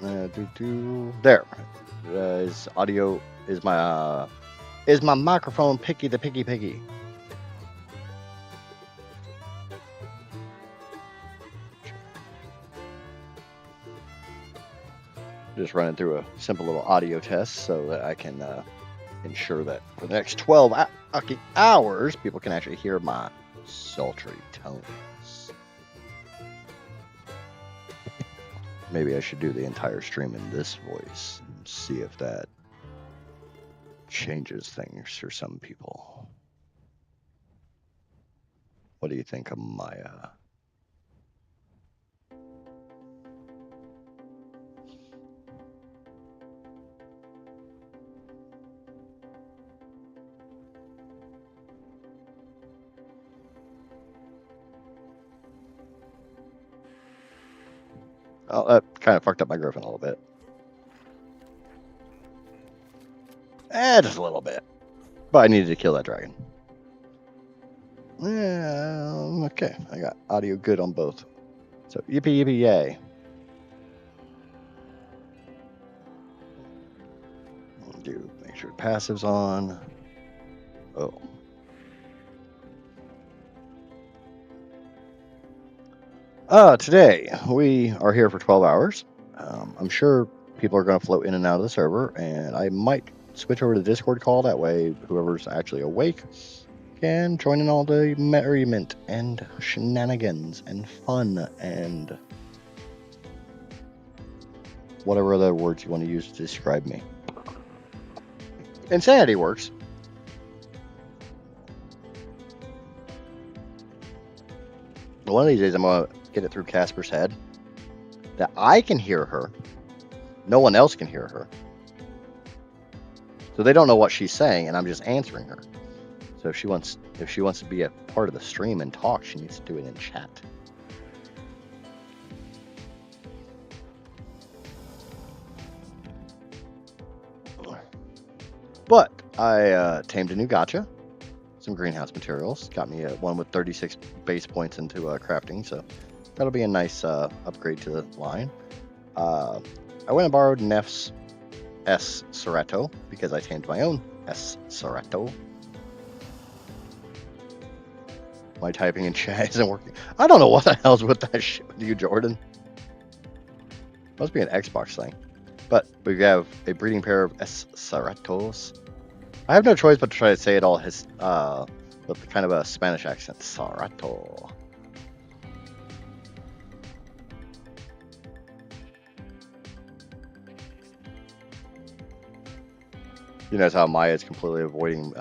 There. Is audio is my microphone picky the piggy? Just running through a simple little audio test so that I can ensure that for the next 12 hours, people can actually hear my sultry tones. Maybe I should do the entire stream in this voice and see if that changes things for some people. What do you think of my Oh, that kind of fucked up my griffin a little bit. Just a little bit. But I needed to kill that dragon. Okay, I got audio good on both. So, yippee, yippee, yay. Make sure passive's on. Oh. Today, we are here for 12 hours. I'm sure people are going to float in and out of the server, and I might switch over to the Discord call. That way, whoever's actually awake can join in all the merriment and shenanigans and fun and whatever other words you want to use to describe me. Insanity works. One of these days, I'm going to get it through Casper's head that I can hear her. No one else can hear her. So they don't know what she's saying, and I'm just answering her. So if she wants to be a part of the stream and talk, she needs to do it in chat. But I tamed a new gacha, some greenhouse materials. Got me one with 36 base points into crafting, so that'll be a nice upgrade to the line. I went and borrowed Nef's S. Serato because I tamed my own S. Serato. My typing in chat isn't working. I don't know what the hell's with that shit with you, Jordan. Must be an Xbox thing. But we have a breeding pair of S. Seratos. I have no choice but to try to say it all with kind of a Spanish accent. Serato. You notice how Maya is completely avoiding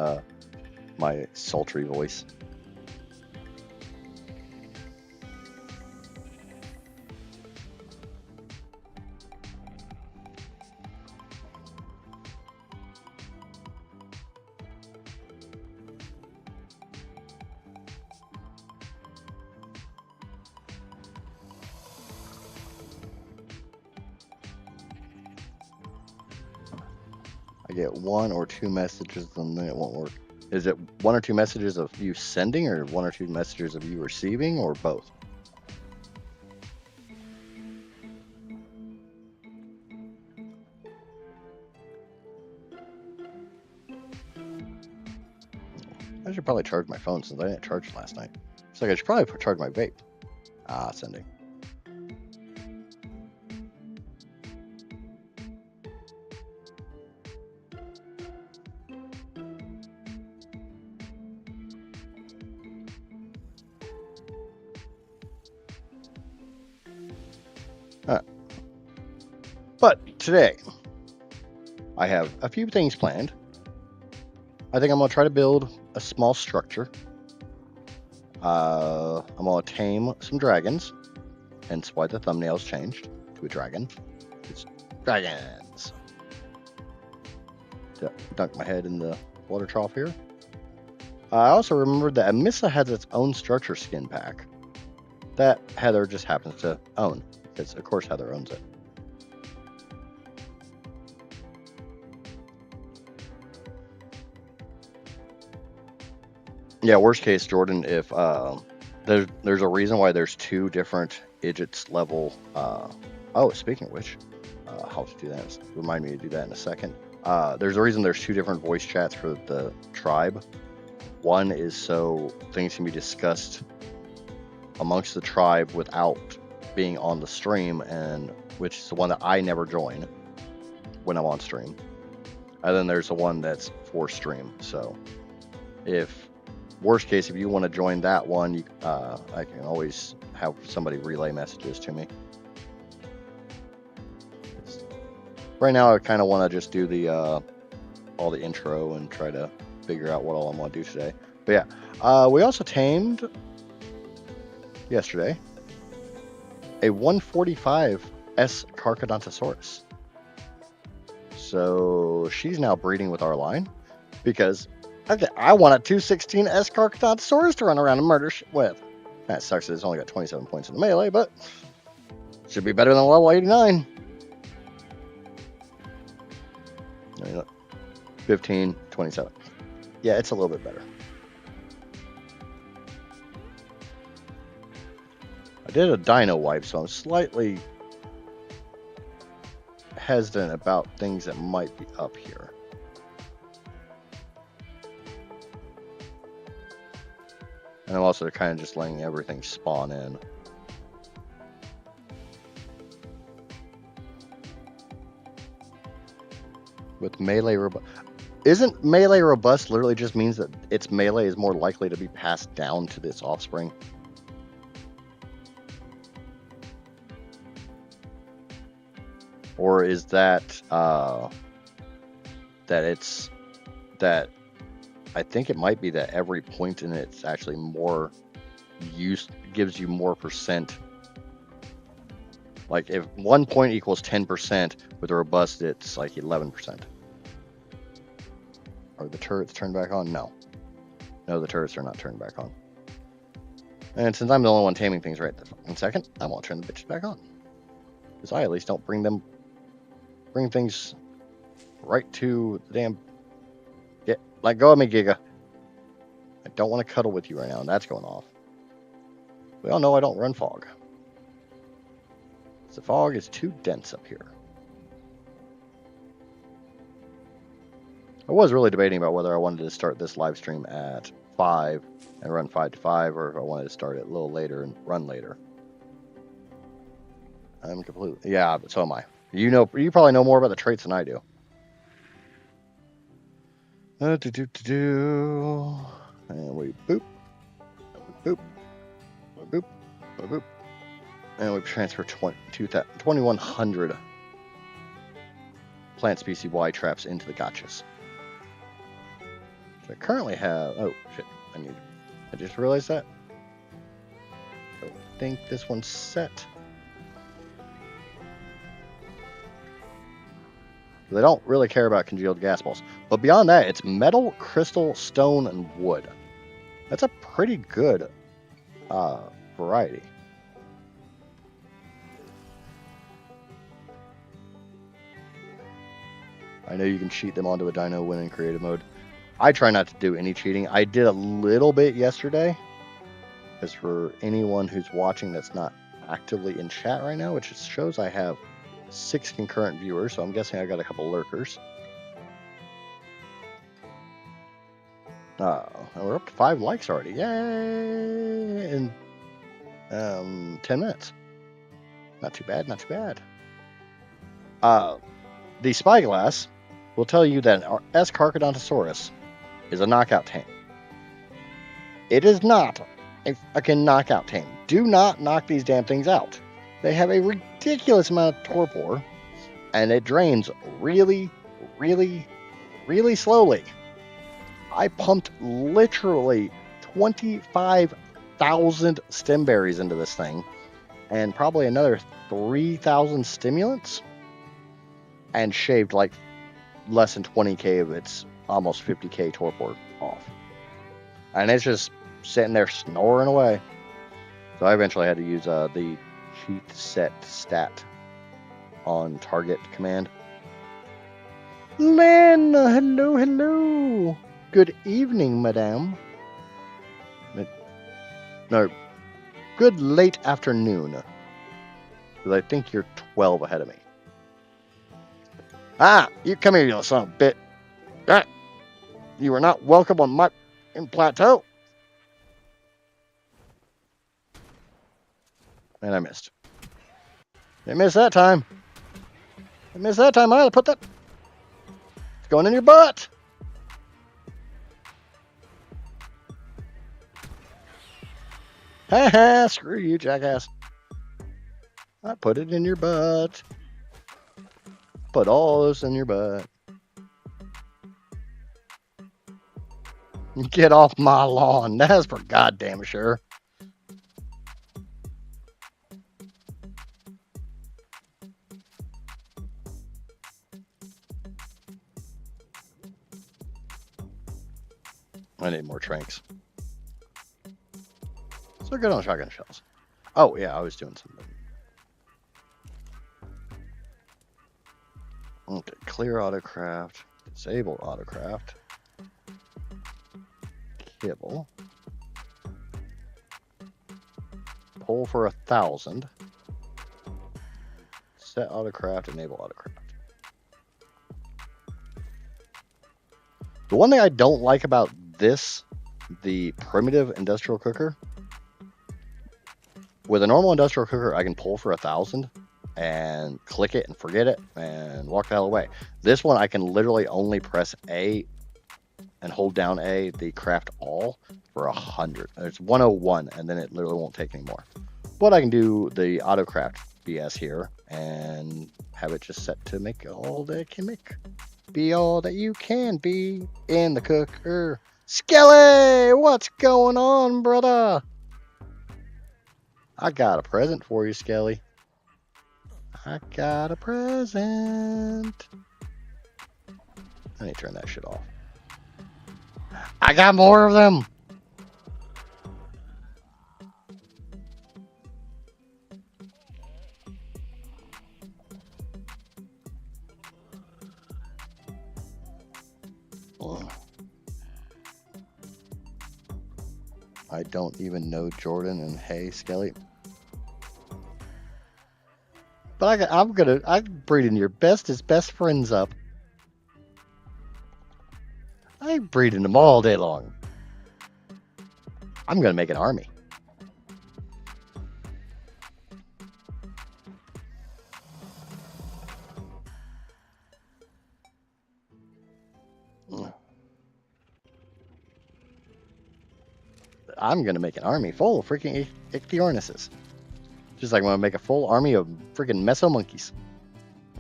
my sultry voice. I get 1 or 2 messages and then it won't work. Is it 1 or 2 messages of you sending or 1 or 2 messages of you receiving or both? I should probably charge my phone since I didn't charge it last night. It's like I should probably charge my vape. Sending. But today, I have a few things planned. I think I'm going to try to build a small structure. I'm going to tame some dragons, hence why the thumbnail's changed to a dragon. It's dragons. Dunk my head in the water trough here. I also remembered that Amissa has its own structure skin pack that Heather just happens to own, because of course Heather owns it. Yeah, worst case, Jordan, if there's a reason why there's 2 different Idjits level Oh, speaking of which, how to do that? Remind me to do that in a second. There's a reason there's 2 different voice chats for the tribe. One is so things can be discussed amongst the tribe without being on the stream, and which is the one that I never join when I'm on stream. And then there's the one that's for stream. So if worst case, if you want to join that one, I can always have somebody relay messages to me. Right now, I kind of want to just do the all the intro and try to figure out what all I want to do today. But yeah, we also tamed yesterday a 145 S Carchodontosaurus. So she's now breeding with our line because okay, I want a 216 S Carchodontosaurus to run around and murder with. That sucks that it's only got 27 points in the melee, but should be better than level 89. 15, 27. Yeah, it's a little bit better. I did a dino wipe, so I'm slightly hesitant about things that might be up here. And I'm also kind of just letting everything spawn in. With melee robust. Isn't melee robust literally just means that its melee is more likely to be passed down to its offspring? Or is that that I think it might be that every point in it's actually more use gives you more percent. Like if 1 point equals 10%, with a robust it's like 11%. Are the turrets turned back on? No. No, the turrets are not turned back on. And since I'm the only one taming things right this fucking second, I won't turn the bitches back on. Because I at least don't bring things right to the damn... Yeah, let go of me, Giga. I don't want to cuddle with you right now, and that's going off. We all know I don't run fog. The fog is too dense up here. I was really debating about whether I wanted to start this live stream at 5 and run 5 to 5, or if I wanted to start it a little later and run later. I'm completely... Yeah, but so am I. You probably know more about the traits than I do. And we boop. Boop. Boop. Boop. And we transfer 2,100 plant species Y traps into the gotchas. So I currently have... Oh, shit. I just realized that. I think this one's set. They don't really care about congealed gas balls. But beyond that, it's metal, crystal, stone, and wood. That's a pretty good variety. I know you can cheat them onto a dino when in creative mode. I try not to do any cheating. I did a little bit yesterday. As for anyone who's watching that's not actively in chat right now, which shows I have 6 concurrent viewers, so I'm guessing I got a couple lurkers. And we're up to 5 likes already. Yay! In 10 minutes. Not too bad, not too bad. The spyglass will tell you that our S. Carchodontosaurus is a knockout tame. It is not a fucking knockout tame. Do not knock these damn things out. They have a ridiculous amount of torpor, and it drains really, really, really slowly. I pumped literally 25,000 stem berries into this thing, and probably another 3,000 stimulants, and shaved like less than 20k of its almost 50k torpor off. And it's just sitting there snoring away. So I eventually had to use the cheat set stat on target command. Lynn, hello, hello. Good evening, madame. No, good late afternoon. Because I think you're 12 ahead of me. Ah, you come here, you son of a bitch. Ah, you are not welcome on my plateau. And I missed. I missed that time. I missed that time. I had to put that. It's going in your butt. Ha ha, screw you, jackass. I put it in your butt. Put all this in your butt. Get off my lawn. That's for goddamn sure. I need more tranks. So good on shotgun shells. Oh, yeah, I was doing something. Okay, clear autocraft. Disable autocraft. Kibble. Pull for 1,000. Set autocraft, enable autocraft. The one thing I don't like about this, the primitive industrial cooker, with a normal industrial cooker, I can pull for 1,000 and click it and forget it and walk the hell away. This one, I can literally only press A and hold down A, the craft all, for 100. It's 101, and then it literally won't take anymore. But I can do the autocraft BS here and have it just set to make all that it can make. Be all that you can be in the cooker. Skelly, what's going on, brother? I got a present for you, Skelly. I got a present. I need to turn that shit off. I got more of them. I don't even know Jordan and hey, Skelly. But I'm breeding your bestest best friends up. I'm breeding them all day long. I'm gonna make an army. I'm gonna make an army full of freaking ichthyornises. Just like I'm gonna make a full army of freaking meso monkeys.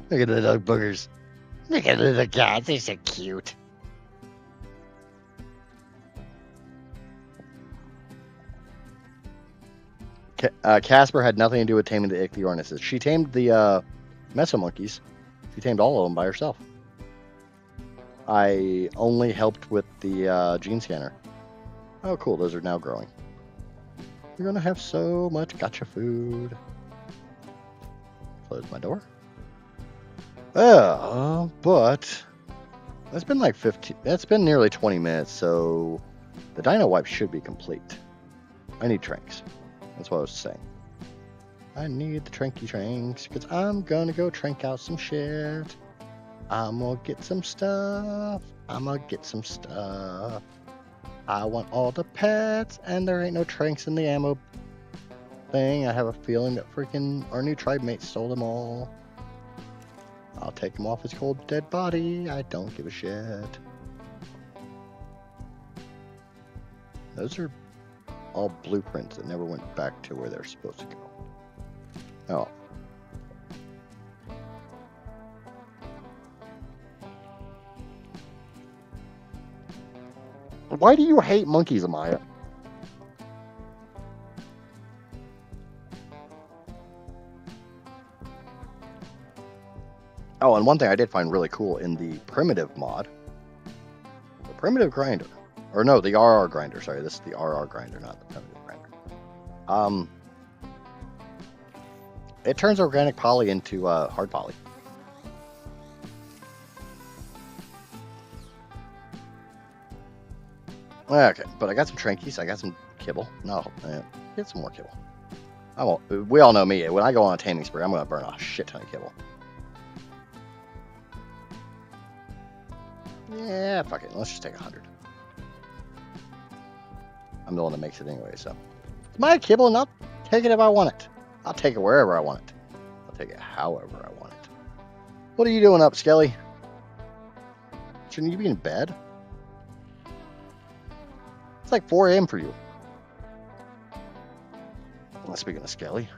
Look at the little boogers. Look at the little guys, they're so cute. Casper had nothing to do with taming the ichthyornises. She tamed the meso monkeys. She tamed all of them by herself. I only helped with the gene scanner. Oh, cool. Those are now growing. We're going to have so much gotcha food. Close my door. But that's been like 15. That's been nearly 20 minutes, so the dino wipe should be complete. I need tranks. That's what I was saying. I need the tranky tranks because I'm going to go trank out some shit. I'm going to get some stuff. I want all the pets, and there ain't no tranks in the ammo thing. I have a feeling that freaking our new Tribemate stole them all. I'll take him off his cold dead body. I don't give a shit. Those are all blueprints that never went back to where they're supposed to go. Oh. Why do you hate monkeys, Amaya? Oh, and one thing I did find really cool in the primitive mod, the primitive grinder, or no, the RR grinder. Sorry, this is the RR grinder, not the primitive grinder. It turns organic poly into hard poly. Okay, but I got some trankies. I got some kibble. No, get some more kibble. We all know me. When I go on a taming spree, I'm gonna burn a shit ton of kibble. Yeah, fuck it. Let's just take 100. I'm the one that makes it anyway, so it's my kibble, and I'll take it if I want it. I'll take it wherever I want it. I'll take it however I want it. What are you doing up, Skelly? Shouldn't you be in bed? It's like 4 a.m. for you. Well, speaking of Skelly.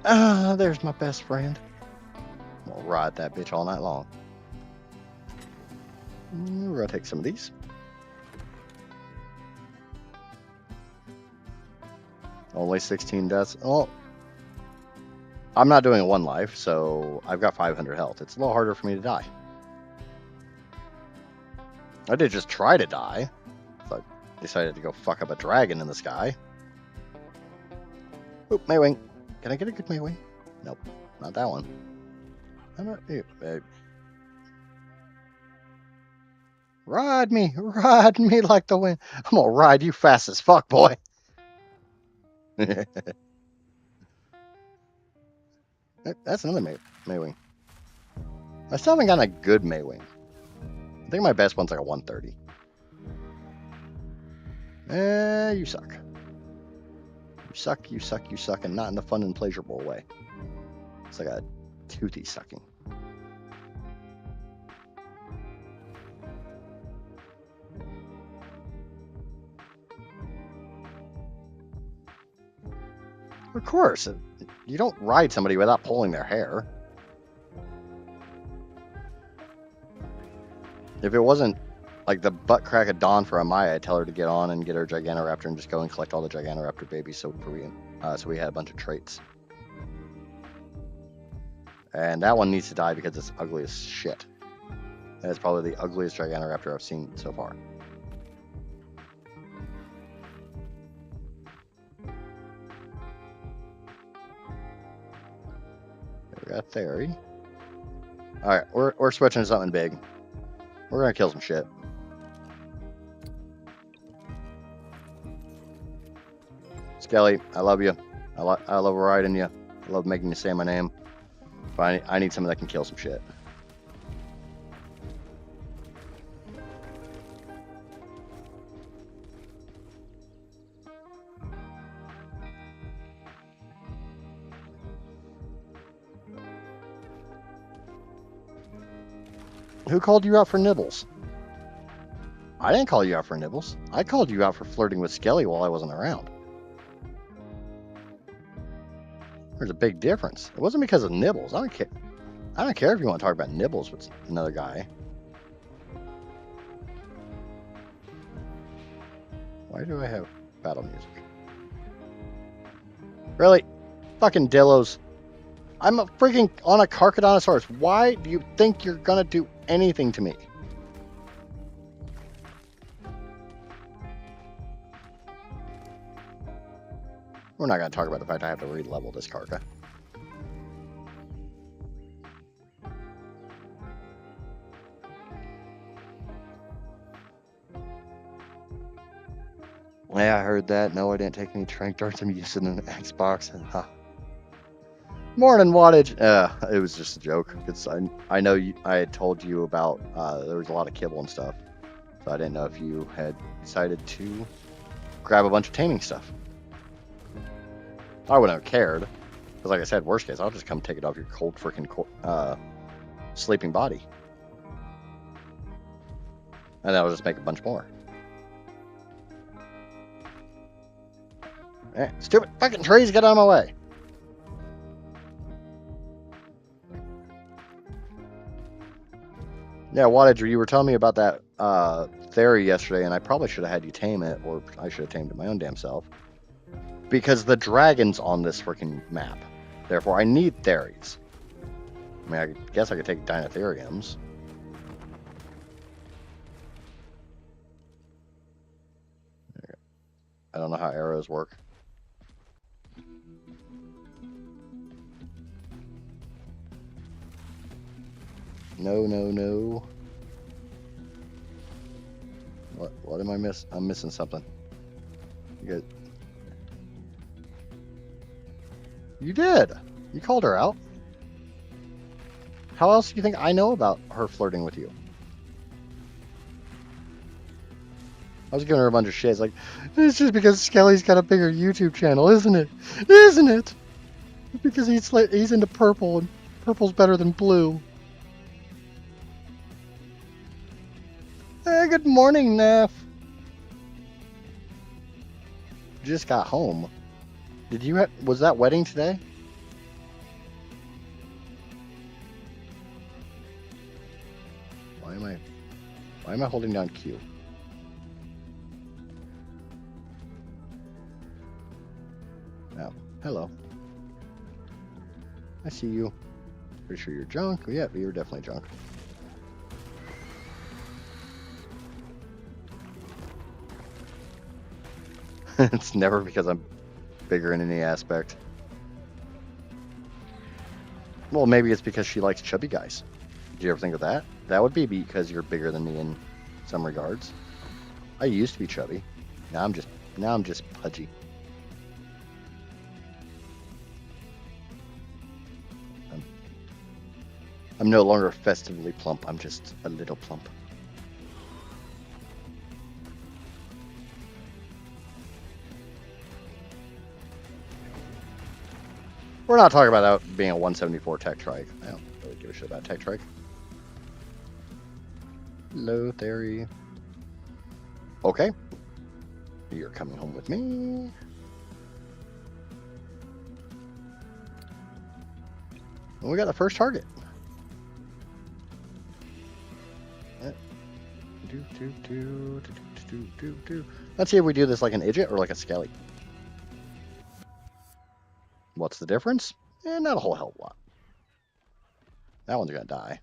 There's my best friend. I'm gonna ride that bitch all night long. We're gonna take some of these. Only 16 deaths. Oh, I'm not doing 1 life, so I've got 500 health. It's a little harder for me to die. I did just try to die. So I decided to go fuck up a dragon in the sky. Oop, Maywing. Can I get a good Maywing? Nope, not that one. How about you? Ride me like the wind. I'm gonna ride you fast as fuck, boy. That's another Maywing. I still haven't gotten a good Maywing. I think my best one's like a 130. You suck. You suck, and not in a fun and pleasurable way. It's like a toothy sucking. Of course, you don't ride somebody without pulling their hair. If it wasn't like the butt crack of dawn for Amaya, I'd tell her to get on and get her Giganoraptor and just go and collect all the Giganoraptor babies so we had a bunch of traits. And that one needs to die because it's ugly as shit. And it's probably the ugliest Giganoraptor I've seen so far. We got Theory. Alright, we're switching to something big. We're gonna kill some shit. Skelly, I love you. I love riding you. I love making you say my name. But I need someone that can kill some shit. Who called you out for nibbles? I didn't call you out for nibbles. I called you out for flirting with Skelly while I wasn't around. There's a big difference. It wasn't because of nibbles. I don't care if you want to talk about nibbles with another guy. Why do I have battle music? Really? Fucking Dillos. I'm freaking on a Carcharodontosaurus. Why do you think you're gonna do anything to me? We're not gonna talk about the fact I have to re-level this Carcha. Yeah, I heard that. No, I didn't take any trank darts. I'm using an Xbox. Morning, Wattage. It was just a joke. I know I had told you about there was a lot of kibble and stuff, so I didn't know if you had decided to grab a bunch of taming stuff. I wouldn't have cared, because like I said, worst case, I'll just come take it off your cold freaking sleeping body, and I'll just make a bunch more. Stupid fucking trees, get out of my way. Yeah, Wattage, you were telling me about that theory yesterday, and I probably should have had you tame it, or I should have tamed it my own damn self. Because the dragon's on this freaking map. Therefore, I need theories. I mean, I guess I could take Dinotheriums. I don't know how arrows work. No. What am I miss? I'm missing something. You guys. You did. You called her out. How else do you think I know about her flirting with you? I was giving her a bunch of shit. It's like, it's just because Skelly's got a bigger YouTube channel, isn't it? Isn't it? Because he's into purple, and purple's better than blue. Hey, good morning, Neff. Just got home. Did you was that wedding today? Why am I holding down Q? Oh, hello. I see you. Pretty sure you're drunk. Oh, yeah, you're definitely drunk. It's never because I'm bigger in any aspect. Well, maybe it's because she likes chubby guys. Did you ever think of that? That would be because you're bigger than me in some regards. I used to be chubby. Now I'm just pudgy. I'm no longer festively plump. I'm just a little plump. We're not talking about that being a 174 tech trike. I don't really give a shit about tech trike. Hello, Theory. Okay. You're coming home with me. And we got the first target. Let's see if we do this like an Idjit or like a Skelly. What's the difference? Not a whole hell of a lot. That one's gonna die.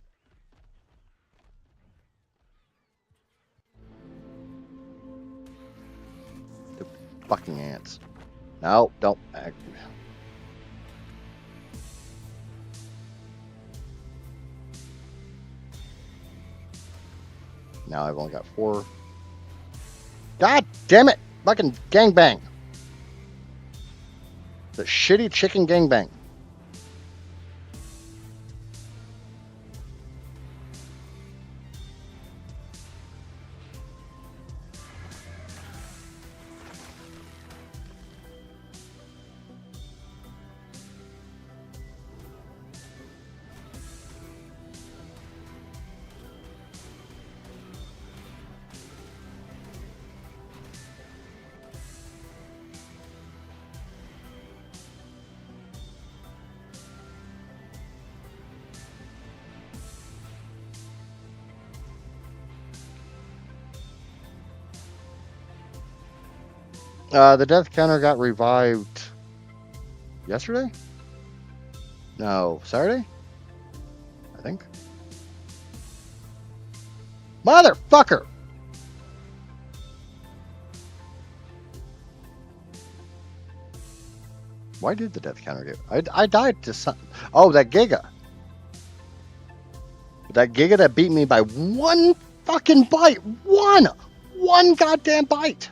The fucking ants. No, don't. Now I've only got 4. God damn it! Fucking gangbang. The shitty chicken gangbang. The death counter got revived yesterday? No, Saturday? I think. Motherfucker! Why did the death counter get... I died to something. Oh, that Giga. That Giga that beat me by 1 fucking bite. One goddamn bite.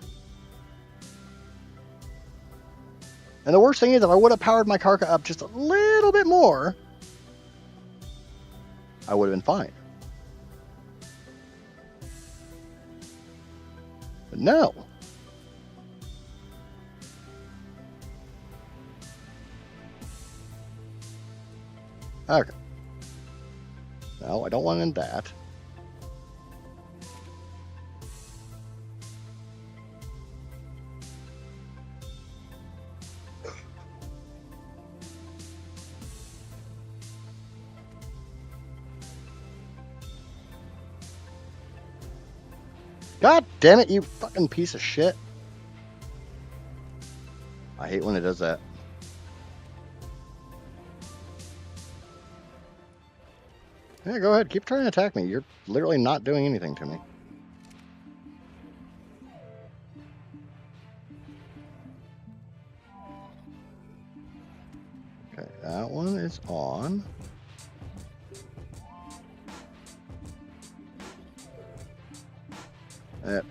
And the worst thing is, if I would have powered my Karka up just a little bit more, I would have been fine. But no. Okay. No, I don't want to end that. God damn it, you fucking piece of shit. I hate when it does that. Yeah, go ahead. Keep trying to attack me. You're literally not doing anything to me. Okay, that one is on.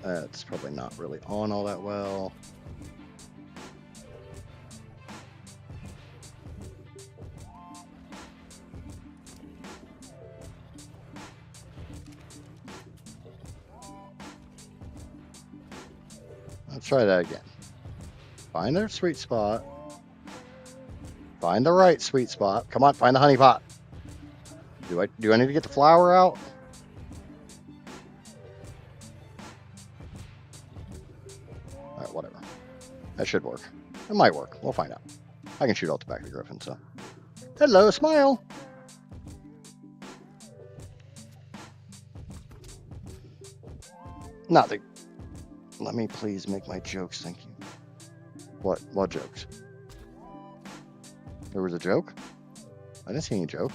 That's probably not really on all that well. Let's try that again. Find their sweet spot. Find the right sweet spot. Come on, find the honey pot. Do I need to get the flour out? Alright, whatever. That should work. It might work. We'll find out. I can shoot out the back of the griffin, so. Hello, smile! Nothing. Let me please make my jokes, thank you. What jokes? There was a joke? I didn't see any joke.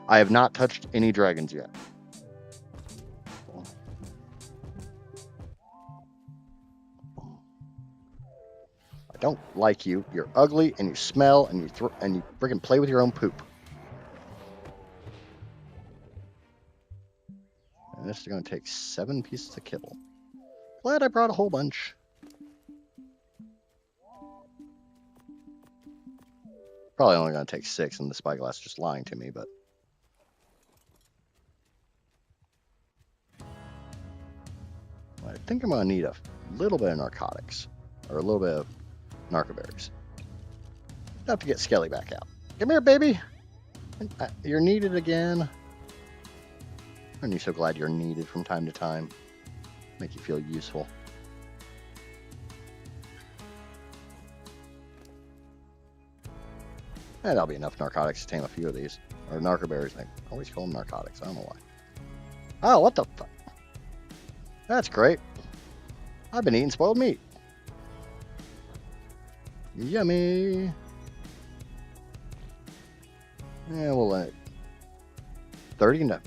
I have not touched any dragons yet. I don't like you. You're ugly and you smell and you freaking play with your own poop. And this is going to take 7 pieces to kibble. Glad I brought a whole bunch. Probably only going to take 6, and the spyglass is just lying to me, but. I think I'm going to need a little bit of narcotics, or a little bit of narcoberries. Have to get Skelly back out. Come here, baby. You're needed again. Aren't you so glad you're needed from time to time? Make you feel useful. And that'll be enough narcotics to tame a few of these. Or narcoberries. I always call them narcotics. I don't know why. Oh, what the fuck? That's great. I've been eating spoiled meat. Yummy. Yeah, we'll let it. 30 to...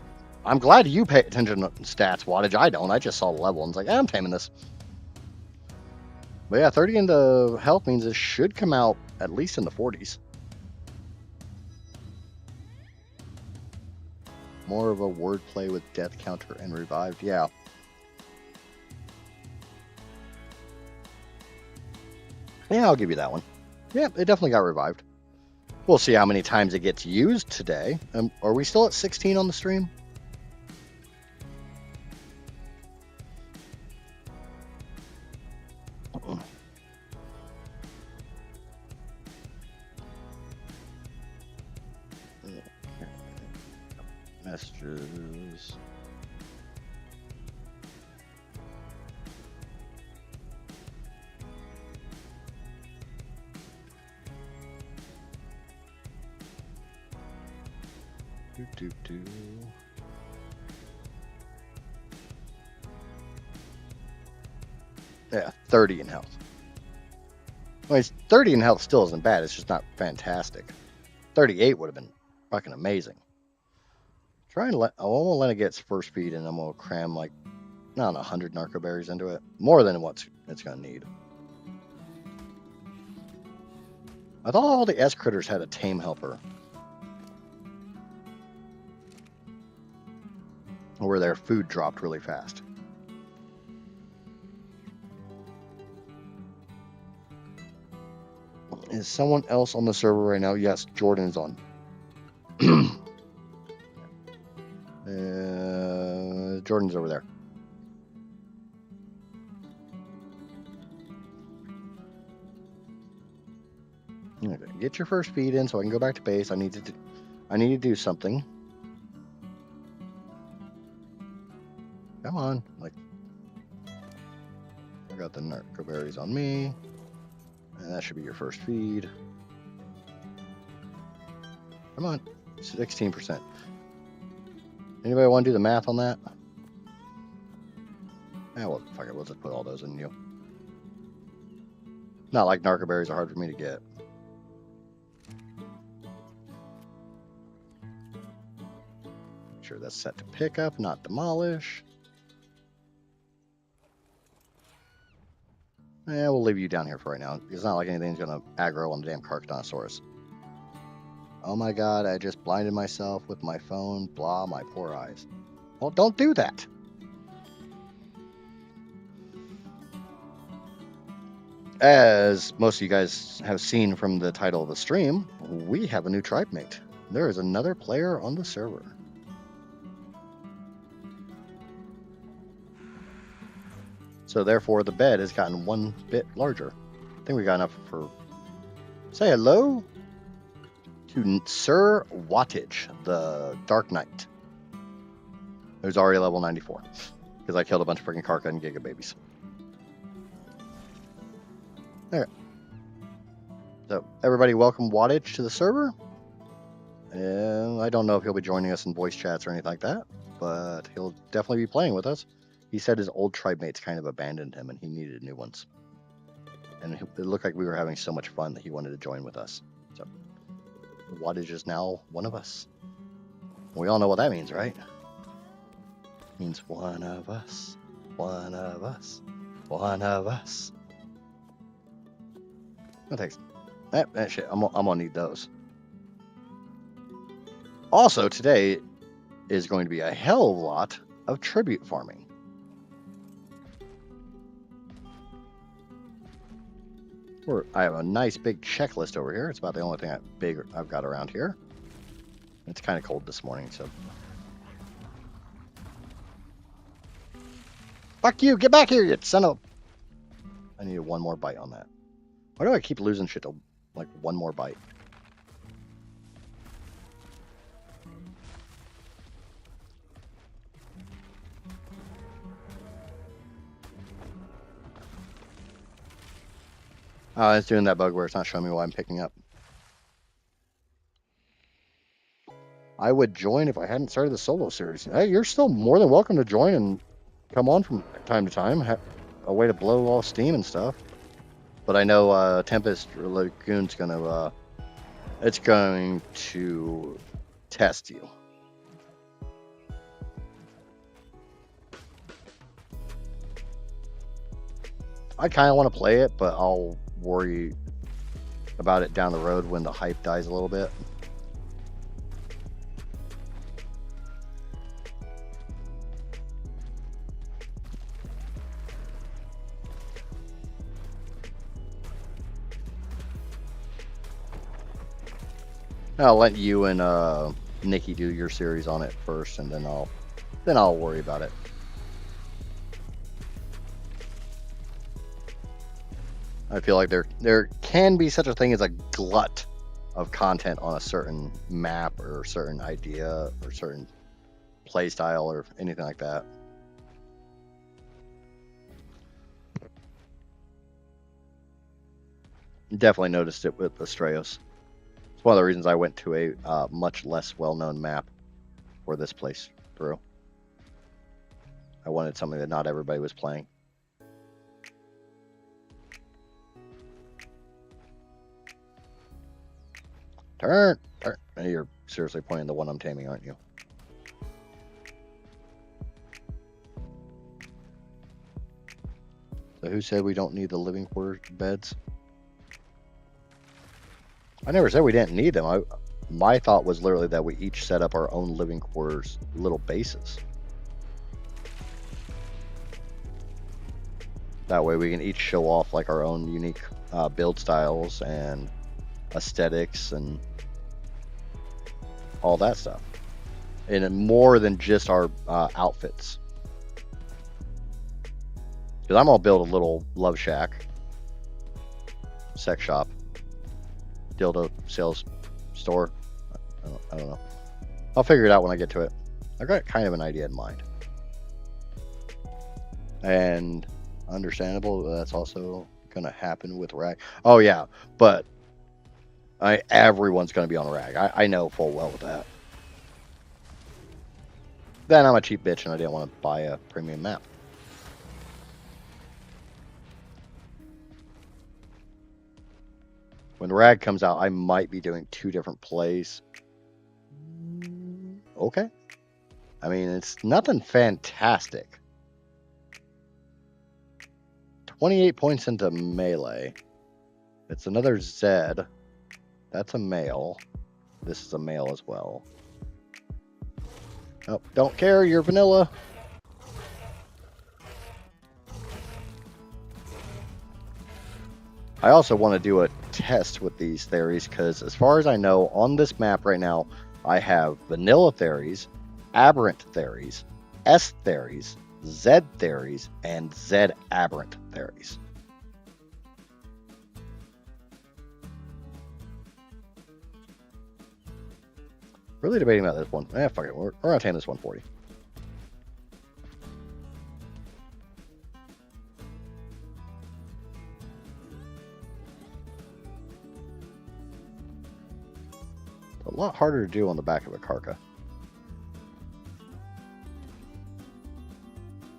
I'm glad you pay attention to stats, wattage. I don't. I just saw the level and was like, I'm taming this. But yeah, 30 into health means it should come out at least in the 40s. More of a wordplay with death counter and revived. Yeah. Yeah, I'll give you that one. Yeah, it definitely got revived. We'll see how many times it gets used today. Are we still at 16 on the stream? Messages. Do. Yeah, 30 in health. Well, 30 in health still isn't bad. It's just not fantastic. 38 would have been fucking amazing. I won't let it get its first feed, and I'm gonna cram like, I don't know, 100 narcoberries into it. More than what it's gonna need. I thought all the S critters had a tame helper. Where their food dropped really fast. Is someone else on the server right now? Yes, Jordan's on. Jordan's over there. Okay, get your first feed in so I can go back to base. I need to do something. Come on, like, I got the narcoberries on me, and that should be your first feed. Come on, 16%. Anybody want to do the math on that? Yeah, well, fuck it, we'll just put all those in you. Not like narcoberries are hard for me to get. Make sure that's set to pick up, not demolish. Yeah, we'll leave you down here for right now. It's not like anything's gonna aggro on the damn Carcharodontosaurus. Oh my god, I just blinded myself with my phone. Blah, my poor eyes. Well, don't do that. As most of you guys have seen from the title of the stream, we have a new Tribemate. There is another player on the server. So therefore, the bed has gotten one bit larger. I think we got enough for... Say hello to Sir Wattage, the Dark Knight, who's already level 94. Because I killed a bunch of freaking Karka and Giga babies. There. So, everybody welcome Wattage to the server. And I don't know if he'll be joining us in voice chats or anything like that, but he'll definitely be playing with us. He said his old Tribemates kind of abandoned him and he needed new ones. And it looked like we were having so much fun that he wanted to join with us. So, Wattage is now one of us. We all know what that means, right? It means one of us, one of us, one of us. No thanks. That shit, I'm gonna need those. Also, today is going to be a hell of a lot of tribute farming. I have a nice big checklist over here. It's about the only thing I've got around here. It's kind of cold this morning, so... Fuck you! Get back here, you son of... I need one more bite on that. Why do I keep losing shit to, like, one more bite? Oh, it's doing that bug where it's not showing me what I'm picking up. I would join if I hadn't started the solo series. Hey, you're still more than welcome to join and come on from time to time. A way to blow all steam and stuff. But I know Tempest Lagoon's gonna it's going to test you. I kind of want to play it, but I'll worry about it down the road when the hype dies a little bit. I'll let you and Nikki do your series on it first, and then I'll worry about it. I feel like there can be such a thing as a glut of content on a certain map or a certain idea or certain play style or anything like that. Definitely noticed it with Astraeos. It's one of the reasons I went to a much less well-known map for this place through. I wanted something that not everybody was playing. Turn! Hey, you're seriously pointing the one I'm taming, aren't you? So who said we don't need the living quarters beds? I never said we didn't need them. My thought was literally that we each set up our own living quarters little bases. That way we can each show off like our own unique build styles and aesthetics and all that stuff, and more than just our outfits. Because I'm gonna build a little love shack, sex shop, dildo sales store. I don't know. I'll figure it out when I get to it. I've got kind of an idea in mind, and understandable. That's also gonna happen with rag. Oh yeah, but everyone's going to be on rag. I know full well with that. Then I'm a cheap bitch and I didn't want to buy a premium map. When rag comes out, I might be doing 2 different plays. Okay. I mean, it's nothing fantastic. 28 points into melee. It's another Zed. That's a male. This is a male as well. Oh, don't care, you're vanilla. I also want to do a test with these theories because, as far as I know, on this map right now, I have vanilla theories, aberrant theories, S theories, Z theories, and Z aberrant theories. Really debating about this one. Fuck it. We're gonna tame this 140. A lot harder to do on the back of a Karka.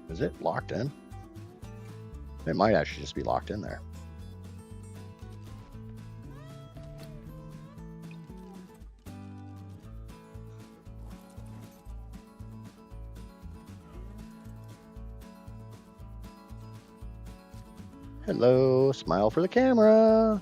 Is it locked in? It might actually just be locked in there. Hello, smile for the camera.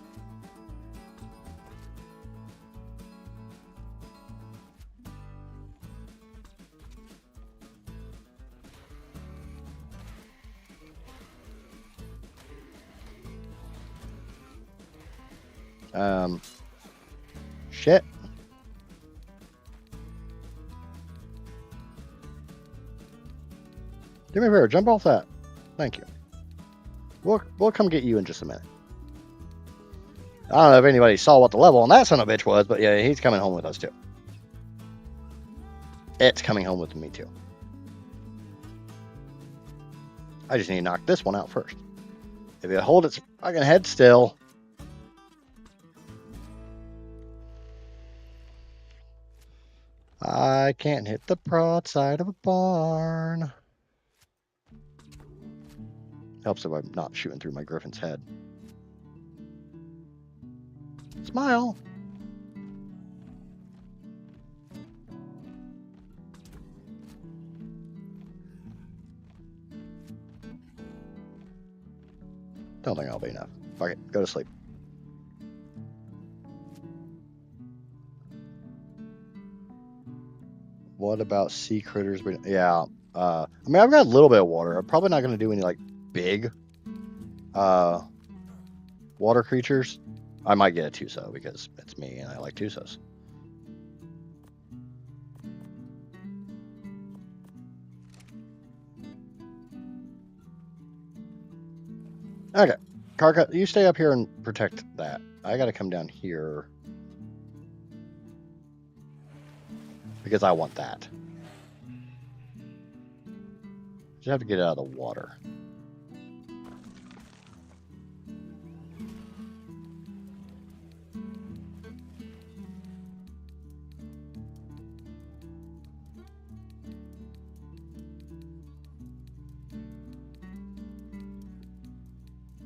Shit. Do me a favor, jump off that. Thank you. We'll come get you in just a minute. I don't know if anybody saw what the level on that son of a bitch was, but yeah, he's coming home with us too. It's coming home with me too. I just need to knock this one out first. If it hold its fucking head still. I can't hit the broadside of a barn. Helps if I'm not shooting through my griffin's head. Smile. Don't think I'll be enough. Fuck it, go to sleep. What about sea critters? Yeah, I mean, I've got a little bit of water. I'm probably not going to do any like big water creatures. I might get a Tuso because it's me and I like Tusos. Okay, Karka, you stay up here and protect that. I got to come down here because I want that. Just have to get it out of the water.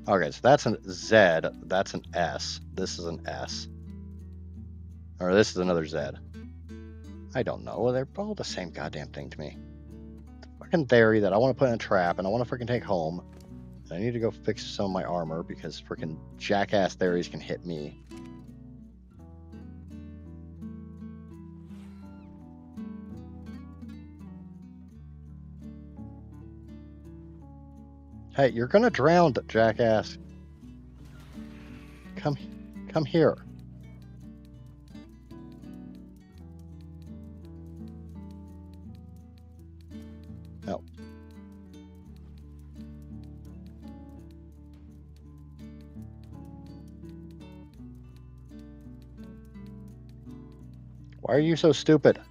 Okay, so that's an Z, that's an S, this is an S. Or this is another Z. I don't know, they're all the same goddamn thing to me. It's a fucking theory that I want to put in a trap and I want to freaking take home. And I need to go fix some of my armor because freaking jackass theories can hit me. Hey, you're gonna drown, jackass. Come here. No. Why are you so stupid?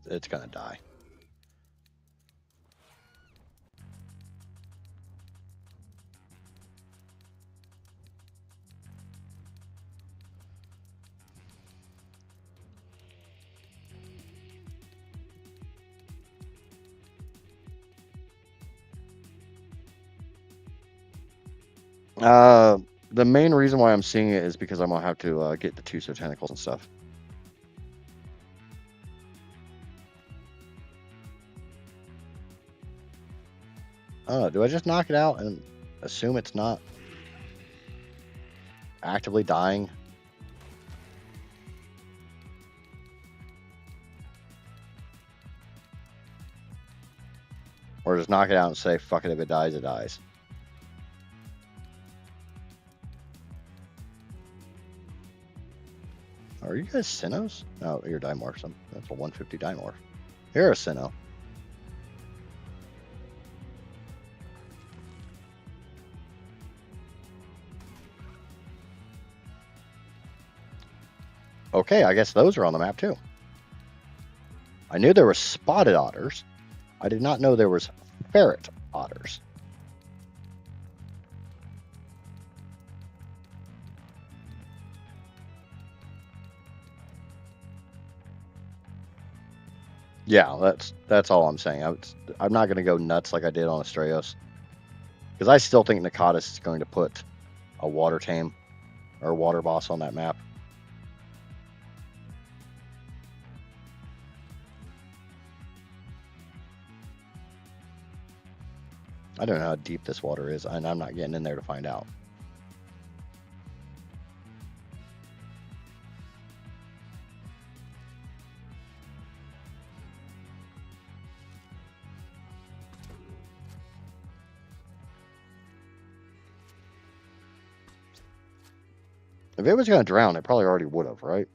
It's gonna die. The main reason why I'm seeing it is because I'm gonna have to get the Tuso tentacles and stuff. I don't know, do I just knock it out and assume it's not actively dying? Or just knock it out and say, fuck it, if it dies, it dies. Are you guys Sinnohs? No, you're Dimorphs. That's a 150 Dimorph. You're a Sinnoh. Okay, I guess those are on the map too. I knew there were spotted otters. I did not know there was ferret otters. Yeah, that's all I'm saying. I'm not going to go nuts like I did on Astraeos, because I still think Nakatis is going to put a water tame or water boss on that map. I don't know how deep this water is, and I'm not getting in there to find out. If it was going to drown, it probably already would have, right?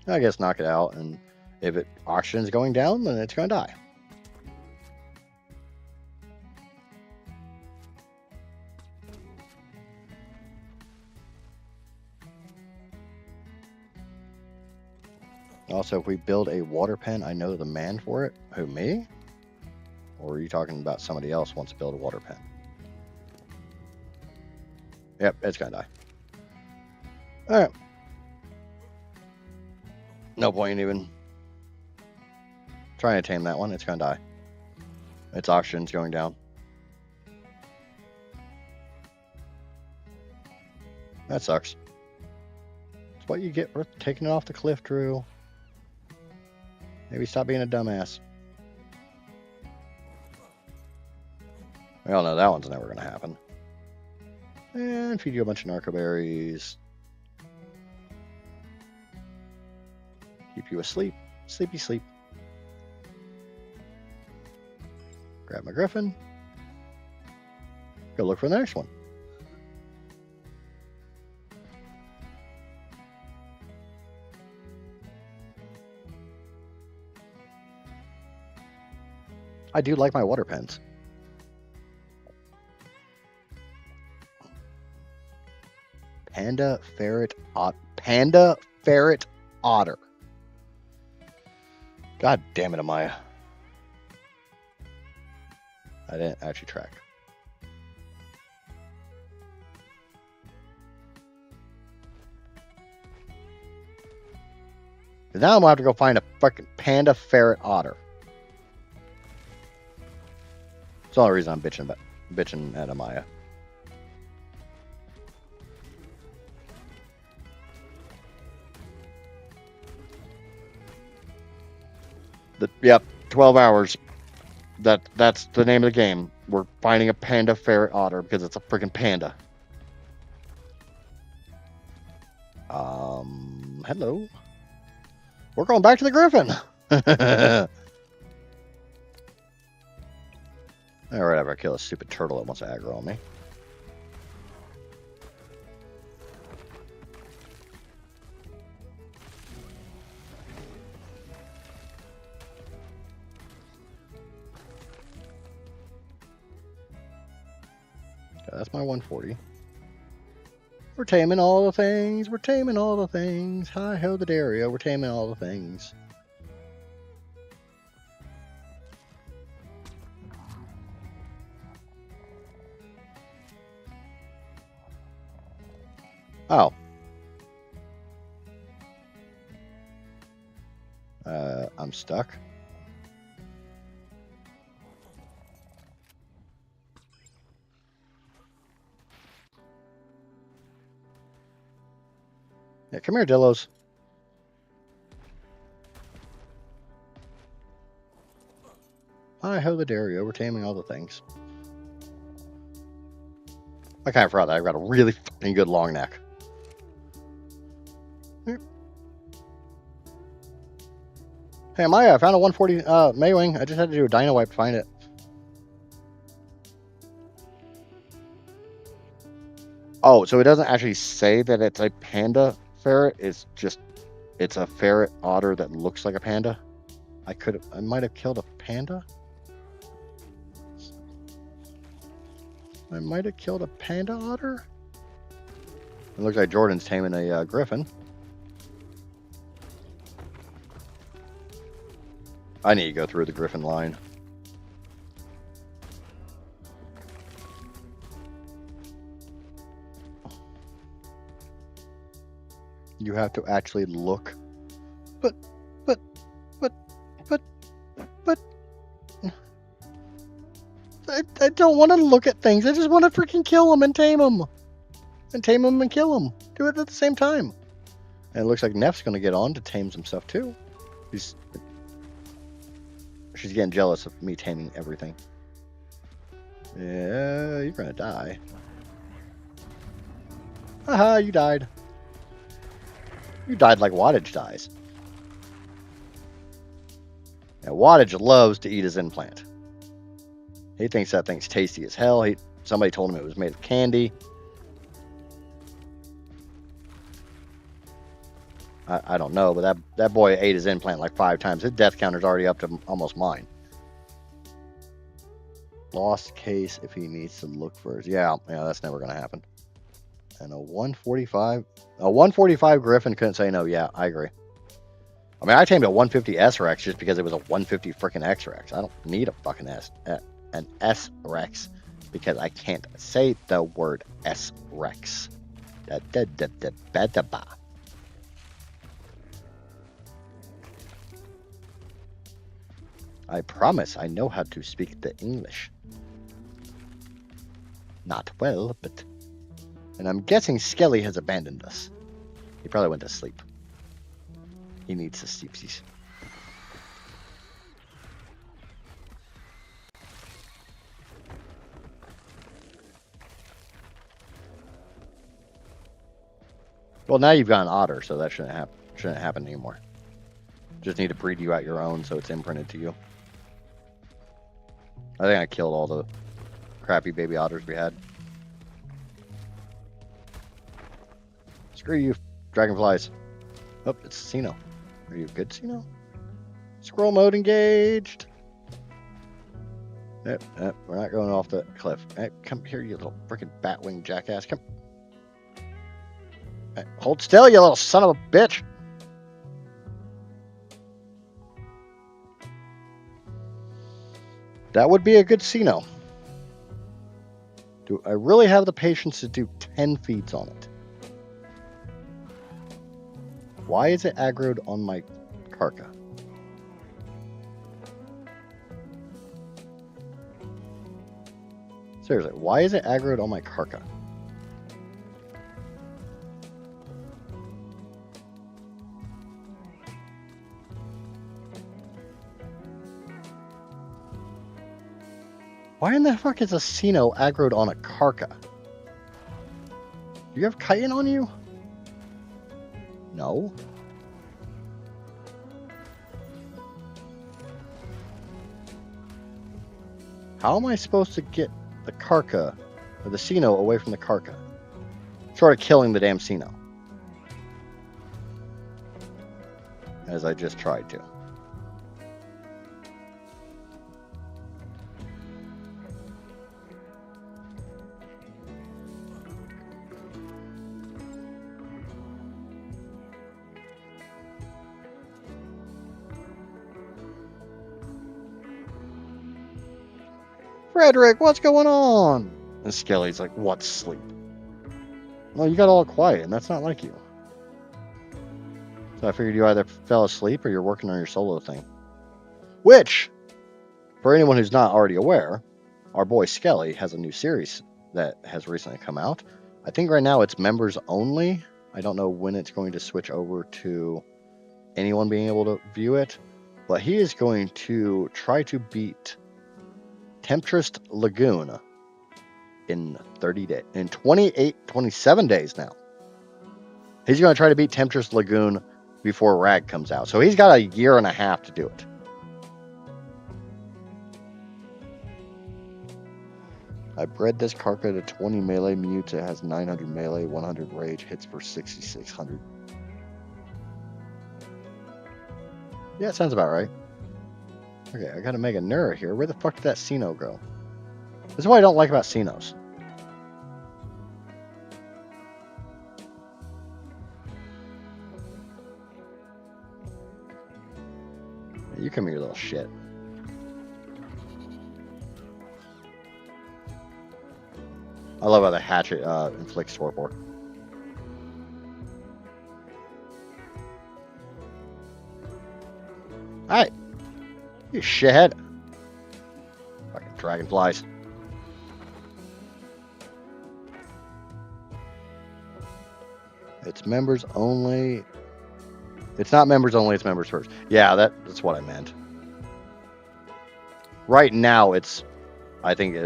I guess knock it out, and if oxygen's going down, then it's going to die. Also, if we build a water pen, I know the man for it. Who, me? Or are you talking about somebody else wants to build a water pen? Yep, it's going to die. Alright. No point even trying to tame that one. It's going to die. Its oxygen's going down. That sucks. It's what you get for taking it off the cliff, Drew. Maybe stop being a dumbass. We all know that one's never going to happen. And feed you a bunch of narco berries. Keep you asleep. Sleepy sleep. Grab my griffin. Go look for the next one. I do like my water pens. Panda ferret otter. God damn it, Amaya. I didn't actually track. Now I'm gonna have to go find a fucking panda ferret otter. That's the only reason I'm bitching at Amaya. Yep, 12 hours. That's the name of the game. We're finding a panda ferret otter because it's a freaking panda. Hello. We're going back to the griffin. Alright, after I kill a stupid turtle that wants to aggro on me. That's my 140. We're taming all the things. We're taming all the things. Hi ho the Daria. We're taming all the things. Oh. I'm stuck. Yeah, come here, Dillos. I ho the dairy, overtaming all the things. I kind of forgot that I've got a really fucking good long neck. Hey, Maya, I found a 140 Maywing. I just had to do a dino wipe to find it. Oh, so it doesn't actually say that it's a panda ferret. It's just, it's a ferret otter that looks like a panda. I might have killed a panda. I might have killed a panda otter. It looks like Jordan's taming a griffin. I need to go through the griffin line. You have to actually look. But. I don't want to look at things. I just want to freaking kill them and tame them. And tame them and kill them. Do it at the same time. And it looks like Neff's going to get on to tame some stuff too. She's getting jealous of me taming everything. Yeah, you're going to die. Haha, you died. You died like Wattage dies. Now, Wattage loves to eat his implant. He thinks that thing's tasty as hell. Somebody told him it was made of candy. I don't know, but that boy ate his implant like 5 times. His death counter's already up to almost mine. Lost case if he needs to look for his... Yeah, that's never going to happen. And a 145 Griffin couldn't say no. Yeah, I agree. I mean, I tamed a 150 S-Rex just because it was a 150 freaking X-Rex. I don't need a fucking an S-Rex because I can't say the word S-Rex. I promise I know how to speak the English. Not well, but... And I'm guessing Skelly has abandoned us. He probably went to sleep. He needs to sleepsies. Well, now you've got an otter, so that shouldn't happen anymore. Just need to breed you out your own so it's imprinted to you. I think I killed all the crappy baby otters we had. Screw you, dragonflies. Oh, it's Sino. Are you good, Sino? Squirrel mode engaged. Yep, we're not going off the cliff. Come here, you little freaking batwing jackass. Come. Hold still, you little son of a bitch. That would be a good Sino. Do I really have the patience to do 10 feeds on it? Why is it aggroed on my Karka? Seriously, why is it aggroed on my Karka? Why in the fuck is a Sino aggroed on a Karka? Do you have chitin on you? No. How am I supposed to get the Karka, or the Sino, away from the Karka? Short of killing the damn Sino. As I just tried to. Frederick, what's going on? And Skelly's like, what, sleep? Well, you got all quiet, and that's not like you. So I figured you either fell asleep or you're working on your solo thing. Which, for anyone who's not already aware, our boy Skelly has a new series that has recently come out. I think right now it's members only. I don't know when it's going to switch over to anyone being able to view it. But he is going to try to beat Temptress Lagoon in 30 days. In 27 days now. He's going to try to beat Temptress Lagoon before Rag comes out. So he's got a year and a half to do it. I bred this Karka to 20 melee mutes. It has 900 melee, 100 rage, hits for 6,600. Yeah, it sounds about right. Okay, I gotta make a Nura here. Where the fuck did that Sino go? This is what I don't like about Sinos. You come here, you little shit. I love how the hatchet inflicts torpor. Alright. You shithead. Fucking dragonflies. It's members only. It's not members only, it's members first. Yeah, that's what I meant. Right now, it's. I think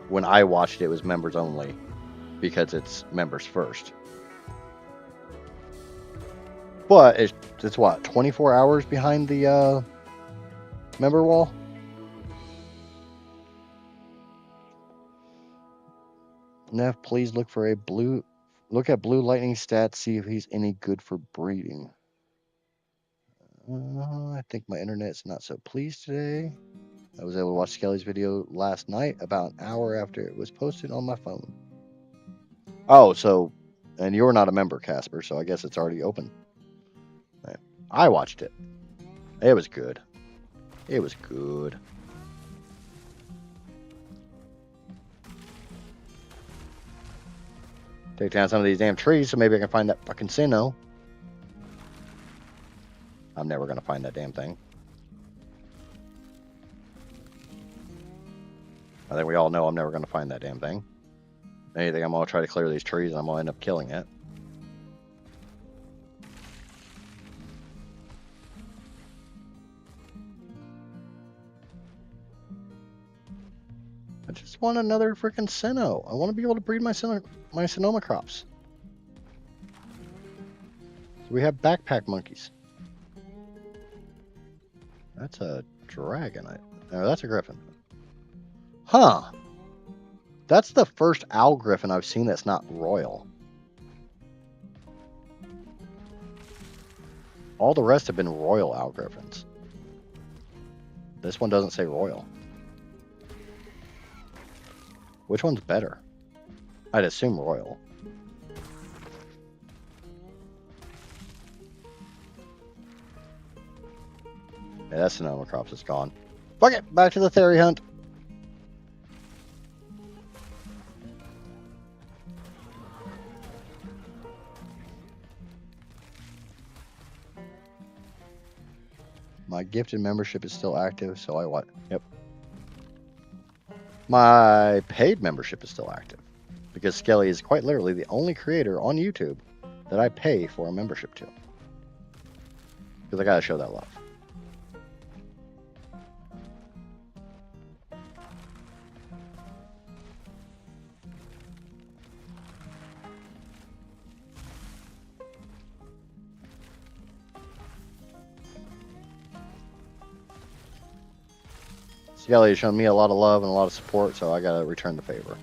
when I watched it was members only because it's members first. But it's what, 24 hours behind the member wall? Neff, please look for a blue. Look at Blue Lightning stats, see if he's any good for breeding. I think my internet's not so pleased today. I was able to watch Skelly's video last night about an hour after it was posted on my phone. Oh, so, and you're not a member, Casper, so I guess it's already open. Right. I watched it. It was good. It was good. Take down some of these damn trees so maybe I can find that fucking Sinnoh. I'm never going to find that damn thing. I think we all know I'm never going to find that damn thing. Anything, I'm going to try to clear these trees and I'm going to end up killing it. I just want another freaking Sinnoh. I want to be able to breed my Sonoma crops. So we have backpack monkeys. That's a dragon. No, that's a griffin. Huh. That's the first owl griffin I've seen that's not royal. All the rest have been royal owl griffins. This one doesn't say royal. Which one's better? I'd assume royal. Yeah, that Sonoma crops is gone. Fuck it, back to the theory hunt. My gifted membership is still active, so I what? Yep. My paid membership is still active because Skelly is quite literally the only creator on YouTube that I pay for a membership to. Because I gotta show that love. Skelly has shown me a lot of love and a lot of support, so I gotta return the favor.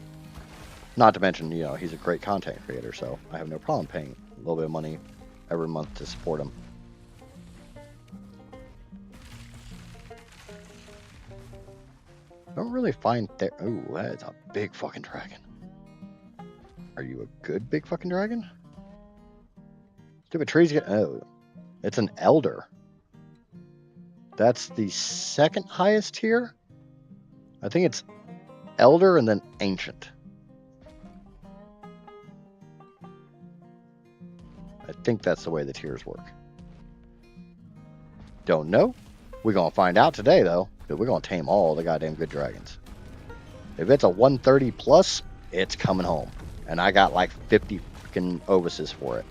Not to mention, you know, he's a great content creator, so I have no problem paying a little bit of money every month to support him. I don't really find there. Ooh, that is a big fucking dragon. Are you a good big fucking dragon? Stupid trees get. Oh, it's an elder. That's the second highest tier. I think it's elder and then ancient. I think that's the way the tiers work. Don't know. We're going to find out today, though. Because we're going to tame all the goddamn good dragons. If it's a 130 plus, it's coming home. And I got like 50 freaking ovises for it.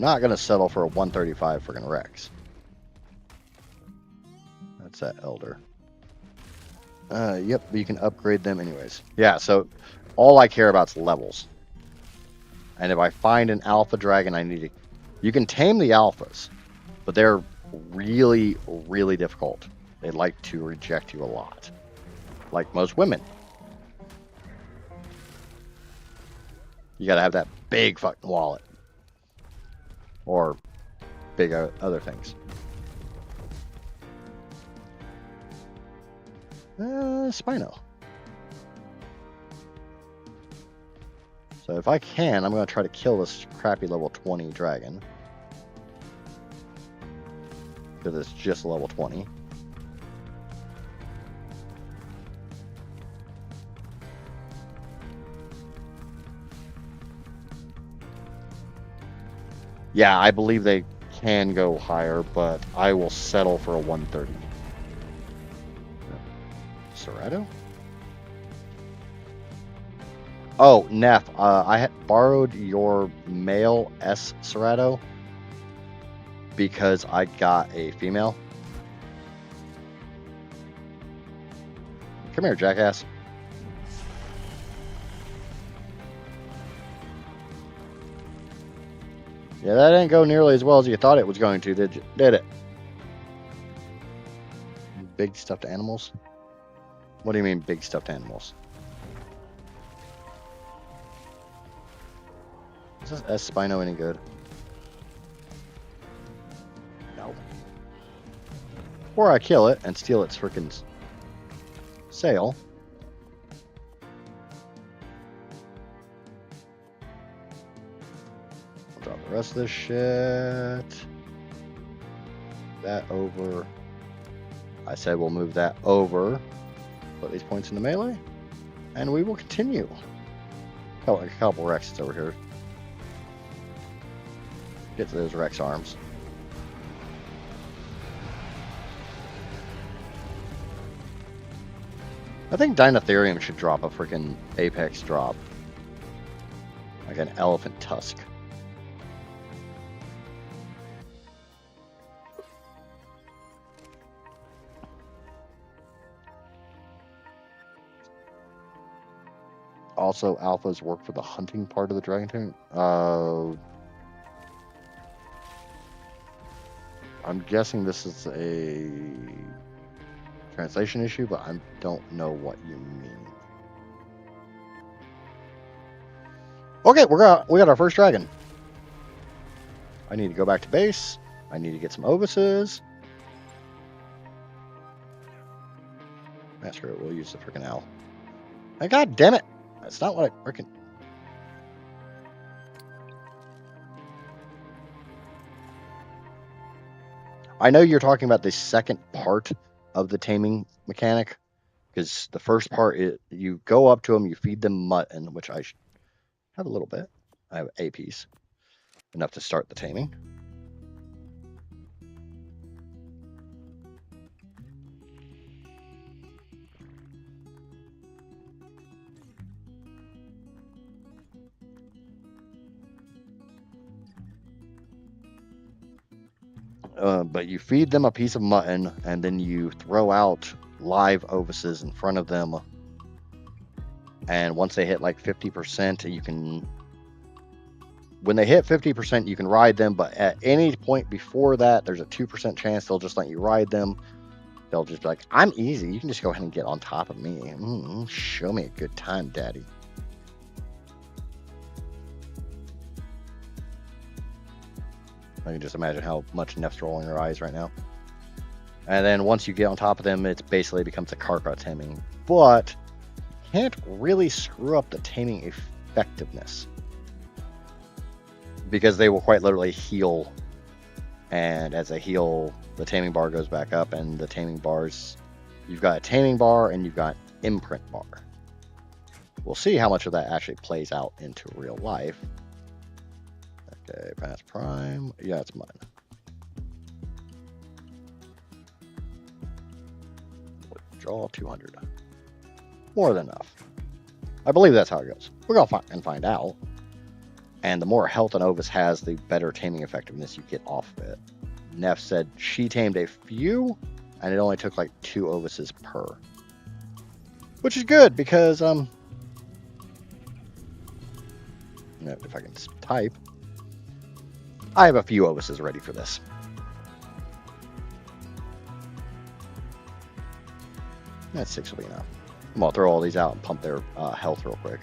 I'm not going to settle for a 135 friggin' Rex. That's that Elder. Yep, but you can upgrade them anyways. Yeah, so all I care about is levels. And if I find an alpha dragon, I need to... You can tame the alphas, but they're really, really difficult. They like to reject you a lot. Like most women. You gotta have that big fucking wallet. Or big other things. Spino. So if I can, I'm going to try to kill this crappy level 20 dragon. Because it's just level 20. Yeah, I believe they can go higher, but I will settle for a 130. Serato? Oh, Neff, I had borrowed your male S Serato because I got a female. Come here, jackass. Yeah, that didn't go nearly as well as you thought it was going to, did you? Did it? Big stuffed animals? What do you mean, big stuffed animals? Is this S Spino any good? No. Or I kill it and steal its freaking sail. I'll drop the rest of this shit. That over. I said we'll move that over. Put these points into melee. And we will continue. Oh, a couple Rexes over here. Get to those Rex arms. I think Dinotherium should drop a freaking Apex drop. Like an elephant tusk. Also, alphas work for the hunting part of the Dragon Taming. I'm guessing this is a translation issue, but I don't know what you mean. Okay, we got our first dragon. I need to go back to base. I need to get some ovises. Screw it, we'll use the freaking owl. Hey, god damn it! That's not what I freaking... I know you're talking about the second part of the taming mechanic, because the first part is you go up to them, you feed them mutton, which I have a little bit. I have a piece, enough to start the taming. But you feed them a piece of mutton, and then you throw out live ovises in front of them. And once they hit like 50%, you can... When they hit 50%, you can ride them, but at any point before that, there's a 2% chance they'll just let you ride them. They'll just be like, I'm easy. You can just go ahead and get on top of me. Show me a good time, daddy. I can just imagine how much Neff's rolling her eyes right now. And then once you get on top of them, it basically becomes a Karka taming. But can't really screw up the taming effectiveness. Because they will quite literally heal. And as they heal, the taming bar goes back up. And the taming bars, you've got a taming bar and you've got imprint bar. We'll see how much of that actually plays out into real life. Okay, pass prime. Yeah, it's mine. Draw 200. More than enough. I believe that's how it goes. We're going to find out. And the more health an Ovis has, the better taming effectiveness you get off of it. Neff said she tamed a few, and it only took like 2 Ovises per. Which is good, because, if I can type, I have a few Ovises ready for this. That's 6 will be enough. I'm going to throw all these out and pump their health real quick.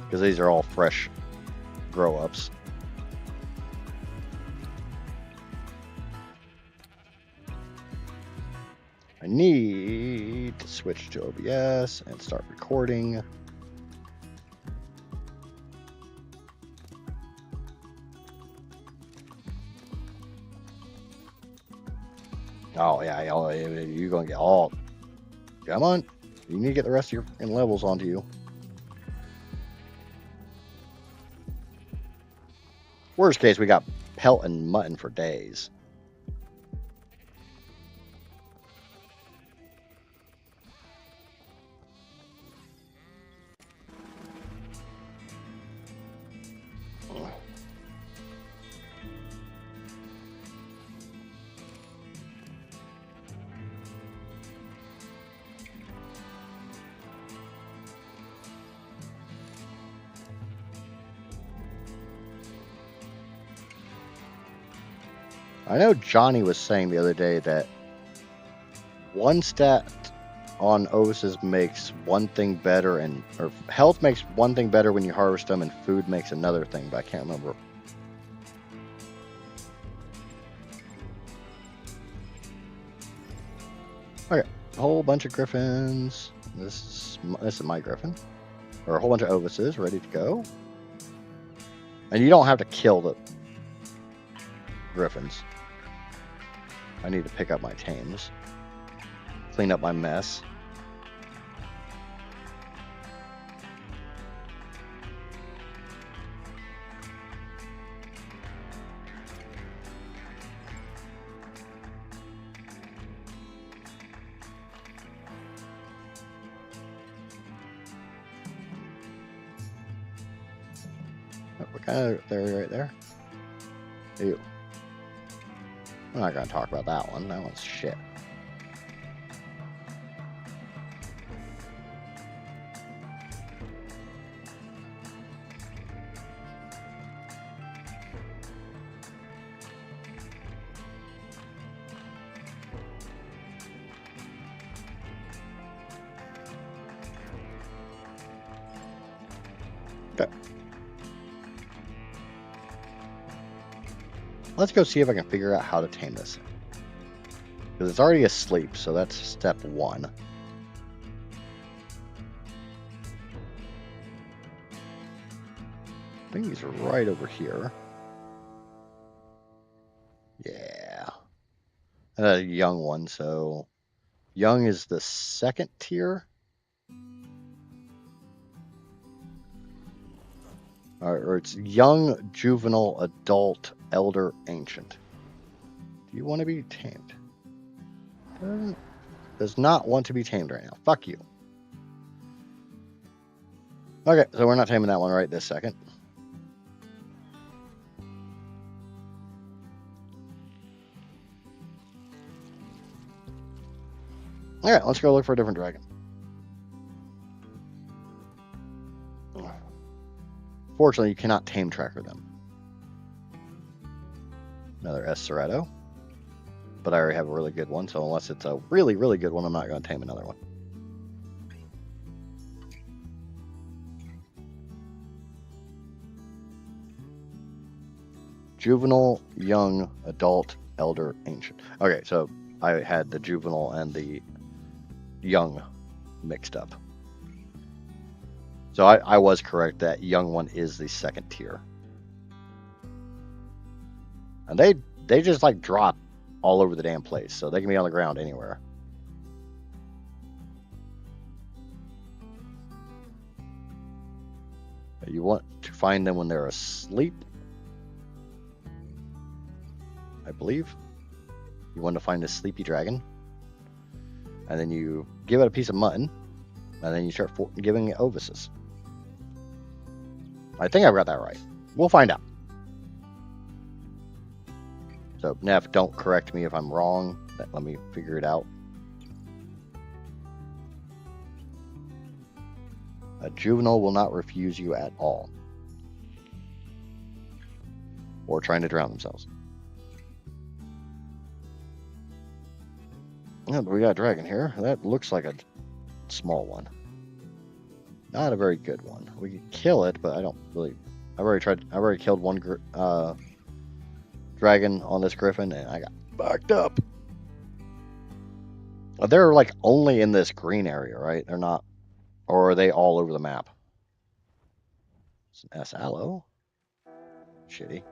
Because these are all fresh grow-ups. I need to switch to OBS and start recording. Oh, yeah, you're going to get all... Come on. You need to get the rest of your levels onto you. Worst case, we got pelt and mutton for days. I know Johnny was saying the other day that one stat on Ovises makes one thing better, or health makes one thing better when you harvest them, and food makes another thing, but I can't remember. Okay, a whole bunch of griffins. This is my griffin, or a whole bunch of Ovises ready to go. And you don't have to kill the griffins. I need to pick up my tames, clean up my mess. We're kind of there, right there. Ew. I'm not going to talk about that one. That one's shit. Okay. Let's go see if I can figure out how to tame this. Because it's already asleep, so that's step 1. I think he's right over here. Yeah. A young one, so young is the 2nd tier. Or it's young, juvenile, adult, elder, ancient. Do you want to be tamed? Does not want to be tamed right now. Fuck you. Okay, so we're not taming that one right this second. Alright, let's go look for a different dragon. Fortunately, you cannot tame tracker them. Another Esseretto. But I already have a really good one, so unless it's a really, really good one, I'm not going to tame another one. Juvenile, young, adult, elder, ancient. Okay, so I had the juvenile and the young mixed up. So I was correct. That young one is the 2nd tier. And they just like drop all over the damn place, so they can be on the ground anywhere. You want to find them when they're asleep, I believe. You want to find a sleepy dragon, and then you give it a piece of mutton, And then you start giving it ovices. I think I've got that right. We'll find out. So, Neff, don't correct me if I'm wrong. Let me figure it out. A juvenile will not refuse you at all. Or trying to drown themselves. Yeah, but we got a dragon here. That looks like a small one. Not a very good one. We could kill it, but I don't really... I've already killed one dragon on this griffin, and I got backed up. They're like only in this green area, right? They're not... Or are they all over the map? It's an S-Aloe. Shitty.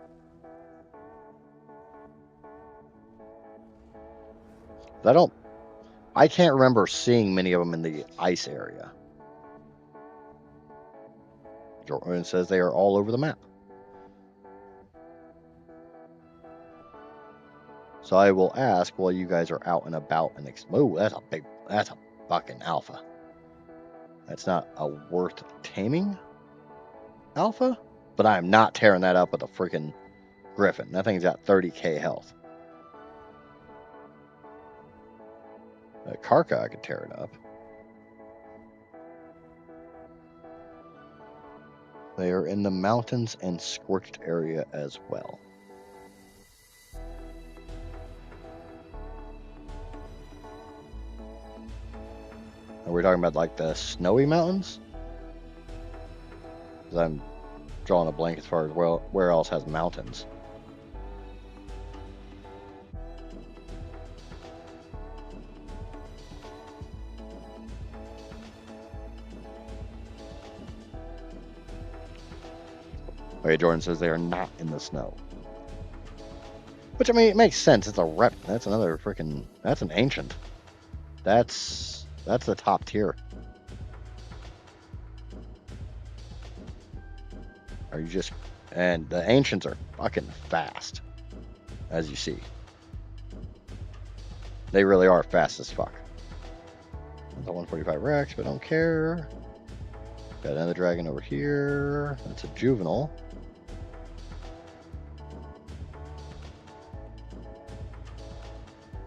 I can't remember seeing many of them in the ice area. Jordan says they are all over the map. So I will ask while you guys are out and about and oh, that's a fucking alpha. That's not a worth taming alpha, but I am not tearing that up with a freaking griffin. That thing's got 30k health. A Karka, I could tear it up. They are in the mountains and scorched area as well. Are we talking about like the snowy mountains? Because I'm drawing a blank as far as where else has mountains. Okay, Jordan says they are not in the snow. Which, I mean, it makes sense. It's a rep. That's another freaking... That's an ancient. That's the top tier. Are you just... And the ancients are fucking fast. As you see. They really are fast as fuck. That's a 145 Rex, but I don't care. Got another dragon over here. That's a juvenile.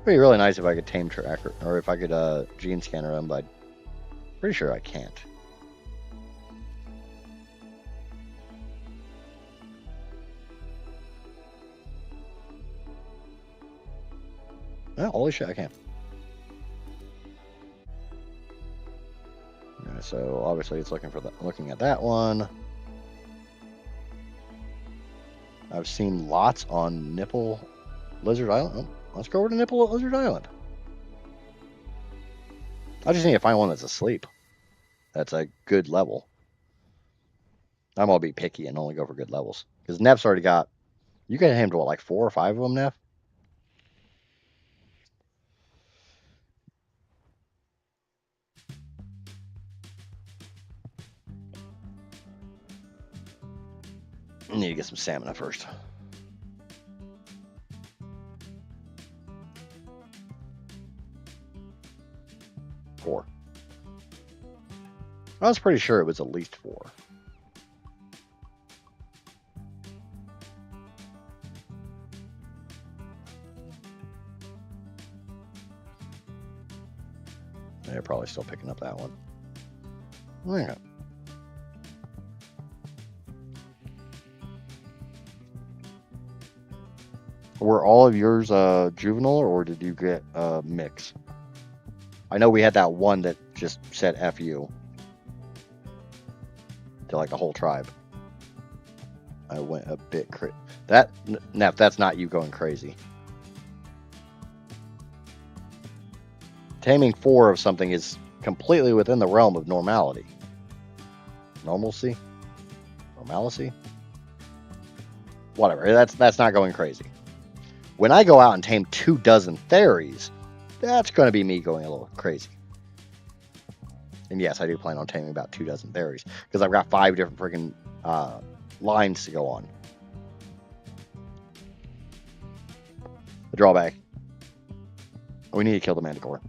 It'd be really nice if I could tame tracker, or if I could gene scanner them, but I'm pretty sure I can't. Oh, holy shit, I can. Yeah, so obviously it's looking at that one. I've seen lots on Nipple Lizard Island. Oh, let's go over to Nipple Lizard Island. I just need to find one that's asleep. That's a good level. I'm gonna be picky and only go for good levels. Because Neff's already got... You got him to what, like 4 or 5 of them, Neff? I need to get some stamina first. Four. I was pretty sure it was at least 4. They're probably still picking up that one. Yeah. Were all of yours juvenile, or did you get a mix? I know we had that one that just said F you to like the whole tribe. I went a bit crazy. That's not you going crazy. Taming 4 of something is completely within the realm of normality. Normalcy? Normalcy? Whatever. That's not going crazy. When I go out and tame 24 fairies, that's going to be me going a little crazy. And yes, I do plan on taming about 24 fairies because I've got 5 different freaking lines to go on. The drawback. We need to kill the Manticore.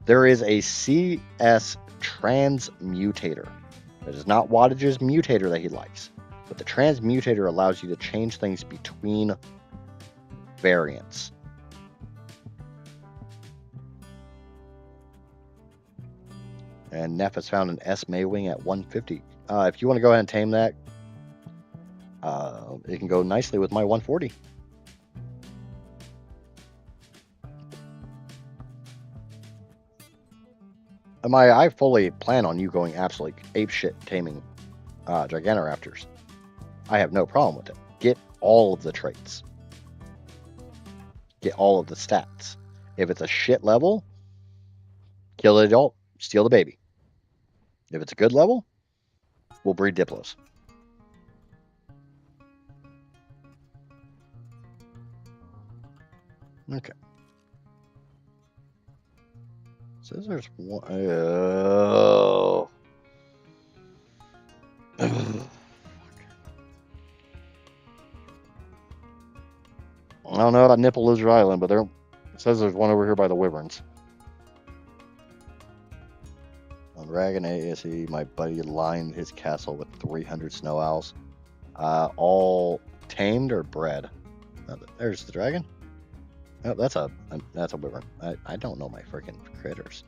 There is a CS transmutator. That is not Wattage's mutator that he likes, but the transmutator allows you to change things between variants. And Neff has found an S Maywing at 150. If you want to go ahead and tame that, it can go nicely with my 140. I fully plan on you going absolutely apeshit taming Gigantoraptors. I have no problem with it. Get all of the traits. Get all of the stats. If it's a shit level, kill the adult, steal the baby. If it's a good level, we'll breed Diplos. Okay. Says there's one. Oh. I don't know about Nipple Lizard Island, but it says there's one over here by the Wyverns. On Dragon ASE, my buddy lined his castle with 300 snow owls. All tamed or bred? There's the dragon. Oh, that's a wyvern. I don't know my freaking critters.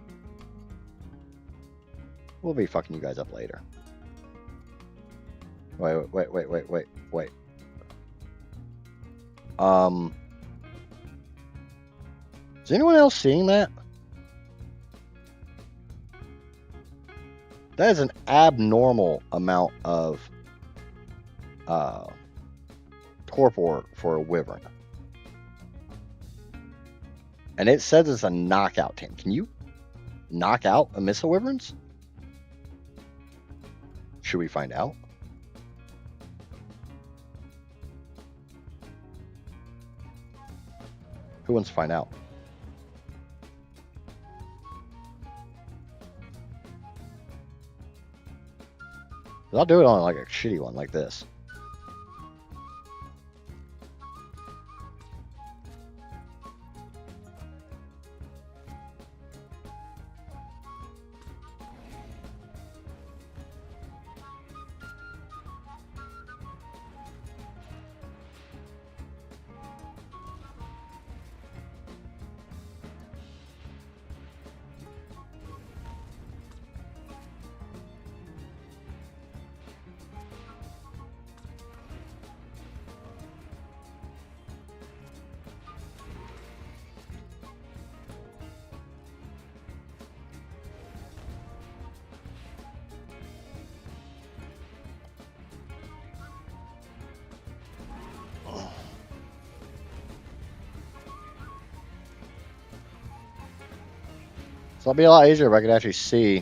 We'll be fucking you guys up later. Wait. Is anyone else seeing that? That is an abnormal amount of torpor for a wyvern. And it says it's a knockout tame. Can you knock out Amissa wyverns? Should we find out? Who wants to find out? I'll do it on like a shitty one like this. So it'll be a lot easier if I could actually see.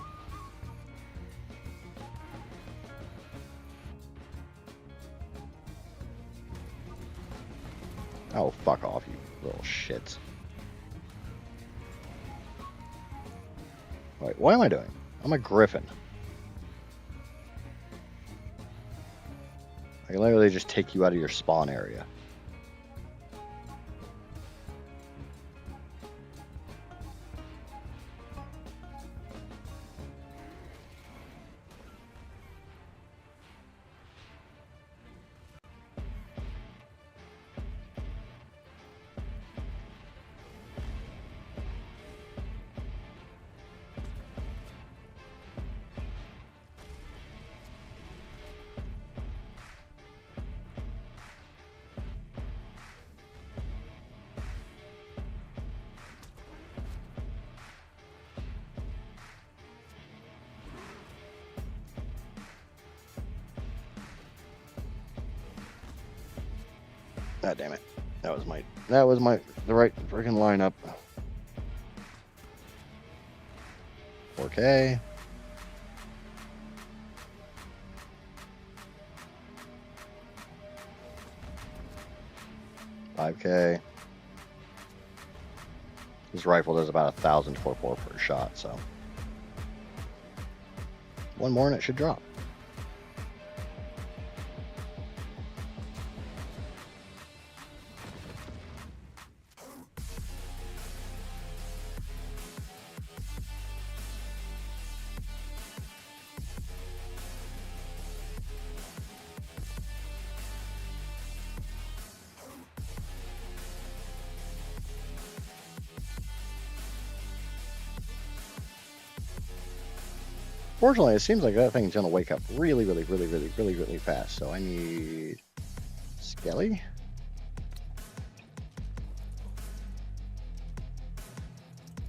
Oh, fuck off, you little shits. Wait, what am I doing? I'm a griffin. I can literally just take you out of your spawn area. God damn it. That was the right freaking lineup. 4K. $5K. This rifle does about 1,000 torpor per shot, so one more and it should drop. Fortunately, it seems like that thing's gonna wake up really fast. So I need Skelly.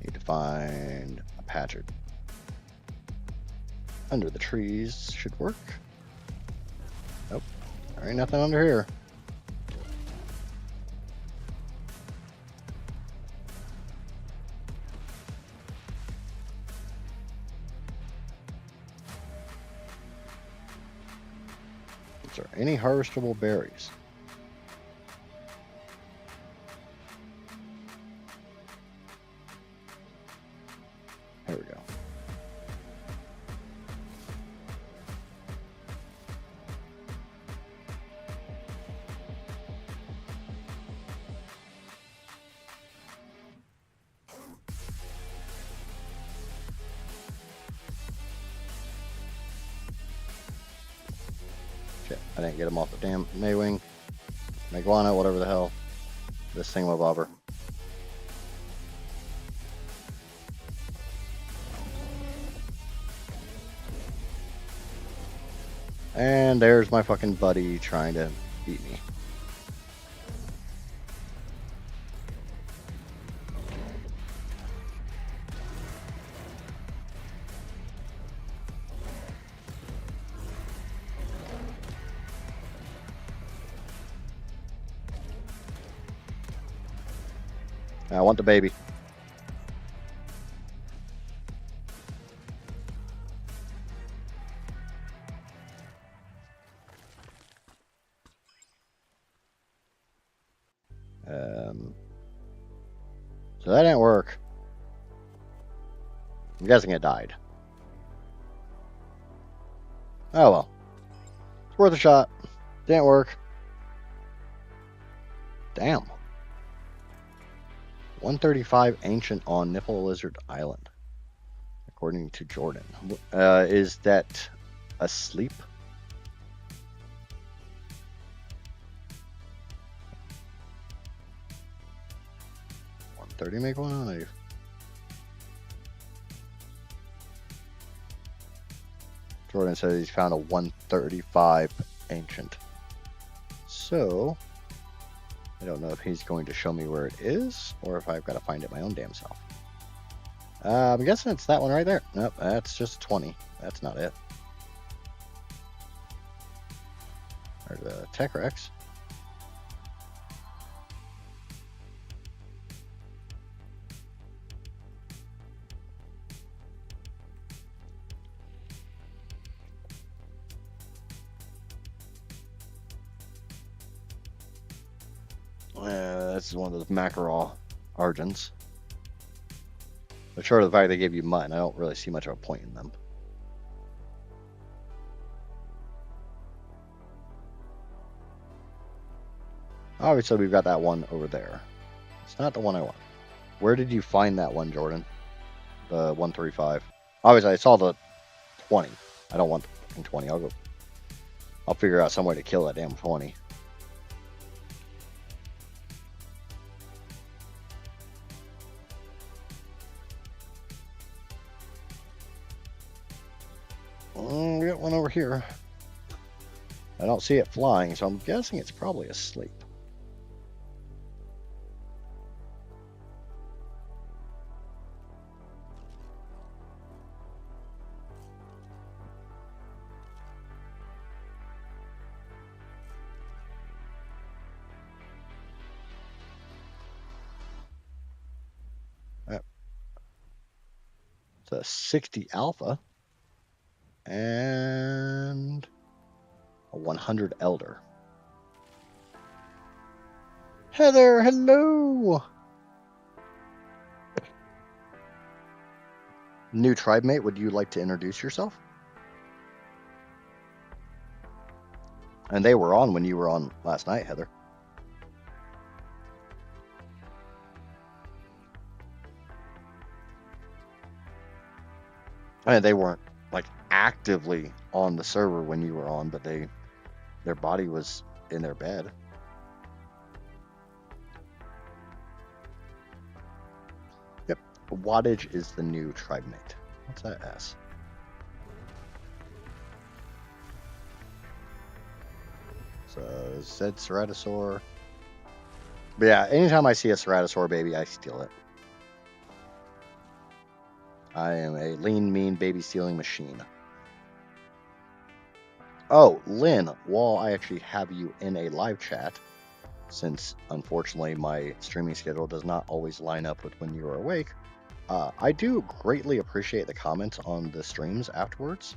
Need to find a Patchard. Under the trees should work. Nope, there ain't nothing under here. Is there any harvestable berries? Here we go. Shit, I didn't get him off the damn Maywing. Meguana, whatever the hell. This thingamabobber. And there's my fucking buddy trying to beat me. I want the baby. So that didn't work. I'm guessing it died. Oh well. It's worth a shot. Didn't work. Damn. 135 ancient on Nipple Lizard Island. According to Jordan. Is that asleep? Make one on you. Jordan says he's found a 135 ancient. So I don't know if he's going to show me where it is or if I've got to find it my own damn self. I'm guessing it's that one right there. Nope, that's just 20. That's not it. There's a Tech Rex. This is one of those mackerel Argents. But short of the fact they gave you mutton, I don't really see much of a point in them. Obviously, we've got that one over there. It's not the one I want. Where did you find that one, Jordan? The 135. Obviously, I saw the 20. I don't want the 20. I'll figure out some way to kill that damn 20. We got one over here. I don't see it flying, so I'm guessing it's probably asleep. It's a 60 alpha and a 100 elder. Heather, hello. New Tribemate, would you like to introduce yourself? And they were on when you were on last night, Heather. And they weren't like actively on the server when you were on, but their body was in their bed. Yep. Wattage is the new Tribemate. What's that S? So said Ceratosaur. But yeah, anytime I see a Ceratosaur baby, I steal it. I am a lean, mean baby stealing machine. Oh, Lynn, while I actually have you in a live chat, since unfortunately my streaming schedule does not always line up with when you are awake, I do greatly appreciate the comments on the streams afterwards,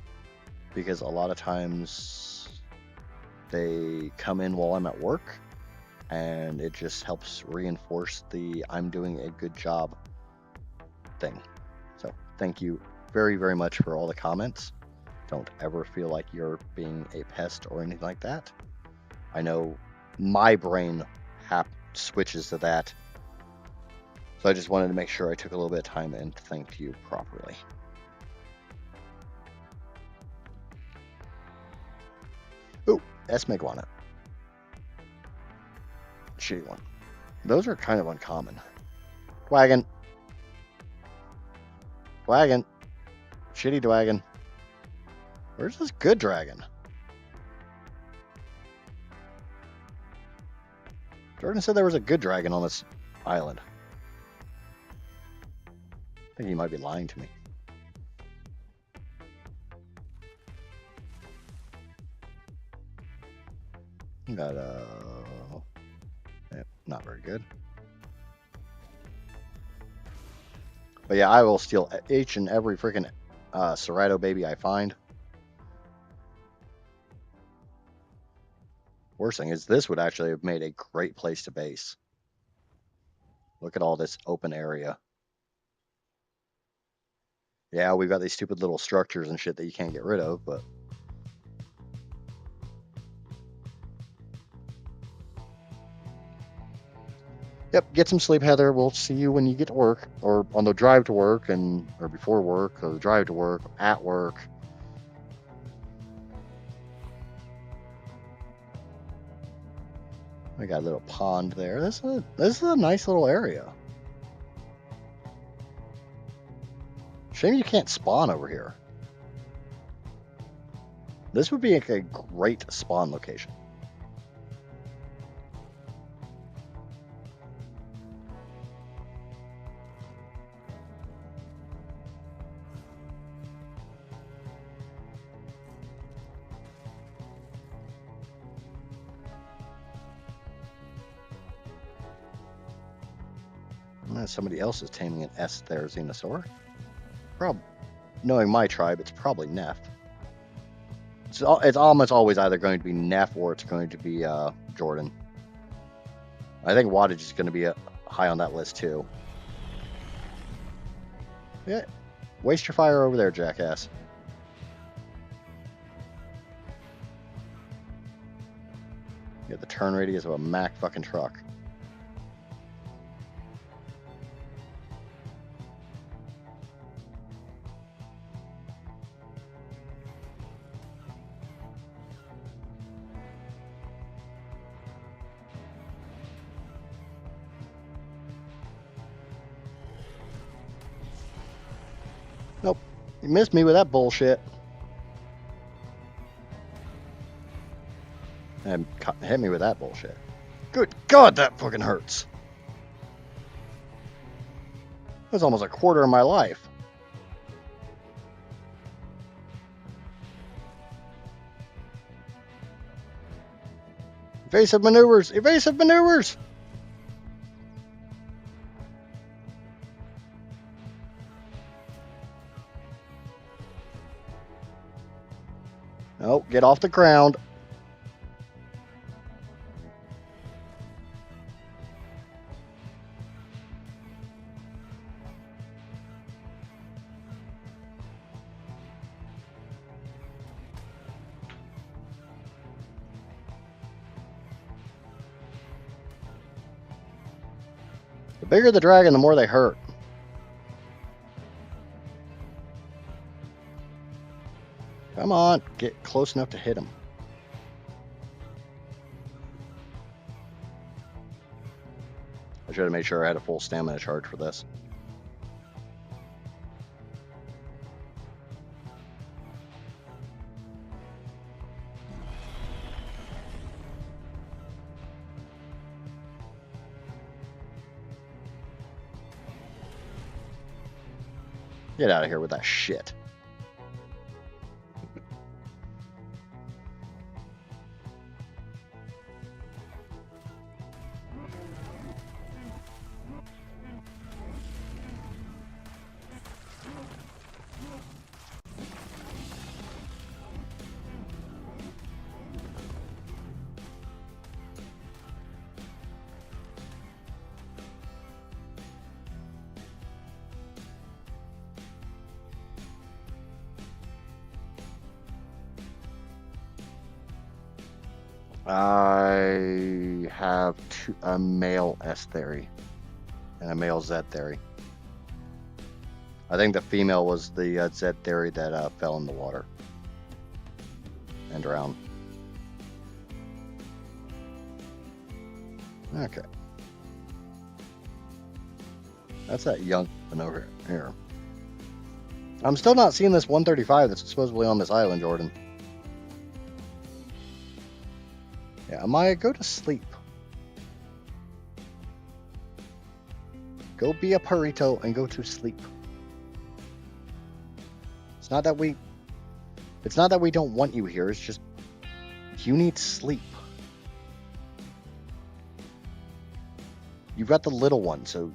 because a lot of times they come in while I'm at work, and it just helps reinforce the I'm doing a good job thing. So thank you very, very much for all the comments. Don't ever feel like you're being a pest or anything like that. I know my brain switches to that. So I just wanted to make sure I took a little bit of time and thanked you properly. Ooh, S-Meguana. Shitty one. Those are kind of uncommon. Dwagon. Dwagon. Shitty Dwagon. Where's this good dragon? Jordan said there was a good dragon on this island. I think he might be lying to me. Got not very good. But yeah, I will steal each and every freaking Cerato baby I find. Worst thing is this would actually have made a great place to base. Look at all this open area. Yeah, we've got these stupid little structures and shit that you can't get rid of, but... Yep, get some sleep, Heather. We'll see you when you get to work, or on the drive to work, or before work, or the drive to work, at work. We got a little pond there. This is a nice little area. Shame you can't spawn over here. This would be like a great spawn location. Somebody else is taming an S Therizinosaur. Knowing my tribe, it's probably Neff. It's almost always either going to be Neff or it's going to be Jordan. I think Wattage is going to be high on that list too. Yeah, waste your fire over there, jackass. You got the turn radius of a Mack fucking truck. Nope. You missed me with that bullshit. And hit me with that bullshit. Good God, that fucking hurts. That was almost a quarter of my life. Evasive maneuvers! Evasive maneuvers! Oh, get off the ground. The bigger the dragon, the more they hurt. Come on, get close enough to hit him. I should have made sure I had a full stamina charge for this. Get out of here with that shit. I have a male S theory and a male Z theory. I think the female was the Z theory that fell in the water and drowned. Okay. That's that young one over here. I'm still not seeing this 135 that's supposedly on this island, Jordan. Yeah, Amaya, go to sleep. Go be a burrito and go to sleep. It's not that we don't want you here. It's just you need sleep. You've got the little one, so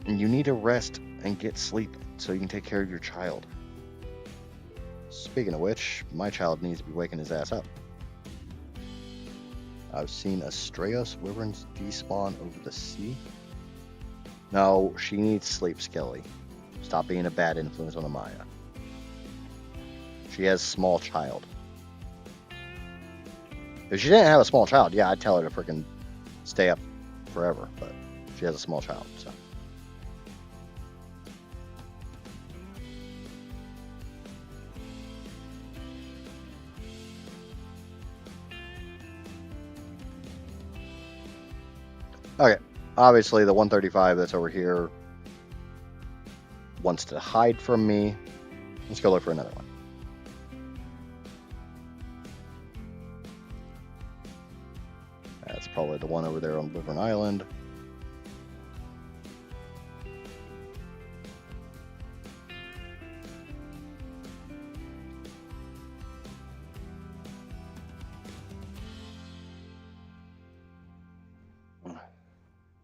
and you need to rest and get sleep so you can take care of your child. Speaking of which, my child needs to be waking his ass up. I've seen Astraeus wyverns despawn over the sea. No, she needs sleep, Skelly. Stop being a bad influence on Amaya. She has small child. If she didn't have a small child, yeah, I'd tell her to freaking stay up forever, but she has a small child, so. Okay, obviously the 135 that's over here wants to hide from me. Let's go look for another one. That's probably the one over there on Wyvern Island.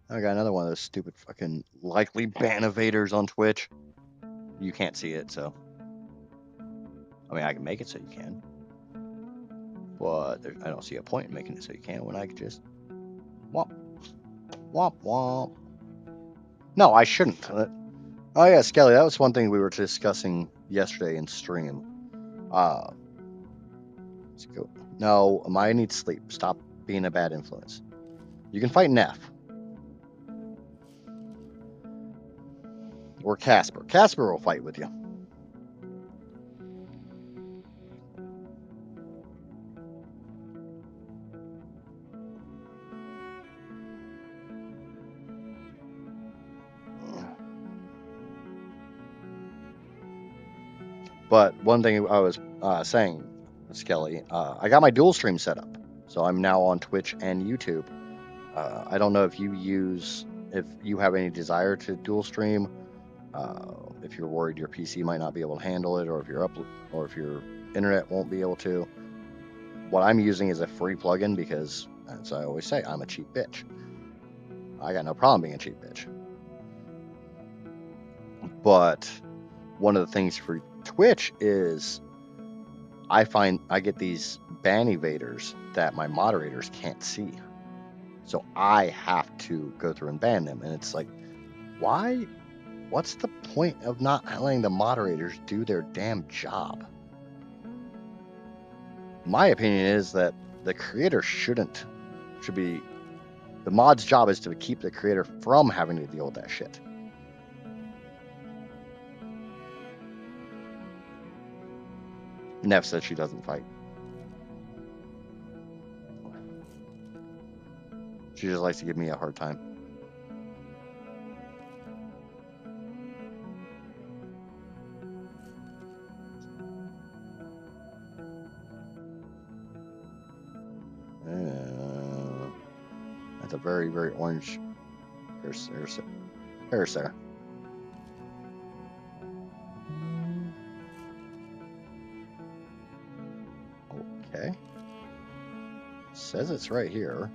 I got another one of those stupid fucking likely ban evaders on Twitch. You can't see it, so. I mean, I can make it so you can. But I don't see a point in making it so you can when I could just womp, womp, womp. No, I shouldn't. Oh yeah, Skelly, that was one thing we were discussing yesterday in stream. Let's go. No, Amaya needs sleep. Stop being a bad influence. You can fight Neff. Or Casper. Casper will fight with you. But one thing I was saying, Skelly, I got my dual stream set up. So I'm now on Twitch and YouTube. I don't know if you have any desire to dual stream. If you're worried your PC might not be able to handle it, or if your internet won't be able to. What I'm using is a free plugin because, as I always say, I'm a cheap bitch. I got no problem being a cheap bitch. But one of the things for Twitch is I find I get these ban evaders that my moderators can't see. So I have to go through and ban them. And it's like, why? What's the point of not letting the moderators do their damn job? My opinion is that the creator should be, the mod's job is to keep the creator from having to deal with that shit. Neff said she doesn't fight. She just likes to give me a hard time. That's a very, very orange hair there. says it's right here.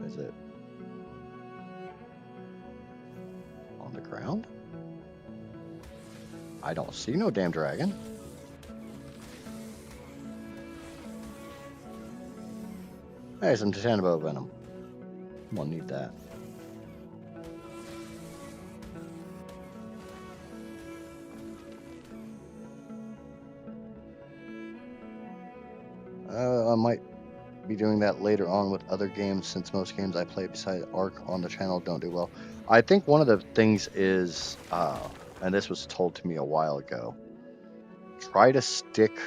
Is it on the ground? I don't see no damn dragon. Hey, some Titanoboa venom. I'm gonna need that. I might be doing that later on with other games, since most games I play besides ARK on the channel don't do well. I think one of the things is, and this was told to me a while ago, try to stick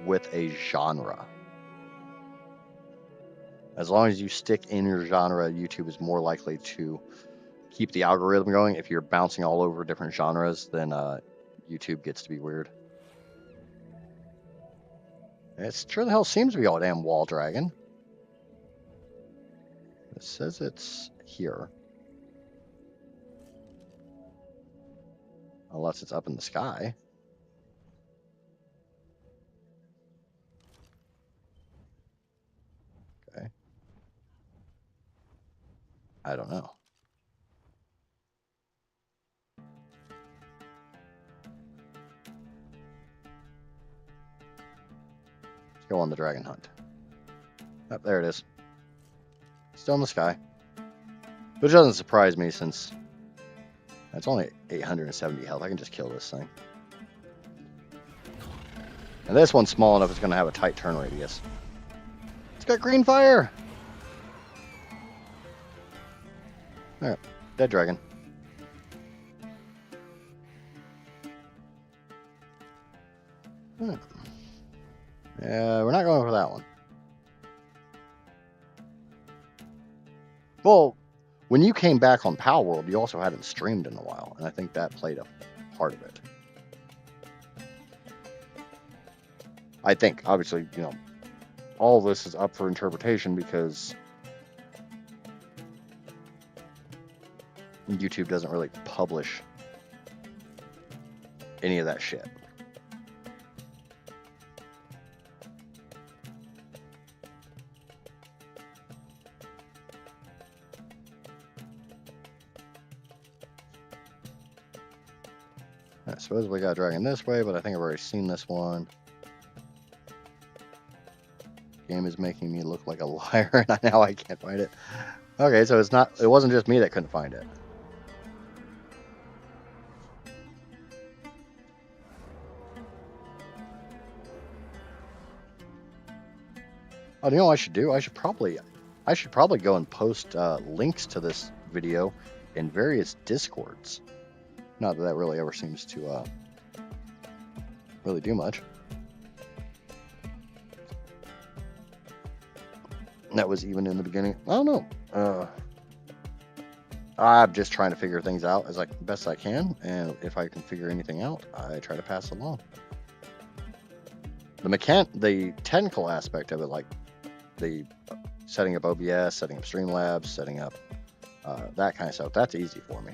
with a genre. As long as you stick in your genre, YouTube is more likely to keep the algorithm going. If you're bouncing all over different genres, then YouTube gets to be weird. It sure the hell seems to be all damn wall dragon. It says it's here. Unless it's up in the sky. Okay. I don't know. Let's go on the dragon hunt. Oh, there it is. Still in the sky. Which doesn't surprise me, since that's only 870 health. I can just kill this thing. And this one's small enough, it's going to have a tight turn radius. It's got green fire! Alright, dead dragon. Yeah, we're not going for that one. Well, when you came back on Power World, you also hadn't streamed in a while, and I think that played a part of it. I think, obviously, you know, all of this is up for interpretation because YouTube doesn't really publish any of that shit. I suppose we got a dragon this way, but I think I've already seen this one. Game is making me look like a liar, and now I can't find it. Okay, so it wasn't just me that couldn't find it. Oh, you know what I should do? I should probably go and post links to this video in various Discords. Not that really ever seems to really do much. That was even in the beginning. I don't know. I'm just trying to figure things out as best I can, and if I can figure anything out, I try to pass it along. The technical aspect of it, like the setting up OBS, setting up Streamlabs, setting up that kind of stuff, that's easy for me.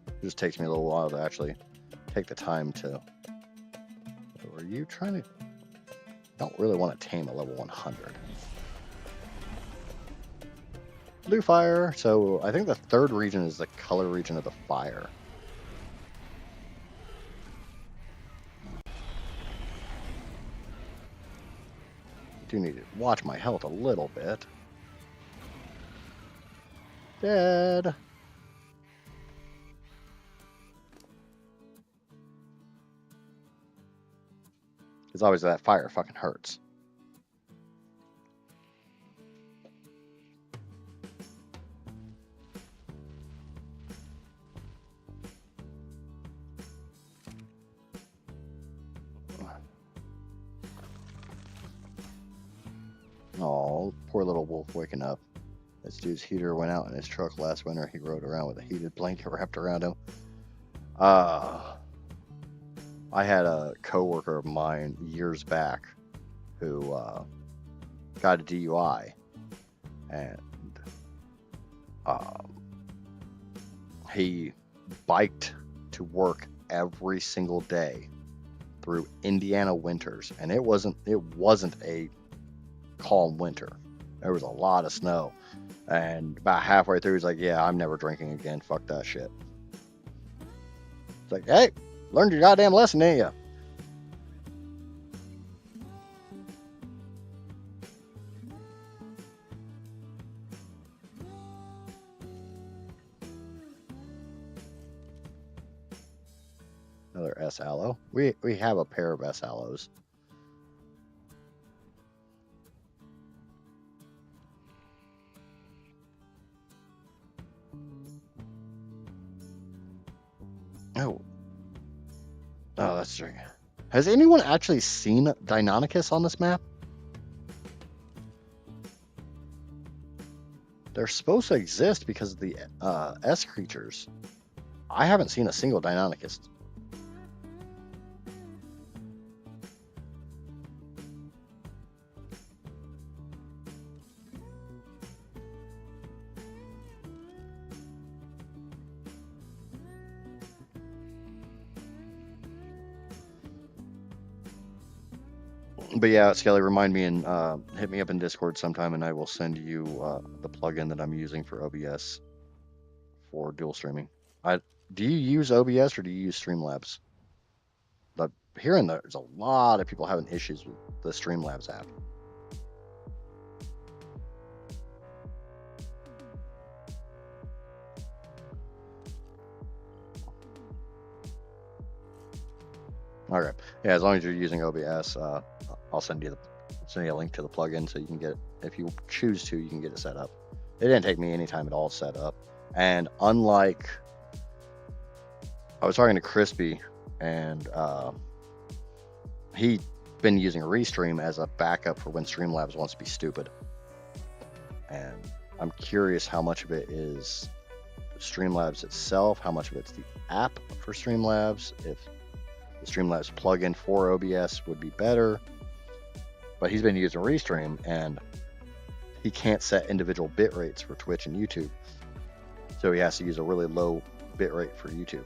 It just takes me a little while to actually take the time to. Are you trying to? Don't really want to tame a level 100. Blue fire. So I think the third region is the color region of the fire. Do need to watch my health a little bit. Dead. Because obviously that fire fucking hurts. Oh, poor little wolf waking up. This dude's heater went out in his truck last winter. He rode around with a heated blanket wrapped around him. I had a coworker of mine years back who got a DUI, and he biked to work every single day through Indiana winters, and it wasn't a calm winter. There was a lot of snow, and about halfway through, he's like, "Yeah, I'm never drinking again. Fuck that shit." It's like, hey, learned your goddamn lesson, didn't you? Another S aloe. We have a pair of S aloes. Oh, that's true. Has anyone actually seen Deinonychus on this map? They're supposed to exist because of the S creatures. I haven't seen a single Deinonychus. But yeah, Skelly, remind me and hit me up in Discord sometime, and I will send you the plugin that I'm using for OBS for dual streaming. Do you use OBS or do you use Streamlabs? But hearing there's a lot of people having issues with the Streamlabs app. Okay, yeah, as long as you're using OBS, I'll send you a link to the plugin so you can get it. If you choose to, you can get it set up. It didn't take me any time at all to set up, and unlike, I was talking to Crispy, and he'd been using Restream as a backup for when Streamlabs wants to be stupid, and I'm curious how much of it is Streamlabs itself, how much of it's the app for Streamlabs, if the Streamlabs plugin for OBS would be better. But he's been using Restream, and he can't set individual bit rates for Twitch and YouTube, so he has to use a really low bit rate for YouTube.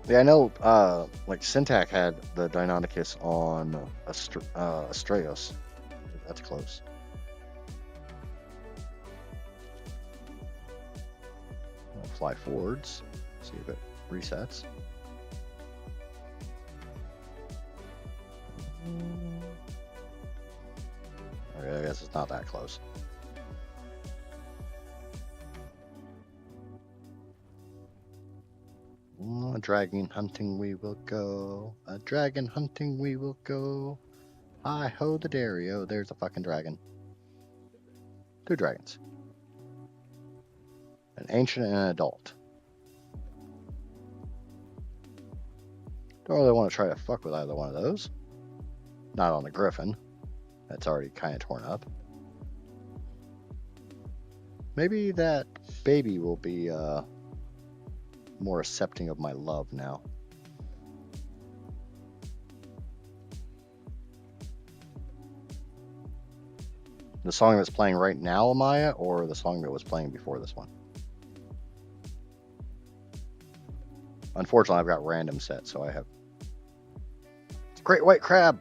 Yeah, I know, like Syntac had the Deinonychus on Astraeus. That's close. I'll fly forwards, see if it resets. Okay, I guess it's not that close. A dragon hunting we will go. A dragon hunting we will go. Hi ho the Dario. There's a fucking dragon. 2 dragons. An ancient and an adult. Don't really want to try to fuck with either one of those. Not on the griffin. That's already kind of torn up. Maybe that baby will be more accepting of my love now. The song that's playing right now, Amaya, or the song that was playing before this one? Unfortunately, I've got random set, so I have... It's a great white crab!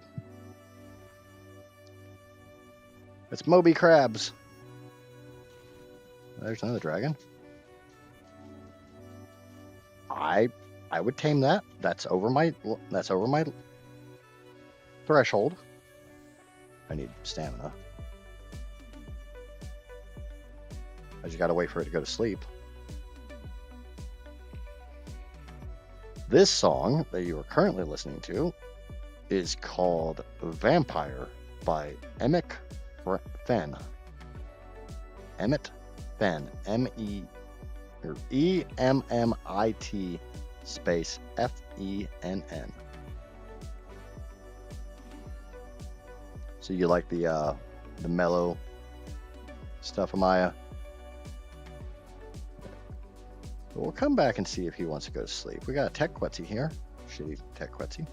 It's Moby Crabs! There's another dragon. I would tame that. That's over my threshold. I need stamina. I just gotta wait for it to go to sleep. This song that you are currently listening to is called Vampire by Emmett Fenn. Emmett Fenn. E-M-M-I-T space F-E-N-N. So you like the mellow stuff, Amaya? But we'll come back and see if he wants to go to sleep. We got a Tech Quetzal here. Shitty Tech Quetzal.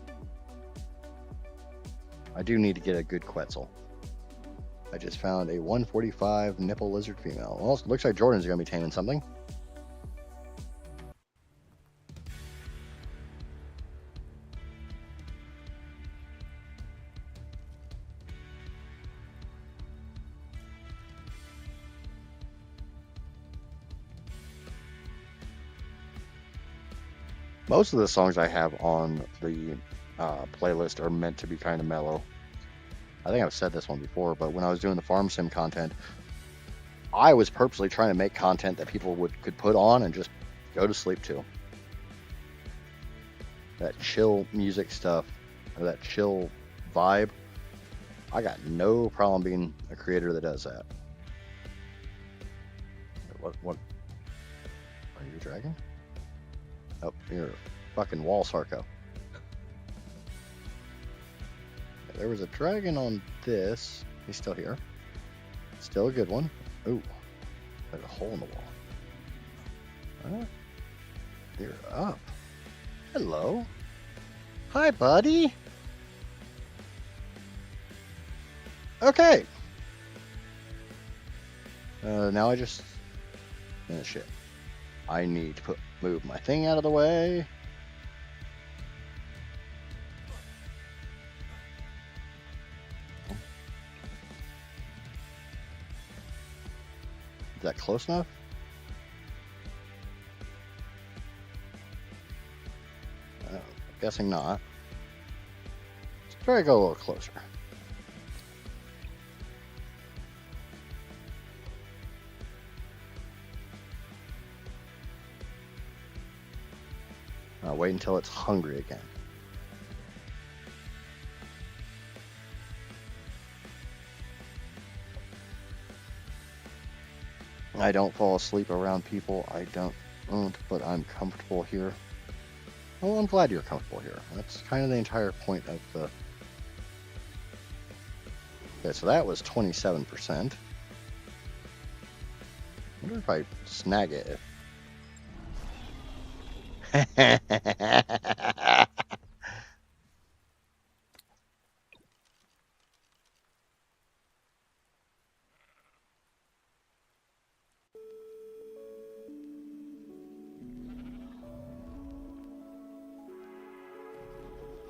I do need to get a good Quetzal. I just found a 145 nipple lizard female. Well, it looks like Jordan's going to be taming something. Most of the songs I have on the playlist are meant to be kind of mellow. I think I've said this one before, but when I was doing the farm sim content, I was purposely trying to make content that people could put on and just go to sleep to. That chill music stuff, or that chill vibe. I got no problem being a creator that does that. What? Are you a dragon? Oh, you're a fucking wall, Sarko. There was a dragon on this. He's still here. Still a good one. Ooh, there's a hole in the wall. You're up. Hello. Hi, buddy. Okay. Now I just... shit. I need to move my thing out of the way. Is that close enough? Guessing not. Let's try to go a little closer. I'll wait until it's hungry again. I don't fall asleep around people. I don't, but I'm comfortable here. Well, I'm glad you're comfortable here. That's kind of the entire point of the... Okay, so that was 27%. I wonder if I snag it.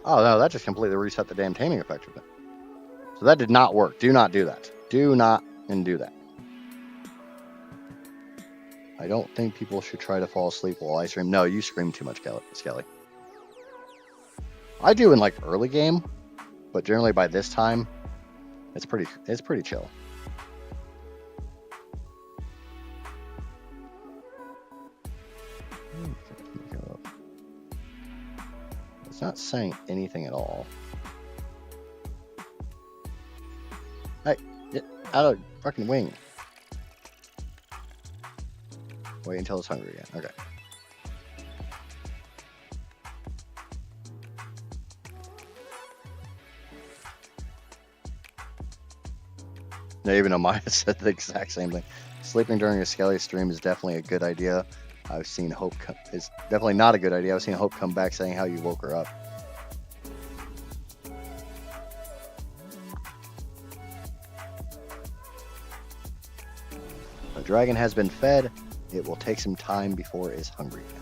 Oh no, that just completely reset the damn taming effect of it. So that did not work. Do not do that. Do not do that. I don't think people should try to fall asleep while I stream. No, you scream too much, Skelly. I do in like early game, but generally by this time, it's pretty chill. It's not saying anything at all. Hey, get out of fucking wing. Wait until it's hungry again. Okay. Now, even Amaya said the exact same thing. Sleeping during a Skelly stream is definitely a good idea. I've seen Hope is definitely not a good idea. I've seen Hope come back saying how you woke her up. The dragon has been fed. It will take some time before it is hungry again.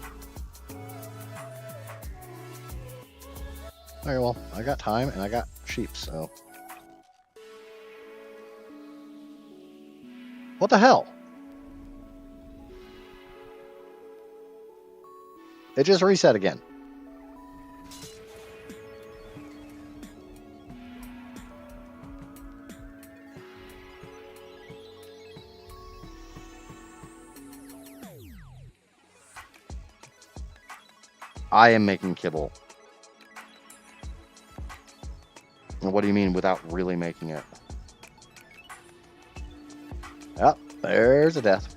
Alright, well, I got time and I got sheep, so... What the hell? It just reset again. I am making kibble. What do you mean without really making it? Yep, there's a death.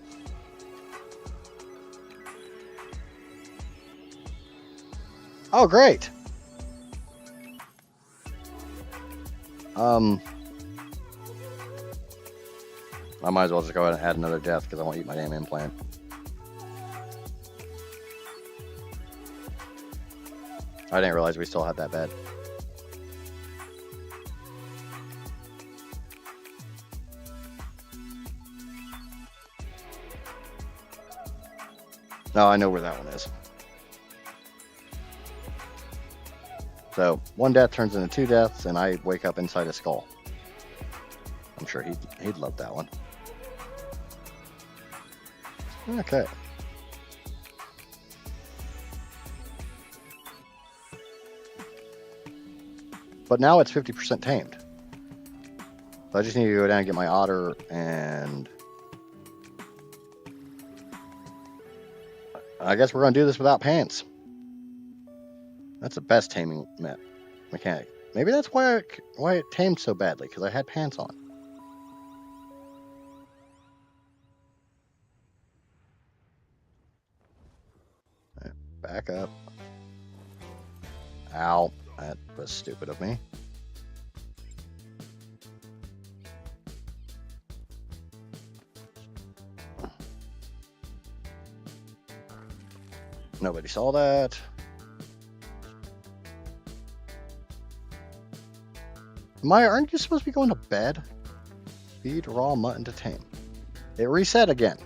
Oh, great. I might as well just go ahead and add another death because I want to eat my damn implant. I didn't realize we still had that bed. No, I know where that one is. So, one death turns into 2 deaths, and I wake up inside a skull. I'm sure he'd love that one. Okay. But now it's 50% tamed. So I just need to go down and get my otter, and I guess we're going to do this without pants. That's the best taming mechanic. Maybe that's why it tamed so badly, because I had pants on. Right, back up. Ow. That was stupid of me. Nobody saw that. Maya, aren't you supposed to be going to bed? Feed raw mutton to tame. It reset again.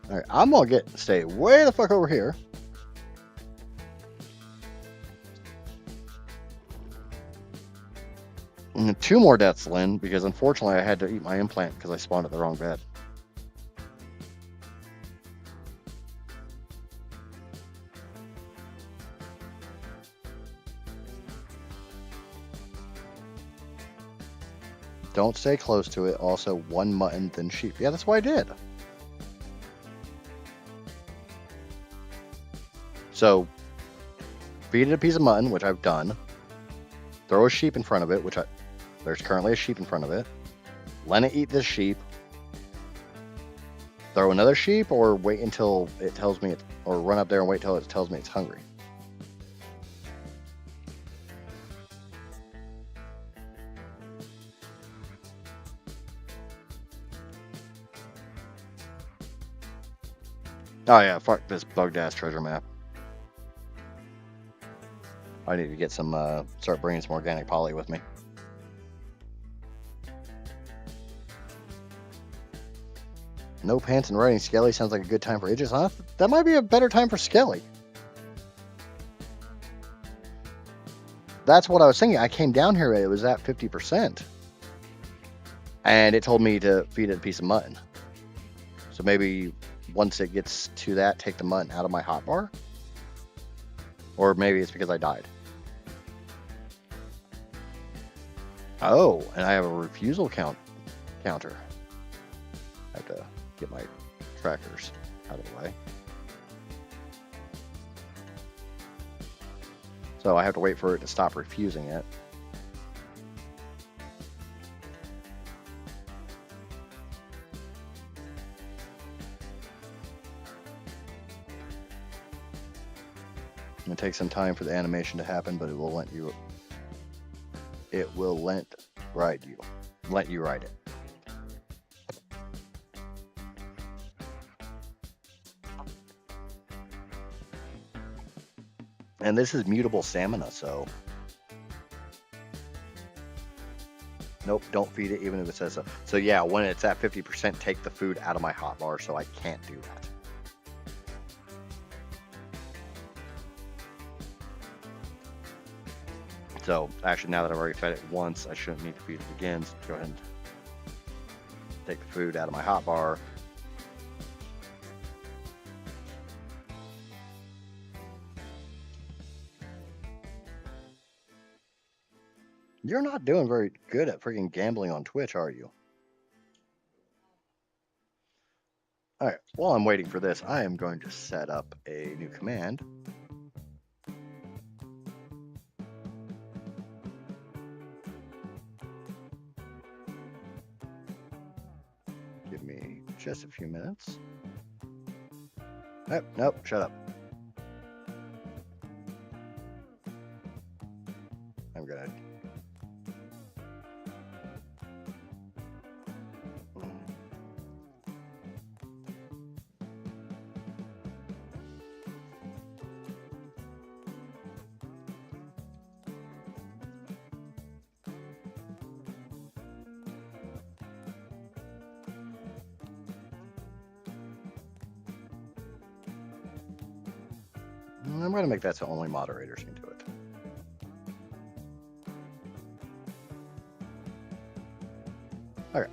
Alright, I'm gonna stay way the fuck over here. And 2 more deaths, Lynn, because unfortunately I had to eat my implant because I spawned at the wrong bed. Don't stay close to it. Also, 1 mutton, then sheep. Yeah, that's what I did. So, feed it a piece of mutton, which I've done. Throw a sheep in front of it, there's currently a sheep in front of it. Let it eat this sheep. Throw another sheep, or wait until it tells me or run up there and wait till it tells me it's hungry. Oh yeah, fuck this bugged ass treasure map. I need to get start bringing some organic poly with me. No pants and riding Skelly sounds like a good time for Idris, huh? That might be a better time for Skelly. That's what I was thinking. I came down here, it was at 50%. And it told me to feed it a piece of mutton. So maybe once it gets to that, take the mutton out of my hotbar? Or maybe it's because I died. Oh, and I have a refusal counter. I have to get my trackers out of the way. So I have to wait for it to stop refusing it. It takes some time for the animation to happen, but it will let you ride it. And this is mutable stamina, so nope, don't feed it even if it says so. So yeah, when it's at 50%, take the food out of my hotbar, so I can't do that. So actually, now that I've already fed it once, I shouldn't need to feed it again. So go ahead and take the food out of my hotbar. You're not doing very good at freaking gambling on Twitch, are you? All right, while I'm waiting for this, I am going to set up a new command. Give me just a few minutes. Nope, shut up. I'm gonna make that so only moderators can do it. Okay.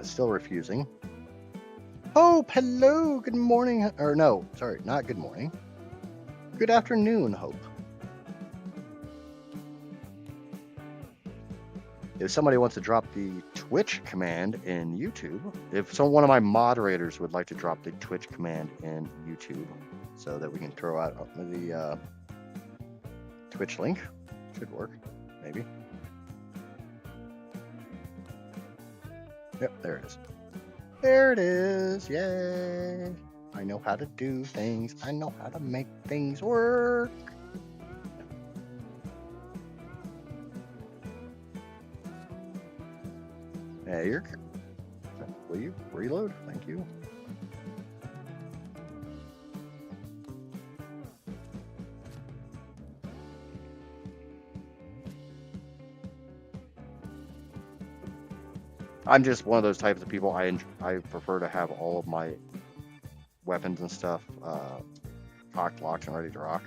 It's still refusing. Hope, hello, good morning. Or no, sorry, not good morning. Good afternoon, Hope. If somebody wants to drop the Twitch command in YouTube, if one of my moderators would like to drop the Twitch command in YouTube so that we can throw out the Twitch link, should work, maybe. Yep, there it is. There it is, yay! I know how to do things. I know how to make things work. Hey, will you reload? Thank you. I'm just one of those types of people. I prefer to have all of my weapons and stuff cocked, locked, and ready to rock.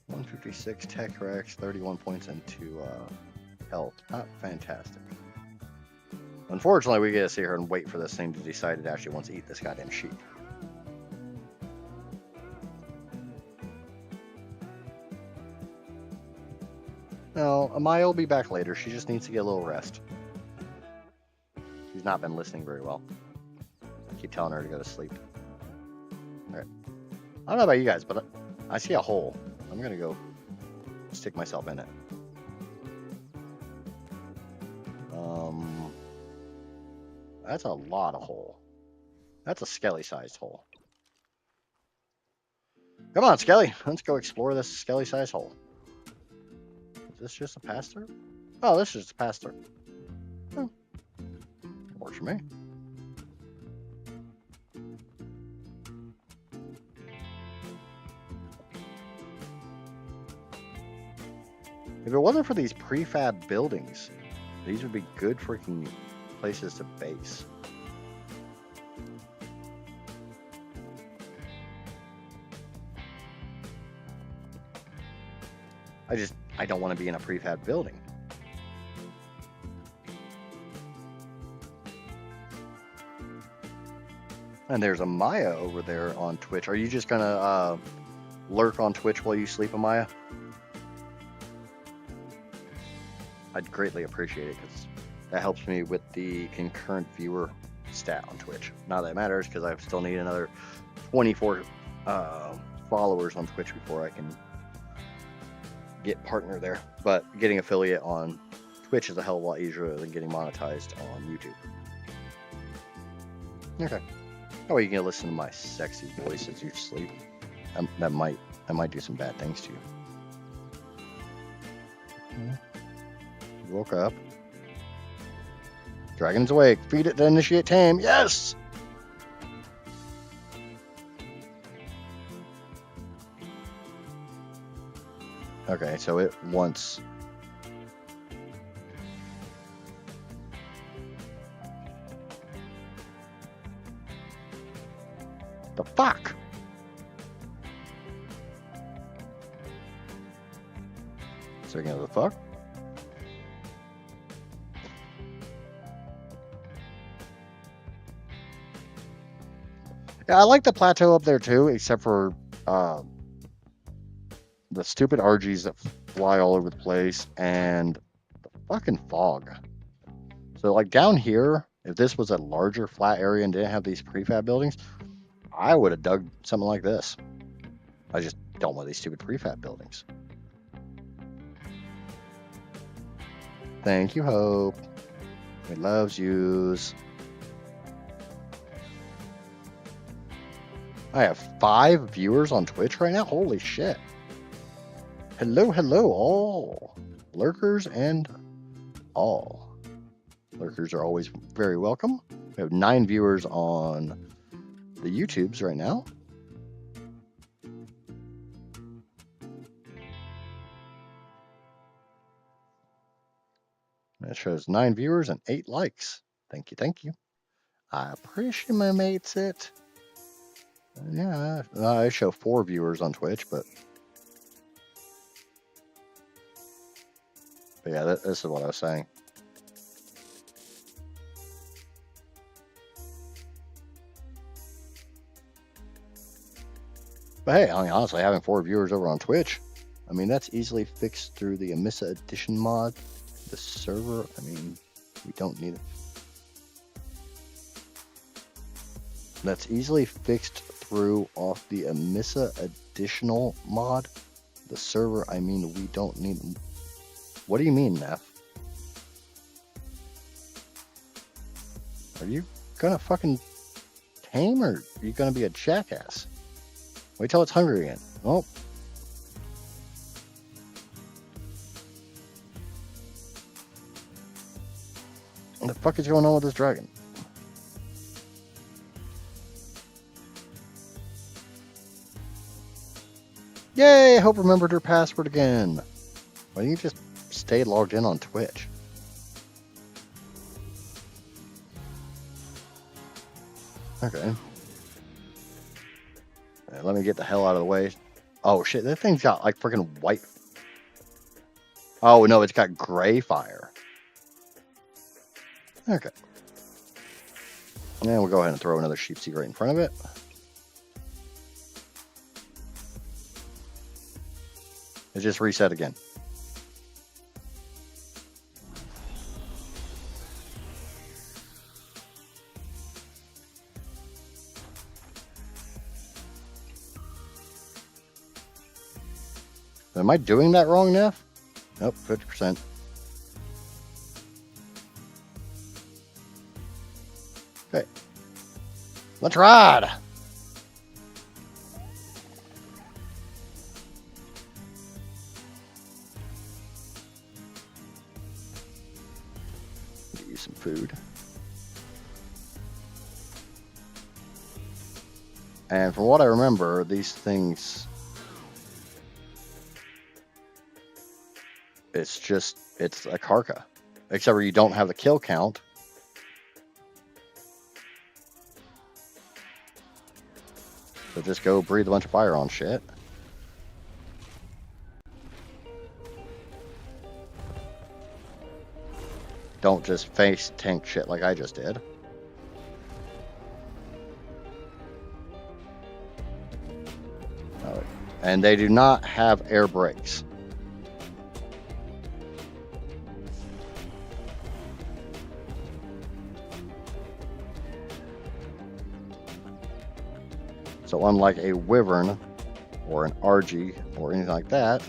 156 tech rex, 31 points into health. Not fantastic. Unfortunately, we get to sit here and wait for this thing to decide it actually wants to eat this goddamn sheep. No, Amaya will be back later. She just needs to get a little rest. She's not been listening very well. I keep telling her to go to sleep. Alright. I don't know about you guys, but I see a hole. I'm going to go stick myself in it. That's a lot of hole. That's a skelly-sized hole. Come on, Skelly. Let's go explore this skelly-sized hole. Is this just a pass-through? Oh, this is just a pass-through. Oh. Works for me. If it wasn't for these prefab buildings, these would be good freaking places to base. I don't want to be in a prefab building. And there's Amaya over there on Twitch. Are you just gonna lurk on Twitch while you sleep, Amaya? I'd greatly appreciate it because that helps me with the concurrent viewer stat on Twitch. Not that it matters because I still need another 24 followers on Twitch before I can get partner there. But getting affiliate on Twitch is a hell of a lot easier than getting monetized on YouTube. Okay. That way you can listen to my sexy voice as you sleep. That might do some bad things to you. You woke up. Dragon's awake. Feed it to initiate tame. Yes! Okay, so it wants... The fuck? Speaking of the fuck? Yeah, I like the plateau up there too, except for the stupid RGs that fly all over the place and the fucking fog. So like down here, if this was a larger flat area and didn't have these prefab buildings, I would have dug something like this. I just don't want these stupid prefab buildings. Thank you, Hope. It loves yous. I have 5 viewers on Twitch right now. Holy shit. Hello, hello, all. Lurkers and all. Lurkers are always very welcome. We have 9 viewers on the YouTubes right now. That shows 9 viewers and 8 likes. Thank you, thank you. I appreciate it. Yeah, I show 4 viewers on Twitch, but yeah, this is what I was saying. But hey, I mean, honestly, having 4 viewers over on Twitch, I mean, that's easily fixed through the Amissa Edition mod. The server, I mean, we don't need it. That's easily fixed through off the Amissa Additional mod. The server, I mean, we don't need. What do you mean, Neff? Are you gonna fucking tame, or are you gonna be a jackass? Wait till it's hungry again. Oh. What the fuck is going on with this dragon? Yay! Hope remembered her password again. Why don't you just stay logged in on Twitch? Okay. Let me get the hell out of the way. Oh shit, that thing's got like freaking white. Oh no, it's got gray fire. Okay. And we'll go ahead and throw another sheep seed right in front of it. It just reset again. Am I doing that wrong, Neff? Nope, 50%. Okay. Let's ride! Get you some food. And from what I remember, these things... It's a Karka. Except for you don't have the kill count. So just go breathe a bunch of fire on shit. Don't just face tank shit like I just did. And they do not have air brakes. So unlike a Wyvern or an RG or anything like that,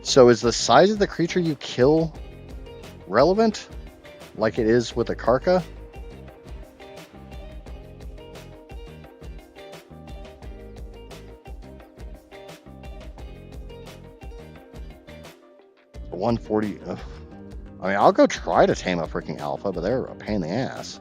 so is the size of the creature you kill relevant? Like it is with a Karka? A 140. Ugh. I mean, I'll go try to tame a freaking alpha, but they're a pain in the ass.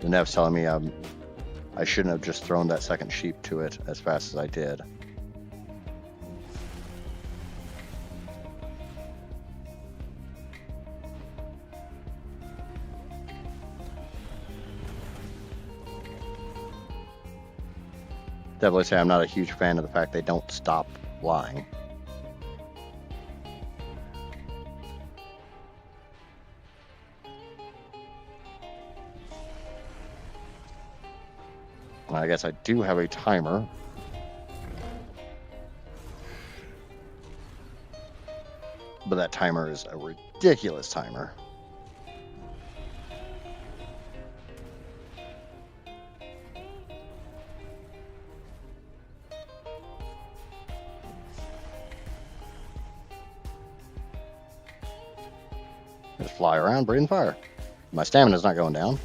The Nev's telling me I shouldn't have just thrown that second sheep to it as fast as I did. Definitely say I'm not a huge fan of the fact they don't stop flying. I guess I do have a timer. But that timer is a ridiculous timer. Just fly around, breathing fire. My stamina's not going down.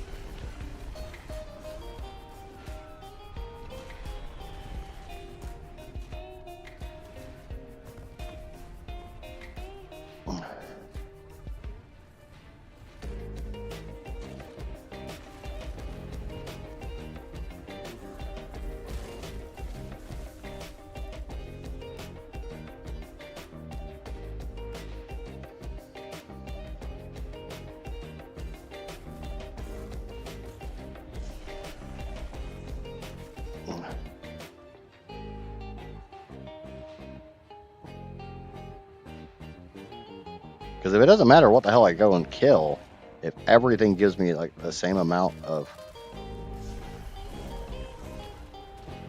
Because if it doesn't matter what the hell I go and kill, if everything gives me like the same amount of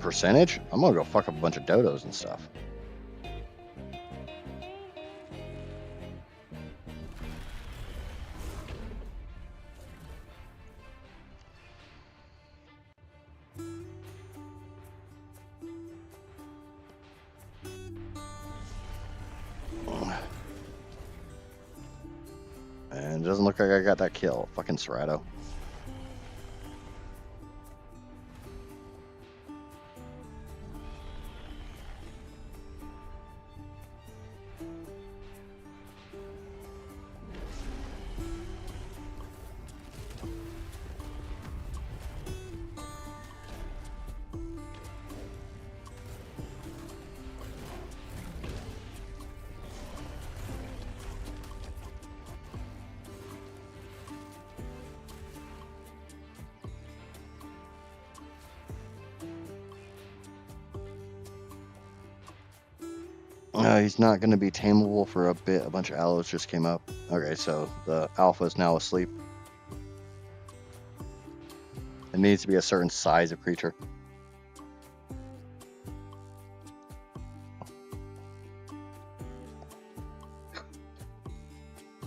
percentage, I'm gonna go fuck up a bunch of dodos and stuff. And it doesn't look like I got that kill. Fucking Serrato. He's not going to be tameable for a bit. A bunch of aloes just came up. Okay, so the alpha is now asleep. It needs to be a certain size of creature.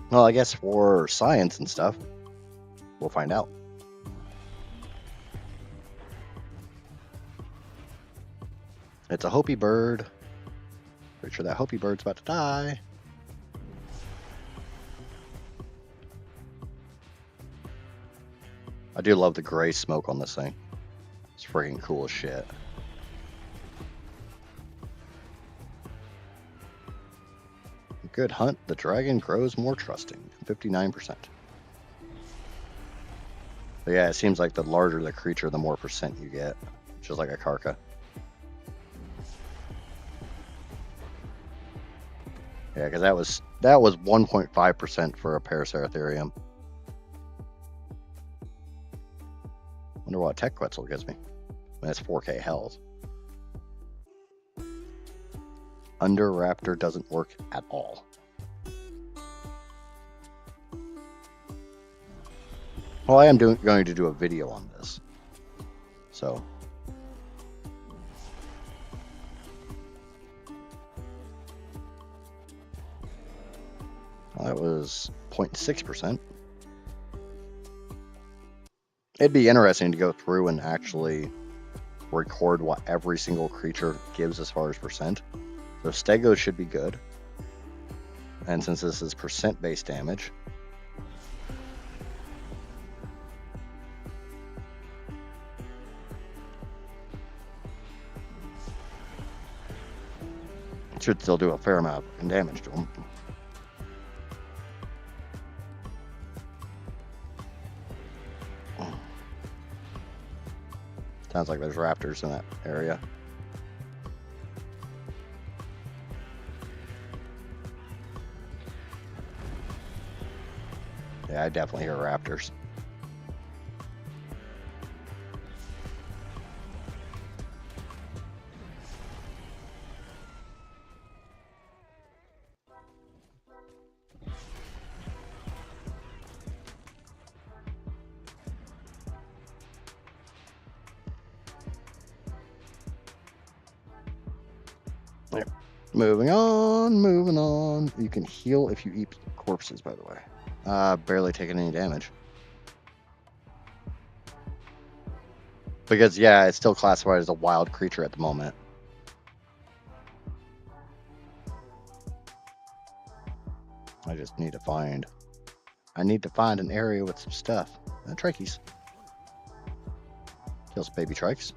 Well, I guess for science and stuff, we'll find out. It's a Hopi bird. Pretty sure that Hopi bird's about to die. I do love the gray smoke on this thing. It's freaking cool as shit. Good hunt. The dragon grows more trusting. 59%. But yeah, it seems like the larger the creature, the more percent you get. Just like a Karka. Yeah, because that was 1.5% for a Paraceratherium. Wonder what Tech Quetzal gives me. That's 4k health. Under Raptor doesn't work at all. Well, I am going to do a video on this. So. That was 0.6%. It'd be interesting to go through and actually record what every single creature gives as far as percent. So Stego should be good. And since this is percent-based damage, it should still do a fair amount of damage to him. Sounds like there's raptors in that area. Yeah, I definitely hear raptors. Yep. Moving on. You can heal if you eat corpses, by the way. Barely taking any damage. Because, yeah, it's still classified as a wild creature at the moment. I just need to find... an area with some stuff. Trichies. Kill some baby trikes.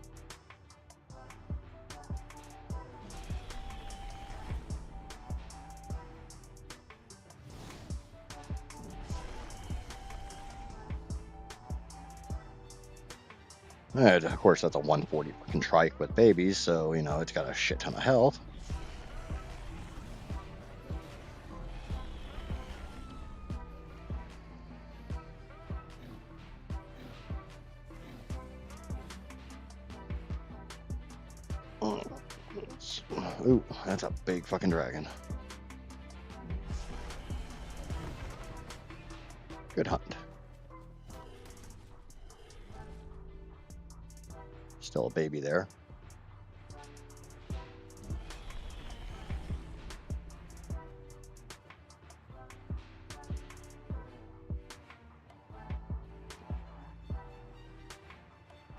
And of course, that's a 140 fucking trike with babies, so, you know, it's got a shit ton of health. Ooh, that's a big fucking dragon. Good hunt. Still a baby there.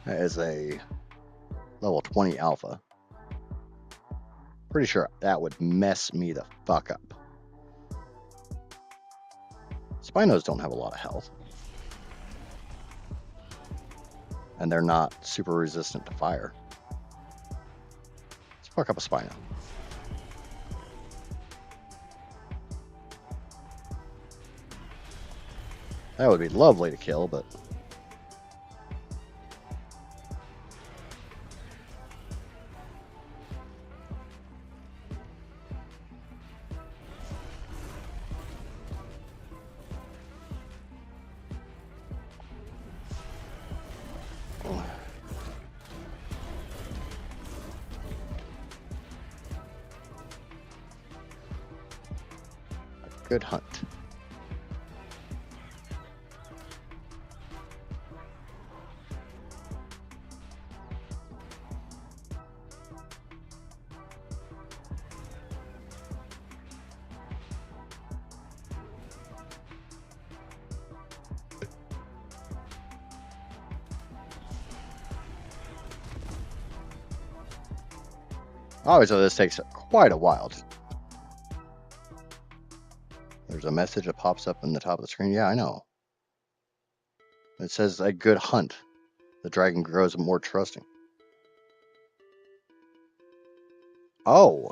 That is a level 20 alpha. Pretty sure that would mess me the fuck up. Spinos don't have a lot of health. And they're not super resistant to fire. Let's fuck up a Spino. That would be lovely to kill, but... Good hunt. Obviously, this takes quite a while. There's a message that pops up in the top of the screen. Yeah, I know. It says a good hunt. The dragon grows more trusting. Oh.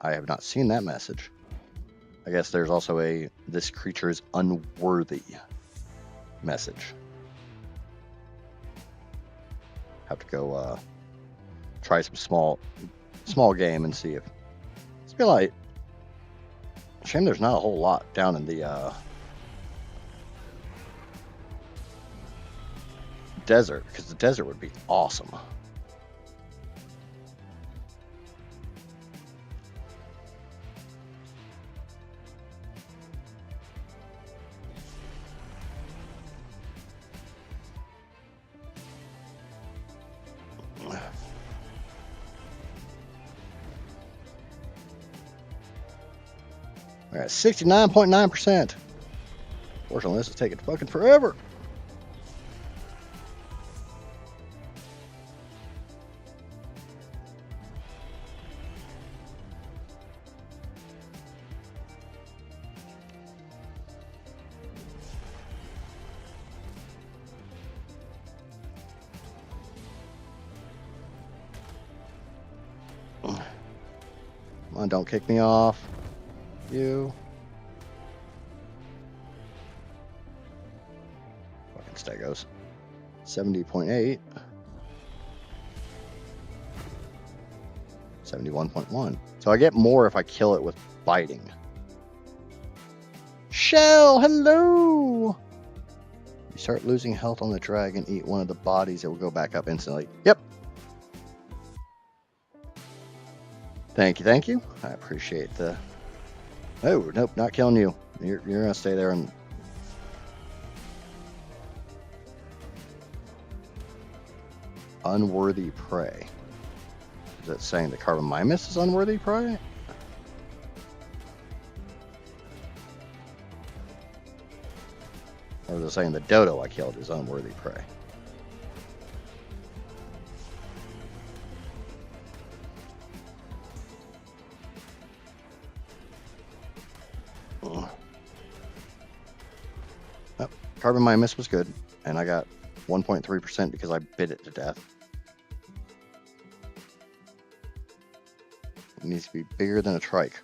I have not seen that message. I guess there's also a this creature is unworthy message. Have to go try some small game and see if it's been like. Shame there's not a whole lot down in the desert, because the desert would be awesome. We're at 69.9%. Fortunately, this is taking fucking forever. Come on, don't kick me off. You. Fucking stegos. 70.8. 71.1. So I get more if I kill it with biting. Shell, hello! You start losing health on the dragon, eat one of the bodies, it will go back up instantly. Yep. Thank you, thank you. I appreciate the... Oh, nope, not killing you. You're gonna stay there and... Unworthy prey. Is that saying the Carbamimus is unworthy prey? Or is it saying the dodo I killed is unworthy prey? Oh, Carbamimus was good, and I got 1.3% because I bit it to death. It needs to be bigger than a trike.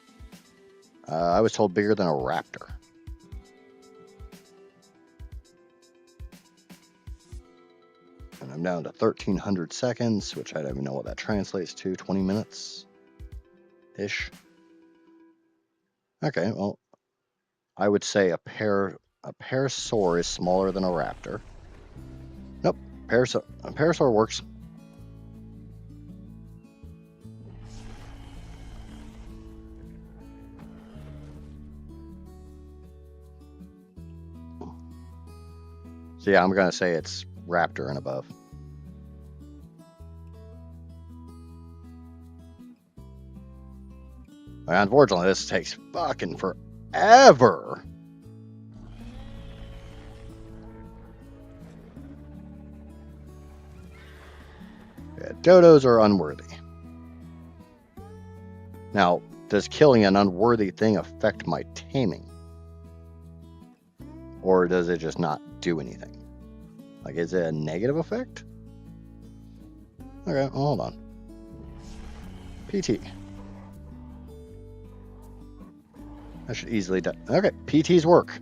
I was told bigger than a raptor. And I'm down to 1,300 seconds, which I don't even know what that translates to. 20 minutes-ish. Okay, well, I would say a parasaur is smaller than a raptor. Nope, a parasaur works. So yeah, I'm gonna say it's raptor and above. Unfortunately, this takes fucking forever. Yeah, dodos are unworthy. Now, does killing an unworthy thing affect my taming? Or does it just not do anything? Like, is it a negative effect? Okay, well, hold on. PT. I should easily do. Okay, PTs work.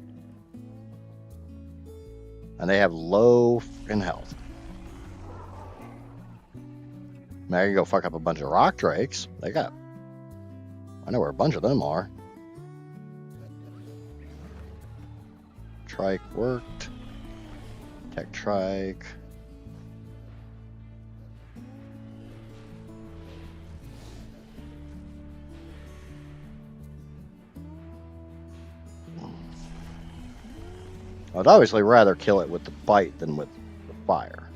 And they have low in health. Now I can go fuck up a bunch of rock drakes. They got. I know where a bunch of them are. Trike worked. Tech trike. I'd obviously rather kill it with the bite than with the fire.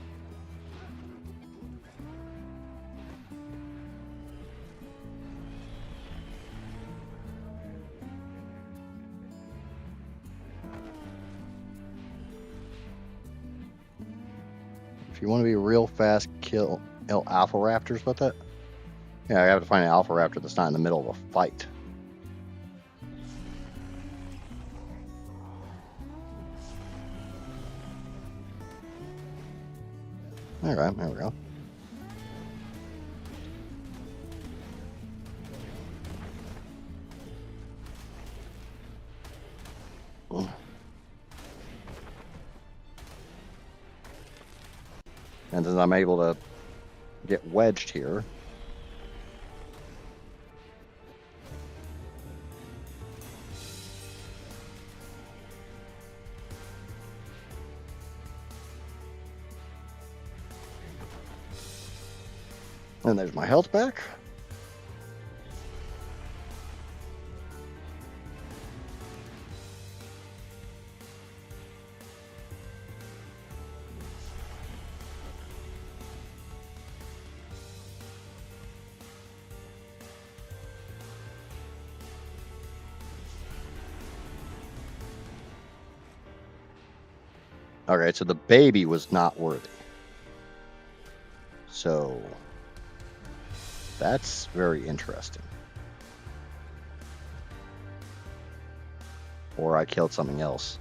If you want to be real fast, kill alpha raptors with it. Yeah, I have to find an alpha raptor that's not in the middle of a fight. Alright, there we go. And then I'm able to get wedged here. And there's my health back. Okay, so the baby was not worthy. So that's very interesting. Or I killed something else.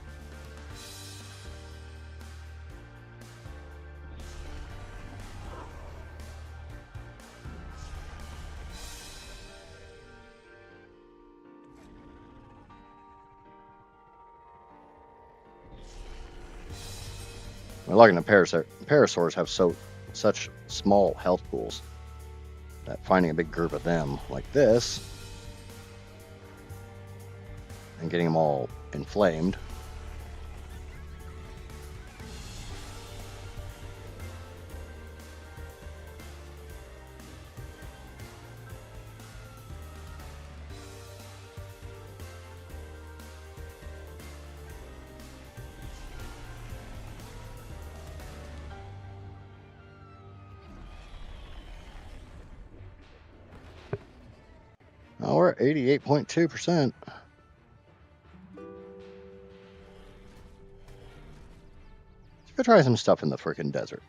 We're looking at parasaurs have such small health pools that finding a big group of them like this and getting them all inflamed. Oh, we're at 88.2%. Let's go try some stuff in the frickin' desert.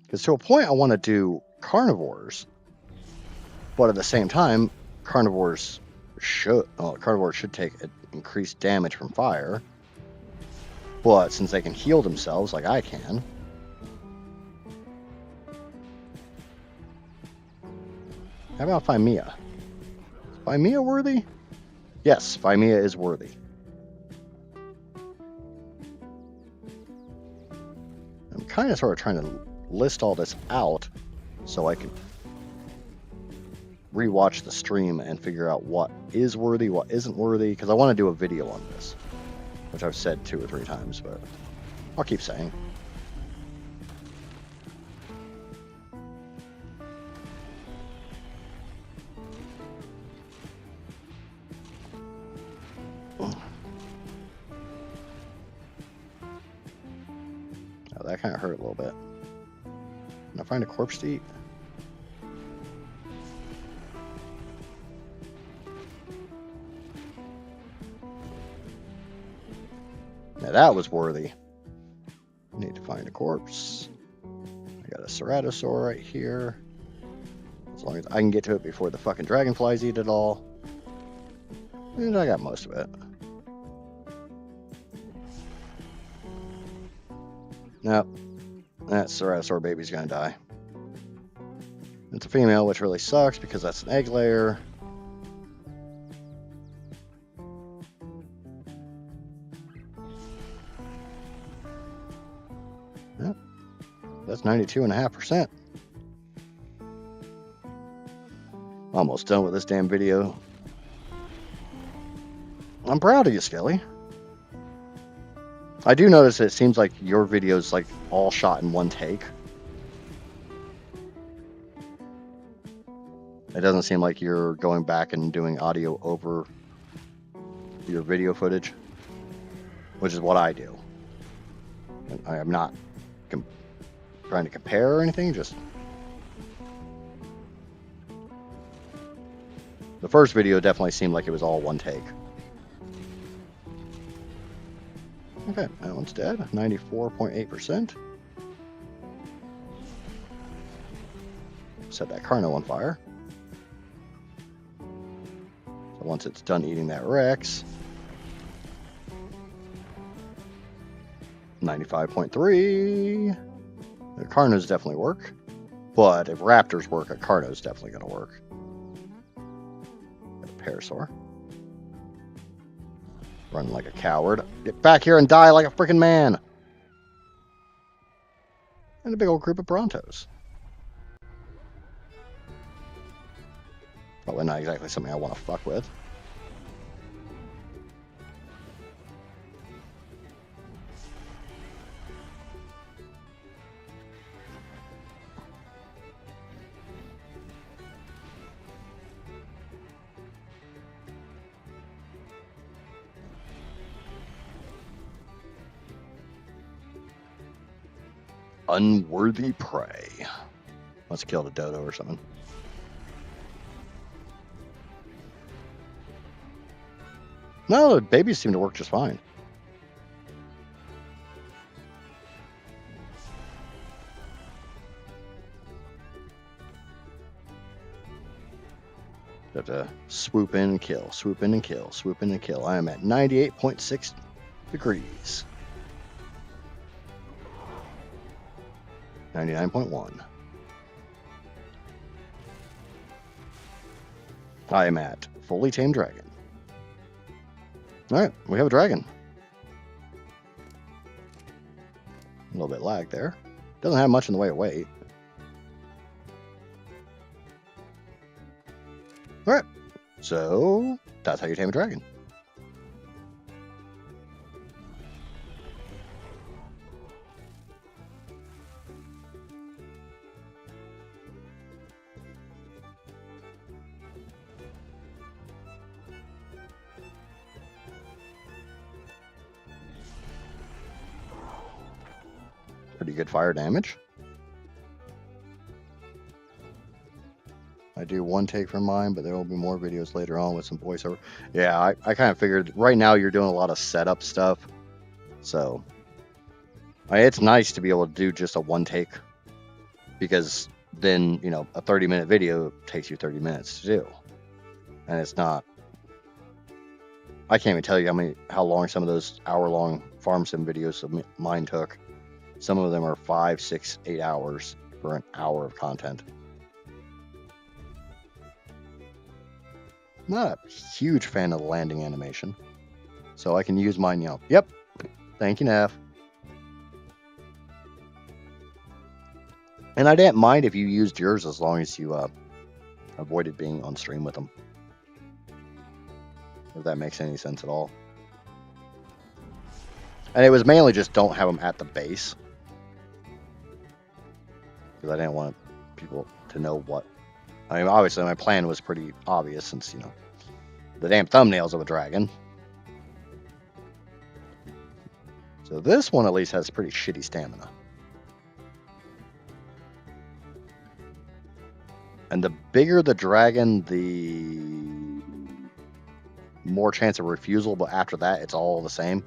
Because to a point, I want to do carnivores, but at the same time, carnivores should take increased damage from fire. But since they can heal themselves like I can, how about Phimea? Is Phimea worthy? Yes, Phimea is worthy. I'm kind of sort of trying to list all this out so I can rewatch the stream and figure out what is worthy, what isn't worthy, because I want to do a video on this, which I've said 2 or 3 times, but I'll keep saying. kind of hurt a little bit. Can I find a corpse to eat? Now that was worthy. Need to find a corpse. I got a ceratosaur right here. As long as I can get to it before the fucking dragonflies eat it all. And I got most of it. Nope. That ceratosaur baby's gonna die. It's a female, which really sucks because that's an egg layer. Yep. That's 92.5%. Almost done with this damn video. I'm proud of you, Skelly. I do notice it seems like your video's like all shot in one take. It doesn't seem like you're going back and doing audio over your video footage, which is what I do. And I am not trying to compare or anything, just... The first video definitely seemed like it was all one take. Okay, that one's dead. 94.8%. Set that Carno on fire. So once it's done eating that Rex, 95.3. The Carnos definitely work, but if Raptors work, a Carno's definitely going to work. Got a Parasaur. Run like a coward. Get back here and die like a freaking man. And a big old group of Brontos. Probably not exactly something I want to fuck with. Unworthy prey. Let's kill the dodo or something. No, the babies seem to work just fine. Have to swoop in and kill, swoop in and kill, swoop in and kill. I am at 98.6 degrees. 99.1. I am at fully tamed dragon. Alright, we have a dragon. A little bit lag there. Doesn't have much in the way of weight. Alright, so that's how you tame a dragon. Pretty good fire damage. I do one take from mine, but there will be more videos later on with some voiceover. Yeah, I kind of figured right now you're doing a lot of setup stuff. So it's nice to be able to do just a one take, because then, you know, a 30-minute video takes you 30 minutes to do. And it's not, I can't even tell you how long some of those hour-long farm sim videos of mine took. Some of them are 5, 6, 8 hours for an hour of content. I'm not a huge fan of the landing animation, so I can use mine, you know. Yep, thank you, Nav. And I didn't mind if you used yours as long as you avoided being on stream with them. If that makes any sense at all. And it was mainly just don't have them at the base, because I didn't want people to know what. I mean, obviously my plan was pretty obvious, since, you know, the damn thumbnails of a dragon. So this one at least has pretty shitty stamina. And the bigger the dragon, the more chance of refusal, but after that, it's all the same.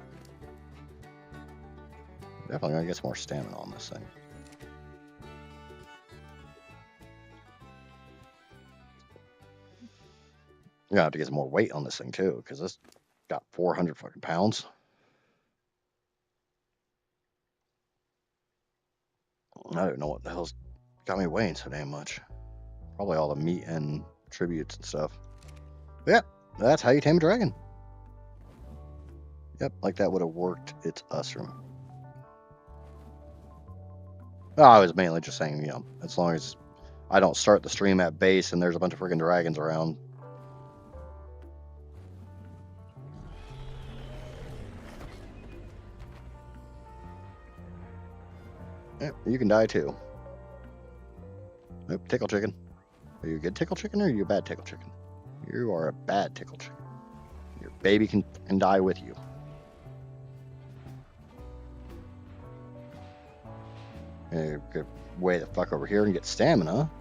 Definitely gonna get some more stamina on this thing. You're gonna have to get some more weight on this thing too, because this got 400 fucking pounds. I don't even know what the hell's got me weighing so damn much. Probably all the meat and tributes and stuff. But yeah, that's how you tame a dragon. Yep, like that would have worked. It's us room. Well, I was mainly just saying, you know, as long as I don't start the stream at base and there's a bunch of freaking dragons around. Yep, you can die too. Nope, tickle chicken. Are you a good tickle chicken or are you a bad tickle chicken? You are a bad tickle chicken. Your baby can die with you. You could way the fuck over here and get stamina.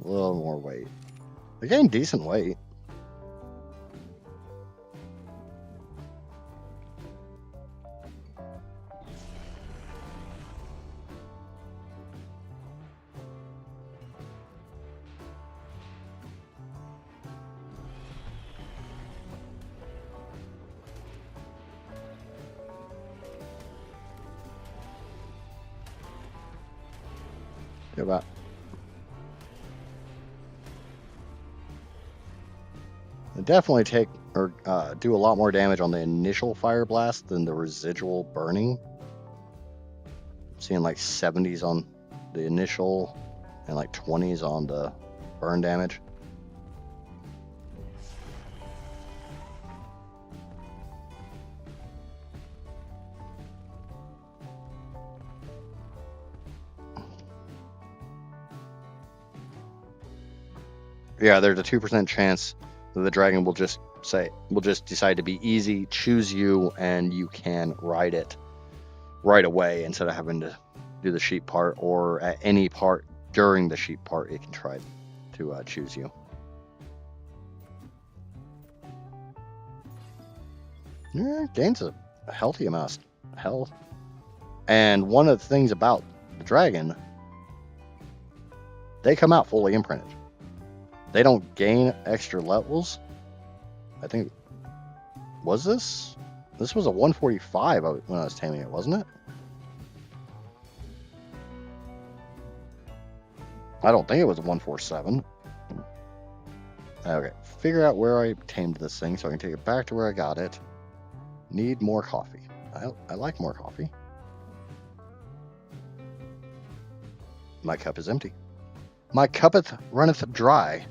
A little more weight. They gained decent weight. Go back. They definitely take or do a lot more damage on the initial fire blast than the residual burning. I'm seeing like 70s on the initial and like 20s on the burn damage. Yeah, there's a 2% chance that the dragon will just decide to be easy, choose you, and you can ride it right away instead of having to do the sheep part, or at any part during the sheep part, it can try to choose you. Yeah, gains a healthy amount of health. And one of the things about the dragon, they come out fully imprinted. They don't gain extra levels. I think, was this? This was a 145 when I was taming it, wasn't it? I don't think it was a 147. Okay, figure out where I tamed this thing so I can take it back to where I got it. Need more coffee. I like more coffee. My cup is empty. My cuppeth runneth dry.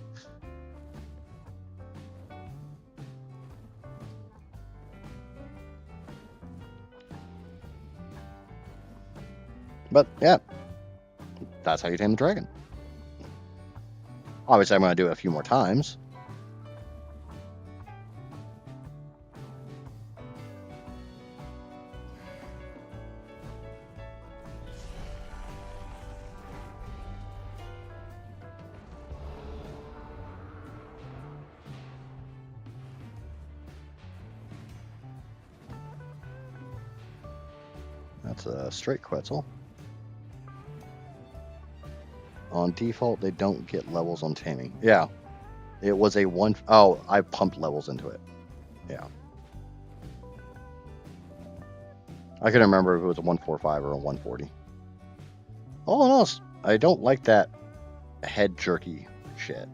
But yeah, that's how you tame the dragon. Obviously, I'm going to do it a few more times. That's a straight Quetzal. On default, they don't get levels on taming. Yeah, it was a one. Oh, I pumped levels into it. Yeah. I couldn't remember if it was a 145 or a 140. All in all, I don't like that head jerky shit.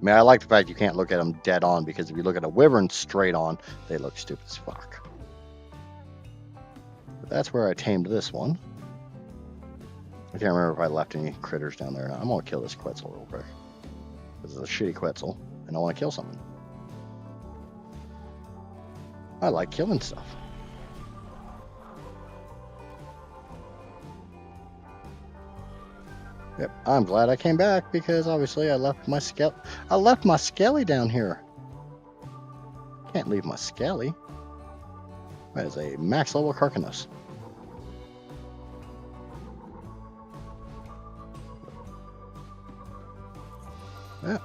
I mean, I like the fact you can't look at them dead on, because if you look at a wyvern straight on, they look stupid as fuck. But that's where I tamed this one. I can't remember if I left any critters down there or not. I'm going to kill this Quetzal real quick. This is a shitty Quetzal, and I want to kill something. I like killing stuff. Yep, I'm glad I came back because obviously I left my skelly down here. Can't leave my skelly. That is a max level Carcanos. Yeah.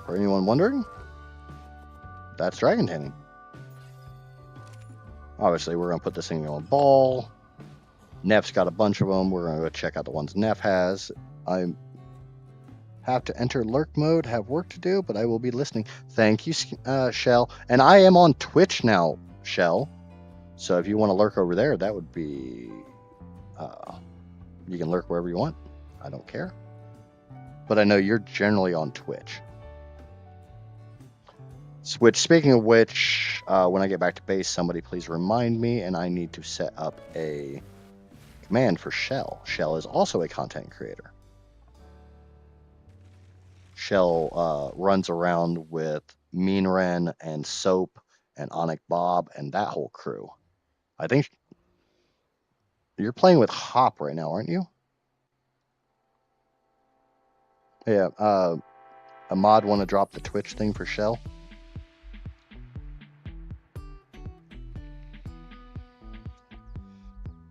For anyone wondering, that's dragon taming. Obviously, we're going to put this thing on a ball. Neff's got a bunch of them. We're going to go check out the ones Neff has. I have to enter lurk mode, have work to do, but I will be listening. Thank you, Shell. And I am on Twitch now, Shell. So if you want to lurk over there, that would be... you can lurk wherever you want. I don't care. But I know you're generally on Twitch. Which, speaking of which, when I get back to base, somebody please remind me, and I need to set up a command for Shell. Shell is also a content creator. Shell runs around with Mean Ren and Soap and Onic Bob and that whole crew. I think you're playing with Hop right now, aren't you? Yeah. Ahmad, want to drop the Twitch thing for Shell?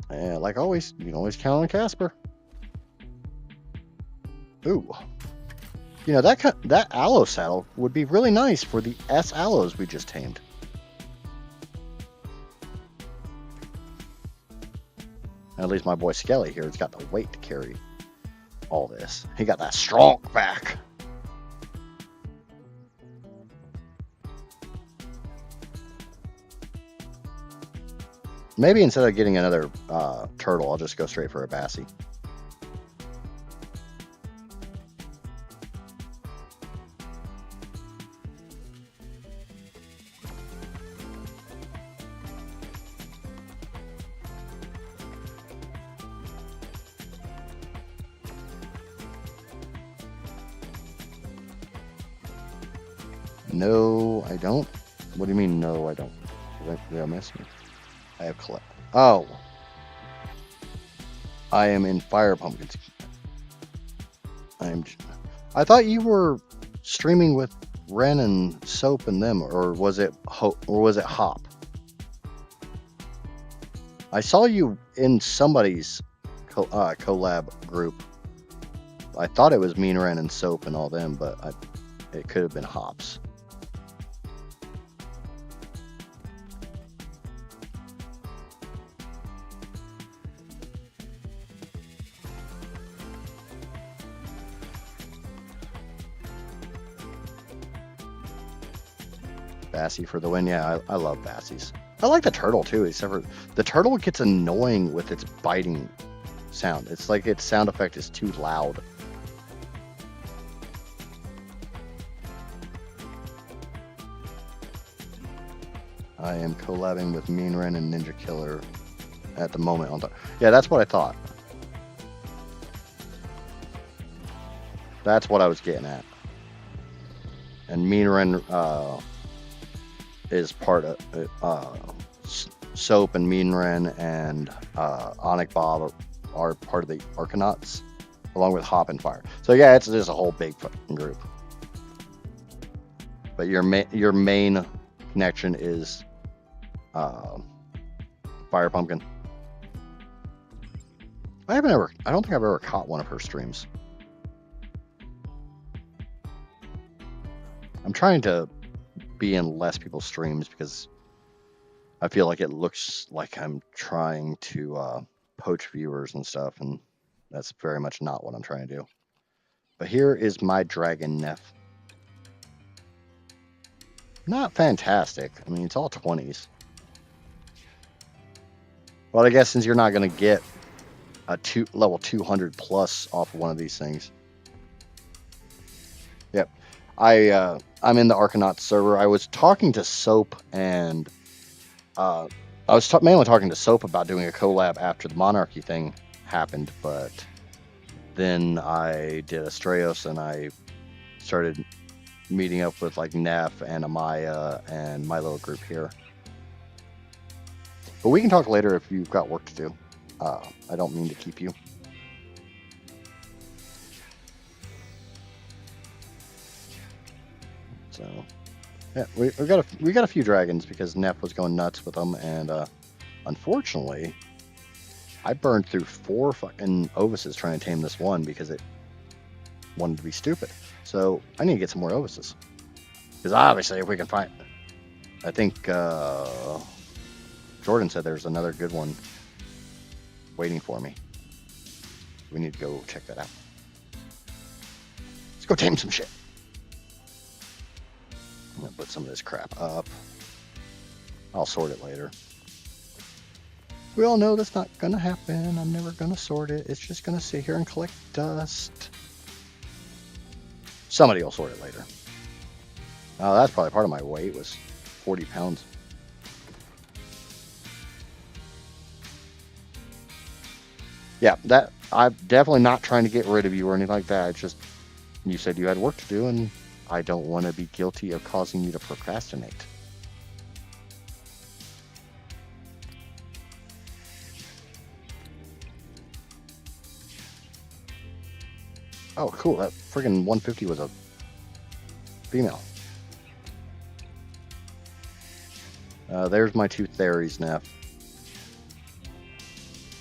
Yeah, like always, you can always count on Casper. Ooh. You know, that aloe saddle would be really nice for the S aloes we just tamed. At least my boy Skelly here has got the weight to carry all this. He got that strong back. Maybe instead of getting another turtle, I'll just go straight for a Bassie. No, I don't. What do you mean, no, I don't? Did I miss me? I have collect. Oh. I am in Fire Pumpkins. I thought you were streaming with Ren and Soap and them, or was it Hop? I saw you in somebody's collab group. I thought it was Mean Ren and Soap and all them, but it could have been Hops. Bassie for the win. Yeah, I love Bassies. I like the turtle too, except for the turtle gets annoying with its biting sound. It's like its sound effect is too loud. I am collabing with Mean Ren and Ninja Killer at the moment. Yeah, that's what I thought. That's what I was getting at. And Mean Ren is part of Soap and Mean Ren and Onic Bob are part of the Arkanauts, along with Hop and Fire. So yeah, it's just a whole big fucking group. But your main connection is Fire Pumpkin. I don't think I've ever caught one of her streams. I'm trying to be in less people's streams because I feel like it looks like I'm trying to poach viewers and stuff, and that's very much not what I'm trying to do. But here is my Dragon Neff. Not fantastic. I mean, it's all 20s. Well, I guess since you're not going to get a level 200 plus off of one of these things. Yep. I'm in the Arkanauts server. I was talking to Soap and I was mainly talking to Soap about doing a collab after the Monarchy thing happened, but then I did Astraeos and I started meeting up with like Neff and Amaya and my little group here. But we can talk later if you've got work to do. I don't mean to keep you. So yeah, we got a few dragons because Neff was going nuts with them, and unfortunately, I burned through 4 fucking Ovises trying to tame this one because it wanted to be stupid. So I need to get some more Ovises. Because obviously, if we can find, I think Jordan said there's another good one waiting for me. We need to go check that out. Let's go tame some shit. I'm gonna put some of this crap up. I'll sort it later. We all know that's not gonna happen. I'm never gonna sort it. It's just gonna sit here and collect dust. Somebody will sort it later. Oh, that's probably part of my weight was 40 pounds. Yeah, that I'm definitely not trying to get rid of you or anything like that. It's just you said you had work to do, and I don't want to be guilty of causing you to procrastinate. Oh, cool. That friggin' 150 was a female. There's my 2 Theries, Neff.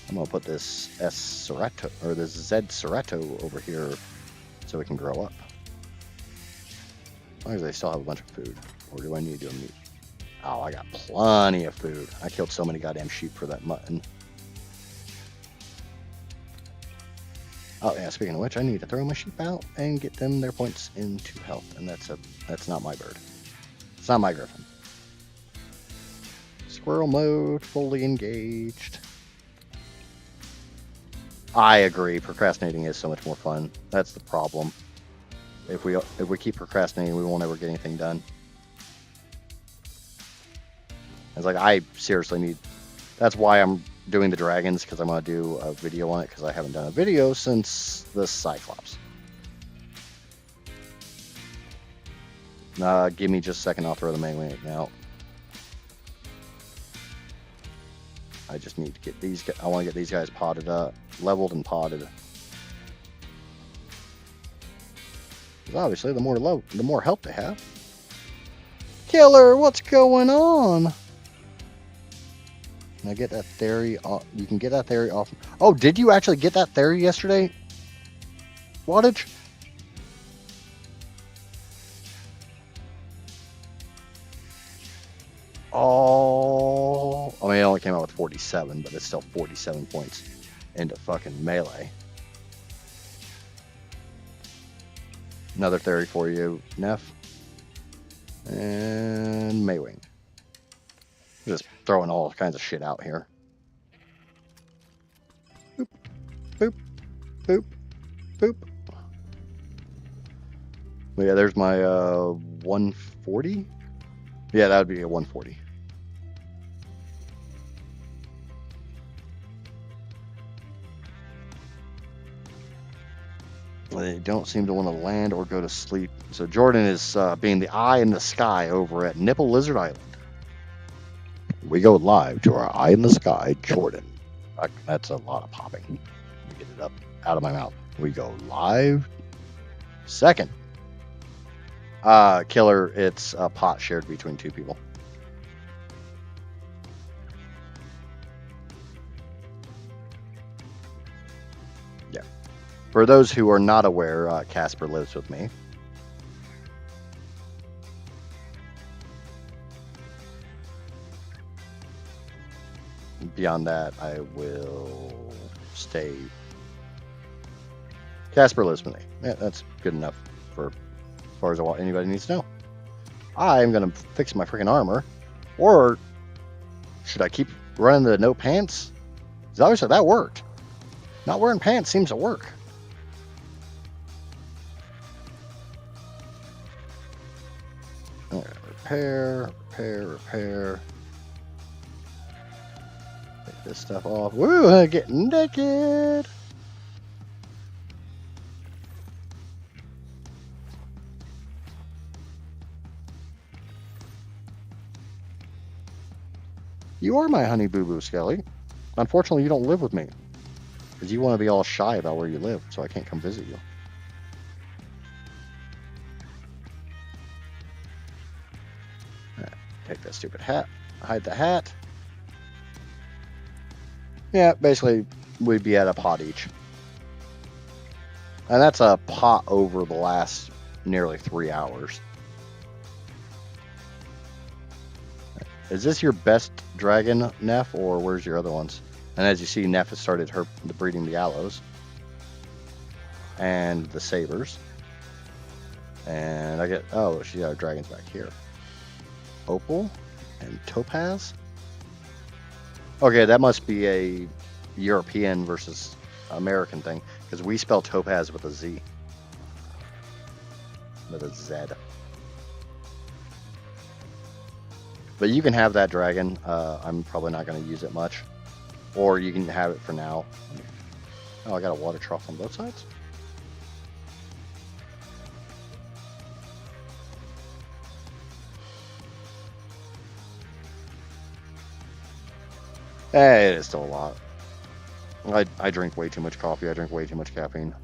I'm gonna put this S Serrato or this Z Serrato over here so it can grow up. As long as they still have a bunch of food. Or do I need to do a meat? Oh, I got plenty of food. I killed so many goddamn sheep for that mutton. Oh yeah, speaking of which, I need to throw my sheep out and get them their points into health. And that's not my bird. It's not my griffin. Squirrel mode, fully engaged. I agree. Procrastinating is so much more fun. That's the problem. If we keep procrastinating, we won't ever get anything done. It's like I seriously need. That's why I'm doing the dragons, because I'm gonna do a video on it, because I haven't done a video since the Cyclops. Give me just a second. I'll throw the melee out. I just need to get these. I want to get these guys potted up, leveled and potted. Because obviously, the more help they have. Killer, what's going on? Can I get that theory off? You can get that theory off. Oh, did you actually get that theory yesterday? Wattage? Oh, I mean, it only came out with 47, but it's still 47 points into fucking melee. Another theory for you, Neff. And Maywing. Just throwing all kinds of shit out here. Boop, boop, boop, boop. Well, yeah, there's my 140. Yeah, that would be a 140. They don't seem to want to land or go to sleep. So Jordan is being the eye in the sky over at Nipple Lizard Island. We go live to our eye in the sky, Jordan. That's a lot of popping. Let me get it up out of my mouth. We go live. Second. Killer, it's a pot shared between 2 people. Yeah. For those who are not aware, Casper lives with me. Beyond that, I will stay. Casper lives with me. Yeah, that's good enough for as far as what anybody needs to know. I'm gonna fix my freaking armor, or should I keep running the no pants? Because obviously that worked. Not wearing pants seems to work. All right, repair. Take this stuff off. Woo, getting naked. You are my honey boo boo, Skelly. Unfortunately, you don't live with me. Because you want to be all shy about where you live, so I can't come visit you. Take that stupid hat. Hide the hat. Yeah, basically, we'd be at a pot each. And that's a pot over the last nearly 3 hours. Is this your best dragon, Neff, or where's your other ones? And as you see, Neff has started breeding the aloes. And the sabers. And I get, oh, she got dragons back here. Opal and topaz. Okay, that must be a European versus American thing, because we spell topaz with a Z. With a Z. But you can have that dragon. I'm probably not going to use it much. Or you can have it for now. Oh, I got a water trough on both sides? Hey, it is still a lot. I drink way too much coffee. I drink way too much caffeine.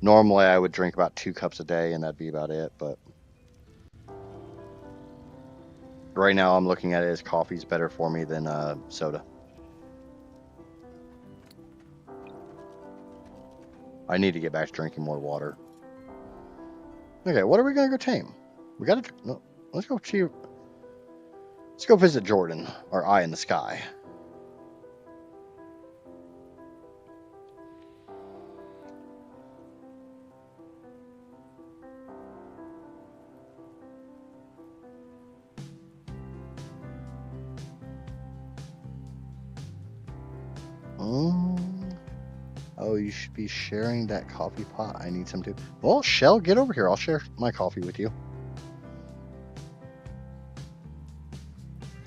Normally, I would drink about 2 cups a day, and that'd be about it. But right now, I'm looking at it as coffee's better for me than soda. I need to get back to drinking more water. Okay, what are we gonna go tame? We gotta. No, let's go to. Let's go visit Jordan, our eye in the sky. Oh, you should be sharing that coffee pot. I need some too. Well, Shell, get over here. I'll share my coffee with you.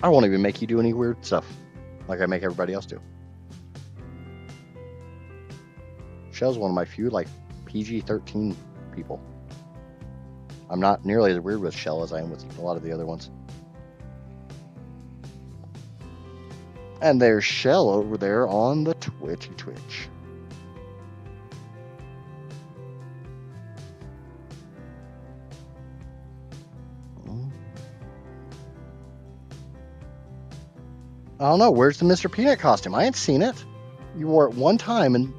I won't even make you do any weird stuff like I make everybody else do. Shell's one of my few, like, PG-13 people. I'm not nearly as weird with Shell as I am with a lot of the other ones. And there's Shell over there on the Twitch. I don't know. Where's the Mr. Peanut costume? I ain't seen it. You wore it one time, and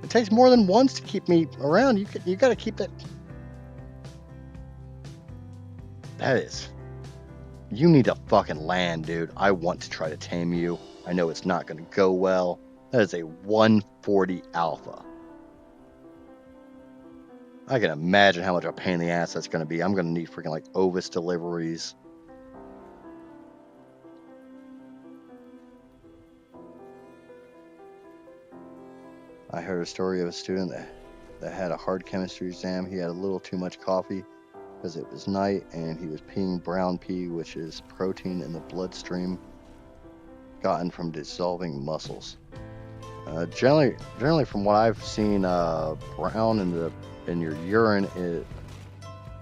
it takes more than once to keep me around. You got to keep that. That is. You need to fucking land, dude. I want to try to tame you. I know it's not going to go well. That is a 140 alpha. I can imagine how much of a pain in the ass that's going to be. I'm going to need freaking, like, Ovis deliveries. I heard a story of a student that had a hard chemistry exam. He had a little too much coffee because it was night, and he was peeing brown pee, which is protein in the bloodstream gotten from dissolving muscles. Generally, from what I've seen, brown in your urine is.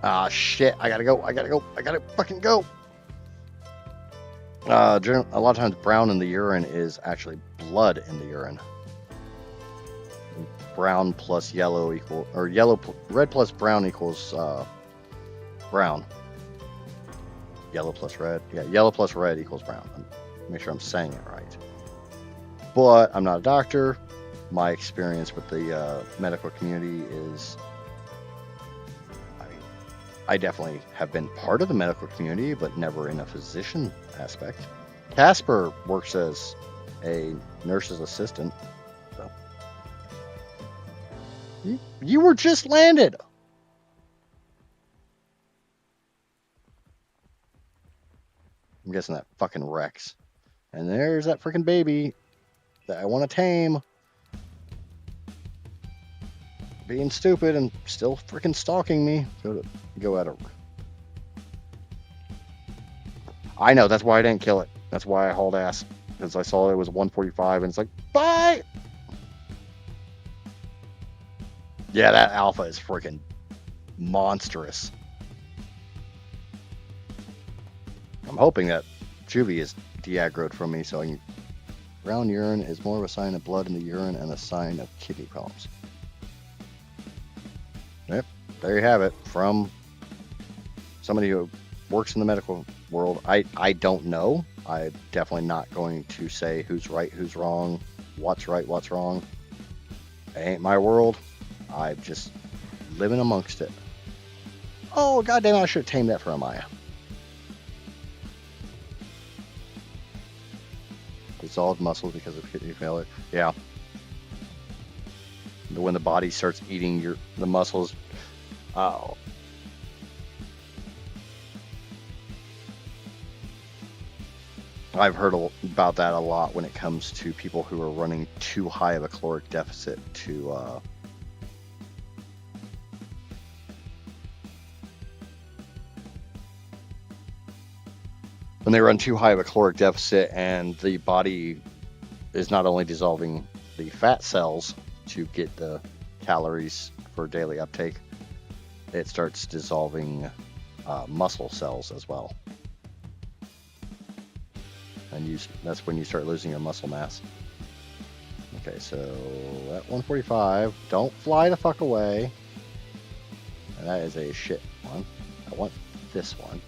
Ah, shit! I gotta go! I gotta fucking go! A lot of times, brown in the urine is actually blood in the urine. Brown plus yellow equal, or red plus brown equals brown. Yellow plus red. Yeah, yellow plus red equals brown. Make sure I'm saying it right. But I'm not a doctor. My experience with the medical community is, I definitely have been part of the medical community, but never in a physician aspect. Casper works as a nurse's assistant. So. You were just landed. I'm guessing that fucking Rex. And there's that freaking baby that I want to tame. Being stupid and still freaking stalking me. Go at her. I know, that's why I didn't kill it. That's why I hauled ass. Because I saw it was 145 and it's like, bye! Yeah, that alpha is freaking monstrous. I'm hoping that Juvie is de-aggroed from me, so I can... Brown urine is more of a sign of blood in the urine and a sign of kidney problems. Yep, there you have it. From somebody who works in the medical world. I don't know. I'm definitely not going to say who's right, who's wrong, what's right, what's wrong. It ain't my world. I'm just living amongst it. Oh, goddamn, I should have tamed that for Amaya. Dissolved muscles because of kidney failure. Yeah. When the body starts eating the muscles. Oh. I've heard about that a lot when it comes to people who are running too high of a caloric deficit to when they run too high of a caloric deficit and the body is not only dissolving the fat cells to get the calories for daily uptake, it starts dissolving muscle cells as well. And that's when you start losing your muscle mass. Okay, so at 145, don't fly the fuck away. And that is a shit one. I want this one.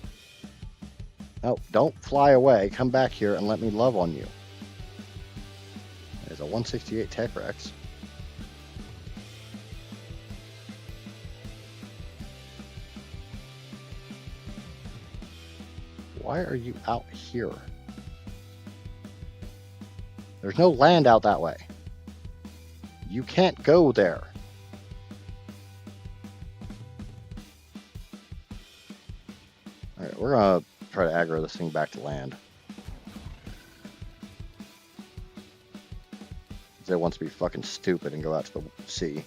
No, don't fly away. Come back here and let me love on you. There's a 168 Tech Rex. Why are you out here? There's no land out that way. You can't go there. Alright, we're gonna try to aggro this thing back to land. It wants to be fucking stupid and go out to the sea.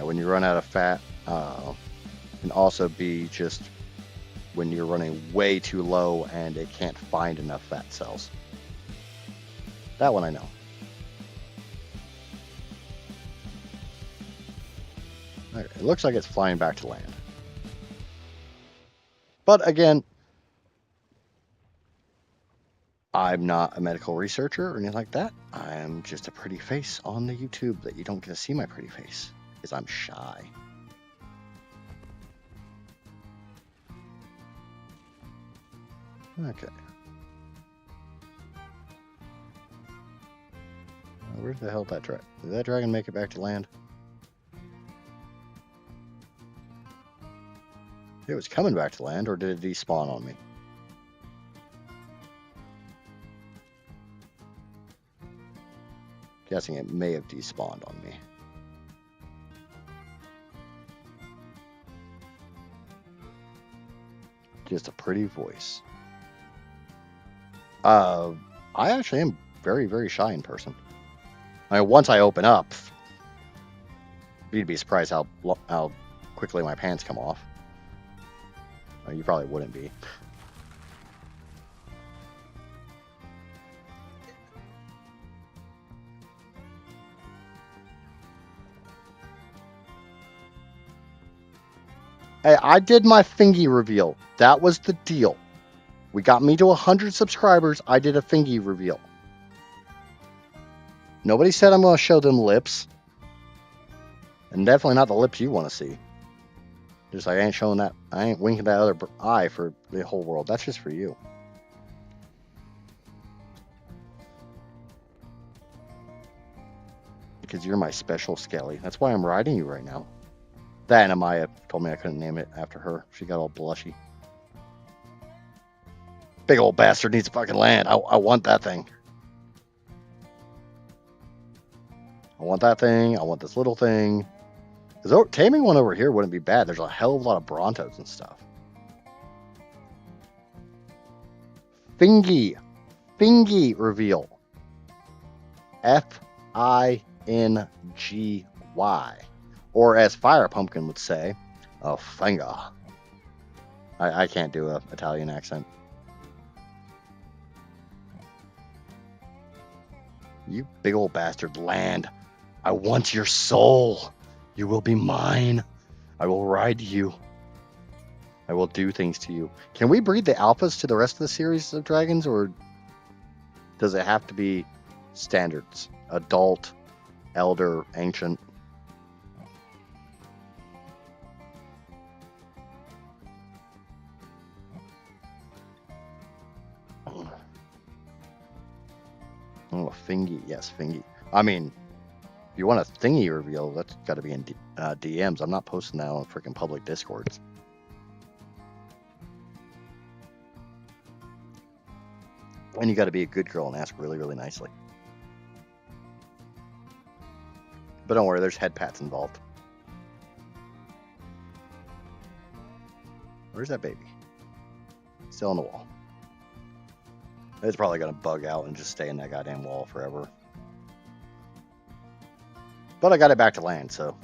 When you run out of fat, can also be just when you're running way too low and it can't find enough fat cells. That one I know. Right, it looks like it's flying back to land. But again, I'm not a medical researcher or anything like that. I'm just a pretty face on the YouTube that you don't get to see my pretty face. Because I'm shy. Okay. Where the hell did that dragon? Did that dragon make it back to land? It was coming back to land, or did it despawn on me? Guessing it may have despawned on me. Just a pretty voice. I actually am very, very shy in person. I mean, once I open up, you'd be surprised how quickly my pants come off. Well, you probably wouldn't be. Hey, I did my fingy reveal. That was the deal. We got me to 100 subscribers. I did a fingy reveal. Nobody said I'm going to show them lips. And definitely not the lips you want to see. Just like I ain't showing that. I ain't winking that other eye for the whole world. That's just for you. Because you're my special Skelly. That's why I'm riding you right now. That and Amaya told me I couldn't name it after her. She got all blushy. Big old bastard needs to fucking land. I want that thing. I want that thing. I want this little thing. Because taming one over here wouldn't be bad. There's a hell of a lot of Brontos and stuff. Fingy. Fingy reveal. Fingy. Or as Fire Pumpkin would say, a finger. I can't do an Italian accent. You big old bastard, land. I want your soul. You will be mine. I will ride you. I will do things to you. Can we breed the alphas to the rest of the series of dragons, or Does it have to be standards? Adult, elder, ancient? Oh, Fingy. Yes, Fingy. I mean, if you want a thingy reveal, that's got to be in DMs. I'm not posting that on freaking public Discords. And you got to be a good girl and ask really, really nicely. But don't worry, there's head pats involved. Where's that baby? Still on the wall. It's probably going to bug out and just stay in that goddamn wall forever. But I got it back to land, so.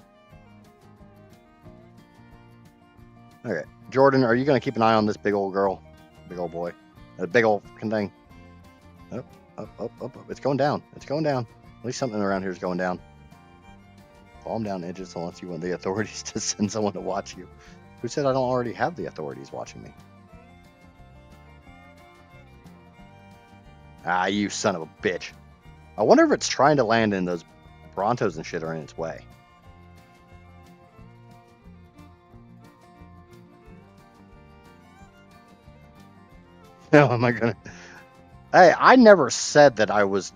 Okay. Jordan, are you going to keep an eye on this big old girl? Big old boy. That big old fucking thing. Up. It's going down. It's going down. At least something around here is going down. Calm down, Edges, unless you want the authorities to send someone to watch you. Who said I don't already have the authorities watching me? Ah, you son of a bitch. I wonder if it's trying to land in those Brontos and shit are in its way. No, am I gonna... Hey, I never said that I was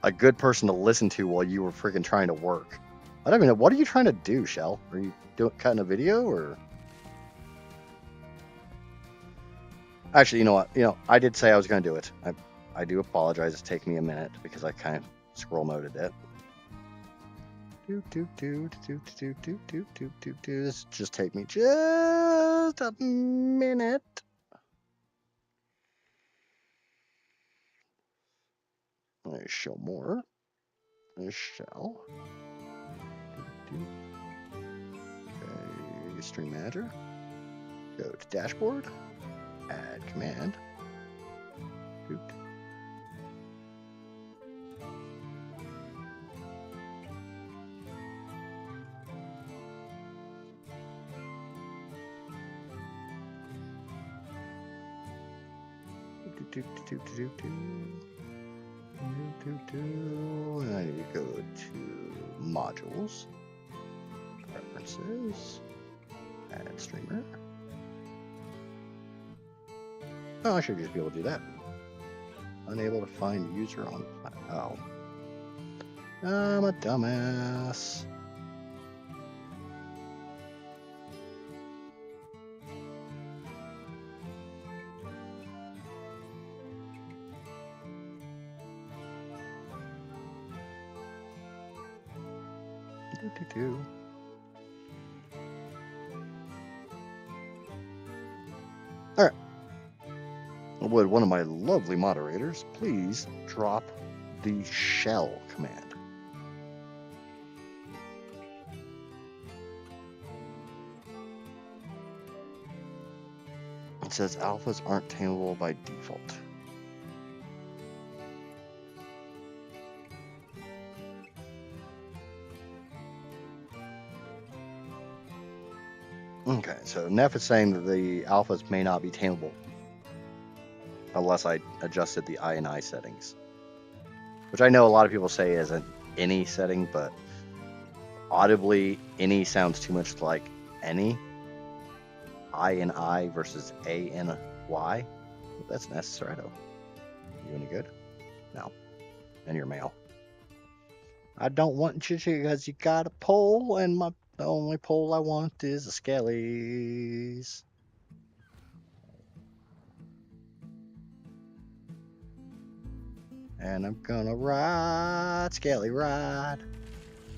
a good person to listen to while you were freaking trying to work. I don't even know. What are you trying to do, Shell? Are you cutting a video or? Actually, you know what? I did say I was going to do it. I do apologize. It's taken me a minute because I kind of scroll moded it. This just take me just a minute. Let's show more. Shell. Okay, stream manager. Go to dashboard. Add command. And I need to go to modules, preferences, add streamer. Oh, I should just be able to do that. Unable to find user on. Oh, I'm a dumbass. All right. Would one of my lovely moderators please drop the shell command? It says alphas aren't tameable by default. Okay, so Neff is saying that the alphas may not be tameable unless I adjusted the I settings, which I know a lot of people say isn't any setting, but audibly any sounds too much like any. I versus ANY. That's necessary though. You any good? No. And you're male. I don't want you because you got a pole, and the only pole I want is the skellies. And I'm gonna ride Skelly ride,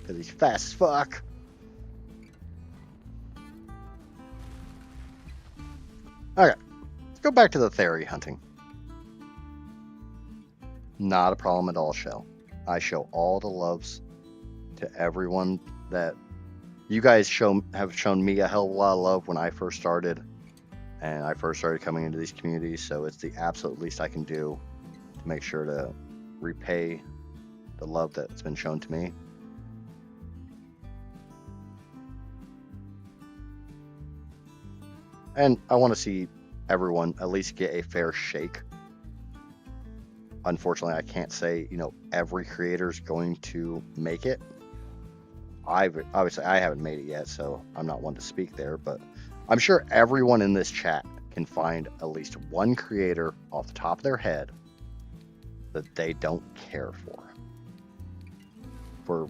because he's fast as fuck. Okay, let's go back to the theory hunting. Not a problem at all, Shell. I show all the loves to everyone that you guys have shown me a hell of a lot of love when I first started, and I first started coming into these communities, so it's the absolute least I can do to make sure to repay the love that's been shown to me. And I want to see everyone at least get a fair shake. unfortunately, I can't say, you know, every creator is going to make it. Obviously, I haven't made it yet, so I'm not one to speak there, but I'm sure everyone in this chat can find at least one creator off the top of their head that they don't care for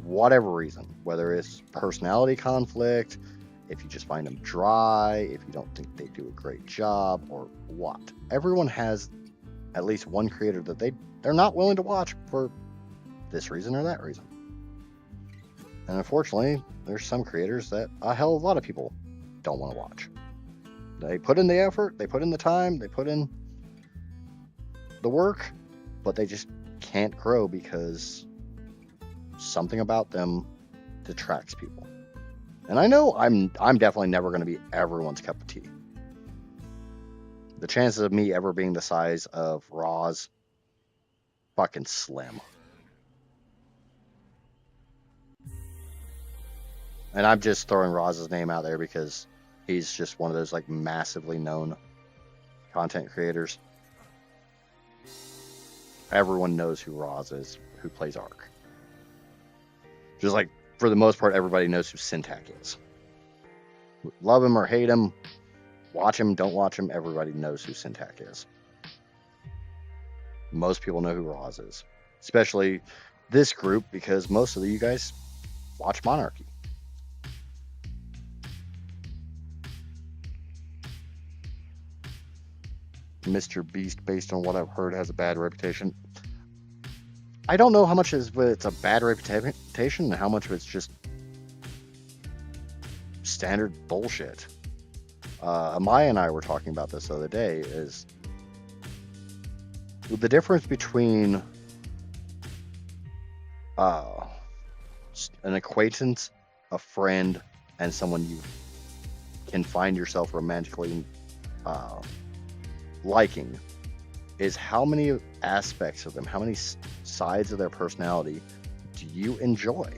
whatever reason, whether it's personality conflict, if you just find them dry, if you don't think they do a great job, or what. Everyone has at least one creator that they're not willing to watch for this reason or that reason. And unfortunately, there's some creators that a hell of a lot of people don't want to watch. They put in the effort, they put in the time, they put in the work, but they just can't grow because something about them detracts people. And I know I'm definitely never going to be everyone's cup of tea. The chances of me ever being the size of Roz, fucking slim. And I'm just throwing Roz's name out there because he's just one of those like massively known content creators. Everyone knows who Roz is, who plays ARK. Just like, for the most part, everybody knows who Syntac is. Love him or hate him, watch him, don't watch him, everybody knows who Syntac is. Most people know who Roz is. Especially this group, because most of you guys watch Monarchy. Mr. Beast, based on what I've heard, has a bad reputation. I don't know how much it's a bad reputation and how much of it's just standard bullshit. Amaya and I were talking about this the other day, is the difference between an acquaintance, a friend, and someone you can find yourself romantically liking is how many aspects of them, how many sides of their personality do you enjoy?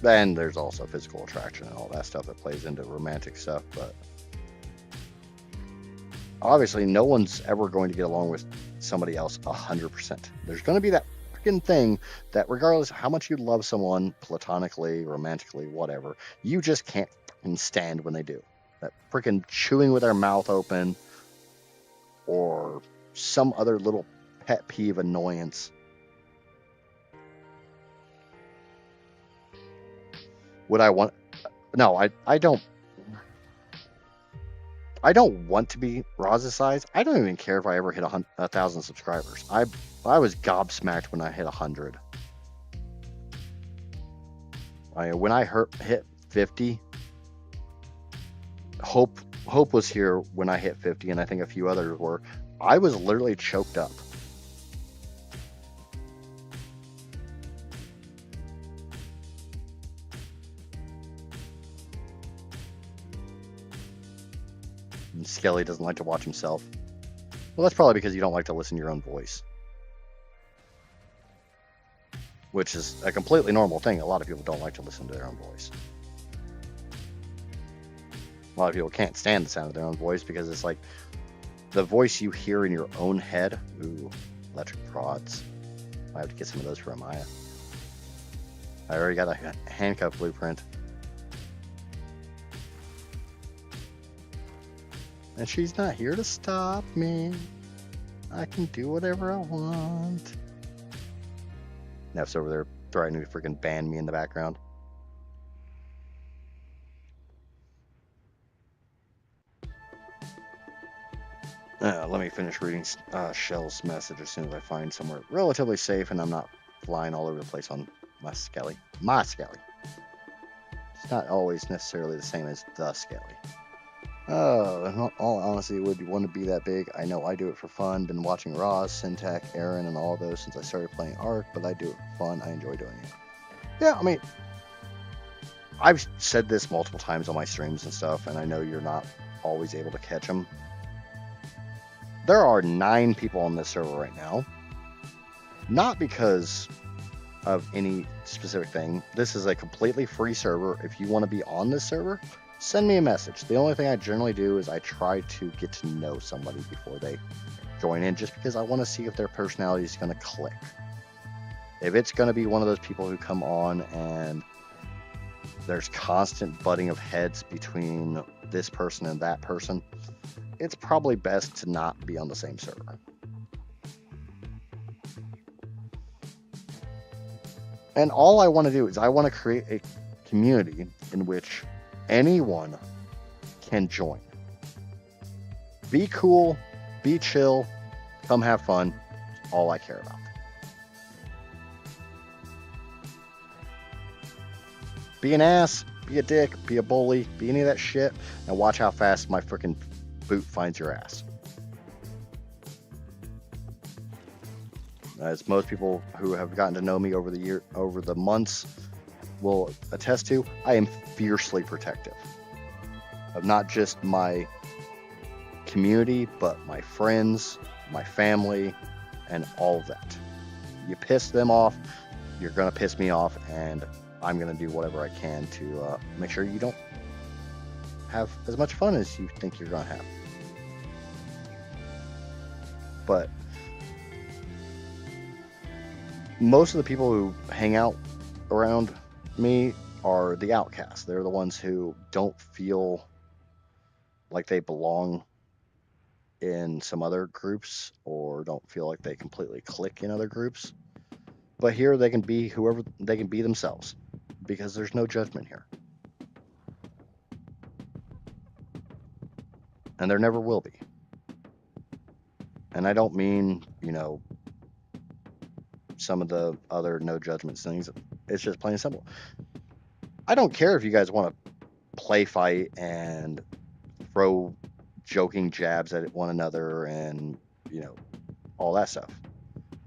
Then there's also physical attraction and all that stuff that plays into romantic stuff, but obviously no one's ever going to get along with somebody else 100%. There's going to be that freaking thing that regardless of how much you love someone platonically, romantically, whatever, you just can't stand when they do. That freaking chewing with their mouth open or some other little pet peeve annoyance. Would I want... No, I don't want to be Roz's size. I don't even care if I ever hit 1,000 subscribers. I was gobsmacked when I hit 100. When I hit 50, Hope was here when I hit 50, and I think a few others were. I was literally choked up. And Skelly doesn't like to watch himself. Well, that's probably because you don't like to listen to your own voice. Which is a completely normal thing. A lot of people don't like to listen to their own voice. A lot of people can't stand the sound of their own voice because it's like the voice you hear in your own head. Ooh, electric prods. I have to get some of those for Amaya. I already got a handcuff blueprint. And she's not here to stop me. I can do whatever I want. Neff's over there threatening to freaking ban me in the background. Let me finish reading Shell's message as soon as I find somewhere relatively safe and I'm not flying all over the place on my Skelly. My Skelly. It's not always necessarily the same as the Skelly. Oh, in all honesty, would you want to be that big? I know I do it for fun. Been watching Roz, Syntac, Aaron, and all those since I started playing ARK, but I do it for fun. I enjoy doing it. Yeah, I mean, I've said this multiple times on my streams and stuff, and I know you're not always able to catch them. There are 9 people on this server right now. Not because of any specific thing. This is a completely free server. If you want to be on this server, send me a message. The only thing I generally do is I try to get to know somebody before they join in, just because I want to see if their personality is going to click. If it's going to be one of those people who come on and there's constant butting of heads between this person and that person, it's probably best to not be on the same server. And all I want to do is I want to create a community in which anyone can join. Be cool, be chill, come have fun. All I care about. Be an ass, be a dick, be a bully, be any of that shit, and watch how fast my freaking boot finds your ass. As most people who have gotten to know me over the months will attest to, I am fiercely protective of not just my community, but my friends, my family, and all of that. You piss them off, you're gonna piss me off, and I'm gonna do whatever I can to make sure you don't have as much fun as you think you're gonna have. But most of the people who hang out around me are the outcasts. They're the ones who don't feel like they belong in some other groups, or don't feel like they completely click in other groups. But here they can be whoever they can be themselves, because there's no judgment here. And there never will be. And I don't mean, some of the other no judgment things. It's just plain and simple. I don't care if you guys want to play fight and throw joking jabs at one another and all that stuff.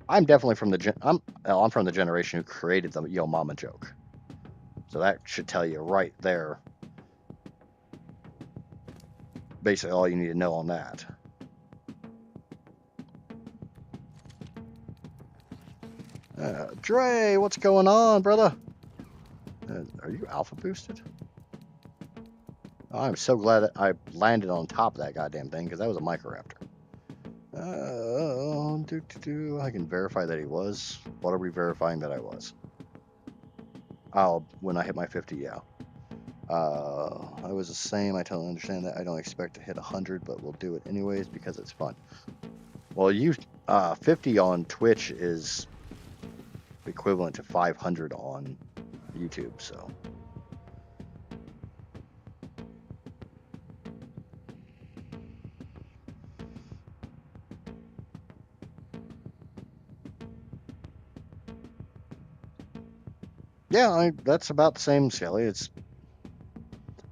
I'm definitely from the generation who created the yo mama joke. So that should tell you right there basically all you need to know on that. Dre, what's going on, brother? Are you alpha boosted? Oh, I'm so glad that I landed on top of that goddamn thing, because that was a Microraptor. I can verify that he was. What are we verifying that I was? Oh, when I hit my 50, yeah. I was the same. I totally understand that. I don't expect to hit 100, but we'll do it anyways because it's fun. Well, 50 on Twitch is equivalent to 500 on YouTube, so. Yeah, that's about the same, Skelly.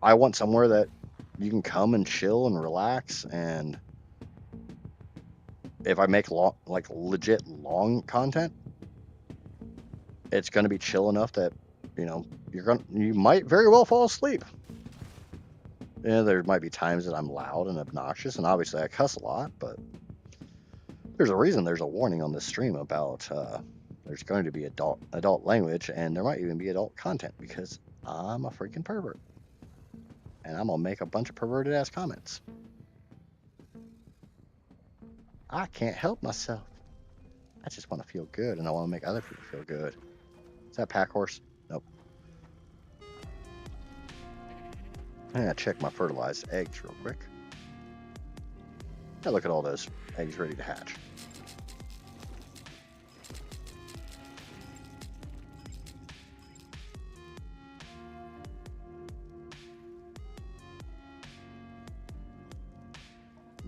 I want somewhere that you can come and chill and relax, and if I make legit long content, it's going to be chill enough that you might very well fall asleep. There might be times that I'm loud and obnoxious, and obviously I cuss a lot, but there's a reason there's a warning on this stream about there's going to be adult language, and there might even be adult content, because I'm a freaking pervert. And I'm going to make a bunch of perverted ass comments. I can't help myself. I just want to feel good, and I want to make other people feel good. Is that pack horse? Nope. I'm going to check my fertilized eggs real quick. Now look at all those eggs ready to hatch.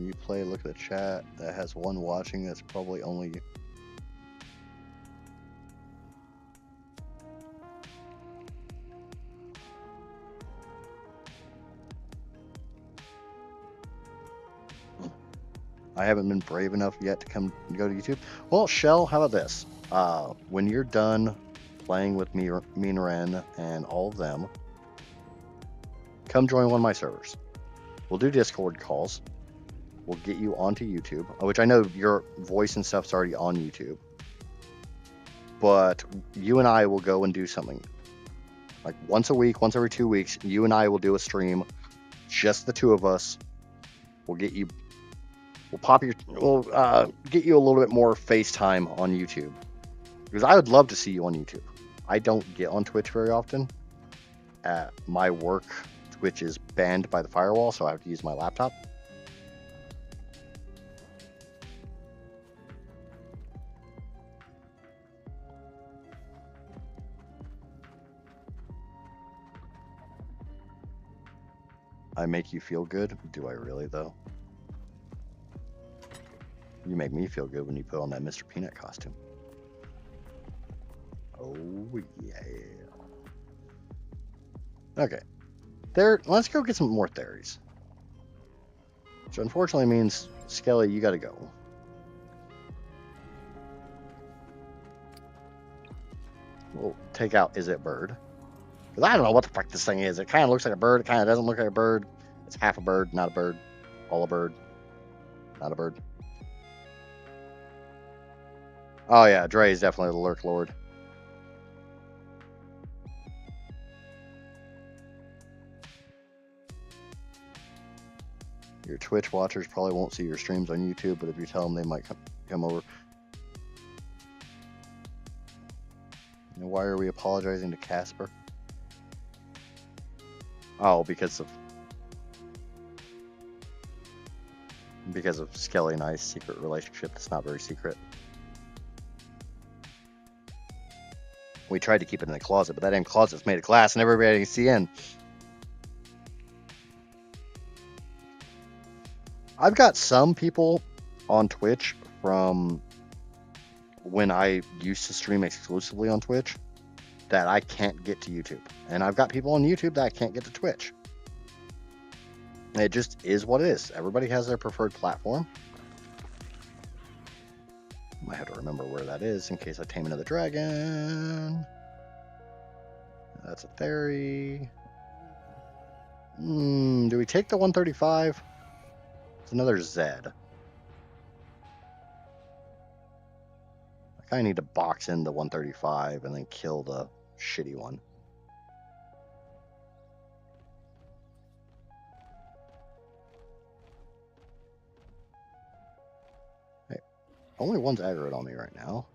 You play, look at the chat. That has one watching. That's probably only you. I haven't been brave enough yet to go to YouTube. Well, Shell, how about this? When you're done playing with me and Ren and all of them, come join one of my servers. We'll do Discord calls. We'll get you onto YouTube, which I know your voice and stuff's already on YouTube. But you and I will go and do something. Like once a week, once every 2 weeks, you and I will do a stream just the two of us. We'll get you. We'll get you a little bit more FaceTime on YouTube, because I would love to see you on YouTube. I don't get on Twitch very often. At my work, Twitch is banned by the firewall, so I have to use my laptop. I make you feel good? Do I really, though? You make me feel good when you put on that Mr. Peanut costume. Oh, yeah. Okay. Let's go get some more theories. Which unfortunately means, Skelly, you gotta go. We'll take out Is It Bird. Because I don't know what the fuck this thing is. It kind of looks like a bird. It kind of doesn't look like a bird. It's half a bird, not a bird. All a bird. Not a bird. Oh yeah, Dre is definitely the Lurk Lord. Your Twitch watchers probably won't see your streams on YouTube, but if you tell them, they might come over. And why are we apologizing to Casper? Oh, because of Skelly and I's secret relationship that's not very secret. We tried to keep it in the closet, but that damn closet's made of glass and everybody can see in. I've got some people on Twitch from when I used to stream exclusively on Twitch that I can't get to YouTube. And I've got people on YouTube that I can't get to Twitch. It just is what it is. Everybody has their preferred platform. Might have to remember where that is in case I tame another dragon. That's a fairy. Do we take the 135? It's another Zed. I kind of need to box in the 135 and then kill the shitty one. Hey, only one's aggroed on me right now.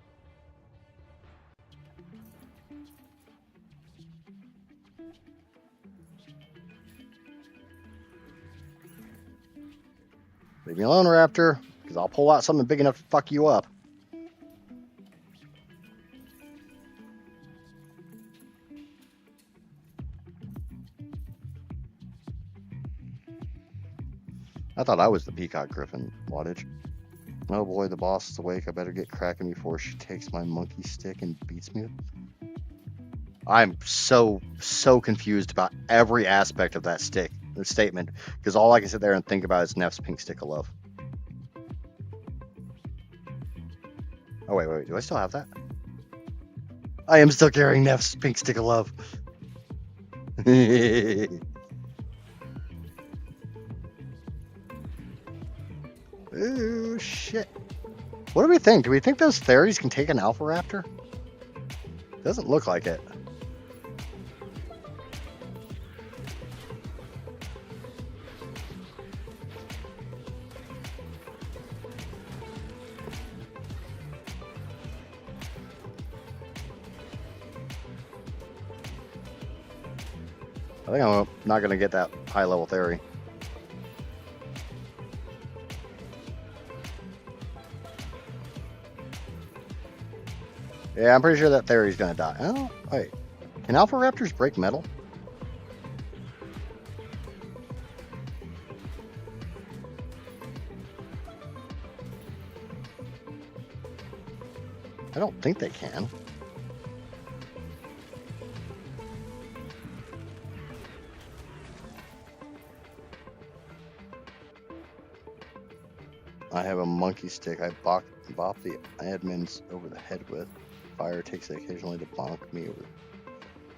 Leave me alone, Raptor, because I'll pull out something big enough to fuck you up. I thought I was the Peacock Griffin wattage. Oh boy, the boss is awake. I better get cracking before she takes my monkey stick and beats me. I'm so confused about every aspect of that statement, because all I can sit there and think about is Neff's pink stick of love. Oh wait, do I still have that? I am still carrying Neff's pink stick of love. Ooh, shit. What do we think? Do we think those fairies can take an Alpha Raptor? Doesn't look like it. I think I'm not going to get that high level theory. Yeah, I'm pretty sure that theory's going to die. Oh, wait. Can Alpha Raptors break metal? I don't think they can. I have a monkey stick I bop the admins over the head with. Fire takes it occasionally to bonk me over.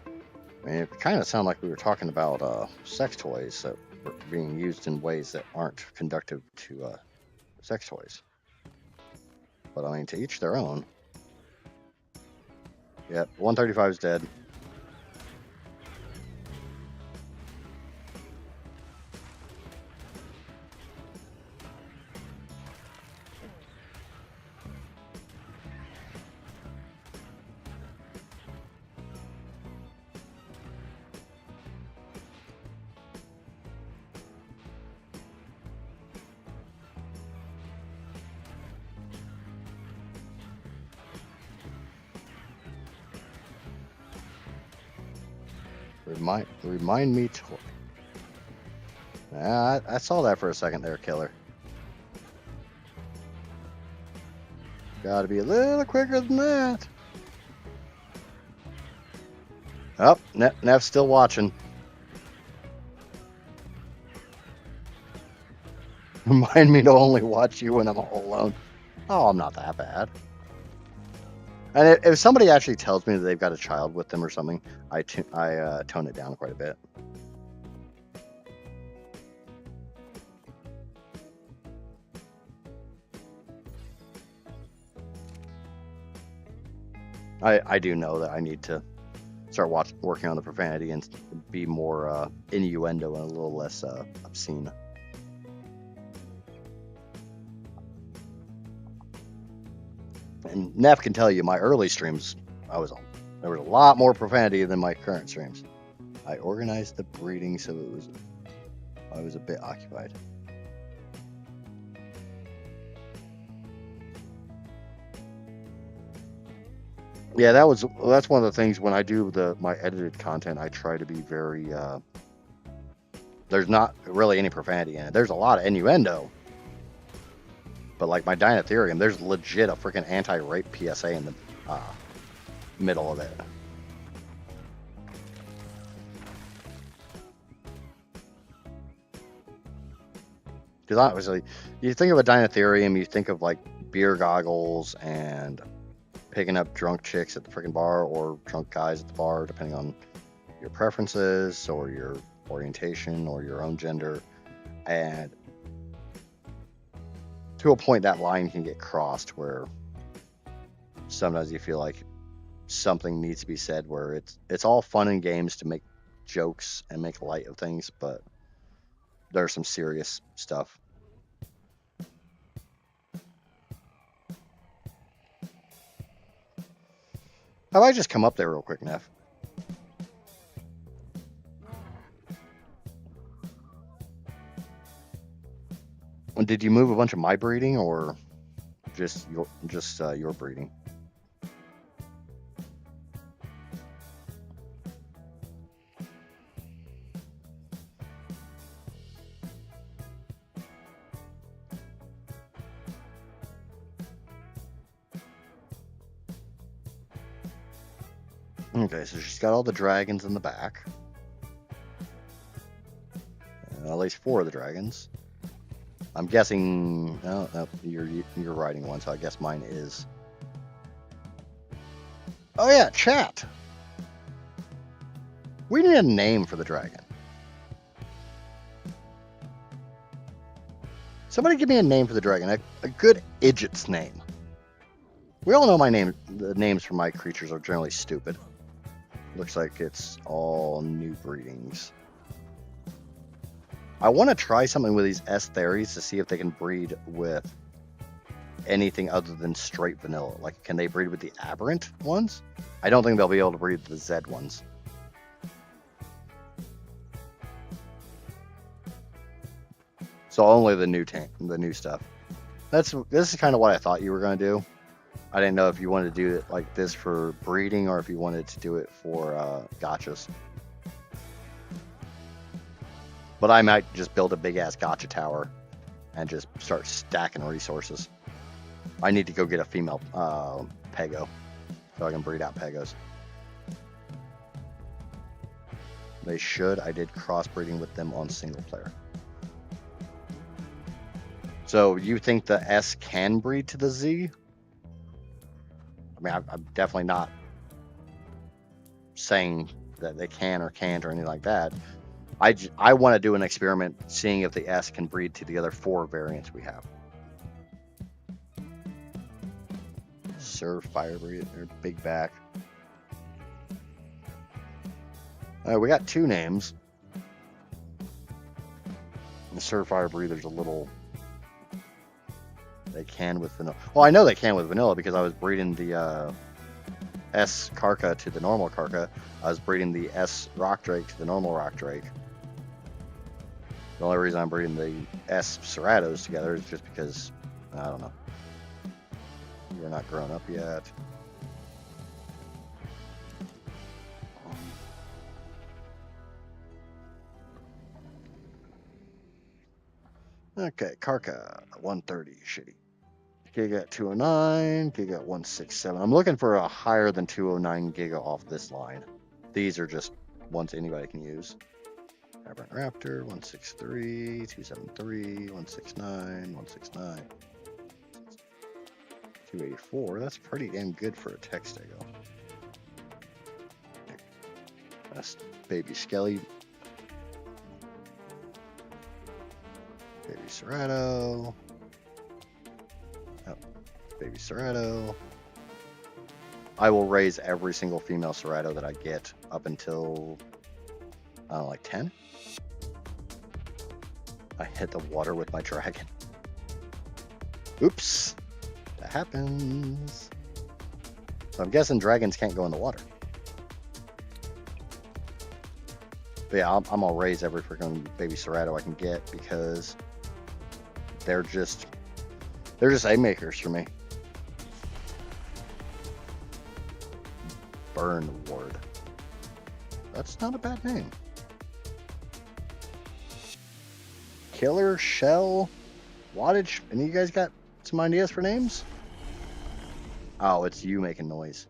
I mean, it kind of sounded like we were talking about sex toys that were being used in ways that aren't conductive to sex toys. But I mean, to each their own. Yep, 135 is dead. Remind me to. I saw that for a second there, killer. Gotta be a little quicker than that. Oh, Nev's still watching. Remind me to only watch you when I'm all alone. Oh, I'm not that bad. And if somebody actually tells me that they've got a child with them or something, I tone it down quite a bit. I do know that I need to start working on the profanity and be more innuendo and a little less obscene. And Neff can tell you, my early streams, there was a lot more profanity than my current streams. I organized the breeding so I was a bit occupied. Yeah, that's one of the things when I do my edited content. I try to be very. There's not really any profanity in it. There's a lot of innuendo. But like my Dinotherium, there's legit a freaking anti-rape PSA in the middle of it. Because obviously, you think of a Dinotherium, you think of like beer goggles and picking up drunk chicks at the freaking bar or drunk guys at the bar, depending on your preferences or your orientation or your own gender. And to a point, that line can get crossed where sometimes you feel like something needs to be said, where it's all fun and games to make jokes and make light of things, but there's some serious stuff. How about I just come up there real quick, Neff? Did you move a bunch of my breeding or just your breeding? Okay, so she's got all the dragons in the back. At least 4 of the dragons. I'm guessing. No, you're riding one, so I guess mine is. Oh yeah, chat. We need a name for the dragon. Somebody give me a name for the dragon. A good idjit's name. We all know the names for my creatures are generally stupid. Looks like it's all new breedings. I want to try something with these S-Theries to see if they can breed with anything other than straight vanilla. Like, can they breed with the aberrant ones? I don't think they'll be able to breed the Z ones. So only the new stuff. This is kind of what I thought you were going to do. I didn't know if you wanted to do it like this for breeding or if you wanted to do it for gotchas. But I might just build a big-ass gotcha tower and just start stacking resources. I need to go get a female Pego so I can breed out Pegos. They should. I did crossbreeding with them on single player. So you think the S can breed to the Z? I mean, I'm definitely not saying that they can or can't or anything like that. I want to do an experiment seeing if the S can breed to the other 4 variants we have. Sir Firebreather, big back. We got 2 names. The Sir Firebreather's a little. They can with vanilla. Well, I know they can with vanilla because I was breeding the S Karka to the normal Karka. I was breeding the S Rock Drake to the normal Rock Drake. The only reason I'm breeding the S Ceratos together is just because, I don't know. You're not grown up yet. Okay, Karka 130, shitty. Giga 209, Giga 167. I'm looking for a higher than 209 Giga off this line. These are just ones anybody can use. Aberrant Raptor 163, 273, 169, 169, 284. That's pretty damn good for a Textago. That's Baby Skelly. Baby Serrato. Oh, Baby Serrato. I will raise every single female Serrato that I get up until, I don't know, like 10. I hit the water with my dragon. Oops. That happens. So I'm guessing dragons can't go in the water. But yeah, I'm gonna raise every freaking baby Serrato I can get because they're just egg makers for me. Burn Ward. That's not a bad name. Killer, Shell, Wattage. Any of you guys got some ideas for names? Oh, it's you making noise.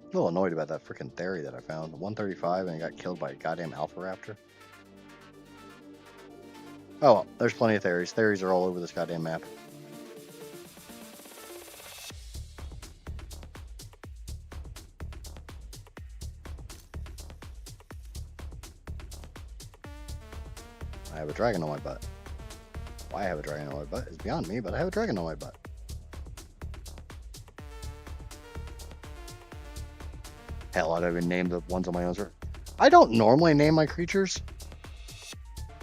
A little annoyed about that freaking theory that I found. 135 and it got killed by a goddamn Alpha Raptor. Oh well, there's plenty of theories. Theories are all over this goddamn map. I have a dragon on my butt. Why I have a dragon on my butt is beyond me, but I have a dragon on my butt. Hell, I don't even name the ones on my own. I don't normally name my creatures.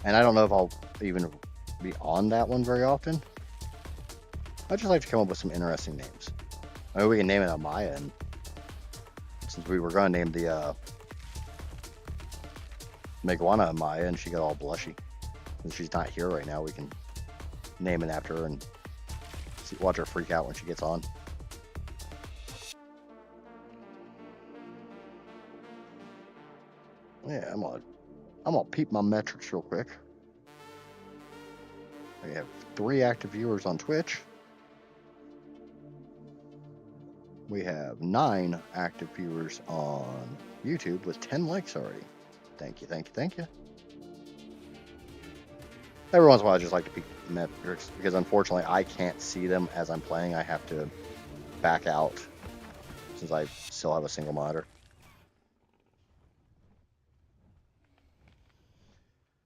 And I don't know if I'll even be on that one very often. I just like to come up with some interesting names. I mean, we can name it Amaya, and since we were going to name the Meguana Amaya, and she got all blushy. Since she's not here right now, we can name it after her and watch her freak out when she gets on. Yeah, I'm gonna peep my metrics real quick. We have 3 active viewers on Twitch. We have 9 active viewers on YouTube with 10 likes already. Thank you, thank you, thank you. Every once in a while, I just like to peek the metrics because unfortunately I can't see them as I'm playing. I have to back out since I still have a single monitor.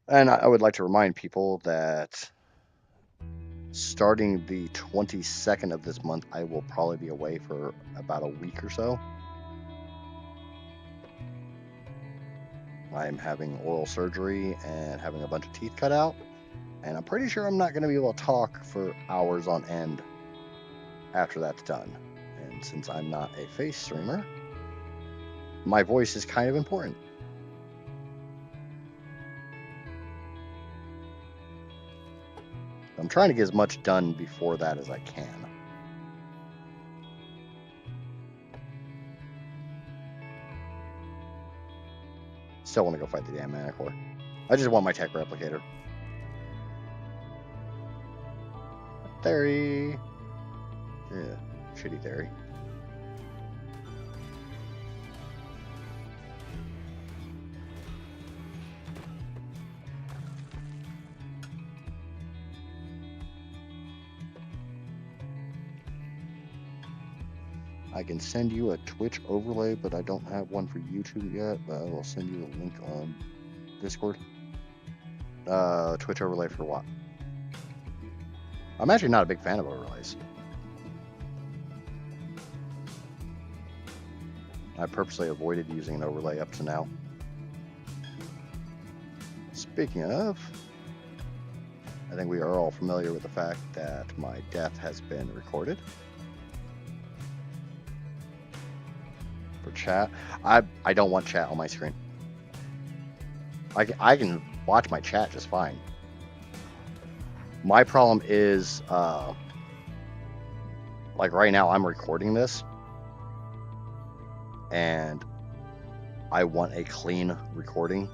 And I would like to remind people that starting the 22nd of this month, I will probably be away for about a week or so. I'm having oral surgery and having a bunch of teeth cut out. And I'm pretty sure I'm not going to be able to talk for hours on end after that's done. And since I'm not a face streamer, my voice is kind of important. I'm trying to get as much done before that as I can. Still want to go fight the damn Manicore. I just want my tech replicator. Theory. Yeah, shitty theory. I can send you a Twitch overlay, but I don't have one for YouTube yet. But I will send you a link on Discord. Twitch overlay for what? I'm actually not a big fan of overlays. I purposely avoided using an overlay up to now. Speaking of, I think we are all familiar with the fact that my death has been recorded. For chat, I don't want chat on my screen. I can watch my chat just fine. My problem is, like right now I'm recording this, and I want a clean recording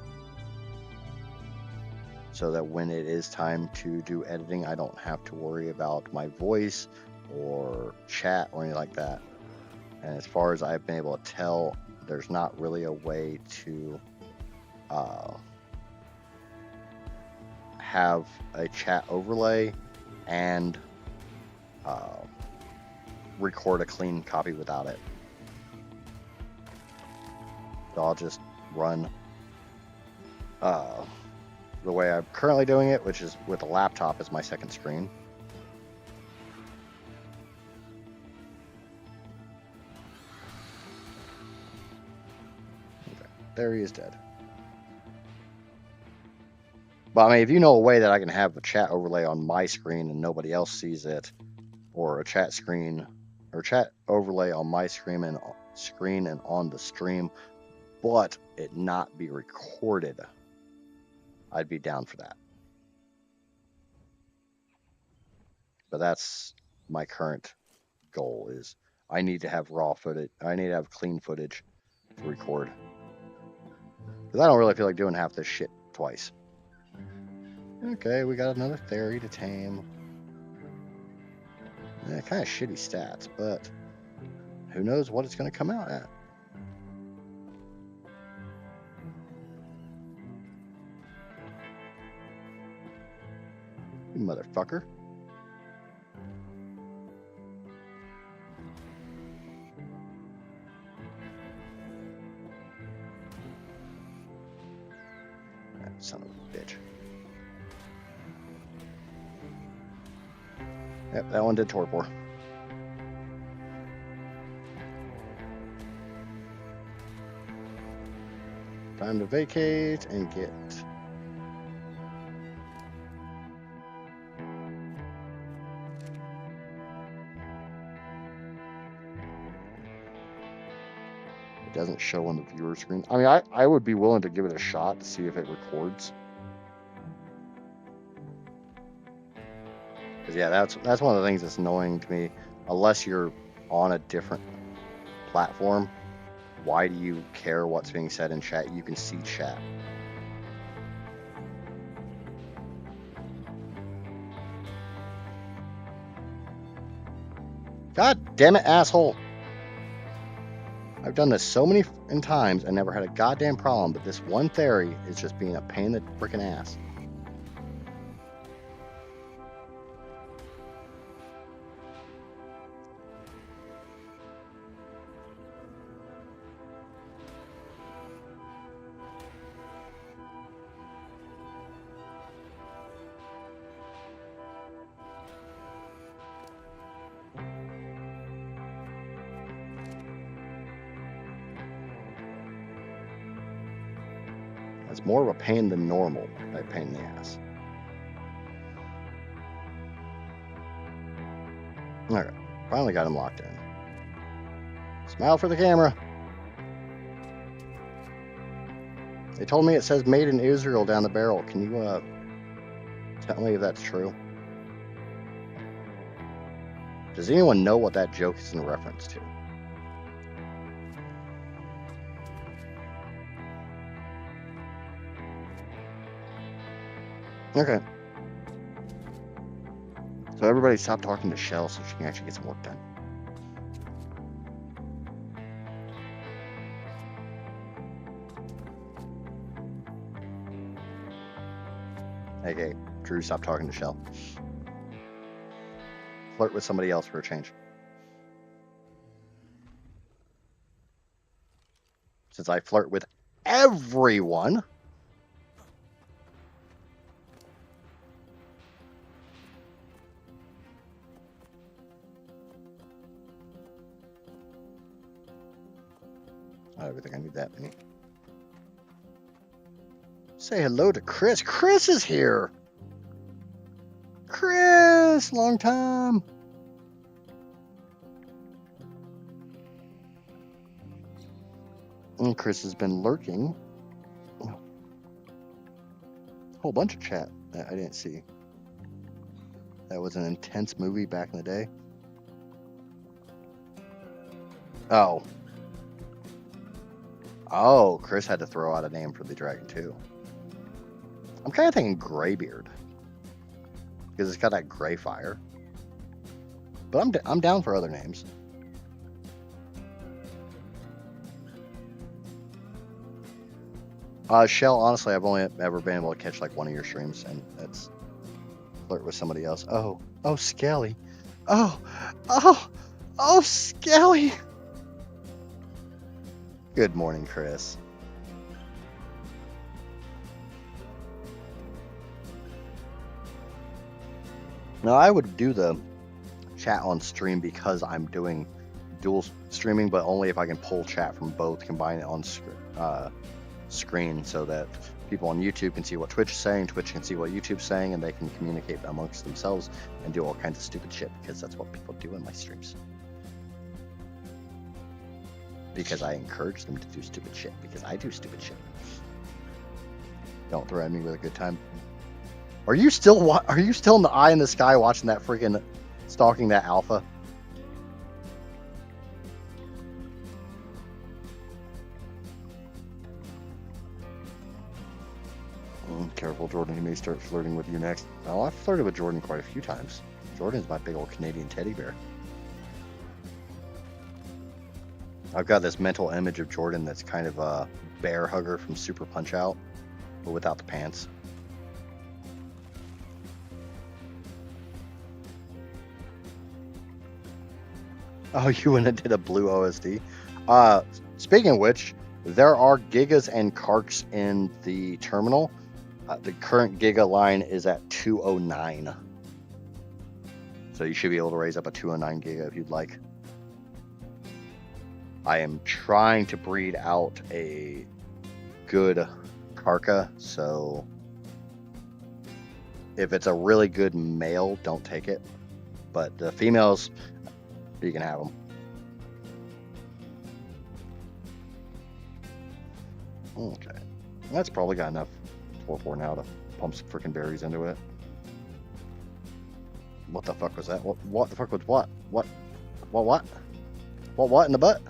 so that when it is time to do editing, I don't have to worry about my voice or chat or anything like that. And as far as I've been able to tell, there's not really a way to have a chat overlay and record a clean copy without it. So I'll just run the way I'm currently doing it, which is with a laptop as my second screen. Okay, there he is dead. But I mean, if you know a way that I can have a chat overlay on my screen and nobody else sees it, or a chat screen or chat overlay on my screen and on the stream, but it not be recorded, I'd be down for that. But that's my current goal, is I need to have raw footage. I need to have clean footage to record. Because I don't really feel like doing half this shit twice. Okay, we got another fairy to tame. Yeah, kind of shitty stats, but who knows what it's going to come out at. You motherfucker. That son of a bitch. Yep, that one did torpor. Time to vacate and get. It doesn't show on the viewer screen. I mean, I would be willing to give it a shot to see if it records. Because yeah, that's one of the things that's annoying to me. Unless you're on a different platform, why do you care what's being said in chat? You can see chat. God damn it, asshole. I've done this so many times and never had a goddamn problem, but this one fairy is just being a pain in the frickin' ass. It's more of a pain than normal, a pain in the ass. Alright, finally got him locked in. Smile for the camera. They told me it says made in Israel down the barrel. Can you tell me if that's true? Does anyone know what that joke is in reference to? Okay. So everybody stop talking to Shell so she can actually get some work done. Okay, Drew, stop talking to Shell. Flirt with somebody else for a change. Since I flirt with everyone. I don't think I need that many. Say hello to Chris. Chris is here. Chris, long time. And Chris has been lurking. A whole bunch of chat that I didn't see. That was an intense movie back in the day. Oh. Oh, Chris had to throw out a name for the dragon too. I'm kind of thinking Graybeard because it's got that gray fire. But I'm down for other names. Shell, honestly, I've only ever been able to catch like one of your streams, and that's flirt with somebody else. Oh, Skelly. Oh, Skelly. Good morning, Chris. Now, I would do the chat on stream because I'm doing dual streaming, but only if I can pull chat from both, combine it on screen so that people on YouTube can see what Twitch is saying, Twitch can see what YouTube's saying, and they can communicate amongst themselves and do all kinds of stupid shit, because that's what people do in my streams. Because I encourage them to do stupid shit, because I do stupid shit. Don't threaten me with a good time. Are you still in the eye in the sky watching that freaking stalking that alpha? Careful, Jordan. He may start flirting with you next. Oh, I've flirted with Jordan quite a few times. Jordan's my big old Canadian teddy bear. I've got this mental image of Jordan that's kind of a bear hugger from Super Punch Out, but without the pants. Oh, you went and did a blue OSD. Speaking of which, there are gigas and carks in the terminal. The current giga line is at 209. So you should be able to raise up a 209 giga if you'd like. I am trying to breed out a good carca, so if it's a really good male, don't take it. But the females, you can have them. Okay. That's probably got enough 4-4 now to pump some freaking berries into it. What the fuck was that? What the fuck was what? What in the butt?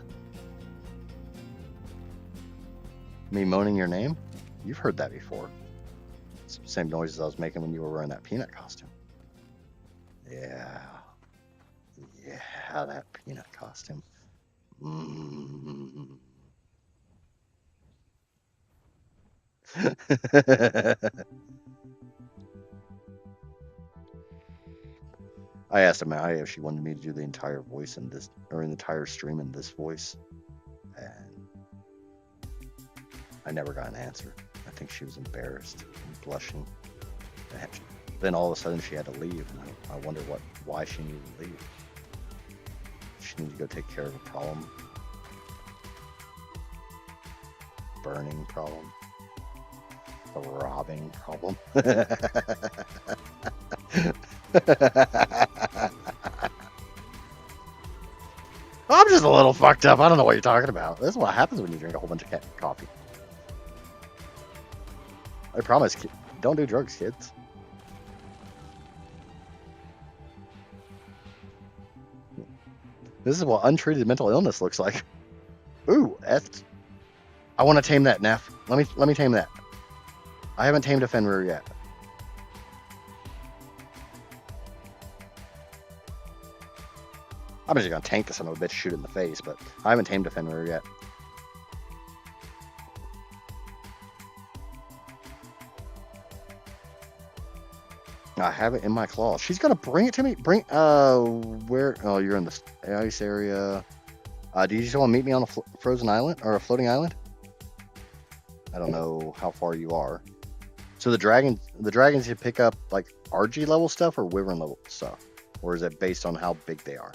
Me moaning your name? You've heard that before. It's the same noises I was making when you were wearing that peanut costume. Yeah, that peanut costume. I asked Amaya if she wanted me to do the entire voice in this, or an entire stream in this voice, and I never got an answer. I think she was embarrassed and blushing. Then all of a sudden she had to leave, and I wonder why she needed to leave. She needed to go take care of a problem. Burning problem. A robbing problem. I'm just a little fucked up. I don't know what you're talking about. This is what happens when you drink a whole bunch of coffee. I promise, don't do drugs, kids. This is what untreated mental illness looks like. Ooh, I want to tame that, Neff. Let me tame that. I haven't tamed a Fenrir yet. I'm just gonna tank this son of a bitch, shoot it in the face, but I haven't tamed a Fenrir yet. I have it in my claw. She's gonna bring it to me. Where? Oh, you're in the ice area. Do you just want to meet me on a frozen island or a floating island? I don't know how far you are. So the dragons you pick up like RG level stuff or Wyvern level stuff, or is it based on how big they are?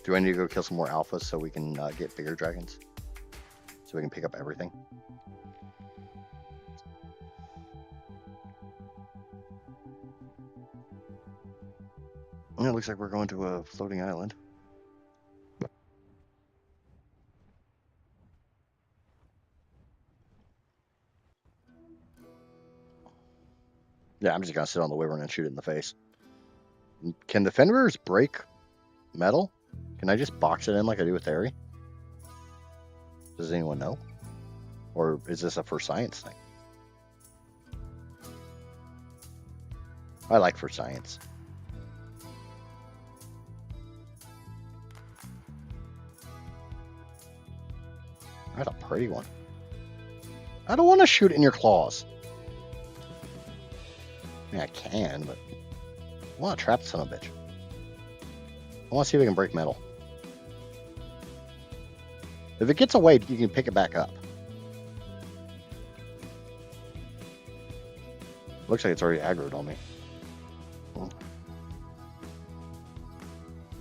Do I need to go kill some more alphas so we can get bigger dragons? So we can pick up everything? It looks like we're going to a floating island. Yeah, I'm just gonna sit on the Wyvern and shoot it in the face. Can the Fenrir's break metal? Can I just box it in like I do with Theory? Does anyone know? Or is this a for science thing? I like for science. That's a pretty one. I don't want to shoot in your claws. I mean, I can, but I want to trap the son of a bitch. I want to see if we can break metal. If it gets away, you can pick it back up. Looks like it's already aggroed on me.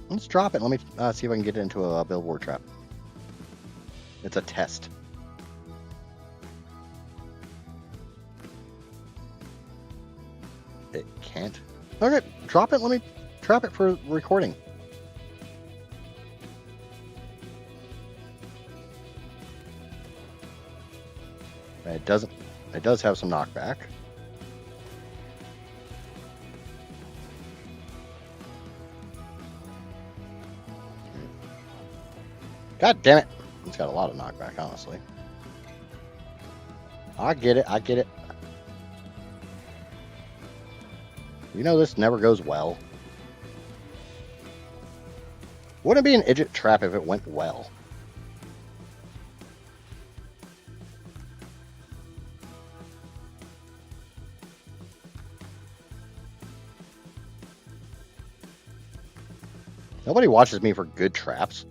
Let's drop it. Let me see if I can get it into a billboard trap. It's a test. It can't. Okay, drop it. Let me trap it for recording. It doesn't. It does have some knockback. God damn it! It's got a lot of knockback, honestly. I get it. I get it. You know this never goes well. Wouldn't it be an idiot trap if it went well? Nobody watches me for good traps.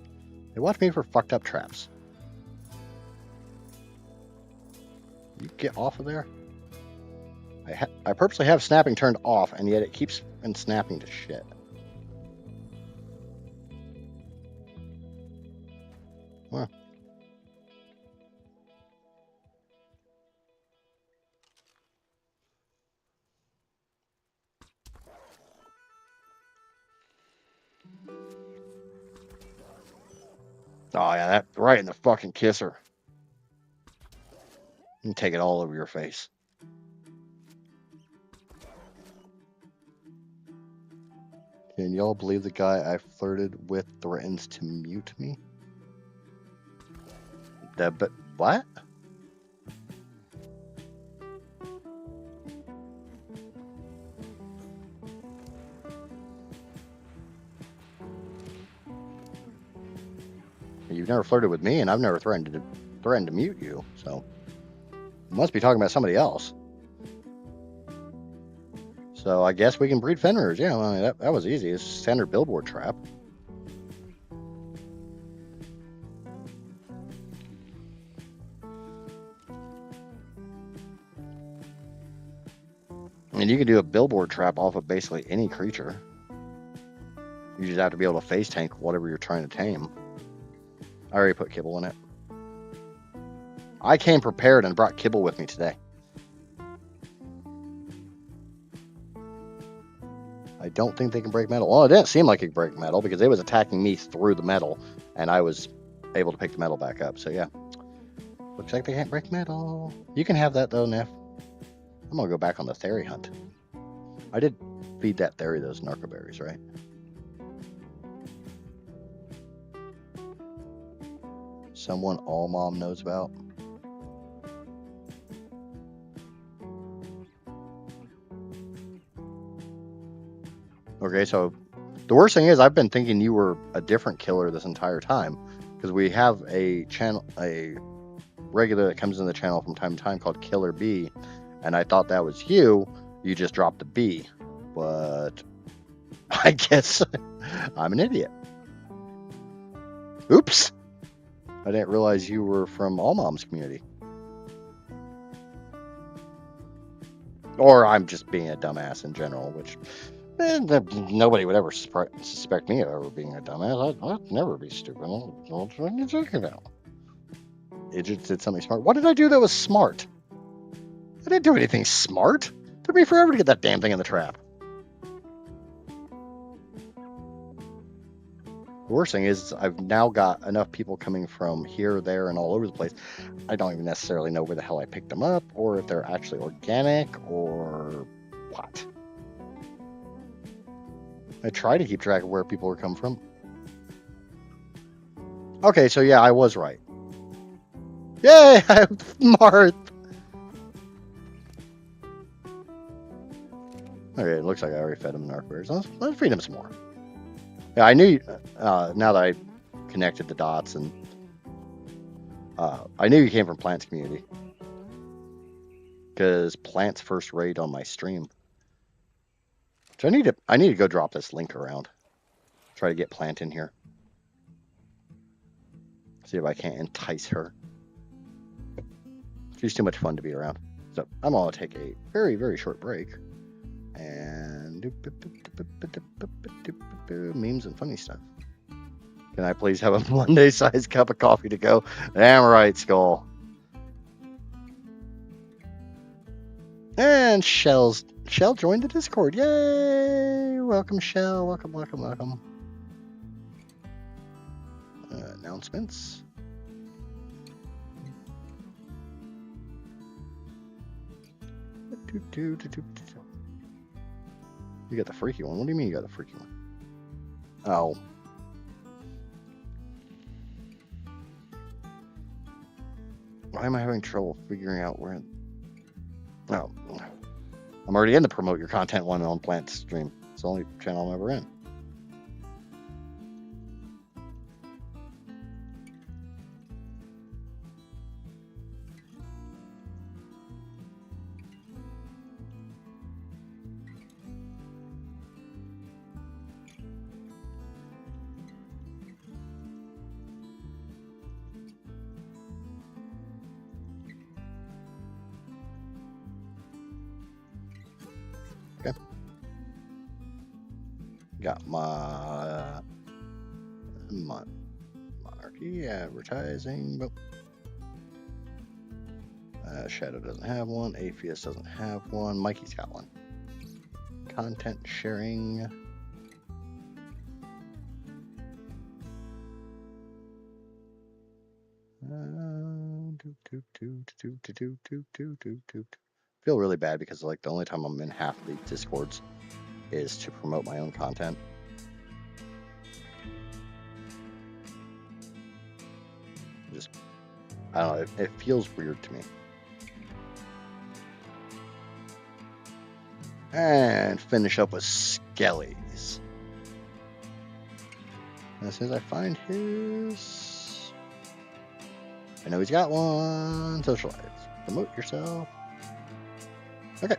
They watch me for fucked up traps. You get off of there. I purposely have snapping turned off, and yet it keeps snapping to shit. Well. Oh yeah, that right in the fucking kisser. You can take it all over your face. Can y'all believe the guy I flirted with threatens to mute me? But what? You've never flirted with me, and I've never threatened to mute you, so you must be talking about somebody else. So I guess we can breed Fenrir's. Yeah, I mean, that was easy. It's a standard billboard trap. I mean, you can do a billboard trap off of basically any creature. You just have to be able to face tank whatever you're trying to tame. I already put kibble in it. I came prepared and brought kibble with me today. I don't think they can break metal. Well, it didn't seem like it could break metal because it was attacking me through the metal, and I was able to pick the metal back up. So yeah, looks like they can't break metal. You can have that though, Neff. I'm gonna go back on the Theory hunt. I did feed that Theory those narcoberries, right? Someone all mom knows about. Okay, so the worst thing is I've been thinking you were a different killer this entire time because we have a channel, a regular that comes in the channel from time to time called Killer B, and I thought that was you. You just dropped the B, but I guess I'm an idiot. Oops. I didn't realize you were from All Mom's community. Or I'm just being a dumbass in general, which nobody would ever suspect me of ever being a dumbass. I'd never be stupid. What are you talking about? It just did something smart. What did I do that was smart? I didn't do anything smart. It took me forever to get that damn thing in the trap. The worst thing is I've now got enough people coming from here, there, and all over the place. I don't even necessarily know where the hell I picked them up, or if they're actually organic, or what. I try to keep track of where people are coming from. Okay, so yeah, I was right. Yay! I'm smart! Okay, it looks like I already fed him an arc bears. Let's feed him some more. Yeah, I knew, now that I connected the dots, and I knew you came from Plants Community. Because Plants first raid on my stream. So I need to go drop this link around. Try to get Plant in here. See if I can't entice her. She's too much fun to be around. So I'm gonna take a very, very short break. And memes and funny stuff. Can I please have a Monday-sized cup of coffee to go? Damn right, Skull. And Shell joined the Discord. Yay! Welcome, Shell. Welcome, welcome, welcome. Announcements. You got the freaky one. What do you mean you got the freaky one? Oh. Why am I having trouble figuring out where? Oh. I'm already in the promote your content one on Plant stream. It's the only channel I'm ever in. Got my monarchy advertising. But Shadow doesn't have one. Atheist doesn't have one. Mikey's got one. Content sharing. Feel really bad because like the only time I'm in half of the Discords is to promote my own content. Just, I don't know, it feels weird to me. And finish up with Skellies. As soon as I find his... I know he's got one. Socialize. Promote yourself. Okay.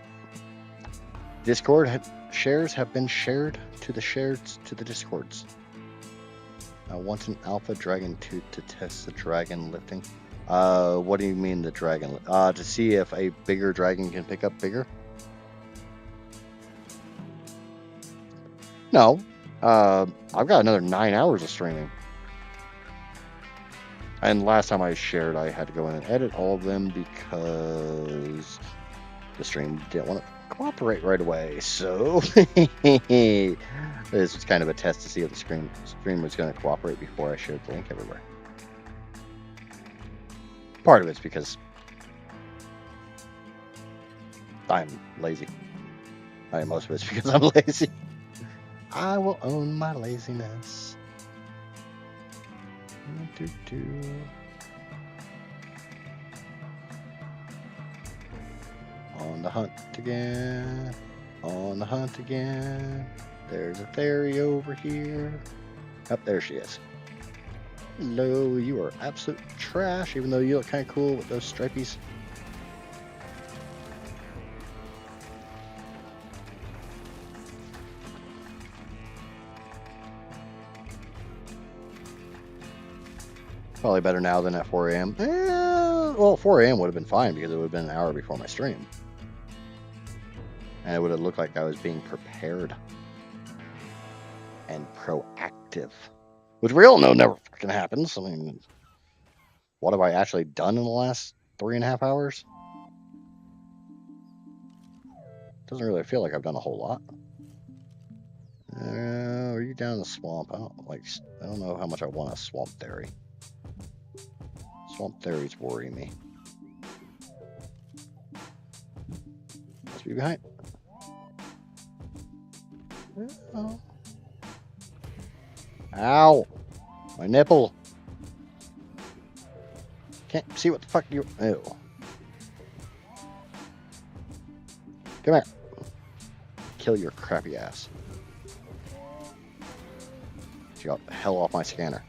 Discord shares have been shared to the Discords. I want an alpha dragon to test the dragon lifting. What do you mean the dragon? To see if a bigger dragon can pick up bigger? No. I've got another 9 hours of streaming. And last time I shared, I had to go in and edit all of them because the stream didn't want to cooperate right away. So this was kind of a test to see if the stream was going to cooperate before I shared the link everywhere. Part of it's because I'm lazy. Most of it's because I'm lazy. I will own my laziness. On the hunt again. On the hunt again. There's a fairy over here. Up there she is. Hello, you are absolute trash, even though you look kind of cool with those stripies. Probably better now than at 4 a.m. Well, 4 a.m. would have been fine because it would have been an hour before my stream. And it would have looked like I was being prepared and proactive. Which we all know never fucking happens. I mean, what have I actually done in the last 3.5 hours? Doesn't really feel like I've done a whole lot. Are you down in the swamp? I don't know how much I want a swamp theory. Swamp theories worry me. Let's be behind. Oh. Ow! My nipple! Can't see what the fuck you... Ew. Come here. Kill your crappy ass. She got the hell off my scanner.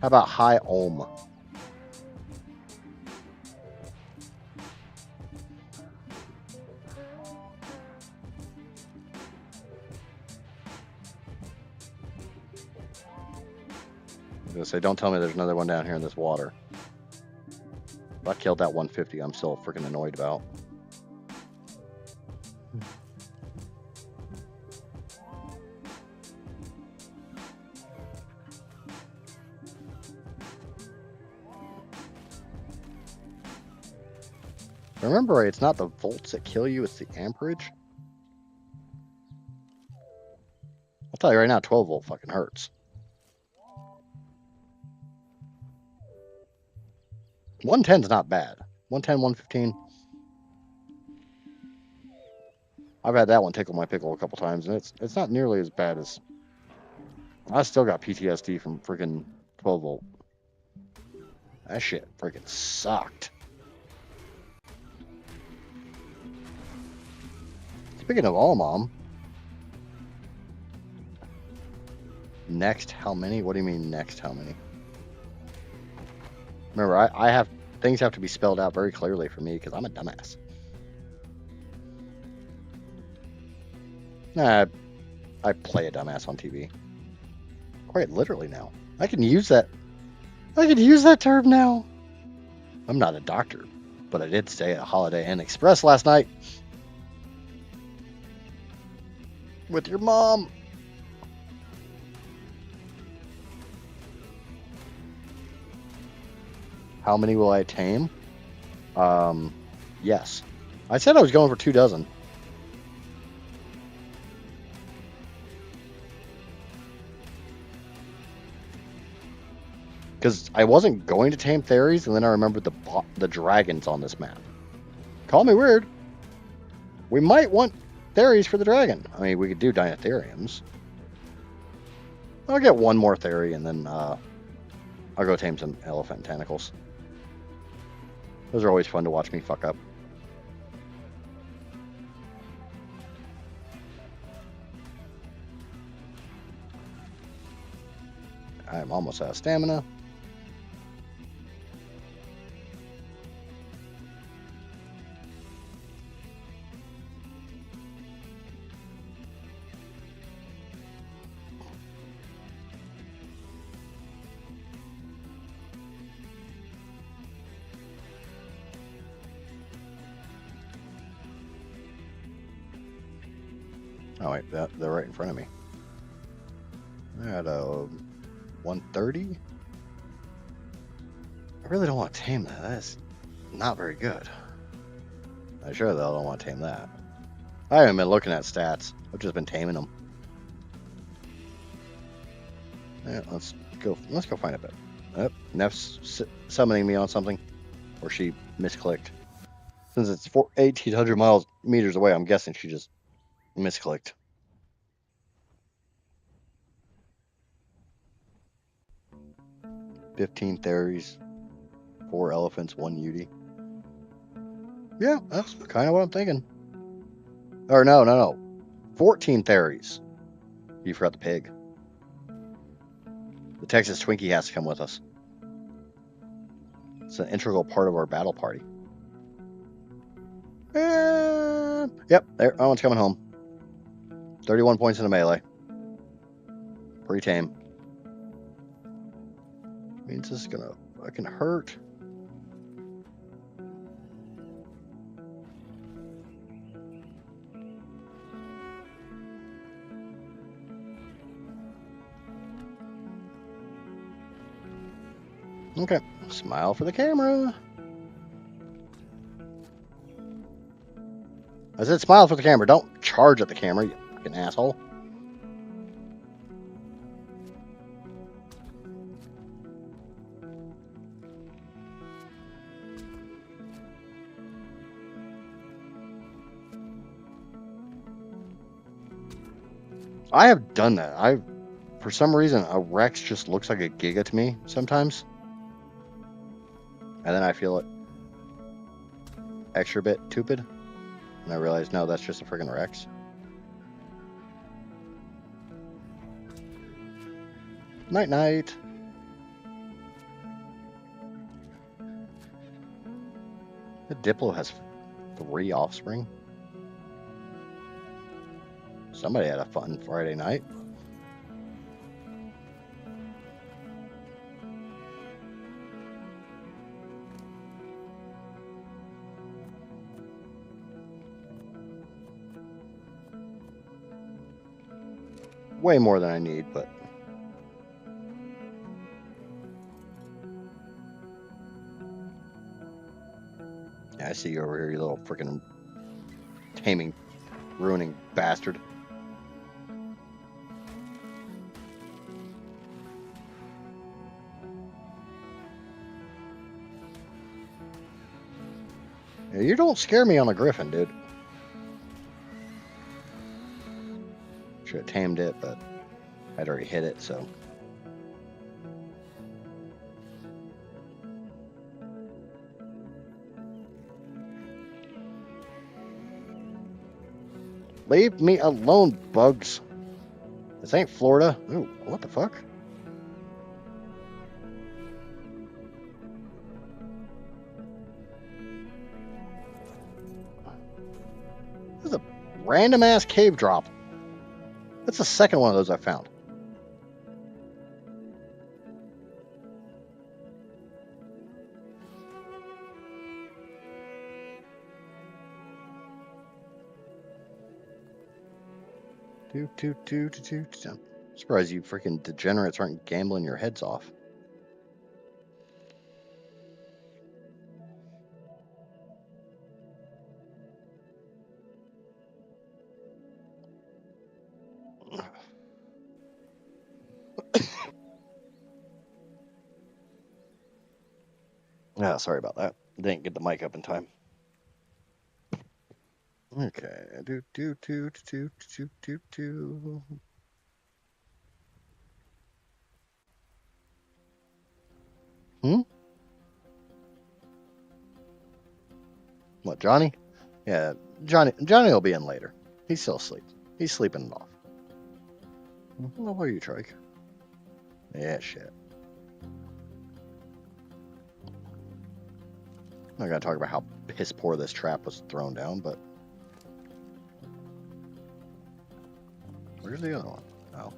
How about high ohm? I was gonna say, don't tell me there's another one down here in this water. If I killed that 150, I'm still freaking annoyed about. Remember, right, it's not the volts that kill you, it's the amperage. I'll tell you right now, 12 volt fucking hurts. 110's not bad. 110, 115. I've had that one tickle my pickle a couple times, and it's not nearly as bad as... I still got PTSD from freaking 12 volt. That shit freaking sucked. Speaking of all, Mom. Next how many? What do you mean next how many? Remember, I have... Things have to be spelled out very clearly for me, because I'm a dumbass. Nah, I play a dumbass on TV. Quite literally now. I can use that term now. I'm not a doctor, but I did stay at a Holiday Inn Express last night. With your mom. How many will I tame? Yes. I said I was going for 2 dozen. Because I wasn't going to tame fairies, and then I remembered the dragons on this map. Call me weird. We might want fairies for the dragon. I mean, we could do Dinotheriums. I'll get one more theory, and then I'll go tame some elephant tentacles. Those are always fun to watch me fuck up. I'm almost out of stamina. Oh wait, they're right in front of me. At 130. I really don't want to tame that. That's not very good. I sure though don't want to tame that. I haven't been looking at stats. I've just been taming them. Yeah, let's go find a bit. Yep, Neff's summoning me on something, or she misclicked. Since it's 1,800 meters away, I'm guessing she just misclicked. "15 theories, 4 elephants, 1 Yeti." Yeah, that's kind of what I'm thinking. Or no. 14 theories. You forgot the pig. The Texas Twinkie has to come with us. It's an integral part of our battle party. Yep, there. That one's coming home. 31 points in the melee. Pretty tame. Means this is gonna fucking hurt. Okay, smile for the camera. I said smile for the camera. Don't charge at the camera, you fucking asshole. I have done that. For some reason, a Rex just looks like a Giga to me sometimes. And then I feel it extra bit stupid. And I realize, no, that's just a friggin' Rex. Night night. The Diplo has 3 offspring. Somebody had a fun Friday night. Way more than I need, but yeah, I see you over here, you little freaking taming, ruining bastard. Yeah, you don't scare me on a griffin, dude. Should have tamed it, but I'd already hit it, so. Leave me alone, bugs. This ain't Florida. Ooh, what the fuck? This is a random ass cave drop. That's the second one of those I found. I'm surprised you freaking degenerates aren't gambling your heads off. Yeah, sorry about that. Didn't get the mic up in time. Okay. Hmm? What, Johnny? Yeah, Johnny will be in later. He's still asleep. He's sleeping it off. Well, what are you, Trike? Yeah, shit. I'm not gonna talk about how piss poor this trap was thrown down, but where's the other one? Oh.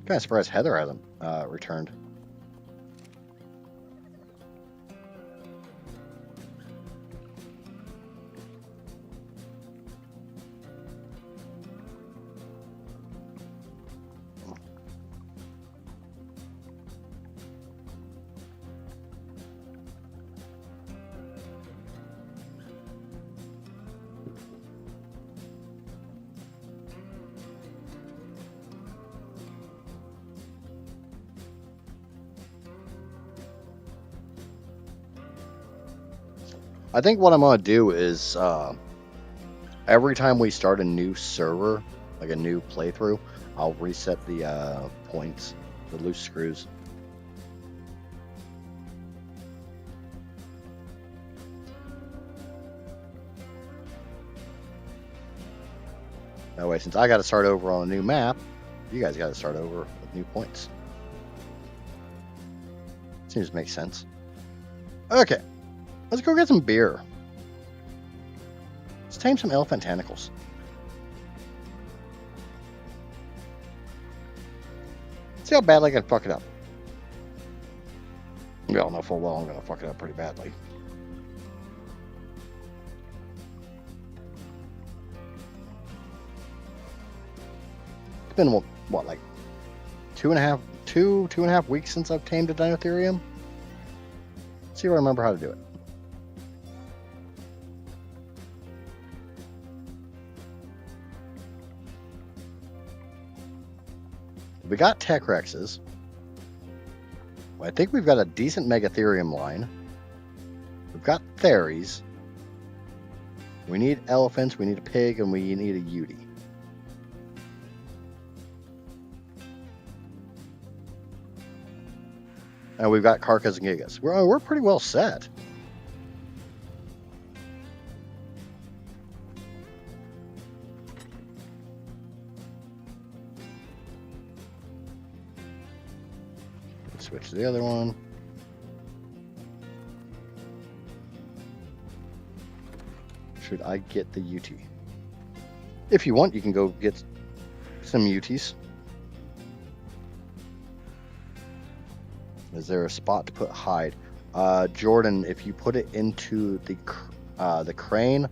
Kind of surprised Heather hasn't returned. I think what I'm gonna do is every time we start a new server, like a new playthrough, I'll reset the points, the loose screws. That way, since I got to start over on a new map, you guys got to start over with new points. Seems to make sense. Okay, let's go get some beer. Let's tame some elephant tentacles. See how badly I can fuck it up. We all know full well I'm going to fuck it up pretty badly. It's been, what, like 2.5 weeks since I've tamed a Dinotherium? Let's see if I remember how to do it. We got Tech Rexes. I think we've got a decent Megatherium line. We've got Theries. We need elephants, we need a pig, and we need a Yeti. And we've got Carcas and Gigas. We're pretty well set. Let's switch to the other one. Should I get the UT? If you want, you can go get some UTs. Is there a spot to put hide? Jordan, if you put it into the crane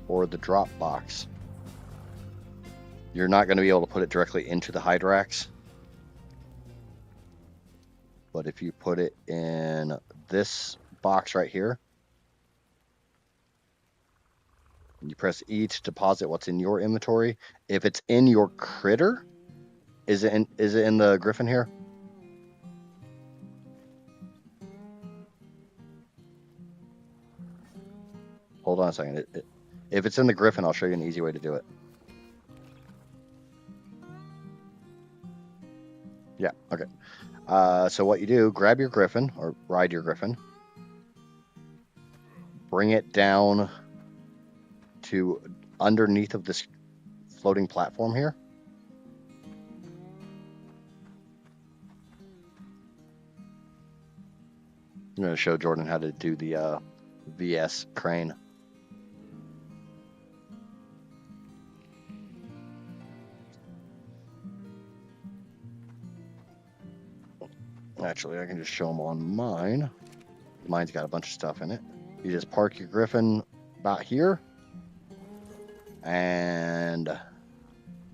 or the drop box, you're not going to be able to put it directly into the hide racks. But if you put it in this box right here, you press E to deposit what's in your inventory. If it's in your critter, is it in the griffin here? Hold on a second. If it's in the griffin, I'll show you an easy way to do it. Yeah, okay. So what you do, grab your griffin, or ride your griffin, bring it down to underneath of this floating platform here. I'm going to show Jordan how to do the VS crane. Actually, I can just show them on mine. Mine's got a bunch of stuff in it. You just park your griffin about here, and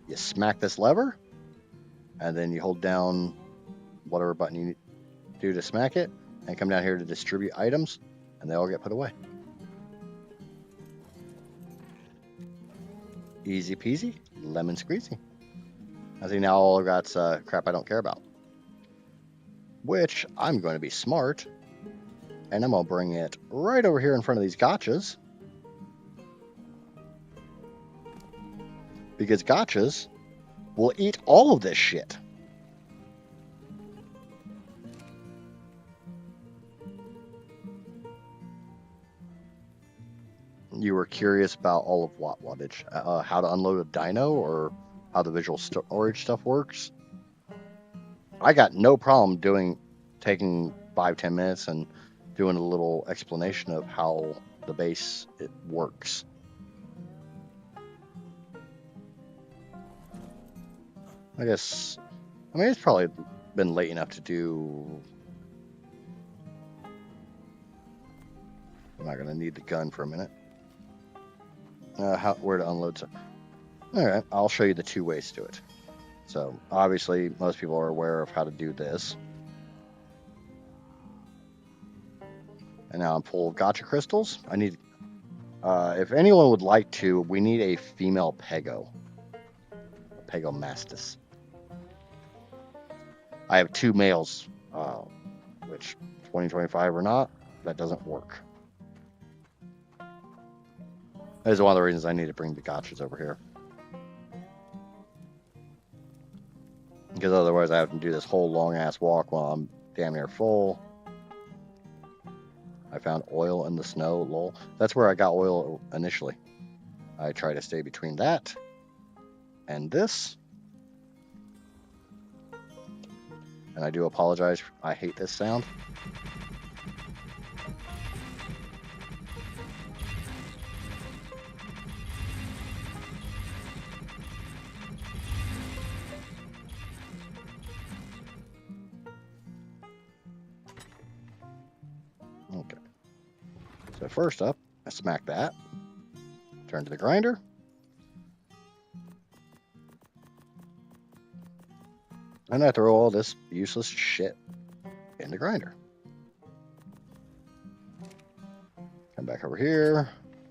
you smack this lever, and then you hold down whatever button you need to do to smack it, and come down here to distribute items, and they all get put away. Easy peasy, lemon squeezy. I think now all I've got's crap I don't care about. Which I'm going to be smart, and I'm going to bring it right over here in front of these gotchas. Because gotchas will eat all of this shit. You were curious about all of what wattage? How to unload a dino, or how the visual storage stuff works? I got no problem taking 5-10 minutes and doing a little explanation of how the base works. I mean, it's probably been late enough to do. I'm not gonna need the gun for a minute. Where to unload some? All right, I'll show you the 2 ways to do it. So obviously, most people are aware of how to do this. And now I'm full of gotcha crystals. I need, if anyone would like to, we need a female Pego. Pego Mastis. I have 2 males, which 2025 or not, that doesn't work. That is one of the reasons I need to bring the gotchas over here. Because otherwise I have to do this whole long ass walk while I'm damn near full. I found oil in the snow, lol. That's where I got oil initially. I try to stay between that and this. And I do apologize, I hate this sound. Okay. So first up, I smack that. Turn to the grinder. And I throw all this useless shit in the grinder. Come back over here,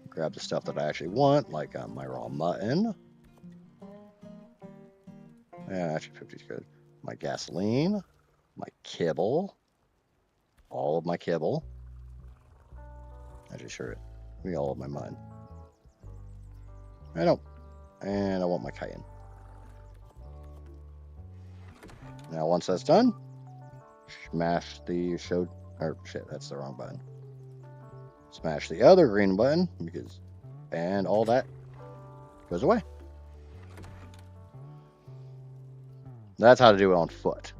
grab the stuff that I actually want, like my raw mutton. Yeah, actually 50 is good. My gasoline, my kibble, all of my kibble. Actually, sure, give me all of my mutton. I don't. And I want my cayenne. Now, once that's done, smash the show. Or shit, that's the wrong button. Smash the other green button and all that goes away. That's how to do it on foot.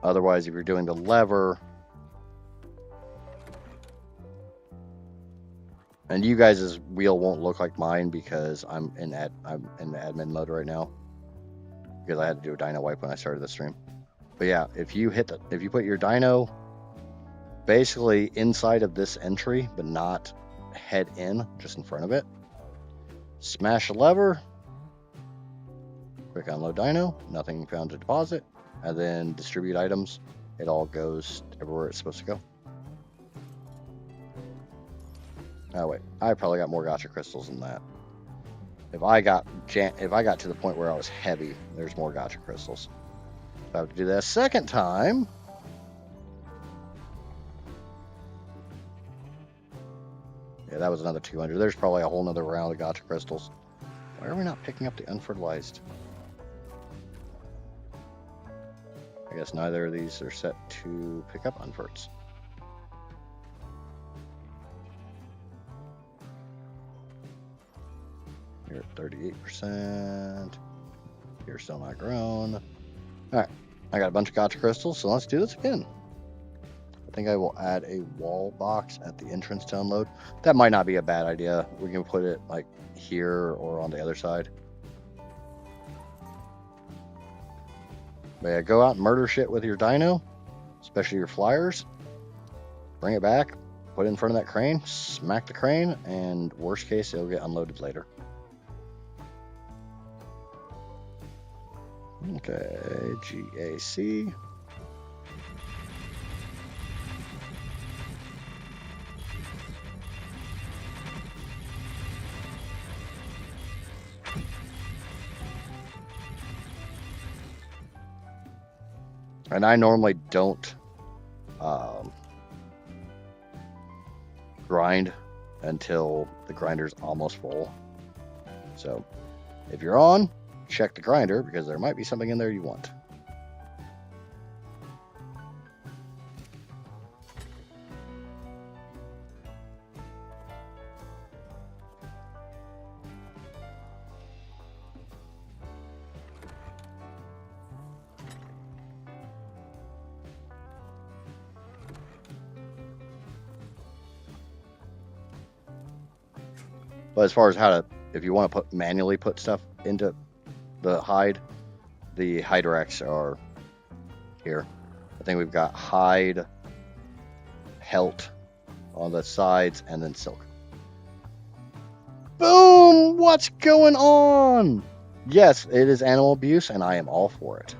Otherwise, if you're doing the lever, and you guys' wheel won't look like mine because I'm in admin mode right now because I had to do a dyno wipe when I started the stream. But yeah, if you put your dyno basically inside of this entry, but not head in, just in front of it, smash the lever, quick unload dyno, nothing found to deposit, and then distribute items. It all goes everywhere it's supposed to go. Oh wait, I probably got more gotcha crystals than that. If I got to the point where I was heavy, there's more gotcha crystals. If I have to do that a second time. Yeah, that was another 200. There's probably a whole nother round of gotcha crystals. Why are we not picking up the unfertilized? I guess neither of these are set to pick up unferts. You're at 38%. You're still not grown. Alright, I got a bunch of gotcha crystals, so let's do this again. I think I will add a wall box at the entrance to unload. That might not be a bad idea. We can put it like here or on the other side. But yeah, go out and murder shit with your dyno, especially your flyers. Bring it back, put it in front of that crane, smack the crane, and worst case, it'll get unloaded later. Okay, GAC. And I normally don't grind until the grinder's almost full. So if you're on, check the grinder because there might be something in there you want. But as far as if you want to manually put stuff into the hide racks are here. I think we've got hide, helt on the sides, and then silk. Boom! What's going on? Yes, it is animal abuse, and I am all for it.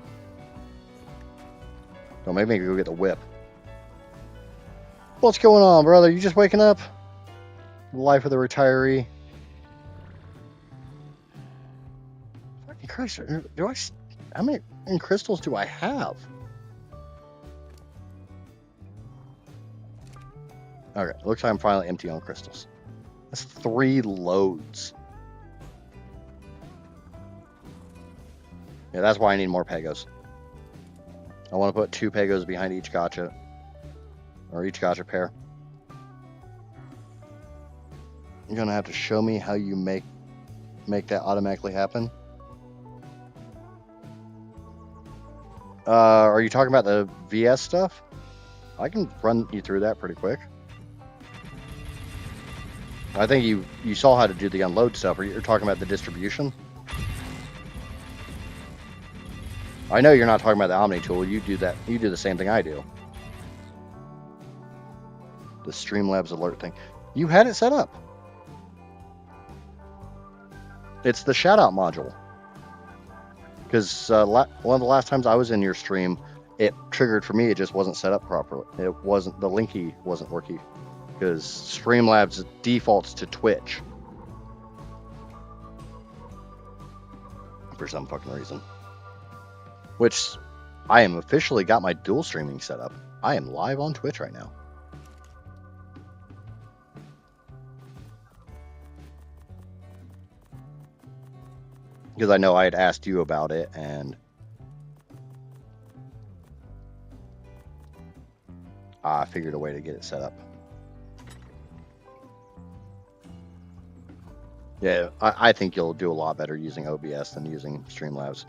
Don't make me go get the whip. What's going on, brother? You just waking up? Life of the retiree. Fucking Christ, how many crystals do I have? Okay, looks like I'm finally empty on crystals. That's 3 loads. Yeah, that's why I need more pegos. I want to put 2 pegos behind each gotcha. Or each gotcha pair. You're gonna have to show me how you make that automatically happen. Are you talking about the VS stuff? I can run you through that pretty quick. I think you saw how to do the unload stuff. You're talking about the distribution? I know you're not talking about the Omni tool. You do that. You do the same thing I do. The Streamlabs alert thing. You had it set up. It's the shoutout module. Because one of the last times I was in your stream, it triggered for me. It just wasn't set up properly. The linky wasn't working. Because Streamlabs defaults to Twitch. For some fucking reason. Which, I am officially got my dual streaming set up. I am live on Twitch right now. Because I know I had asked you about it, and I figured a way to get it set up. Yeah, I think you'll do a lot better using OBS than using Streamlabs.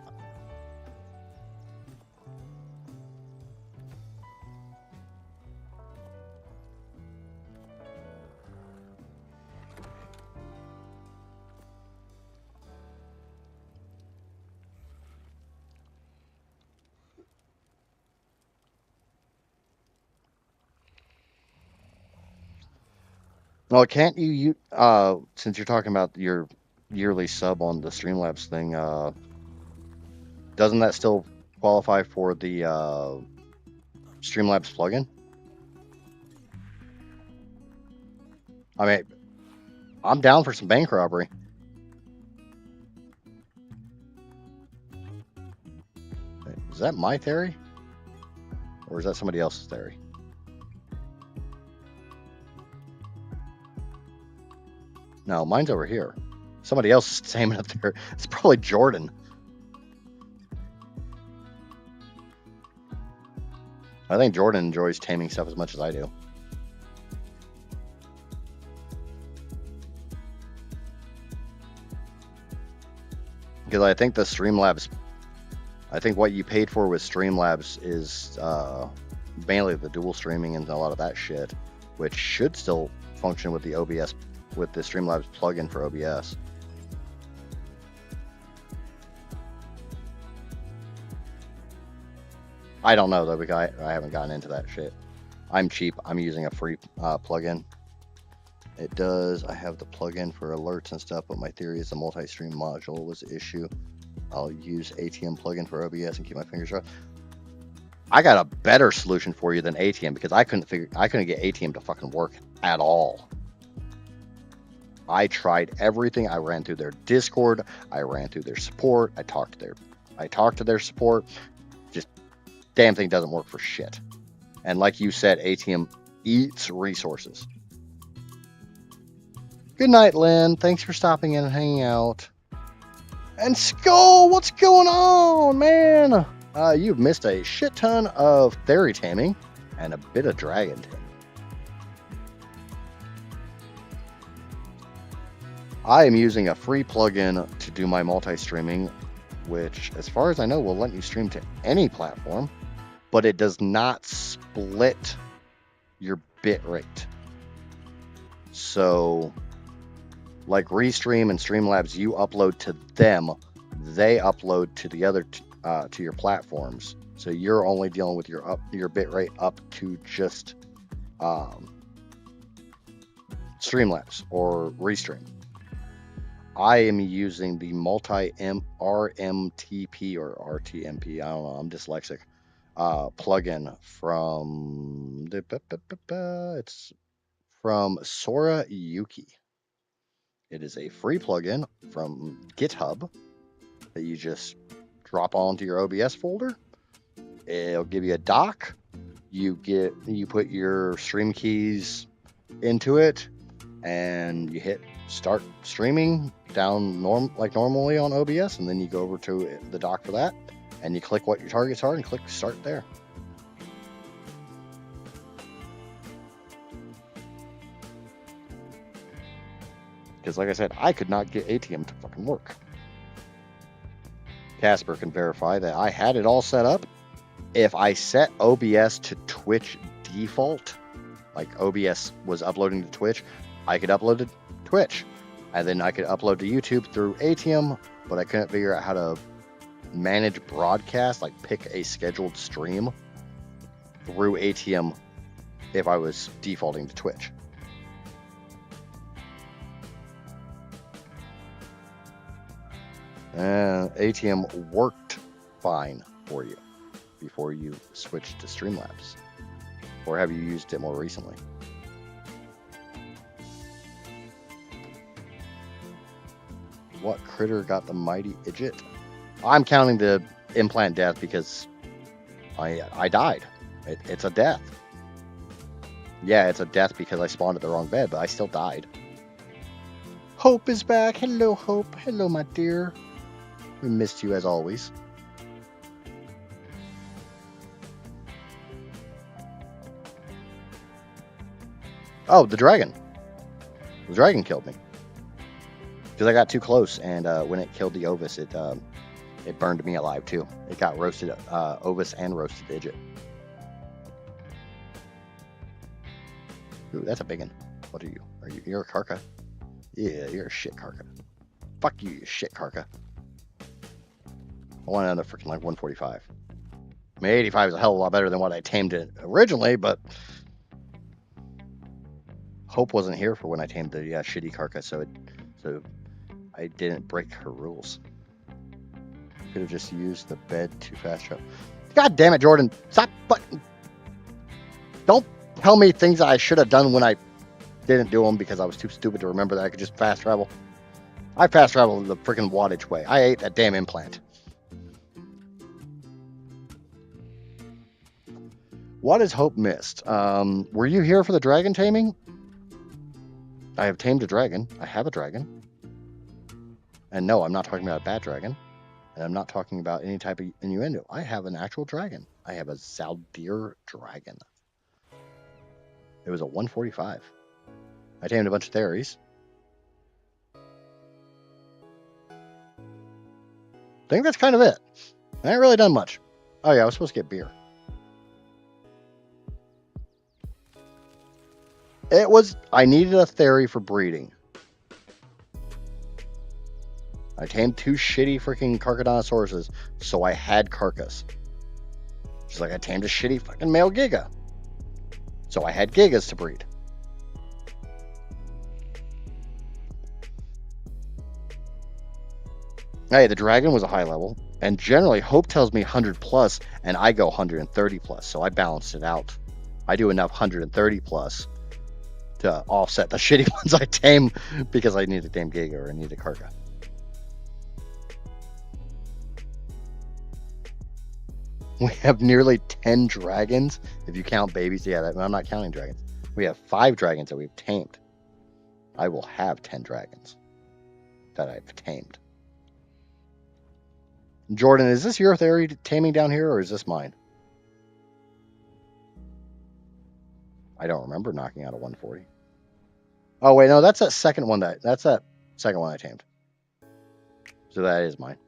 Well, can't since you're talking about your yearly sub on the Streamlabs thing, doesn't that still qualify for the Streamlabs plugin? I mean, I'm down for some bank robbery. Is that my theory? Or is that somebody else's theory? No, mine's over here. Somebody else is taming up there. It's probably Jordan. I think Jordan enjoys taming stuff as much as I do. Because I think the Streamlabs, I think what you paid for with Streamlabs is mainly the dual streaming and a lot of that shit, which should still function with the OBS, with the Streamlabs plugin for OBS. I don't know though, because I haven't gotten into that shit. I'm cheap. I'm using a free plugin. It does. I have the plugin for alerts and stuff, but my theory is the multi-stream module was the issue. I'll use ATM plugin for OBS and keep my fingers crossed. I got a better solution for you than ATM, because I couldn't get ATM to fucking work at all. I tried everything. I ran through their Discord. I ran through their support. I talked to their support. Just damn thing doesn't work for shit. And like you said, ATM eats resources. Good night, Lynn. Thanks for stopping in and hanging out. And Skull, what's going on, man? You've missed a shit ton of fairy taming and a bit of dragon taming. I am using a free plugin to do my multi-streaming, which, as far as I know, will let you stream to any platform, but it does not split your bit rate. So, like Restream and Streamlabs, you upload to them, they upload to the other to your platforms. So you're only dealing with your bit rate up to just Streamlabs or Restream. I am using the RMTP or RTMP. I don't know. I'm dyslexic. Plugin from it's from Sora Yuki. It is a free plugin from GitHub that you just drop onto your OBS folder. It'll give you a doc. You put your stream keys into it, and you hit start streaming down normally on OBS, and then you go over to the doc for that, and you click what your targets are and click start there. Because like I said, I could not get ATM to fucking work. Casper can verify that I had it all set up. If I set OBS to Twitch default, like OBS was uploading to Twitch, I could upload to Twitch. And then I could upload to YouTube through ATM, but I couldn't figure out how to manage broadcast, like pick a scheduled stream through ATM if I was defaulting to Twitch. ATM worked fine for you before you switched to Streamlabs. Or have you used it more recently? What critter got the mighty idjit? I'm counting the implant death because I died. It's a death. Yeah, it's a death because I spawned at the wrong bed, but I still died. Hope is back. Hello, Hope. Hello, my dear. We missed you as always. Oh, the dragon. The dragon killed me. Because I got too close, and when it killed the Ovis, it burned me alive too. It got roasted, Ovis and roasted Idjit. Ooh, that's a big one. What are you? You're a Karka? Yeah, you're a shit Karka. Fuck you, you shit Karka. I want another freaking like 145. I mean, 85 is a hell of a lot better than what I tamed it originally, but Hope wasn't here for when I tamed the shitty Karka, so I didn't break her rules. Could have just used the bed to fast travel. God damn it, Jordan! Stop! Don't tell me things I should have done when I didn't do them because I was too stupid to remember that I could just fast travel. I fast traveled the freaking wattage way. I ate that damn implant. What has Hope missed? Were you here for the dragon taming? I have tamed a dragon. I have a dragon. And no, I'm not talking about a bad dragon. And I'm not talking about any type of innuendo. I have an actual dragon. I have a Zaldir dragon. It was a 145. I tamed a bunch of Theries. I think that's kind of it. I ain't really done much. Oh yeah, I was supposed to get beer. I needed a Theory for breeding. I tamed 2 shitty freaking Carcharodontosaurus, so I had Carcass. Just like I tamed a shitty fucking male Giga. So I had Gigas to breed. Hey, the dragon was a high level, and generally Hope tells me 100 plus, and I go 130 plus, so I balanced it out. I do enough 130 plus to offset the shitty ones I tame because I need a damn Giga or I need a Karka. We have nearly 10 dragons, if you count babies. Yeah, I'm not counting dragons. We have 5 dragons that we've tamed. I will have 10 dragons that I've tamed. Jordan, is this your theory taming down here, or is this mine? I don't remember knocking out a 140. Oh wait, no, that's that second one that's that second one I tamed. So that is mine.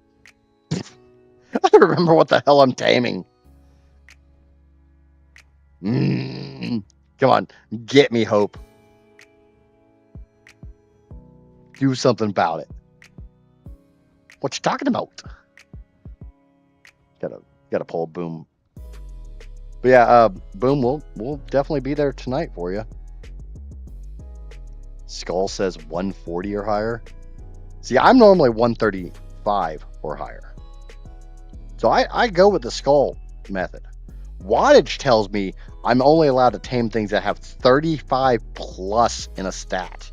I don't remember what the hell I'm taming. Come on, get me, Hope. Do something about it. What you talking about? Gotta pull Boom. But yeah, Boom, we'll definitely be there tonight for you. Skull says 140 or higher. See, I'm normally 135 or higher. So I go with the Skull method. Wattage tells me I'm only allowed to tame things that have 35 plus in a stat.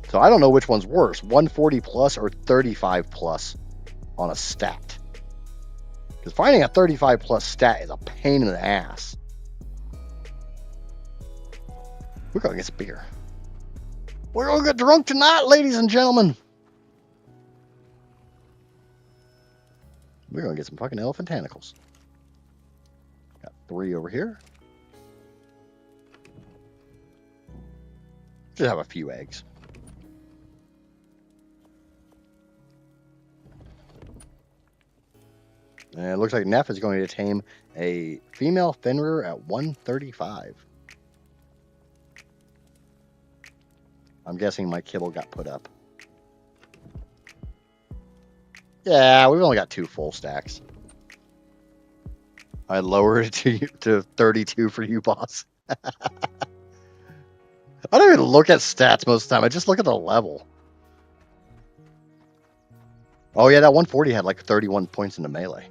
So I don't know which one's worse, 140 plus or 35 plus on a stat. Because finding a 35 plus stat is a pain in the ass. We're going to get some beer. We're going to get drunk tonight, ladies and gentlemen. We're going to get some fucking elephant tentacles. Got 3 over here. Just have a few eggs. And it looks like Neff is going to tame a female Fenrir at 135. I'm guessing my kibble got put up. Yeah, we've only got 2 full stacks. I lowered it to 32 for you, boss. I don't even look at stats most of the time. I just look at the level. Oh yeah, that 140 had like 31 points in the melee.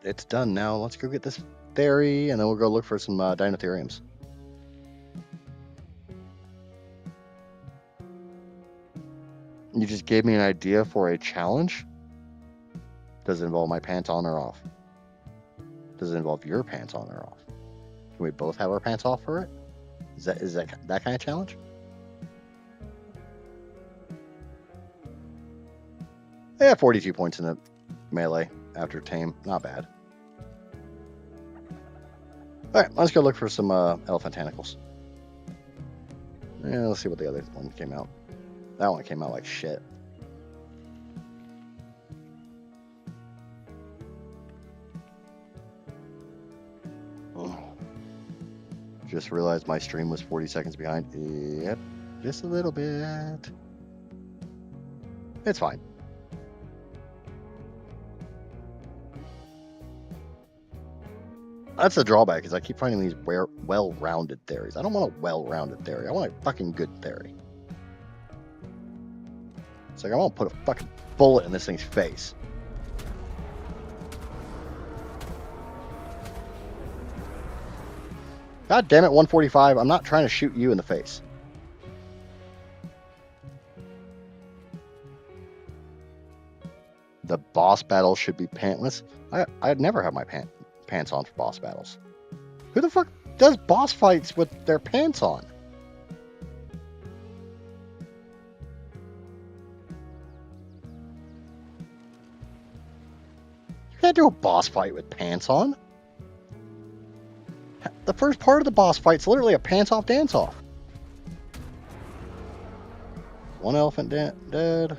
It's done now. Let's go get this Theory, and then we'll go look for some Dinotheriums. You You just gave me an idea for a challenge? Does it involve my pants on or off? Does it involve your pants on or off? Can we both have our pants off for it? Is that kind of challenge? Yeah, 42 points in the melee after tame. Not bad. Alright, let's go look for some elephant tentacles. Yeah, let's see what the other one came out. That one came out like shit. Just realized my stream was 40 seconds behind. Yep, just a little bit. It's fine. That's the drawback, is I keep finding these well-rounded theories. I don't want a well-rounded theory. I want a fucking good theory. It's like I want to put a fucking bullet in this thing's face. God damn it, 145. I'm not trying to shoot you in the face. The boss battle should be pantless. I'd never have my pants on for boss battles. Who the fuck does boss fights with their pants on? You can't do a boss fight with pants on. The first part of the boss fight's literally a pants-off dance-off. One elephant dead.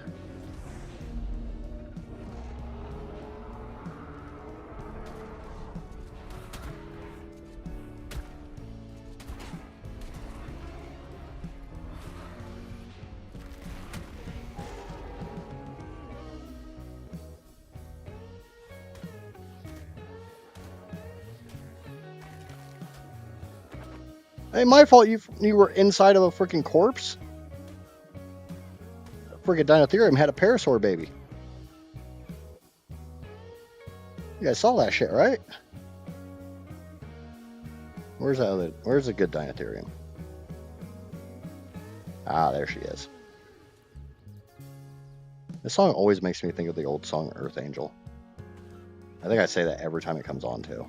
Hey, my fault you were inside of a freaking corpse. Freaking Dinotherium had a parasaur baby. You guys saw that shit, right? Where's the good Dinotherium? Ah, there she is. This song always makes me think of the old song Earth Angel. I think I say that every time it comes on too.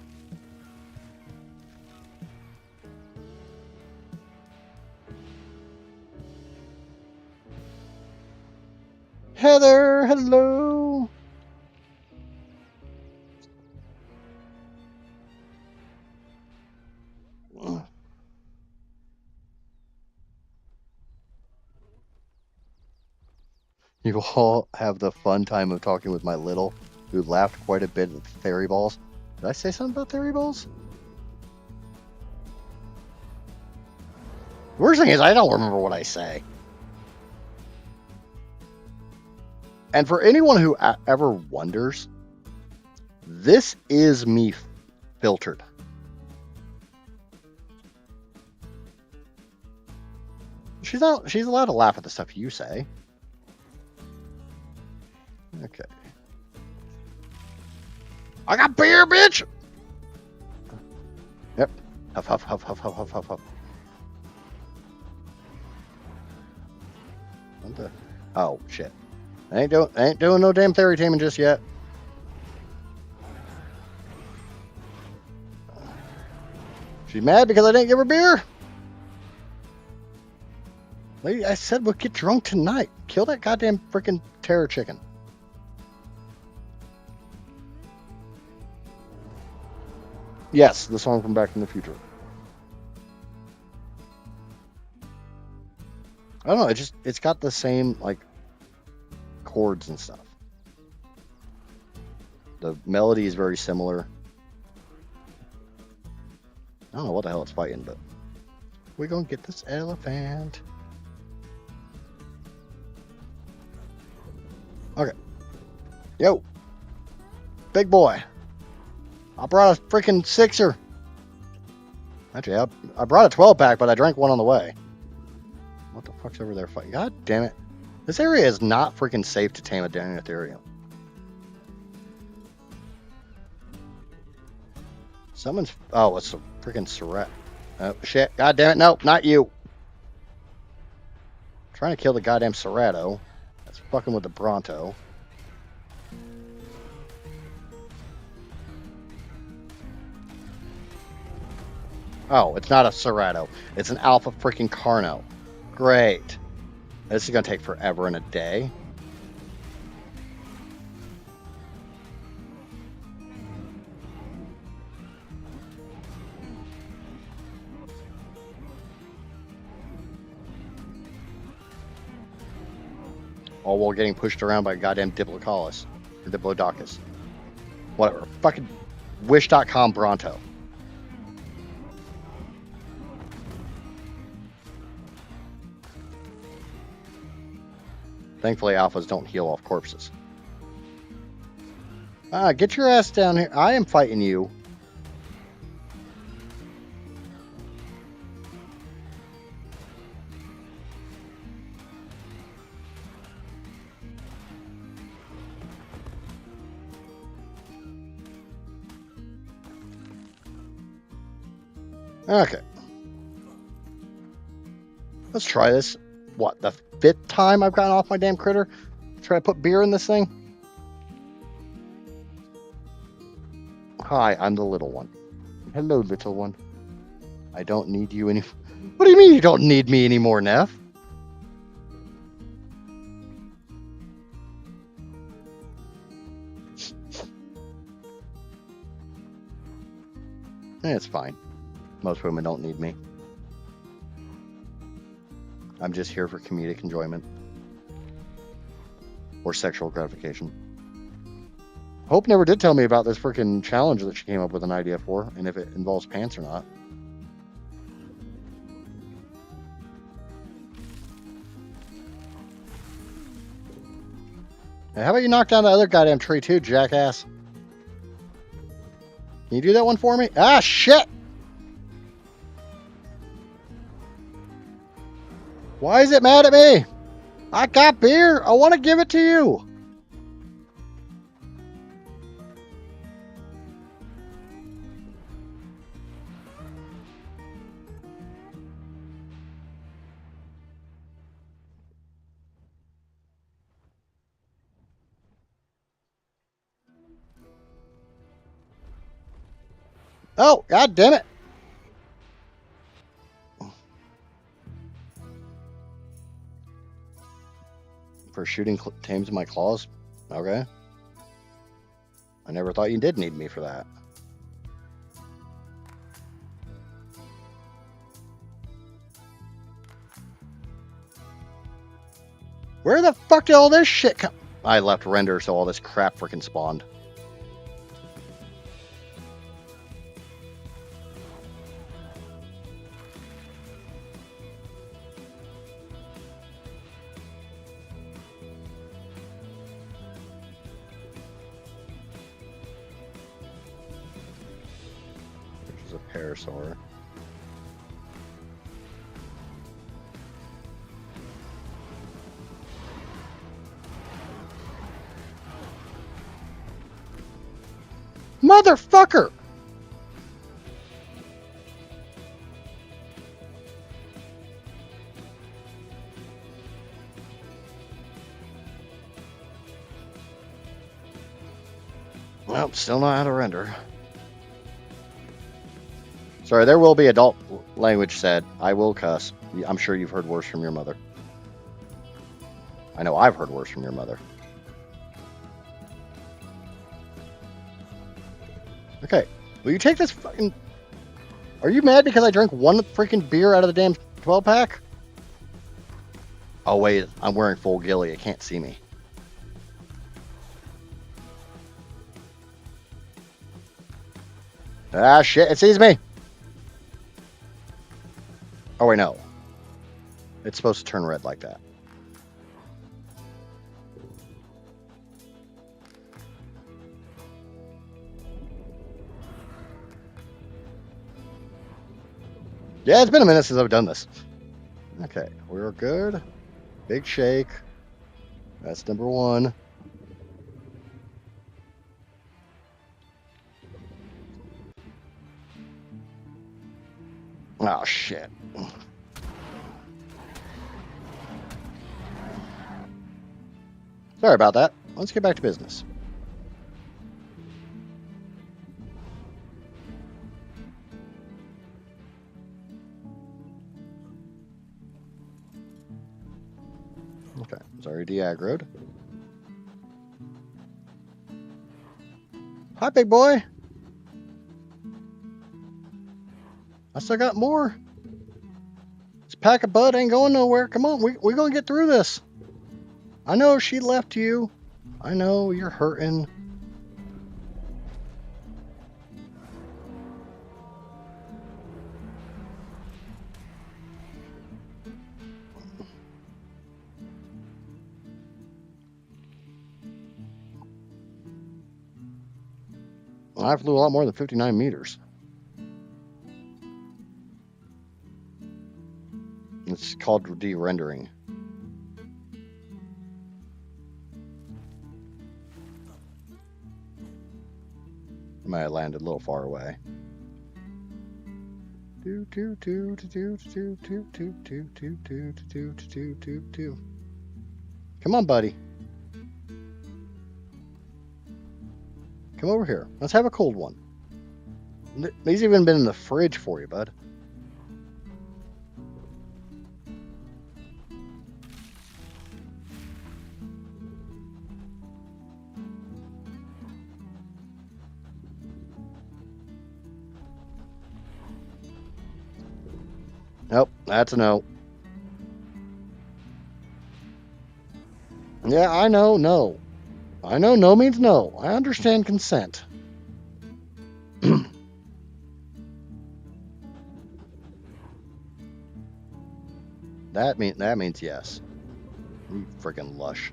Heather, hello. You all have the fun time of talking with my little, who laughed quite a bit at fairy balls. Did I say something about fairy balls? The worst thing is I don't remember what I say. And for anyone who ever wonders, this is me filtered. She's allowed to laugh at the stuff you say. Okay. I got beer, bitch! Yep. Huff, huff, huff, huff, huff, huff, huff, huff. What the? Oh, shit. I ain't doing no damn fairy taming just yet. She's mad because I didn't give her beer? Lady, I said we'll get drunk tonight. Kill that goddamn freaking terror chicken. Yes, the song from Back from the Future. I don't know, it's got the same, like, chords and stuff. The melody is very similar. I don't know what the hell it's fighting, but we're gonna get this elephant. Okay. Yo. Big boy. I brought a freaking sixer. Actually, I brought a 12-pack, but I drank one on the way. What the fuck's over there fighting? God damn it. This area is not freaking safe to tame a Dinotherium. Someone's... Oh, it's a freaking Surret. Oh, shit. God damn it. Nope, not you. I'm trying to kill the goddamn Serrato. That's fucking with the Bronto. Oh, it's not a Serrato. It's an Alpha freaking Carno. Great. This is going to take forever and a day. All while getting pushed around by goddamn Diplodocus. Or Diplodocus. Whatever. Fucking Wish.com Bronto. Thankfully, alphas don't heal off corpses. Get your ass down here. I am fighting you. Okay. Let's try this. What, the 5th time I've gotten off my damn critter? Try to put beer in this thing? Hi, I'm the little one. Hello, little one. I don't need you any... What do you mean you don't need me anymore, Neff? It's fine. Most women don't need me. I'm just here for comedic enjoyment. Or sexual gratification. Hope never did tell me about this freaking challenge that she came up with an idea for, and if it involves pants or not. Hey, how about you knock down the other goddamn tree too, jackass? Can you do that one for me? Ah, shit! Why is it mad at me? I got beer. I want to give it to you. Oh, god damn it. For shooting tames in my claws? Okay. I never thought you did need me for that. Where the fuck did all this shit come? I left render, so all this crap freaking spawned. There's a parasaur. Motherfucker! Well, still not how to render. Sorry, there will be adult language said. I will cuss. I'm sure you've heard worse from your mother. I know I've heard worse from your mother. Okay, will you take this fucking... Are you mad because I drank one freaking beer out of the damn 12-pack? Oh, wait, I'm wearing full ghillie. It can't see me. Ah, shit, it sees me! Oh, wait, no. It's supposed to turn red like that. Yeah, it's been a minute since I've done this. Okay, we're good. Big shake. That's number 1. Oh, shit. Sorry about that. Let's get back to business. Okay, it's already de-aggroed. Hi, big boy. I still got more. This pack of bud ain't going nowhere. Come on, we gonna get through this. I know she left you. I know you're hurting. I flew a lot more than 59 meters. It's called de-rendering. I might have landed a little far away. Come on, buddy. Come over here. Let's have a cold one. These even been in the fridge for you, bud. Nope, that's a no. Yeah, I know, no. I know no means no. I understand consent. That means yes. You freaking lush.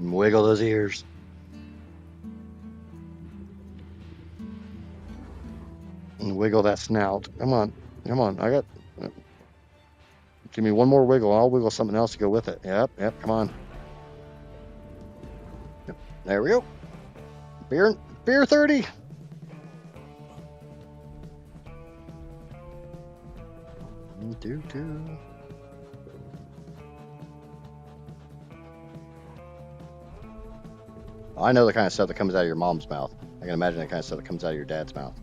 Wiggle those ears. And wiggle that snout. Come on. Come on. I got... Give me one more wiggle. I'll wiggle something else to go with it. Yep, come on. Yep, there we go. Beer 30. I know the kind of stuff that comes out of your mom's mouth. I can imagine the kind of stuff that comes out of your dad's mouth.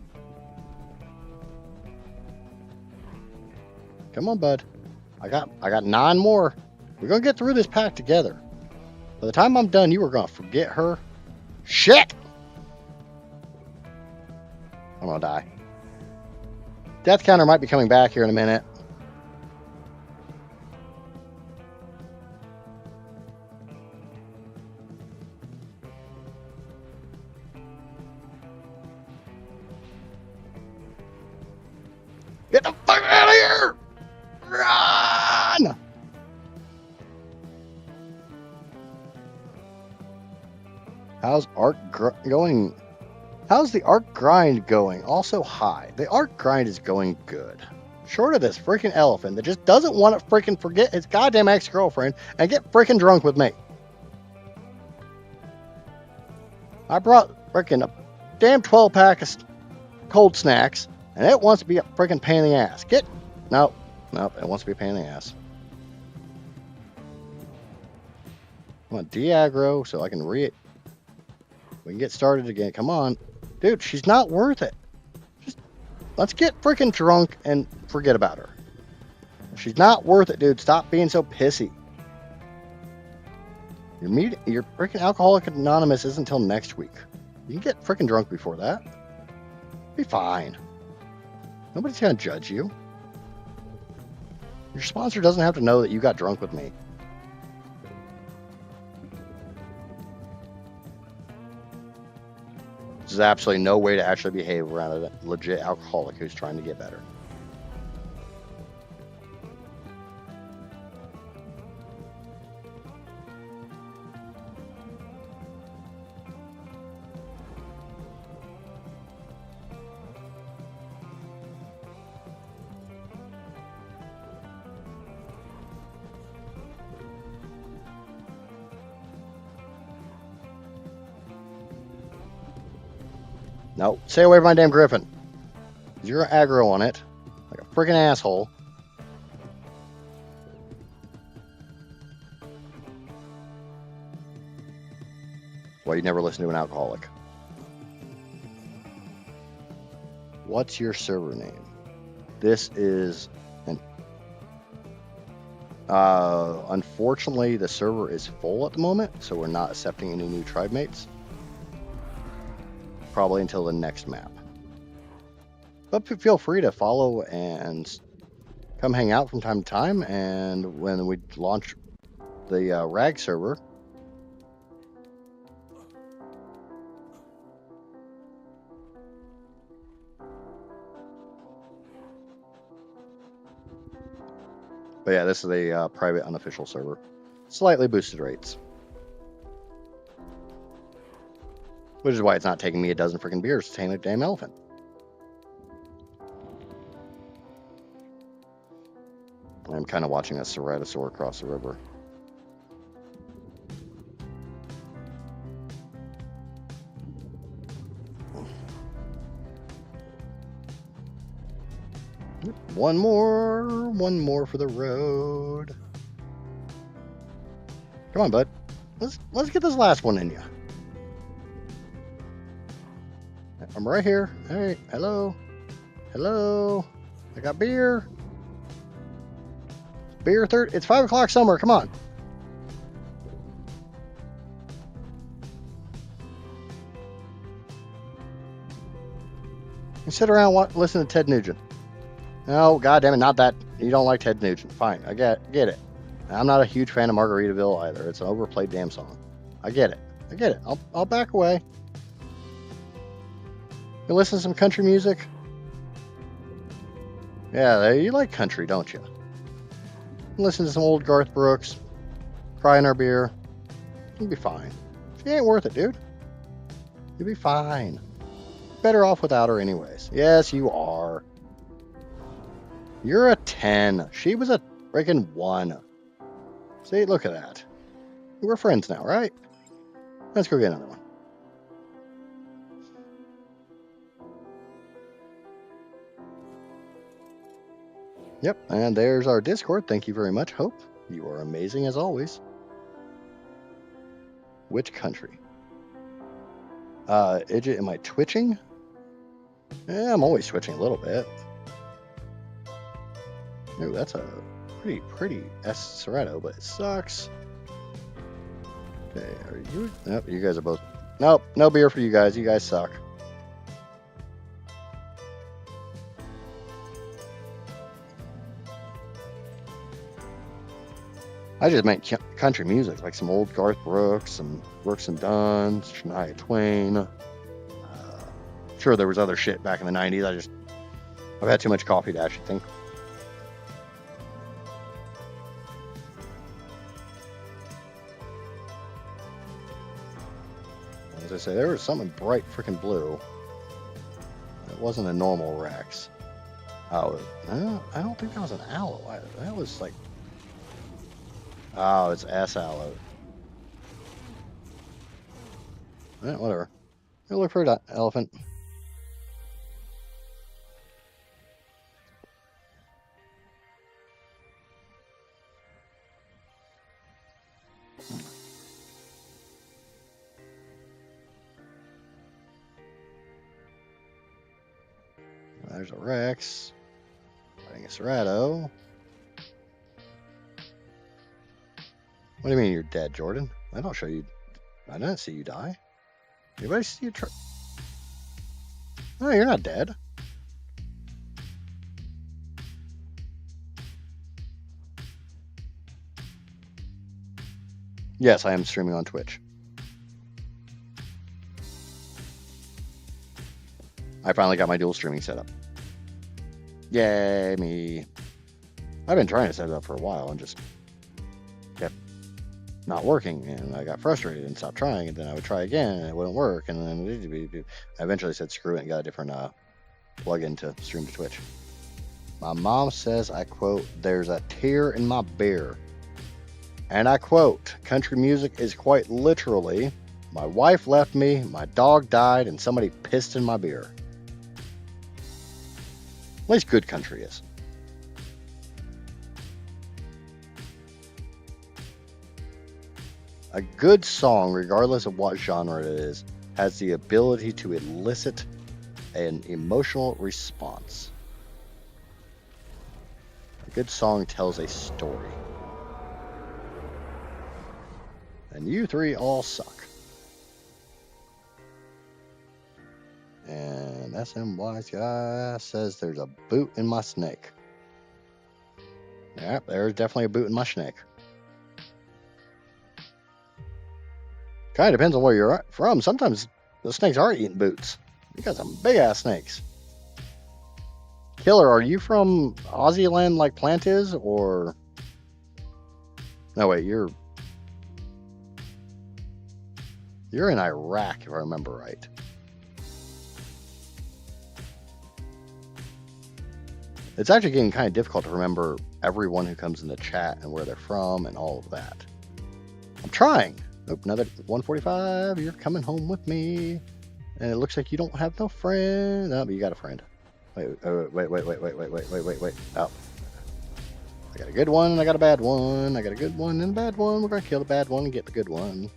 Come on, bud. I got 9 more. We're gonna get through this pack together. By the time I'm done, you are gonna forget her. Shit! I'm gonna die. Death counter might be coming back here in a minute. Get the fuck out of here! Run! How's ARK going? How's the ARK grind going? Also high. The ARK grind is going good. Short of this freaking elephant that just doesn't want to freaking forget his goddamn ex-girlfriend and get freaking drunk with me. I brought freaking a damn 12-pack of cold snacks, and it wants to be a freaking pain in the ass. Nope, it wants to be a pain in the ass. I'm gonna de-aggro so I can we can get started again. Come on. Dude, she's not worth it. Just let's get freaking drunk and forget about her. She's not worth it, dude. Stop being so pissy. Your freaking Alcoholic Anonymous isn't until next week. You can get freaking drunk before that. Be fine. Nobody's gonna judge you. Your sponsor doesn't have to know that you got drunk with me. There's absolutely no way to actually behave around a legit alcoholic who's trying to get better. No, stay away from my damn griffin. You're aggro on it. Like a freaking asshole. Well, you never listen to an alcoholic. What's your server name? This is an... unfortunately, the server is full at the moment, so we're not accepting any new Tribemates. Probably until the next map. But feel free to follow and come hang out from time to time, and when we launch the RAG server, but yeah, this is a private unofficial server. Slightly boosted rates. Which is why it's not taking me a dozen freaking beers to tame a damn elephant. I'm kind of watching a ceratosaur cross the river. One more for the road. Come on, bud. Let's get this last one in you. I'm right here. All right. Hello. Hello. I got beer. Beer third. It's 5 o'clock somewhere. Come on. You sit around listen to Ted Nugent. No, goddamn it, not that. You don't like Ted Nugent. Fine, I get it. I'm not a huge fan of Margaritaville either. It's an overplayed damn song. I get it. I get it. I'll back away. You listen to some country music? Yeah, you like country, don't you? Listen to some old Garth Brooks. Cry in our beer. You'll be fine. She ain't worth it, dude. You'll be fine. Better off without her anyways. Yes, you are. You're a 10. She was a freaking 1. See, look at that. We're friends now, right? Let's go get another one. Yep, and there's our Discord. Thank you very much, Hope. You are amazing as always. Which country? Idget, am I twitching? Yeah, I'm always twitching a little bit. Ooh, that's a pretty S Serrato, but it sucks. Okay, are you? Nope, you guys are both. Nope, no beer for you guys. You guys suck. I just meant country music, like some old Garth Brooks, some Brooks and Dunn, Shania Twain. Sure, there was other shit back in the 90s. I've had too much coffee to actually think. As I say, there was something bright freaking blue. It wasn't a normal Rex. Oh, I don't think that was an aloe either. That was like... Oh, it's S aloe. Eh, whatever. Go look for an elephant. There's a Rex. Fighting a Serrato. What do you mean you're dead, Jordan? I don't show you. I didn't see you die. Anybody see you? No, you're not dead. Yes, I am streaming on Twitch. I finally got my dual streaming set up. Yay, me. I've been trying to set it up for a while and just kept not working, and I got frustrated and stopped trying, and then I would try again and it wouldn't work, and then I eventually said screw it and got a different plug-in to stream to Twitch. My mom says, I quote, "There's a tear in my beer." And I quote, "Country music is quite literally, my wife left me, my dog died, and somebody pissed in my beer." At least good country is. A good song, regardless of what genre it is, has the ability to elicit an emotional response. A good song tells a story. And you three all suck. And SMY guy says there's a boot in my snake. Yep, there's definitely a boot in my snake. Kind of depends on where you're from. Sometimes the snakes are eating boots. You got some big ass snakes. Killer, are you from Aussie land like Plant is, or? No, wait, you're in Iraq, if I remember right. It's actually getting kind of difficult to remember everyone who comes in the chat and where they're from and all of that. I'm trying. Oh, another 145. You're coming home with me. And it looks like you don't have no friend. No, but you got a friend. Wait. Oh. I got a good one, I got a bad one. I got a good one and a bad one. We're going to kill the bad one and get the good one.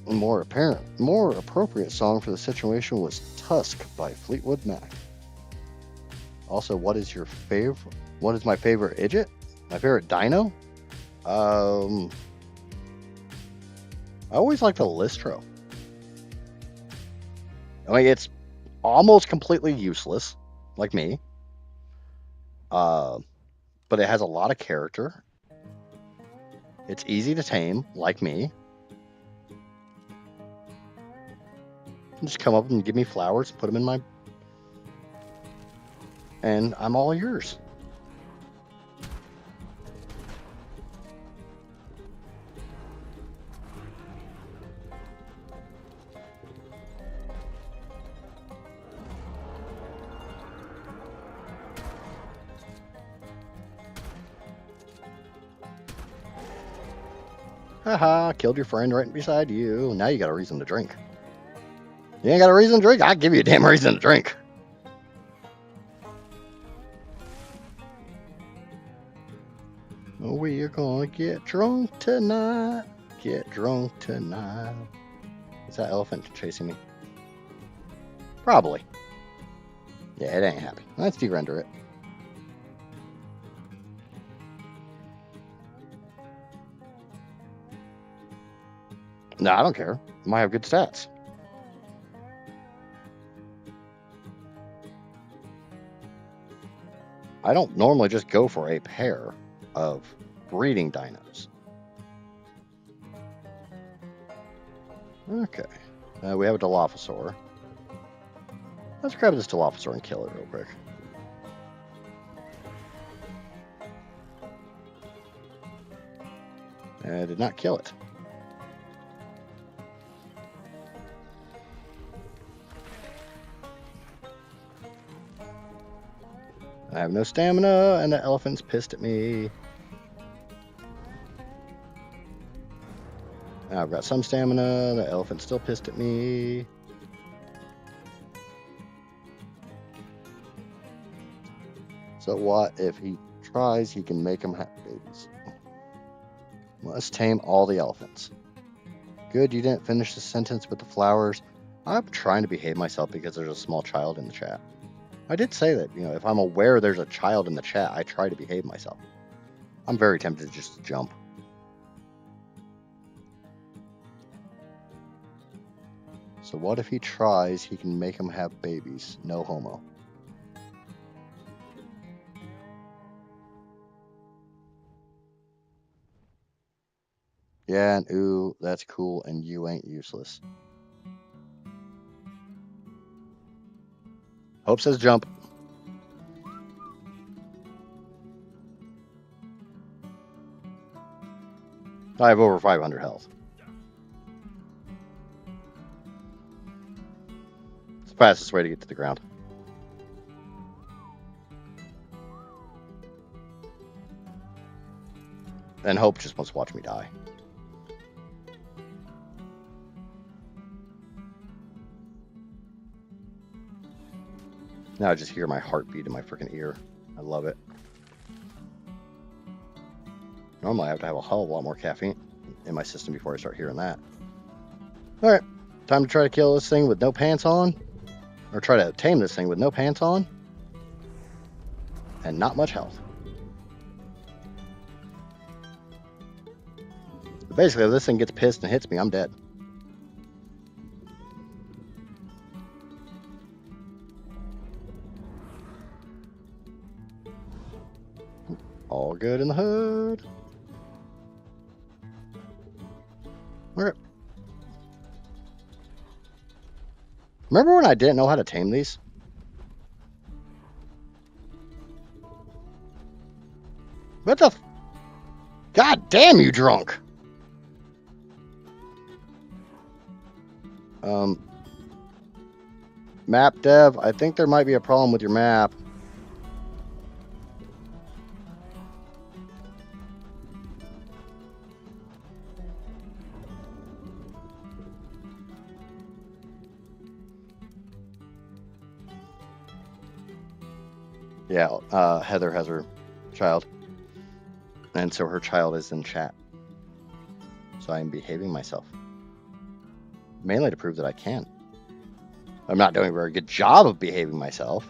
A more appropriate song for the situation was Tusk by Fleetwood Mac. Also, what is my favorite idjit? My favorite dino? I always like the Listro. I mean, it's almost completely useless, like me. But it has a lot of character. It's easy to tame, like me. Just come up and give me flowers, put them in my... And I'm all yours. Haha, killed your friend right beside you. Now you got a reason to drink. You ain't got a reason to drink? I'll give you a damn reason to drink. We're gonna get drunk tonight. Get drunk tonight. Is that elephant chasing me? Probably. Yeah, it ain't happy. Let's de-render it. No, I don't care. I might have good stats. I don't normally just go for a pair of breeding dinos. Okay. We have a Dilophosaur. Let's grab this Dilophosaur and kill it real quick. I did not kill it. I have no stamina, and the elephant's pissed at me. I've got some stamina, the elephant's still pissed at me. So what if he tries, he can make them have babies. Let's tame all the elephants. Good, you didn't finish the sentence with the flowers. I'm trying to behave myself because there's a small child in the chat. I did say that, if I'm aware there's a child in the chat, I try to behave myself. I'm very tempted to just jump. So what if he tries, he can make them have babies? No homo. Yeah, and ooh, that's cool, and you ain't useless. Hope says jump. I have over 500 health. It's the fastest way to get to the ground. And Hope just wants to watch me die. Now I just hear my heartbeat in my freaking ear. I love it. normally I have to have a hell of a lot more caffeine in my system before I start hearing that. Alright, time to try to kill this thing with no pants on. Or try to tame this thing with no pants on. And not much health. But basically, if this thing gets pissed and hits me, I'm dead. All good in the hood. Okay. Remember when I didn't know how to tame these? What the? God damn you, drunk! Map dev, I think there might be a problem with your map. Yeah, Heather has her child. And so her child is in chat. So I'm behaving myself. Mainly to prove that I can. I'm not doing a very good job of behaving myself.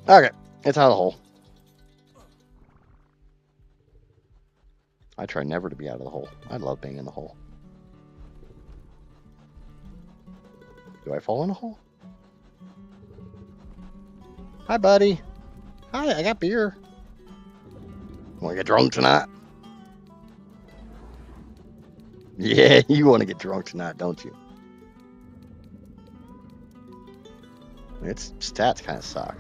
Okay, it's out of the hole. I try never to be out of the hole. I love being in the hole. Do I fall in a hole? Hi, buddy. Hi, I got beer. Want to get drunk tonight? Yeah, you want to get drunk tonight, don't you? Its stats kind of suck.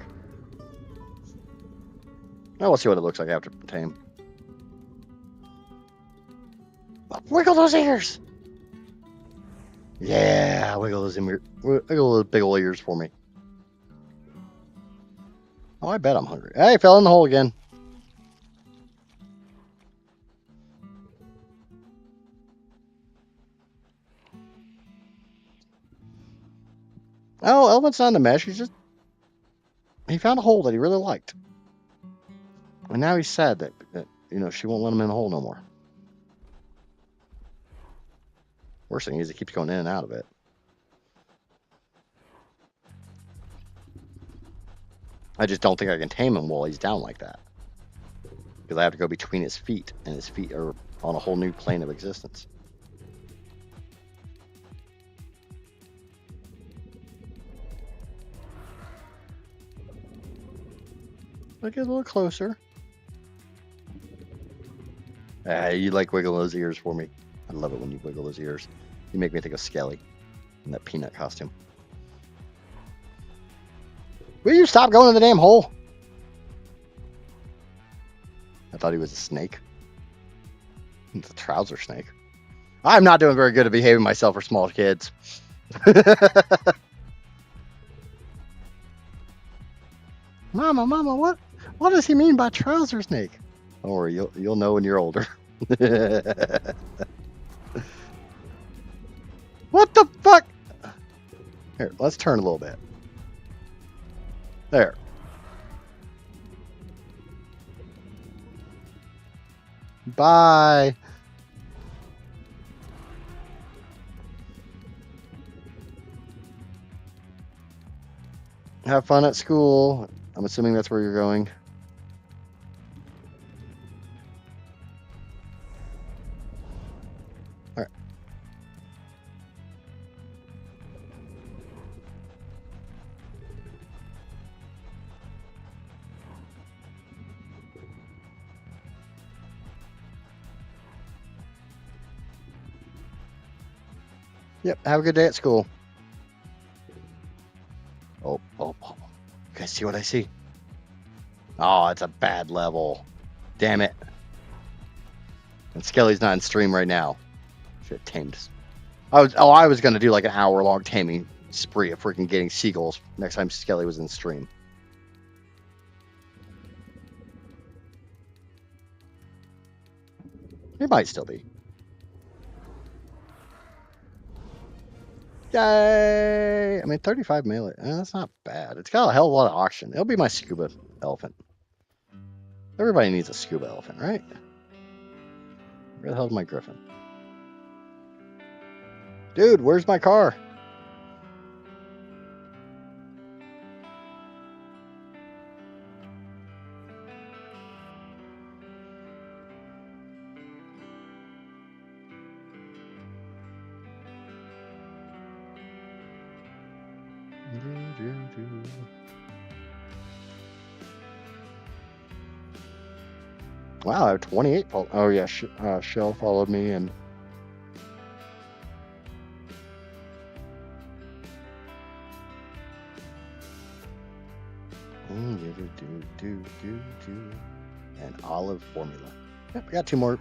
Now we'll see what it looks like after tame. Wiggle those ears! Yeah, wiggle those big ol' ears for me. Oh, I bet I'm hungry. Hey, fell in the hole again. Oh, Elephant's not in the mesh. He found a hole that he really liked. And now he's sad that she won't let him in the hole no more. Worst thing is he keeps going in and out of it. I just don't think I can tame him while he's down like that. Because I have to go between his feet, and his feet are on a whole new plane of existence. Look, get a little closer. You like wiggling those ears for me. I love it when you wiggle those ears. You make me think of Skelly in that peanut costume. Will you stop going in the damn hole? I thought he was a snake. It's a trouser snake. I'm not doing very good at behaving myself for small kids. Mama, what does he mean by trouser snake? Don't worry, you'll know when you're older. What the fuck? Here, let's turn a little bit. There. Bye. Have fun at school. I'm assuming that's where you're going. All right. Yep, have a good day at school. Oh. You guys see what I see? Oh, it's a bad level. Damn it. And Skelly's not in stream right now. Should have tamed. I was going to do like an hour-long taming spree of freaking getting seagulls next time Skelly was in stream. He might still be. Yay! I mean, 35 melee. That's not bad. It's got a hell of a lot of oxygen. It'll be my scuba elephant. Everybody needs a scuba elephant, right? Where the hell's my griffin? Dude, where's my car? Wow, I have 28. Oh yeah, Shell followed me and. And olive formula. Yep, we got 2 more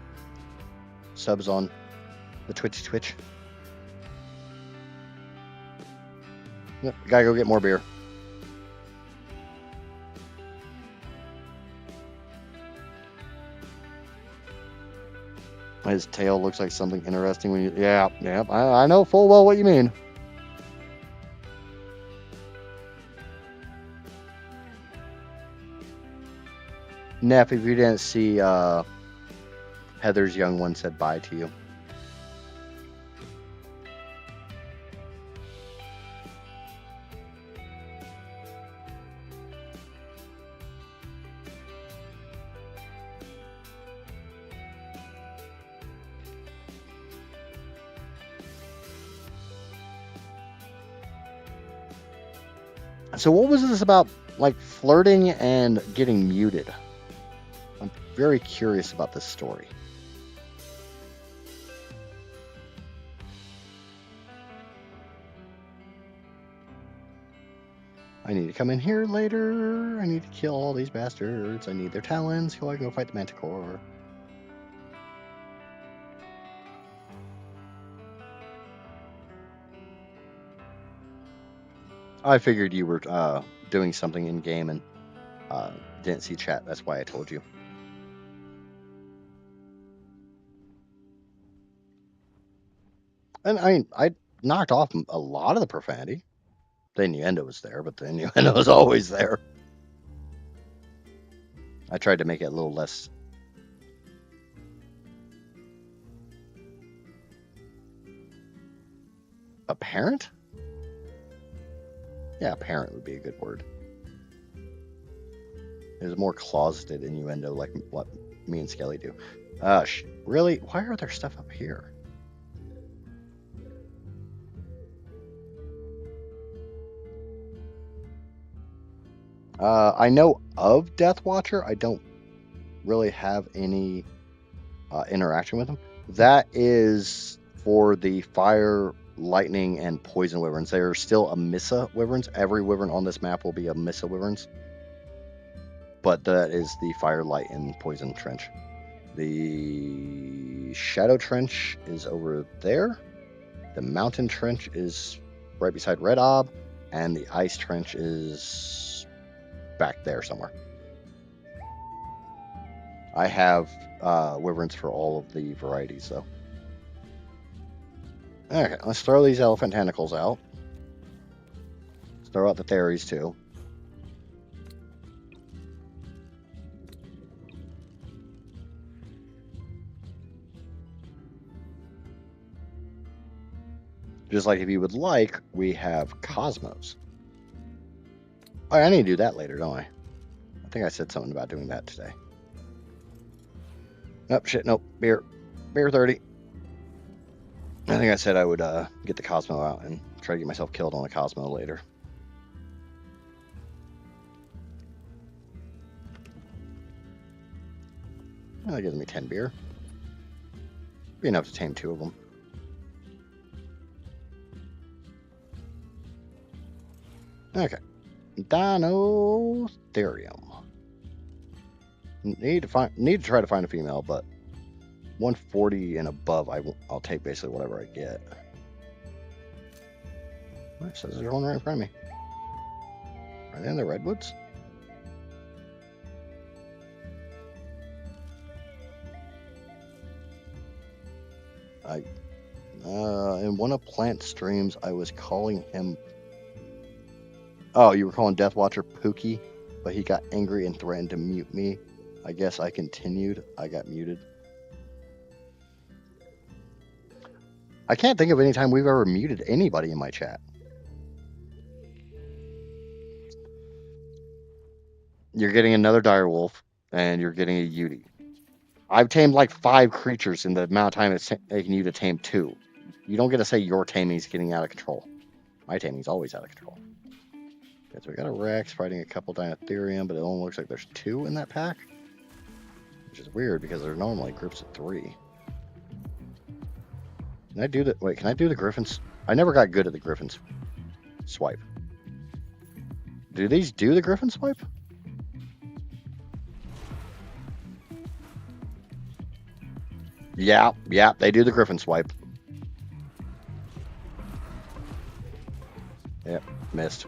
subs on the Twitch. Yep, gotta go get more beer. His tail looks like something interesting when you. Yeah, I know full well what you mean. Neff, if you didn't see, Heather's young one said bye to you. So what was this about, like, flirting and getting muted? I'm very curious about this story. I need to come in here later. I need to kill all these bastards. I need their talons so I can go fight the Manticore. I figured you were doing something in game and didn't see chat. That's why I told you. And I mean, I knocked off a lot of the profanity. The innuendo was there, but the innuendo was always there. I tried to make it a little less apparent. Yeah, apparent would be a good word. There's more closeted innuendo, like what me and Skelly do. Really? Why are there stuff up here? I know of Death Watcher. I don't really have any interaction with them. That is for the fire, lightning, and poison wyverns. They are still Amissa wyverns. Every wyvern on this map will be Amissa wyverns. But that is the fire, light, and poison trench. The shadow trench is over there. The mountain trench is right beside Red Ob, and the ice trench is back there somewhere. I have wyverns for all of the varieties, though. Okay, let's throw these elephant tentacles out. Let's throw out the theories, too. Just like if you would like, we have Cosmos. Oh, I need to do that later, don't I? I think I said something about doing that today. Nope, shit, nope. Beer 30. I think I said I would get the Cosmo out and try to get myself killed on a Cosmo later. Well, that gives me 10 beer. Be enough to tame 2 of them. Okay. Dinotherium. Need to try to find a female, but 140 and above, I'll take basically whatever I get. It says there's one right in front of me. Are they in the redwoods? In one of Plant streams, I was calling him... Oh, you were calling Death Watcher Pookie, but he got angry and threatened to mute me. I guess I continued. I got muted. I can't think of any time we've ever muted anybody in my chat. You're getting another direwolf, and you're getting a Yudi. I've tamed like 5 creatures in the amount of time it's taking you to tame 2. You don't get to say your taming's getting out of control. My taming's always out of control. Okay, so we got a Rex fighting a couple Dinotherium, but it only looks like there's 2 in that pack. Which is weird because they're normally groups of 3. Can I do the... Wait, can I do the Griffins? I never got good at the Griffins swipe. Do these do the Griffin swipe? Yeah, they do the Griffin swipe. Yep, missed.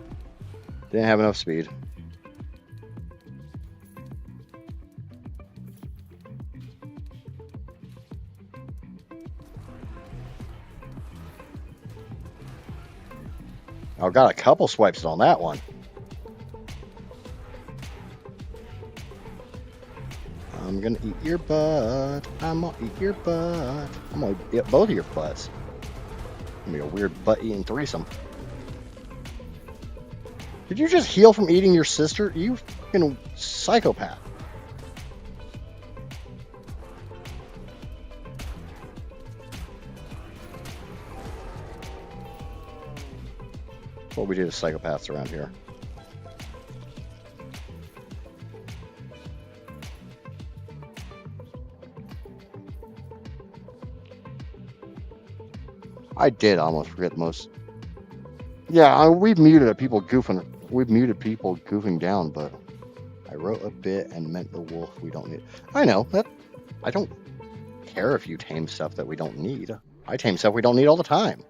Didn't have enough speed. I got a couple swipes on that one. I'm gonna eat your butt. I'm gonna eat your butt. I'm gonna eat both of your butts. It's gonna be a weird butt-eating threesome. Did you just heal from eating your sister? You fucking psychopath. That's what we do to psychopaths around here. I did almost forget the most. Yeah, we've muted people goofing. We've muted people goofing down, but I wrote a bit and meant the wolf we don't need. I know that. I don't care if you tame stuff that we don't need. I tame stuff we don't need all the time.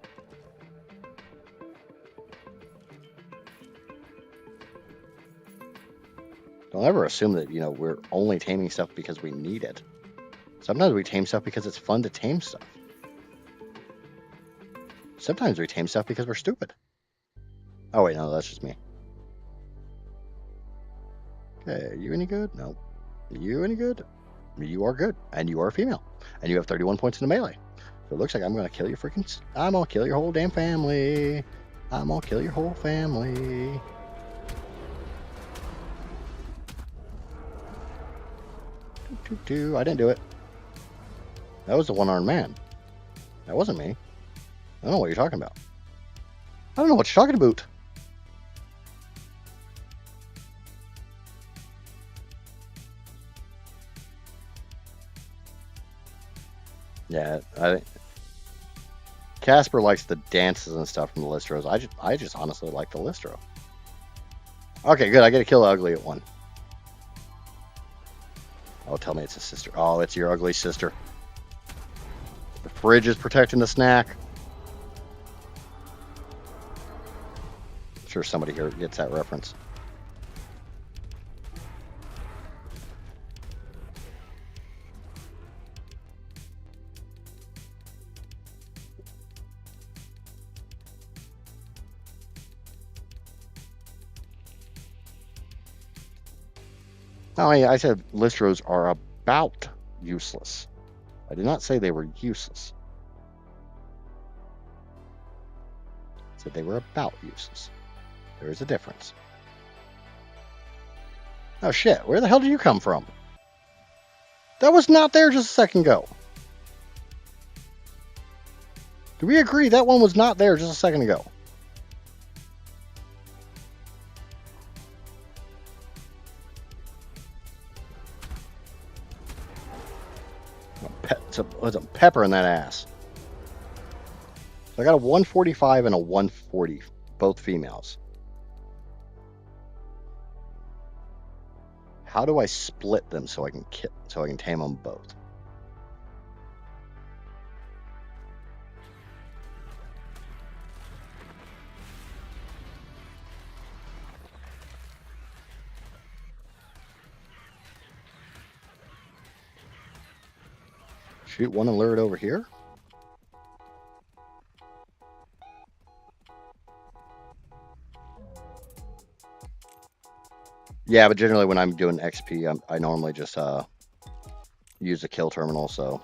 Don't ever assume that, you know, we're only taming stuff because we need it. Sometimes we tame stuff because it's fun to tame stuff. Sometimes we tame stuff because we're stupid. Oh wait, no, that's just me. Okay, are you any good? No. Are you any good? You are good, and you are a female, and you have 31 points in the melee. So it looks like I'm gonna kill your freaking... I'm gonna kill your whole damn family. I'm gonna kill your whole family. I didn't do it. That was the one-armed man. That wasn't me. I don't know what you're talking about. I don't know what you're talking about. Yeah, I think Casper likes the dances and stuff from the Listros. I just honestly like the Listro. Okay, good. I get to kill ugly at 1. Oh, tell me it's a sister. Oh, it's your ugly sister. The fridge is protecting the snack. I'm sure somebody here gets that reference. Oh, yeah, I said Listros are about useless. I did not say they were useless. I said they were about useless. There is a difference. Oh shit, where the hell did you come from? That was not there just a second ago. Do we agree that one was not there just a second ago? There's a pepper in that ass. So I got a 145 and a 140, both females. How do I split them so I can tame them both? Shoot one and lure it over here? Yeah, but generally when I'm doing XP, I normally just use a kill terminal, so.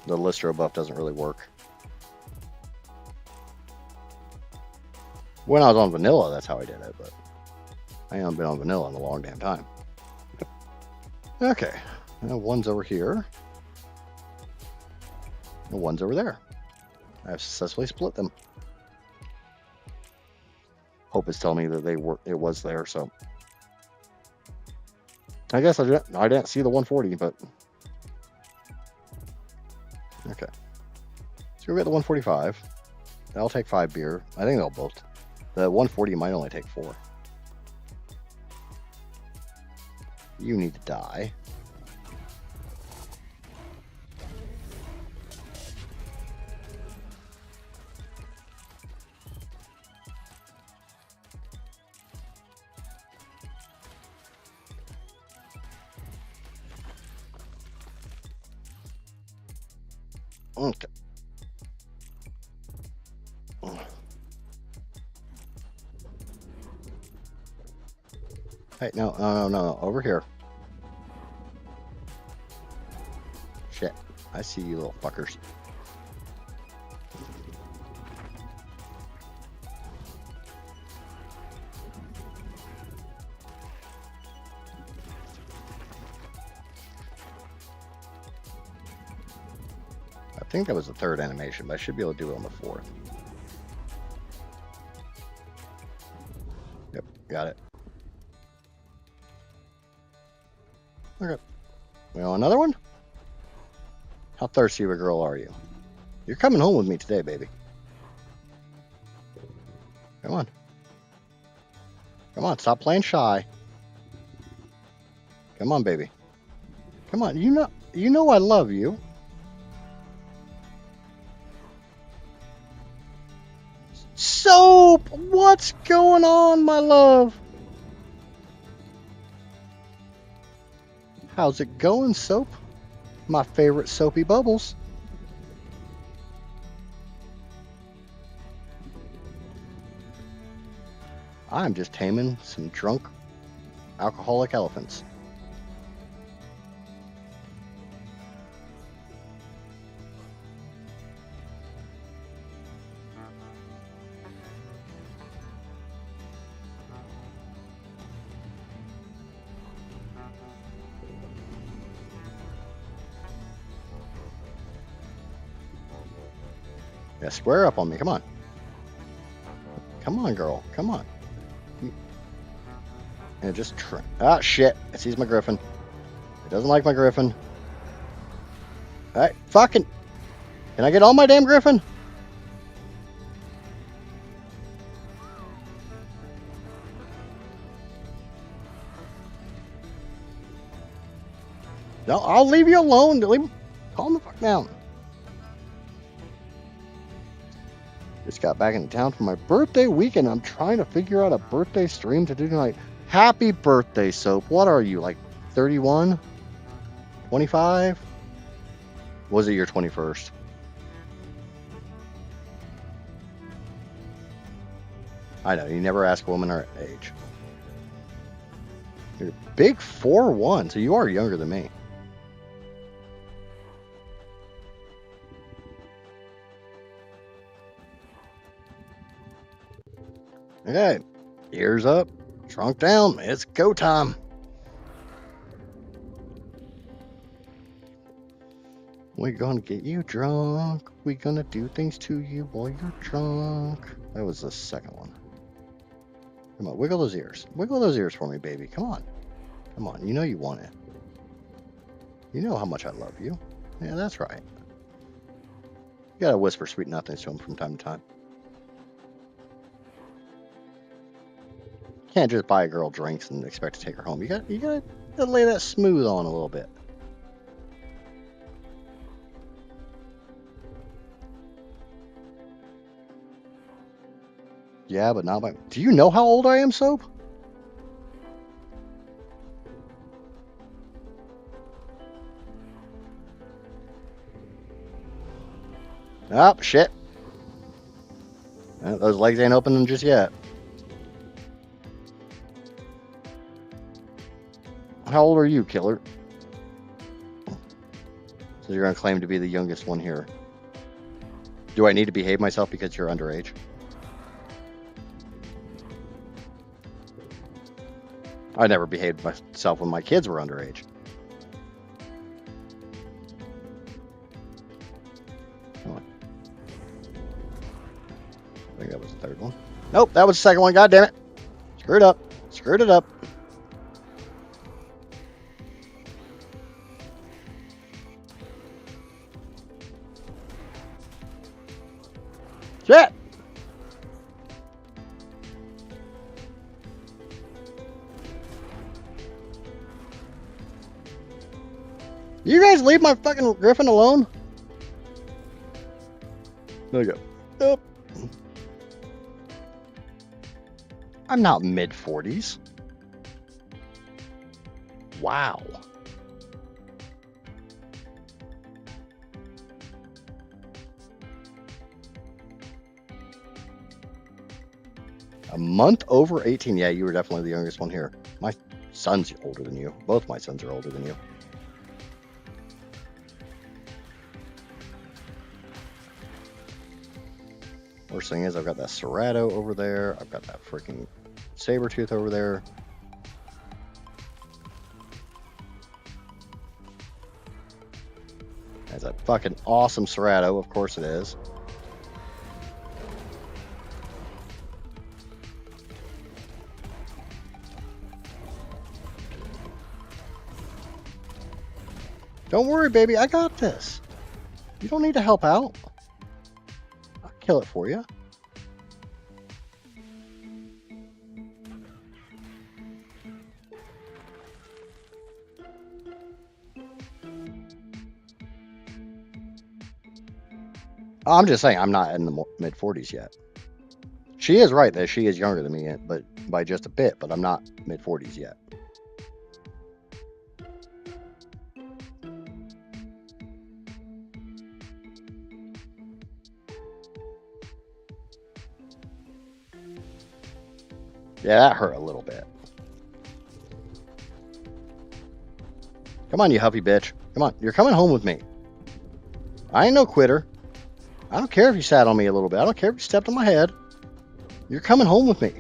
The Listro buff doesn't really work. When I was on vanilla, that's how I did it, but I haven't been on vanilla in a long damn time. Okay, now one's over here. And one's over there. I've successfully split them. Hope is telling me that it was there, so. I guess I didn't see the 140, but. Okay. So we'll get the 145. That'll take 5 beer. I think they'll both. The 140 might only take 4. You need to die. Okay. Hey, no. Over here. Shit. I see you little fuckers. I think that was the 3rd animation, but I should be able to do it on the 4th. Yep, got it. Okay. Well, another one? How thirsty of a girl are you? You're coming home with me today, baby. Come on. Come on, stop playing shy. Come on, baby. Come on, you know I love you. Soap! What's going on, my love? How's it going, Soap? My favorite soapy bubbles. I'm just taming some drunk alcoholic elephants. Yeah, square up on me. Come on. Come on, girl. Come on. And just try. Ah, shit. It sees my griffin. It doesn't like my griffin. Alright, fucking. Can I get on my damn griffin? No, I'll leave you alone. Calm the fuck down. Just got back into town for my birthday weekend. I'm trying to figure out a birthday stream to do tonight. Happy birthday, Soap. What are you, like 31? 25? Was it your 21st? I know, you never ask a woman her age. You're big 4'1", so you are younger than me. Okay, ears up, trunk down, it's go time. We're gonna get you drunk. We're gonna do things to you while you're drunk. That was the second one. Come on, wiggle those ears. Wiggle those ears for me, baby. Come on. Come on, you know you want it. You know how much I love you. Yeah, that's right. You gotta whisper sweet nothings to him from time to time. Can't just buy a girl drinks and expect to take her home. You gotta lay that smooth on a little bit. Yeah, but not my. Do you know how old I am, Soap? Oh, shit. Those legs ain't opening just yet. How old are you, killer? So you're going to claim to be the youngest one here. Do I need to behave myself because you're underage? I never behaved myself when my kids were underage. Oh. I think that was the third one. Nope, that was the second one. God damn it. Screwed up. Screwed it up. Shit! You guys leave my fucking griffin alone? There you go. Nope. I'm not mid-40s. Wow. A month over 18. Yeah, you were definitely the youngest one here. My son's older than you. Both my sons are older than you. Worst thing is I've got that Serrato over there. I've got that freaking Sabertooth over there. That's a fucking awesome Serrato. Of course it is. Don't worry, baby. I got this. You don't need to help out. I'll kill it for you. I'm just saying I'm not in the mid-40s yet. She is right that she is younger than me, but by just a bit, but I'm not mid-40s yet. Yeah, that hurt a little bit. Come on, you huffy bitch. Come on, you're coming home with me. I ain't no quitter. I don't care if you sat on me a little bit. I don't care if you stepped on my head. You're coming home with me.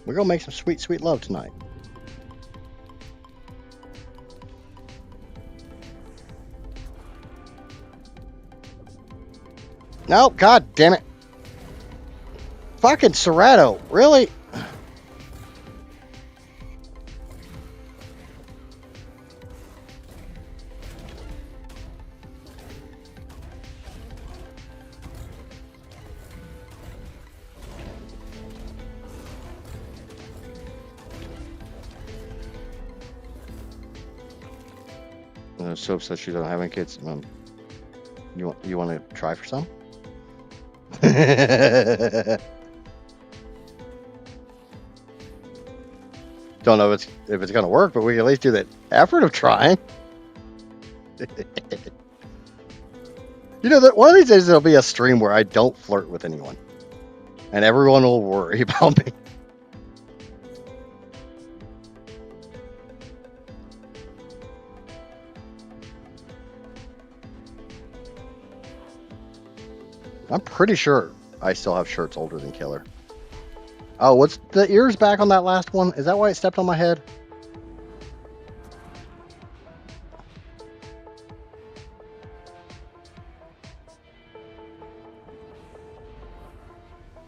We're going to make some sweet, sweet love tonight. No, god damn it. Fucking Serrato, really? Soap says she doesn't have any kids. You want to try for some? Don't know if it's gonna work, but we can at least do the effort of trying. You know that one of these days there'll be a stream where I don't flirt with anyone, and everyone will worry about me. I'm pretty sure I still have shirts older than Killer. Oh, what's the ears back on that last one? Is that why it stepped on my head?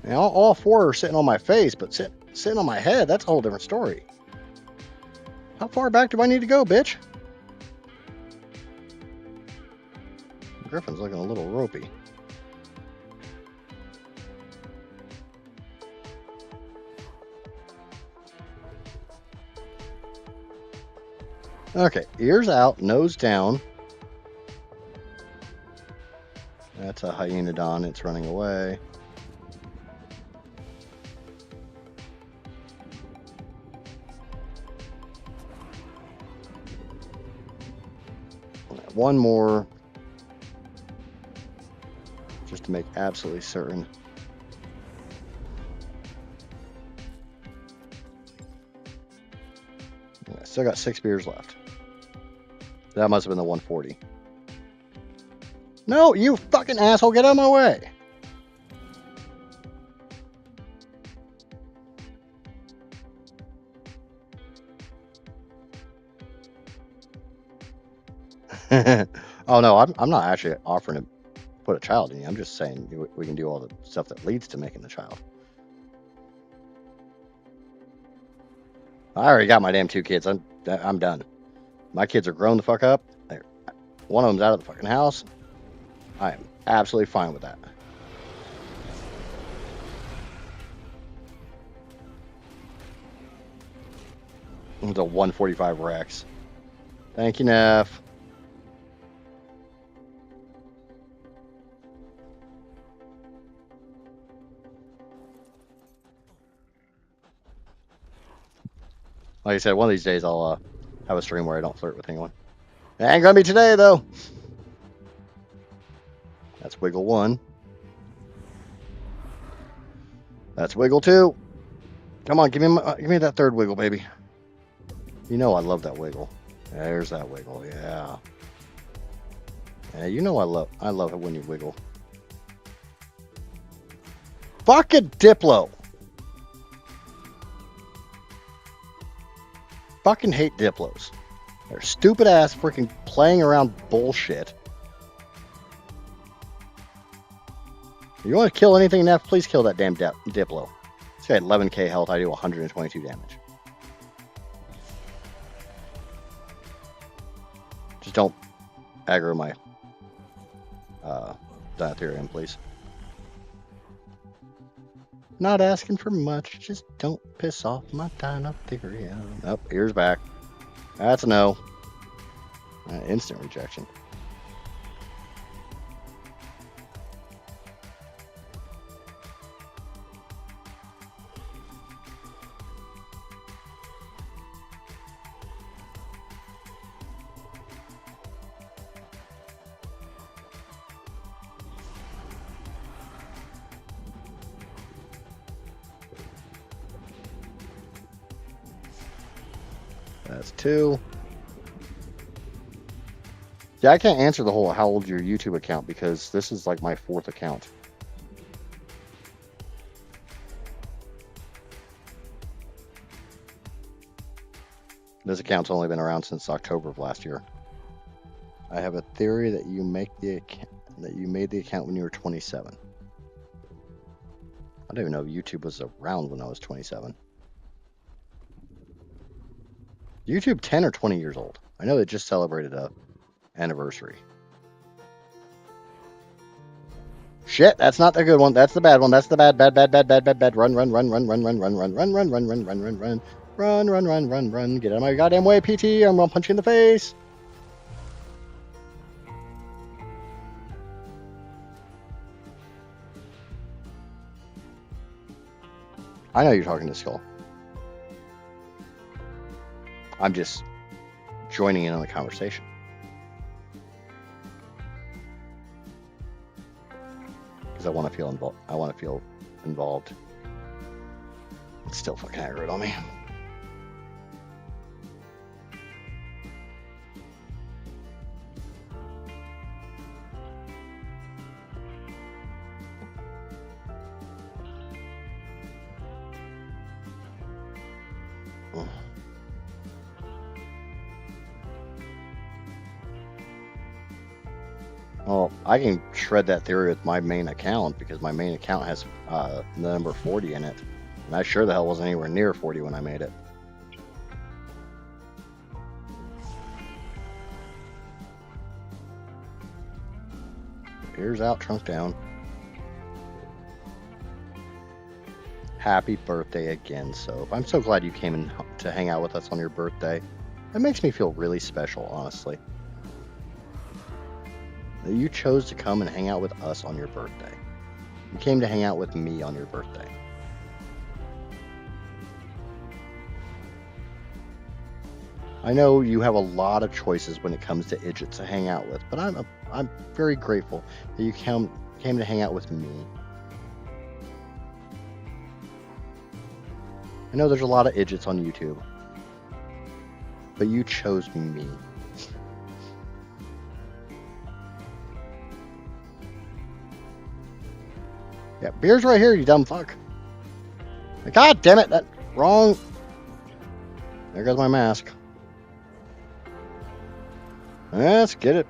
You know, all four are sitting on my face, but sitting on my head, that's a whole different story. How far back do I need to go, bitch? Griffin's looking a little ropey. Okay, ears out, nose down. That's a Hyenodon, it's running away. One more. just to make absolutely certain. Yeah, still got 6 beers left. That must have been the 140. No, you fucking asshole, get out of my way. Oh no, I'm not actually offering to put a child in you. I'm just saying we can do all the stuff that leads to making the child. I already got my damn 2 kids. I'm done. My kids are grown the fuck up. One of them's out of the fucking house. I am absolutely fine with that. The 145 Rex. Thank you, Neff. Like I said, one of these days I'll have a stream where I don't flirt with anyone. It ain't gonna be today though. That's wiggle 1. That's wiggle 2. Come on, give me that 3rd wiggle, baby. You know I love that wiggle. There's that wiggle, yeah. Yeah, you know I love it when you wiggle. Fucking Diplo. Fucking hate Diplos. They're stupid ass freaking playing around bullshit. If you want to kill anything, Neff, please kill that damn Diplo. It's got 11k health. I do 122 damage. Just don't aggro my Diatherium, please. Not asking for much. Just don't piss off my Diatherium. Oh, ears back. That's a no. Instant rejection. That's 2. Yeah, I can't answer the whole how old your YouTube account because this is like my 4th account. This account's only been around since October of last year. I have a theory that you made the account when you were 27. I don't even know if YouTube was around when I was 27. YouTube 10 or 20 years old. I know they just celebrated a anniversary. Shit, that's not the good one. That's the bad one. That's the bad. Run. Get out of my goddamn way, PT. I'm gonna punch you in the face. I know you're talking to Skull. I'm just joining in on the conversation. Because I want to feel involved. It's still fucking aggroed on me. Well, I can shred that theory with my main account because my main account has the number 40 in it. And I sure the hell wasn't anywhere near 40 when I made it. Ears out, trunk down. Happy birthday again, Soap. I'm so glad you came in to hang out with us on your birthday. It makes me feel really special, honestly. That you chose to come and hang out with us on your birthday. You came to hang out with me on your birthday. I know you have a lot of choices when it comes to idiots to hang out with, but I'm very grateful that you came to hang out with me. I know there's a lot of idiots on YouTube, but you chose me. Yeah, beer's right here, you dumb fuck. God damn it, that wrong. There goes my mask. Let's get it.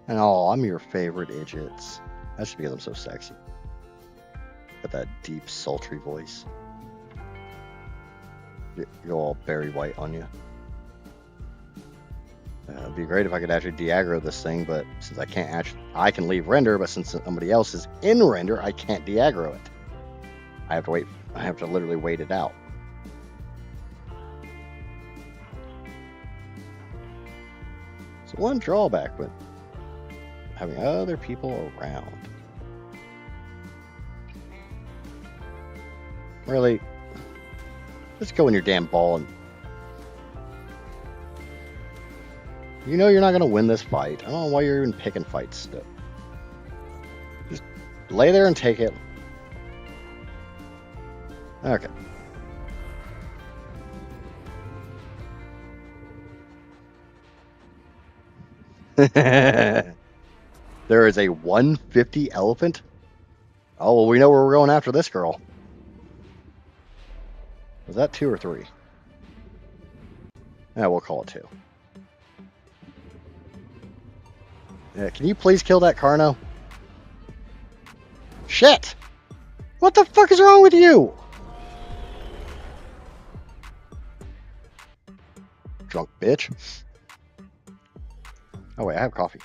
And oh, I'm your favorite idiots. That's just because I'm so sexy. Got that deep, sultry voice. You're all Barry White on you. It'd be great if I could actually de-aggro this thing, but since I can't actually, I can leave render, but since somebody else is in render, I can't de-aggro it. I have to wait. I have to literally wait it out. So one drawback with having other people around. Really, just go in your damn ball and you know you're not going to win this fight. I don't know why you're even picking fights still. Just lay there and take it. Okay. There is a 150 elephant? Oh, well, we know where we're going after this girl. Was that 2 or 3? Yeah, we'll call it 2. Yeah, can you please kill that Carno? Shit! What the fuck is wrong with you? Drunk bitch. Oh wait, I have coffee.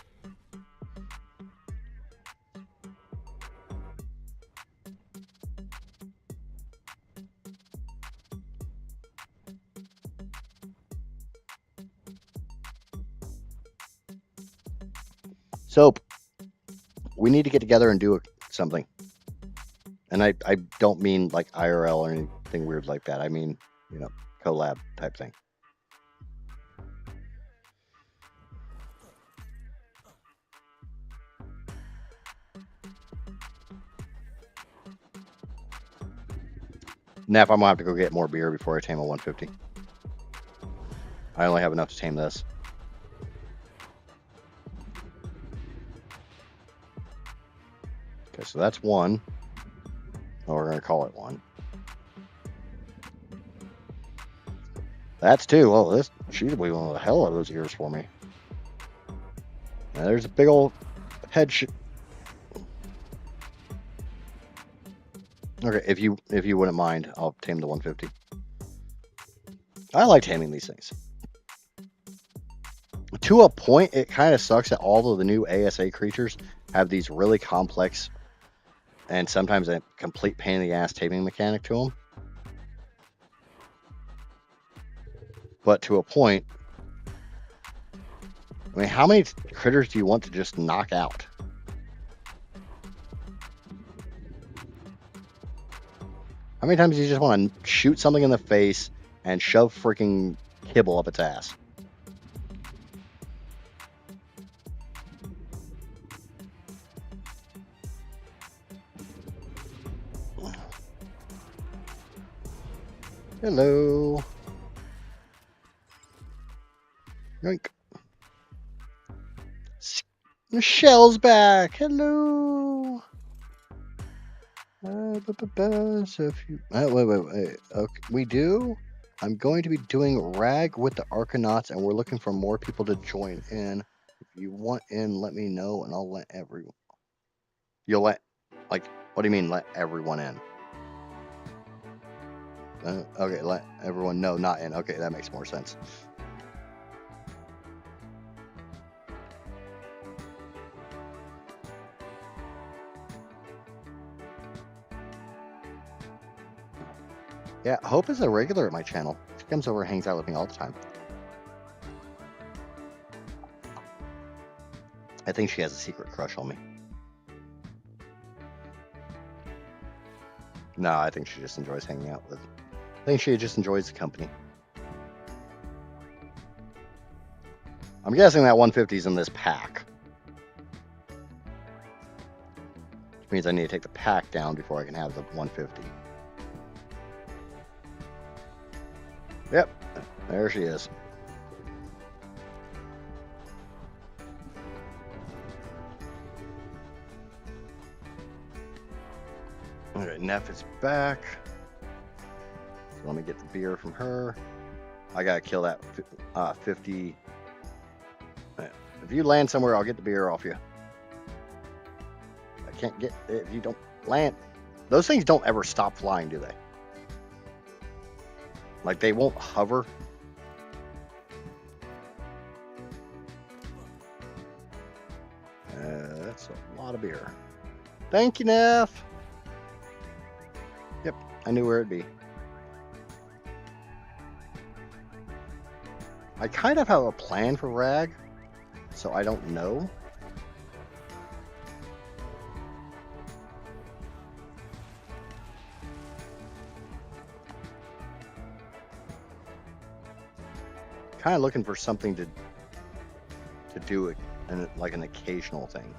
Soap. We need to get together and do something. And I don't mean like IRL or anything weird like that. I mean, you know, collab type thing. Nap, I'm gonna have to go get more beer before I tame a 150. I only have enough to tame this. Okay, so that's 1. Oh, we're gonna call it 1. That's 2. Oh, this she's wiggling the hell out of those ears for me. Now there's a big old head. Okay, if you wouldn't mind, I'll tame the 150. I like taming these things. To a point, it kind of sucks that all of the new ASA creatures have these really complex and sometimes a complete pain in the ass taming mechanic to them. But to a point, I mean, how many critters do you want to just knock out? How many times do you just want to shoot something in the face and shove freaking kibble up its ass? Hello. Yoink. Michelle's back. Hello. So if you wait. Okay, we do. I'm going to be doing rag with the Arkanauts, and we're looking for more people to join in. If you want in, let me know, and I'll let everyone. You'll let, like, what do you mean, let everyone in? Okay, let everyone know, not in. Okay, that makes more sense. Yeah, Hope is a regular at my channel. She comes over and hangs out with me all the time. I think she has a secret crush on me. No, I think she just enjoys hanging out with think she just enjoys the company. I'm guessing that 150 is in this pack. Which means I need to take the pack down before I can have the 150. Yep, there she is. Okay, Neff is back. So let me get the beer from her. I gotta kill that 50. If you land somewhere, I'll get the beer off you. I can't get it if you don't land. Those things don't ever stop flying, do they? Like, they won't hover. That's a lot of beer. Thank you, Neff. Yep, I knew where it'd be. I kind of have a plan for Rag, so I don't know. Kind of looking for something to do it, and like an occasional thing,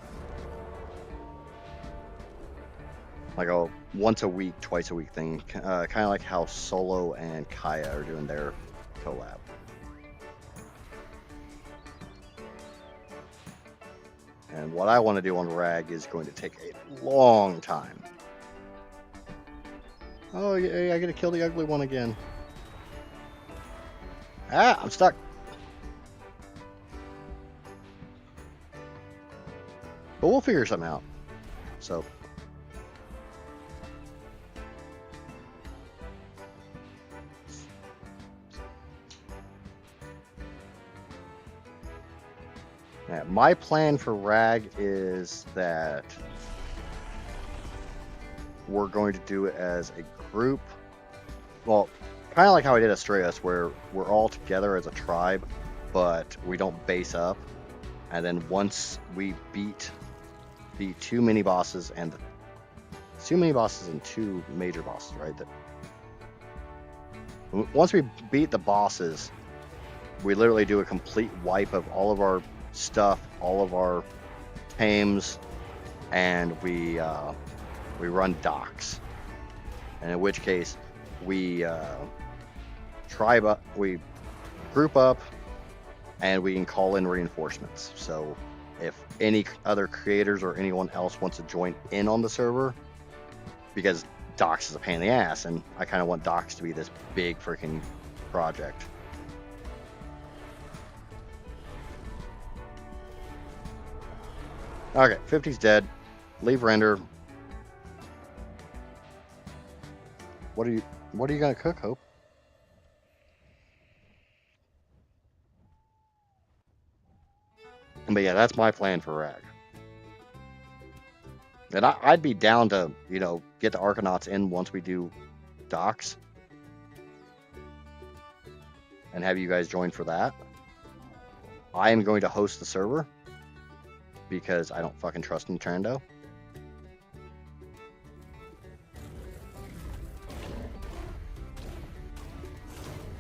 like a once a week, twice a week thing, kind of like how Solo and Kaya are doing their collab. And what I want to do on Rag is going to take a long time. Oh, yeah, I gotta kill the ugly one again. Ah, I'm stuck. But we'll figure something out. So. Yeah, my plan for Rag is that we're going to do it as a group. Well, kind of like how I did Astraeus, where we're all together as a tribe, but we don't base up. And then once we beat the two mini bosses and two major bosses, right? Once we beat the bosses, we literally do a complete wipe of all of our stuff, all of our tames, and we run docks. And in which case, we we group up, and we can call in reinforcements. So if any other creators or anyone else wants to join in on the server, because docks is a pain in the ass, and I kind of want docks to be this big freaking project. Okay, 50's dead. Leave render. What are you gonna cook, Hope? But yeah, that's my plan for Rag. And I'd be down to, get the Arkanauts in once we do docks. And have you guys join for that. I am going to host the server, because I don't fucking trust Nintendo.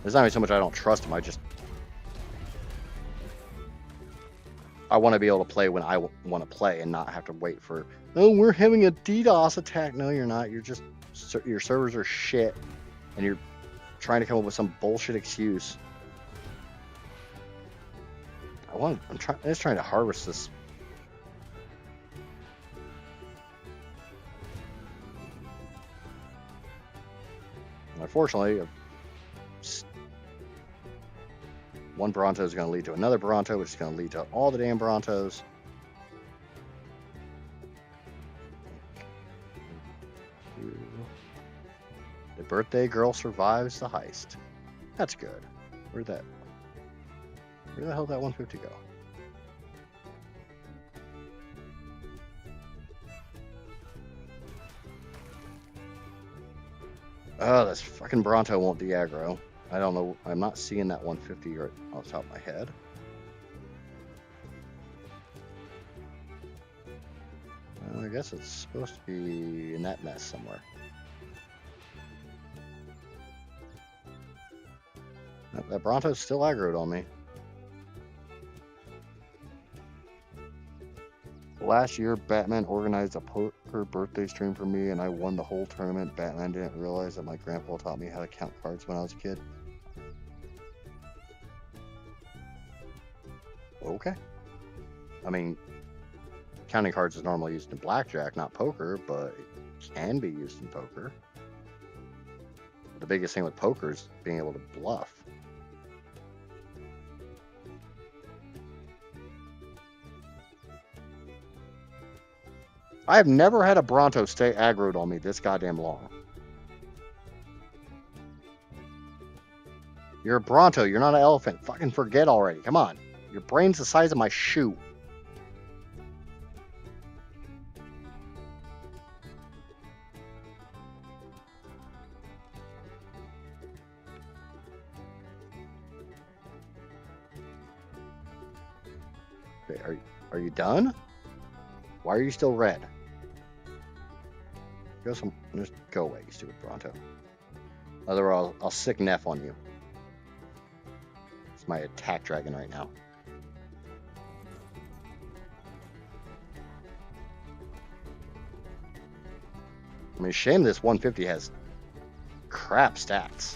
It's not even so much I don't trust him, I want to be able to play when I want to play and not have to wait for, oh, we're having a DDoS attack. No, you're not. You're just, your servers are shit, and you're trying to come up with some bullshit excuse. I'm just trying to harvest this. Unfortunately, one Bronto is going to lead to another Bronto, which is going to lead to all the damn Brontos. The birthday girl survives the heist. That's good. Where the hell did that 150 go? Oh, this fucking Bronto won't de-aggro. I don't know. I'm not seeing that 150 right off the top of my head. Well, I guess it's supposed to be in that mess somewhere. That Bronto's still aggroed on me. Last year, Batman organized a poker birthday stream for me, and I won the whole tournament. Batman didn't realize that my grandpa taught me how to count cards when I was a kid. Okay. I mean, counting cards is normally used in blackjack, not poker, but it can be used in poker. The biggest thing with poker is being able to bluff. I have never had a Bronto stay aggroed on me this goddamn long. You're a Bronto. You're not an elephant. Fucking forget already. Come on. Your brain's the size of my shoe. Okay, are you done? Why are you still red? Just go away, you stupid Bronto. Otherwise, I'll sick Neff on you. It's my attack dragon right now. I mean, shame this 150 has crap stats.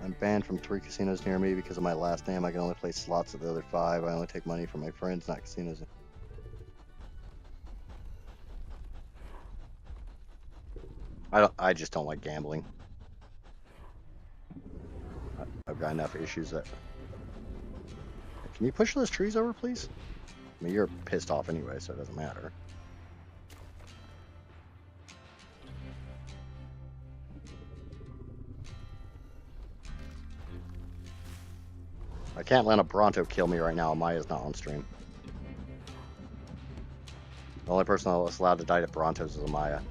I'm banned from 3 casinos near me because of my last name. I can only play slots at the other 5. I only take money from my friends, not casinos. I just don't like gambling. I've got enough issues that... Can you push those trees over, please? I mean, you're pissed off anyway, so it doesn't matter. I can't let a Bronto kill me right now. Amaya's not on stream. The only person that's allowed to die to Brontos is Amaya.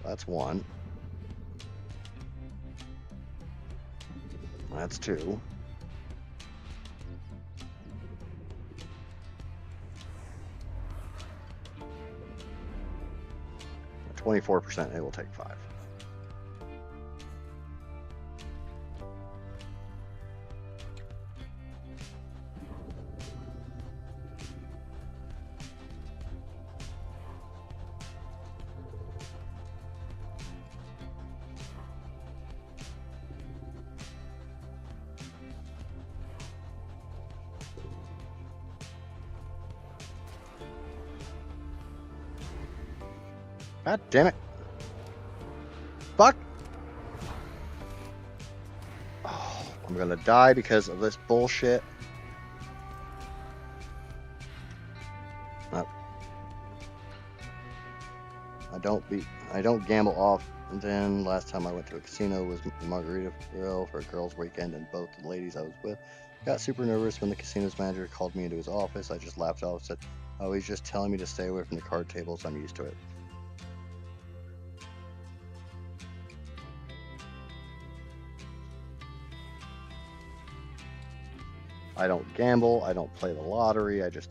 That's 1. That's 2. At 24%, it will take 5. God damn it. Fuck. Oh, I'm gonna die because of this bullshit. I don't gamble off. And then last time I went to a casino was Margaritaville for a girls' weekend, and both the ladies I was with got super nervous when the casino's manager called me into his office. I just laughed off and said, "Oh, he's just telling me to stay away from the card tables. I'm used to it." I don't gamble. I don't play the lottery. I just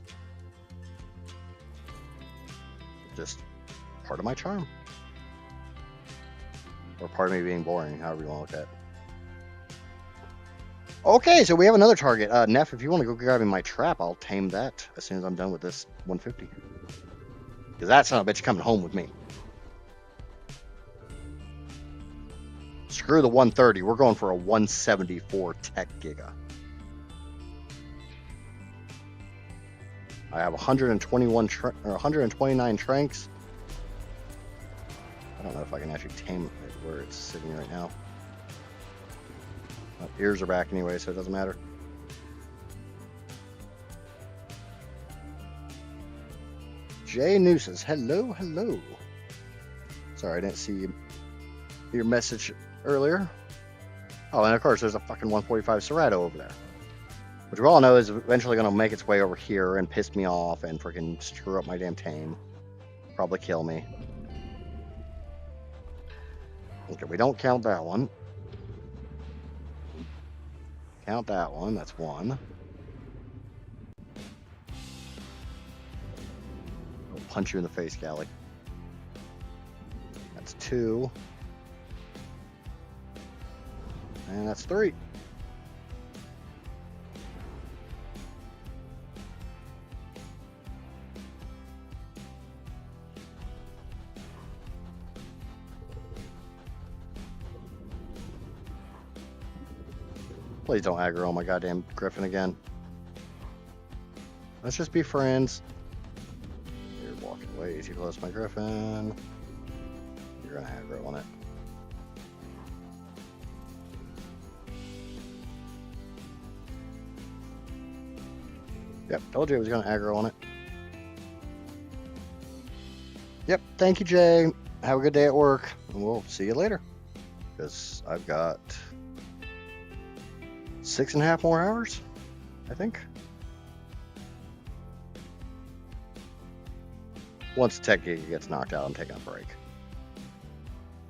part of my charm. Or part of me being boring, however you want to look at it. Okay, so we have another target. Neff, if you want to go grab me my trap, I'll tame that as soon as I'm done with this 150. Because that son of a bitch coming home with me. Screw the 130. We're going for a 174 Tech Giga. I have 129 Tranks. I don't know if I can actually tame it where it's sitting right now. My ears are back anyway, so it doesn't matter. Jay New says, hello, hello. Sorry, I didn't see your message earlier. Oh, and of course, there's a fucking 145 Serato over there. Which we all know is eventually going to make its way over here and piss me off and freaking screw up my damn tame. Probably kill me. Okay, we don't count that one. Count that one, that's 1. I'll punch you in the face, Gally. That's 2. And that's 3. Please don't aggro on my goddamn griffin again. Let's just be friends. You're walking way too close to my griffin. You're gonna aggro on it. Yep, told you it was gonna aggro on it. Yep, thank you, Jay. Have a good day at work, and we'll see you later. Because I've got 6.5 more hours, I think. Once the tech gig gets knocked out, I'm taking a break.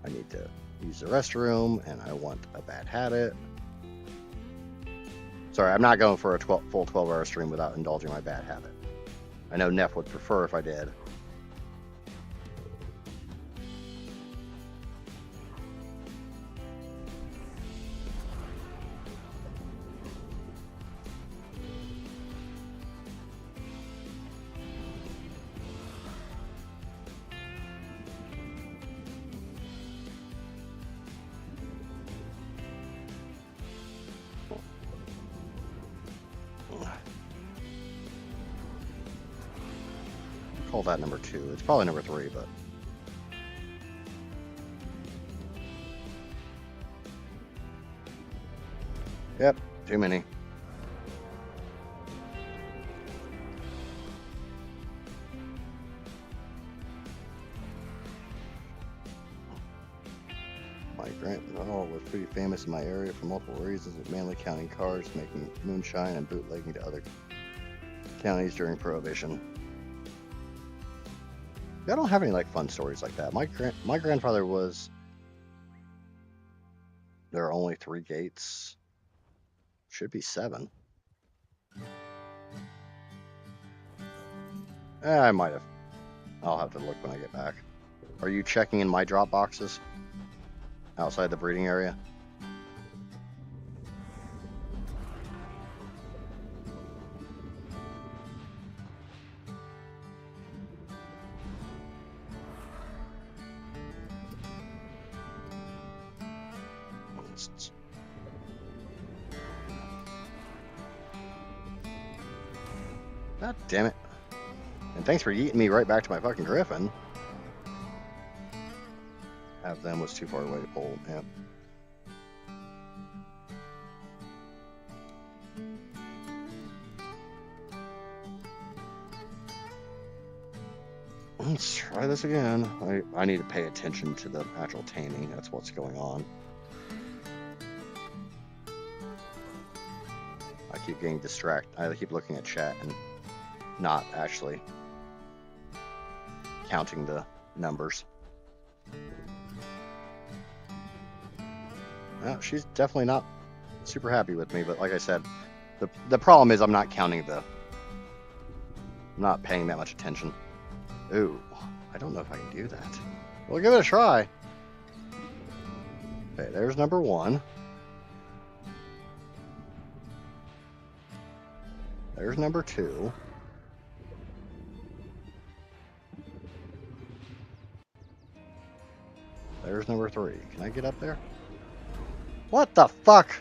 I need to use the restroom, and I want a bad habit. Sorry, I'm not going for a full 12-hour stream without indulging my bad habit. I know Neff would prefer if I did. Call that number 2. It's probably number 3, but yep, too many. My grandpa was pretty famous in my area for multiple reasons, mainly counting cars, making moonshine, and bootlegging to other counties during Prohibition. I don't have any like fun stories like that. My grandfather was. There are only 3 gates. Should be 7. I might have. I'll have to look when I get back. Are you checking in my drop boxes outside the breeding area? God damn it. And thanks for yeeting me right back to my fucking griffin. Have them was too far away to pull. Yeah. Let's try this again. I need to pay attention to the actual taming. That's what's going on. I keep getting distracted. I keep looking at chat and not actually counting the numbers. Well, she's definitely not super happy with me, but like I said, the problem is I'm not counting I'm not paying that much attention. Ooh, I don't know if I can do that. We'll give it a try. Okay, there's number 1. There's number 2. There's number 3. Can I get up there? What the fuck?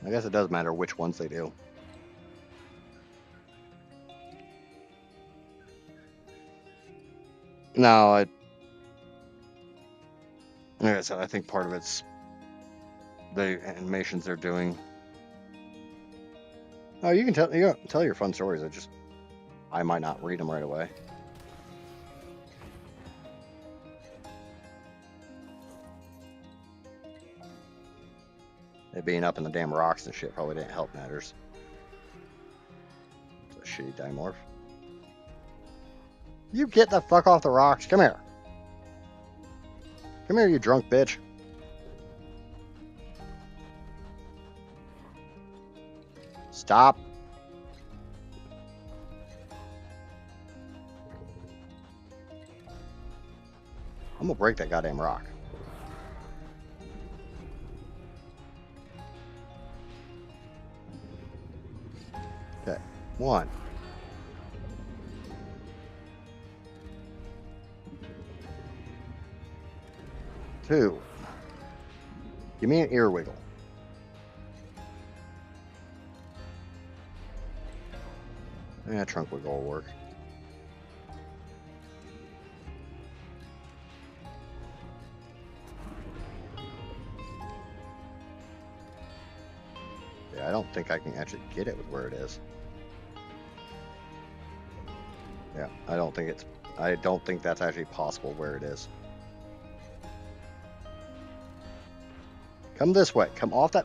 I guess it does matter which ones they do. No, like I said, I think part of it's the animations they're doing. Oh, you can tell your fun stories. I might not read them right away. It being up in the damn rocks and shit probably didn't help matters. It's a shitty dimorph. You get the fuck off the rocks. Come here. Come here, you drunk bitch. Stop. I'm gonna break that goddamn rock. Okay, 1. 2. Give me an ear wiggle. Yeah, trunk wiggle will work. Yeah, I don't think I can actually get it with where it is. Yeah, I don't think that's actually possible where it is. Come this way. Come off that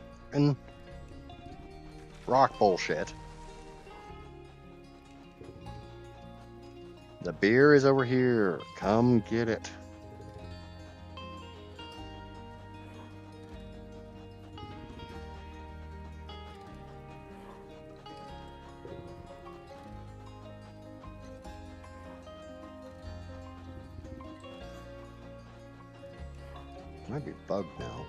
rock bullshit. The beer is over here. Come get it. Might be bugged now.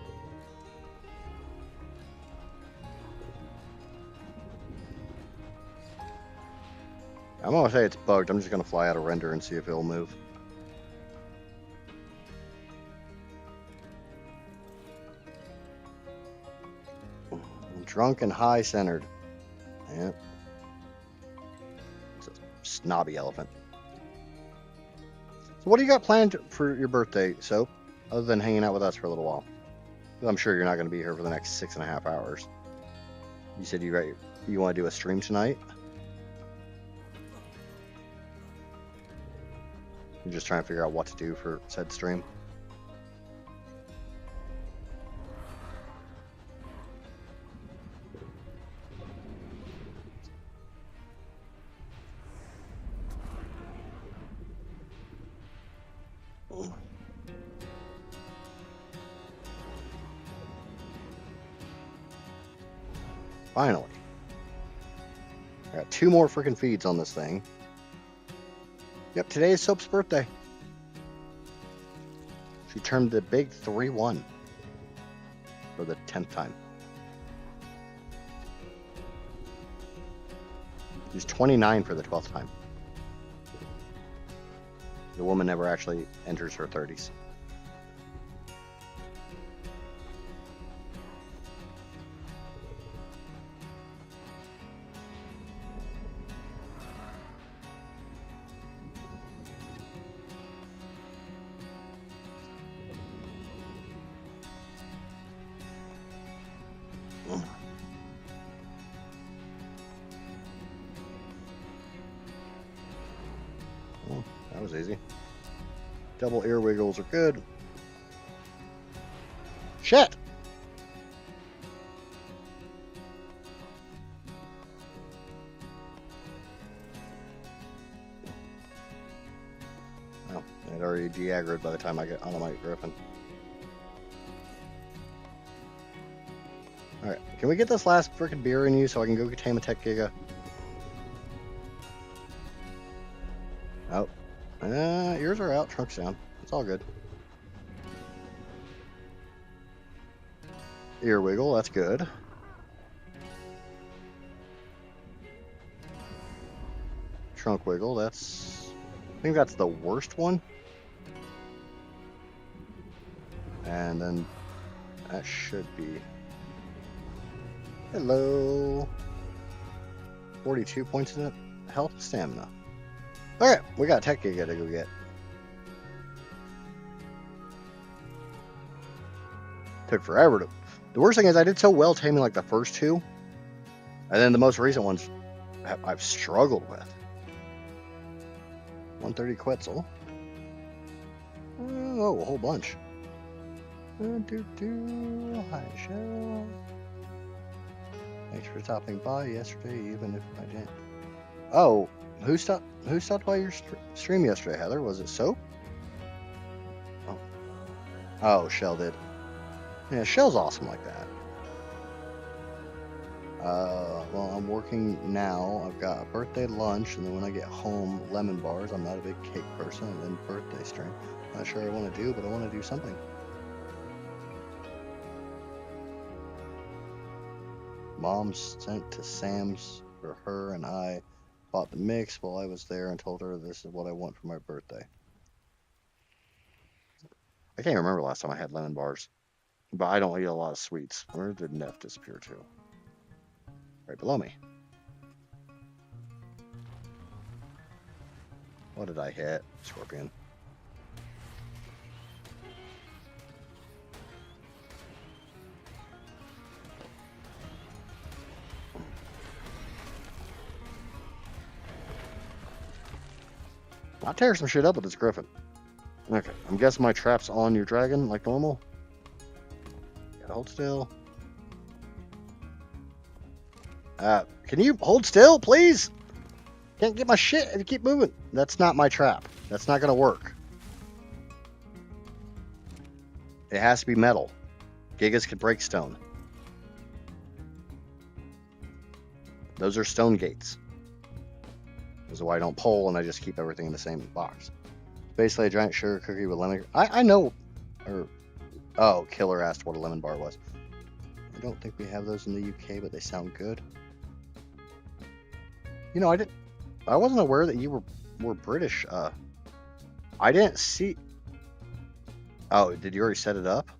I'm gonna say it's bugged. I'm just gonna fly out a render and see if it'll move. Drunk and high centered. Yep. It's a snobby elephant. So what do you got planned for your birthday, Soap? Other than hanging out with us for a little while. I'm sure you're not going to be here for the next 6.5 hours. You said you want to do a stream tonight? You're just trying to figure out what to do for said stream. Finally. I got 2 more freaking feeds on this thing. Yep, today is Soap's birthday. She turned the big 3-1 for the 10th time. She's 29 for the 12th time. The woman never actually enters her 30s. Well, that was easy. Double ear wiggles are good. Shit! Oh, it already de-aggroed by the time I get on my griffin. Alright, can we get this last freaking beer in you so I can go tame a Tech Giga? Oh. Ears are out, trunk's down. It's all good. Ear wiggle, that's good. Trunk wiggle, that's... I think that's the worst one. And then that should be... Hello. 42 points in it. Health, stamina. Alright, we got Tech Giga to go get. Took forever to... The worst thing is I did so well taming like the first 2. And then the most recent ones I've struggled with. 130 Quetzal. Oh, a whole bunch. Hi, show. Thanks for stopping by yesterday, even if I didn't. Oh, who stopped by your stream yesterday, Heather? Was it Soap? Oh, Shell did. Yeah, Shell's awesome like that. Well, I'm working now. I've got a birthday lunch, and then when I get home, lemon bars. I'm not a big cake person, and then birthday stream. Not sure I want to do, but I want to do something. Mom sent to Sam's for her, and I bought the mix while I was there and told her this is what I want for my birthday. I can't remember last time I had lemon bars, but I don't eat a lot of sweets. Where did Neff disappear to? Right below me. What did I hit? Scorpion. I'll tear some shit up with this griffin. Okay, I'm guessing my trap's on your dragon like normal. Gotta hold still. Can you hold still, please? Can't get my shit if you keep moving. That's not my trap. That's not gonna work. It has to be metal. Gigas can break stone. Those are stone gates. This is why I don't pull and I just keep everything in the same box. Basically a giant sugar cookie with lemon. I know. Oh, Killer asked what a lemon bar was. I don't think we have those in the UK, but they sound good. You know, I wasn't aware that you were British. I didn't see. Oh, did you already set it up?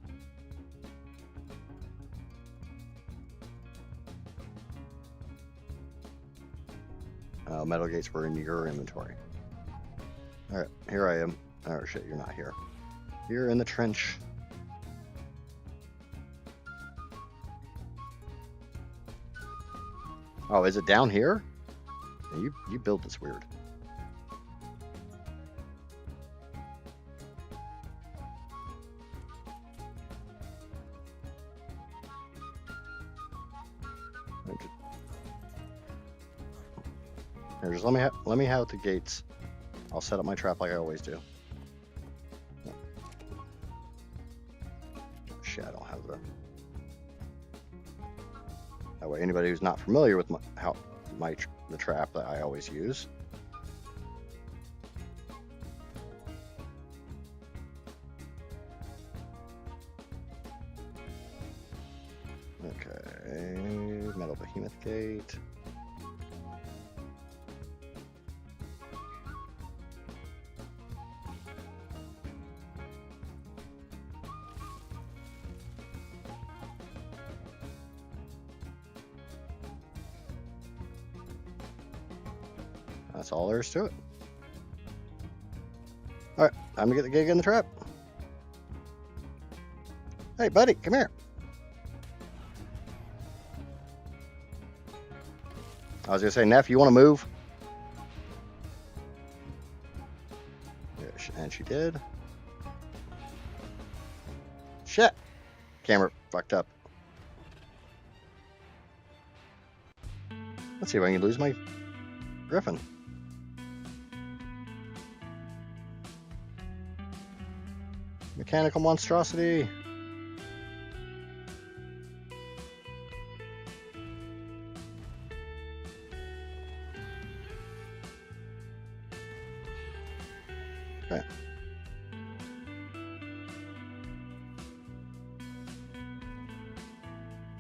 Metal gates were in your inventory. Alright, here I am. Oh shit, you're not here. You're in the trench. Oh, is it down here? You built this weird. Here, just let me have the gates. I'll set up my trap like I always do. Shit, I don't have that way anybody who's not familiar with the trap that I always use. Okay, metal behemoth gate. That's all there is to it. Alright, time to get the gig in the trap. Hey, buddy, come here. I was going to say, Neff, you want to move? And she did. Shit. Camera fucked up. Let's see if I can lose my griffin. Mechanical monstrosity. Okay.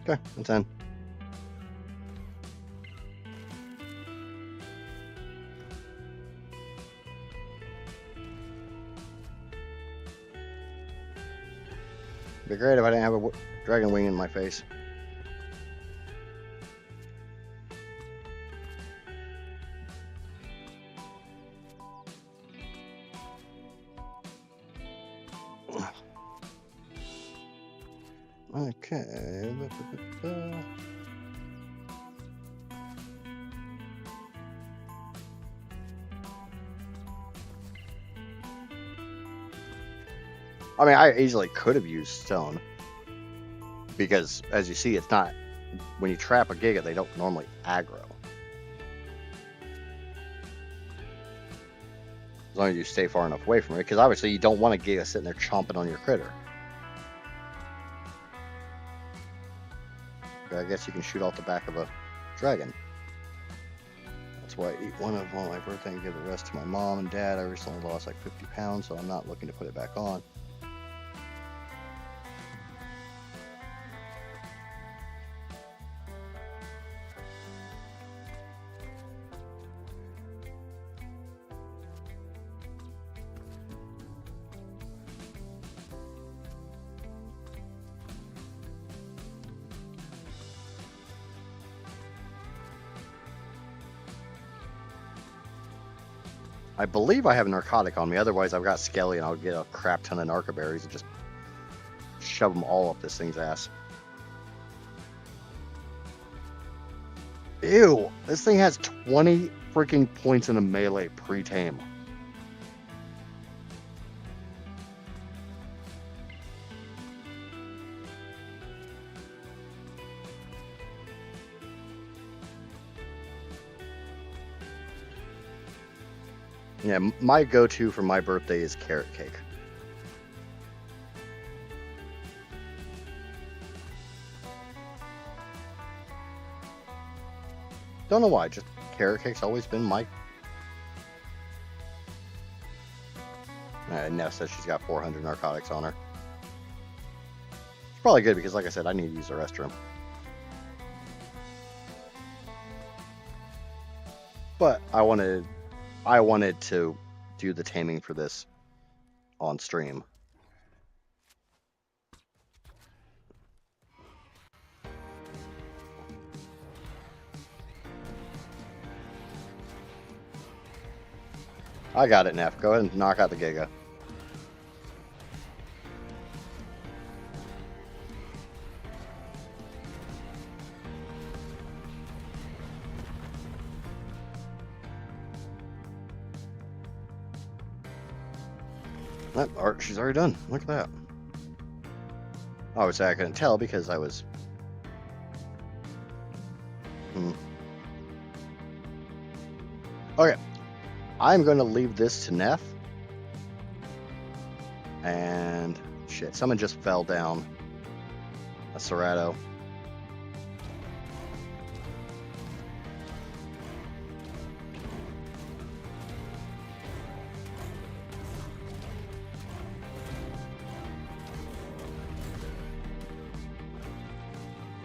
Okay, that's in. It'd be great if I didn't have a dragon wing in my face. Okay. I mean, I easily could have used stone because, as you see, it's not, when you trap a Giga, they don't normally aggro. As long as you stay far enough away from it, because obviously you don't want a Giga sitting there chomping on your critter. I guess you can shoot off the back of a dragon. That's why I eat one of them on my birthday and give the rest to my mom and dad. I recently lost like 50 pounds, so I'm not looking to put it back on. I believe I have a narcotic on me. Otherwise, I've got Skelly, and I'll get a crap ton of narco berries and just shove them all up this thing's ass. Ew! This thing has 20 freaking points in a melee pre-tame. Yeah, my go-to for my birthday is carrot cake. Don't know why, just carrot cake's always been my... Neff says she's got 400 narcotics on her. It's probably good because, like I said, I need to use the restroom. But I wanted to do the taming for this on stream. I got it, Neff. Go ahead and knock out the Giga. She's already done. Look at that. I would say I couldn't tell because I was... Okay. I'm going to leave this to Neff. And... shit, someone just fell down. A Serato.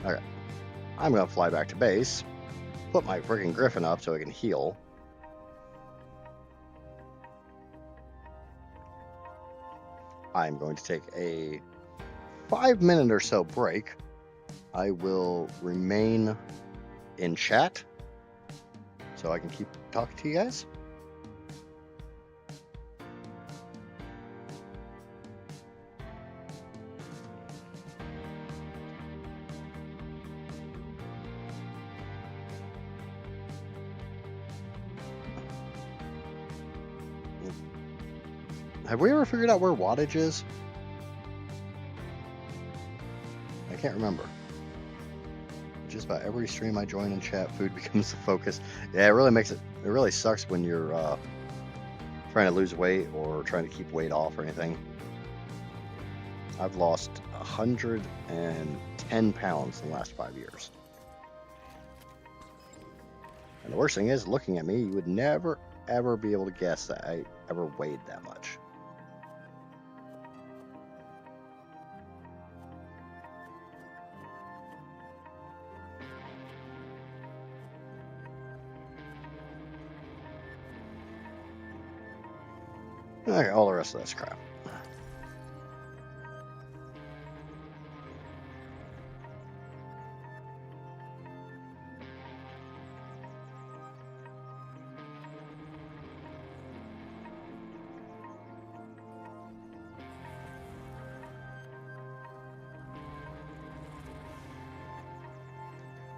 Okay. I'm going to fly back to base. Put my freaking Griffin up so I can heal. I'm going to take a 5-minute or so break. I will remain in chat so I can keep talking to you guys. Have we ever figured out where wattage is? I can't remember. Just about every stream I join in chat, food becomes the focus. Yeah, it really makes it. It really sucks when you're trying to lose weight or trying to keep weight off or anything. I've lost 110 pounds in the last 5 years. And the worst thing is, looking at me, you would never ever be able to guess that I ever weighed that much. Okay, all the rest of this crap.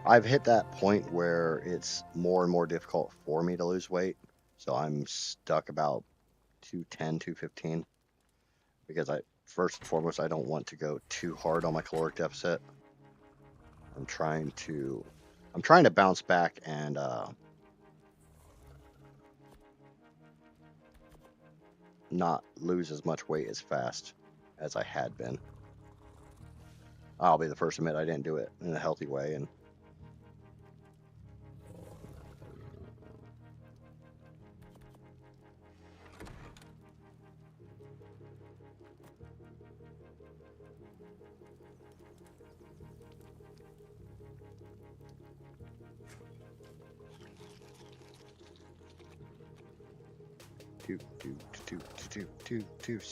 I've hit that point where it's more and more difficult for me to lose weight. So I'm stuck about 210, 215. Because first and foremost, I don't want to go too hard on my caloric deficit. I'm trying to bounce back and not lose as much weight as fast as I had been. I'll be the first to admit I didn't do it in a healthy way. And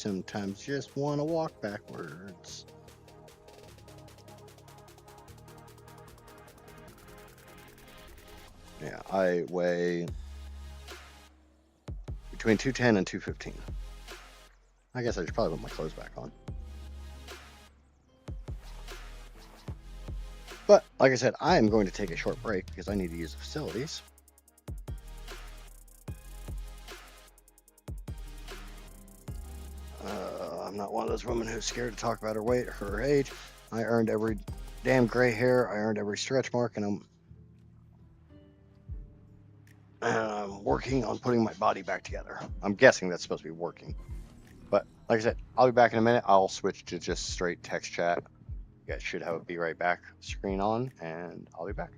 sometimes just want to walk backwards. Yeah, I weigh between 210 and 215. I guess I should probably put my clothes back on. But like I said, I am going to take a short break because I need to use the facilities. I'm not one of those women who's scared to talk about her weight or her age. I earned every damn gray hair. I earned every stretch mark, and I'm working on putting my body back together. I'm guessing that's supposed to be working. But like I said, I'll be back in a minute. I'll switch to just straight text chat. You guys should have a be right back screen on, and I'll be back.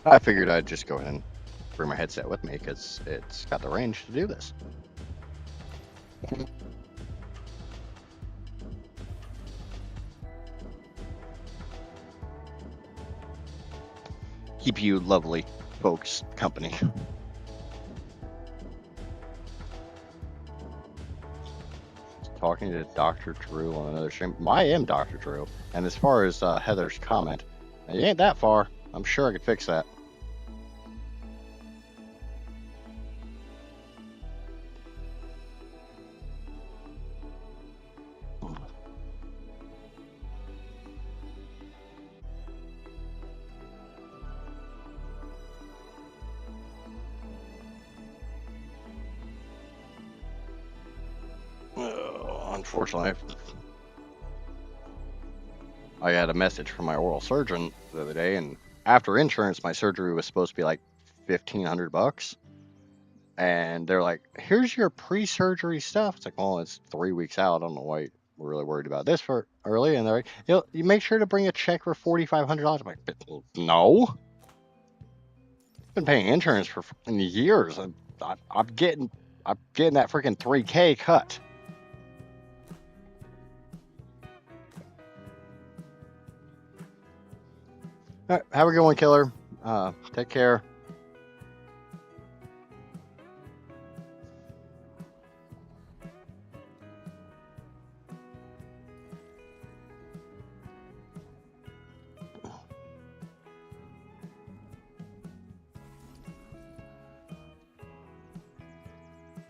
I figured I'd just go ahead and bring my headset with me because it's got the range to do this. Keep you lovely folks company. Talking to Dr. Drew on another stream. I am Dr. Drew. And as far as Heather's comment, it ain't that far. I'm sure I could fix that. Unfortunately, I had a message from my oral surgeon the other day, and after insurance, my surgery was supposed to be like $1,500, and they're like, "Here's your pre-surgery stuff." It's like, well, it's 3 weeks out. I don't know why we're really worried about this for early. And they're like, you make sure to bring a check for $4,500. I'm like, well, no, I've been paying insurance for years. I'm getting that freaking $3K cut. All right, have a good one, Killer. Take care.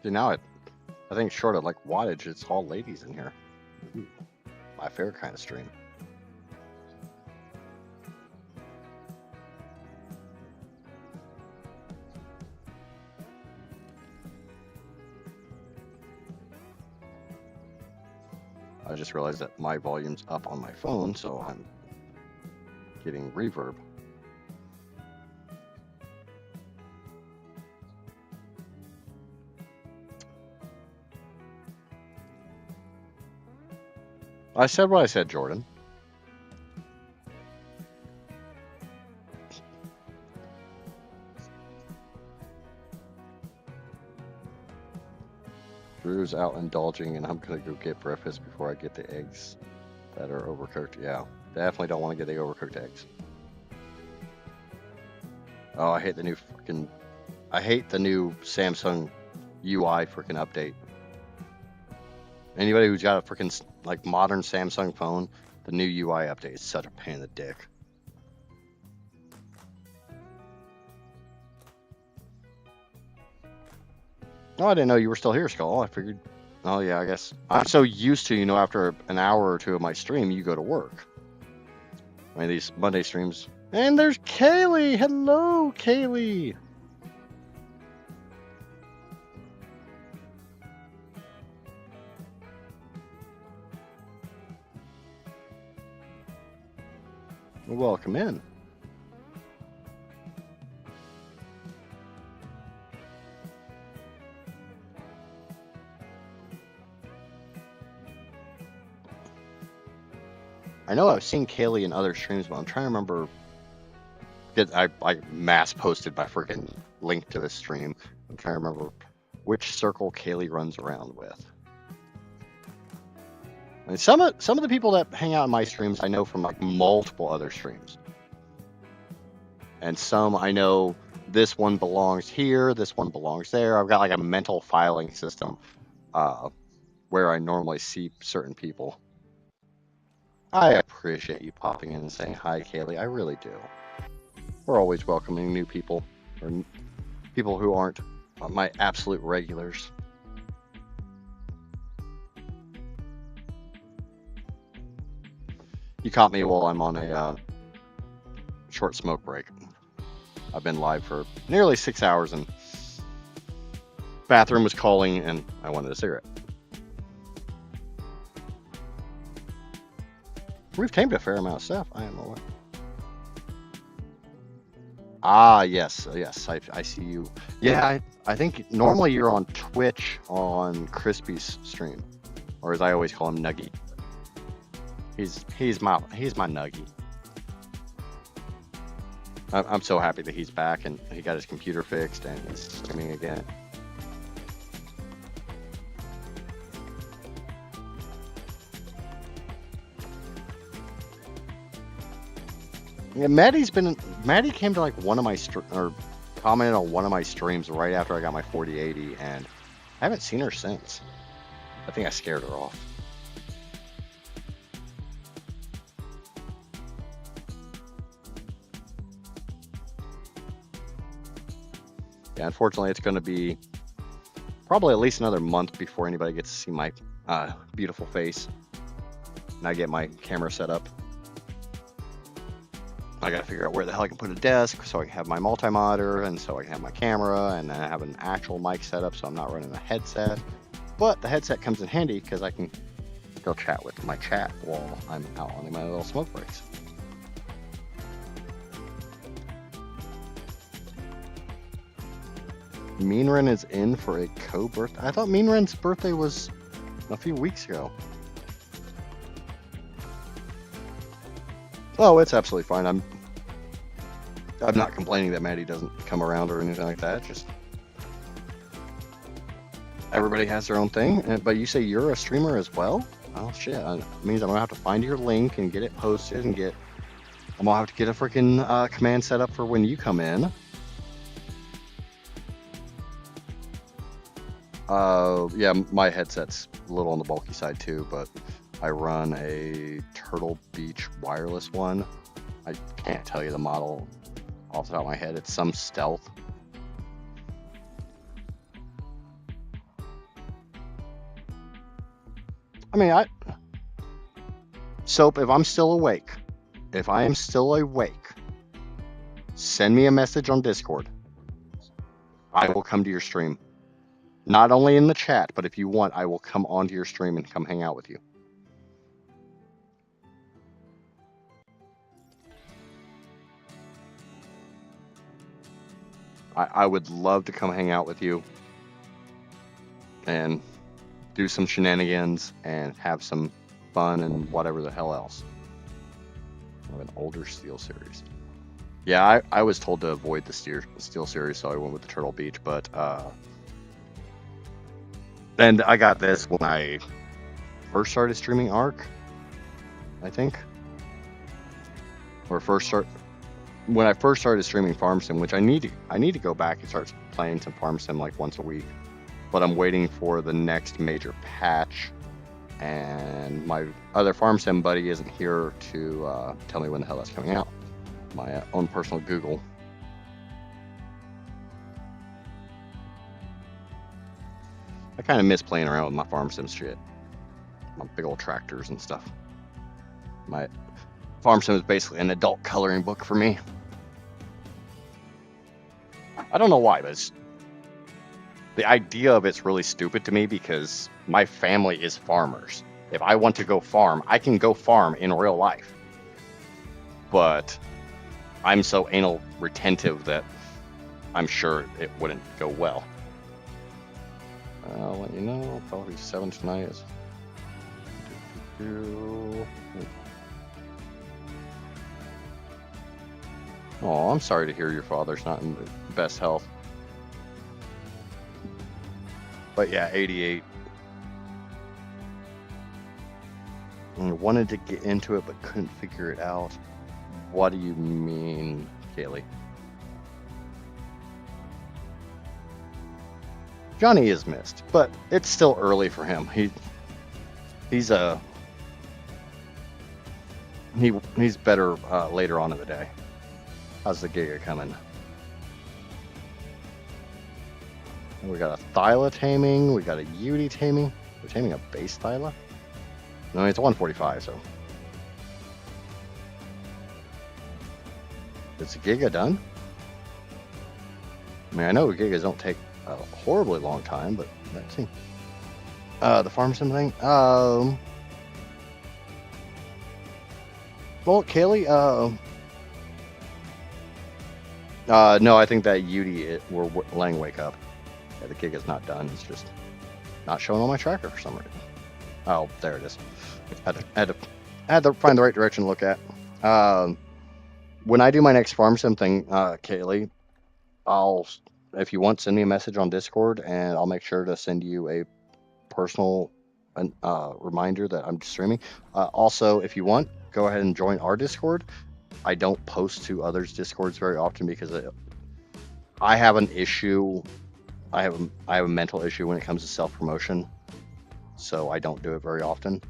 See, now I think short of like wattage, it's all ladies in here. Ooh, my favorite kind of stream. I just realized that my volume's up on my phone, so I'm getting reverb. I said what I said, Jordan. Drew's out indulging, and I'm gonna go get breakfast before I get the eggs that are overcooked. Yeah, definitely don't want to get the overcooked eggs. Oh, I hate the new Samsung UI freaking update. Anybody who's got a freaking like modern Samsung phone, the new UI update is such a pain in the dick. Oh, I didn't know you were still here, Skull. I figured. Oh yeah, I guess I'm so used to, after an hour or two of my stream, you go to work. I mean, these Monday streams. And there's Kaylee. Hello, Kaylee. Welcome in. I know I've seen Kaylee in other streams, but I'm trying to remember. I mass posted my freaking link to this stream. I'm trying to remember which circle Kaylee runs around with. I mean, some of the people that hang out in my streams I know from like multiple other streams, and some I know this one belongs here, this one belongs there. I've got like a mental filing system where I normally see certain people. I appreciate you popping in and saying hi, Kaylee. I really do. We're always welcoming new people, or people who aren't my absolute regulars. You caught me while I'm on a short smoke break. I've been live for nearly 6 hours, and bathroom was calling, and I wanted a cigarette. We've tamed a fair amount of stuff. I am aware. Ah, yes, I see you. Yeah, I think normally you're on Twitch on Crispy's stream, or as I always call him, Nuggy. He's my Nuggy. I'm so happy that he's back and he got his computer fixed and he's streaming again. Yeah, Maddie came to like one of my or commented on one of my streams right after I got my 4080, and I haven't seen her since. I think I scared her off. Yeah, unfortunately, it's going to be probably at least another month before anybody gets to see my beautiful face. And I get my camera set up. I got to figure out where the hell I can put a desk so I can have my multi-monitor and so I can have my camera and then I have an actual mic set up so I'm not running a headset. But the headset comes in handy because I can still chat with my chat while I'm out on my little smoke breaks. Meanren is in for a co-birthday. I thought Meanren's birthday was a few weeks ago. Oh, it's absolutely fine. I'm not complaining that Maddie doesn't come around or anything like that. Just everybody has their own thing. But you say you're a streamer as well? Oh shit! That means I'm gonna have to find your link and get it posted and I'm gonna have to get a freaking command set up for when you come in. Yeah, my headset's a little on the bulky side too, but I run a Turtle Beach wireless one. I can't tell you the model off the top of my head. It's some stealth. I mean, Soap, if I'm still awake, send me a message on Discord. I will come to your stream. Not only in the chat, but if you want, I will come onto your stream and come hang out with you. I would love to come hang out with you and do some shenanigans and have some fun and whatever the hell else. I have an older Steel series. Yeah, I was told to avoid the Steel series, so I went with the Turtle Beach, but and I got this when I first started streaming ARK, I think. Or when I first started streaming Farm Sim, which I need to go back and start playing some Farm Sim like once a week. But I'm waiting for the next major patch, and my other Farm Sim buddy isn't here to tell me when the hell that's coming out. My own personal Google. I kind of miss playing around with my Farm Sim shit. My big old tractors and stuff. My Farm Sim is basically an adult coloring book for me. I don't know why, but the idea of it's really stupid to me because my family is farmers. If I want to go farm, I can go farm in real life. But I'm so anal retentive that I'm sure it wouldn't go well. I'll let you know. Probably 7 tonight is. Oh, I'm sorry to hear your father's not in the best health. But yeah, 88. I wanted to get into it, but couldn't figure it out. What do you mean, Kaylee? Johnny is missed, but it's still early for him. He's better later on in the day. How's the Giga coming? We got a Thyla taming. We got a Yudi taming. We're taming a base Thyla? No, it's a 145, so. Is the Giga done? I mean, I know Gigas don't take a horribly long time, but let's see. The Farm Sim thing? Well, Kaylee, no, I think that Yudi, we're letting wake up. Yeah, the Giga's not done. It's just not showing on my tracker for some reason. Oh, there it is. Had to find the right direction to look at. When I do my next Farm Sim thing, Kaylee, if you want, send me a message on Discord, and I'll make sure to send you a personal reminder that I'm streaming. Also, if you want, go ahead and join our Discord. I don't post to others' Discords very often because I have an issue. I have a mental issue when it comes to self-promotion, so I don't do it very often.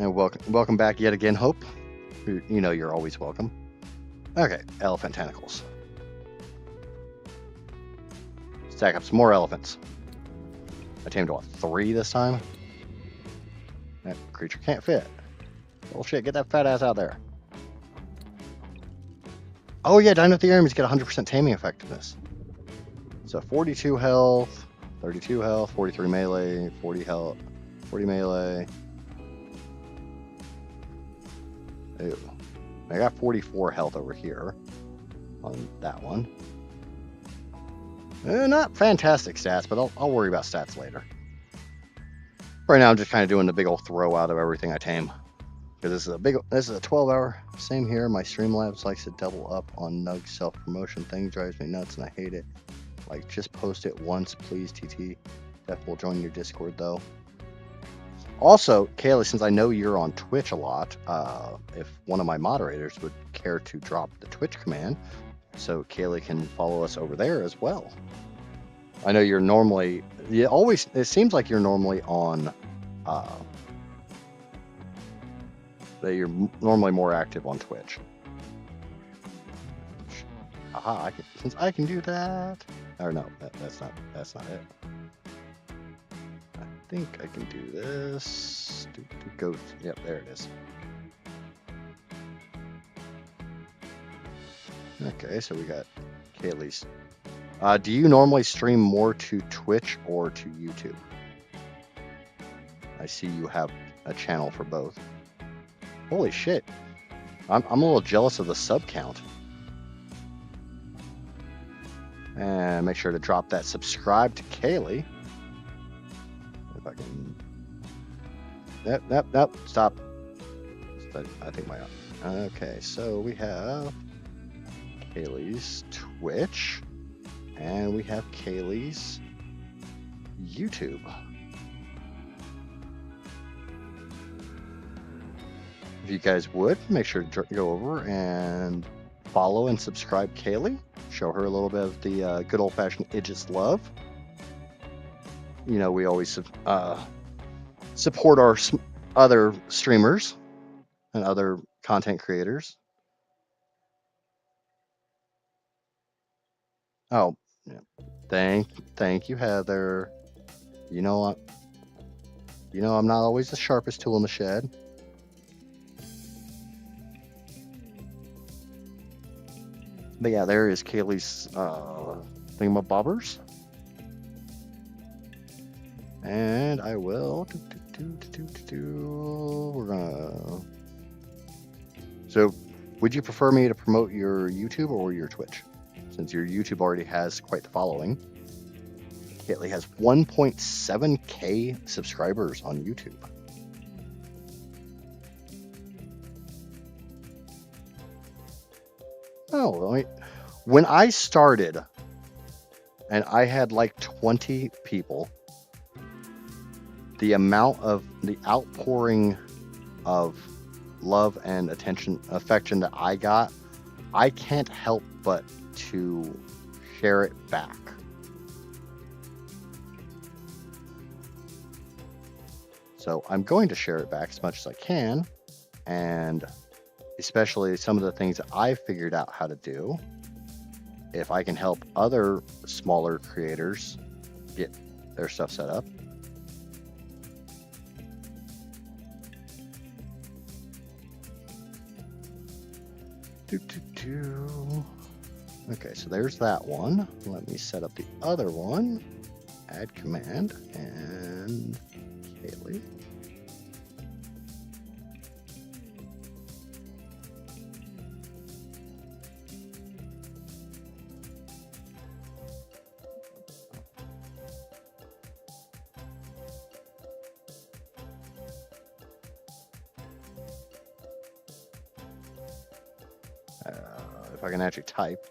And welcome back yet again, Hope. You know you're always welcome. Okay, elephant tentacles. Stack up some more elephants. I tamed what, 3 this time? That creature can't fit. Bullshit, get that fat ass out there. Oh yeah, Dinotherums get 100% taming effectiveness. So 42 health, 32 health, 43 melee, 40 health, 40 melee. Ew. I got 44 health over here on that one. Not fantastic stats, but I'll worry about stats later. Right now I'm just kind of doing the big old throw out of everything I tame. Because this is a 12-hour. Same here. My Streamlabs likes to double up on Nug self-promotion thing. Drives me nuts and I hate it. Like, just post it once, please, TT. Def will join your Discord, though. Also, Kaylee, since I know you're on Twitch a lot, if one of my moderators would care to drop the Twitch command, so Kaylee can follow us over there as well. I know you're normally, it seems like you're normally on, that you're normally more active on Twitch. Aha, since I can do that. Or no, that's not it. I think I can do this. Go, yep, there it is. Okay, so we got Kaylee's. Do you normally stream more to Twitch or to YouTube? I see you have a channel for both. Holy shit. I'm a little jealous of the sub count. And make sure to drop that subscribe to Kaylee. If I can. Yep, stop. I think my. Okay, so we have Kaylee's Twitch. And we have Kaylee's YouTube. If you guys would, make sure to go over and follow and subscribe Kaylee. Show her a little bit of the good old-fashioned Idris love. You know, we always support our other streamers and other content creators. Oh, yeah. Thank you, Heather. You know I'm not always the sharpest tool in the shed. But yeah, there is Kaylee's thingamabobbers. And I will we're gonna. So, would you prefer me to promote your YouTube or your Twitch? Since your YouTube already has quite the following. Kaylee has 1.7k subscribers on YouTube. Oh, when I started, and I had like 20 people, the amount of the outpouring of love and affection that I got, I can't help but to share it back. So I'm going to share it back as much as I can, and especially some of the things that I figured out how to do. If I can help other smaller creators get their stuff set up. Okay, so there's that one. Let me set up the other one. Add command and Kaylee. If I can actually type.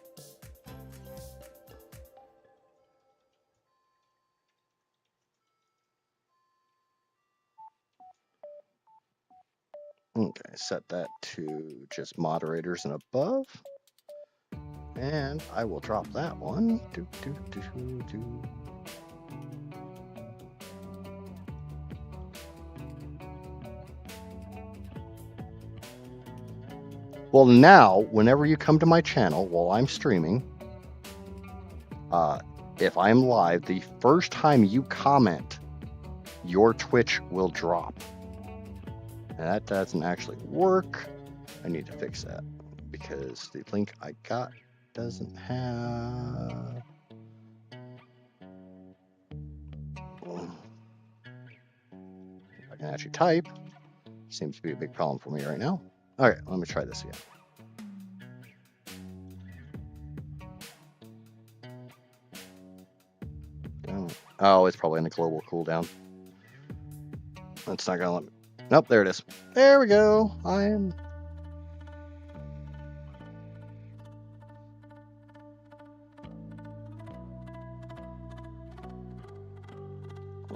Okay, set that to just moderators and above. And I will drop that one. Well, now, whenever you come to my channel while I'm streaming, if I'm live, the first time you comment, your Twitch will drop. And that doesn't actually work. I need to fix that because the link I got doesn't have... I can actually type. Seems to be a big problem for me right now. Okay, let me try this again. Oh, it's probably in the global cooldown. That's not gonna let me. Nope, there it is. There we go.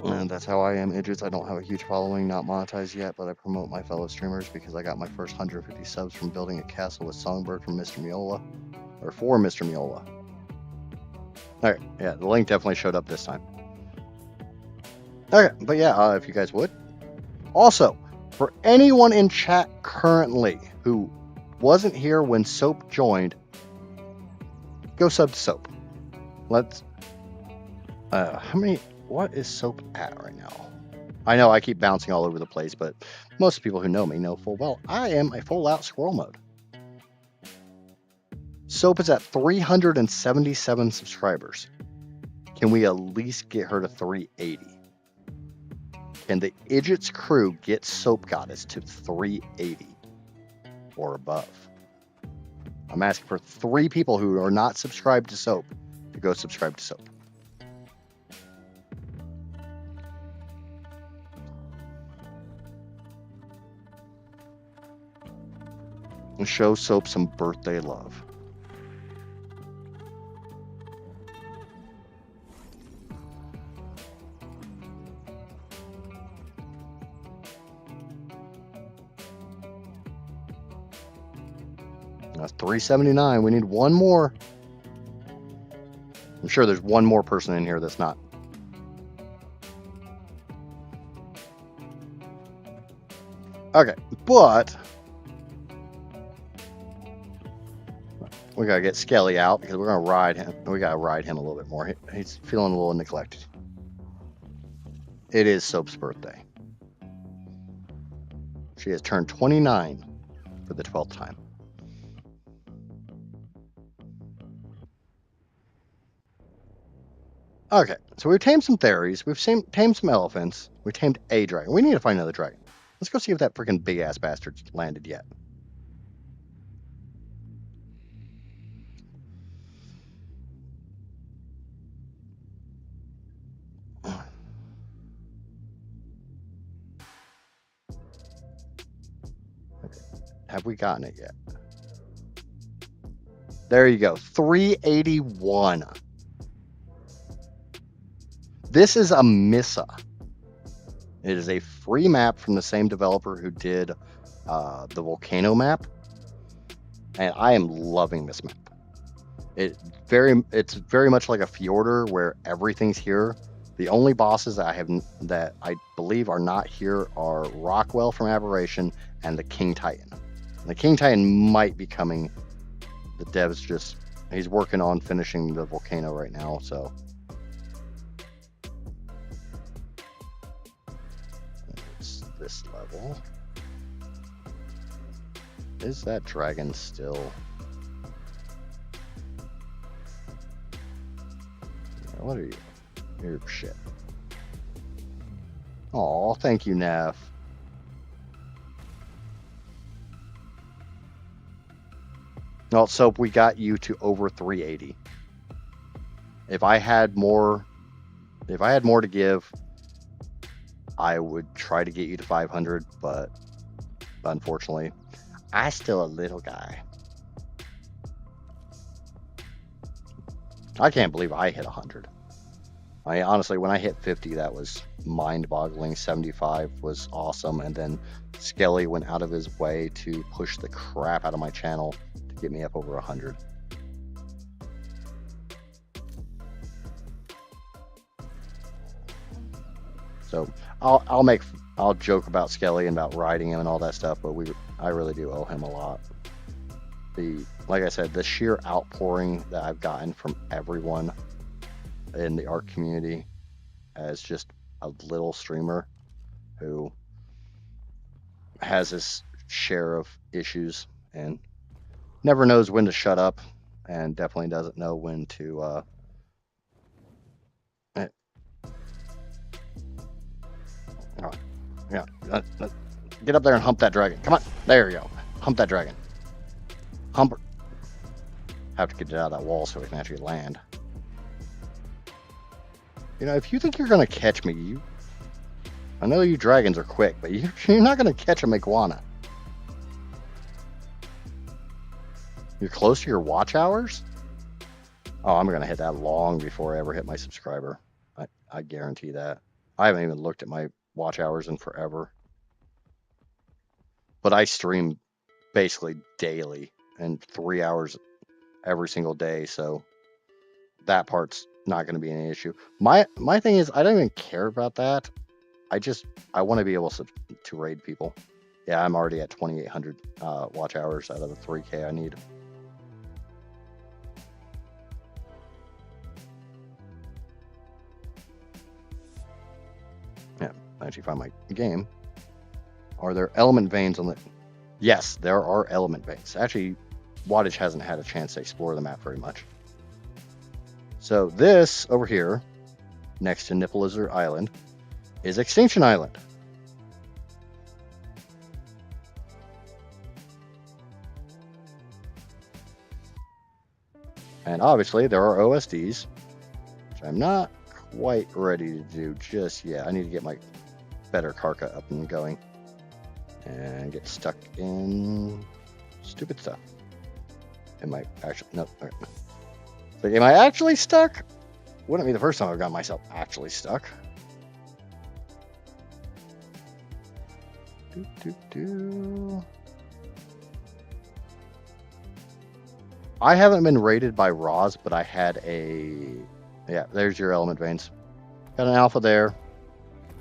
And that's how I am, idiots. I don't have a huge following, not monetized yet, but I promote my fellow streamers because I got my first 150 subs from building a castle with Songbird from Mr. Miola, or for Mr. Miola. Alright, yeah, the link definitely showed up this time. Okay, but yeah, if you guys would. Also, for anyone in chat currently who wasn't here when Soap joined, go sub to Soap. Let's... what is Soap at right now? I know I keep bouncing all over the place, but most people who know me know full well I am a full-out squirrel mode. Soap is at 377 subscribers. Can we at least get her to 380? Can the Idiots crew get Soap Goddess to 380 or above? I'm asking for 3 people who are not subscribed to Soap to go subscribe to Soap. And show Soap some birthday love. That's 379. We need one more. I'm sure there's one more person in here that's not. Okay, but we gotta get Skelly out because we're gonna ride him. We gotta ride him a little bit more. He's feeling a little neglected. It is Soap's birthday. She has turned 29 for the 12th time. Okay, so we've tamed some fairies, we've tamed some elephants, we tamed a dragon. We need to find another dragon. Let's go see if that freaking big-ass bastard's landed yet. Okay. Have we gotten it yet? There you go, 381. This is Amissa. It is a free map from the same developer who did the volcano map, and I am loving this map. It's very much like a Fjorder where everything's here. The only bosses that I believe are not here are Rockwell from Aberration and the King Titan. And the King Titan might be coming. The devs he's working on finishing the volcano right now, so. This level. Is that dragon still? What are you? You're shit. Oh, thank you, Neff. No, so we got you to over 380. If I had more to give, I would try to get you to 500, but unfortunately, I'm still a little guy. I can't believe I hit 100. Honestly, when I hit 50, that was mind-boggling. 75 was awesome, and then Skelly went out of his way to push the crap out of my channel to get me up over 100. So I'll joke about Skelly and about riding him and all that stuff, but I really do owe him a lot. like I said, the sheer outpouring that I've gotten from everyone in the ARK community as just a little streamer who has his share of issues and never knows when to shut up, and definitely doesn't know when to yeah, get up there and hump that dragon. Come on, there you go. Hump that dragon. Hump her. Have to get it out of that wall so we can actually land. You know, if you think you're gonna catch me, I know you dragons are quick, but you're not gonna catch a iguana. You're close to your watch hours? Oh, I'm gonna hit that long before I ever hit my subscriber. I guarantee that. I haven't even looked at my watch hours in forever. But I stream basically daily and 3 hours every single day, so that part's not going to be an issue. My thing is, I don't even care about that. I want to be able to raid people. Yeah, I'm already at 2,800 watch hours out of the 3K I need. Yeah, I actually found my game. Are there element veins on the... Yes, there are element veins. Actually, Wattage hasn't had a chance to explore the map very much. So this over here, next to Nipple Lizard Island, is Extinction Island. And obviously there are OSDs, which I'm not quite ready to do just yet. I need to get my better Karka up and going and get stuck in stupid stuff. Am I actually... No. Okay. So am I actually stuck? Wouldn't be the first time I've got myself actually stuck. I haven't been raided by Roz, but I had a... Yeah, there's your element veins. Got an alpha there.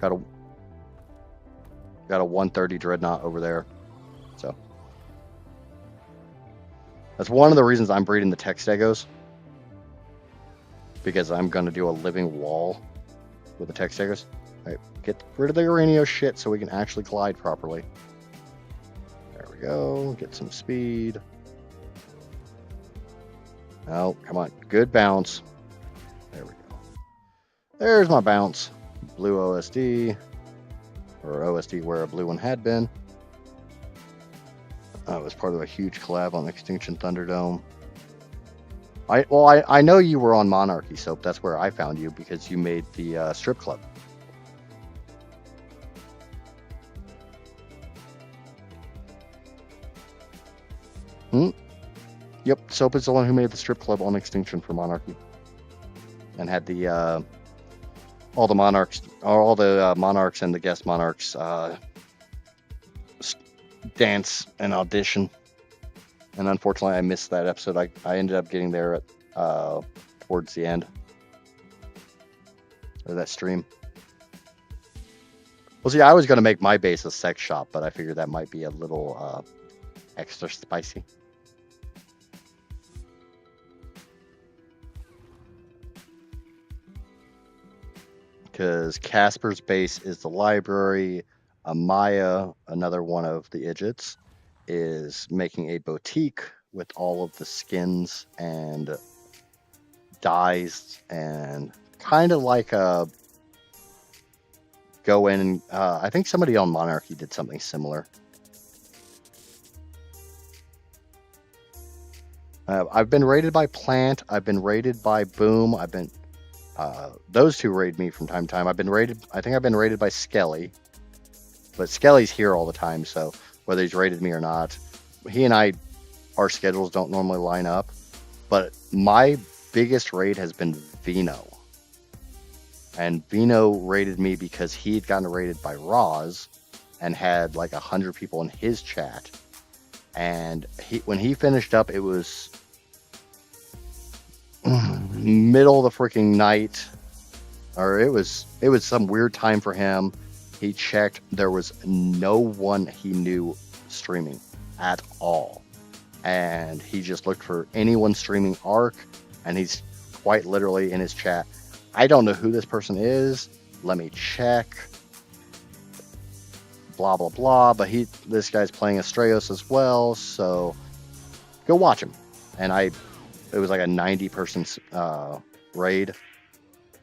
Got a 130 dreadnought over there. So that's one of the reasons I'm breeding the Textegos, because I'm going to do a living wall with the Textegos. Right, get rid of the Uranio shit so we can actually glide properly. There we go. Get some speed. Oh, come on. Good bounce. There we go. There's my bounce. Blue OSD. Or OSD where a blue one had been. It was part of a huge collab on Extinction Thunderdome. I know you were on Monarchy Soap. That's where I found you, because you made the strip club. Yep, Soap is the one who made the strip club on Extinction for Monarchy, and had the all the monarchs and the guest monarchs dance and audition. And unfortunately, I missed that episode. I ended up getting there at towards the end of that stream. Well, see, I was going to make my base a sex shop, but I figured that might be a little extra spicy. Because Casper's base is the library. Amaya, another one of the idiots, is making a boutique with all of the skins and dyes, and kind of like a go in and I think somebody on Monarchy did something similar. I've been raided by Plant. I've been raided by Boom. I've been those two raid me from time to time. I've been raided. I think I've been raided by Skelly, but Skelly's here all the time. So whether he's raided me or not, he and I, our schedules don't normally line up. But my biggest raid has been Vino, and Vino raided me because he'd gotten raided by Roz and had like 100 people in his chat. And when he finished up, it was middle of the freaking night, or it was some weird time for him. He checked, there was no one he knew streaming at all, and he just looked for anyone streaming ARK, and he's quite literally in his chat. I don't know who this person is. Let me check. Blah blah blah. But this guy's playing Astraeos as well, so go watch him. And it was like a 90-person raid.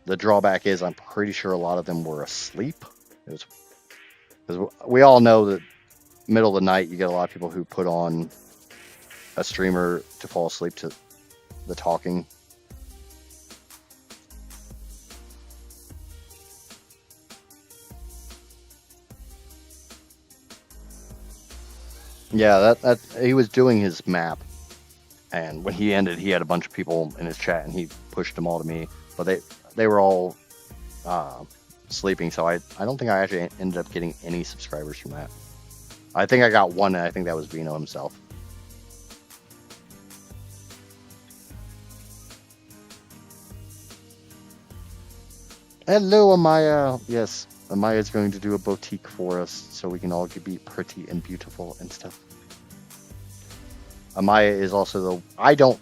The drawback is I'm pretty sure a lot of them were asleep. It was because we all know that middle of the night you get a lot of people who put on a streamer to fall asleep to the talking. Yeah, that he was doing his map, and when he ended, he had a bunch of people in his chat, and he pushed them all to me. But they were all sleeping, so I don't think I actually ended up getting any subscribers from that. I think I got one, and I think that was Vino himself. Hello, Amaya. Yes, Amaya is going to do a boutique for us, so we can all be pretty and beautiful and stuff. Amaya is also I don't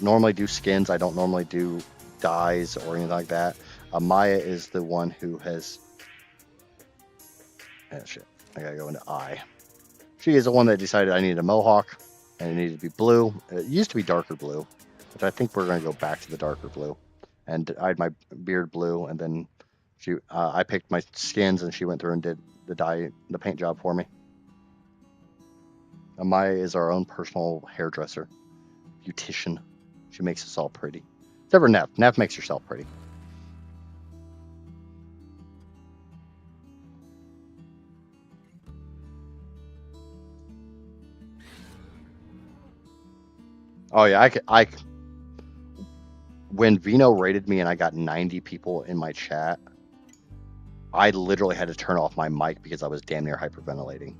normally do skins. I don't normally do dyes or anything like that. Amaya is the one who has... Oh, shit. I gotta go into I. She is the one that decided I needed a mohawk, and it needed to be blue. It used to be darker blue, which I think we're going to go back to the darker blue. And I had my beard blue, and then I picked my skins, and she went through and did the paint job for me. Amaya is our own personal hairdresser, beautician. She makes us all pretty. Except for Neff. Neff makes herself pretty. Oh yeah, when Vino rated me and I got 90 people in my chat, I literally had to turn off my mic because I was damn near hyperventilating.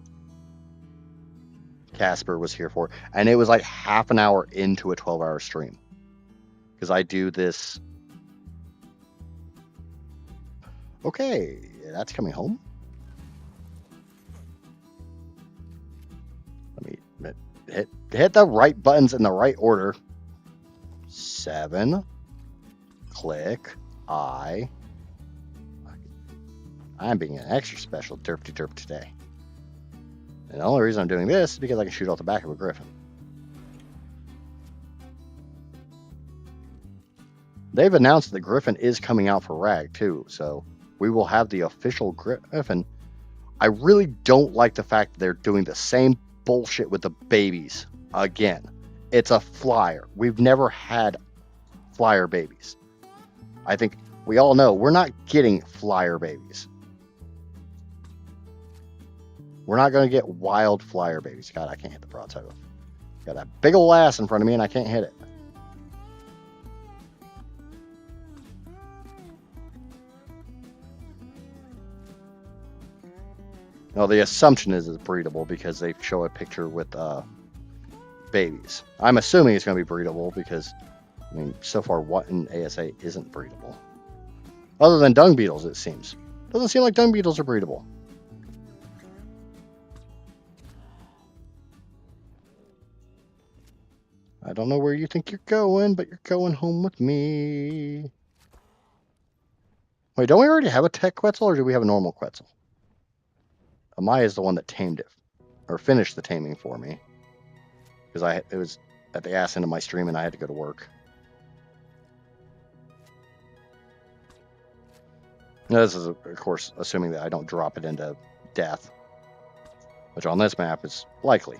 Casper was here for, and it was like half an hour into a 12-hour stream. Because I do this. Okay, that's coming home. Let me hit the right buttons in the right order. 7. Click. I'm being an extra special derp today. And the only reason I'm doing this is because I can shoot off the back of a griffin. They've announced the griffin is coming out for RAG too, so we will have the official griffin. I really don't like the fact that they're doing the same bullshit with the babies again. It's a flyer. We've never had flyer babies. I think we all know we're not getting flyer babies. We're not going to get wild flyer babies. God, I can't hit the broadside. Got a big old ass in front of me and I can't hit it. No, the assumption is it's breedable because they show a picture with babies. I'm assuming it's going to be breedable because, I mean, so far what in ASA isn't breedable? Other than dung beetles, it seems. Doesn't seem like dung beetles are breedable. I don't know where you think you're going, but you're going home with me. Wait, don't we already have a tech Quetzal, or do we have a normal Quetzal? Amaya is the one that tamed it, or finished the taming for me. Because it was at the ass end of my stream and I had to go to work. Now, this is, of course, assuming that I don't drop it into death. Which on this map is likely.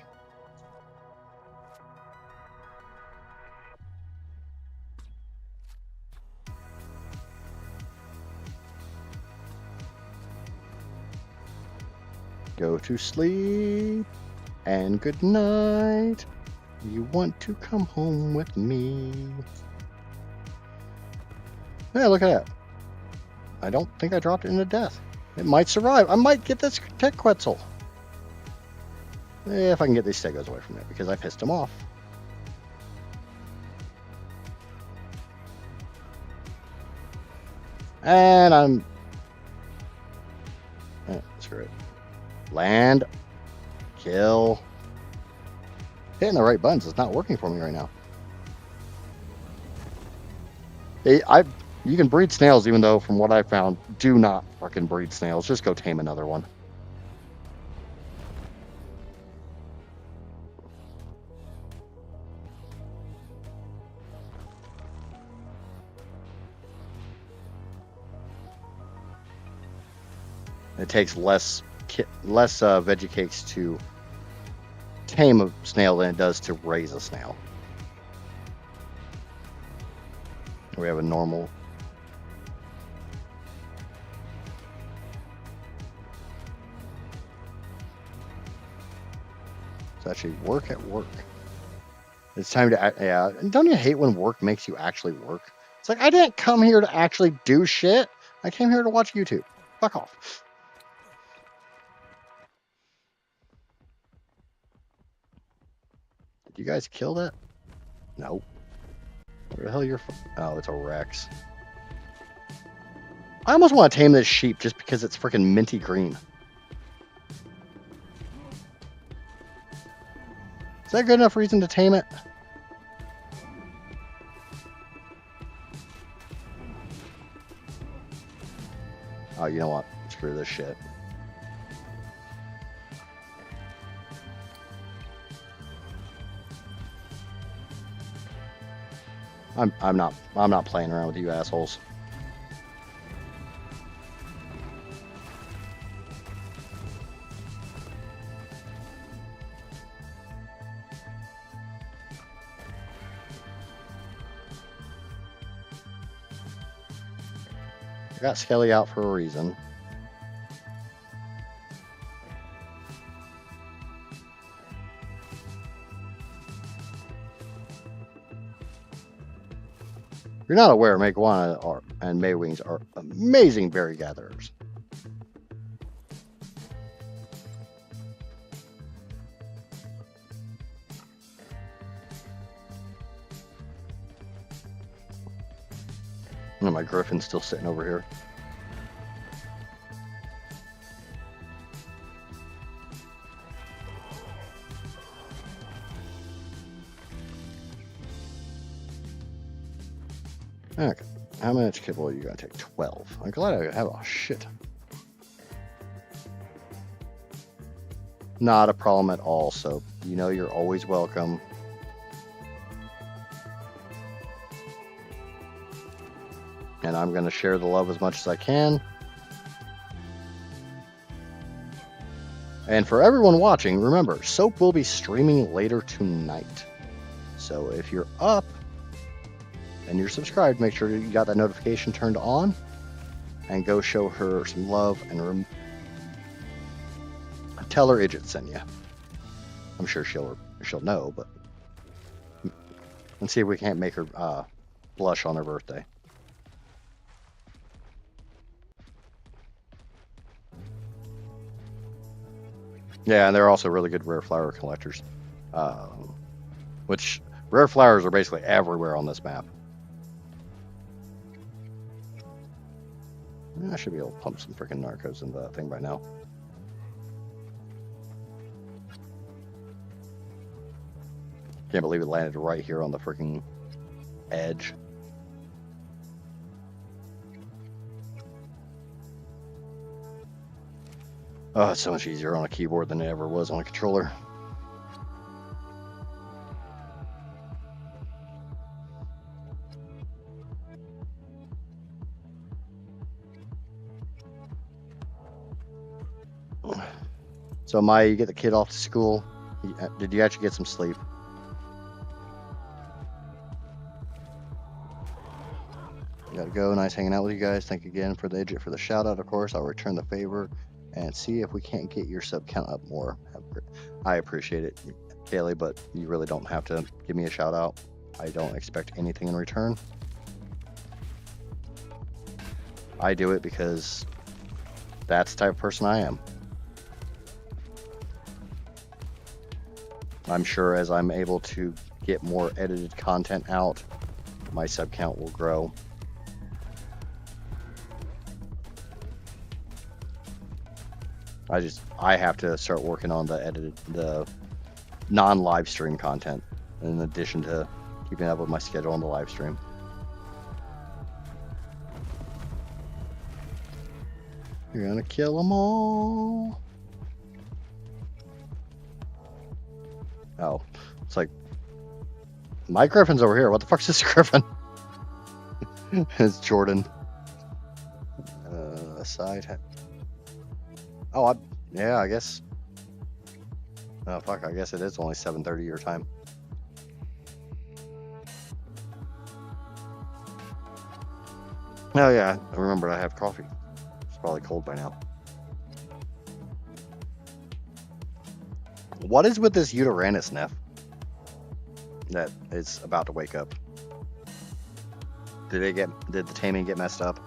Go to sleep, and good night. You want to come home with me. Yeah, look at that. I don't think I dropped it into death. It might survive. I might get this tech Quetzal. If I can get these stegos away from it, because I pissed them off. And I'm... screw it. Land. Kill. hitting the right buttons. It's not working for me right now. You can breed snails, even though from what I found, do not fucking breed snails. Just go tame another one. It takes less veggie cakes to tame a snail than it does to raise a snail. We have a normal. It's actually work at work. It's time to, yeah. And don't you hate when work makes you actually work? It's like, I didn't come here to actually do shit. I came here to watch YouTube. Fuck off. Did you guys kill that? Nope. Where the hell you're from? Oh, it's a Rex. I almost want to tame this sheep just because it's freaking minty green. Is that good enough reason to tame it? Oh, you know what? Screw this shit. I'm not playing around with you assholes. I got Skelly out for a reason. If you're not aware, Meguana and Maywings are amazing berry gatherers. Oh, my Griffin's still sitting over here. Okay, how much kibble are you gonna take? 12. I'm glad I have a shit. Not a problem at all, so you know you're always welcome. And I'm gonna share the love as much as I can. And for everyone watching, remember, Soap will be streaming later tonight. So if you're up and you're subscribed, make sure you got that notification turned on and go show her some love and tell her Idget sent you. I'm sure she'll know, but let's see if we can't make her blush on her birthday. Yeah, and they're also really good rare flower collectors, which rare flowers are basically everywhere on this map. I should be able to pump some freaking narcos into that thing by now. Can't believe it landed right here on the freaking edge. Oh, it's so much easier on a keyboard than it ever was on a controller. So, Maya, you get the kid off to school. Did you actually get some sleep? Gotta go. Nice hanging out with you guys. Thank you again for the Idget for the shout out, of course. I'll return the favor and see if we can't get your sub count up more. I appreciate it, Kaylee, but you really don't have to give me a shout out. I don't expect anything in return. I do it because that's the type of person I am. I'm sure as I'm able to get more edited content out, my sub count will grow. I have to start working on the non-live stream content in addition to keeping up with my schedule on the live stream. You're gonna kill them all. Oh, it's like my griffin's over here. What the fuck's this griffin? It's Jordan. Side. Oh, yeah, I guess. Oh fuck, I guess it is only 7:30 your time. Oh yeah, I remembered I have coffee. It's probably cold by now. What is with this Uranus Neff that is about to wake up? Did the taming get messed up?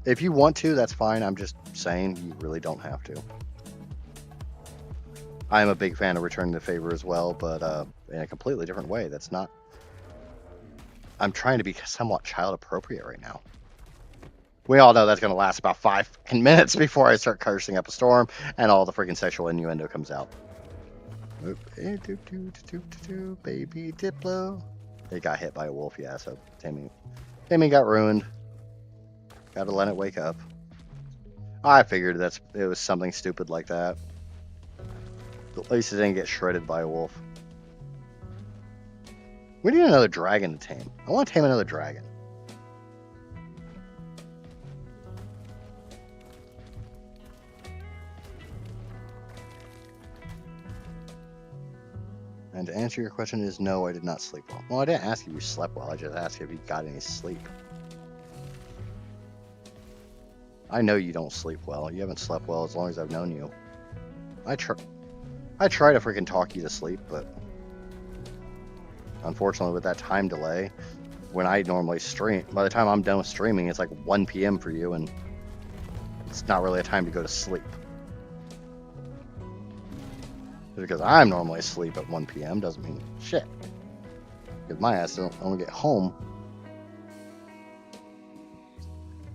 If you want to, that's fine. I'm just saying you really don't have to. I am a big fan of returning the favor as well, but in a completely different way. That's not. I'm trying to be somewhat child appropriate right now. We all know that's going to last about 5 minutes before I start cursing up a storm and all the freaking sexual innuendo comes out. Baby Diplo. It got hit by a wolf, yeah, so Taming got ruined. Gotta let it wake up. I figured it was something stupid like that. At least it didn't get shredded by a wolf. We need another dragon to tame. I want to tame another dragon. And to answer your question is no, I did not sleep well. Well, I didn't ask if you slept well. I just asked if you got any sleep. I know you don't sleep well. You haven't slept well as long as I've known you. I try to freaking talk you to sleep, but unfortunately with that time delay, when I normally stream, by the time I'm done with streaming, it's like 1 p.m. for you, and it's not really a time to go to sleep. Because I'm normally asleep at 1 p.m. doesn't mean shit. Because my ass don't only get home.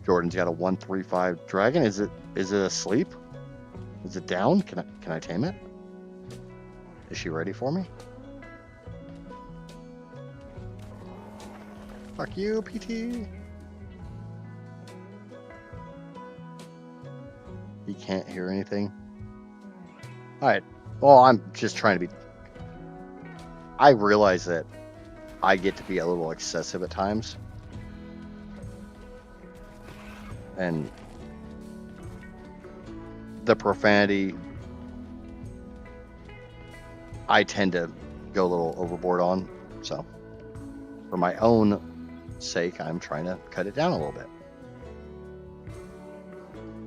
Jordan's got a 135 dragon. Is it asleep? Is it down? Can I tame it? Is she ready for me? Fuck you, PT. He can't hear anything. Alright. Well, I'm just trying to be... I realize that I get to be a little excessive at times. And the profanity, I tend to go a little overboard on. So, for my own sake, I'm trying to cut it down a little bit.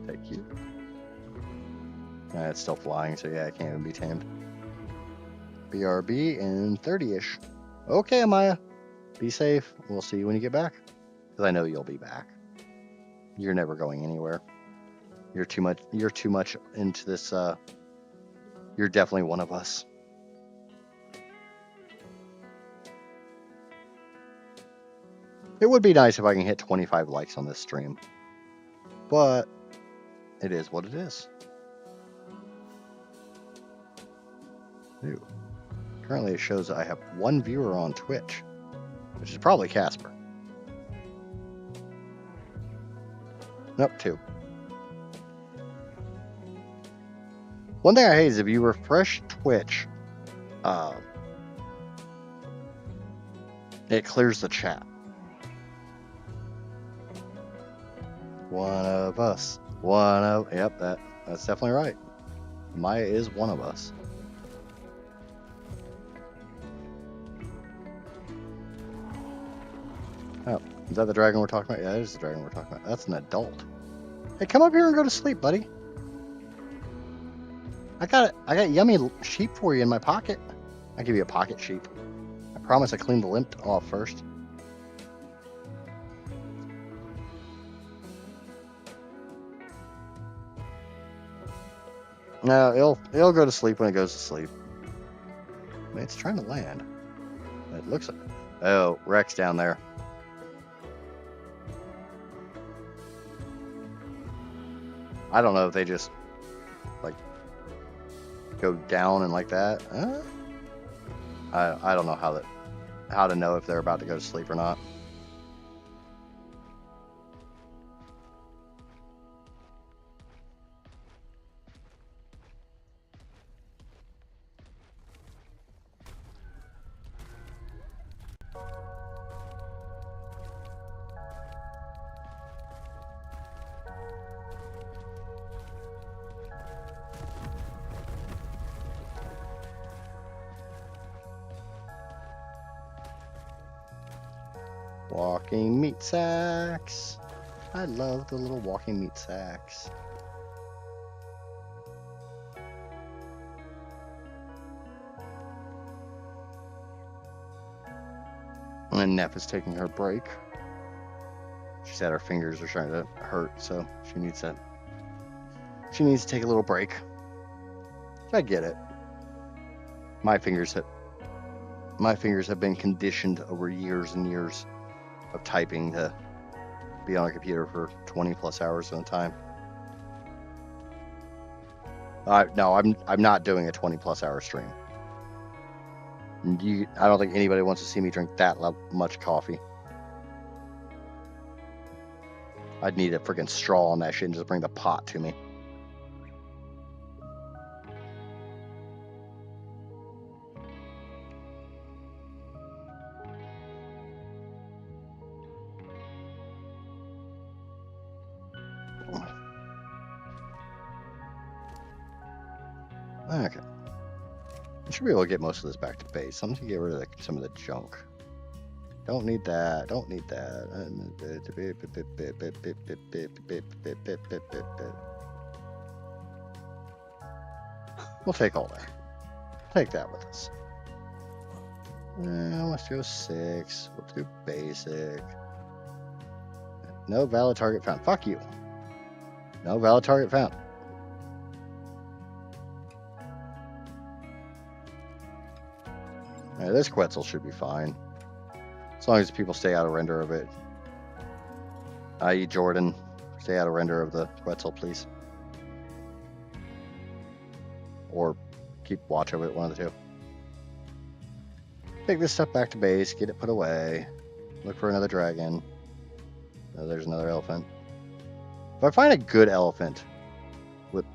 Thank you. It's still flying, so yeah, it can't even be tamed. BRB in 30-ish. Okay, Amaya. Be safe. We'll see you when you get back. Because I know you'll be back. You're never going anywhere. You're too much into this. You're definitely one of us. It would be nice if I can hit 25 likes on this stream. But it is what it is. Ew. Currently it shows that I have 1 viewer on Twitch, which is probably Casper. Nope, 2. One thing I hate is if you refresh Twitch, it clears the chat. One of us. Yep, that's definitely right. Maya is one of us. Oh, is that the dragon we're talking about? Yeah, that is the dragon we're talking about. That's an adult. Hey, come up here and go to sleep, buddy. I got yummy sheep for you in my pocket. I'll give you a pocket sheep. I promise I cleaned the lint off first. No, it'll go to sleep when it goes to sleep. I mean, it's trying to land. It looks like... Oh, Rex down there. I don't know if they just like go down and like that. I don't know how to know if they're about to go to sleep or not. Walking meat sacks. I love the little walking meat sacks. And Neff is taking her break. She said her fingers are starting to hurt, so she needs to take a little break. I get it. My fingers have been conditioned over years and years of typing to be on a computer for 20 plus hours at a time. No, I'm not doing a 20 plus hour stream. I don't think anybody wants to see me drink that much coffee. I'd need a freaking straw on that shit and just bring the pot to me. Okay. I should be able to get most of this back to base. I'm going to get rid of some of the junk. Don't need that. Don't need that. We'll take all that. Take that with us. Let's go 6. Let's do basic. No valid target found. Fuck you. No valid target found. Right, this Quetzal should be fine. As long as people stay out of render of it. I.e. Jordan, stay out of render of the Quetzal, please. Or keep watch of it, one of the two. Take this stuff back to base, get it put away. Look for another dragon. Oh, there's another elephant. If I find a good elephant with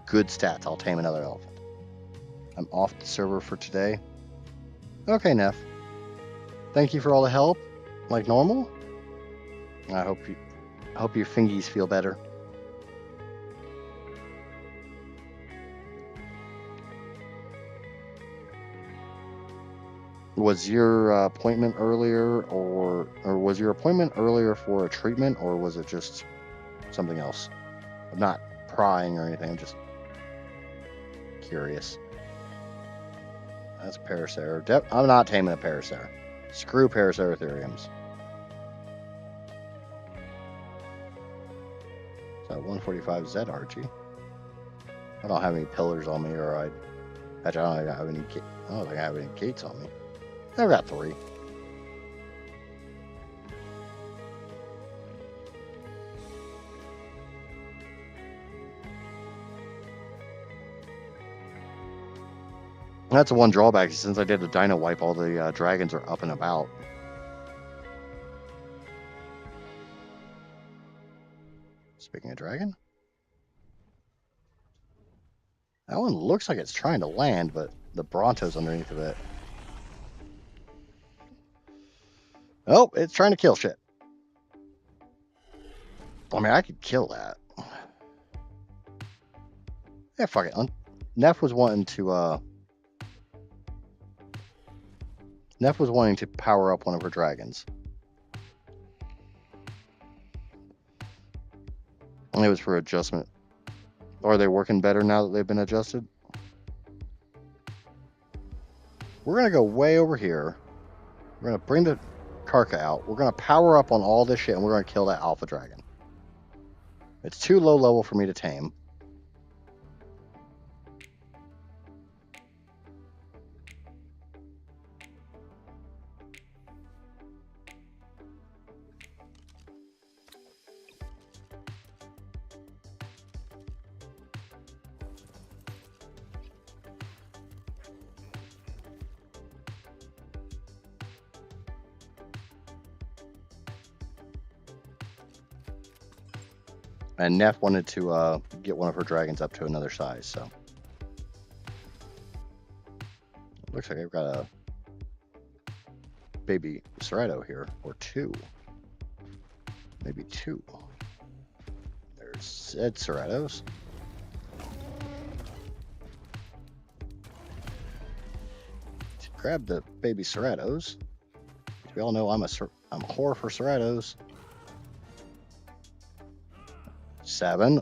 good stats, I'll tame another elephant. I'm off the server for today. Okay, Neff. Thank you for all the help, like normal. I hope your fingies feel better. Was your appointment earlier, or was your appointment earlier for a treatment, or was it just something else? I'm not prying or anything. I'm just curious. That's Paracera. I'm not taming a Paracera. Screw Paraceratheriums. So 145 ZRG. I don't have any pillars on me, or I don't think I have any gates on me. I've got 3. That's the one drawback. Since I did the dino wipe, all the dragons are up and about. Speaking of dragon, that one looks like it's trying to land, but the Bronto's underneath of it. Oh, it's trying to kill shit. I mean, I could kill that. Yeah, fuck it. Neff was wanting to power up one of her dragons. And it was for adjustment. Are they working better now that they've been adjusted? We're going to go way over here. We're going to bring the Karka out. We're going to power up on all this shit, and we're going to kill that alpha dragon. It's too low level for me to tame. And Neff wanted to get one of her dragons up to another size, so. Looks like I've got a baby Cerrado here, or two. Maybe two. There's said Cerrados. Grab the baby Cerrados. We all know I'm a whore for Cerrados. 7.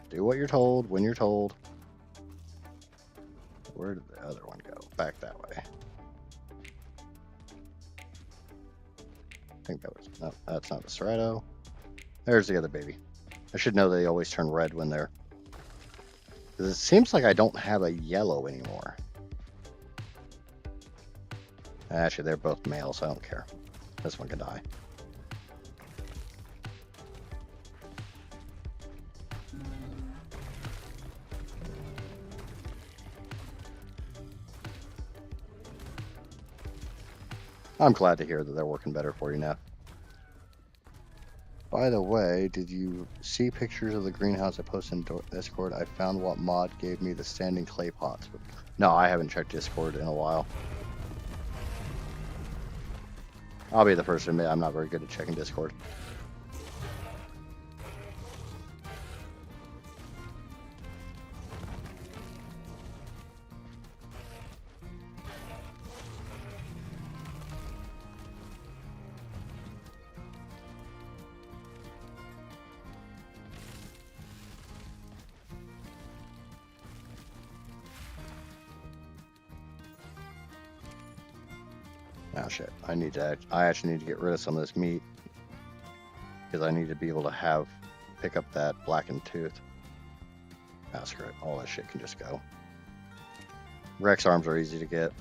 Do what you're told when you're told. Where did the other one go? Back that way. I think that was, no, that's not the Cerrado. There's the other baby. I should know they always turn red when they're, because it seems like I don't have a yellow anymore. Actually, they're both males, so I don't care. This one can die. I'm glad to hear that they're working better for you now. By the way, did you see pictures of the greenhouse I posted in Discord? I found what mod gave me the standing clay pots. No, I haven't checked Discord in a while. I'll be the first to admit I'm not very good at checking Discord. Oh shit, I actually need to get rid of some of this meat. Because I need to be able to pick up that blackened tooth. Ah, screw it, all that shit can just go. Rex arms are easy to get.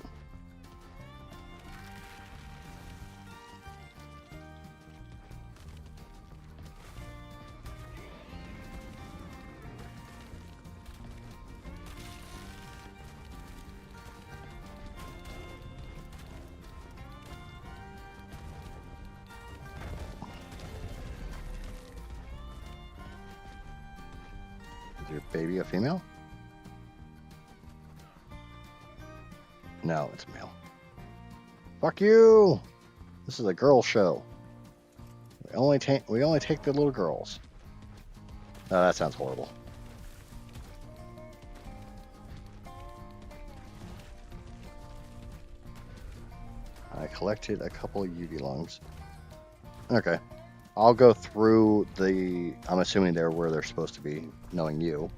Is your baby a female? No, it's male. Fuck you! This is a girl show. We only take the little girls. Oh, that sounds horrible. I collected a couple of UV lungs. Okay. I'll go through I'm assuming they're where they're supposed to be, knowing you.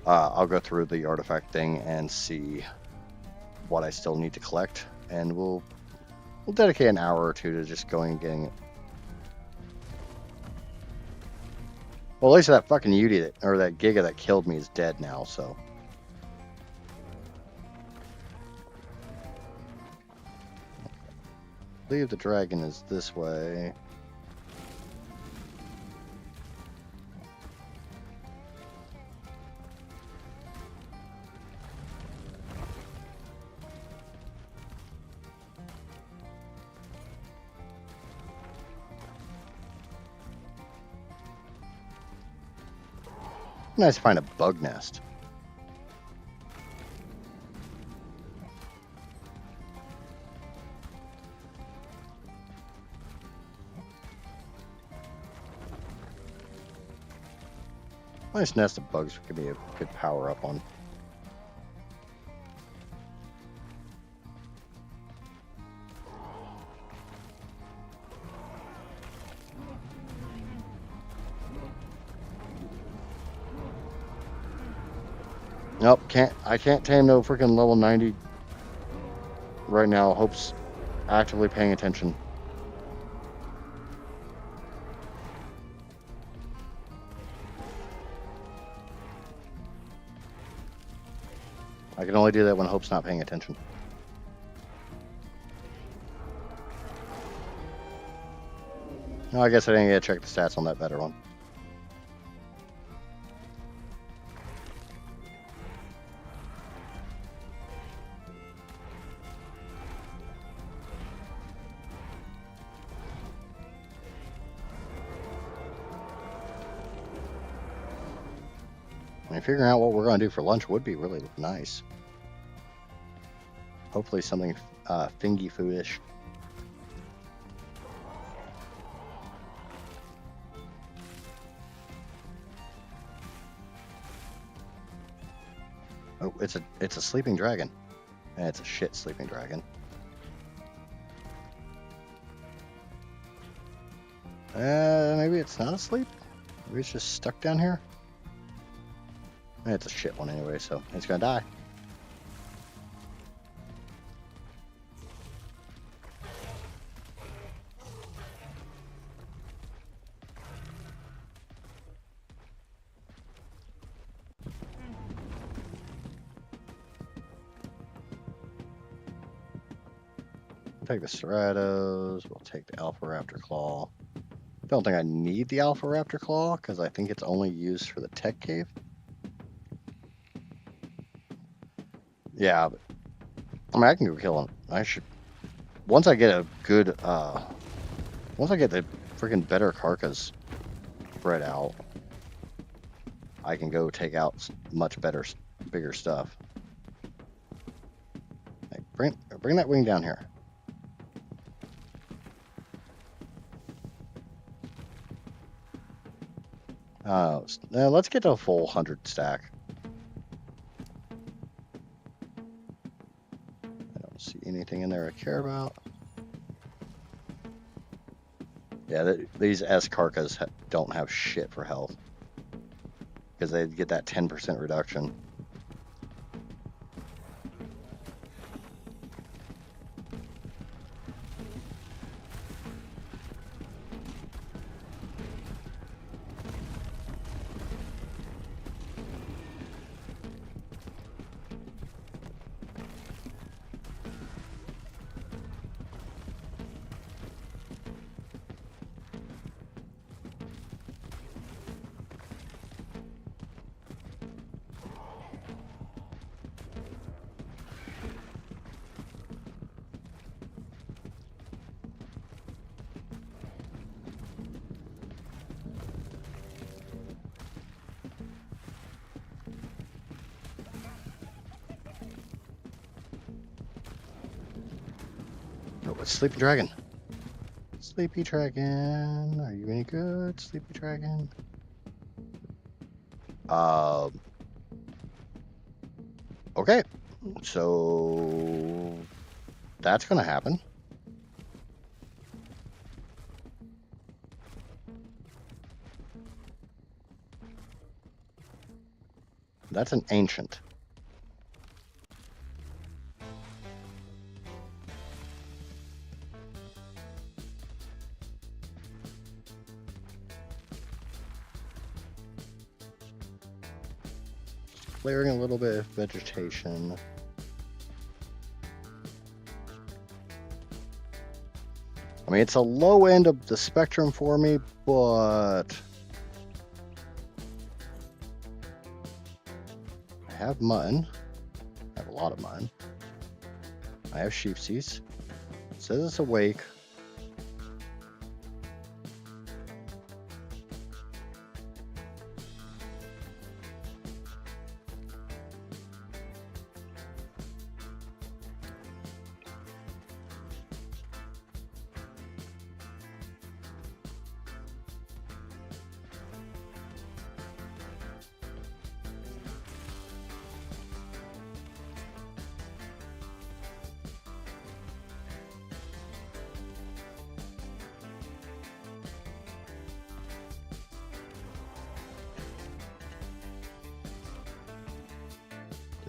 I'll go through the artifact thing and see what I still need to collect, and we'll dedicate an hour or two to just going and getting it. Well, at least that fucking Yudi or that Giga that killed me is dead now, so. I believe the dragon is this way. Nice to find a bug nest. Nice nest of bugs could be a good power up on. Nope, I can't tame no freaking level 90 right now. Hope's actively paying attention. I can only do that when Hope's not paying attention. No, I guess I didn't get to check the stats on that better one. And figuring out what we're going to do for lunch would be really nice. Hopefully something fingy foodish. Oh, it's a sleeping dragon. And it's a shit sleeping dragon. Maybe it's not asleep. Maybe it's just stuck down here. It's a shit one anyway, so it's gonna die. We'll take the Ceratos. We'll take the Alpha Raptor Claw. Don't think I need the Alpha Raptor Claw because I think it's only used for the tech cave. Yeah, but, I mean, I can go kill him. I should. Once I get a good, once I get the freaking better carcass spread out, I can go take out much better, bigger stuff. Hey, bring that wing down here. Let's get to a full 100 stack. I don't see anything in there I care about. Yeah, these S carcas don't have shit for health because they get that 10% reduction. Sleepy Dragon. Sleepy Dragon, are you any good, Sleepy Dragon? Okay, so that's gonna happen. That's an ancient. Clearing a little bit of vegetation. I mean, it's a low end of the spectrum for me, but I have mutton. I have a lot of mutton. I have sheepsies. It says it's awake.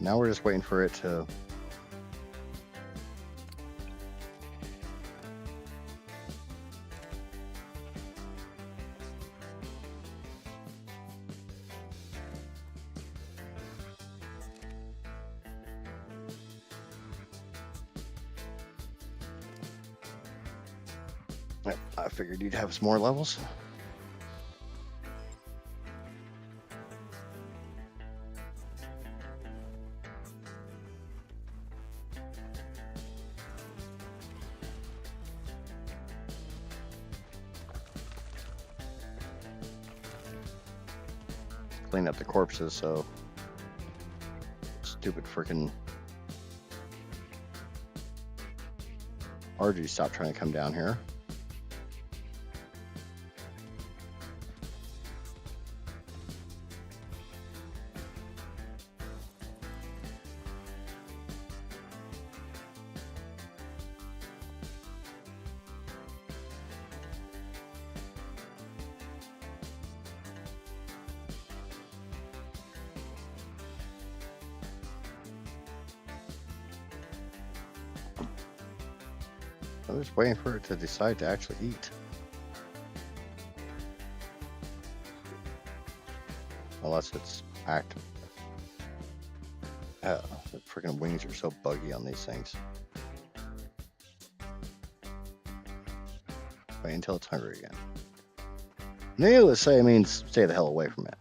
Now we're just waiting for it to I figured you'd have some more levels. Clean up the corpses, so Stupid freaking RG, stop trying to come down here. I'm just waiting for it to decide to actually eat. Unless it's active. The freaking wings are so buggy on these things. Wait until it's hungry again. Needless to say, it means stay the hell away from it.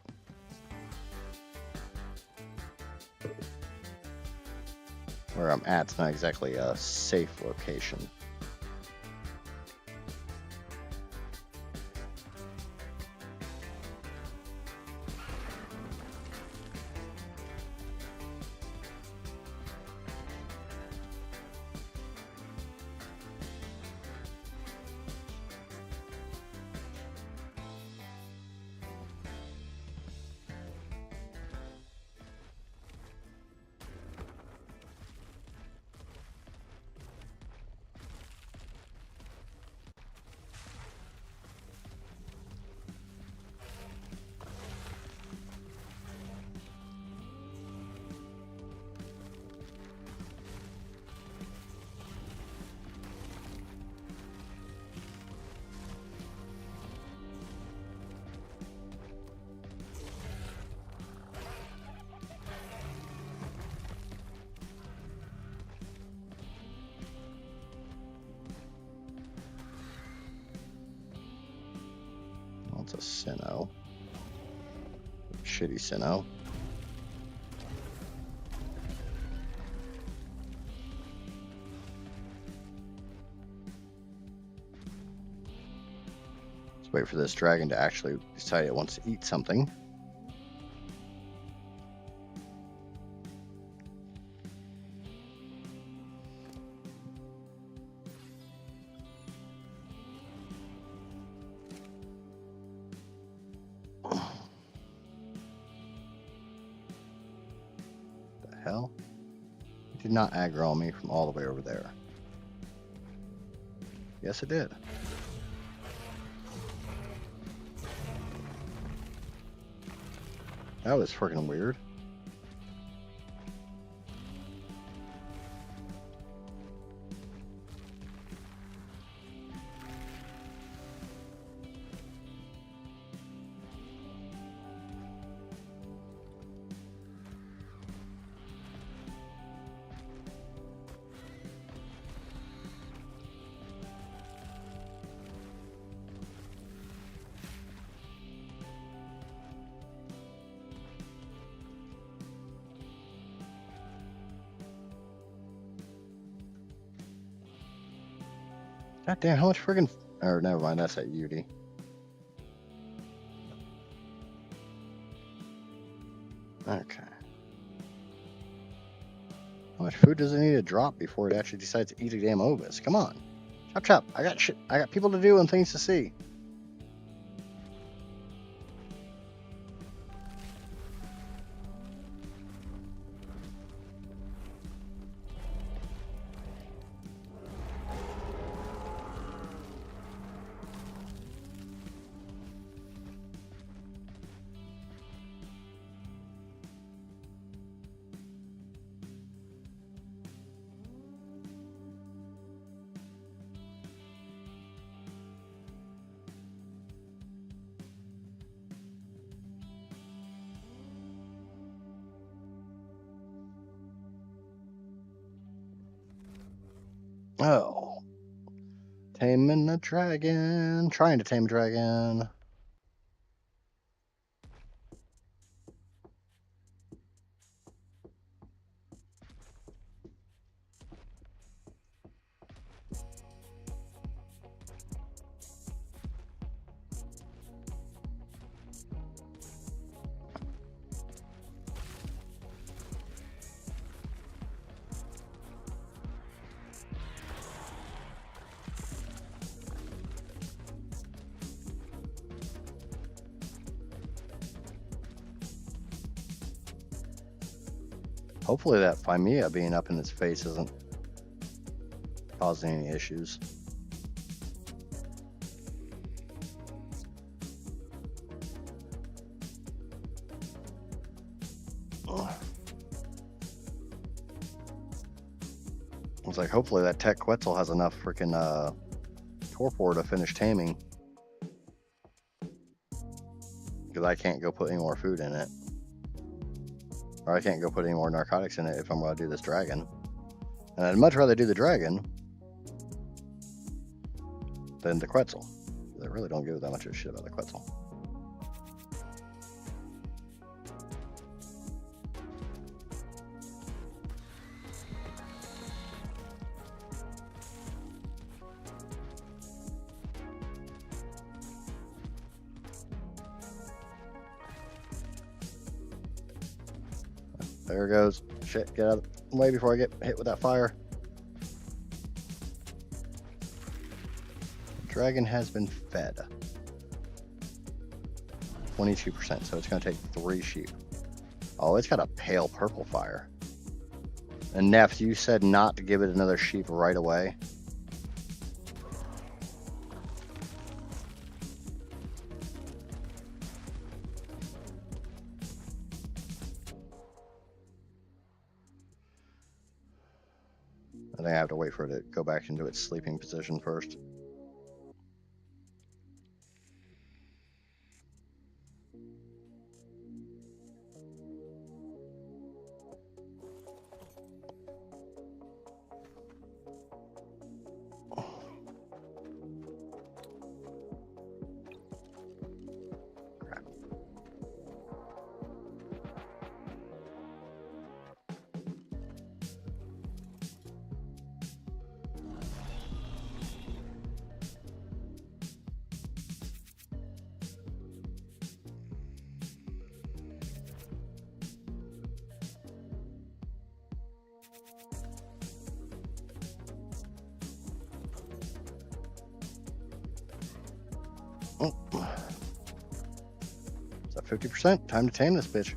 Where I'm at's not exactly a safe location. It's a Sinnoh. Shitty Sinnoh. Let's wait for this dragon to actually decide it wants to eat something. Hell, it did not aggro on me from all the way over there. Yes, it did. That was freaking weird. God damn, how much friggin'... Or never mind, that's at Yudi. Okay. How much food does it need to drop before it actually decides to eat a damn Obus? Come on. Chop chop. I got shit. I got people to do and things to see. Oh. Taming a dragon. Trying to tame a dragon. Hopefully that Phimea being up in its face isn't causing any issues. It's like hopefully that Tech Quetzal has enough freaking torpor to finish taming. Because I can't go put any more food in it. Or I can't go put any more narcotics in it if I'm going to do this dragon. And I'd much rather do the dragon than the Quetzal. I really don't give that much of a shit about the Quetzal. There it goes. Shit, get out of the way before I get hit with that fire. Dragon has been fed. 22%, so it's going to take 3 sheep. Oh, it's got a pale purple fire. And Neff, you said not to give it another sheep right away. I think I have to wait for it to go back into its sleeping position first. Oh. Is that 50%? Time to tame this bitch.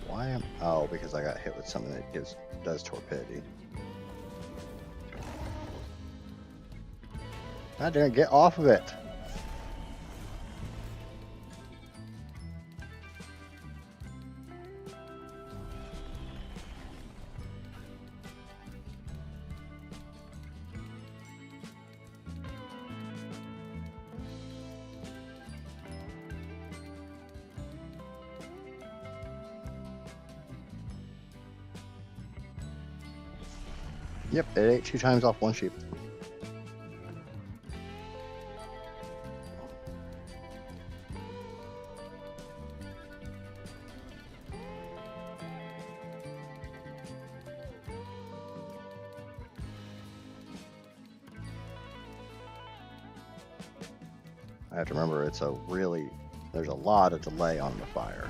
Why am... Oh, because I got hit with something that does torpidity. God damn it, get off of it! Yep, it ate 2 times off 1 sheep. I have to remember it's a really, there's a lot of delay on the fire.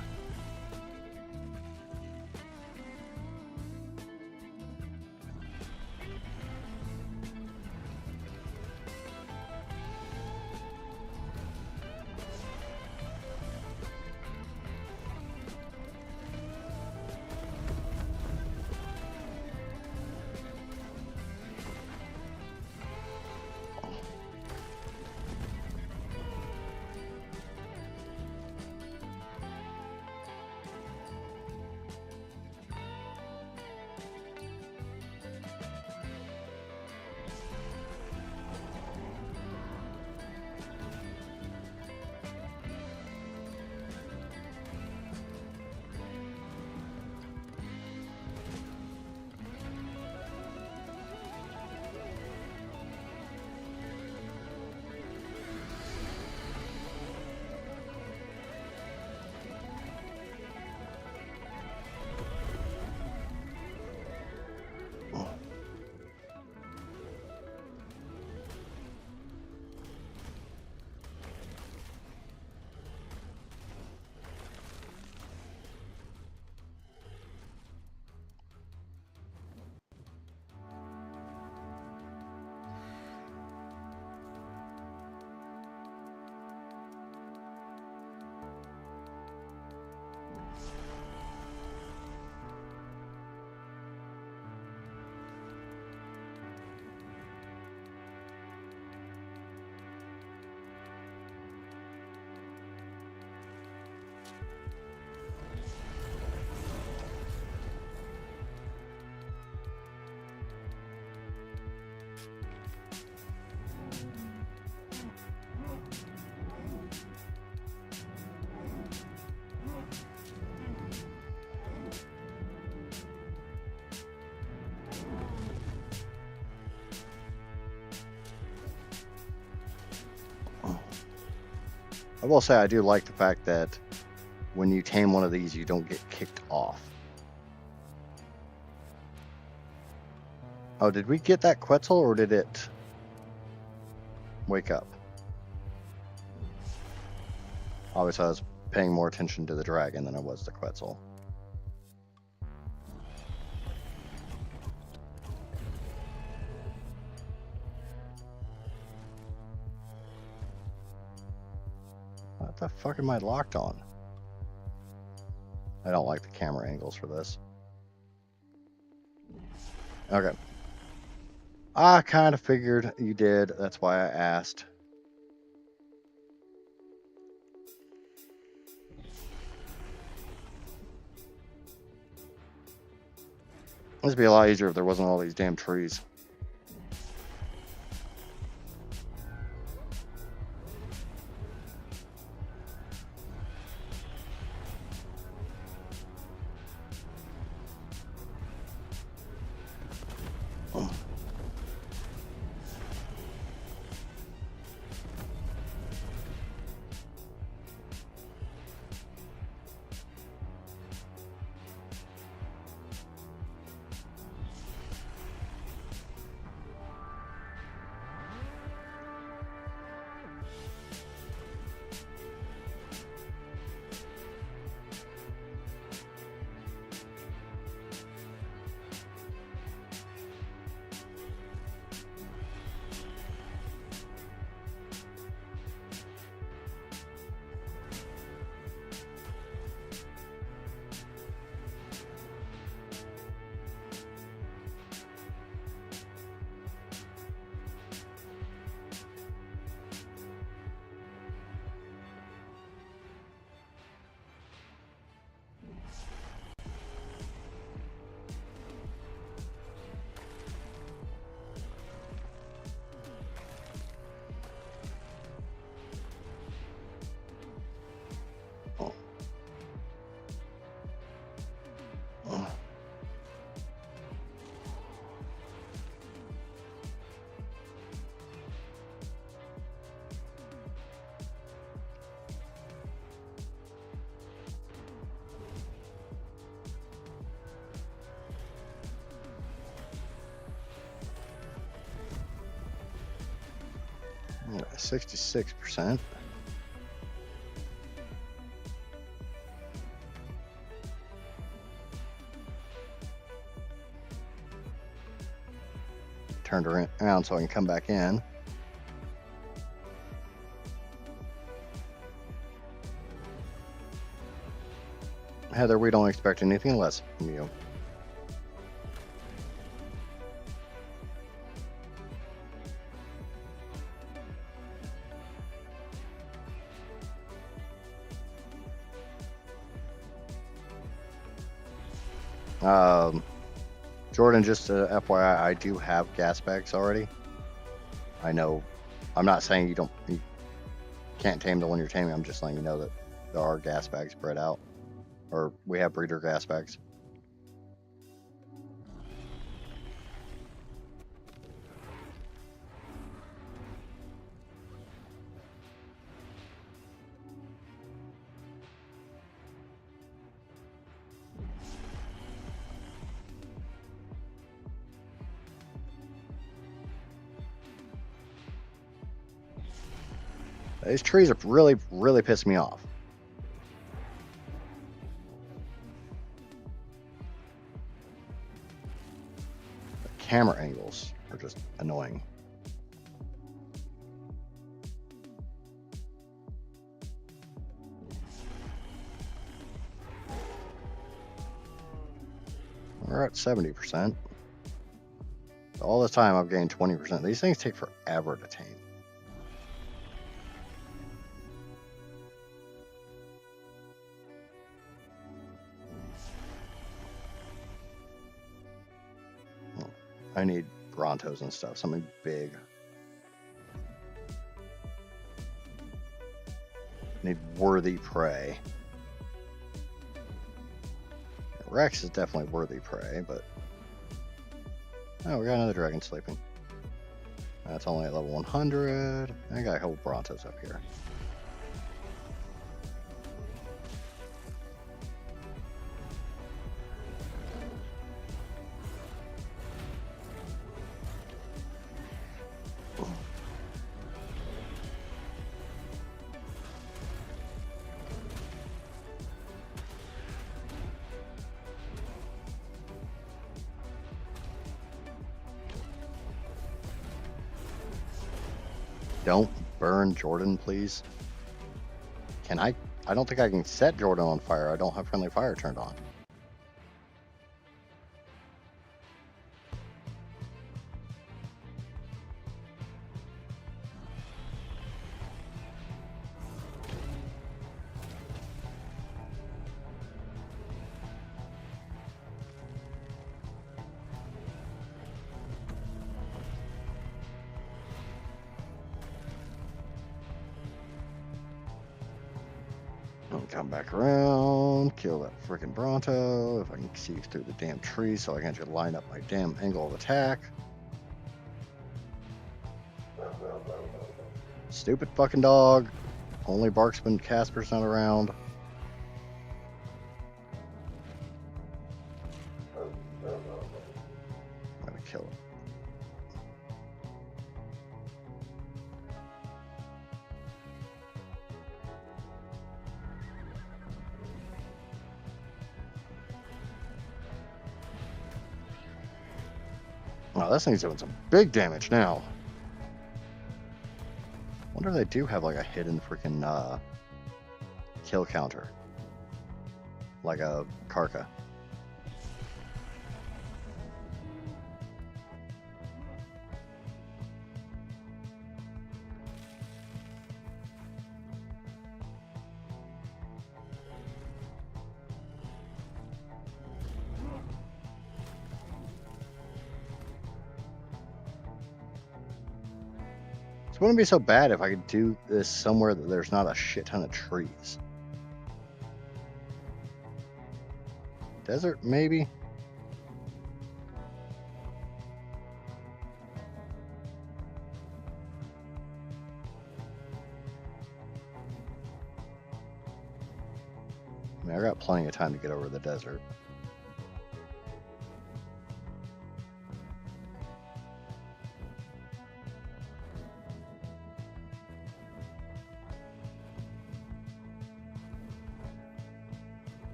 I will say I do like the fact that when you tame one of these, you don't get kicked off. Oh, did we get that Quetzal or did it wake up? Obviously, I was paying more attention to the dragon than I was the Quetzal. What the fuck am I locked on? I don't like the camera angles for this. Okay. I kind of figured you did. That's why I asked. This would be a lot easier if there wasn't all these damn trees. Yeah, 66%. Turned around so I can come back in. Heather, we don't expect anything less from you. Jordan, just FYI, I do have gas bags already. I know, I'm not saying you can't tame the one you're taming. I'm just letting you know that there are gas bags spread out, or we have breeder gas bags. These trees are really, really pissing me off. The camera angles are just annoying. We're at 70%. All this time I've gained 20%. These things take forever to tame. I need Brontos and stuff, something big. Need worthy prey. Rex is definitely worthy prey, but... Oh, we got another dragon sleeping. That's only at level 100. I got a couple Brontos up here. Don't burn Jordan, please. Can I? I don't think I can set Jordan on fire. I don't have friendly fire turned on. Come back around, kill that freaking Bronto. If I can see through the damn tree so I can just line up my damn angle of attack. Stupid fucking dog. Only barks when Casper's not around. I'm gonna kill it. Wow, this thing's doing some big damage now. Wonder if they do have like a hidden freaking kill counter. Like a Karka. It wouldn't be so bad if I could do this somewhere that there's not a shit ton of trees. Desert, maybe? I mean, I got plenty of time to get over the desert.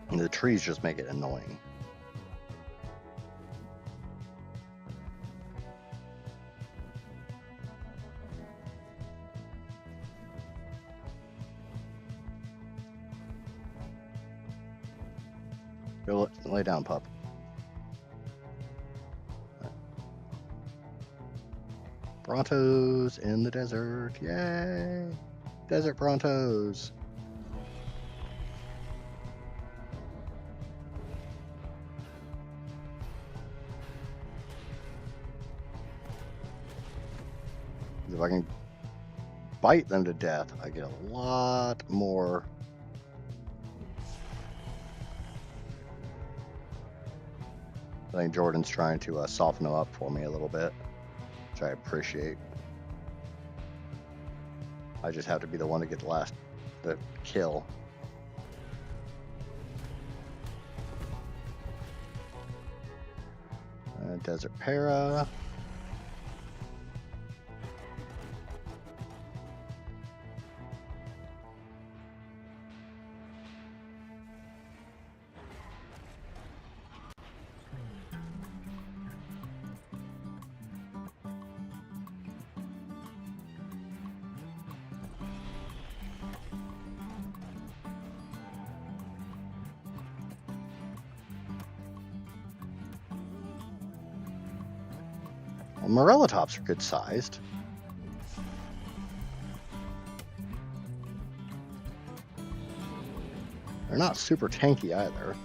And the trees just make it annoying. Go lay down, pup. Brontos in the desert. Yay! Desert Brontos. If I can bite them to death, I get a lot more. I think Jordan's trying to soften them up for me a little bit, which I appreciate. I just have to be the one to get the kill. Desert Para. Well, Morellatops are good sized. They're not super tanky either.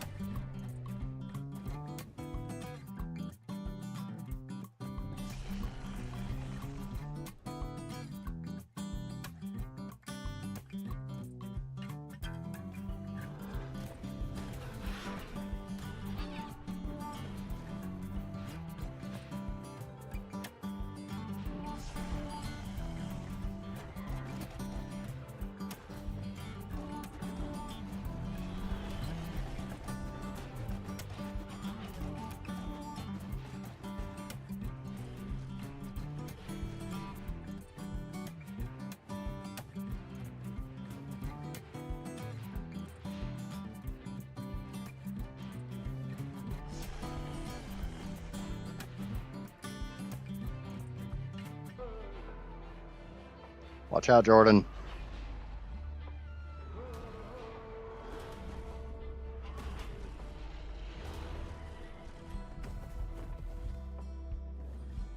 Watch out, Jordan.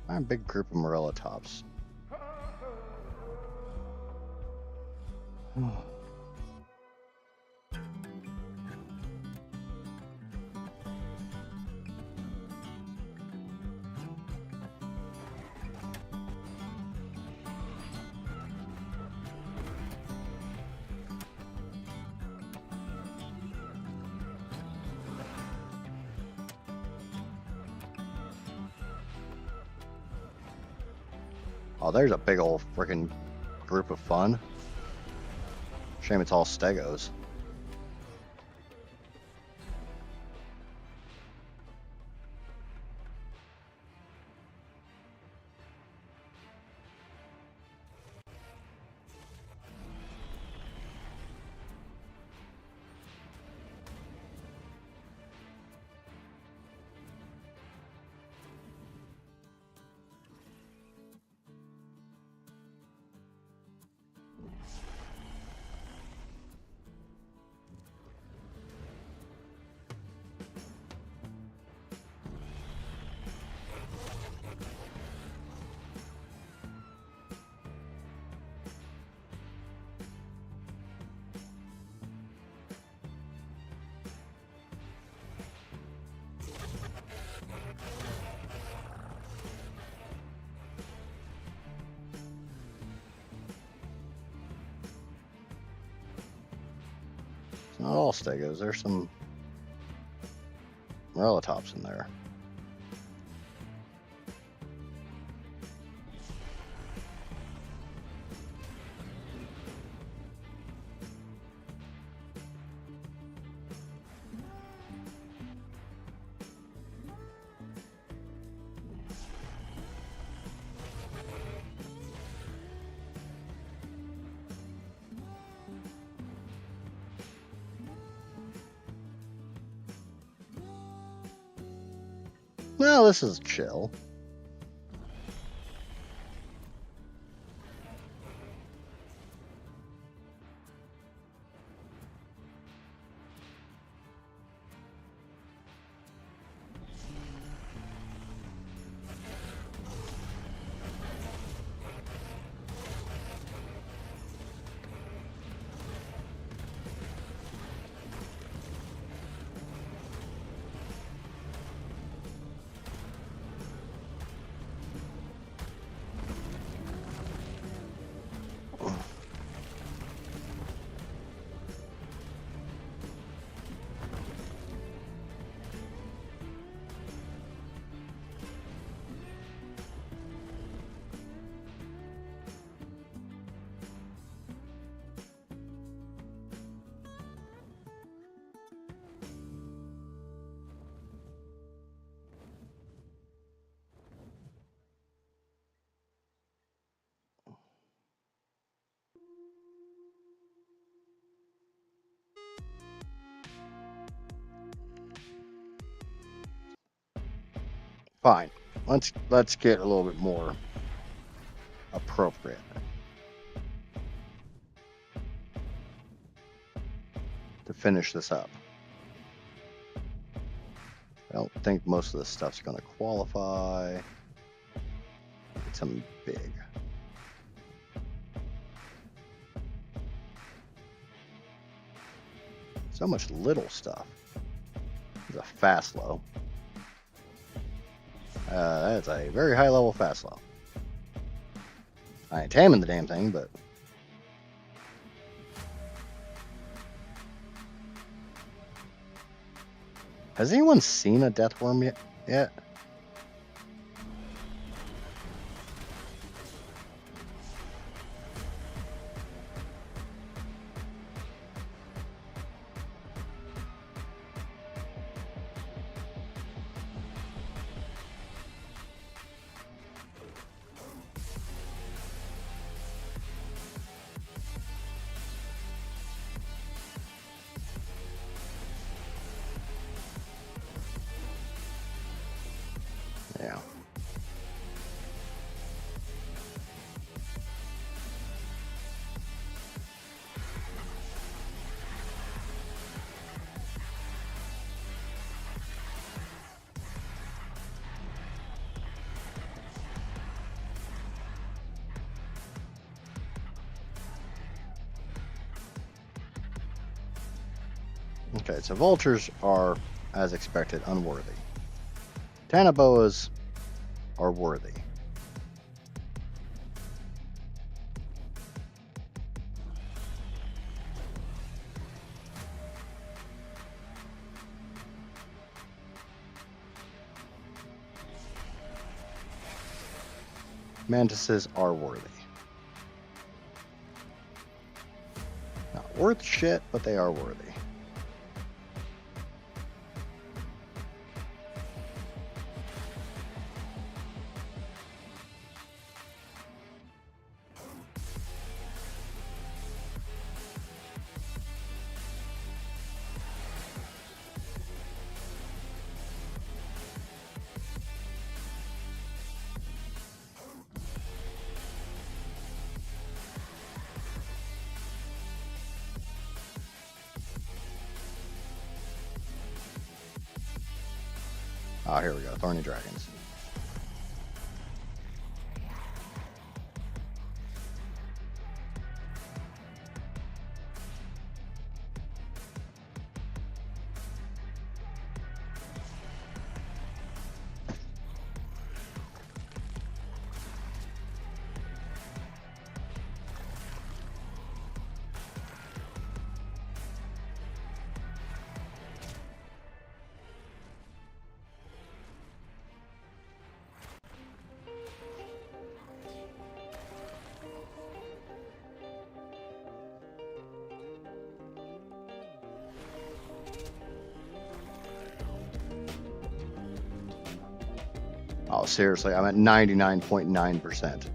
I'm a big group of Morella tops. Oh, there's a big old freaking group of fun. Shame it's all stegos. It's not all stegos. There's some Morella tops in there. Well, this is chill. Fine. Let's get a little bit more appropriate. To finish this up. I don't think most of this stuff's going to qualify. Get something big. So much little stuff. It's a fast low. That's a very high level fast low. I ain't taming the damn thing, but has anyone seen a death worm yet? Okay, so vultures are, as expected, unworthy. Tanaboas are worthy. Mantises are worthy. Not worth shit, but they are worthy. Ah, here we go. Thorny dragons. Oh, seriously, I'm at 99.9%.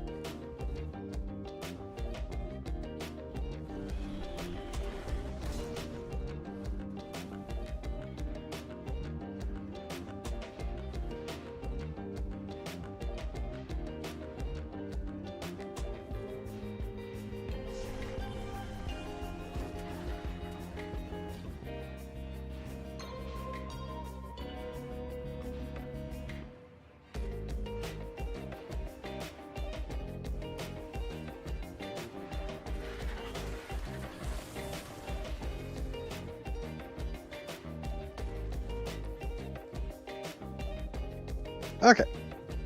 Okay,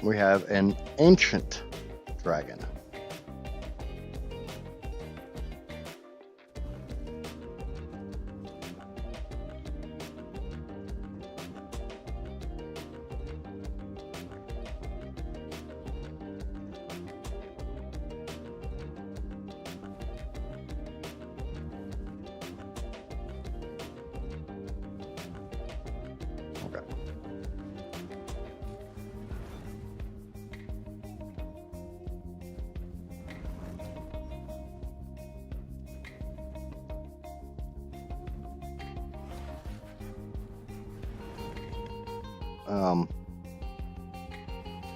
we have an ancient dragon. Okay.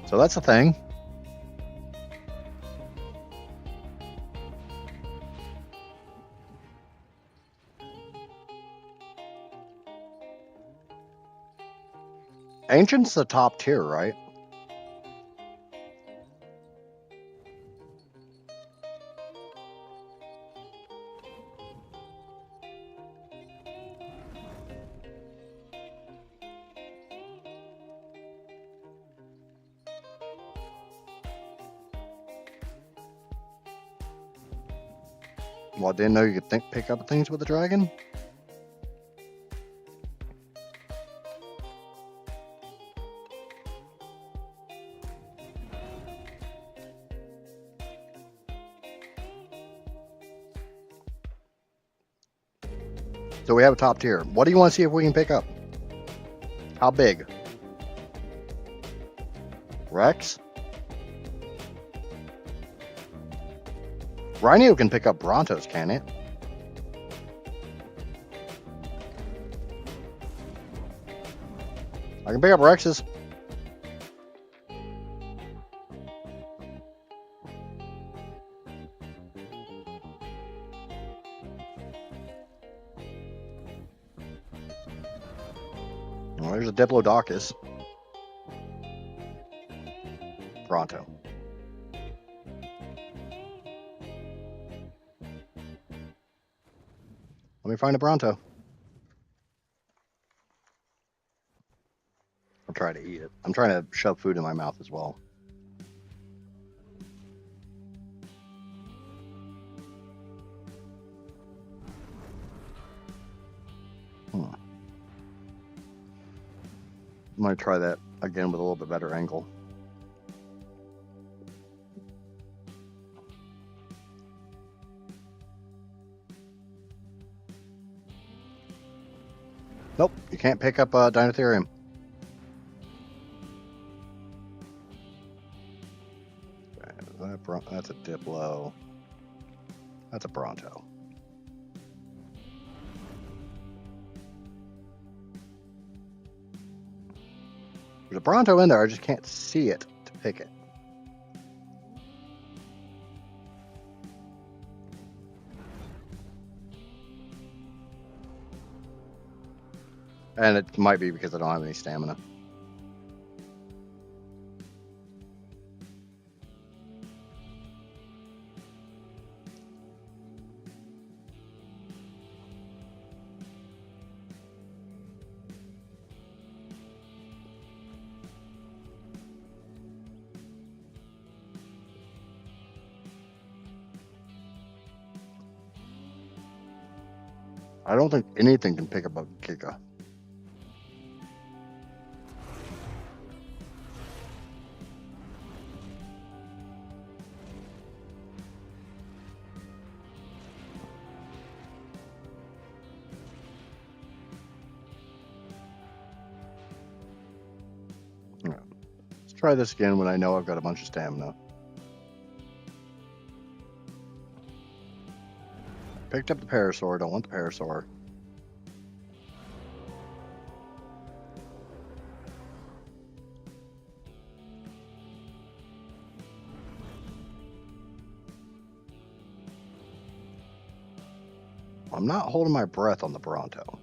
So that's the thing. Ancient's the top tier, right? Well, I didn't know you could pick up things with a dragon. So we have a top tier. What do you want to see if we can pick up? How big? Rex? Rhino can pick up Brontos, can it? I can pick up Rexes. Well, there's a Diplodocus. Bronto. Let me find a Bronto. I'm trying to shove food in my mouth as well. I'm going to try that again with a little bit better angle. Nope, you can't pick up Dinotherium. That's a Diplo. That's a Bronto. There's a Bronto in there, I just can't see it to pick it. And it might be because I don't have any stamina. I don't think anything can pick up a Giga. Right. Let's try this again when I know I've got a bunch of stamina. Picked up the Parasaur, don't want the Parasaur. I'm not holding my breath on the Bronto.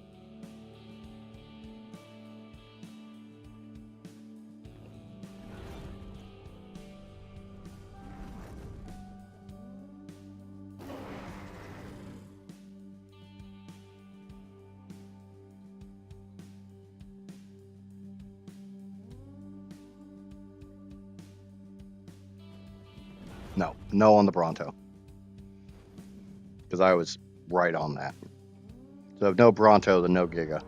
No on the Bronto. Because I was right on that. So if no Bronto, then no Giga.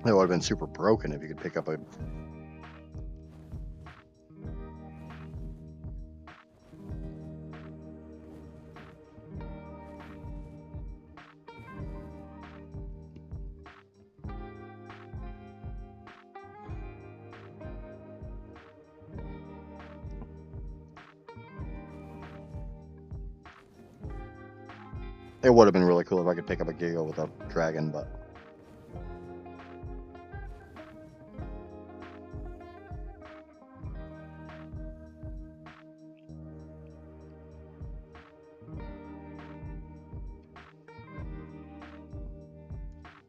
It would have been super broken if you could pick up a... It would have been really cool if I could pick up a Giga with a dragon, but...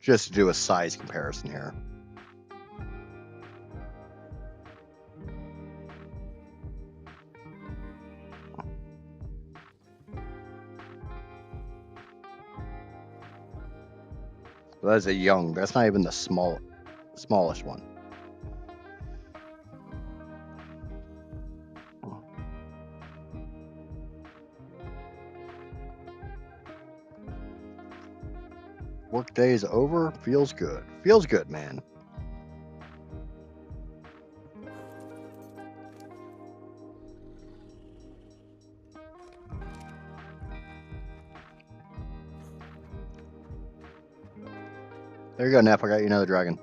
Just to do a size comparison here. That's a young, that's not even the smallest one. Work day is over. Feels good. Feels good, man. There you go, Nap. I got you another dragon.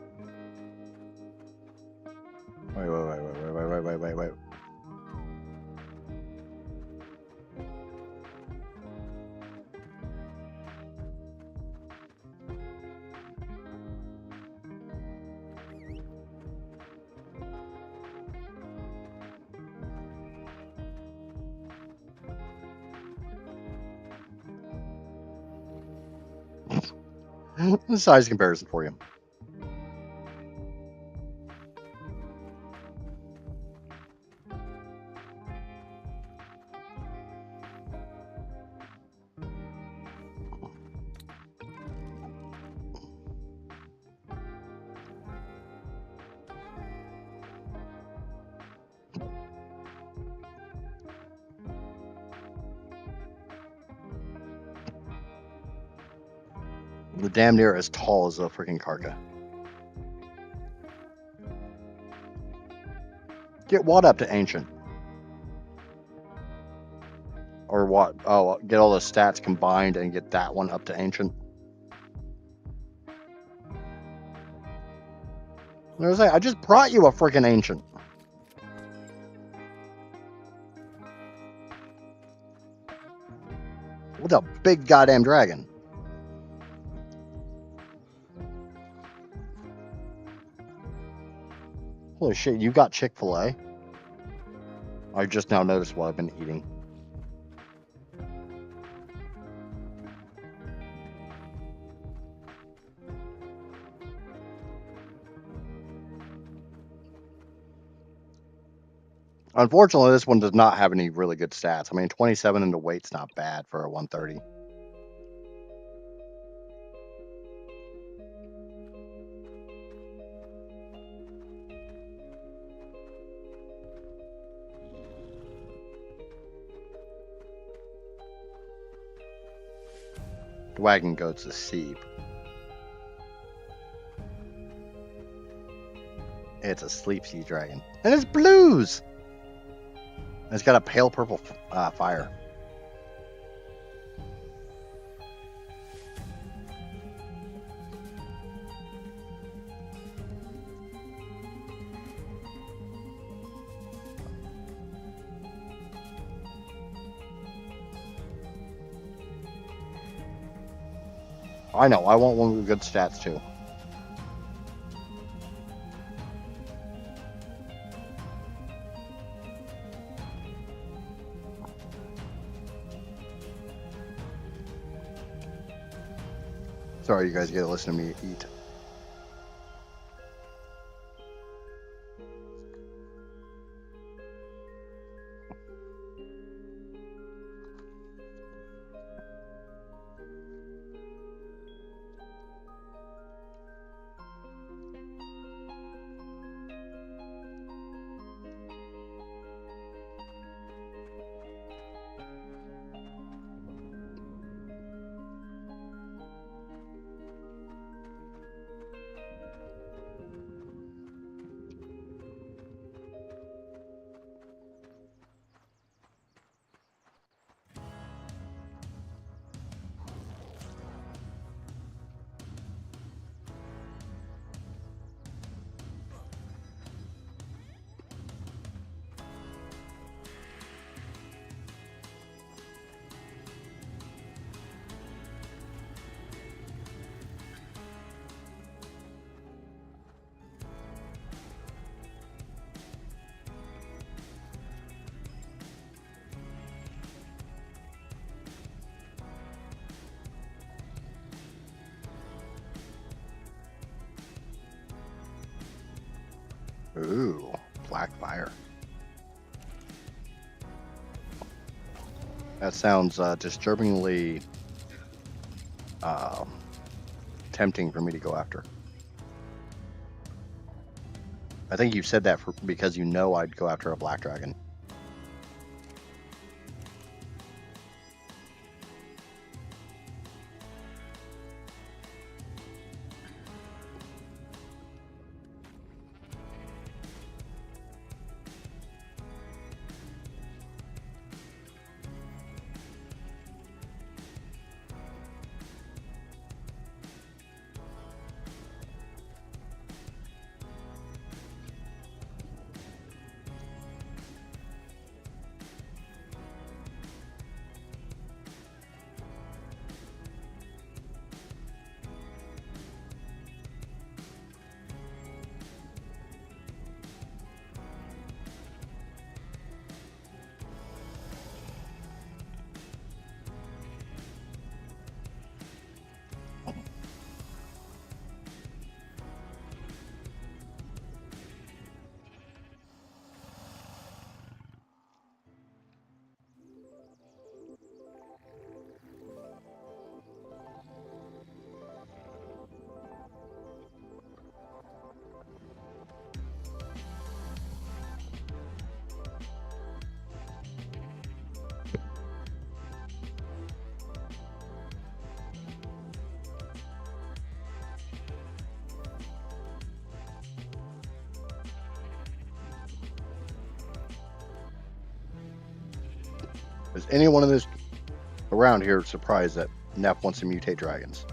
Wait. Size comparison for you. They're damn near as tall as a freaking Karka. Get what up to ancient? Or what? Oh, get all the stats combined and get that one up to ancient. I just brought you a freaking ancient. What a big goddamn dragon. Holy shit, you got Chick-fil-A? I just now noticed what I've been eating. Unfortunately, this one does not have any really good stats. I mean, 27 into weight's not bad for a 130. The wagon goes to sleep. It's a sleep sea dragon. And it's blues! It's got a pale purple fire. I know, I want one with good stats too. Sorry, you guys get to listen to me eat. Ooh, black fire. That sounds disturbingly tempting for me to go after. I think you said that because you know I'd go after a black dragon. Is anyone in this around here surprised that Neff wants to mutate dragons?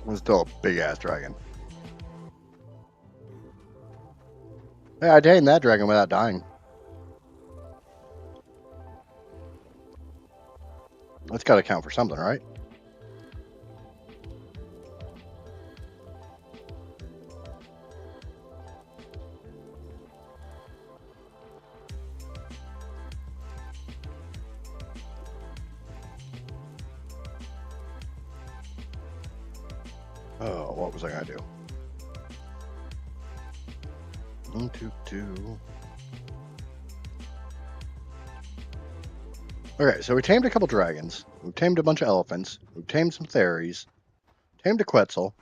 It's still a big ass dragon. Yeah, I tamed that dragon without dying. That's got to count for something, right? Oh, what was I gonna do? 1, 2, 2. Okay, so we tamed a couple dragons. We tamed a bunch of elephants. We tamed some fairies. Tamed a Quetzal.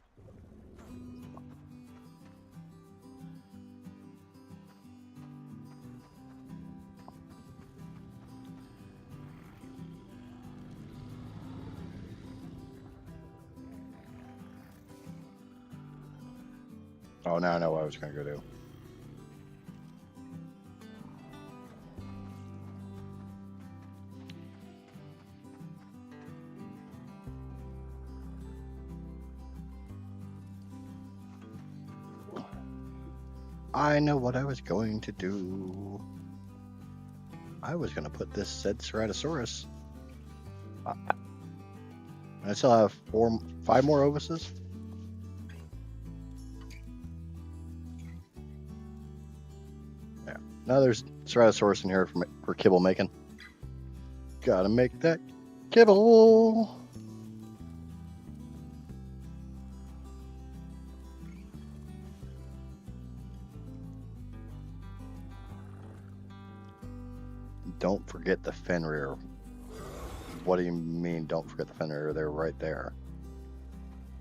Oh, now I know what I was gonna go do. I know what I was going to do. I was going to put this said Ceratosaurus. I still have 5 more ovises. Yeah. Now there's Ceratosaurus in here for kibble making. Gotta make that kibble. Don't forget the Fenrir. What do you mean, don't forget the Fenrir? They're right there.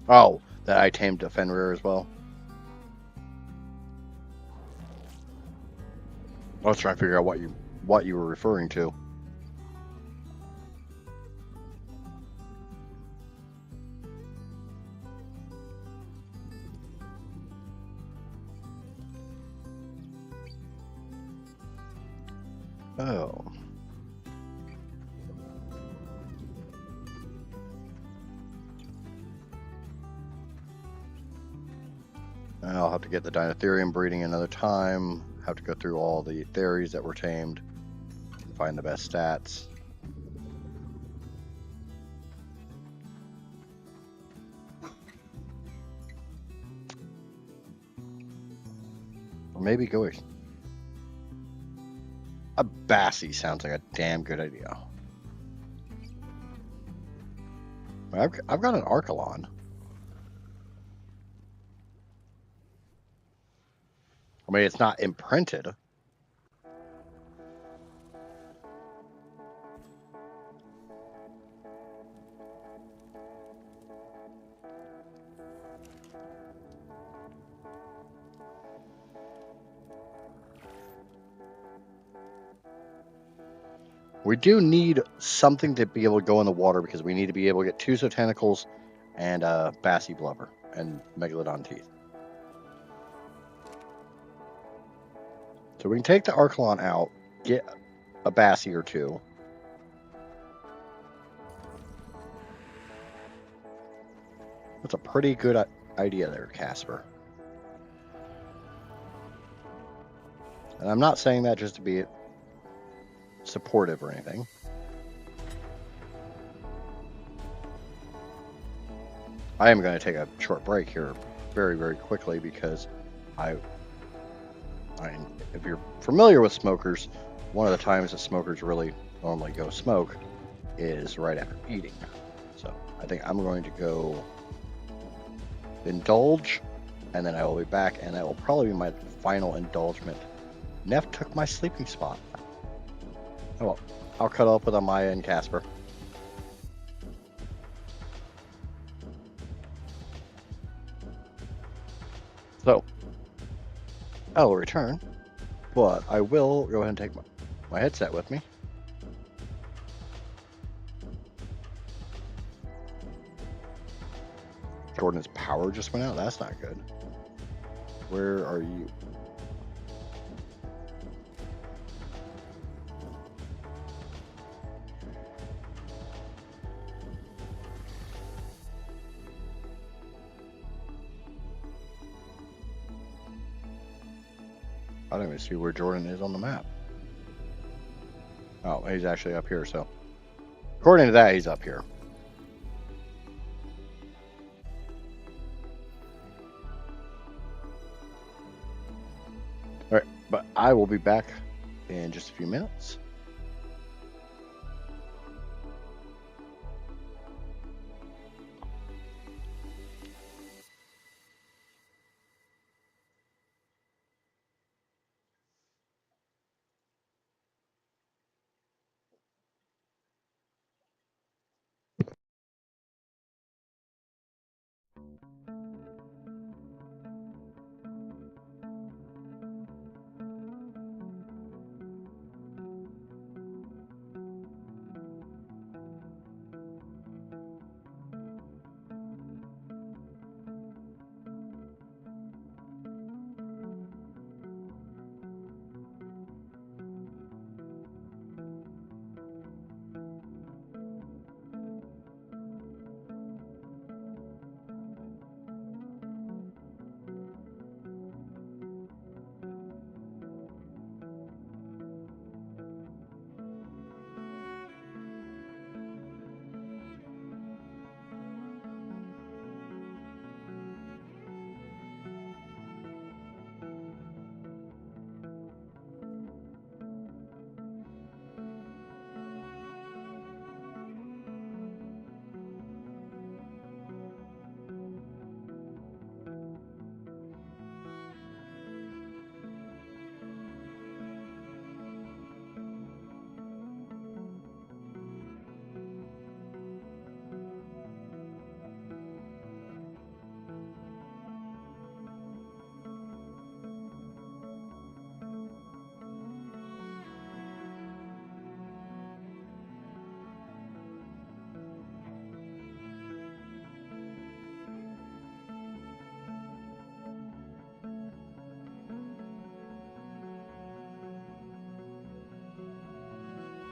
Oh, that I tamed a Fenrir as well. I was trying to figure out what you were referring to. Oh. I'll have to get the Dinotherium breeding another time. Have to go through all the theories that were tamed. Find the best stats. Or maybe go a Bassie sounds like a damn good idea. I've got an Archelon. I mean, it's not imprinted. We do need something to be able to go in the water because we need to be able to get Tuso tentacles and Bassie blubber and Megalodon teeth. So we can take the Archelon out, get a Bassie or two. That's a pretty good idea there, Casper. And I'm not saying that just to be supportive or anything. I am going to take a short break here very, very quickly because if you're familiar with smokers, one of the times that smokers really normally go smoke is right after eating. So I think I'm going to go indulge, and then I will be back, and that will probably be my final indulgement. Neff took my sleeping spot. Oh well, I'll cut up with Amaya and Casper. So I will return, but I will go ahead and take my headset with me. Jordan's power just went out. That's not good. Where are you? I don't even see where Jordan is on the map. Oh, he's actually up here, so according to that, he's up here. All right, but I will be back in just a few minutes.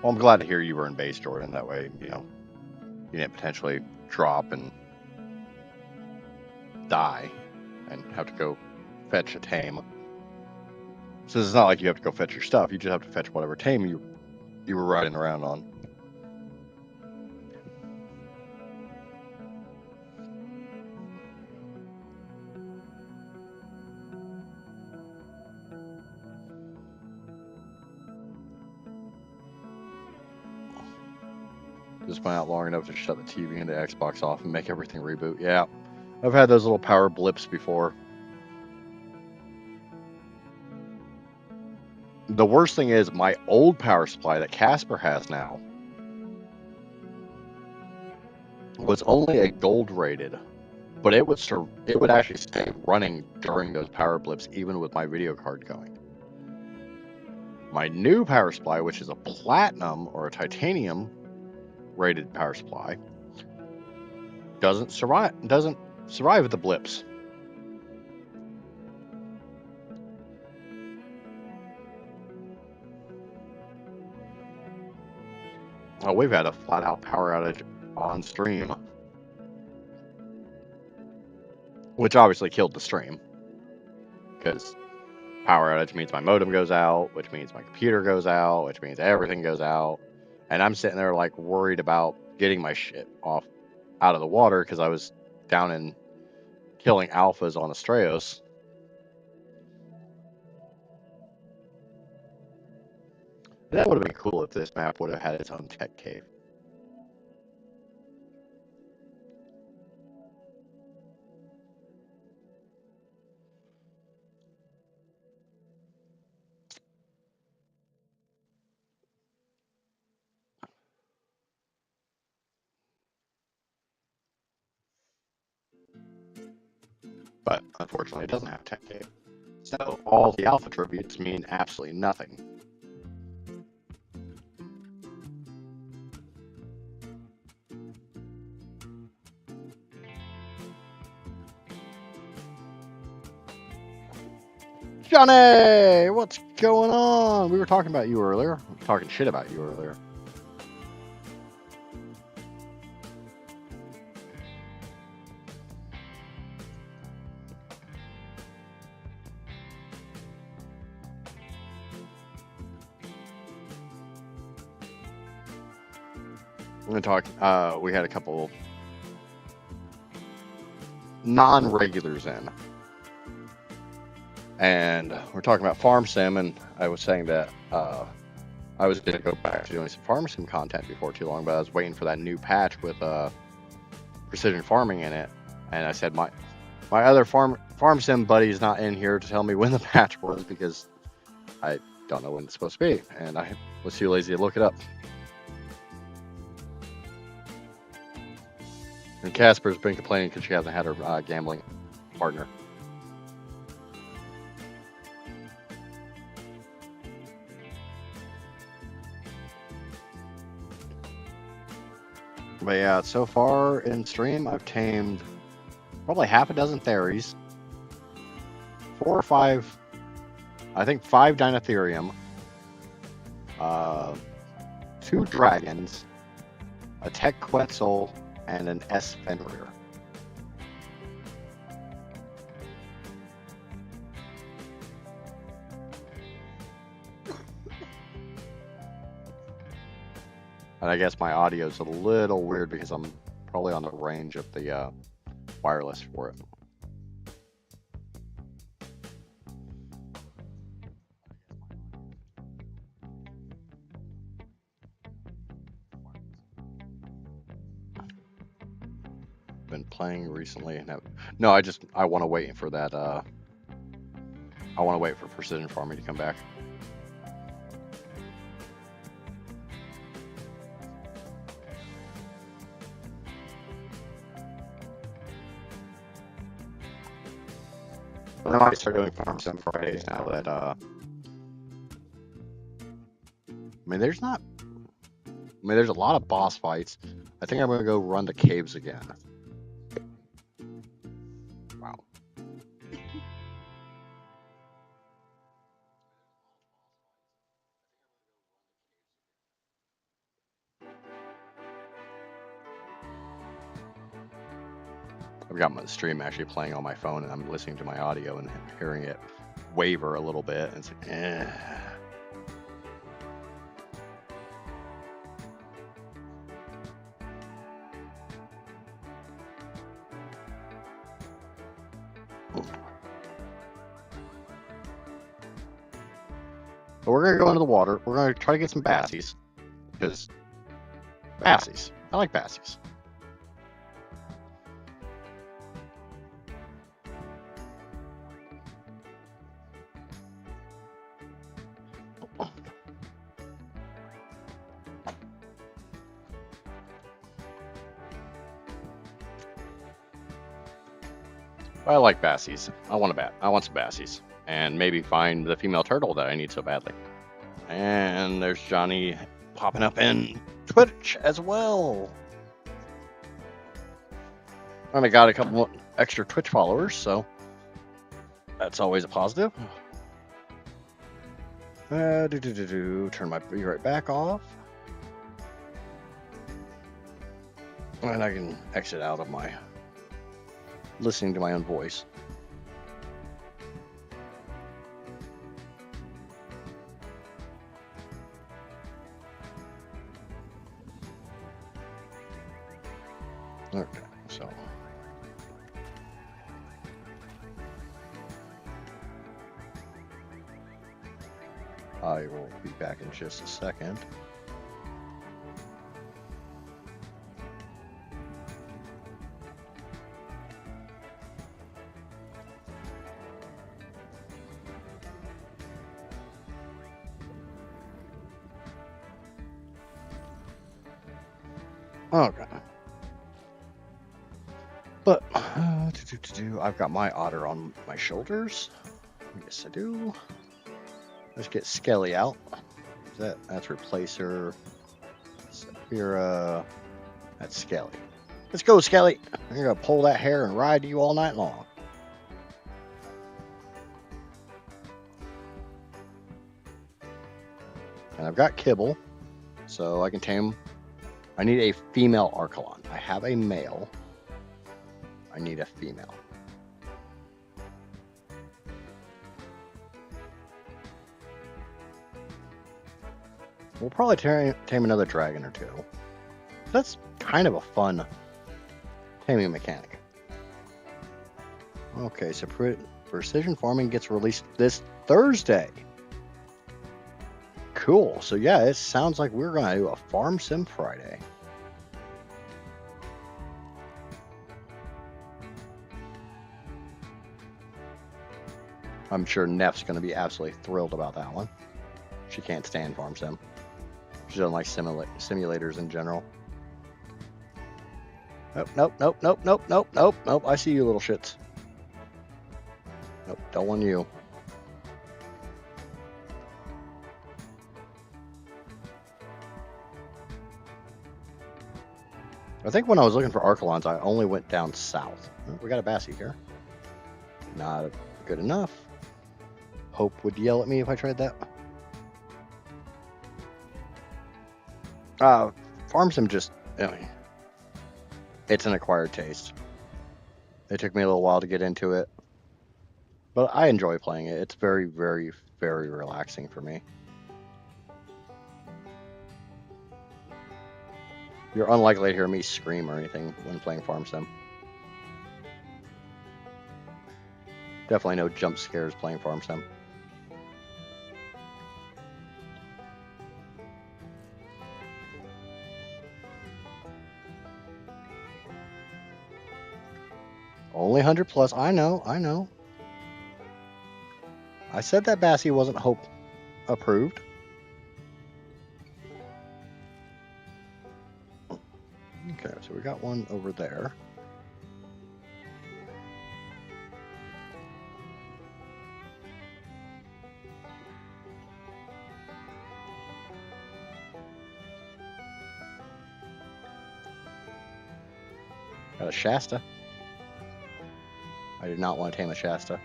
Well, I'm glad to hear you were in base, Jordan. That way, you didn't potentially drop and die and have to go fetch a tame. So it's not like you have to go fetch your stuff. You just have to fetch whatever tame you were riding around on. Just went out long enough to shut the TV and the Xbox off and make everything reboot. Yeah, I've had those little power blips before. The worst thing is my old power supply that Casper has now was only a gold rated, but it would actually stay running during those power blips even with my video card going. My new power supply, which is a platinum or a titanium rated power supply, doesn't survive the blips. Oh, we've had a flat out power outage on stream. which obviously killed the stream, because power outage means my modem goes out, which means my computer goes out, which means everything goes out, and I'm sitting there like worried about getting my shit off out of the water because I was down in killing alphas on Astraeos. That would have been cool if this map would have had its own tech cave. But unfortunately, it doesn't have tech cave. So all the alpha tributes mean absolutely nothing. Johnny, what's going on? We were talking about you earlier. Talking shit about you earlier. We're gonna talk. We had a couple non-regulars in, and we're talking about farm sim, and I was saying that I was gonna go back to doing some farm sim content before too long, but I was waiting for that new patch with precision farming in it, and I said my other farm sim buddy is not in here to tell me when the patch was because I don't know when it's supposed to be, and I was too lazy to look it up. And Casper's been complaining because she hasn't had her gambling partner. But yeah, so far in stream, I've tamed probably half a dozen Theries, 4 or 5, I think 5 Dinotherium, 2 Dragons, a Tech Quetzal, and an S Fenrir. And I guess my audio is a little weird because I'm probably on the range of the wireless for it. Been playing recently and no, I want to wait for that. I want to wait for precision farming to come back. I might start doing farm sim Fridays now that I mean there's a lot of boss fights. I think I'm gonna go run the caves again. Wow. I've got my stream actually playing on my phone, and I'm listening to my audio and hearing it waver a little bit. And it's like, eh. But we're gonna go into the water. We're gonna try to get some bassies, because bassies. I like bassies. I like bassies. I want some bassies, and maybe find the female turtle that I need so badly. And there's Johnny popping up in Twitch as well. And I got a couple extra Twitch followers, so that's always a positive. Turn my be right back off. And I can exit out of my listening to my own voice. Okay, so I will be back in just a second. Okay. But I've got my otter on my shoulders. Yes, I do. Let's get Skelly out. That's Replacer. Saphira. That's Skelly. Let's go, Skelly. You're gonna pull that hair and ride you all night long. And I've got Kibble, so I can tame. I need a female Archelon. I have a male. I need a female. We'll probably tame another dragon or two. That's kind of a fun taming mechanic. Okay, so Precision Farming gets released this Thursday. Cool. So yeah, it sounds like we're going to do a Farm Sim Friday. I'm sure Neff's going to be absolutely thrilled about that one. She can't stand Farm Sim. She doesn't like simulators in general. Nope. I see you, little shits. Nope, don't want you. I think when I was looking for Archelons, I only went down south. We got a Bassie here. Not good enough. Hope would yell at me if I tried that. Farm Sim just, it's an acquired taste. It took me a little while to get into it, but I enjoy playing it. It's very, very, very relaxing for me. You're unlikely to hear me scream or anything when playing Farm Sim. Definitely no jump scares playing Farm Sim. Only 100 plus. I know. I said that Bassie wasn't Hope approved. Okay, so we got one over there. Got a Shasta. I did not want to tame a Shasta.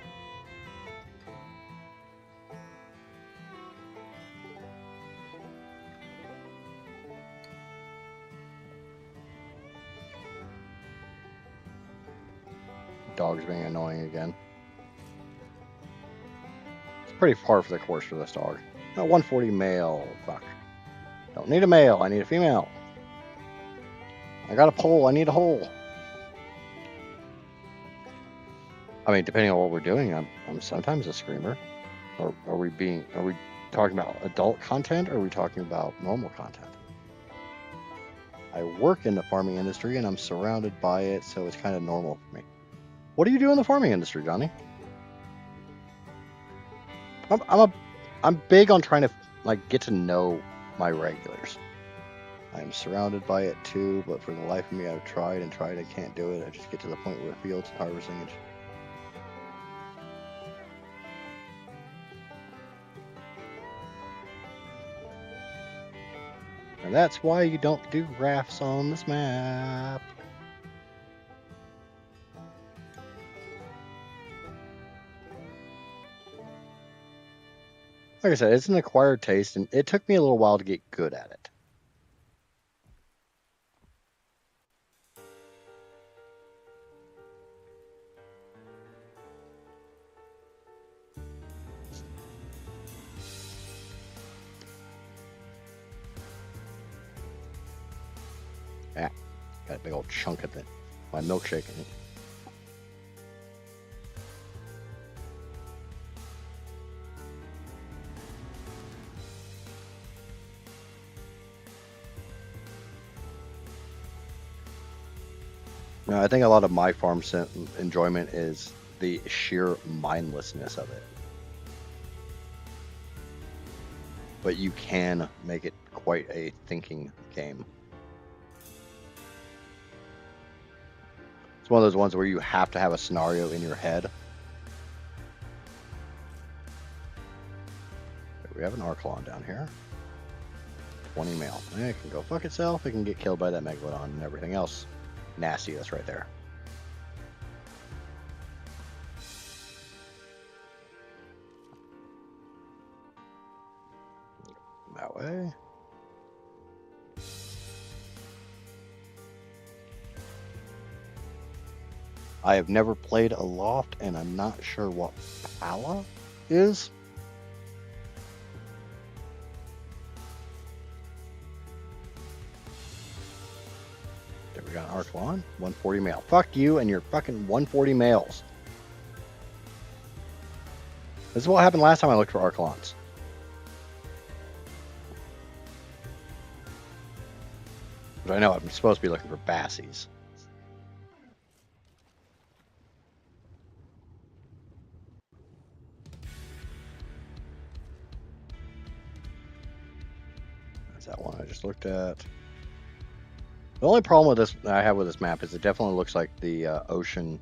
Dog's being annoying again. It's pretty far for the course for this dog. No, 140 male. Fuck. Don't need a male. I need a female. I got a pole. I need a hole. I mean, depending on what we're doing, I'm sometimes a screamer. Or are we talking about adult content, or are we talking about normal content? I work in the farming industry and I'm surrounded by it, so it's kind of normal for me. What do you do in the farming industry, Johnny? I'm big on trying to get to know my regulars. I'm surrounded by it too, but for the life of me, I've tried and tried. I can't do it. I just get to the point where fields and harvesting. And that's why you don't do rafts on this map. Like I said, it's an acquired taste, and it took me a little while to get good at it. Yeah, got a big old chunk of my milkshake in it. No, I think a lot of my farm enjoyment is the sheer mindlessness of it. But you can make it quite a thinking game. It's one of those ones where you have to have a scenario in your head. We have an Archelon down here. 20 male. It can go fuck itself. It can get killed by that Megalodon and everything else nasty that's right there. That way. I have never played a loft, and I'm not sure what Pala is. There we got an Archelon, 140 male. Fuck you and your fucking 140 males. This is what happened last time I looked for Archelons. But I know I'm supposed to be looking for Bassies. That's that one I just looked at. The only problem with this I have with this map is it definitely looks like the ocean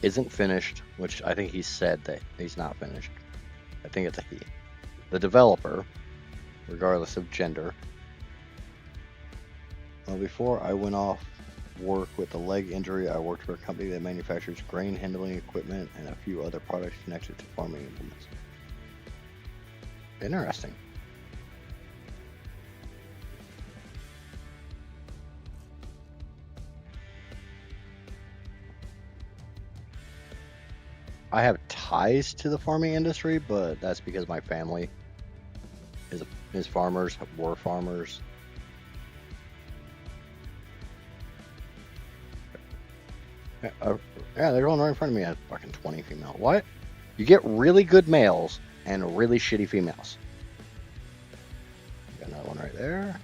isn't finished, which I think he said that he's not finished. I think it's a he. The developer, regardless of gender. Well, before I went off work with a leg injury, I worked for a company that manufactures grain handling equipment and a few other products connected to farming implements. Interesting. I have ties to the farming industry, but that's because my family is farmers, were farmers. Yeah, they're going right in front of me at fucking 20 female. What? You get really good males and really shitty females. Got another one right there.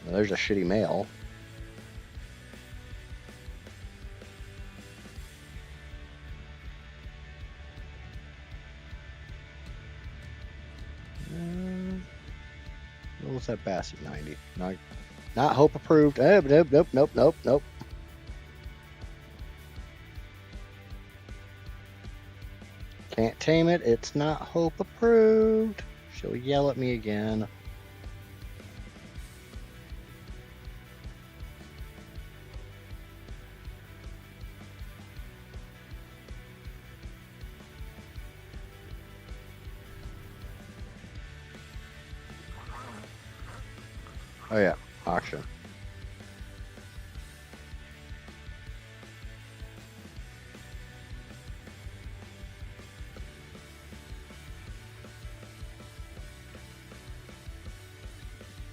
Well, there's a shitty male. What was that Basset 90? Not hope approved. Nope. Can't tame it. It's not hope approved. She'll yell at me again. Oh yeah, auction.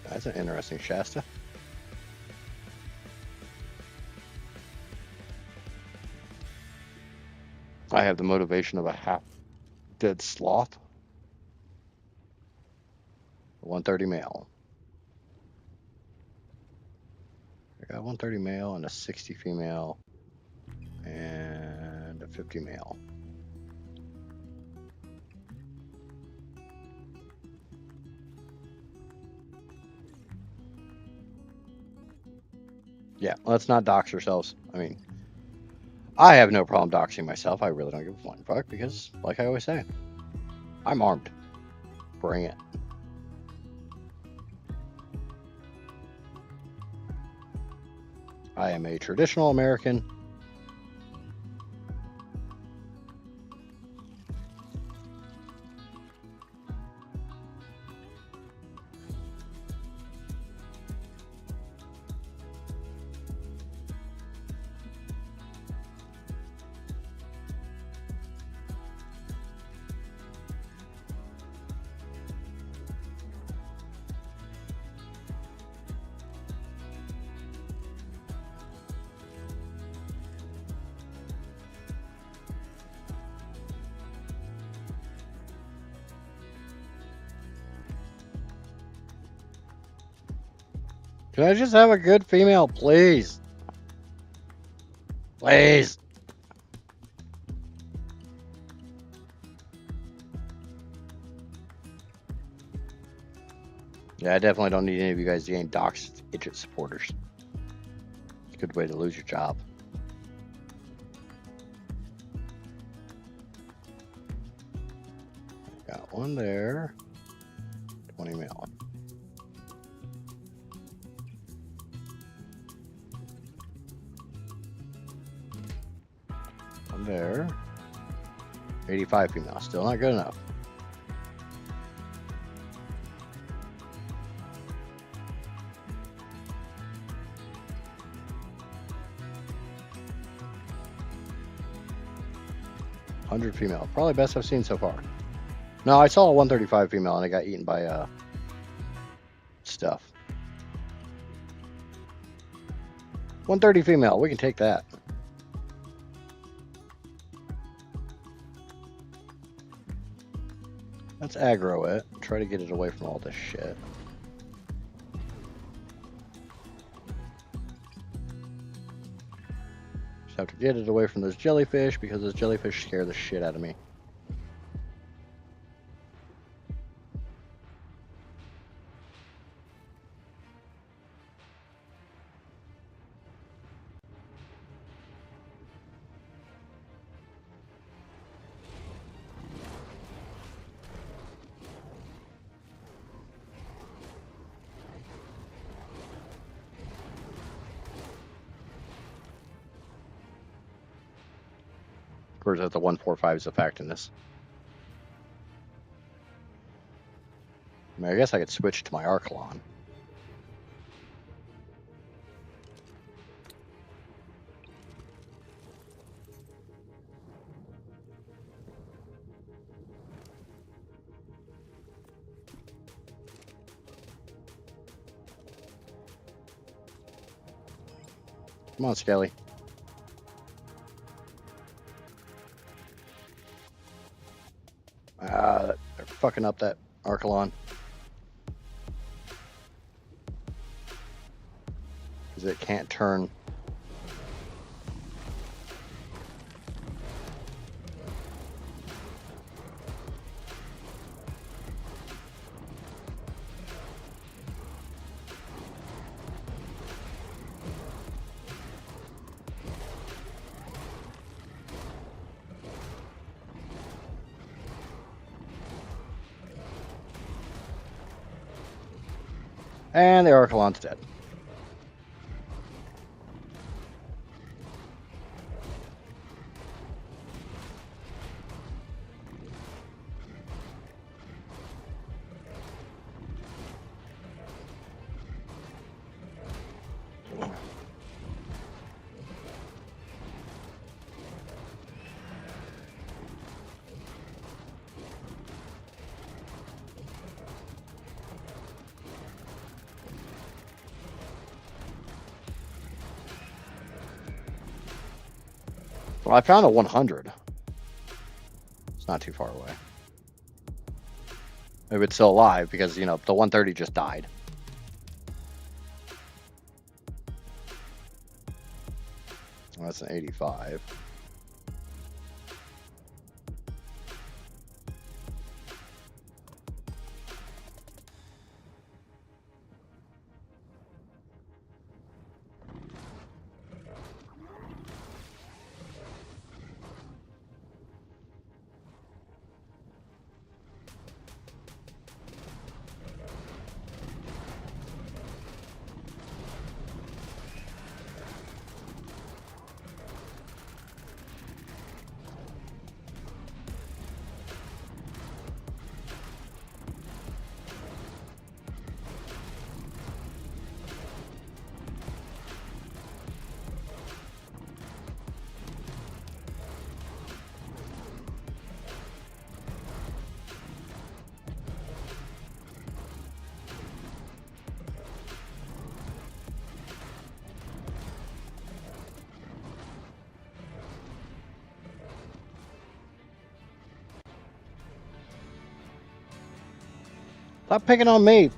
That's an interesting Shasta. I have the motivation of a half-dead sloth. 130 male. I got 130 male and a 60 female and a 50 male. Yeah, let's not dox ourselves. I mean, I have no problem doxing myself. I really don't give a fuck because, like I always say, I'm armed. Bring it. I am a traditional American. Can I just have a good female, please? Please. Yeah, I definitely don't need any of you guys to gain doxed idiot supporters. It's a good way to lose your job. Got one there. 20 mil. One there. 85 female. Still not good enough. $100 female. Probably best I've seen so far. No, I saw a 135 female and it got eaten by stuff. 130 female. We can take that. Let's aggro it. Try to get it away from all this shit. Just have to get it away from those jellyfish because those jellyfish scare the shit out of me. Or is that the 145 is a fact in this? I mean, I guess I could switch to my ARK. Come on, Skelly. They're fucking up that Archelon. Because it can't turn. And the Archelon's dead. Well, I found a 100. It's not too far away. Maybe it's still alive because, you know, the 130 just died. Well, that's an 85. Stop picking on me.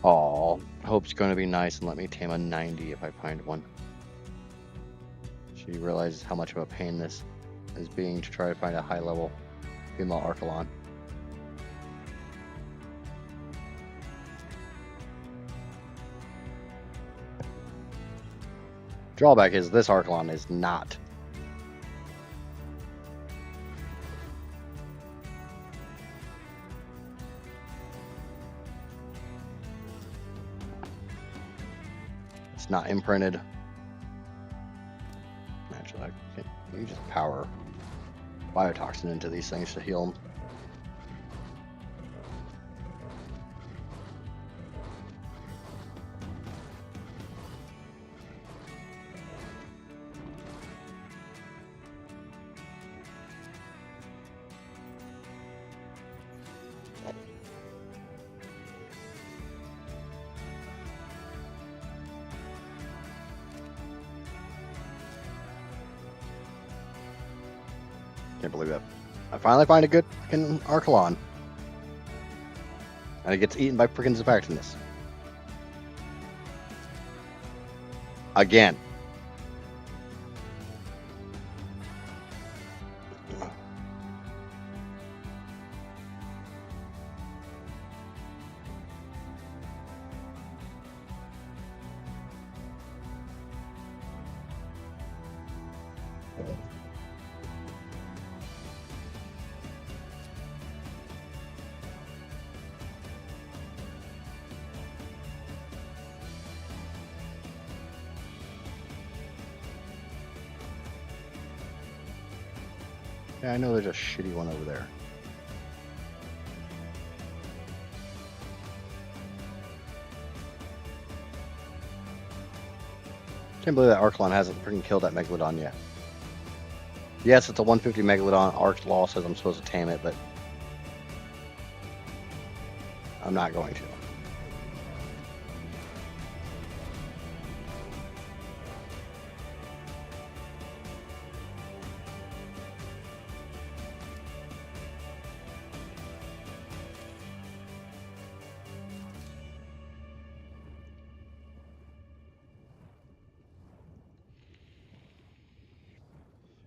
Aw, Hope's going to be nice and let me tame a 90 if I find one. She realizes how much of a pain this is being to try to find a high-level female Archelon. Drawback is this Archelon is not. It's not imprinted. Actually, you just power biotoxin into these things to heal them. Can't believe that. I finally find a good fucking Archelon. And it gets eaten by freaking Zepactinus. Again. Yeah, I know there's a shitty one over there. Can't believe that Archelon hasn't freaking killed that Megalodon yet. Yes, it's a 150 Megalodon. Ark's law says I'm supposed to tame it, but I'm not going to.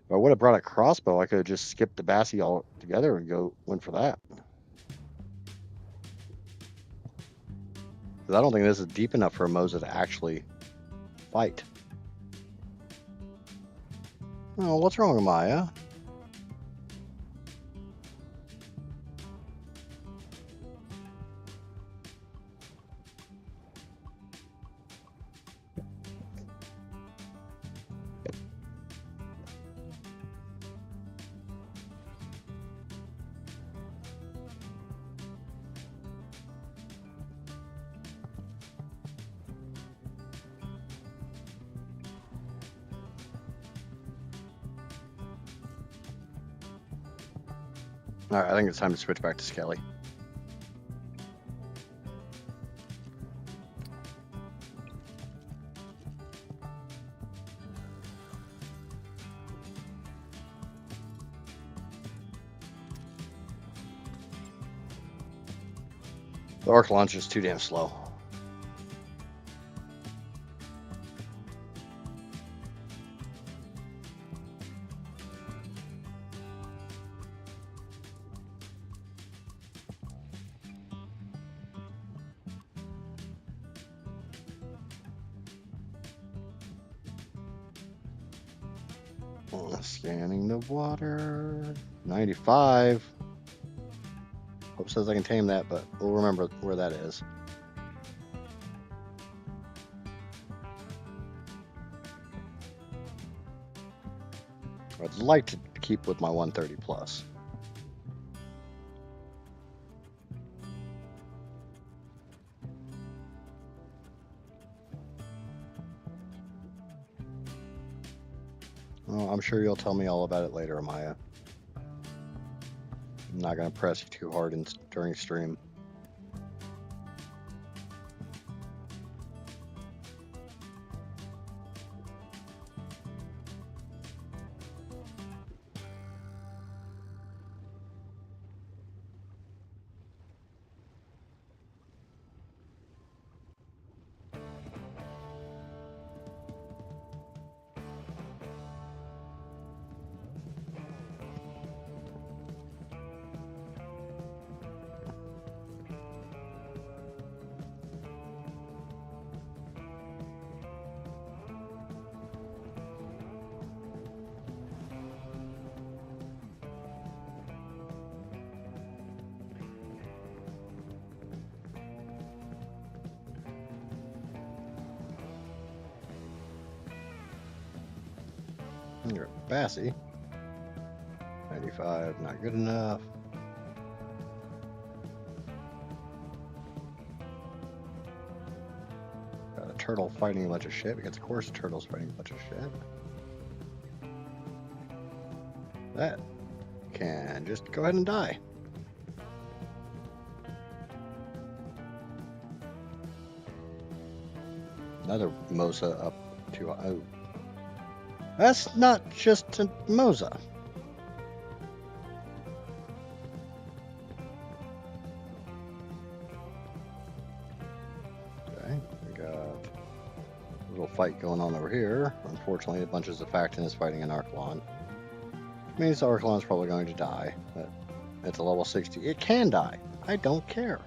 If I would have brought a crossbow, I could have just skipped the Bassie all together and went for that. Because I don't think this is deep enough for a Moza to actually fight. Oh, what's wrong with Maya? Alright, I think it's time to switch back to Skelly. The Arc launcher is too damn slow. Scanning the water. 95. Hope says I can tame that, but we'll remember where that is. I'd like to keep with my 130 plus. Oh, I'm sure you'll tell me all about it later, Maya. I'm not going to press you too hard during stream. You're a Bassy. 95, not good enough. Got a turtle fighting a bunch of shit, because of course the turtle's fighting a bunch of shit. That can just go ahead and die. Another Mosa up to... Oh. That's not just a Mosa. Okay, we got a little fight going on over here. Unfortunately, a bunch of Zafactin is fighting an Archelon. Which means the Archelon's probably going to die, but it's a level 60. It can die. I don't care.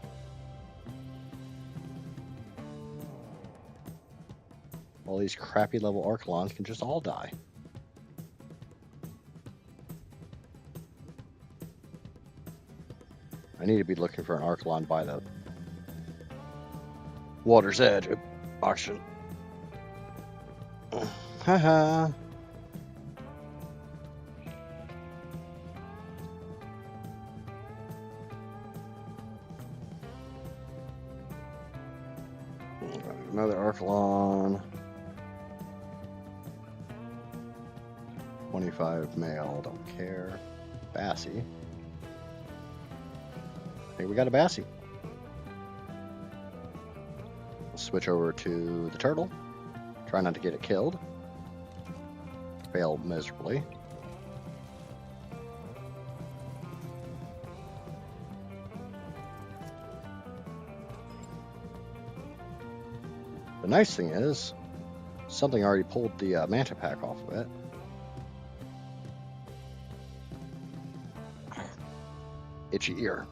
All these crappy level Archelons can just all die. I need to be looking for an Archelon by the water's edge. Auction. Haha. Another Archelon. 25 male, don't care. Bassy. Hey, we got a Bassy. We'll switch over to the turtle. Try not to get it killed. Fail miserably. The nice thing is, something already pulled the Manta Pack off of it. Itchy ear.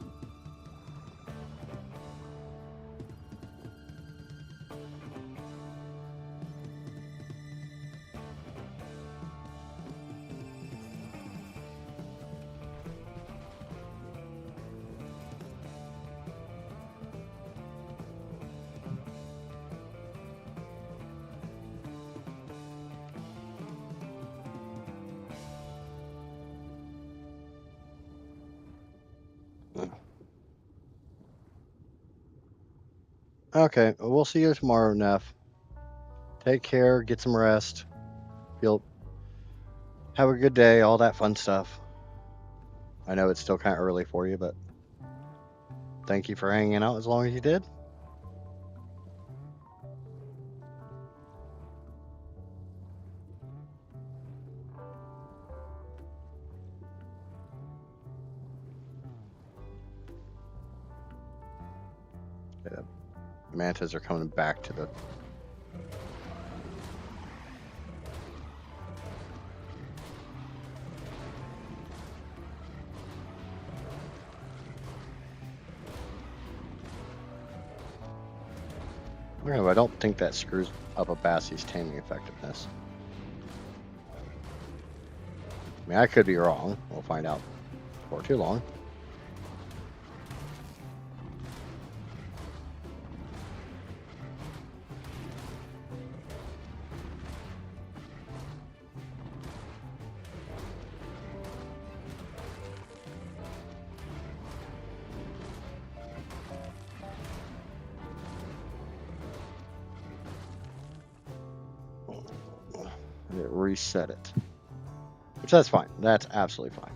Okay, we'll see you tomorrow, Neff. Take care, get some rest. You'll have a good day, all that fun stuff. I know it's still kind of early for you, but thank you for hanging out as long as you did. Yeah, mantas are coming back to the... I don't think that screws up a Bassy's taming effectiveness. I mean, I could be wrong. We'll find out before too long. Reset it, which that's fine. That's absolutely fine.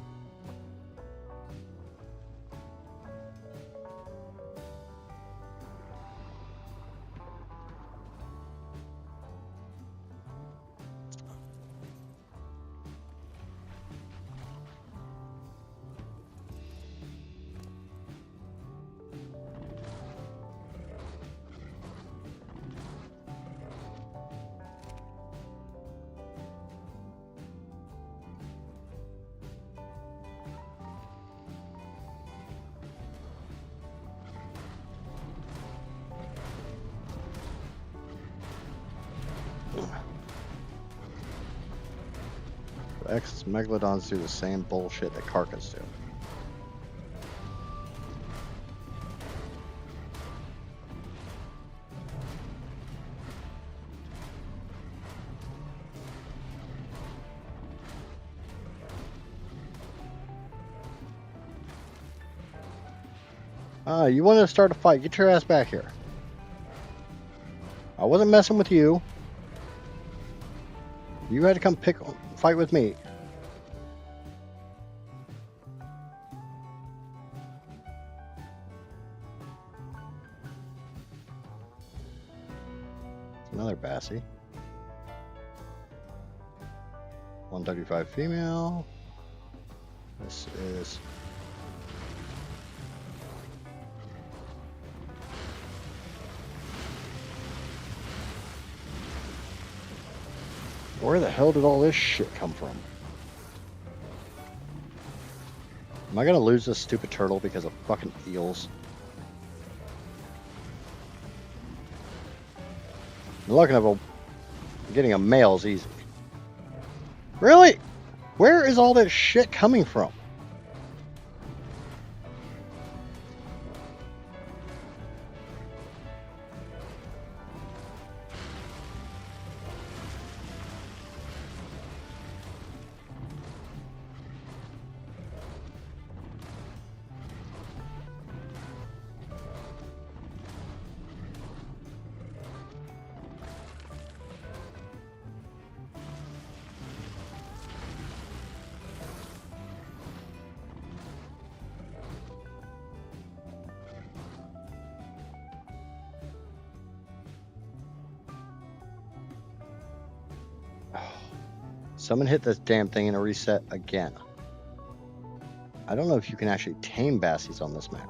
X Megalodons do the same bullshit that Carcass do. You wanted to start a fight. Get your ass back here. I wasn't messing with you. You had to come fight with me. Another Bassie. 135 female. This is... Where the hell did all this shit come from? Am I gonna lose this stupid turtle because of fucking eels? Getting a male is easy. Really? Where is all that shit coming from? Someone hit this damn thing and a reset again. I don't know if you can actually tame Bassies on this map.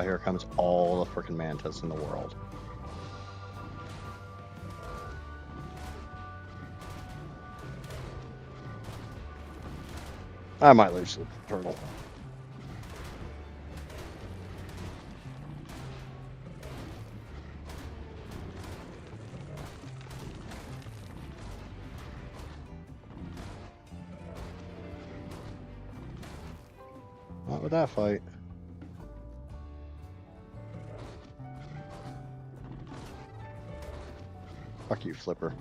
Here comes all the freaking mantas in the world. I might lose the turtle. Not with that fight. Fuck you, Flipper.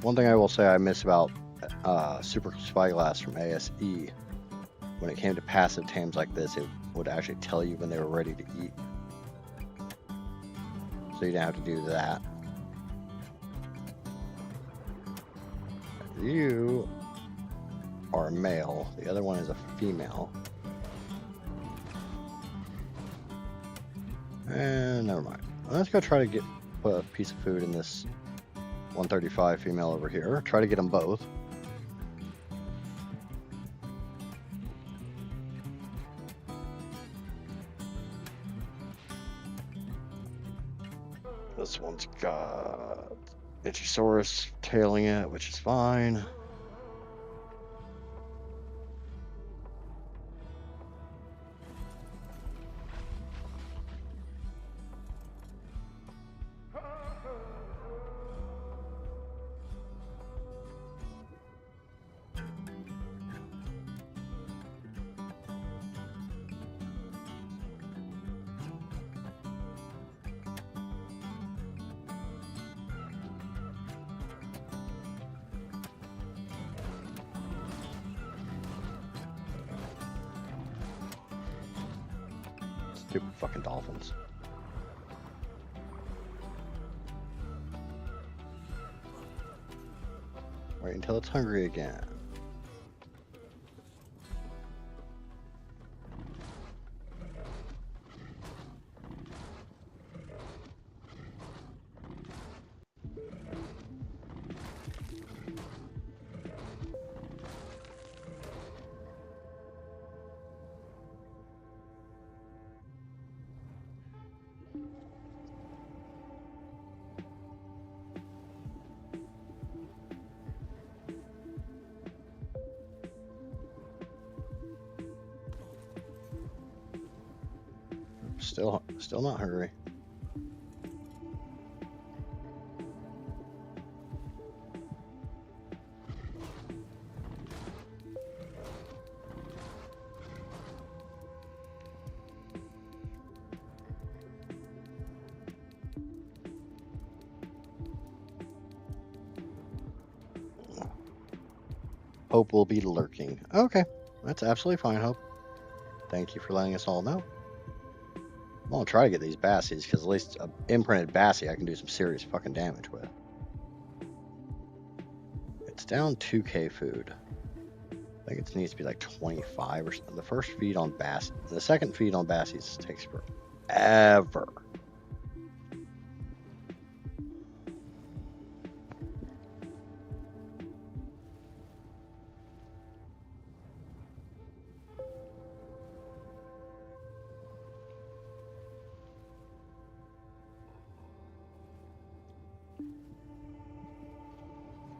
One thing I will say I miss about Super Spyglass from ASE, when it came to passive tames like this, it would actually tell you when they were ready to eat. So you didn't have to do that. You are a male, the other one is a female. And never mind. Let's go try to put a piece of food in this 135 female over here. Try to get them both. This one's got Ichthyosaurus tailing it, which is fine. Stupid fucking dolphins. Wait until it's hungry again. Still not hungry. Hope will be lurking. Okay, that's absolutely fine, Hope. Thank you for letting us all know. I'm gonna try to get these bassies, because at least an imprinted bassie I can do some serious fucking damage with. It's down 2k food. I think it needs to be like 25 or something. The first feed on bass, the second feed on bassies takes forever.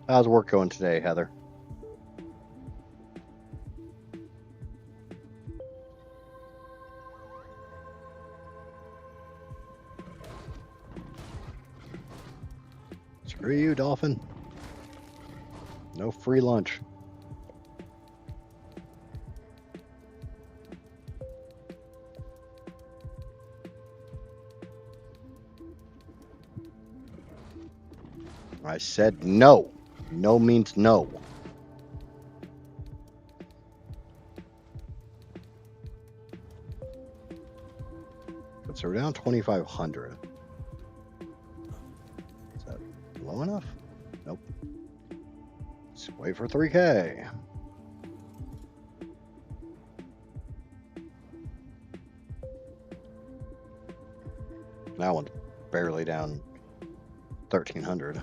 How's work going today, Heather? Screw you, Dolphin. No free lunch. I said no. No means no. So we're down 2,500. Is that low enough? Nope. Let's wait for 3K. That one's barely down 1,300.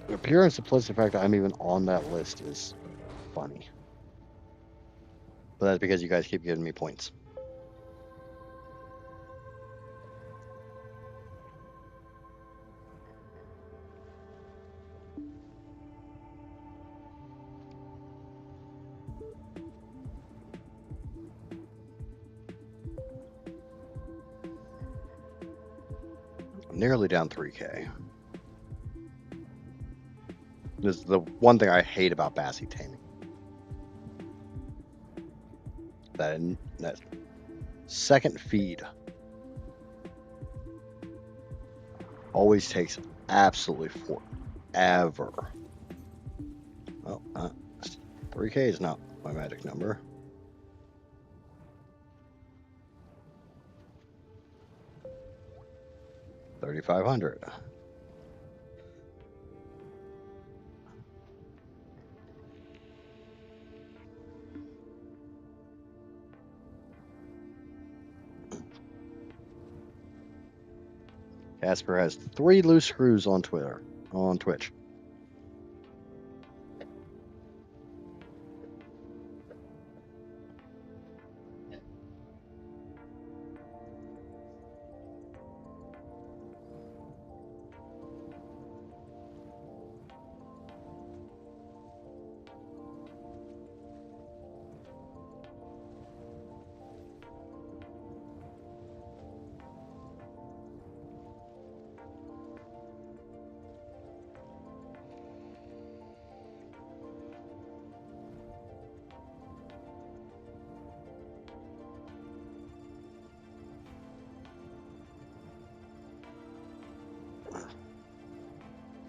The pure and simplistic fact that I'm even on that list is funny. But that's because you guys keep giving me points. I'm nearly down 3K. This is the one thing I hate about Fantasy Taming. That second feed always takes absolutely forever. Well, 3K is not my magic number. $3,500. Casper has 3 loose screws on Twitch.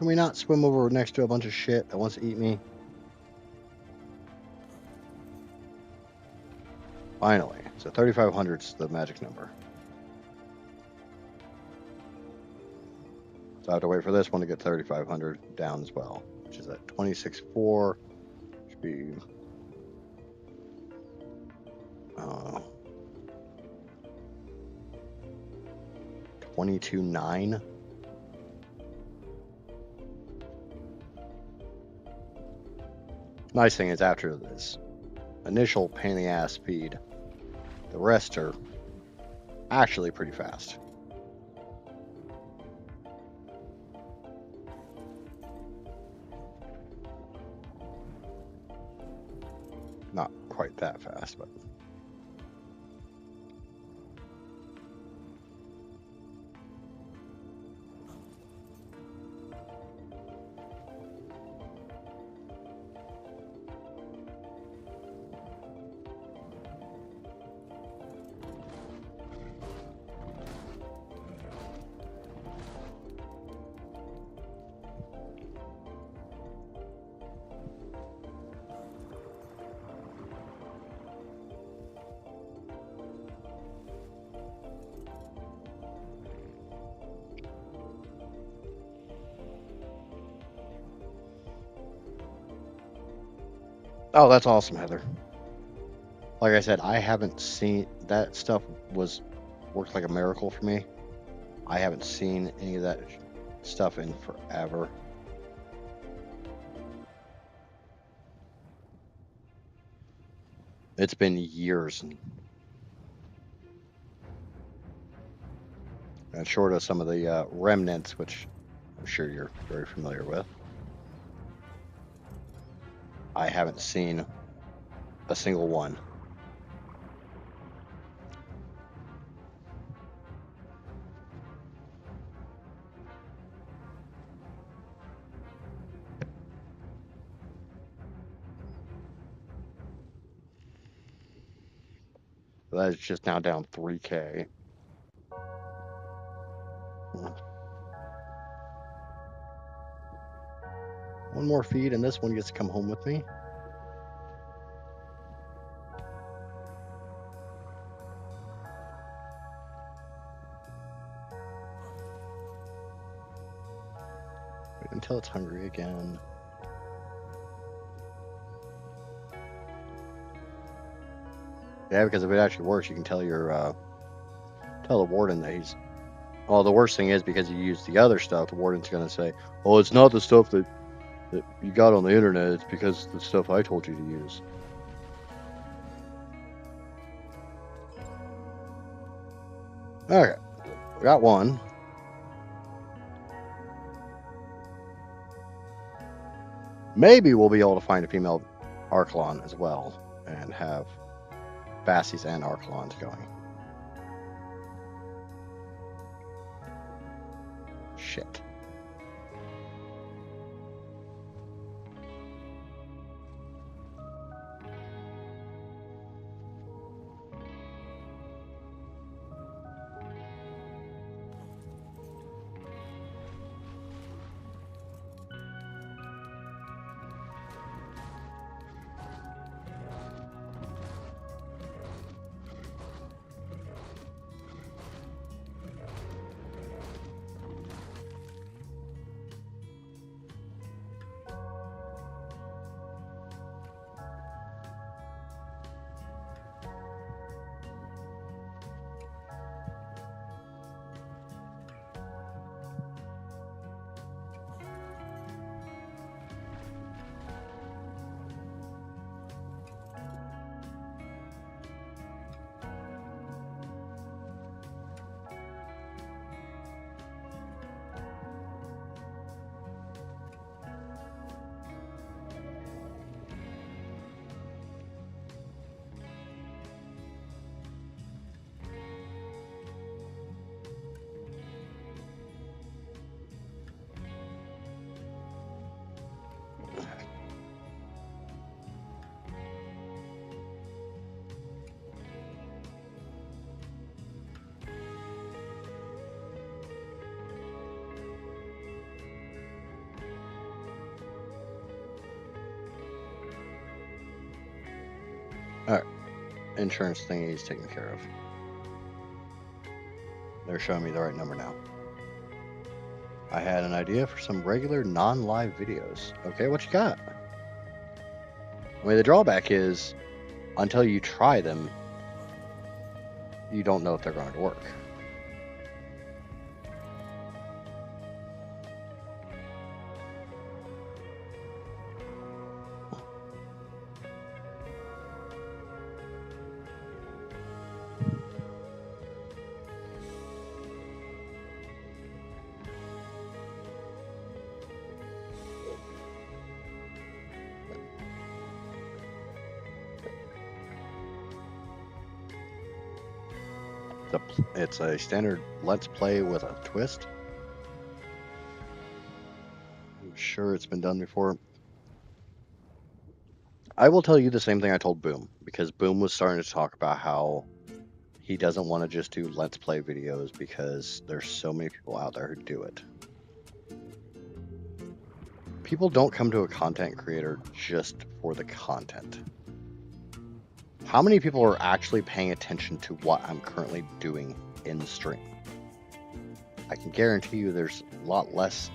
Can we not swim over next to a bunch of shit that wants to eat me? Finally. So 3,500 is the magic number. So I have to wait for this one to get 3,500 down as well, which is at 26.4. Should be 22.9. Nice thing is after this initial pain in the ass speed, the rest are actually pretty fast. Not quite that fast, but oh, that's awesome, Heather. Like I said, I haven't seen that stuff worked like a miracle for me. I haven't seen any of that stuff in forever. It's been years. And short of some of the remnants, which I'm sure you're very familiar with, I haven't seen a single one. That is just now down 3K. One more feed, and this one gets to come home with me. Wait until it's hungry again. Yeah, because if it actually works, you can tell tell the warden that he's. Well, the worst thing is because you use the other stuff, the warden's going to say, "Oh, it's not the stuff that you got on the internet. It's because the stuff I told you to use." Okay, we got one. Maybe we'll be able to find a female Archelon as well and have Bassies and Archelons going. Shit. Alright. Insurance thing is taken care of. They're showing me the right number now. I had an idea for some regular non-live videos. Okay, what you got? I mean, the drawback is, until you try them, you don't know if they're going to work. It's a standard Let's Play with a twist. I'm sure it's been done before. I will tell you the same thing I told Boom, because Boom was starting to talk about how he doesn't want to just do Let's Play videos because there's so many people out there who do it. People don't come to a content creator just for the content. How many people are actually paying attention to what I'm currently doing in the stream? I can guarantee you there's a lot less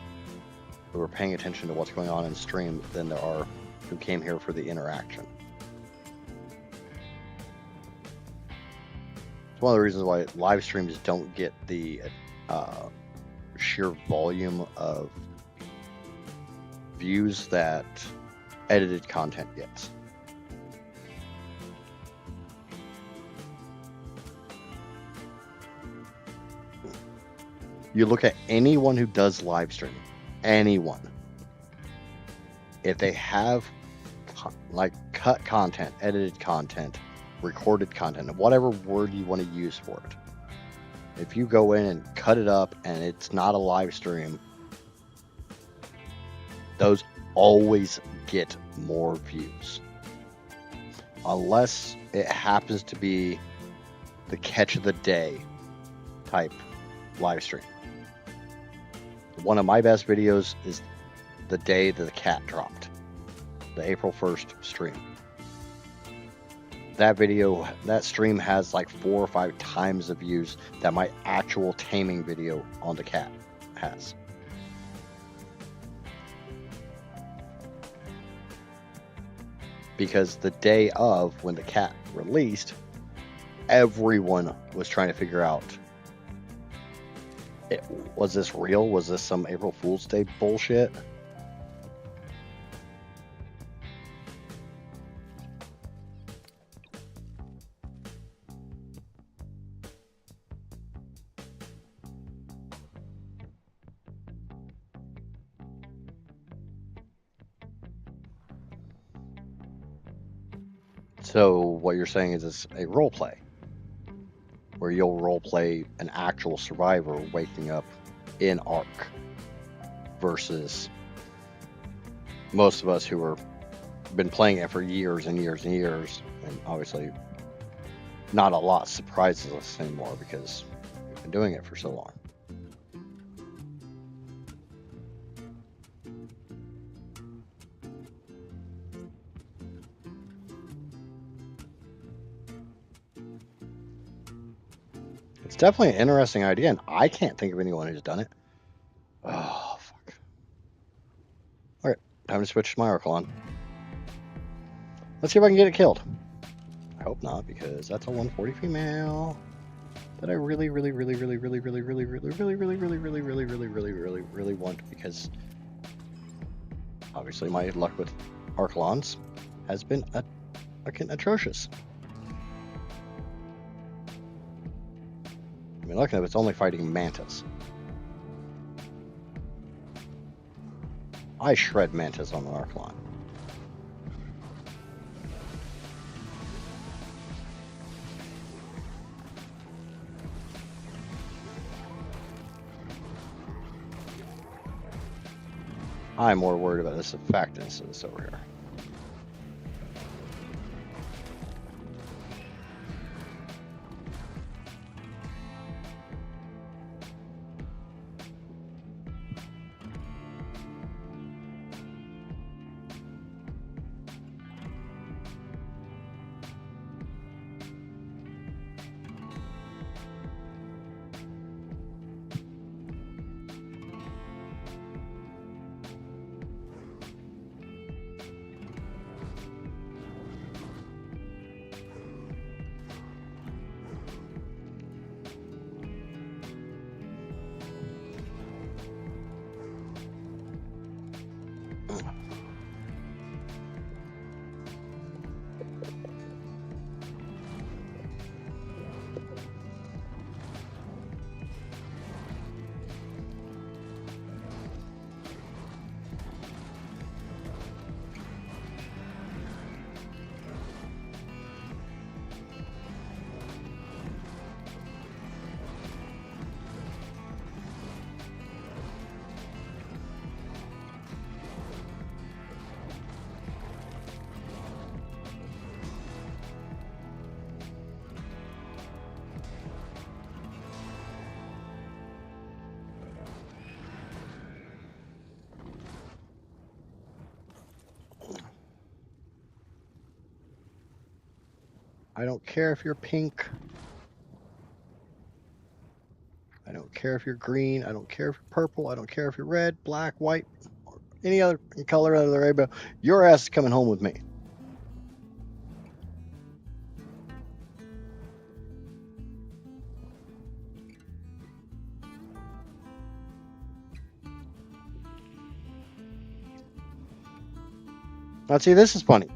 who are paying attention to what's going on in stream than there are who came here for the interaction. It's one of the reasons why live streams don't get the sheer volume of views that edited content gets. You look at anyone who does live streaming, anyone, if they have like cut content, edited content, recorded content, whatever word you want to use for it, if you go in and cut it up and it's not a live stream, those always get more views. Unless it happens to be the catch of the day type live stream. One of my best videos is the day that the cat dropped, the April 1st stream. That video, that stream has like 4 or 5 times the views that my actual taming video on the cat has. Because the day of when the cat released, everyone was trying to figure out, was this real? Was this some April Fool's Day bullshit? So what you're saying is it's a role play, where you'll role play an actual survivor waking up in ARK, versus most of us who are been playing it for years and years and years, and obviously not a lot surprises us anymore because we've been doing it for so long. It's definitely an interesting idea, and I can't think of anyone who's done it. Oh, fuck. Alright, time to switch to my Archelon. Let's see if I can get it killed. I hope not, because that's a 140 female that I really want, because obviously my luck with Archelons has been fucking atrocious. I mean, look at it, it's only fighting mantas. I shred mantas on the Archelon. I'm more worried about this effectiveness of this over here. I don't care if you're pink. I don't care if you're green. I don't care if you're purple. I don't care if you're red, black, white, or any other color out of the rainbow. Your ass is coming home with me. Now, see, this is funny.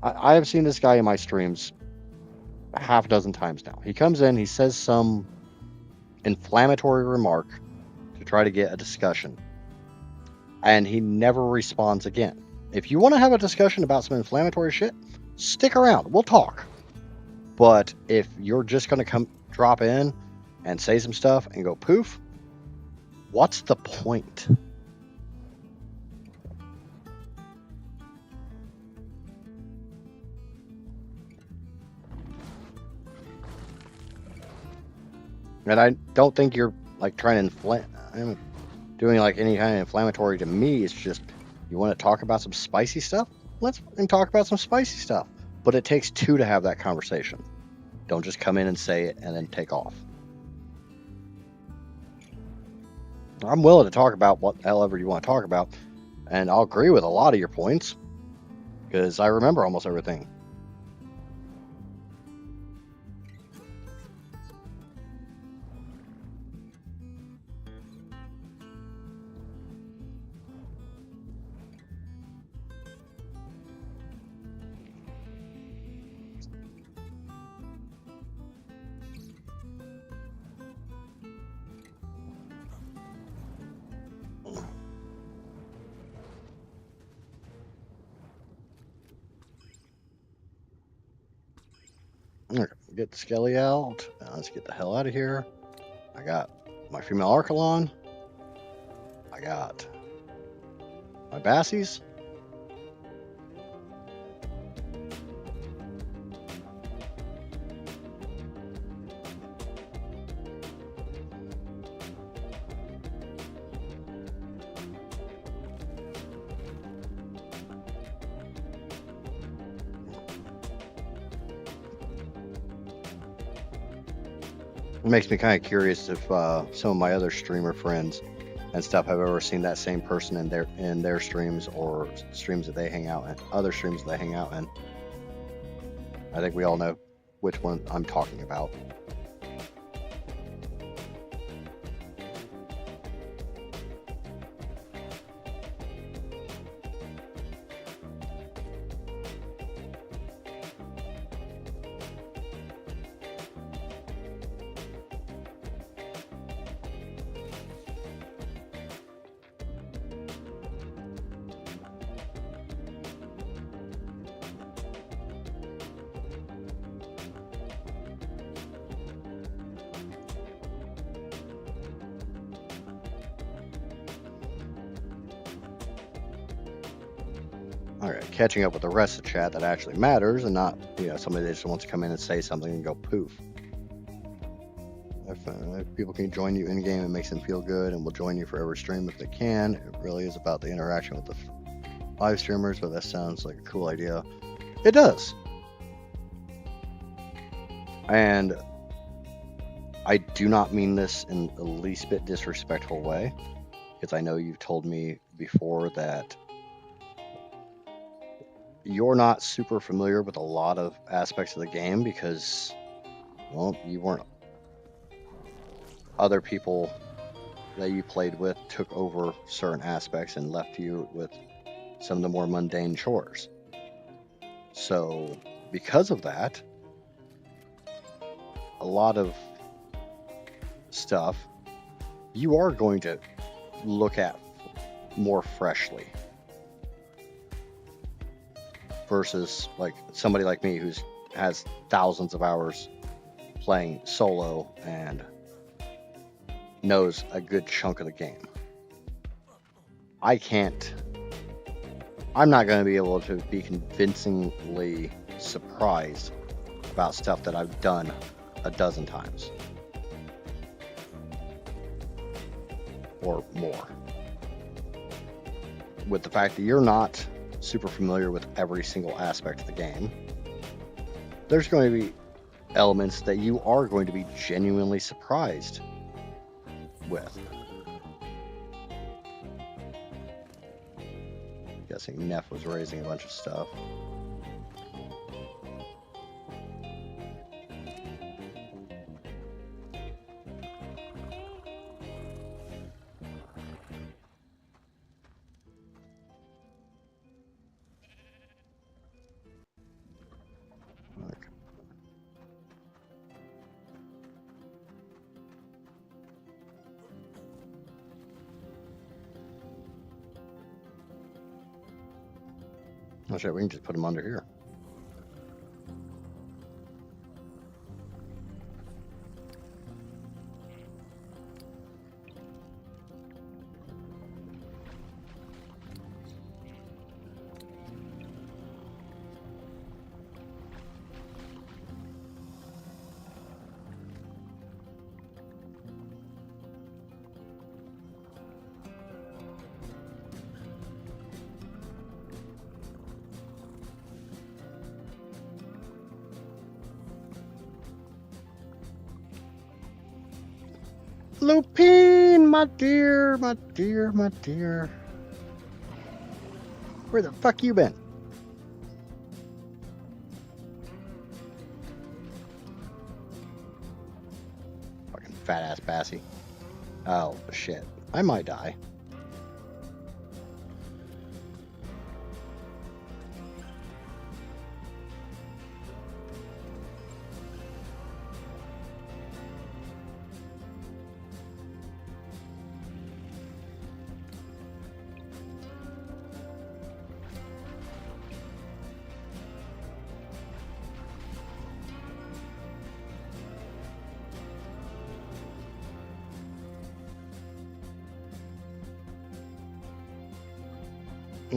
I have seen this guy in my streams a half dozen times now. He comes in, he says some inflammatory remark to try to get a discussion, and he never responds again. If you want to have a discussion about some inflammatory shit, stick around. We'll talk. But if you're just going to come drop in and say some stuff and go poof, what's the point? And I don't think you're like trying to doing like any kind of inflammatory to me. It's just you want to talk about some spicy stuff. Let's talk about some spicy stuff. But it takes two to have that conversation. Don't just come in and say it and then take off. I'm willing to talk about whatever you want to talk about, and I'll agree with a lot of your points because I remember almost everything. Get the Skelly out. Let's get the hell out of here. I got my female Archelon. I got my Bassies. It makes me kind of curious if some of my other streamer friends and stuff have ever seen that same person in their streams or streams that they hang out in, other streams that they hang out in. I think we all know which one I'm talking about. Alright, catching up with the rest of the chat that actually matters and not, somebody that just wants to come in and say something and go poof. If people can join you in-game, it makes them feel good and will join you for every stream if they can. It really is about the interaction with the live streamers, but that sounds like a cool idea. It does. And I do not mean this in the least bit disrespectful way, because I know you've told me before that you're not super familiar with a lot of aspects of the game because, well, you weren't. Other people that you played with took over certain aspects and left you with some of the more mundane chores. So, because of that, a lot of stuff you are going to look at more freshly versus like somebody like me who has thousands of hours playing solo and knows a good chunk of the game. I'm not going to be able to be convincingly surprised about stuff that I've done a dozen times or more. With the fact that you're not super familiar with every single aspect of the game, there's going to be elements that you are going to be genuinely surprised with. Guessing Neff was raising a bunch of stuff. Oh shit, we can just put them under here. Lupine, my dear, my dear, my dear. Where the fuck you been? Fucking fat ass Bassy. Oh shit. I might die.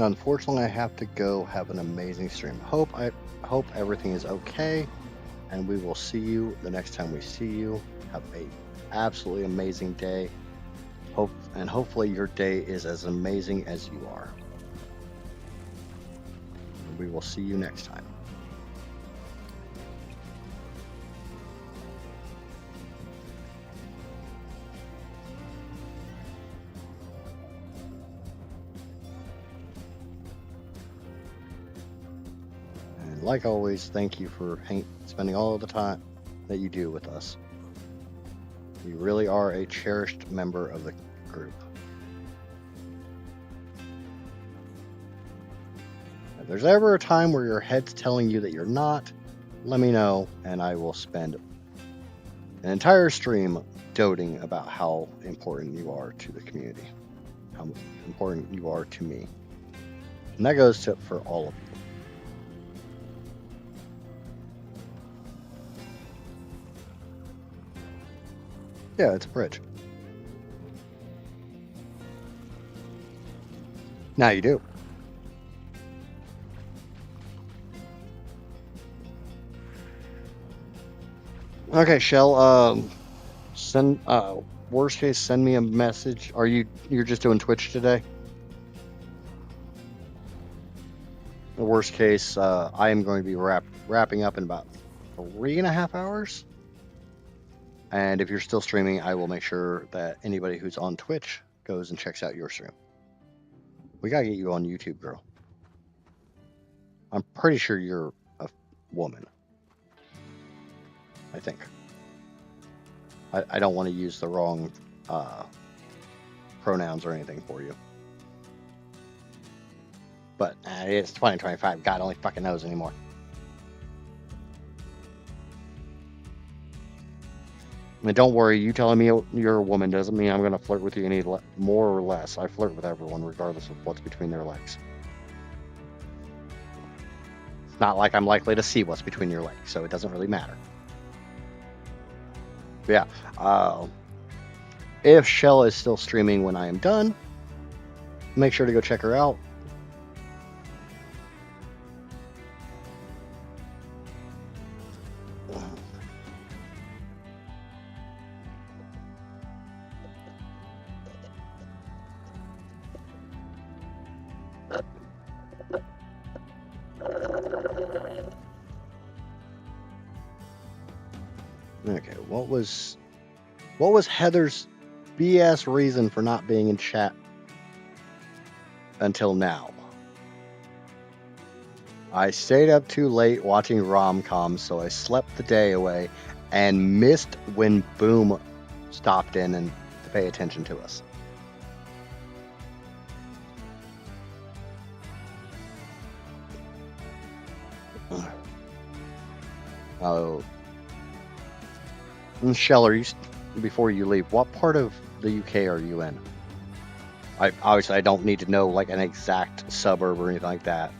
Unfortunately, I have to go. Have an amazing stream. Hope everything is okay, and we will see you the next time we see you. Have a absolutely amazing day. Hopefully your day is as amazing as you are. We will see you next time. Like always, thank you for spending all of the time that you do with us. You really are a cherished member of the group. If there's ever a time where your head's telling you that you're not, let me know, and I will spend an entire stream doting about how important you are to the community, how important you are to me. And that goes for all of you. Yeah, it's a bridge. Now you do. Okay, Shell. Send. Worst case, send me a message. You're just doing Twitch today? The worst case, I am going to be wrapping up in about 3.5 hours. And if you're still streaming, I will make sure that anybody who's on Twitch goes and checks out your stream. We gotta get you on YouTube, girl. I'm pretty sure you're a woman. I think. I don't want to use the wrong pronouns or anything for you. But it's 2025. God only fucking knows anymore. And don't worry, you telling me you're a woman doesn't mean I'm going to flirt with you any more or less. I flirt with everyone regardless of what's between their legs. It's not like I'm likely to see what's between your legs, so it doesn't really matter. But yeah, if Shell is still streaming when I am done, make sure to go check her out. Okay, what was Heather's BS reason for not being in chat until now? I stayed up too late watching rom-coms, so I slept the day away and missed when Boom stopped in and to pay attention to us. Oh, Sheller, before you leave, what part of the UK are you in? Obviously I don't need to know like an exact suburb or anything like that.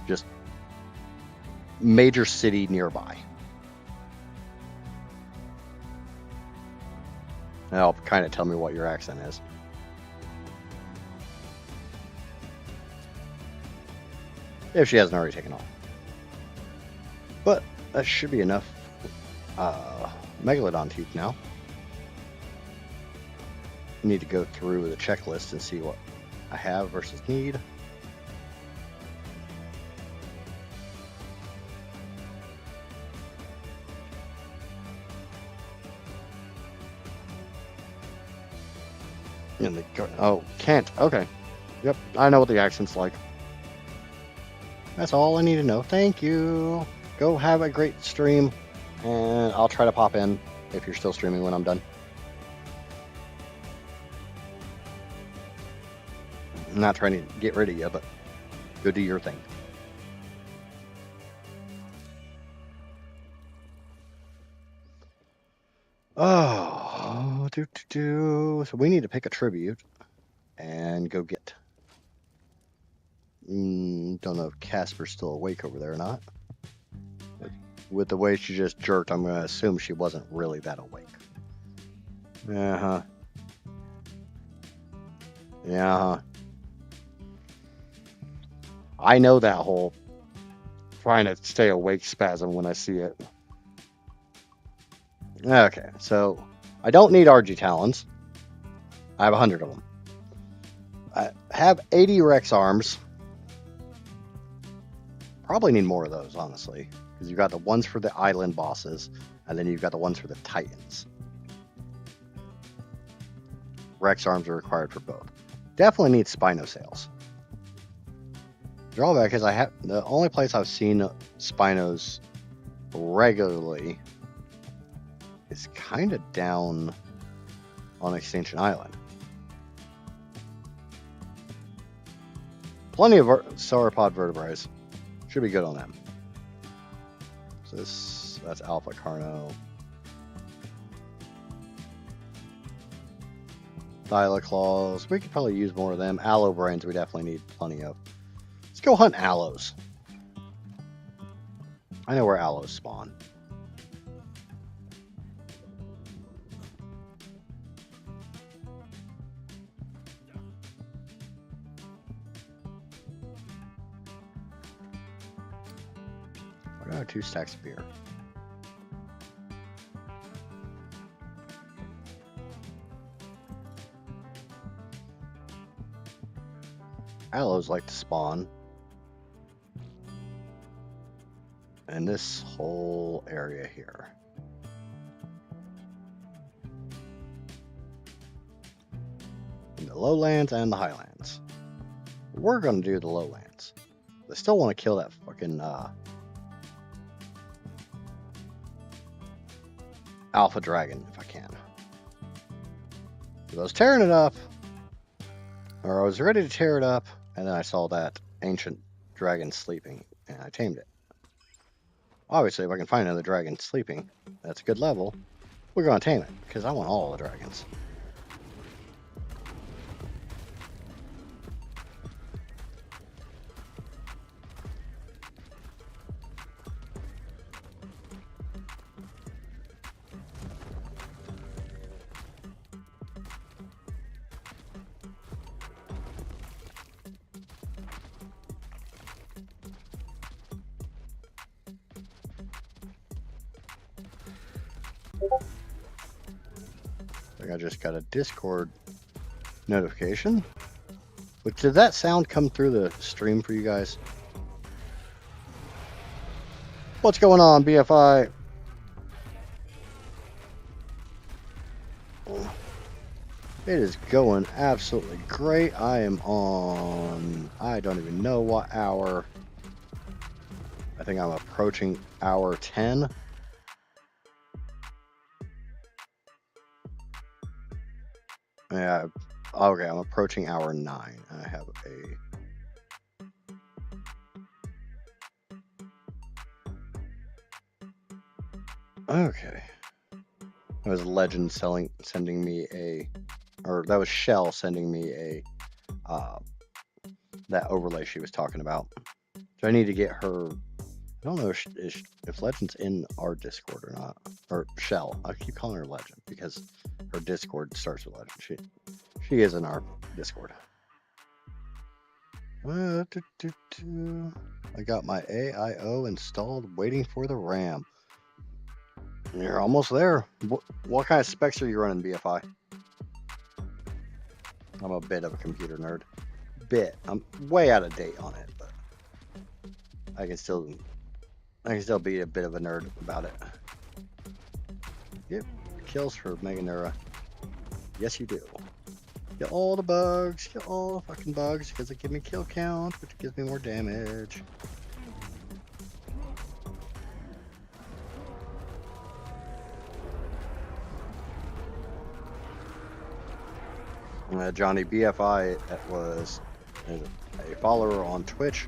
Just major city nearby. That'll kind of tell me what your accent is. If she hasn't already taken off. But that should be enough Megalodon teeth now. I need to go through the checklist and see what I have versus need. Oh, Kent. Okay. Yep, I know what the accent's like. That's all I need to know. Thank you. Go have a great stream, and I'll try to pop in if you're still streaming when I'm done. I'm not trying to get rid of you, but go do your thing. Oh, So we need to pick a tribute and go get. Don't know if Casper's still awake over there or not. With the way she just jerked, I'm going to assume she wasn't really that awake. Uh-huh. Yeah. I know that whole trying to stay awake spasm when I see it. Okay, so I don't need RG Talons. I have 100 of them. I have 80 Rex arms. Probably need more of those, honestly. Because you've got the ones for the island bosses, and then you've got the ones for the titans. Rex arms are required for both. Definitely need Spinosails. Drawback is the only place I've seen Spinos regularly is kind of down on Extinction Island. Plenty of sauropod vertebrae. Should be good on them. So that's Alpha Carno. Thylaclaws. We could probably use more of them. Aloe brains we definitely need plenty of. Let's go hunt aloes. I know where aloes spawn. I got 2 stacks of beer. Aloes like to spawn in this whole area here. In the lowlands and the highlands. We're going to do the lowlands. I still want to kill that fucking alpha dragon if I can. I was tearing it up, or I was ready to tear it up, and then I saw that ancient dragon sleeping, and I tamed it. Obviously, if I can find another dragon sleeping, that's a good level, we're going to tame it, because I want all the dragons. I just got a Discord notification. But did that sound come through the stream for you guys? What's going on, BFI? It is going absolutely great. I am on, I don't even know what hour. I think I'm approaching hour 10. Yeah, okay, I'm approaching hour 9. I have okay. That was Legend sending me a, or that was Shell sending me a, that overlay she was talking about. So I need to get her. I don't know if Legend's in our Discord or not, or Shell. I keep calling her Legend because her Discord starts with Legend. She is in our Discord. I got my AIO installed, waiting for the RAM. You're almost there. What kind of specs are you running, BFI? I'm a bit of a computer nerd. I'm way out of date on it, but I can still be a bit of a nerd about it. Get kills for Meganura. Yes, you do. Get all the bugs. Get all the fucking bugs because they give me kill count, which gives me more damage. Johnny BFI was a follower on Twitch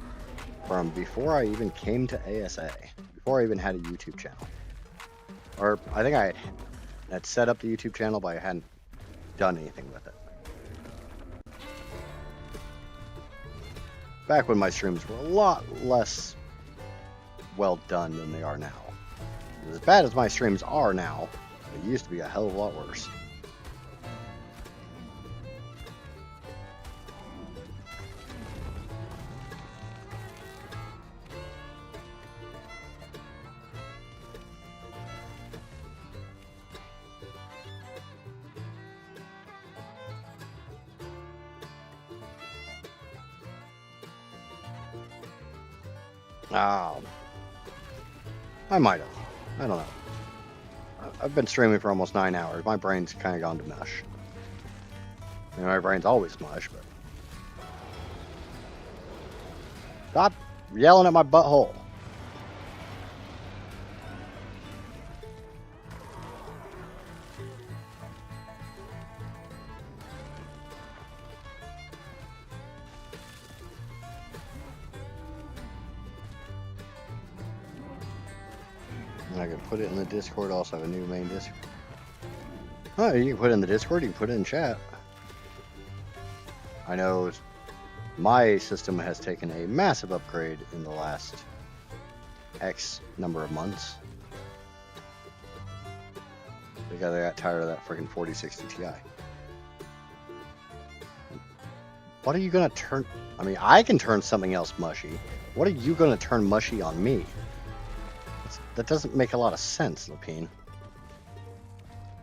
from before I even came to ASA, before I even had a YouTube channel. Or I think I had set up the YouTube channel, but I hadn't done anything with it. Back when my streams were a lot less well done than they are now. As bad as my streams are now, it used to be a hell of a lot worse. I might have. I don't know. I've been streaming for almost 9 hours. My brain's kind of gone to mush. I mean, my brain's always mush, but... Stop yelling at my butthole. I can put it in the Discord. Also have a new main Discord. Oh, you can put it in the Discord. You can put it in chat. I know my system has taken a massive upgrade in the last X number of months. Because I got tired of that freaking 4060 Ti. What are you gonna turn? I mean, I can turn something else mushy. What are you gonna turn mushy on me? That doesn't make a lot of sense, Lapine.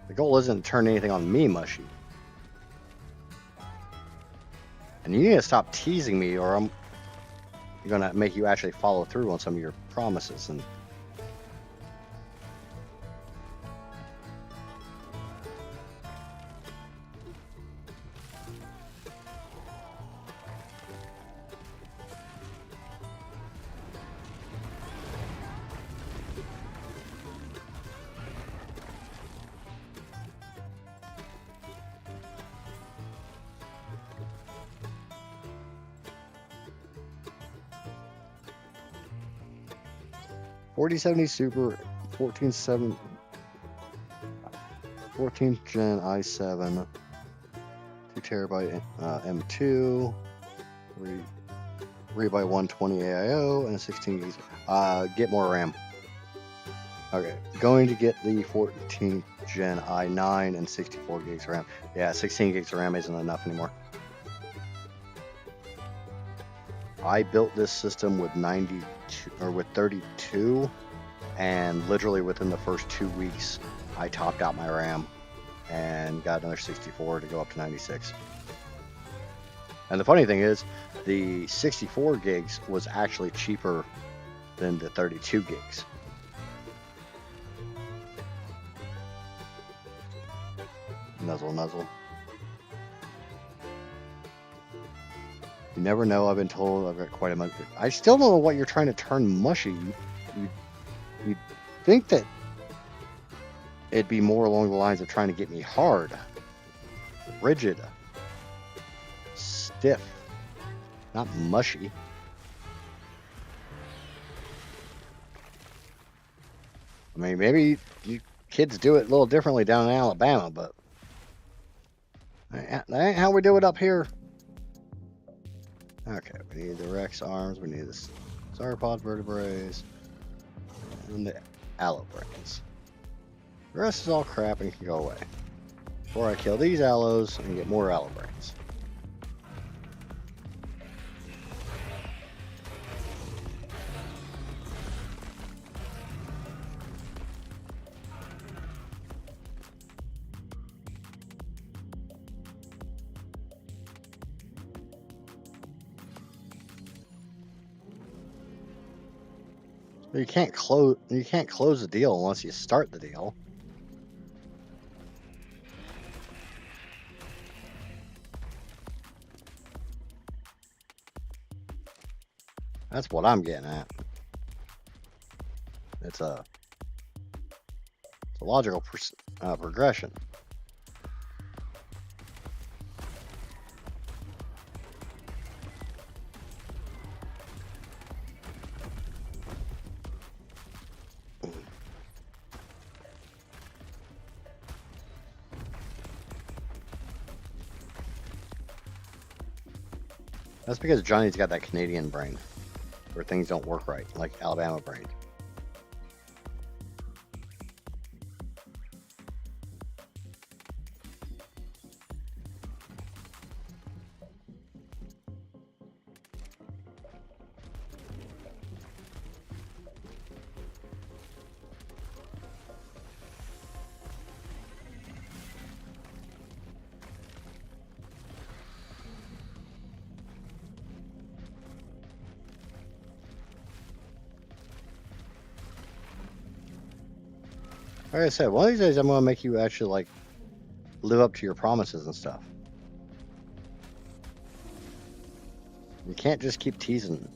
The goal isn't to turn anything on me mushy. And you need to stop teasing me, or I'm gonna make you actually follow through on some of your promises. And $4070 Super, 14th Gen i7, 2TB M2, 3x120 AIO, and a 16 gigs. Get more RAM. Okay, going to get the 14th Gen i9 and 64 gigs RAM. Yeah, 16 gigs of RAM isn't enough anymore. I built this system with 32, and literally within the first 2 weeks, I topped out my RAM and got another 64 to go up to 96. And the funny thing is, the 64 gigs was actually cheaper than the 32 gigs. Nuzzle. You never know. I've been told I've got quite a much. I still don't know what you're trying to turn mushy. You think that it'd be more along the lines of trying to get me hard, rigid, stiff, not mushy. I mean, maybe you kids do it a little differently down in Alabama, but that ain't how we do it up here. Okay, we need the Rex arms, we need the sauropod vertebrae, and the aloe brains. The rest is all crap and can go away. Before I kill these aloes and get more aloe brains. You can't close the deal unless you start the deal. That's what I'm getting at. It's a logical progression. That's because Johnny's got that Canadian brain, where things don't work right, like Alabama brain. Like I said, one of these days I'm gonna make you actually like live up to your promises and stuff. You can't just keep teasing.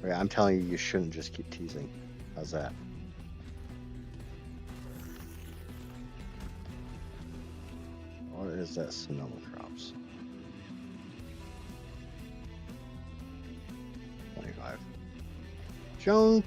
Okay, I'm telling you, you shouldn't just keep teasing. How's that? What is that Sonoma crops? 25. Junk.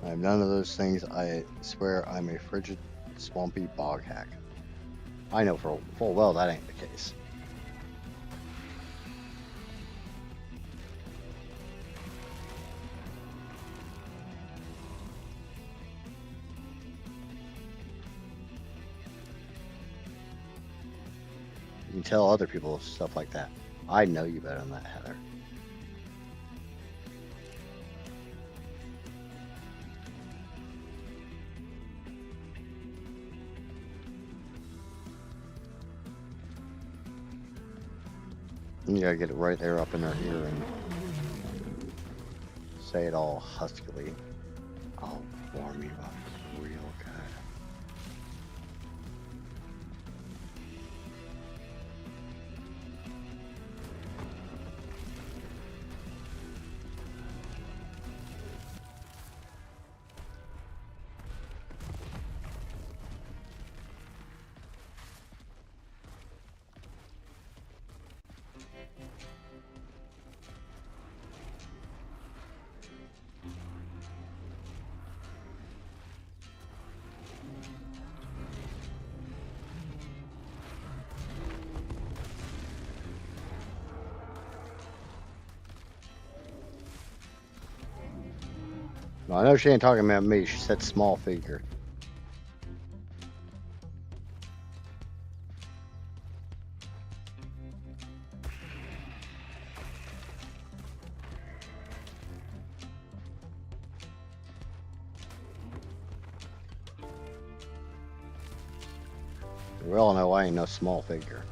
I'm none of those things. I swear I'm a frigid, swampy bog hack. I know for full well that ain't the case. You can tell other people stuff like that. I know you better than that, Heather. You gotta get it right there up in her ear and say it all huskily. No, I know she ain't talking about me. She said small figure. We all know I ain't no small figure.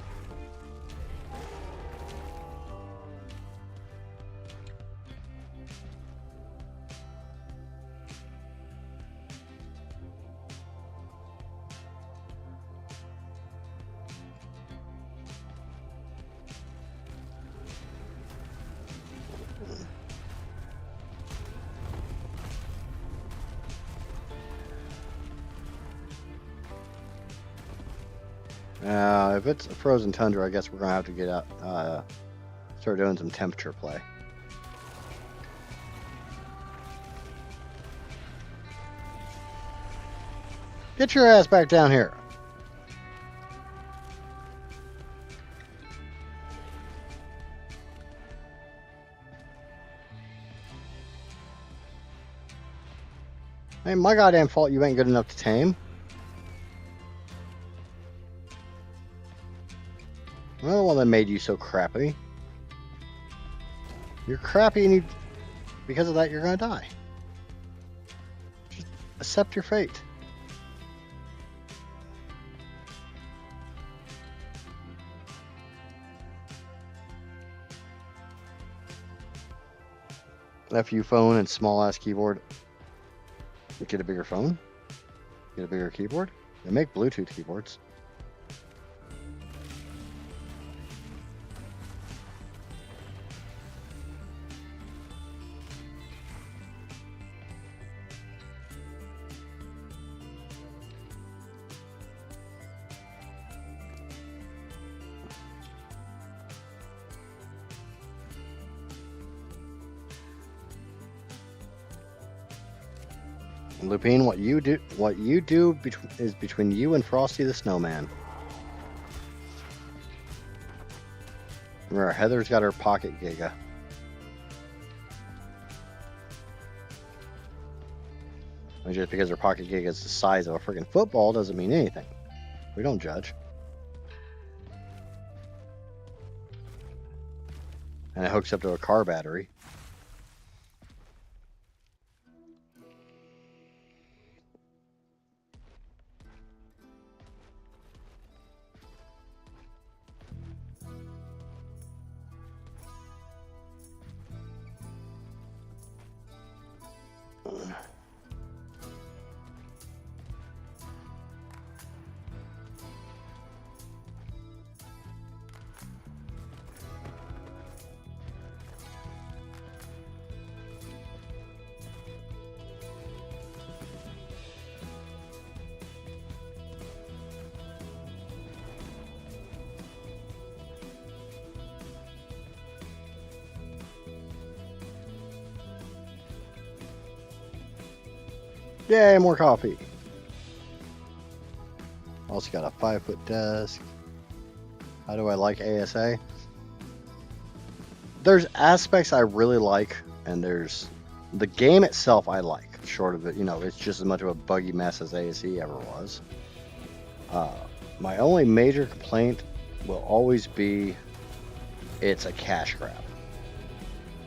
If it's a frozen tundra, I guess we're gonna have to get out, start doing some temperature play. Get your ass back down here. Ain't my goddamn fault you ain't good enough to tame. I'm the one that made you so crappy. You're crappy and because of that you're gonna die. Just accept your fate. FU phone and small ass keyboard. Get a bigger phone. Get a bigger keyboard. They make Bluetooth keyboards. Lupine, what you do is between you and Frosty the Snowman. Remember, Heather's got her pocket giga. And just because her pocket giga is the size of a freaking football doesn't mean anything. We don't judge. And it hooks up to a car battery. Yay, more coffee. Also got a 5-foot desk. How do I like ASA? There's aspects I really like, and there's the game itself I like. Short of it, it's just as much of a buggy mess as ASE ever was. My only major complaint will always be it's a cash grab.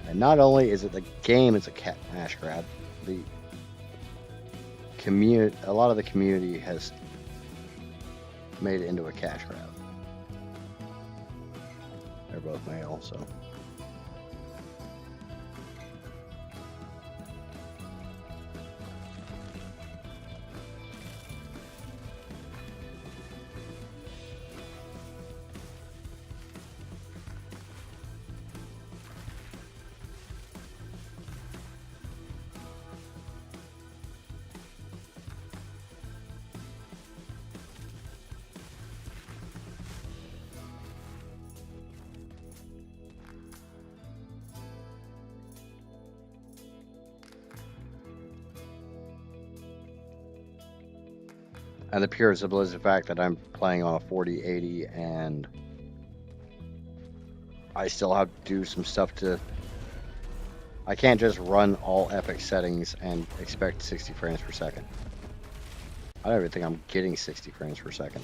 And not only is it the game, it's a cash grab. A lot of the community has made it into a cash grab. They're both male, so. And the pure simple is the fact that I'm playing on a 4080 and I still have to do some stuff to I can't just run all epic settings and expect 60 frames per second. I don't even think I'm getting 60 frames per second.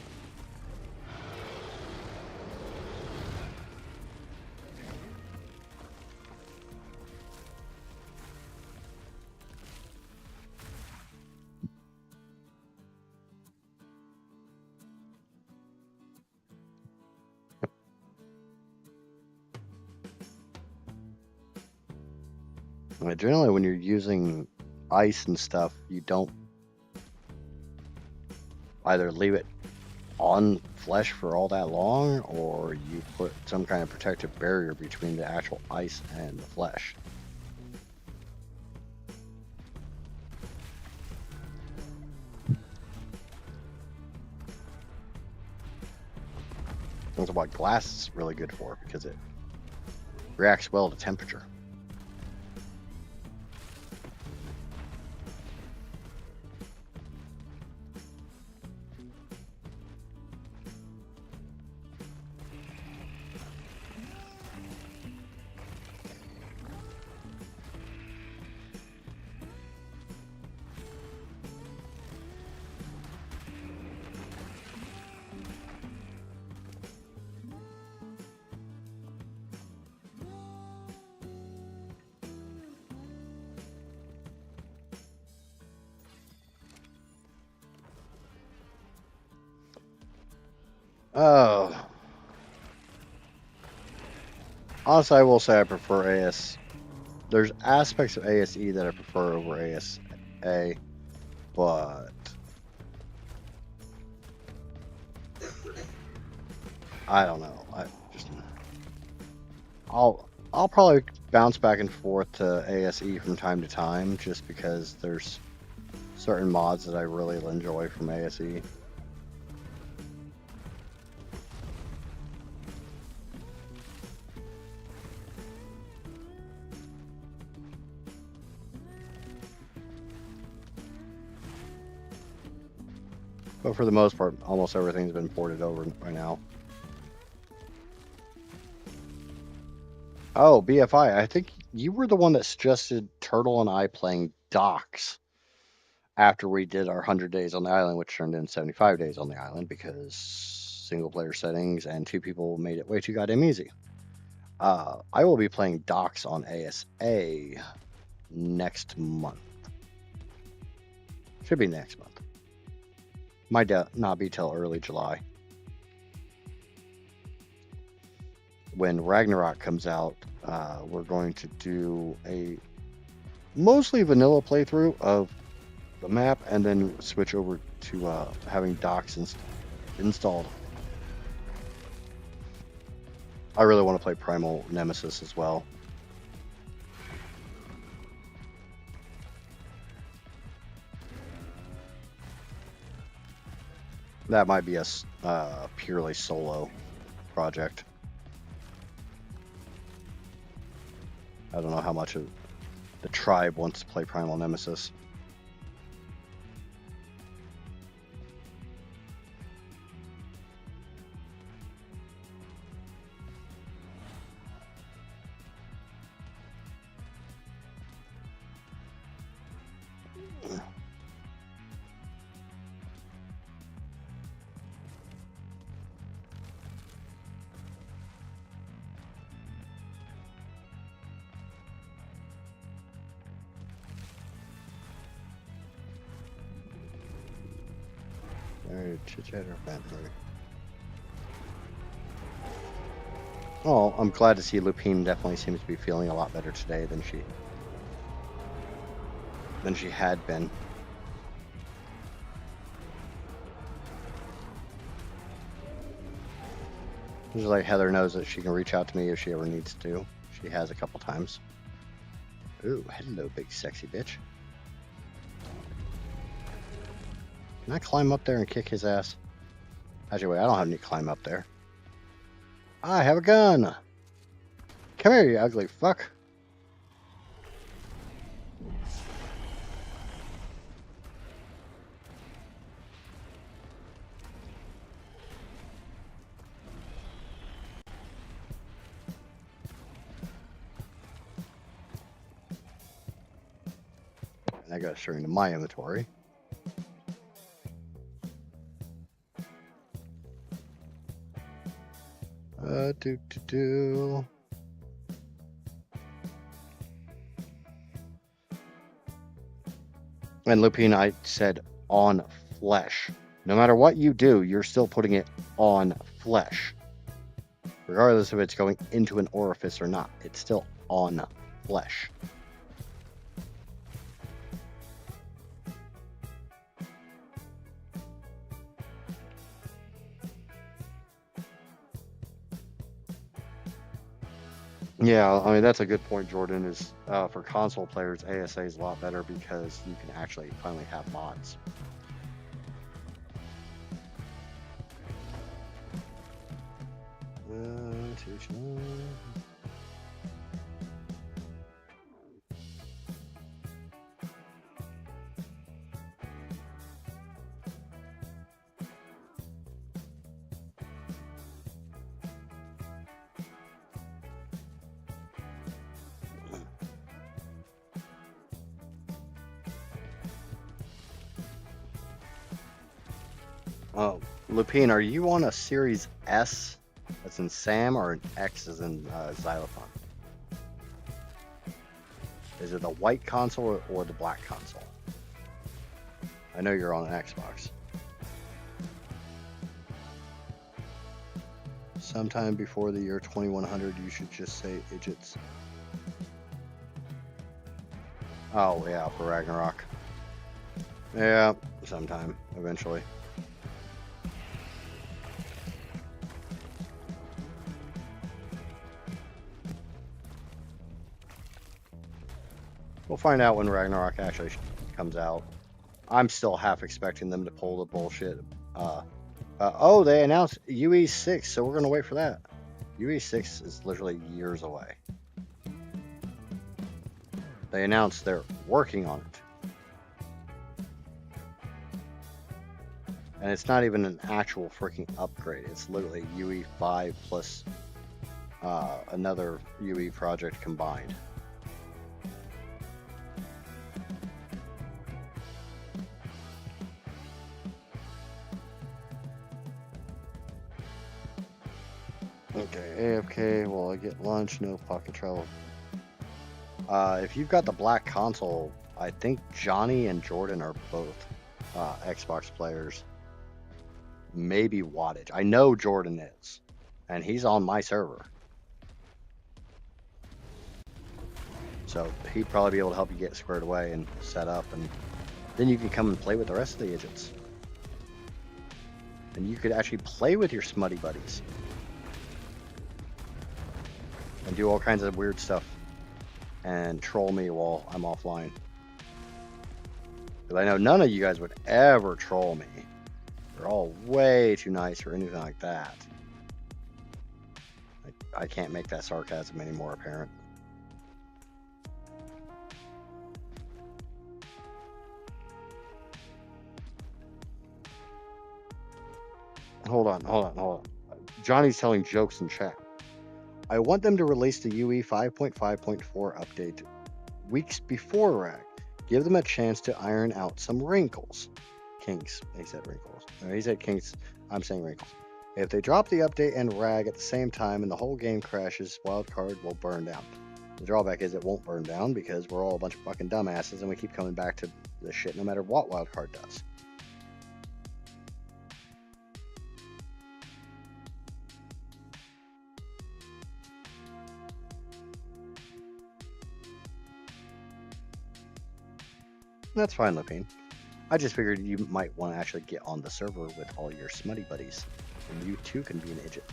Generally, when you're using ice and stuff, you don't either leave it on flesh for all that long, or you put some kind of protective barrier between the actual ice and the flesh. That's what glass is really good for, because it reacts well to temperature. Oh. Honestly, I will say I prefer AS. There's aspects of ASE that I prefer over ASA, but I don't know. I'll probably bounce back and forth to ASE from time to time, just because there's certain mods that I really enjoy from ASE. But for the most part, almost everything's been ported over by now. Oh, BFI, I think you were the one that suggested Turtle and I playing Docks after we did our 100 days on the island, which turned in 75 days on the island because single player settings and two people made it way too goddamn easy. I will be playing Docks on ASA next month. Should be next month. Might not be till early July. When Ragnarok comes out, we're going to do a mostly vanilla playthrough of the map and then switch over to having docks installed. I really want to play Primal Nemesis as well. That might be a purely solo project. I don't know how much of the tribe wants to play Primal Nemesis. Oh, I'm glad to see Lupine definitely seems to be feeling a lot better today than she had been. Just like Heather knows that she can reach out to me if she ever needs to. She has a couple times. Ooh, hello, big sexy bitch. Can I climb up there and kick his ass? Actually, wait, I don't have any climb up there. I have a gun! Come here, you ugly fuck. And I got straight into my inventory. And Lupine, I said on flesh. No matter what you do, you're still putting it on flesh. Regardless if it's going into an orifice or not, it's still on flesh. Yeah, I mean, that's a good point, Jordan, is for console players, ASA is a lot better because you can actually finally have mods. Oh, Lupine, are you on a Series S that's in Sam or an X as in Xylophone? Is it the white console or the black console? I know you're on an Xbox. Sometime before the year 2100, you should just say idiots. Oh, yeah, for Ragnarok. Yeah, sometime, eventually. We'll find out when Ragnarok actually comes out. I'm still half expecting them to pull the bullshit. Oh, they announced UE6, so we're going to wait for that. UE6 is literally years away. They announced they're working on it. And it's not even an actual freaking upgrade. It's literally UE5 plus another UE project combined. Okay, AFK while I get lunch, no pocket travel. If you've got the black console, I think Johnny and Jordan are both Xbox players. Maybe Wattage. I know Jordan is, and he's on my server. So he'd probably be able to help you get squared away and set up, and then you can come and play with the rest of the idiots. And you could actually play with your smutty buddies. And do all kinds of weird stuff. And troll me while I'm offline. Because I know none of you guys would ever troll me. You're all way too nice or anything like that. I can't make that sarcasm any more apparent. Hold on. Johnny's telling jokes in chat. I want them to release the UE 5.5.4 update weeks before RAG. Give them a chance to iron out some wrinkles. Kinks. He said wrinkles. No, he said kinks. I'm saying wrinkles. If they drop the update and RAG at the same time and the whole game crashes, wildcard will burn down. The drawback is it won't burn down because we're all a bunch of fucking dumbasses and we keep coming back to this shit no matter what wildcard does. That's fine, Lupine. I just figured you might want to actually get on the server with all your smutty buddies, and you too can be an idiot.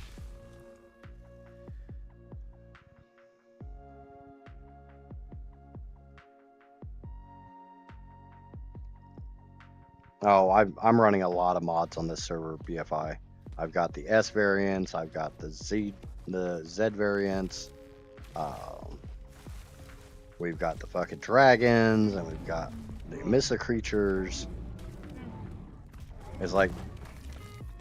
Oh, I'm running a lot of mods on this server, BFI. I've got the S variants, I've got the Z variants. We've got the fucking dragons, and we've got the Amissa creatures. It's like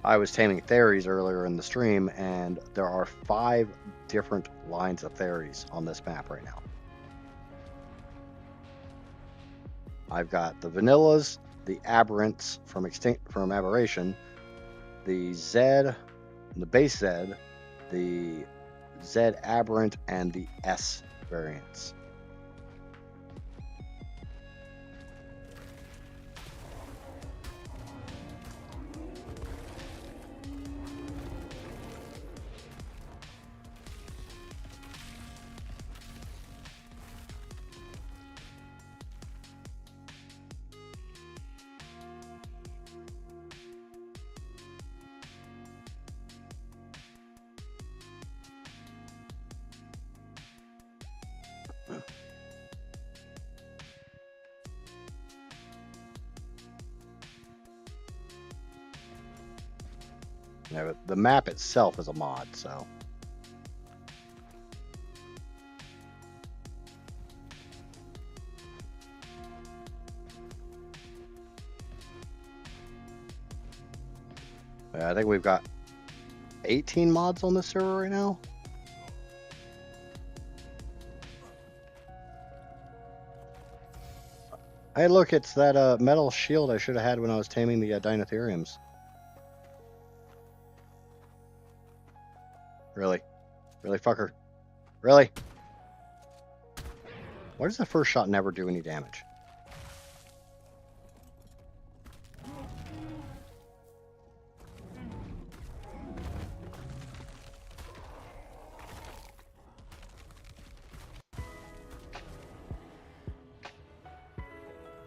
I was taming theories earlier in the stream, and there are 5 different lines of theories on this map right now. I've got the vanillas, the aberrants from aberration, the Z, the base Z, the Z aberrant, and the S variants. Yeah, but the map itself is a mod, so. Yeah, I think we've got 18 mods on this server right now. Hey, look, it's that metal shield I should have had when I was taming the Dinotheriums. Really? Really, fucker? Really? Why does the first shot never do any damage?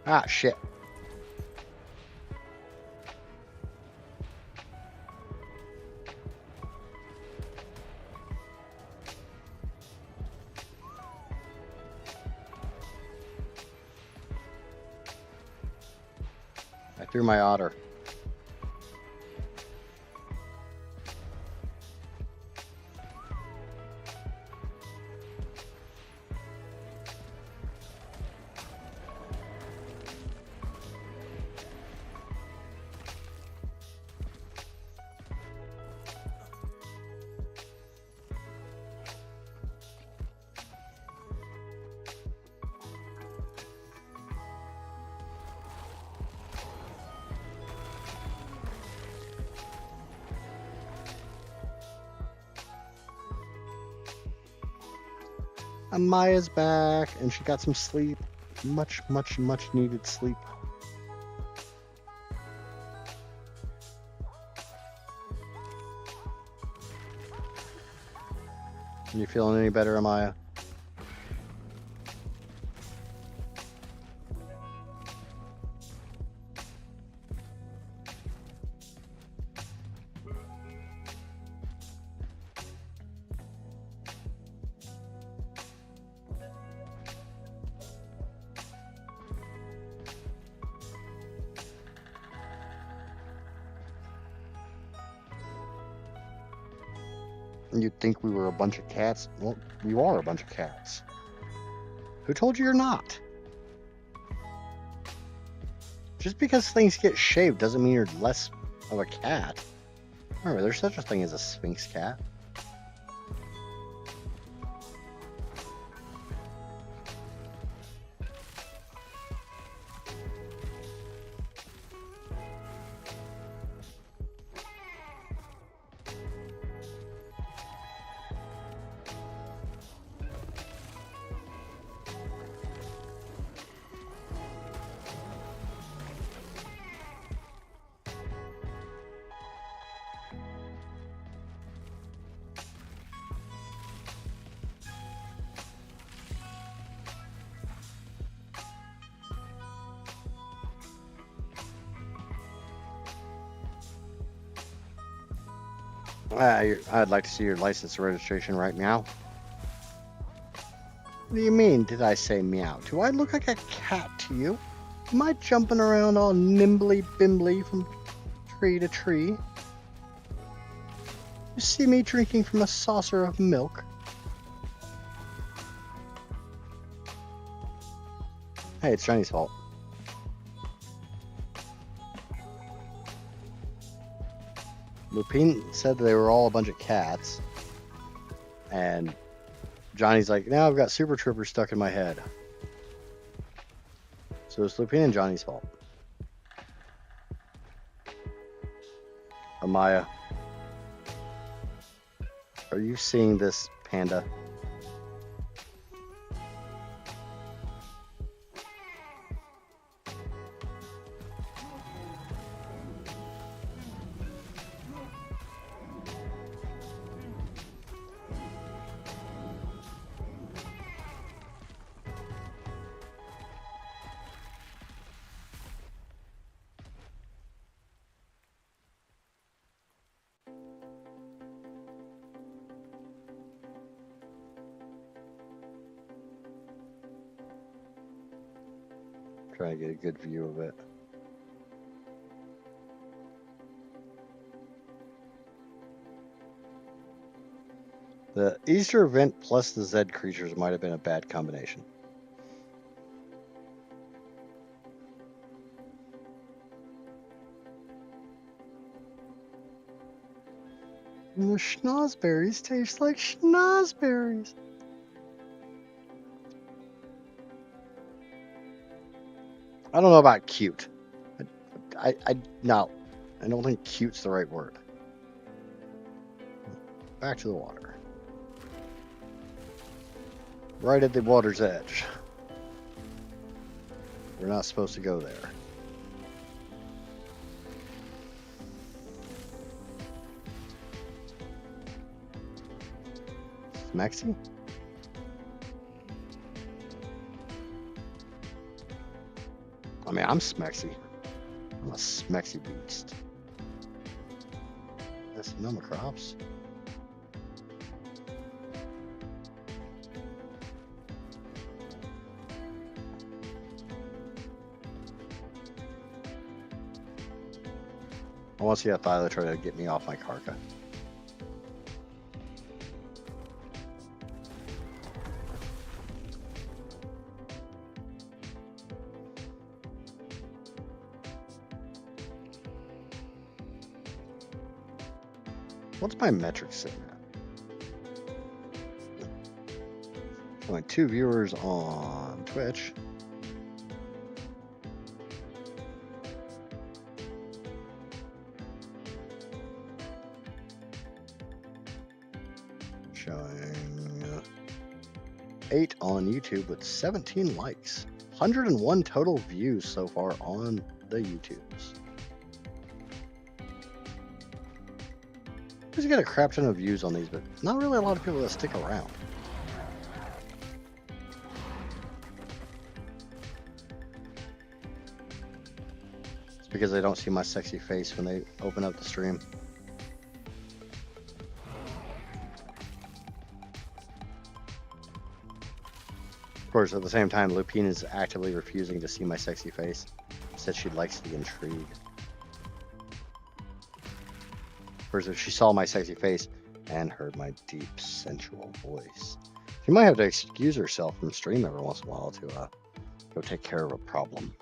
Ah, shit. I threw my otter. Maya's back, and she got some sleep. Much needed sleep. You feeling any better, Amaya? You'd think we were a bunch of cats. Well, you are a bunch of cats. Who told you you're not? Just because things get shaved doesn't mean you're less of a cat. Remember, there's such a thing as a Sphinx cat. I'd like to see your license registration right now. What do you mean, did I say meow? Do I look like a cat to you? Am I jumping around all nimbly-bimbly from tree to tree? You see me drinking from a saucer of milk? Hey, it's Johnny's fault. Lupin said they were all a bunch of cats, and Johnny's like, now I've got Super Troopers stuck in my head. So it's Lupine and Johnny's fault. Amaya, are you seeing this, Panda? Try to get a good view of it. The Easter event plus the Z creatures might have been a bad combination. And the schnozberries taste like schnozberries. I don't know about cute. No, I don't think cute's the right word. Back to the water. Right at the water's edge. We're not supposed to go there. Smexy? I mean, I'm smexy. I'm a smexy beast. That's Noma crops. I want to see how Thyla try to get me off my Karka. What's my metric sitting at? Only 2 viewers on Twitch. Showing 8 on YouTube with 17 likes. 101 total views so far on the YouTubes. You get a crap ton of views on these, but not really a lot of people that stick around. It's because they don't see my sexy face when they open up the stream. Of course, at the same time, Lupine is actively refusing to see my sexy face. Said she likes the intrigue. First, if she saw my sexy face and heard my deep, sensual voice, she might have to excuse herself from stream every once in a while to go take care of a problem.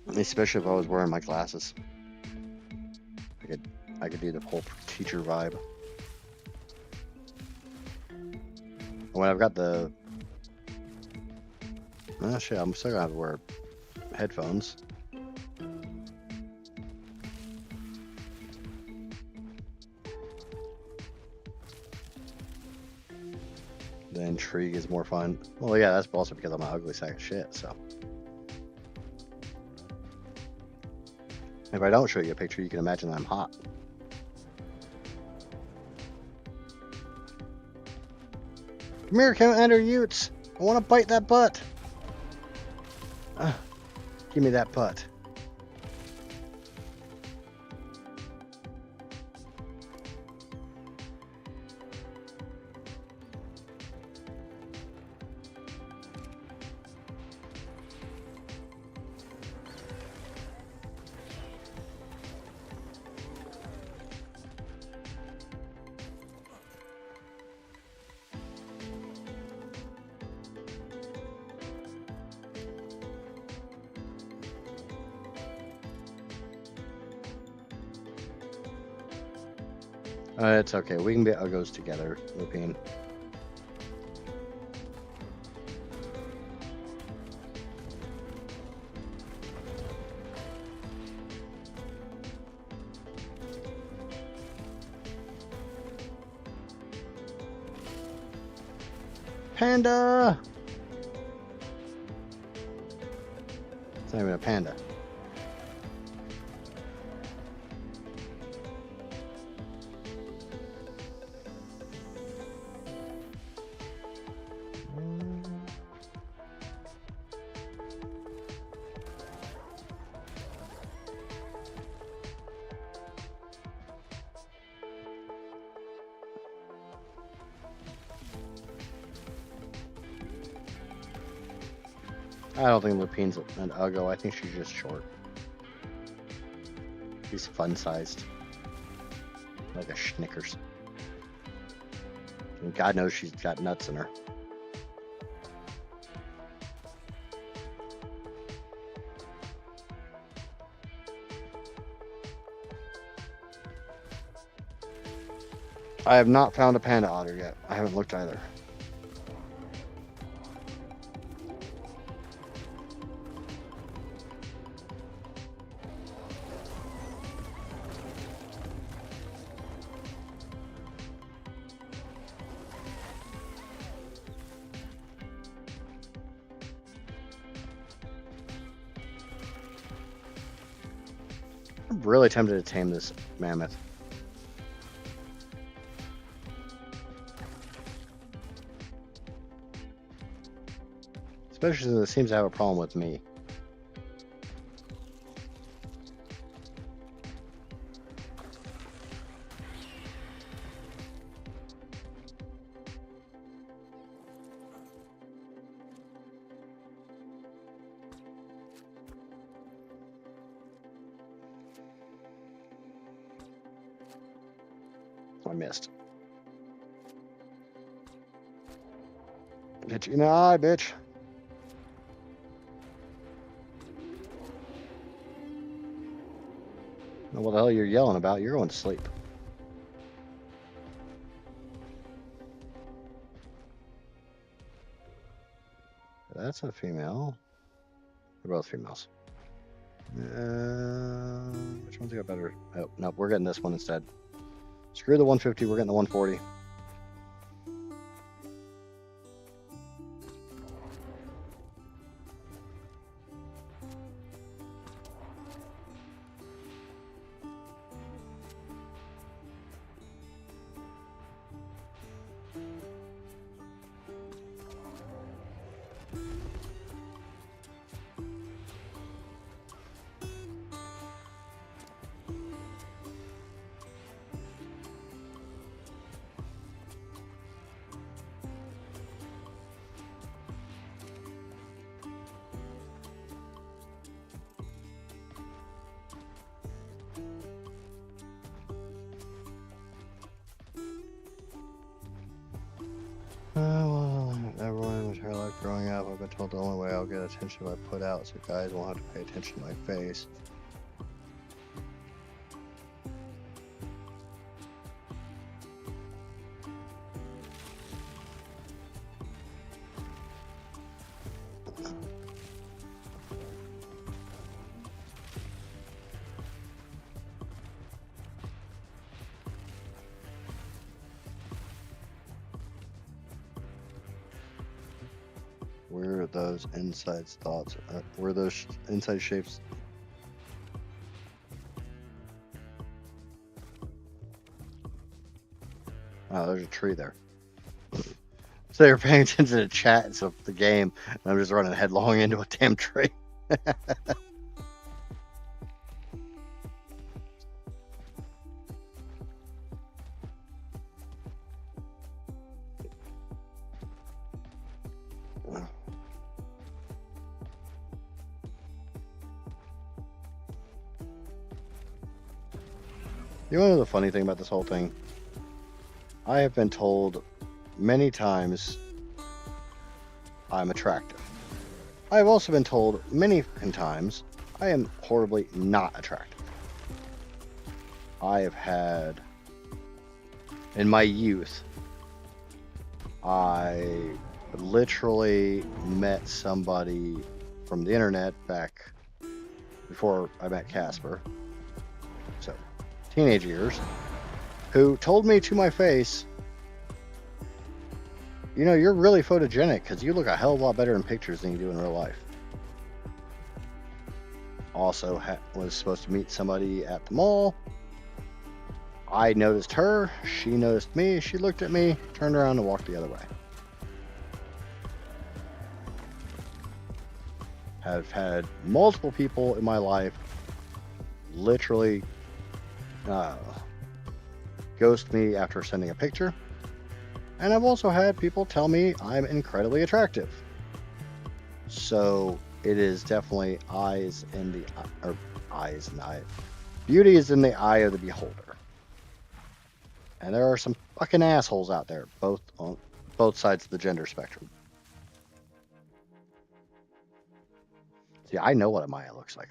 Especially if I was wearing my glasses. I could do the whole teacher vibe. When I've got the... Oh shit, I'm still gonna have to wear headphones. The intrigue is more fun. Well, yeah, that's also because I'm an ugly sack of shit, so. If I don't show you a picture, you can imagine that I'm hot. Come here, Commander Utes. I want to bite that butt. Give me that butt. It's okay. We can be uggos together, Lupine. Panda! It's not even a panda. I don't think Lupine's an uggo. I think she's just short. She's fun-sized. Like a Snickers. And God knows she's got nuts in her. I have not found a panda otter yet. I haven't looked either. I'm really tempted to tame this mammoth. Especially since it seems to have a problem with me. I missed. Hit you in the eye, bitch. What the hell you're yelling about? You're going to sleep. That's a female. They're both females. Which one's got better? Oh, no, we're getting this one instead. Screw the 150, we're getting the 140. Well, everyone was her life growing up. I've been told the only way I'll get attention if I put out, so guys won't have to pay attention to my face. Where are those inside thoughts? Where those inside shapes? Oh, there's a tree there. So you're paying attention to chat and stuff, the game, and I'm just running headlong into a damn tree. You want to know the funny thing about this whole thing? I have been told many times I'm attractive. I have also been told many times I am horribly not attractive. I have had in my youth, I literally met somebody from the internet back before I met Casper, so teenage years, who told me to my face, you know, you're really photogenic because you look a hell of a lot better in pictures than you do in real life. Also was supposed to meet somebody at the mall. I noticed her, she noticed me, she looked at me, turned around and walked the other way. Have had multiple people in my life literally ghost me after sending a picture. And I've also had people tell me I'm incredibly attractive. So it is definitely beauty is in the eye of the beholder. And there are some fucking assholes out there, both on both sides of the gender spectrum. See, I know what a Maya looks like.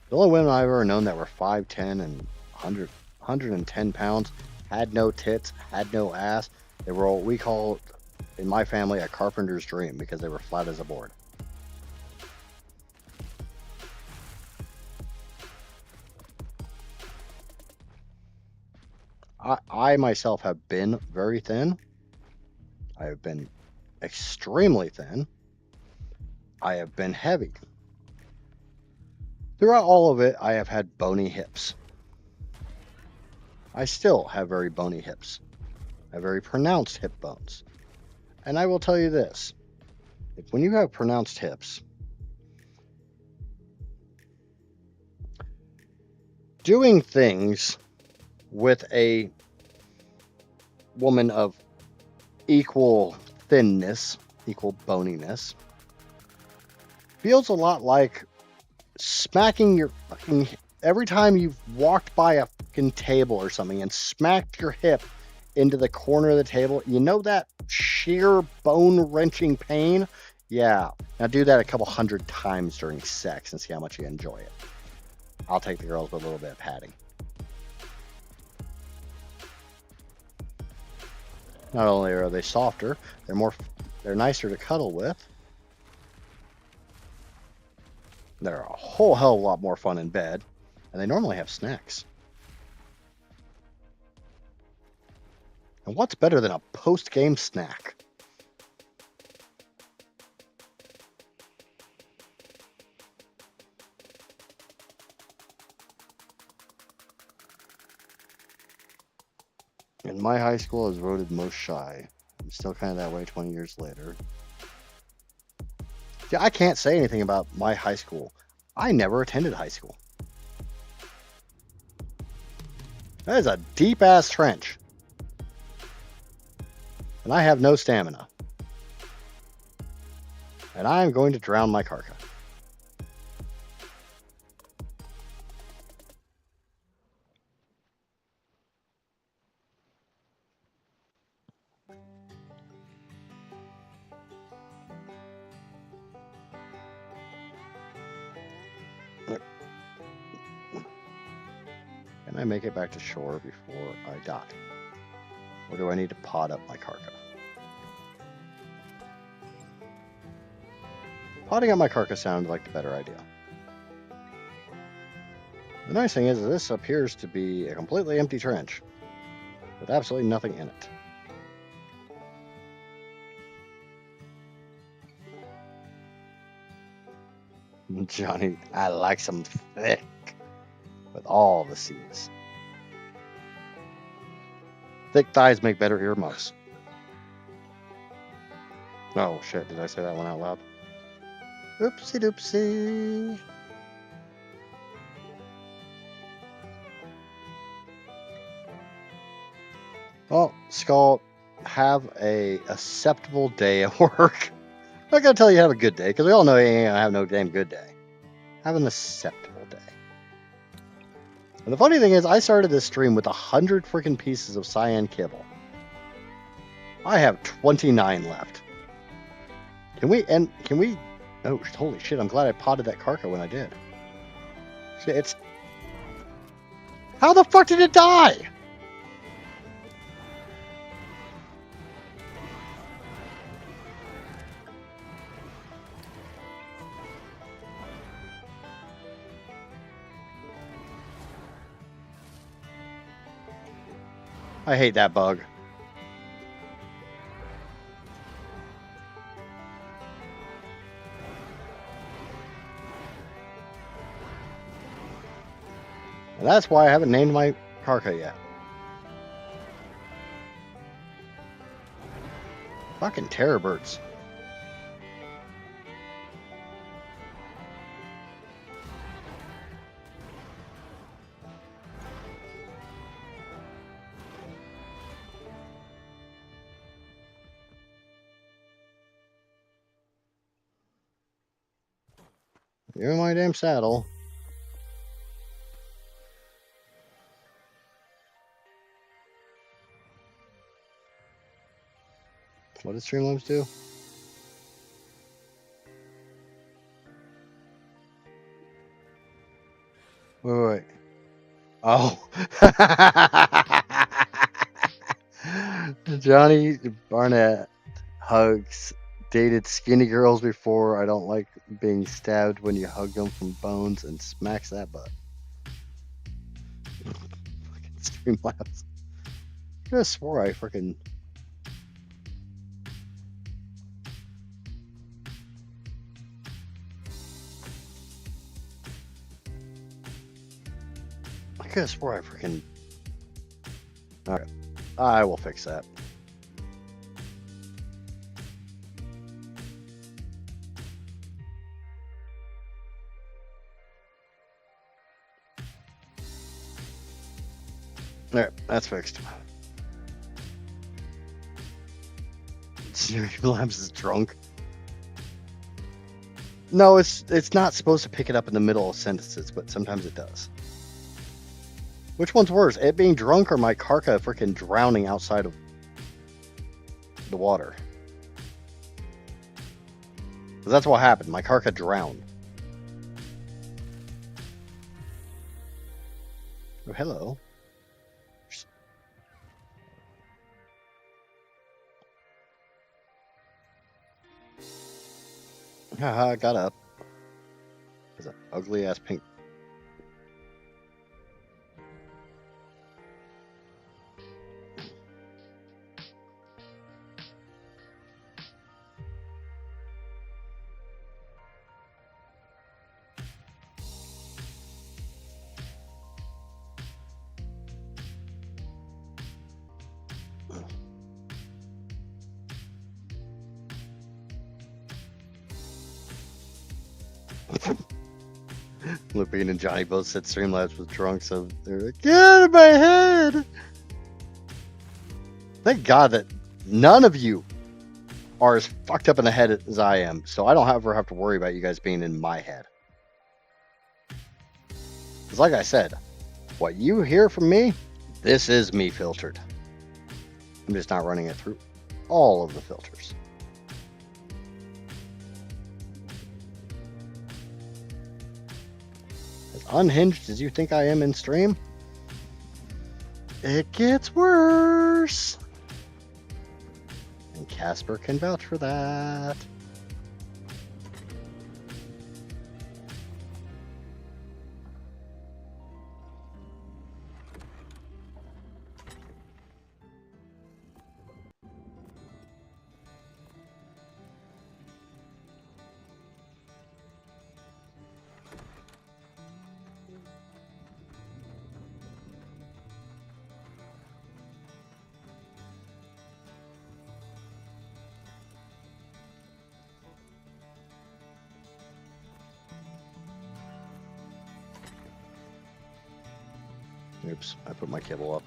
The only women I've ever known that were 5'10" and 110 pounds, had no tits, had no ass. They were what we call, in my family, a carpenter's dream because they were flat as a board. I myself have been very thin. I have been extremely thin. I have been heavy. Throughout all of it, I have had bony hips. I still have very bony hips. I have very pronounced hip bones. And I will tell you this, when you have pronounced hips, doing things with a woman of equal thinness, equal boniness, feels a lot like smacking your fucking, every time you've walked by a fucking table or something and smacked your hip into the corner of the table, you know that sheer bone-wrenching pain? Yeah. Now do that a couple hundred times during sex and see how much you enjoy it. I'll take the girls with a little bit of padding. Not only are they softer, they're nicer to cuddle with. They're a whole hell of a lot more fun in bed, and they normally have snacks. And what's better than a post-game snack? In my high school, I was voted most shy. I'm still kind of that way 20 years later. Yeah, I can't say anything about my high school. I never attended high school. That is a deep-ass trench. And I have no stamina. And I'm going to drown my Karka. Can I make it back to shore before I die? Or do I need to pot up my Karka? Potting up my Karka sounded like the better idea. The nice thing is that this appears to be a completely empty trench with absolutely nothing in it. Johnny, I like some thick with all the C's. Thick thighs make better earmuffs. Oh shit, did I say that one out loud? Oopsie doopsie. Well, Skull, have a acceptable day at work. I'm not gonna tell you have a good day, because we all know you ain't gonna have no damn good day. Have an acceptable day. And the funny thing is, I started this stream with 100 freaking pieces of cyan kibble. I have 29 left. Can we? Oh, holy shit! I'm glad I potted that Karka when I did. Shit, how the fuck did it die? I hate that bug. And that's why I haven't named my Karka yet. Fucking terror birds. You're in my damn saddle. What did Streamlabs do? Wait. Oh. Johnny Barnett hugs dated skinny girls before. I don't like being stabbed when you hug them from bones, and smacks that butt. Fucking Streamlabs. I could have swore I freaking. I could have swore I freaking. Alright. I will fix that. Alright, that's fixed. Streamlabs is drunk. No, it's not supposed to pick it up in the middle of sentences, but sometimes it does. Which one's worse, it being drunk or my Karka freaking drowning outside of the water? Because that's what happened. My Karka drowned. Oh, hello. Haha, I got up. There's an ugly ass pink. Lupine and Johnny both said Streamlabs was drunk, so they're like, get out of my head! Thank God that none of you are as fucked up in the head as I am, so I don't ever have to worry about you guys being in my head. Because like I said, what you hear from me, this is me filtered. I'm just not running it through all of the filters. As unhinged as you think I am in stream, it gets worse. And Casper can vouch for that. Oops, I put my kibble up.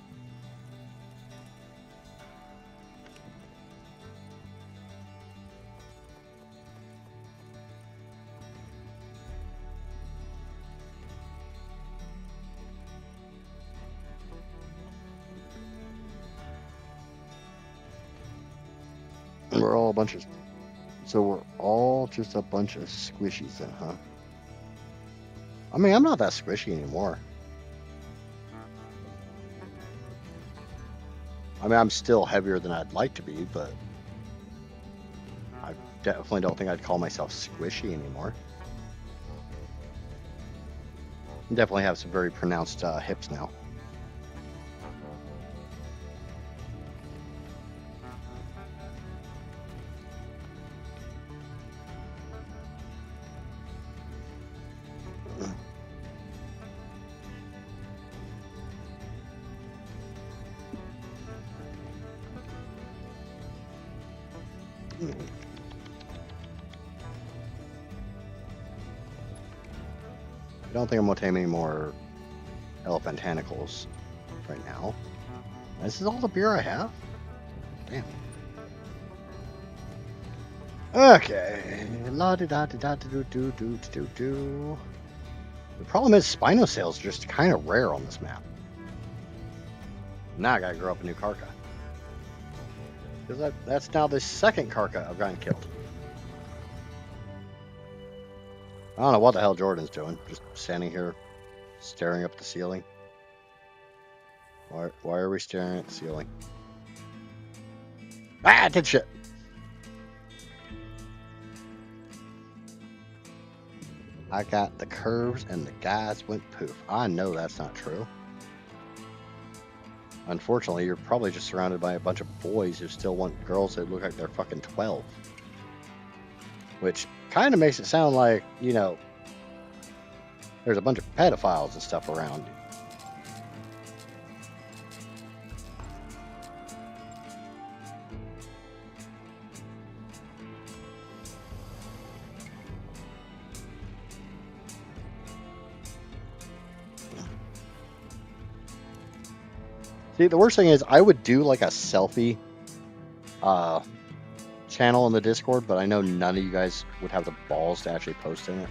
And we're all a bunch of... So we're all just a bunch of squishies then, huh? I mean, I'm not that squishy anymore. I mean, I'm still heavier than I'd like to be, but I definitely don't think I'd call myself squishy anymore. I definitely have some very pronounced hips now. I don't think I'm gonna tame any more elephant tentacles right now. This is all the beer I have? Damn. Okay. La di da di da do do do do do. The problem is Spinosails are just kind of rare on this map. Now I gotta grow up a new Karka. Because that's now the second Karka I've gotten killed. I don't know what the hell Jordan's doing. Just standing here, staring up at the ceiling. Why are we staring at the ceiling? Ah, I did shit. I got the curves and the guys went poof. I know that's not true. Unfortunately, you're probably just surrounded by a bunch of boys who still want girls that look like they're fucking 12. Which kind of makes it sound like, you know, there's a bunch of pedophiles and stuff around. See, the worst thing is I would do like a selfie channel in the Discord, but I know none of you guys would have the balls to actually post in it.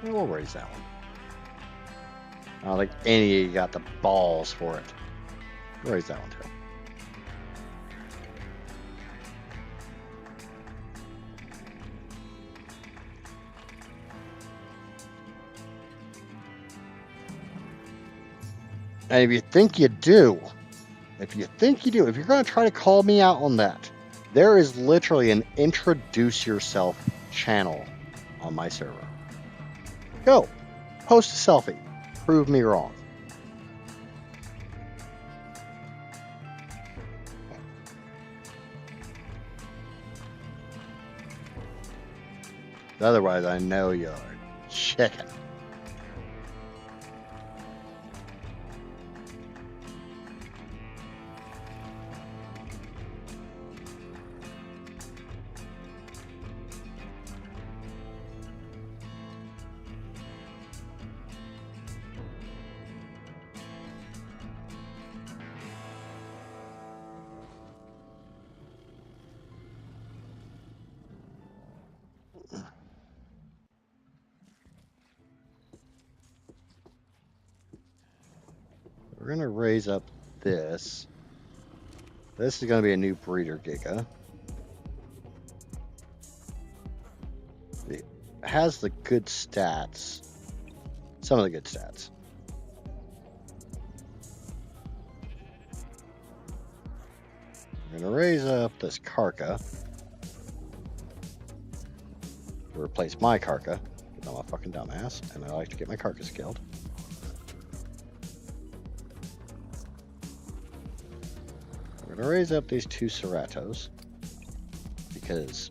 Yeah, we'll raise that one. I don't think any of you got the balls for it. We'll raise that one too. And if you think you do, if you're going to try to call me out on that, there is literally an introduce yourself channel on my server. Go, post a selfie, prove me wrong. Otherwise, I know you're chicken. We're going to raise up this. This is going to be a new breeder Giga. It has the good stats. Some of the good stats. We're going to raise up this Karka to replace my Karka. I'm a fucking dumbass, and I like to get my Karkas killed. We're going to raise up these two Ceratos, because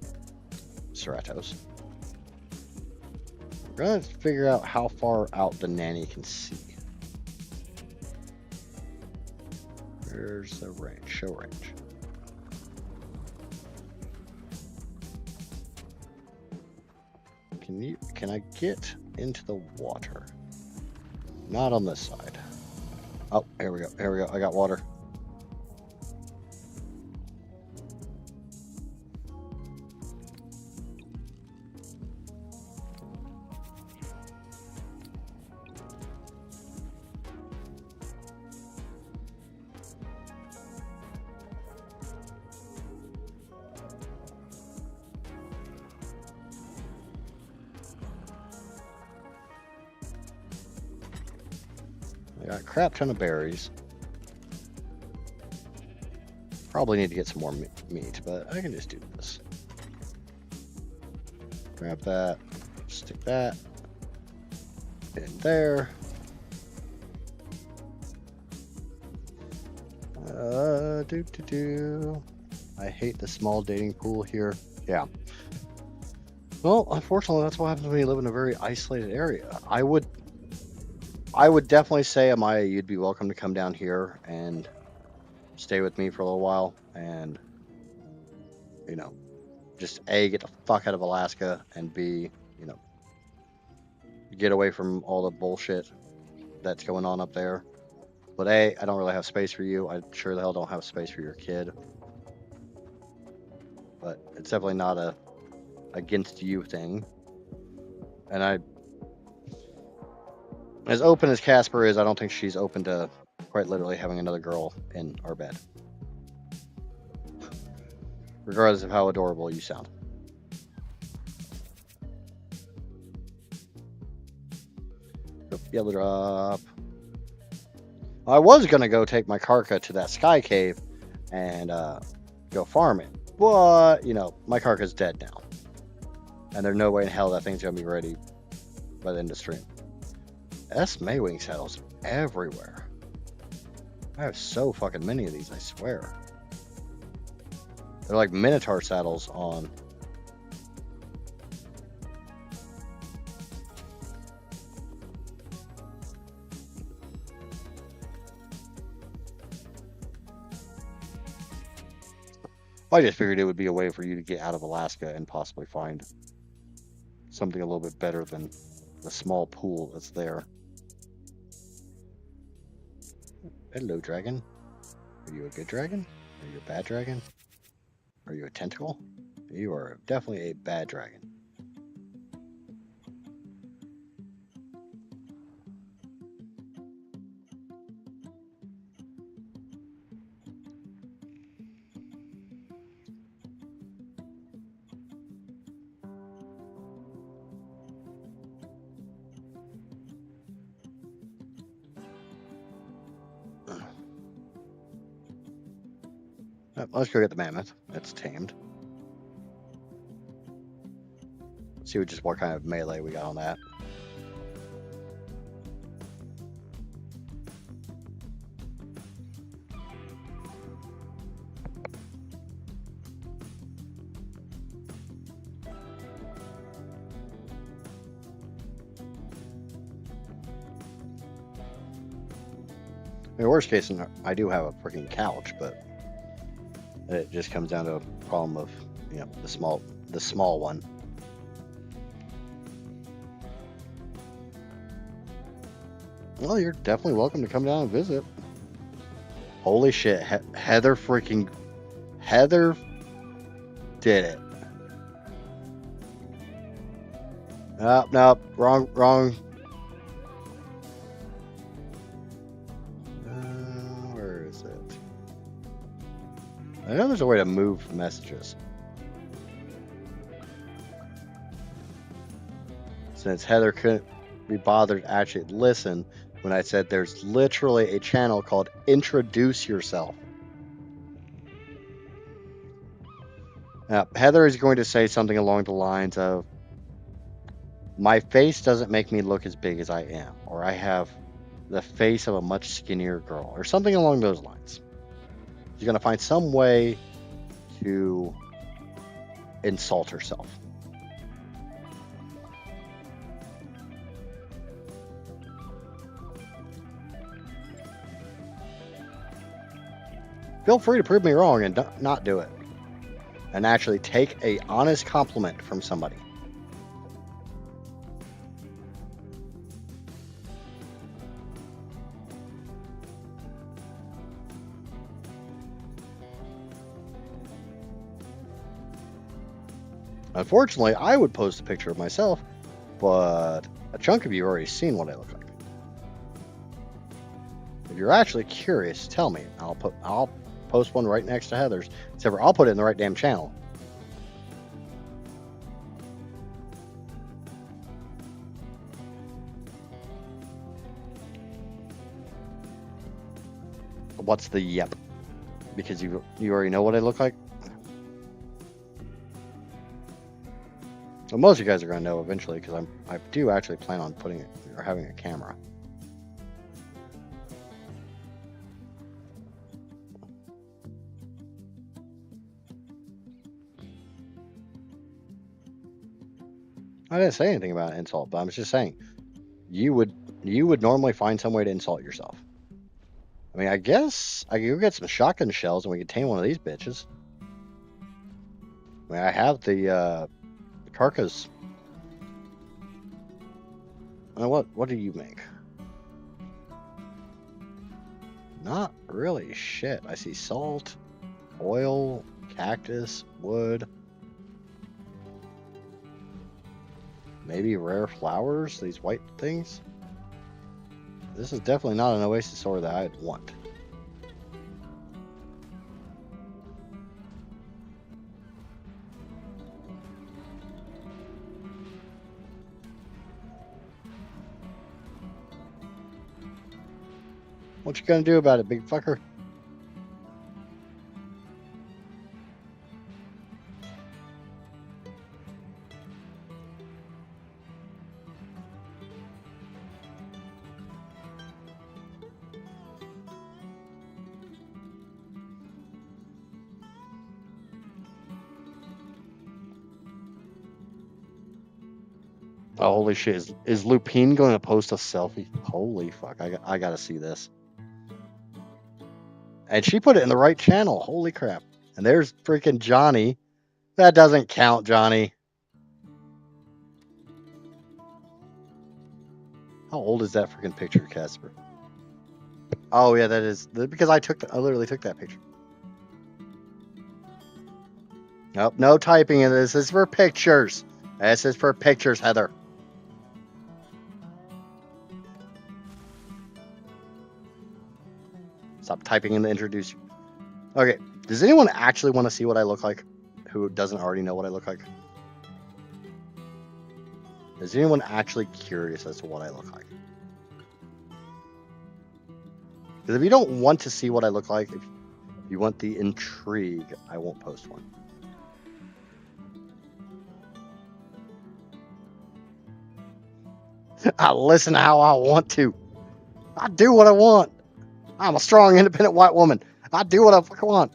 Ceratos. We're going to figure out how far out the nanny can see. Where's the range? Show range. Can I get into the water? Not on this side. Oh, here we go. Here we go. I got water. I got a crap ton of berries. Probably need to get some more meat, but I can just do this. Grab that, stick that in there. I hate the small dating pool here. Yeah. Well, unfortunately, that's what happens when you live in a very isolated area. I would definitely say, Amaya, you'd be welcome to come down here and stay with me for a little while and, you know, just A, get the fuck out of Alaska, and B, you know, get away from all the bullshit that's going on up there. But A, I don't really have space for you. I sure the hell don't have space for your kid. But it's definitely not a against you thing. And as open as Casper is, I don't think she's open to quite literally having another girl in our bed. Regardless of how adorable you sound. Yellow drop. I was going to go take my Karka to that sky cave and go farm it. But, you know, my Karka's dead now. And there's no way in hell that thing's going to be ready by the end of stream. Maywing saddles everywhere. I have so fucking many of these, I swear. They're like Minotaur saddles on. I just figured it would be a way for you to get out of Alaska and possibly find something a little bit better than the small pool that's there. Hello, dragon. Are you a good dragon? Are you a bad dragon? Are you a tentacle? You are definitely a bad dragon. Let's go get the mammoth. It's tamed. Let's see what kind of melee we got on that. In the worst case, I do have a freaking couch, but it just comes down to a problem of, you know, the small one. Well, you're definitely welcome to come down and visit. Holy shit, Heather did it. Nope, wrong. Where is it? I know there's a way to move messages. Since Heather couldn't be bothered to actually listen when I said there's literally a channel called Introduce Yourself. Now, Heather is going to say something along the lines of, my face doesn't make me look as big as I am, or I have the face of a much skinnier girl, or something along those lines. She's going to find some way to insult herself. Feel free to prove me wrong and not do it. And actually take an honest compliment from somebody. Unfortunately, I would post a picture of myself, but a chunk of you already seen what I look like. If you're actually curious, tell me. I'll post one right next to Heather's. Except for I'll put it in the right damn channel. What's the yep? Because you already know what I look like? Well, most of you guys are going to know eventually because I do actually plan on putting it or having a camera. I didn't say anything about insult, but I'm just saying you would normally find some way to insult yourself. I mean, I guess I could go get some shotgun shells and we could tame one of these bitches. I mean, I have the carcass. What do you make? Not really shit. I see salt, oil, cactus, wood. Maybe rare flowers, these white things. This is definitely not an oasis ore that I'd want. What you gonna do about it, big fucker? Oh, holy shit. Is Lupine going to post a selfie? Holy fuck. I gotta see this. And she put it in the right channel. Holy crap. And there's freaking Johnny. That doesn't count, Johnny. How old is that freaking picture, Casper? Oh, yeah, that is. Because I literally took that picture. Nope, no typing in this. This is for pictures. This is for pictures, Heather. Stop typing in the introduce. Okay, does anyone actually want to see what I look like who doesn't already know what I look like? Is anyone actually curious as to what I look like? Because if you don't want to see what I look like, if you want the intrigue, I won't post one. I listen how I want to. I do what I want. I'm a strong, independent white woman. I do what I fucking want.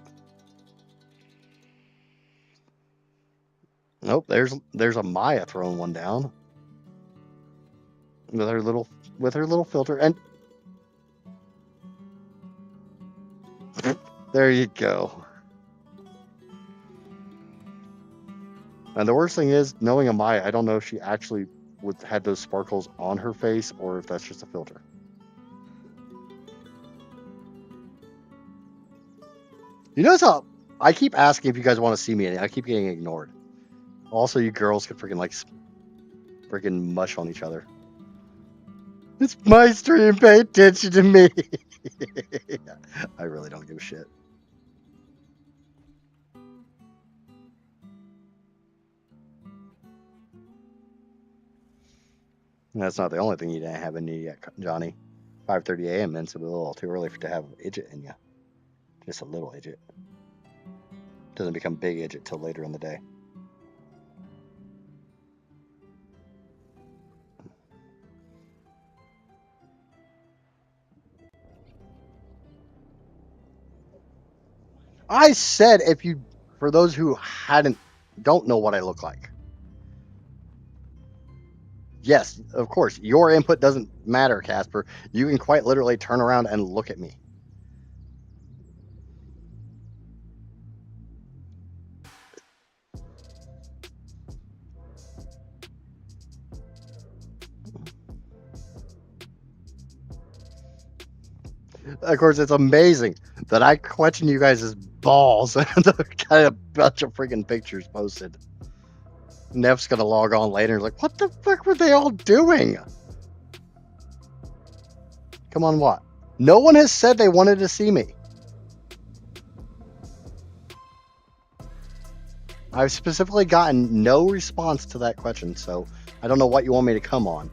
Nope, there's a Maya throwing one down with her little filter, and there you go. And the worst thing is, knowing a Maya, I don't know if she actually had those sparkles on her face or if that's just a filter. You notice how I keep asking if you guys want to see me and I keep getting ignored. Also, you girls can freaking mush on each other. It's my stream, pay attention to me. I really don't give a shit. And that's not the only thing you didn't have in you yet, Johnny. 5:30 a.m. means a little too early to have idjit in you. Just a little idjit. Doesn't become big idjit till later in the day. I said for those who don't know what I look like. Yes, of course, your input doesn't matter, Casper. You can quite literally turn around and look at me. Of course, it's amazing that I question you guys' balls and got a bunch of freaking pictures posted. Nev's gonna log on later. Like, what the fuck were they all doing? Come on, what? No one has said they wanted to see me. I've specifically gotten no response to that question, so I don't know what you want me to come on.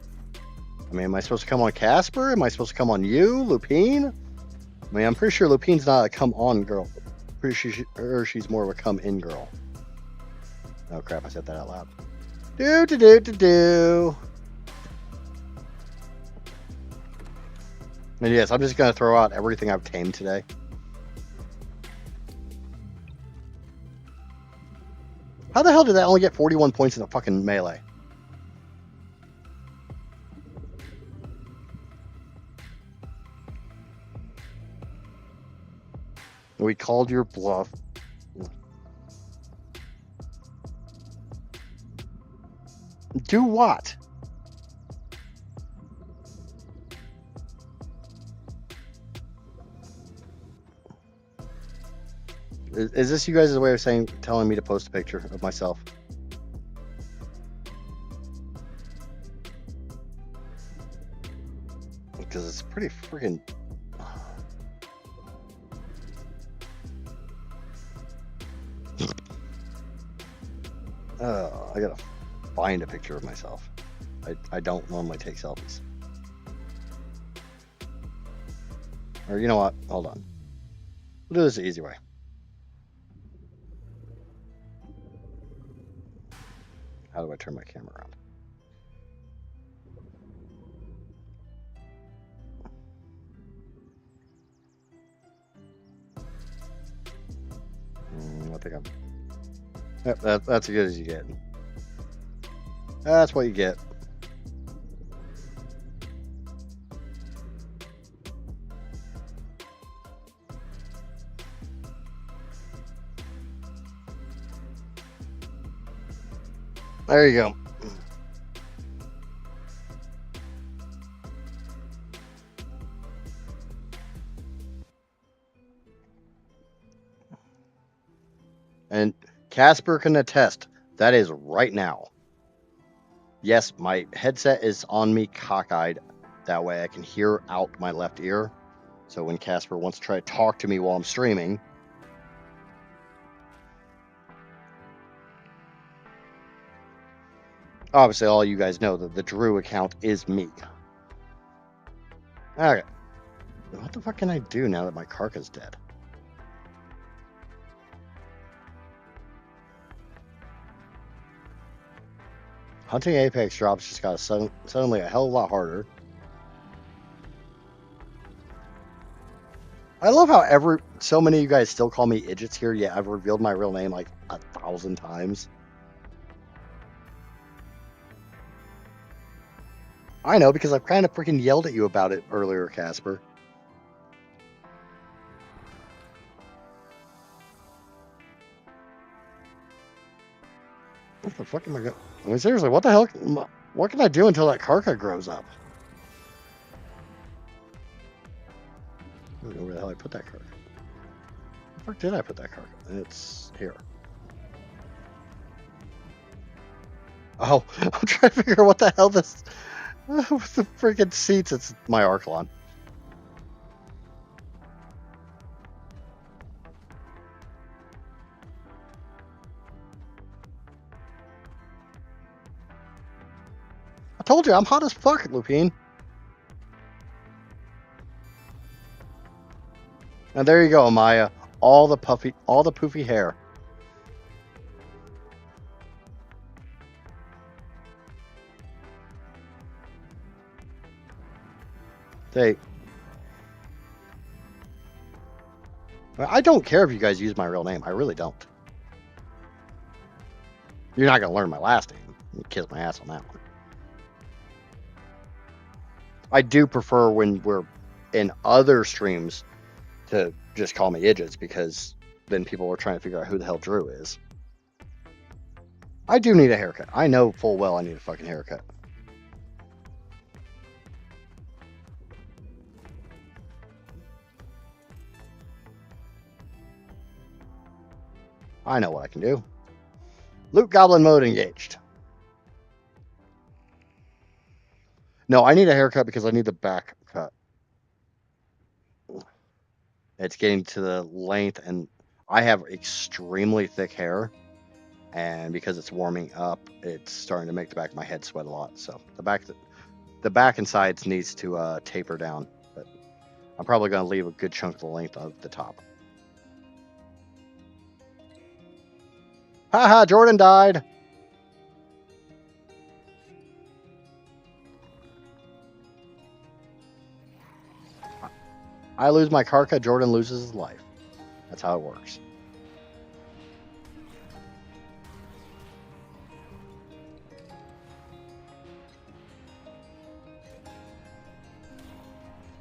I mean, am I supposed to come on Casper? Am I supposed to come on you, Lupine? I mean, I'm pretty sure Lupine's not a come-on girl. Pretty sure she's more of a come-in girl. Oh, crap, I said that out loud. Do. And yes, I'm just going to throw out everything I've tamed today. How the hell did that only get 41 points in a fucking melee? We called your bluff. Do what? Is this you guys' way of telling me to post a picture of myself? Because it's pretty freaking... I gotta find a picture of myself. I don't normally take selfies. Or you know what? Hold on. We'll do this the easy way. How do I turn my camera around? I think I'm... Yep, that's as good as you get. That's what you get. There you go. And Casper can attest, that is right now. Yes, my headset is on me cockeyed. That way I can hear out my left ear. So when Casper wants to try to talk to me while I'm streaming... Obviously, all you guys know that the Drew account is me. Okay. What the fuck can I do now that my Kark is dead? Hunting Apex drops just got suddenly a hell of a lot harder. I love how so many of you guys still call me idiots here, yet I've revealed my real name like 1,000 times. I know, because I've kind of freaking yelled at you about it earlier, Casper. What the fuck am I going? I mean, seriously, what the hell? What can I do until that Karka grows up? I don't know where the hell I put that Karka. Where the fuck did I put that Karka? It's here. Oh, I'm trying to figure out what the hell this... With the freaking seats, it's my Archelon. I told you, I'm hot as fuck, Lupine. And there you go, Maya. All the poofy hair. Hey. I don't care if you guys use my real name. I really don't. You're not going to learn my last name. You kiss my ass on that one. I do prefer when we're in other streams to just call me idiots, because then people are trying to figure out who the hell Drew is. I do need a haircut. I know full well I need a fucking haircut. I know what I can do. Loot Goblin mode engaged. No, I need a haircut because I need the back cut. It's getting to the length, and I have extremely thick hair, and because it's warming up, it's starting to make the back of my head sweat a lot. So the back and sides needs to taper down, but I'm probably going to leave a good chunk of the length of the top. Haha, Jordan died. I lose my Karka, Jordan loses his life. That's how it works.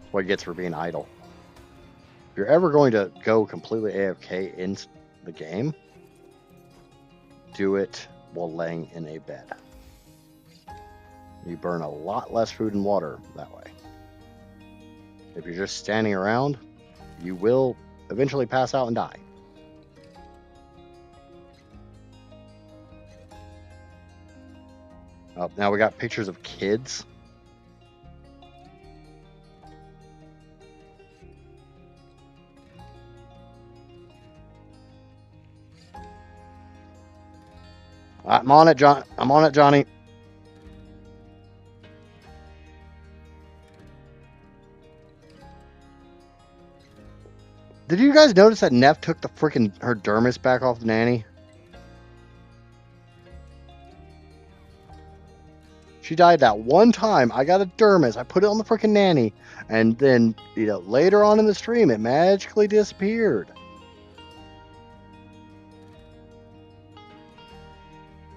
That's what he gets for being idle. If you're ever going to go completely AFK in the game, do it while laying in a bed. You burn a lot less food and water that way. If you're just standing around, you will eventually pass out and die. Oh, now we got pictures of kids. I'm on it, John. I'm on it, Johnny. Did you guys notice that Neff took the freaking her dermis back off the nanny? She died that one time. I got a dermis. I put it on the freaking nanny, and then later on in the stream, it magically disappeared.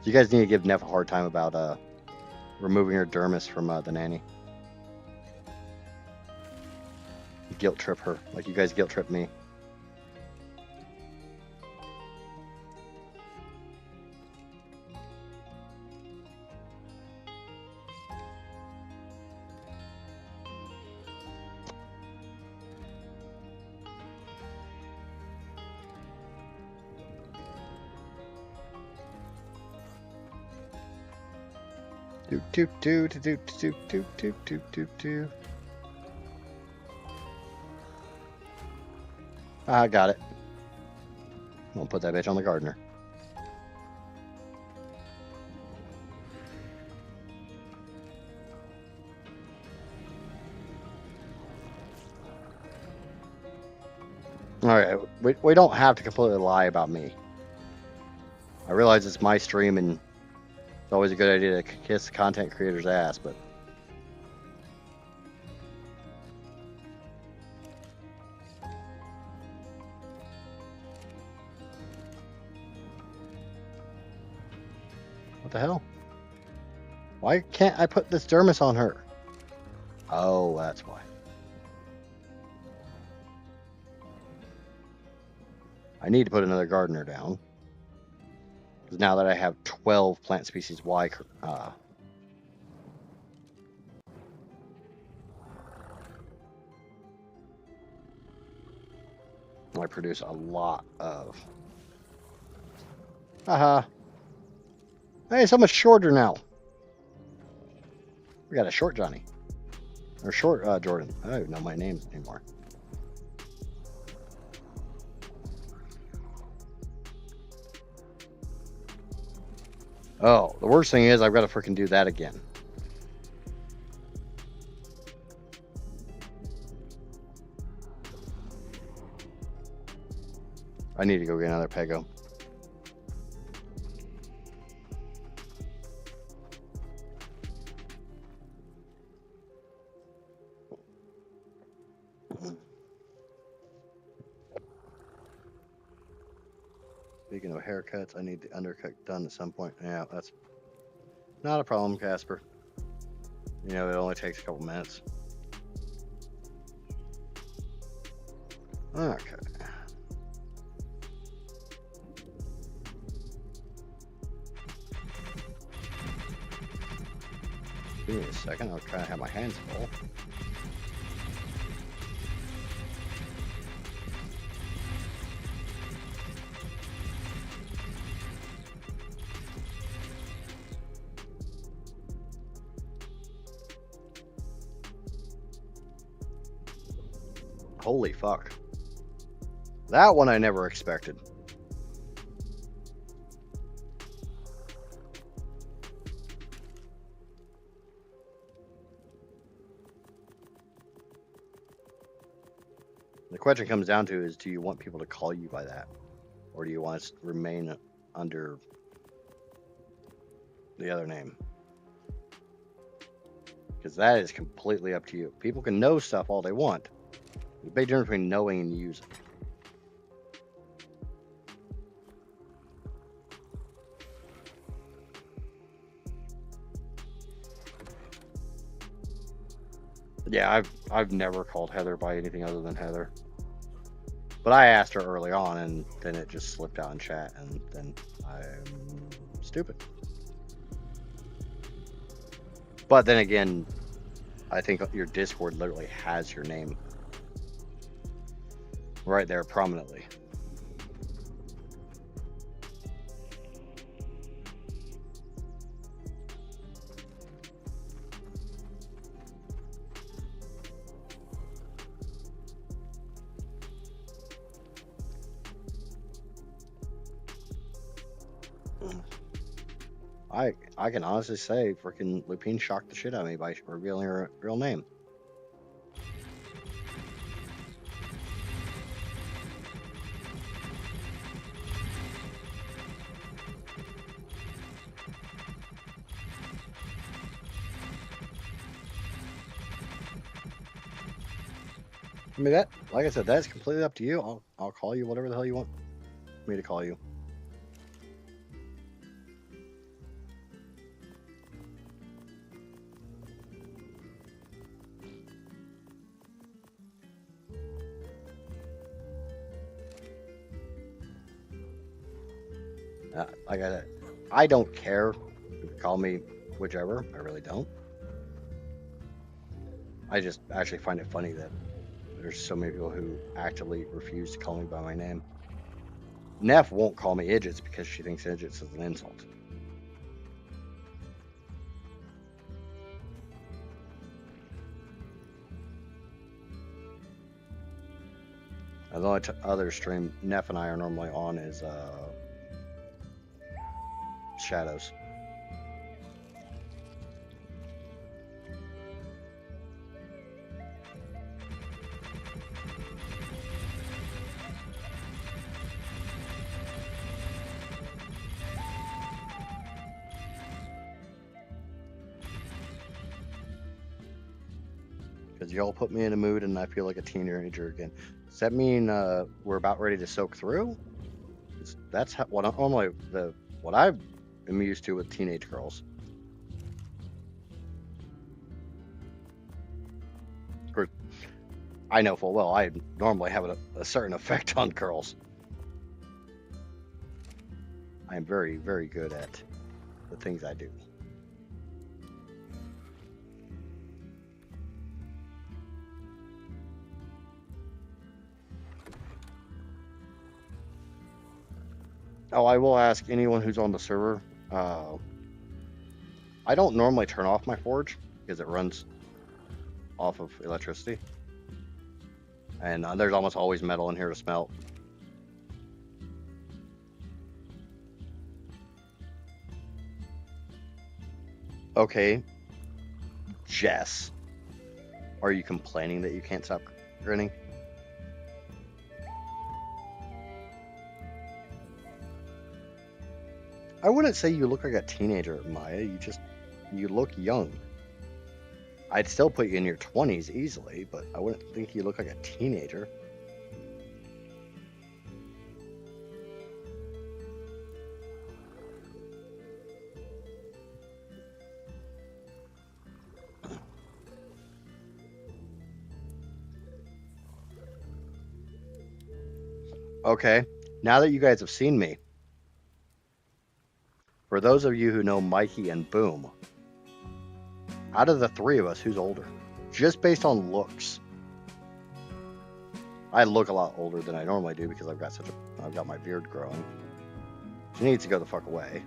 You guys need to give Neff a hard time about removing her dermis from the nanny. Guilt trip her like you guys guilt trip me. I got it. I'm gonna put that bitch on the gardener. Alright, we don't have to completely lie about me. I realize it's my stream and it's always a good idea to kiss the content creator's ass, but what the hell? Why can't I put this dermis on her? Oh, that's why. I need to put another gardener down. Because now that I have 12 plant species Y, I produce a lot of. Haha. Hey, so much shorter now. We got a short Johnny. Or short Jordan. I don't even know my name anymore. Oh, the worst thing is I've got to freaking do that again. I need to go get another Pego. Speaking of haircuts, I need the undercut done at some point. Yeah, that's not a problem, Casper. It only takes a couple minutes. Okay. Give me a second. I'll kind of have my hands full. Holy fuck. That one I never expected. The question comes down to is, do you want people to call you by that? Or do you want to remain under the other name? Because that is completely up to you. People can know stuff all they want. There's a big difference between knowing and using. Yeah, I've never called Heather by anything other than Heather. But I asked her early on, and then it just slipped out in chat, and then I'm stupid. But then again, I think your Discord literally has your name right there prominently. I can honestly say freaking Lupine shocked the shit out of me by revealing her real name. I mean, that, like I said, that's completely up to you. I'll call you whatever the hell you want me to call you. Like I said, I don't care. You can call me whichever. I really don't. I just actually find it funny that there's so many people who actively refuse to call me by my name. Neff won't call me Idgits because she thinks Idgits is an insult. The only other stream Neff and I are normally on is Shadows. Because y'all put me in a mood and I feel like a teenager again. Does that mean we're about ready to soak through? That's what I normally what I am used to with teenage girls. Of course, I know full well I normally have a certain effect on girls. I am very, very good at the things I do. Oh, I will ask anyone who's on the server. I don't normally turn off my forge because it runs off of electricity. And there's almost always metal in here to smelt. Okay, Jess, are you complaining that you can't stop grinning? I wouldn't say you look like a teenager, Maya. You look young. I'd still put you in your 20s easily, but I wouldn't think you look like a teenager. Okay, now that you guys have seen me, for those of you who know Mikey and Boom, out of the three of us, who's older? Just based on looks. I look a lot older than I normally do because I've got my beard growing. She needs to go the fuck away.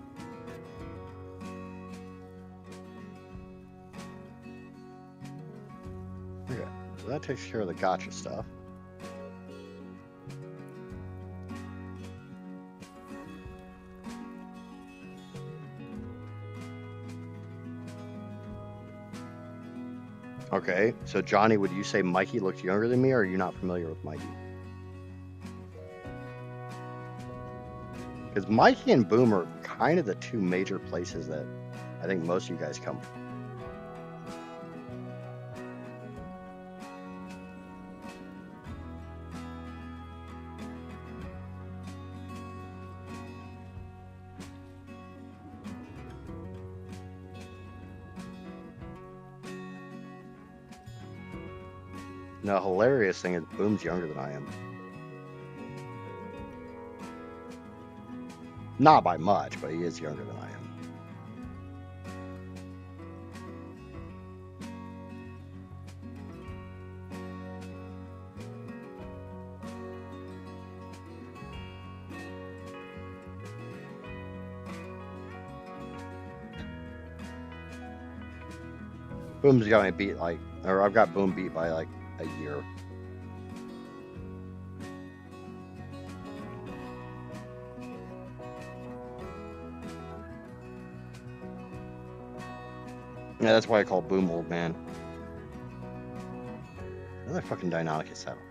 Okay, so that takes care of the gotcha stuff. Okay, so Johnny, would you say Mikey looks younger than me, or are you not familiar with Mikey? Because Mikey and Boom are kind of the two major places that I think most of you guys come from. The hilarious thing is Boom's younger than I am. Not by much, but he is younger than I am. Boom's got me beat or I've got Boom beat by like a year. Yeah, that's why I call Boom old man. Another fucking Deinonychus saddle.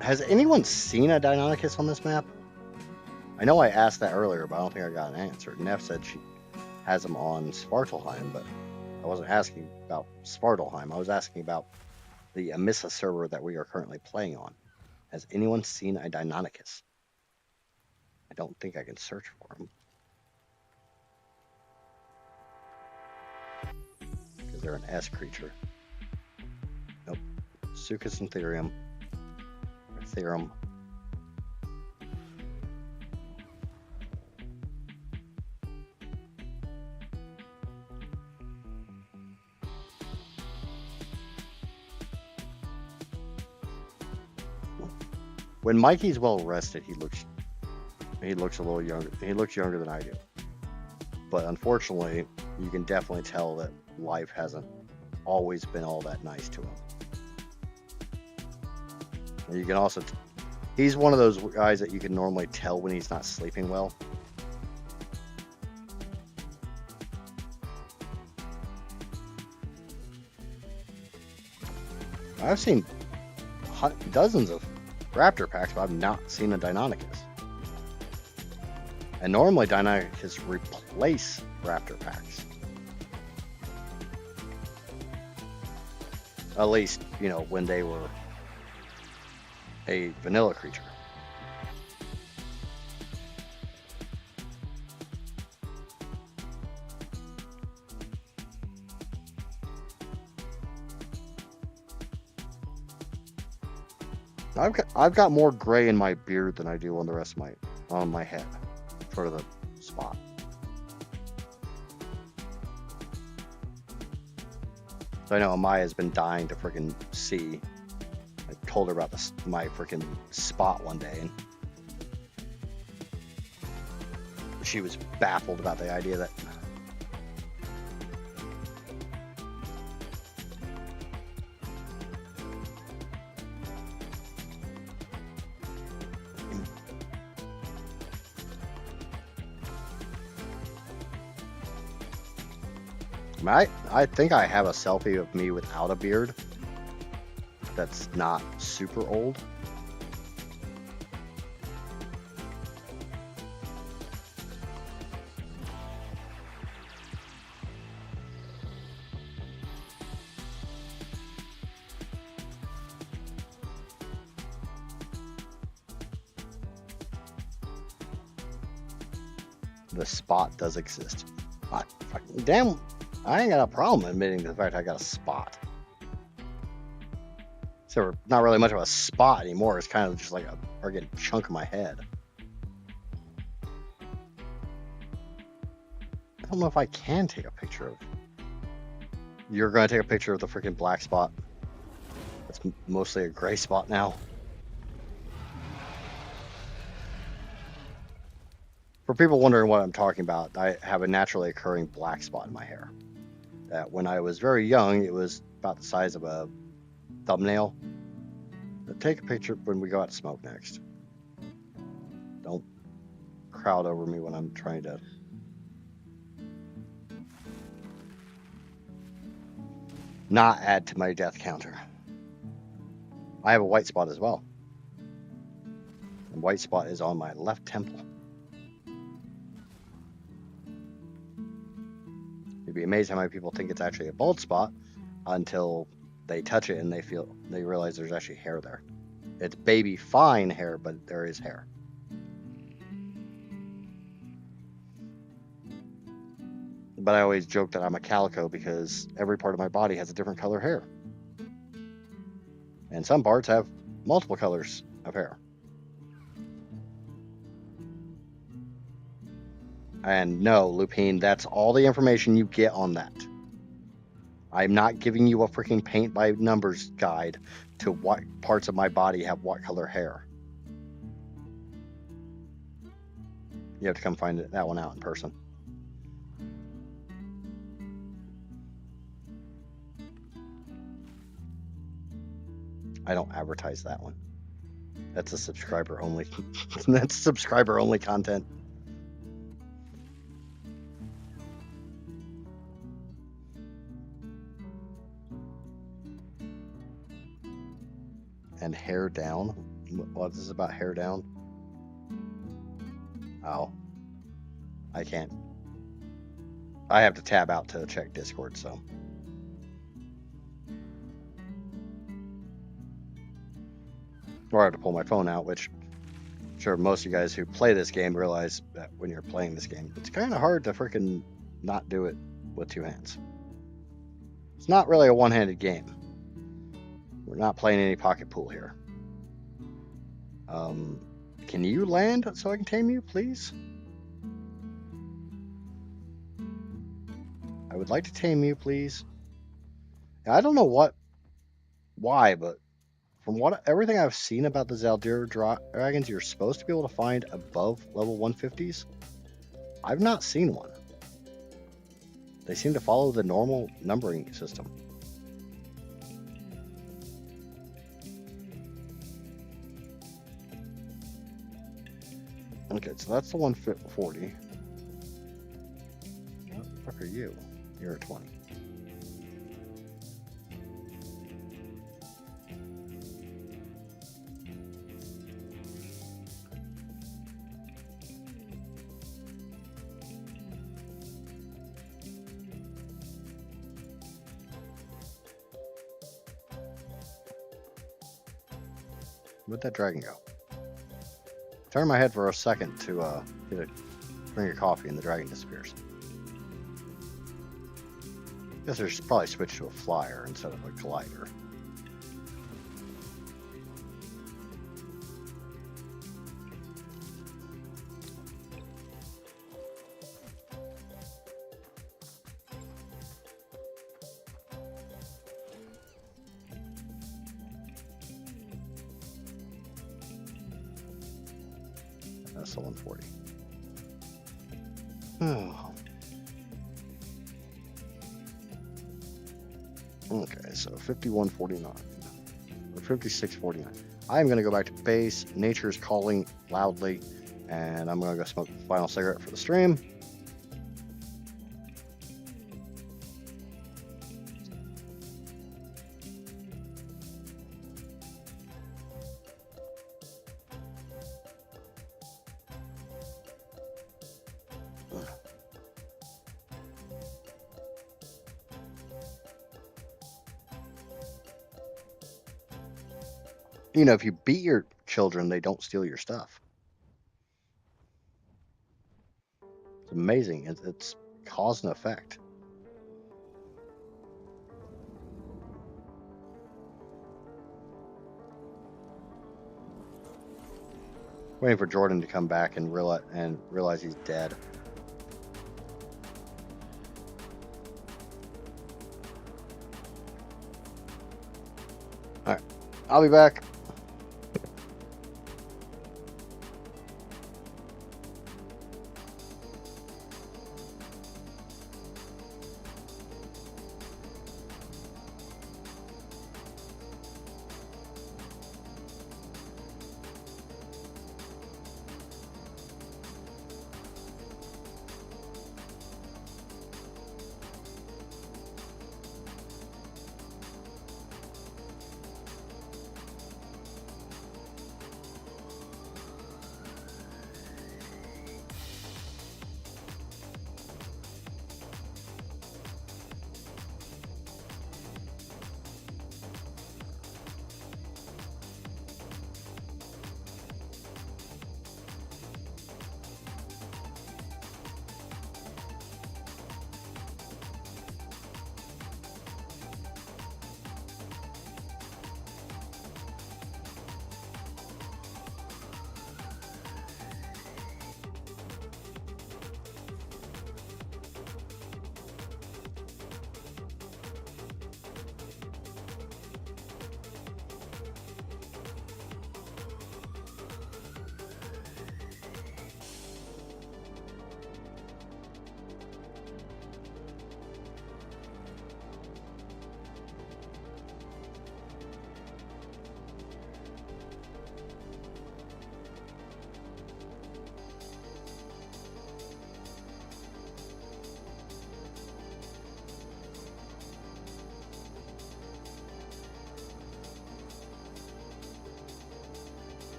Has anyone seen a Deinonychus on this map? I know I asked that earlier, but I don't think I got an answer. Neff said she has them on Svartalheim, but I wasn't asking about Svartalheim. I was asking about the Amissa server that we are currently playing on. Has anyone seen a Deinonychus? I don't think I can search for him. Because they're an S creature. Nope. Sucus and Therium. Therum. When Mikey's well rested, he looks a little younger. He looks younger than I do. But unfortunately, you can definitely tell that life hasn't always been all that nice to him. And you can also, he's one of those guys that you can normally tell when he's not sleeping well. I've seen dozens of raptor packs, but I've not seen a Deinonychus. And normally Deinonychus replace raptor packs. At least, you know, when they were a vanilla creature. I've got more gray in my beard than I do on the rest of my head, sort of the spot. So I know Amaya's been dying to freaking see. I told her about my freaking spot one day, and she was baffled about the idea that I think I have a selfie of me without a beard that's not super old. The spot does exist. Damn, I ain't got a problem admitting the fact I got a spot. So not really much of a spot anymore. It's kind of just like a friggin' chunk of my head. I don't know if I can take a picture of. You're going to take a picture of the freaking black spot. It's mostly a gray spot now. For people wondering what I'm talking about, I have a naturally occurring black spot in my hair. That when I was very young, it was about the size of a thumbnail. But take a picture when we go out to smoke next. Don't crowd over me when I'm trying to. not add to my death counter. I have a white spot as well. The white spot is on my left temple. You'd be amazed how many people think it's actually a bald spot until they touch it and they realize there's actually hair there. It's baby fine hair, but there is hair. But I always joke that I'm a calico because every part of my body has a different color hair. And some parts have multiple colors of hair. And no, Lupine, that's all the information you get on that. I'm not giving you a freaking paint by numbers guide to what parts of my body have what color hair. You have to come find that one out in person. I don't advertise that one. That's a subscriber only. That's subscriber only content. And hair down. What is this about hair down? Oh, I can't. I have to tab out to check Discord, so. Or I have to pull my phone out, which I'm sure most of you guys who play this game realize that when you're playing this game, it's kind of hard to freaking not do it with two hands. It's not really a one-handed game. We're not playing any pocket pool here. Can you land so I can tame you, please? I would like to tame you, please. I don't know why, but from everything I've seen about the Zaldira dragons, you're supposed to be able to find above level 150s. I've not seen one. They seem to follow the normal numbering system. Okay, so that's the 140. What the fuck are you? You're a 20. Where'd that dragon go? Turn my head for a second to get a drink of coffee and the dragon disappears. Guess there's probably switched to a flyer instead of a glider. That's the 140. Oh. Okay, so 5149 or 5649. I'm gonna go back to base. Nature's calling loudly, and I'm gonna go smoke the final cigarette for the stream. You know, if you beat your children, they don't steal your stuff. It's amazing. It's cause and effect. Waiting for Jordan to come back and realize he's dead. All right, I'll be back.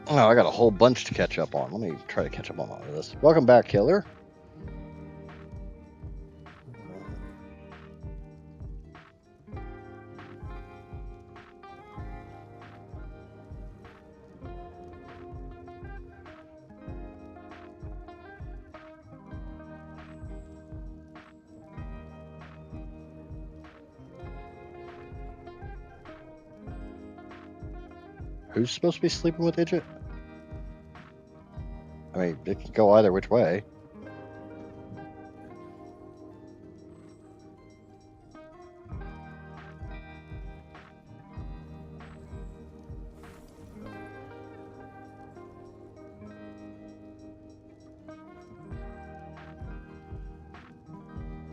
Oh, I got a whole bunch to catch up on. Let me try to catch up on all of this. Welcome back, Killer. Who's supposed to be sleeping with Idjit? I mean, it can go either which way.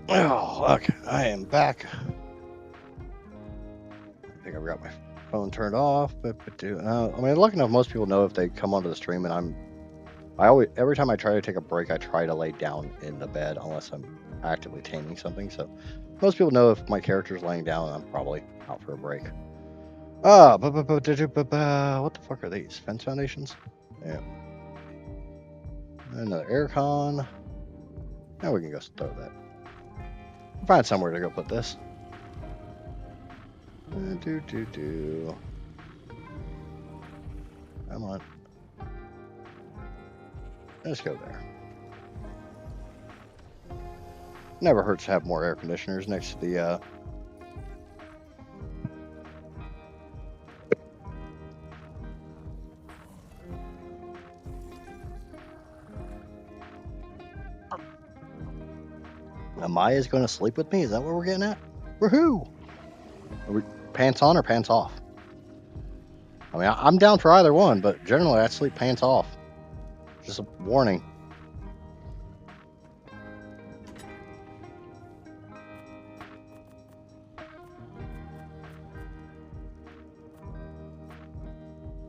Oh, okay. I am back. I think I've got my phone turned off, but I mean, lucky enough, most people know if they come onto the stream, and every time I try to take a break, I try to lay down in the bed unless I'm actively taming something. So most people know if my character's laying down, I'm probably out for a break. What the fuck are these? Fence foundations? Yeah. Another aircon. Now we can go throw that. Find somewhere to go put this. Come on. Let's go there. Never hurts to have more air conditioners next to the Amaya's going to sleep with me? Is that what we're getting at? Woohoo! Are we pants on or pants off? I mean, I'm down for either one, but generally I sleep pants off. Just a warning.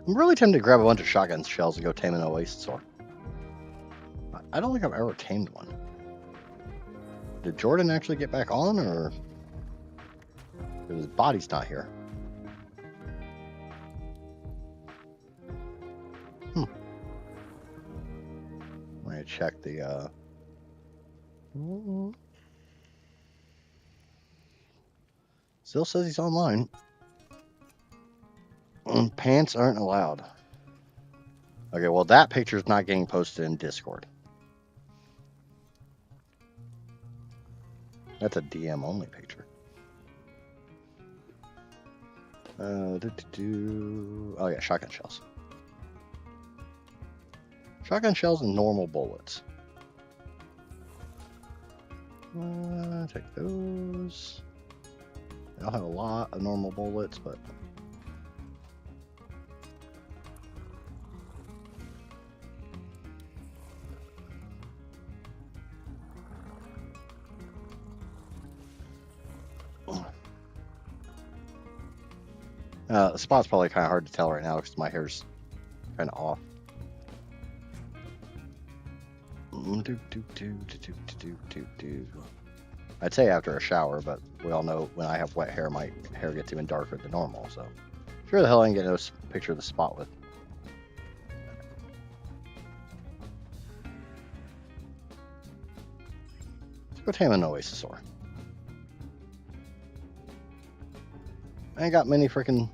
I'm really tempted to grab a bunch of shotgun shells and go tame an oasis or. I don't think I've ever tamed one. Did Jordan actually get back on, or his body's not here? I'm gonna check the Still says he's online. Pants aren't allowed. Okay, well that picture's not getting posted in Discord. That's a DM only picture. Oh yeah, shotgun shells. Shotgun shells and normal bullets. Take those. I'll have a lot of normal bullets, but the spot's probably kind of hard to tell right now because my hair's kind of off. I'd say after a shower, but we all know when I have wet hair, my hair gets even darker than normal. So sure the hell I ain't getting no picture of the spot with. Let's go tame an oasisaur. I ain't got many freaking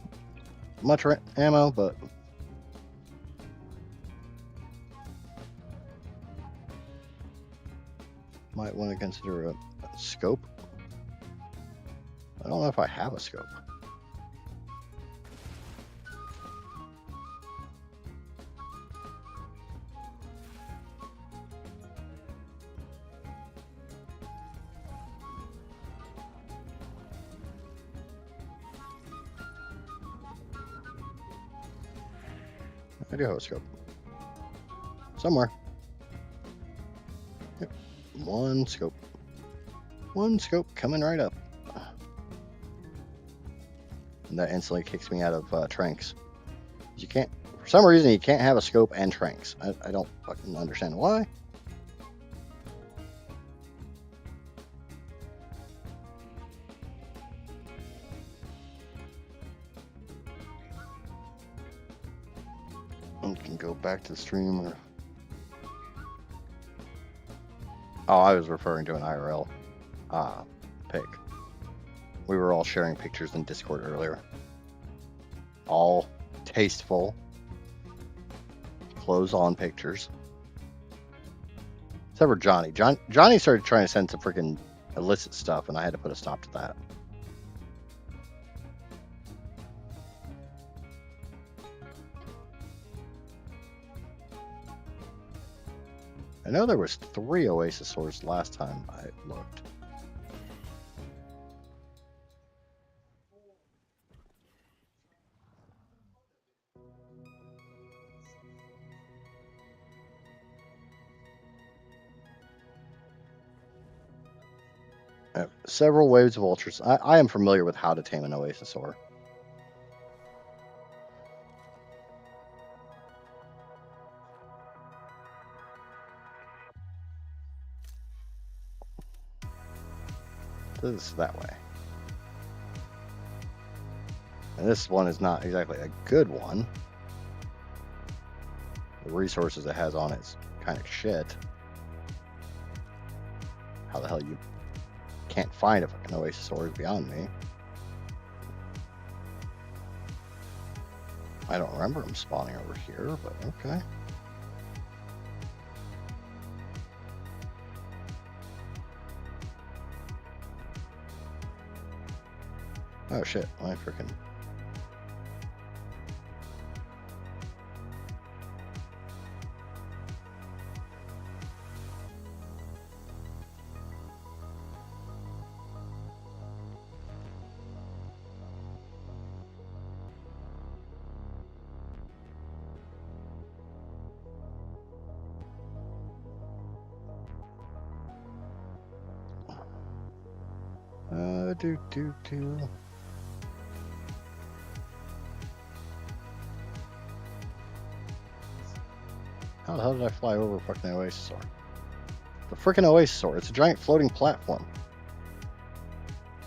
much ammo, but might want to consider a scope. I don't know if I have a scope. I do have a scope. Somewhere. Yep. One scope. One scope coming right up. And that instantly kicks me out of tranks. You can't, for some reason, you can't have a scope and tranks. I don't fucking understand why. We can go back to the stream. Or... Oh, I was referring to an IRL pic. We were all sharing pictures in Discord earlier. All tasteful, clothes-on pictures. Except for Johnny. Johnny started trying to send some freaking illicit stuff, and I had to put a stop to that. I know there was 3 Oasis swords last time I looked. I have several waves of ultras. I am familiar with how to tame an Oasis sword. This is that way. And this one is not exactly a good one. The resources it has on it is kind of shit. How the hell you can't find a fucking Oasis sword is beyond me. I don't remember them spawning over here, but okay. Oh shit, my freaking... How the hell did I fly over fucking Oasis sword? The freaking Oasis sword. It's a giant floating platform.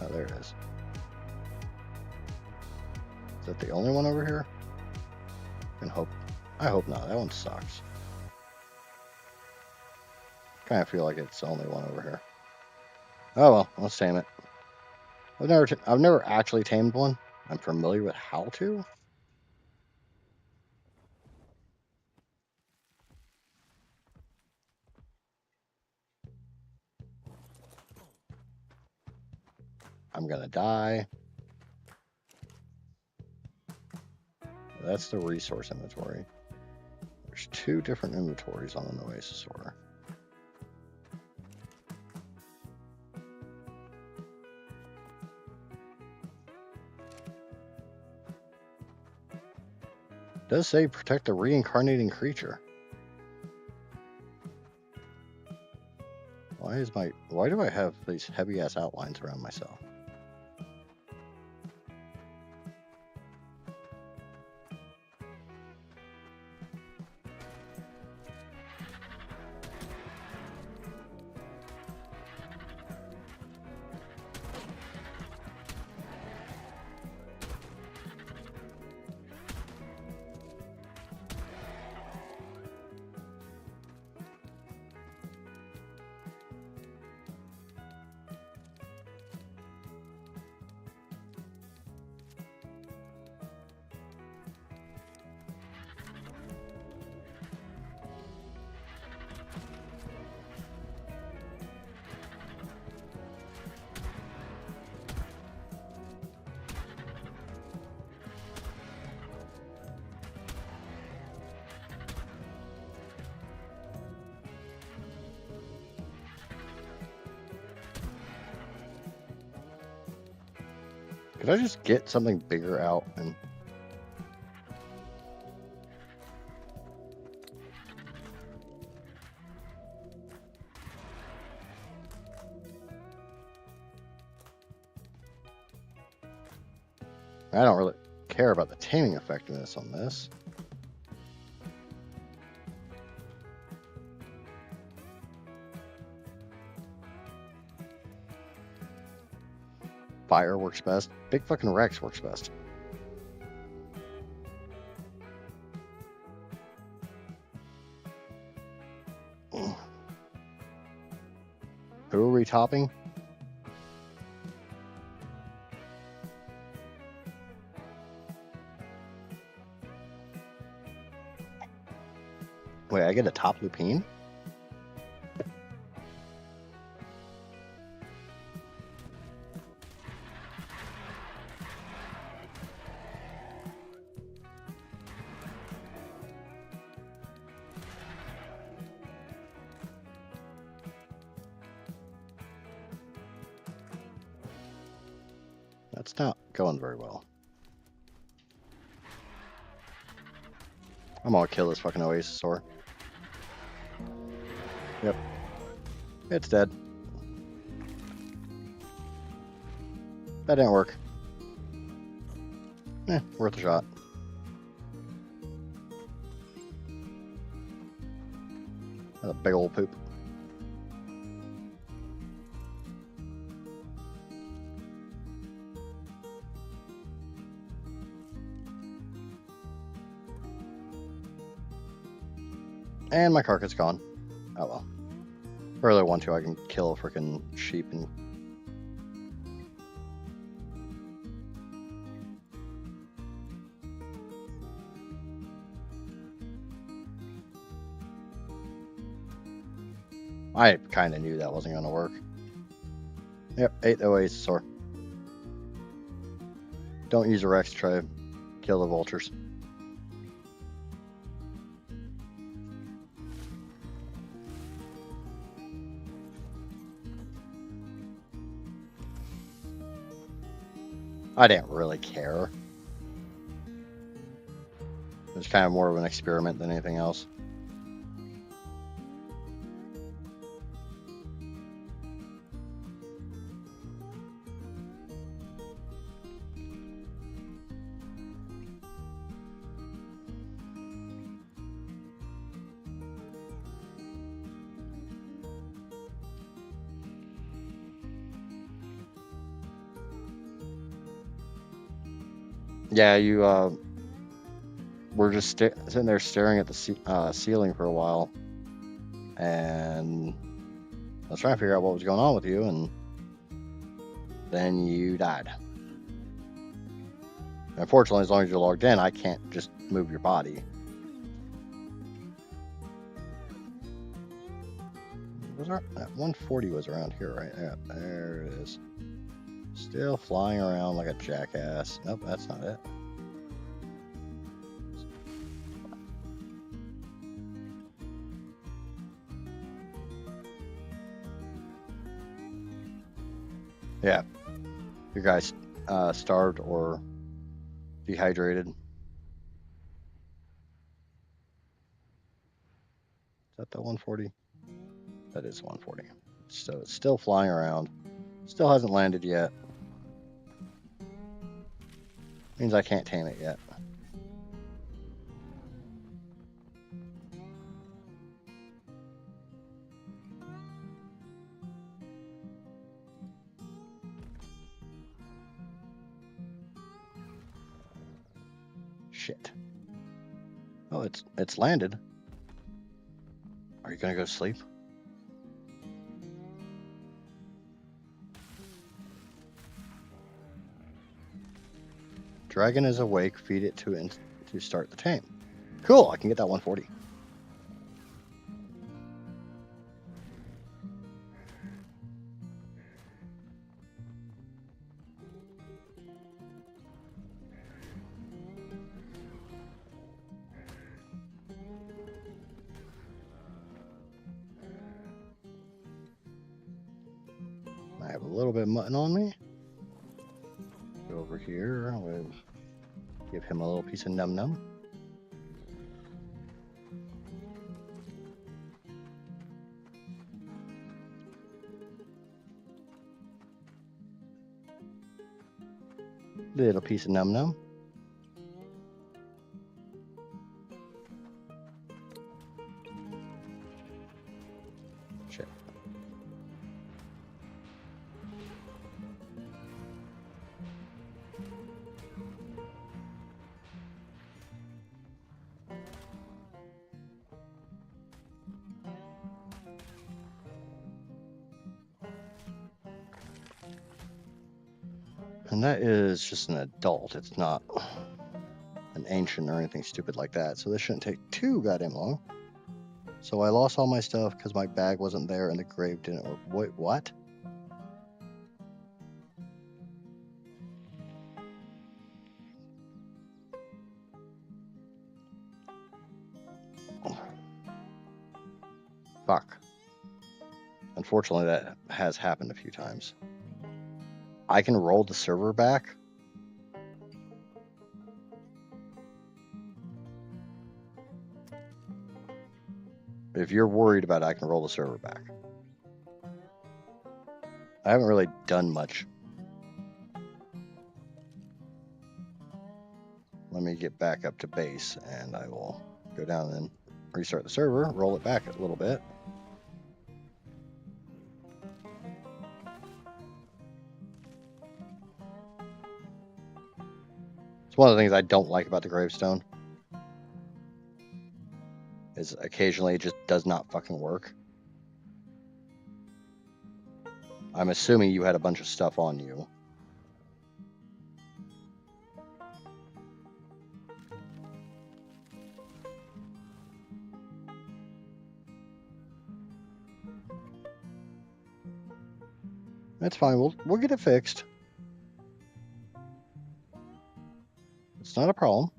Oh, there it is. Is that the only one over here? I hope not. That one sucks. Kind of feel like it's the only one over here. Oh well, let's tame it. I've never actually tamed one. I'm familiar with how to. I'm gonna die. That's the resource inventory. There's 2 different inventories on an Oasis order. It does say protect the reincarnating creature. Why do I have these heavy ass outlines around myself? Could I just get something bigger out and... I don't really care about the taming effectiveness on this. Fire works best. Big fucking Rex works best. Who are we topping? Wait, I get a top lupine? That's not going very well. I'm gonna kill this fucking Oasis-saur. Yep. It's dead. That didn't work. Worth a shot. That's a big old poop. And my carcass gone. Oh well. If I really want to, I can kill a freaking sheep and... I kind of knew that wasn't going to work. Yep, 8 Oasis-saur. Don't use a Rex to try to kill the vultures. I didn't really care. It was kind of more of an experiment than anything else. Yeah, you were just sitting there staring at the ceiling for a while, and I was trying to figure out what was going on with you, and then you died. Unfortunately, as long as you're logged in, I can't just move your body. That 140 was around here, right? Yeah, there it is. Still flying around like a jackass. Nope, that's not it. Yeah, you guys starved or dehydrated. Is that the 140? That is 140. So it's still flying around. Still hasn't landed yet. Means I can't tame it yet. Shit. Oh, it's landed. Are you gonna go sleep? Dragon is awake. Feed it to start the tame. Cool. I can get that 140. I have a little bit of mutton on me. Go over here. I'm going to give him a little piece of num num. Little piece of num num. Shit. And that is just an adult. It's not an ancient or anything stupid like that. So this shouldn't take too goddamn long. So I lost all my stuff because my bag wasn't there and the grave didn't work. Wait, what? Fuck. Unfortunately, that has happened a few times. I can roll the server back. If you're worried about it, I can roll the server back. I haven't really done much. Let me get back up to base and I will go down and restart the server, roll it back a little bit. It's one of the things I don't like about the gravestone. Is occasionally it just does not fucking work. I'm assuming you had a bunch of stuff on you. That's fine. We'll get it fixed. It's not a problem.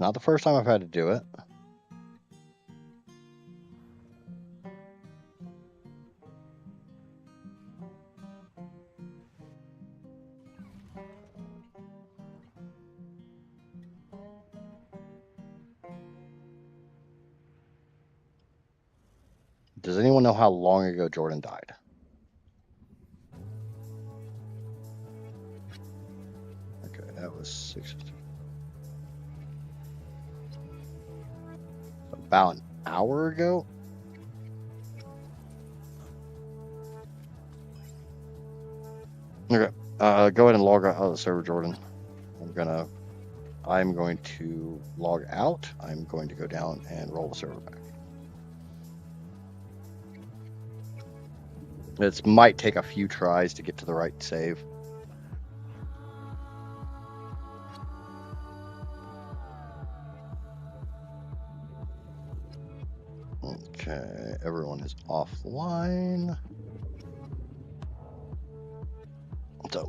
Not the first time I've had to do it. Does anyone know how long ago Jordan died? Okay, that was 6. About an hour ago? Okay, go ahead and log out of the server, Jordan. I'm going to log out. I'm going to go down and roll the server back. This might take a few tries to get to the right save. Okay, everyone is offline. So,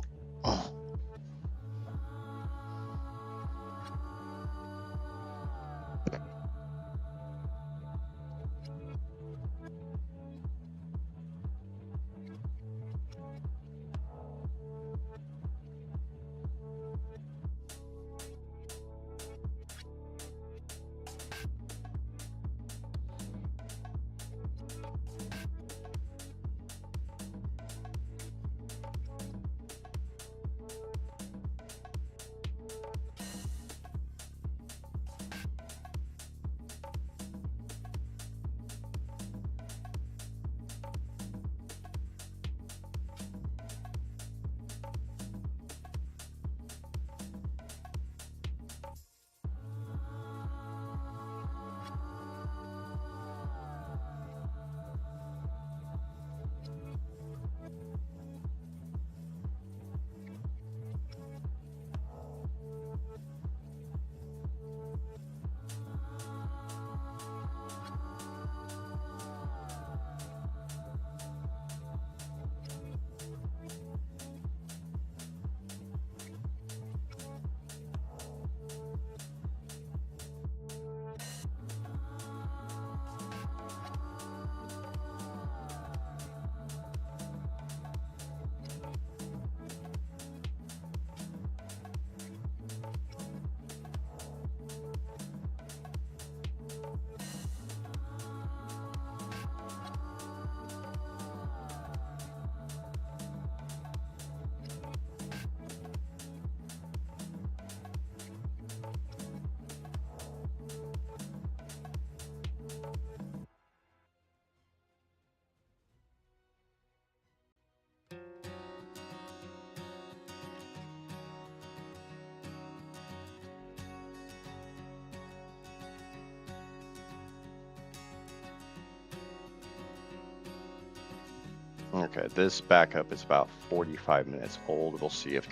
Okay, this backup is about 45 minutes old. We'll see if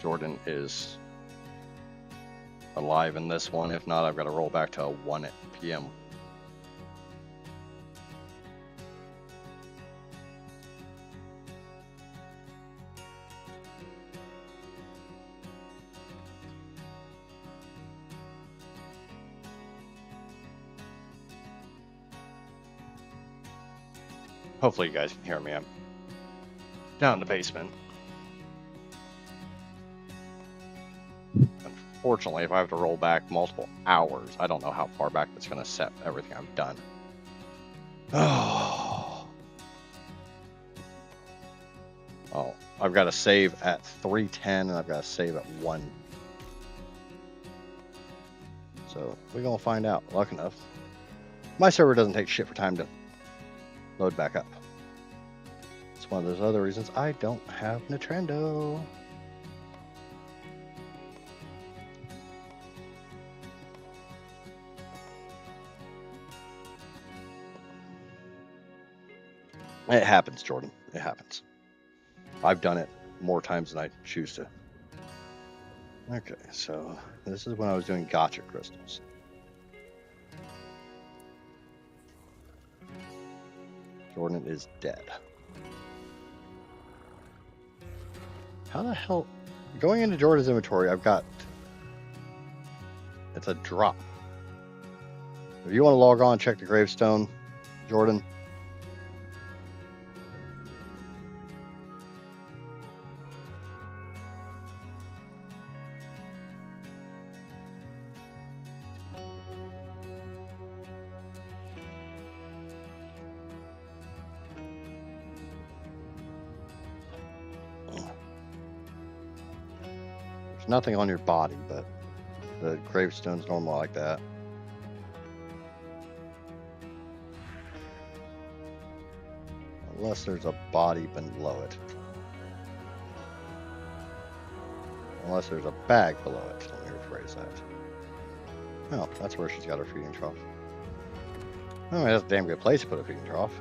Jordan is alive in this one. If not, I've got to roll back to 1 p.m. Hopefully you guys can hear me. I'm down in the basement. Unfortunately, if I have to roll back multiple hours, I don't know how far back that's going to set everything I've done. Oh, I've got to save at 3:10 and I've got to save at 1. So we're going to find out. Luck enough. My server doesn't take shit for time to load back up. It's one of those other reasons I don't have Nintendo. It happens, Jordan. It happens. I've done it more times than I choose to. Okay, so this is when I was doing gotcha crystals. Jordan is dead. How the hell? Going into Jordan's inventory, I've got... It's a drop. If you want to log on, check the gravestone, Jordan. Nothing on your body, but the gravestone's normal like that. Unless there's a body below it. Unless there's a bag below it. Let me rephrase that. Oh, that's where she's got her feeding trough. Oh, that's a damn good place to put a feeding trough.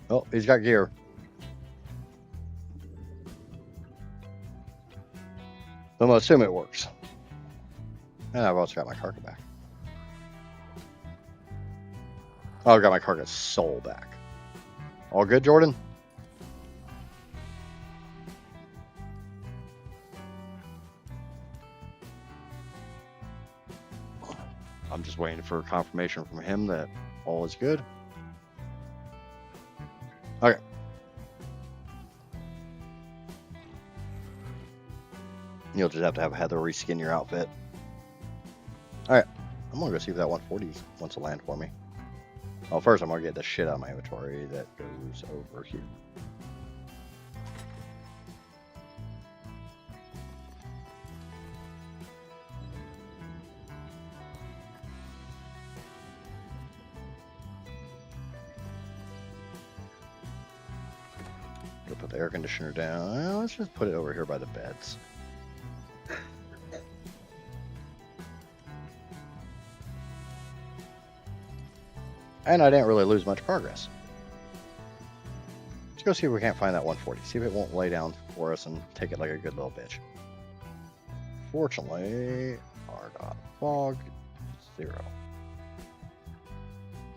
Oh, he's got gear. I'm gonna assume it works. And I've also got my carcass back. Oh, I've got my carcass soul back. All good, Jordan? I'm just waiting for confirmation from him that all is good. Okay. You'll just have to have Heather reskin your outfit. Alright. I'm gonna go see if that 140 wants to land for me. Well, first I'm gonna get the shit out of my inventory that goes over here. Go put the air conditioner down. Let's just put it over here by the beds. And I didn't really lose much progress. Let's go see if we can't find that 140. See if it won't lay down for us and take it like a good little bitch. Fortunately, r.fog 0.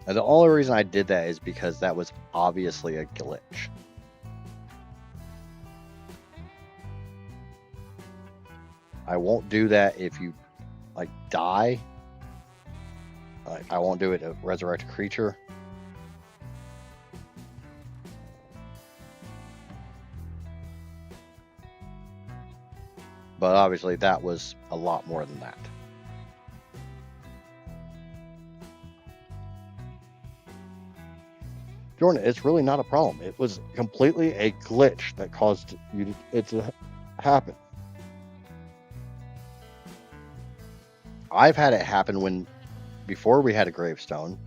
And the only reason I did that is because that was obviously a glitch. I won't do that if you like die. I won't do it to resurrect a creature. But obviously that was a lot more than that. Jordan, it's really not a problem. It was completely a glitch that caused you to, happen. I've had it happen before we had a gravestone,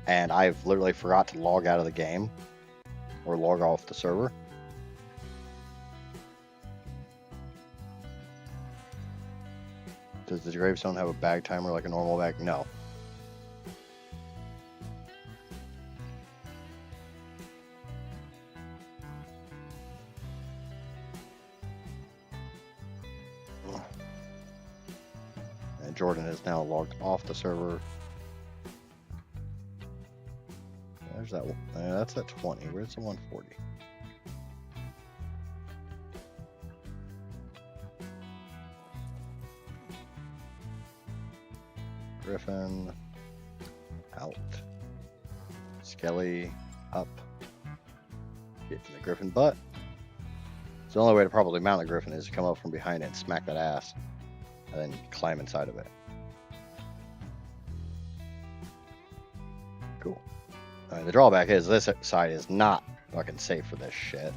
and I've literally forgot to log out of the game or log off the server. Does the gravestone have a bag timer like a normal bag? No. And Jordan is now logged off the server. There's that one. That's at 20. Where's the 140? Griffin out. Skelly up. Get to the Griffin butt. So the only way to probably mount the Griffin is to come up from behind it and smack that ass, and then climb inside of it. Cool. The drawback is this side is not fucking safe for this shit.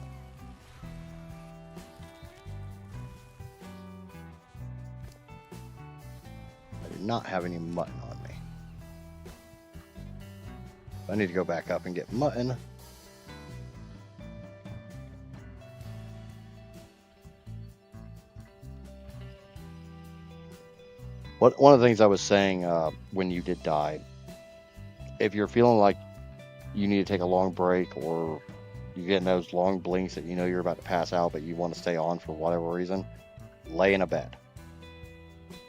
I do not have any mutton on me. I need to go back up and get mutton. One of the things I was saying when you did die, if you're feeling like you need to take a long break, or you're getting those long blinks that you know you're about to pass out but you want to stay on for whatever reason, lay in a bed.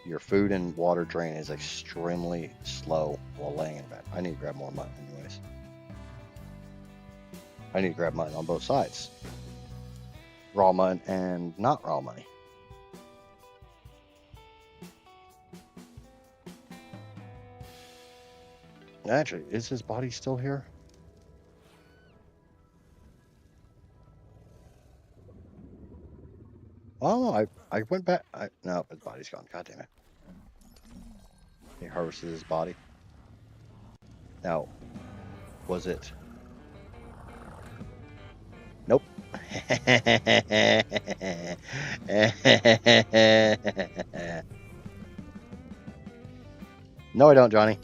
Your food and water drain is extremely slow while laying in bed. I need to grab more mutton anyways. I need to grab mutton on both sides. Raw mutton and not raw mutton. Actually, is his body still here? Oh, I went back. No, his body's gone. God damn it. He harvested his body. Now, was it? Nope. No, I don't, Johnny.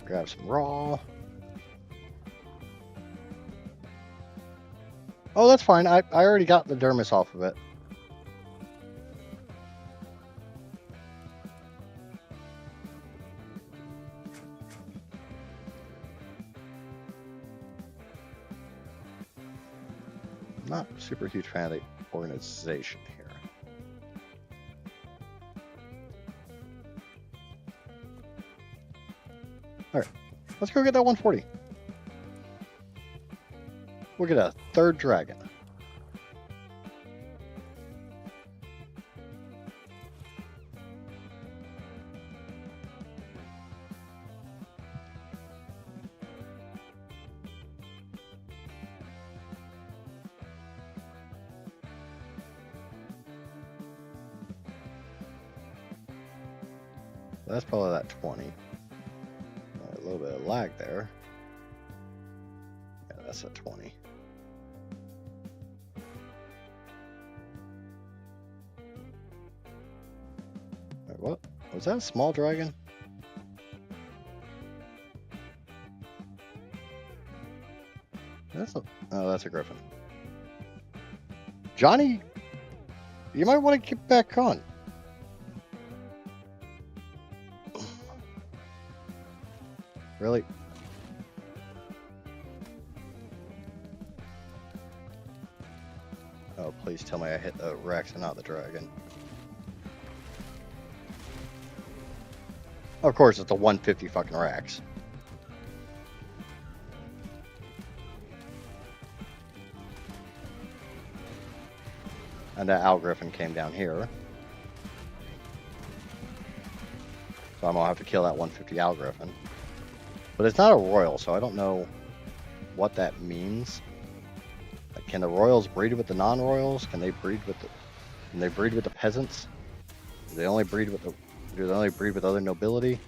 Grab some raw. Oh, that's fine. I already got the dermis off of it. Not super huge fan of the organization here. Alright, let's go get that 140. We'll get a third dragon. That's probably that 20. A little bit of lag there. Yeah, that's a 20. Wait, what? Was that a small dragon? Oh, that's a griffin. Johnny, you might want to get back on. Really? Oh, please tell me I hit the Rex and not the dragon. Of course, it's a 150 fucking Rex. And that Owl Griffin came down here. So I'm gonna have to kill that 150 Owl Griffin. But it's not a royal, so I don't know what that means. Like, can the royals breed with the non-royals? Can they breed with the? Can they breed with the peasants? Do they only breed with the? Do they only breed with other nobility?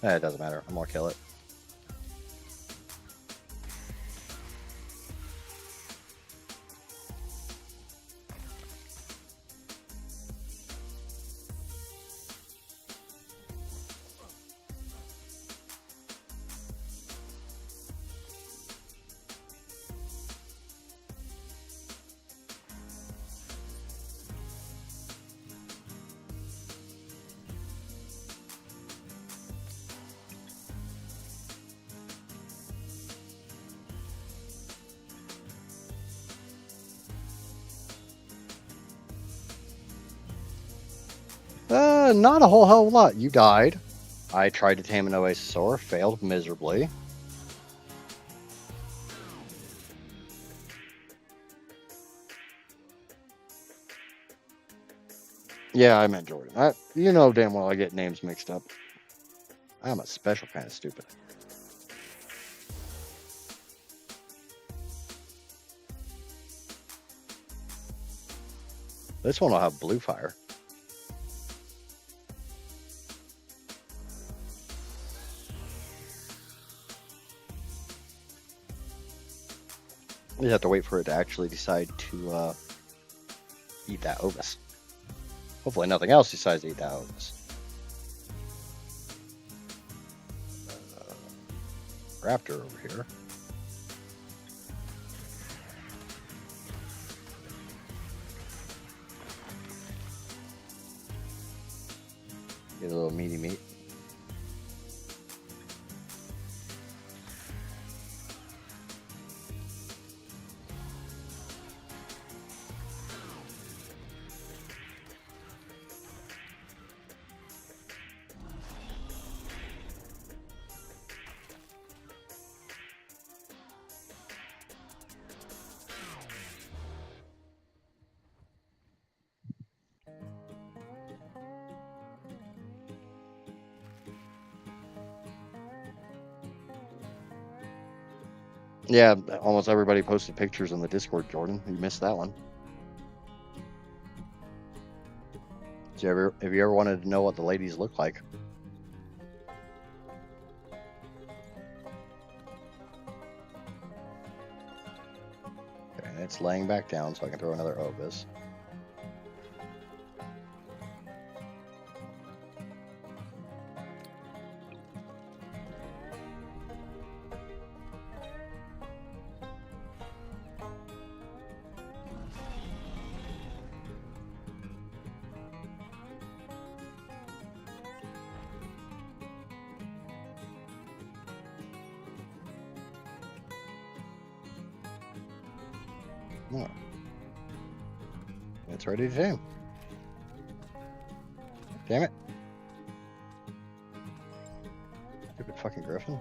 It doesn't matter. I'm gonna kill it. Not a whole hell of a lot. You died. I tried to tame an Oasasaur, failed miserably. Yeah, I meant Jordan. You know damn well I get names mixed up. I'm a special kind of stupid. This one will have blue fire. You have to wait for it to actually decide to eat that Ovis. Hopefully nothing else decides to eat that Ovis. Raptor over here. Get a little meaty meat. Yeah, almost everybody posted pictures on the Discord, Jordan. You missed that one. If you ever wanted to know what the ladies look like? Okay, and it's laying back down, so I can throw another Ovis. Oh. It's ready to tame. Damn it. Stupid fucking griffin.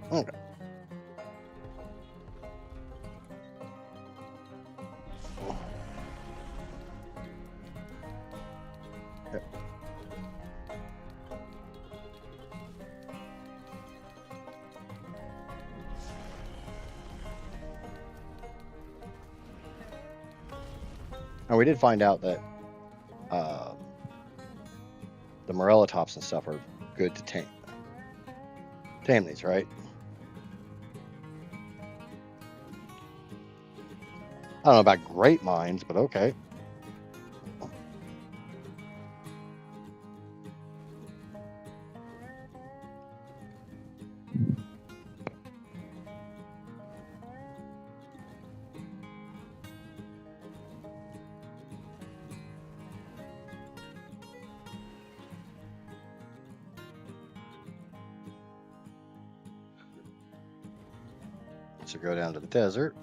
Okay. And we did find out that the Morellatops and stuff are good to tame. Tame these, right? I don't know about great minds, but okay. So go down to the desert.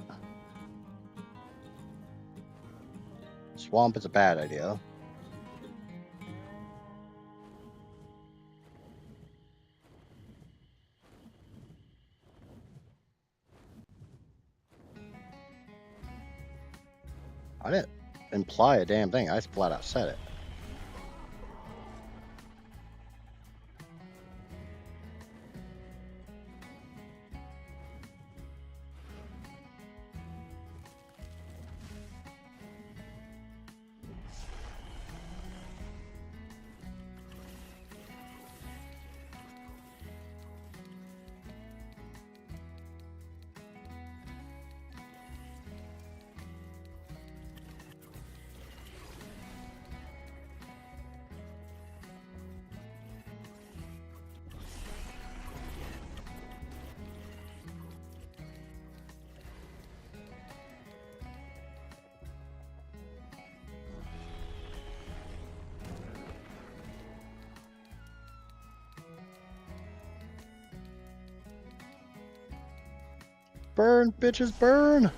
Swamp is a bad idea. I didn't imply a damn thing. I just flat out said it. Burn, bitches, burn!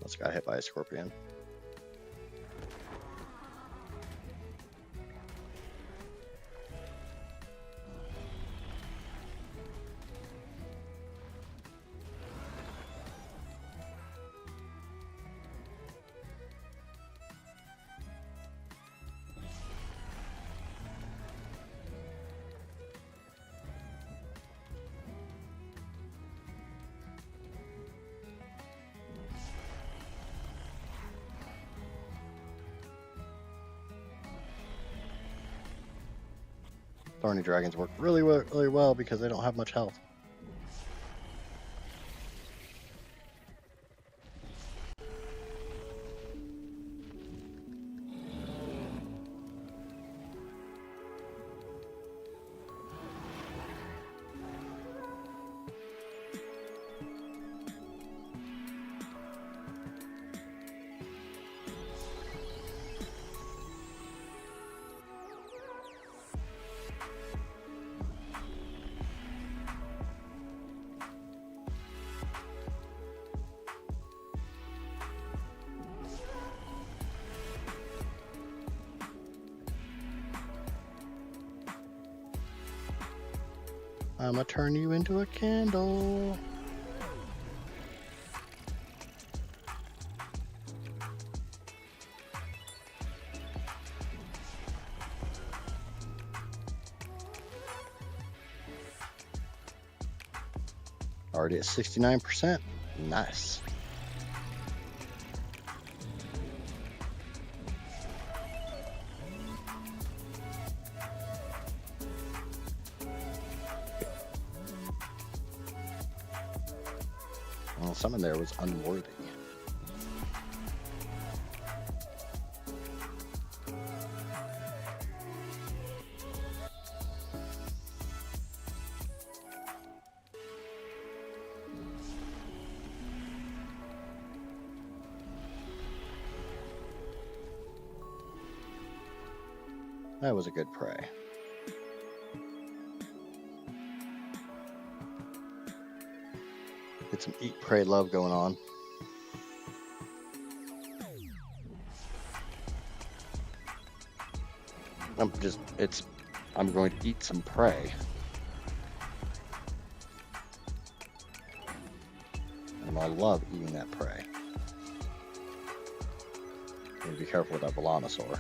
Just got hit by a scorpion. Thorny dragons work really well because they don't have much health. I'm gonna turn you into a candle. Already at 69%. Nice. Well, someone there was unworthy. That was a good prey. Get some eat, pray, love going on. I'm going to eat some prey. And I love eating that prey. You be careful with that Velonosaur.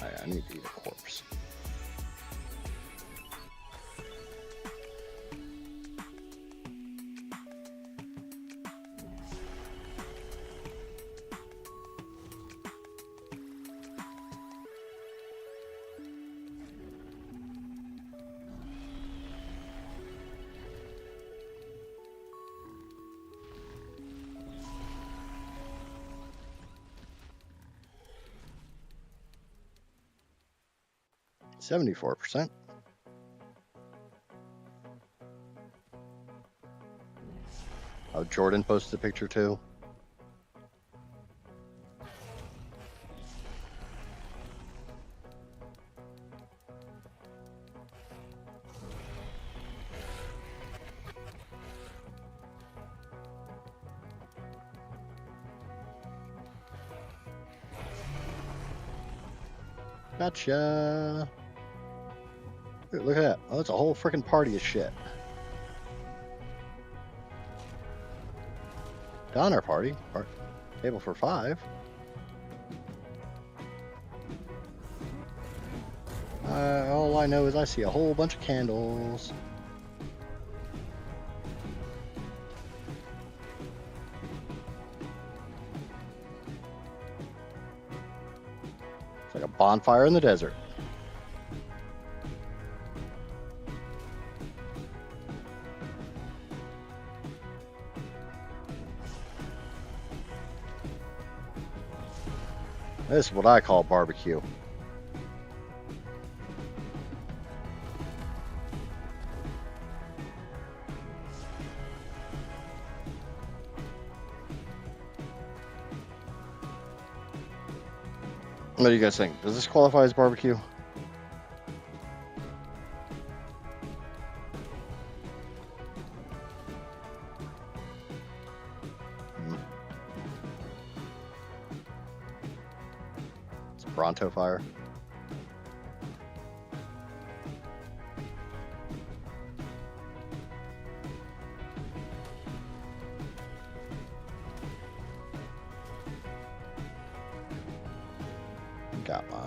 I need to eat a corpse. $74%. Oh, Jordan posted a picture too. Gotcha. Look at that. Oh, that's a whole freaking party of shit. Donner party. Table for 5. All I know is I see a whole bunch of candles. It's like a bonfire in the desert. This is what I call barbecue. What do you guys think? Does this qualify as barbecue? It's Bronto fire. Got my...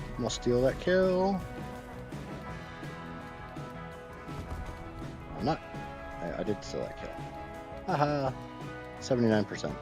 I'm gonna steal that kill. I'm not... I did steal that kill. Haha. 79%.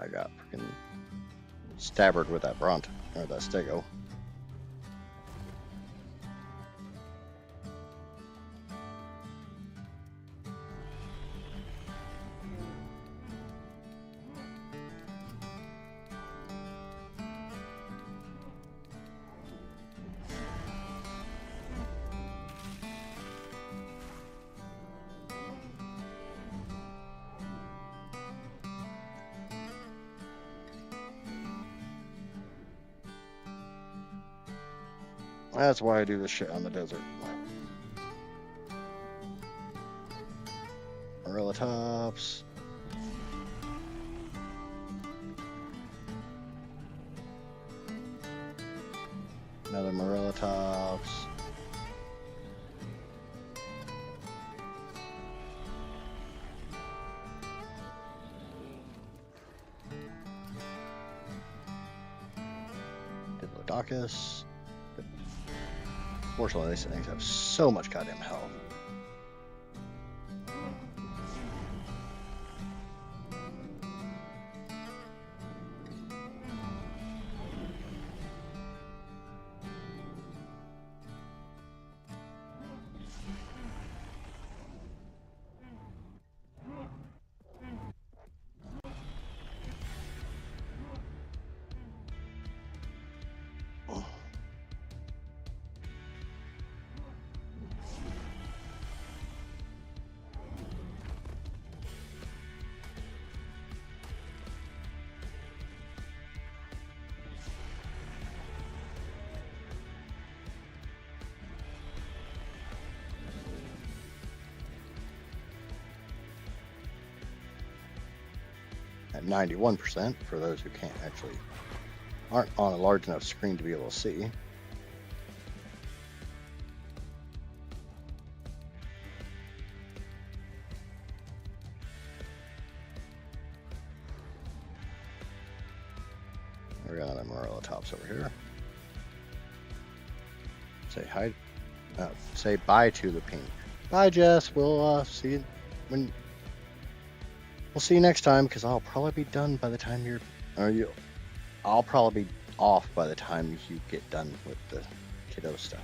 I got freaking stabbered with that brunt or that stego. That's why I do this shit on the desert. Marilla tops. Another Marilla tops. Diplodocus. Fortunately, these things have so much goddamn health. At 91% for those who can't actually aren't on a large enough screen to be able to see. We got another Marilla tops over here. Say hi. Say bye to the pink. Bye, Jess. We'll see you when. We'll see you next time, because I'll probably be done by the time I'll probably be off by the time you get done with the kiddo stuff.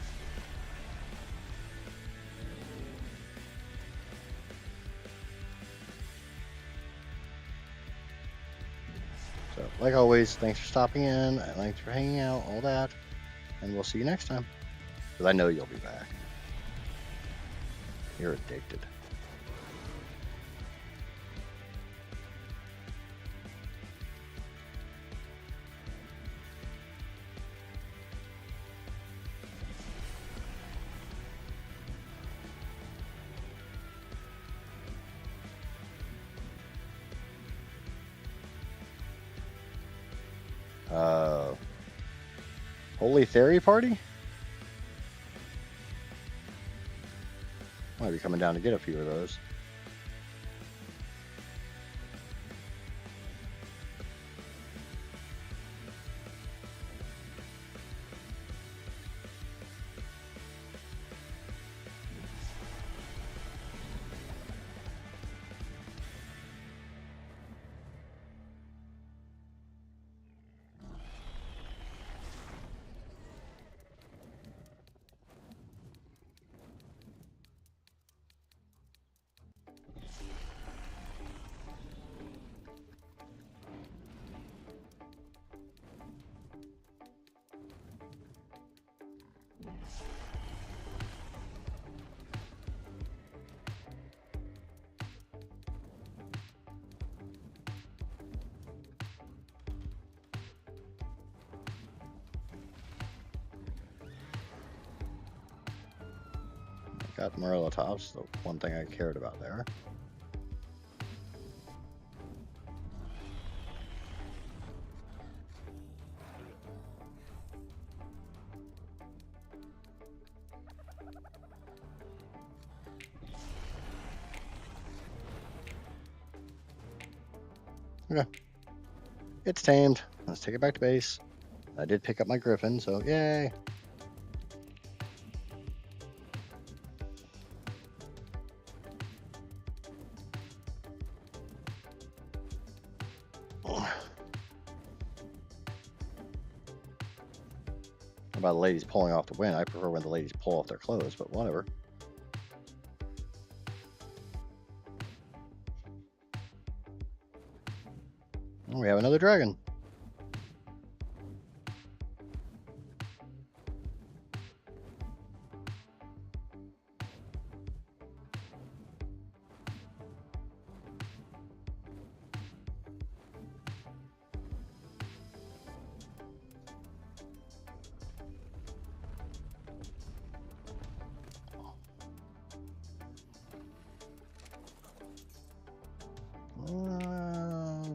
So, like always, thanks for stopping in, and thanks for hanging out, all that, and we'll see you next time. Because I know you'll be back. You're addicted. Holy Theory Party? Might be coming down to get a few of those. Got Marilla tops, the one thing I cared about there. Okay. It's tamed. Let's take it back to base. I did pick up my griffin, so yay. About the ladies pulling off the wind. I prefer when the ladies pull off their clothes, but whatever. We have another dragon.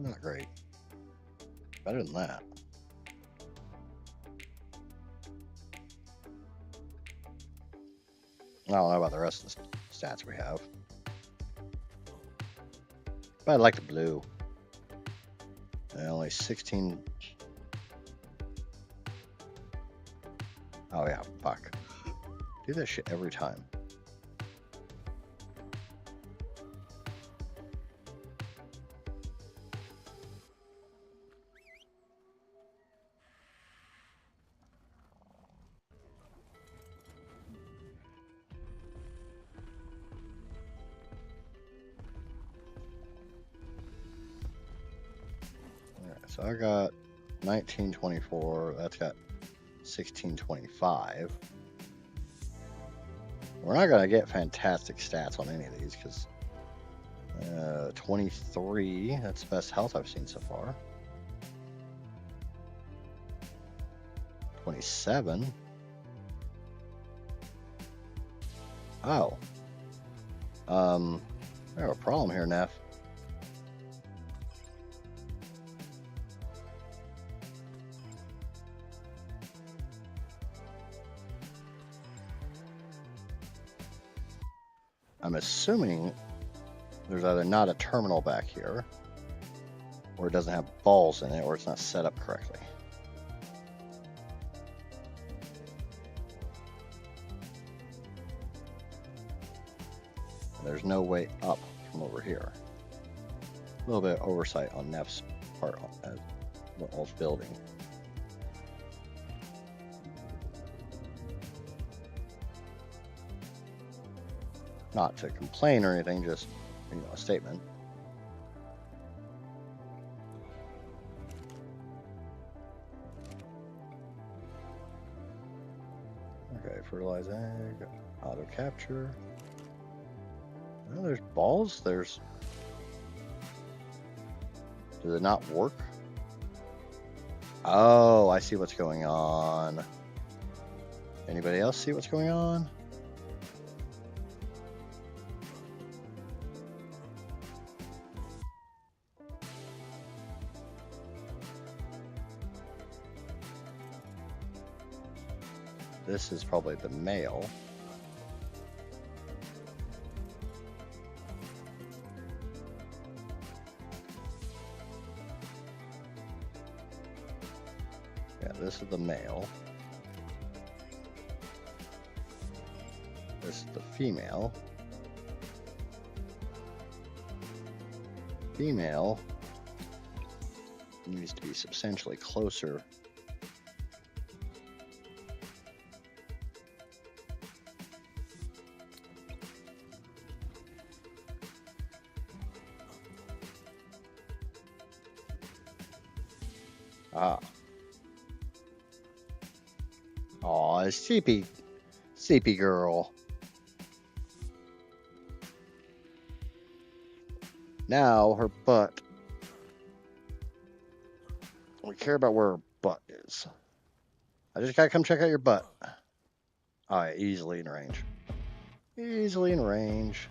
Not great. Better than that. I don't know about the rest of the stats we have. But I like the blue. And only 16. Oh yeah, fuck. Do this shit every time. So I got 1924. That's got 1625. We're not going to get fantastic stats on any of these because 23, that's the best health I've seen so far. 27. Oh. We have a problem here, Neff. I'm assuming there's either not a terminal back here, or it doesn't have balls in it, or it's not set up correctly. And there's no way up from over here. A little bit of oversight on Neff's part as what else building. Not to complain or anything, just, you know, a statement. Okay, fertilize egg, auto capture. Oh, there's balls. Does it not work? Oh, I see what's going on. Anybody else see what's going on? This is probably the male. Yeah, this is the male. This is the female. Female needs to be substantially closer. Ah. Aw, CP girl. Now her butt. We care about where her butt is. I just gotta come check out your butt. Alright, easily in range. Easily in range.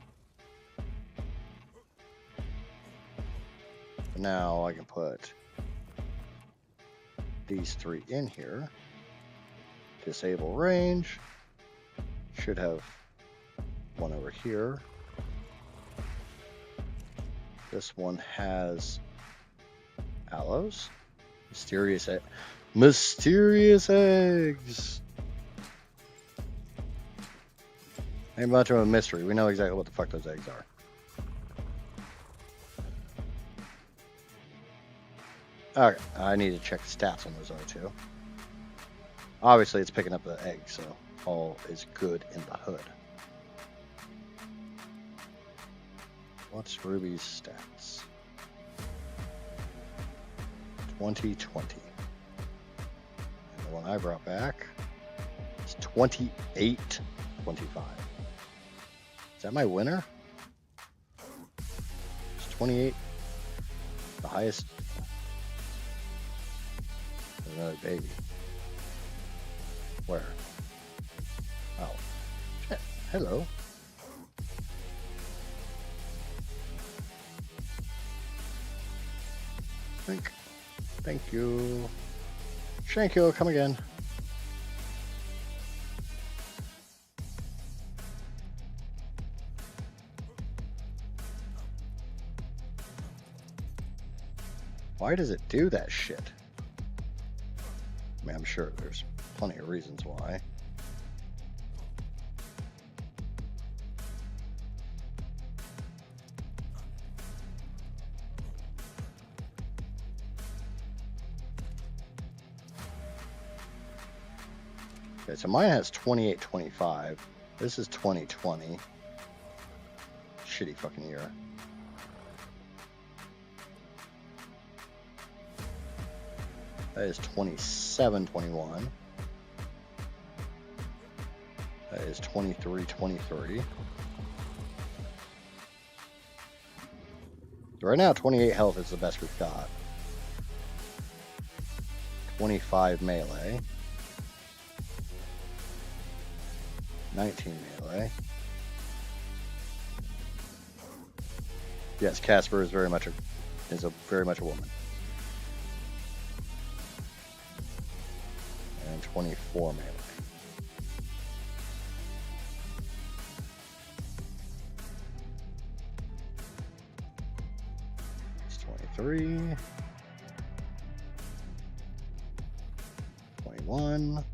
Now I can put these three in here. Disable range. Should have one over here. This one has aloes. Mysterious eggs. Ain't much of a mystery. We know exactly what the fuck those eggs are. Okay, I need to check the stats on those other two. Obviously, it's picking up the egg, so all is good in the hood. What's Ruby's stats? 2020. And the one I brought back is 2825. Is that my winner? Is 28 the highest? Another baby. Where? Oh. Shit. Hello. Thank you. Thank you. Come again. Why does it do that shit? I mean, I'm sure there's plenty of reasons why. Okay, so mine has 2825. This is 2020. Shitty fucking year. That is 2721. That is 2323. So right now, 28 health is the best we've got. 25 melee. 19 melee. Yes, Casper is very much a woman. And 24 melee. It's 23. 21.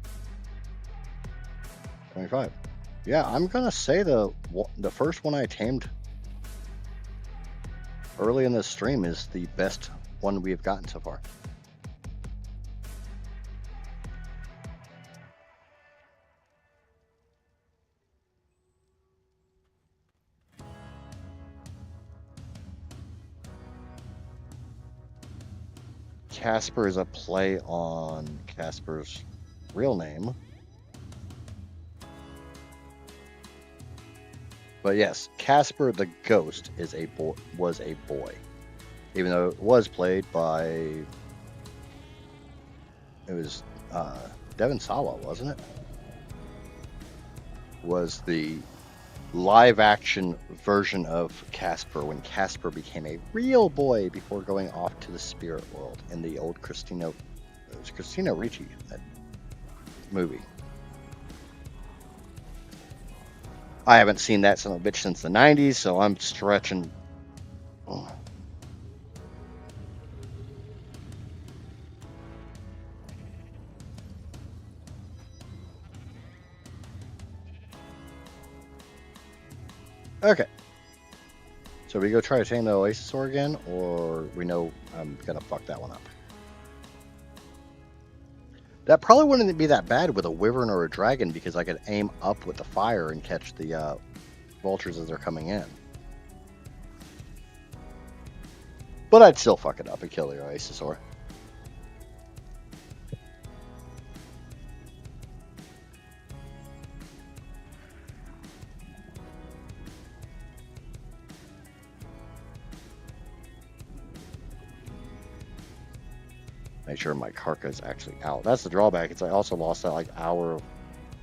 25. Yeah, I'm gonna say the first one I tamed early in this stream is the best one we've gotten so far. Casper is a play on Casper's real name. But yes, Casper the Ghost is was a boy. Even though it was played by... It was Devon Sawa, wasn't it? Was the live-action version of Casper when Casper became a real boy before going off to the spirit world in the old Christina... It was Christina Ricci, that movie. I haven't seen that son of a bitch since the 90s, so I'm stretching. Oh. Okay. So we go try to tame the Oasis again, or we know I'm gonna fuck that one up. That probably wouldn't be that bad with a wyvern or a dragon because I could aim up with the fire and catch the vultures as they're coming in. But I'd still fuck it up and kill the Oasis. Make sure my Karka is actually out. That's the drawback. It's I also lost that like hour of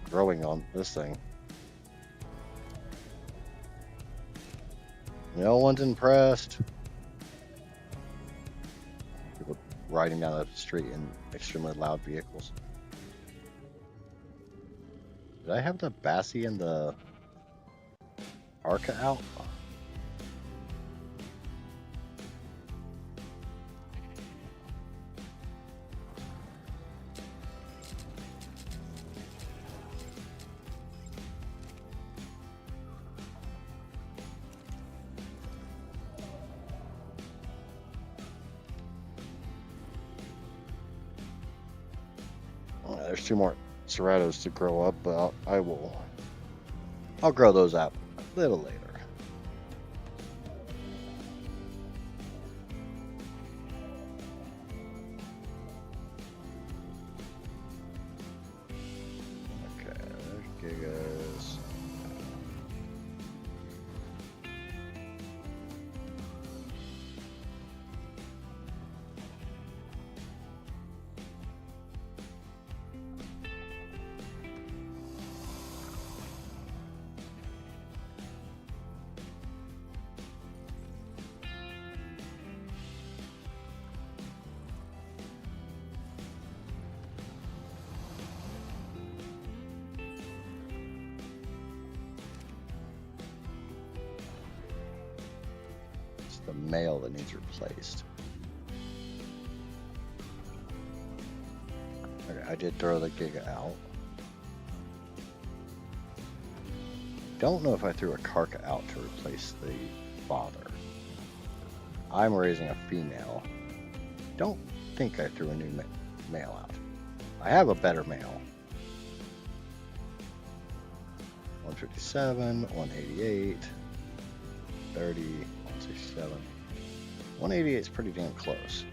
growing on this thing. No one's impressed. People riding down the street in extremely loud vehicles. Did I have the Bassie and the ARK out? There's two more. Serratos to grow up, but I'll grow those up a little later. Okay, there's gigas. The male that needs replaced. Okay, I did throw the giga out. Don't know if I threw a Karka out to replace the father. I'm raising a female. Don't think I threw a new male out. I have a better male. 157, 188, 30, 167. 188 is pretty damn close.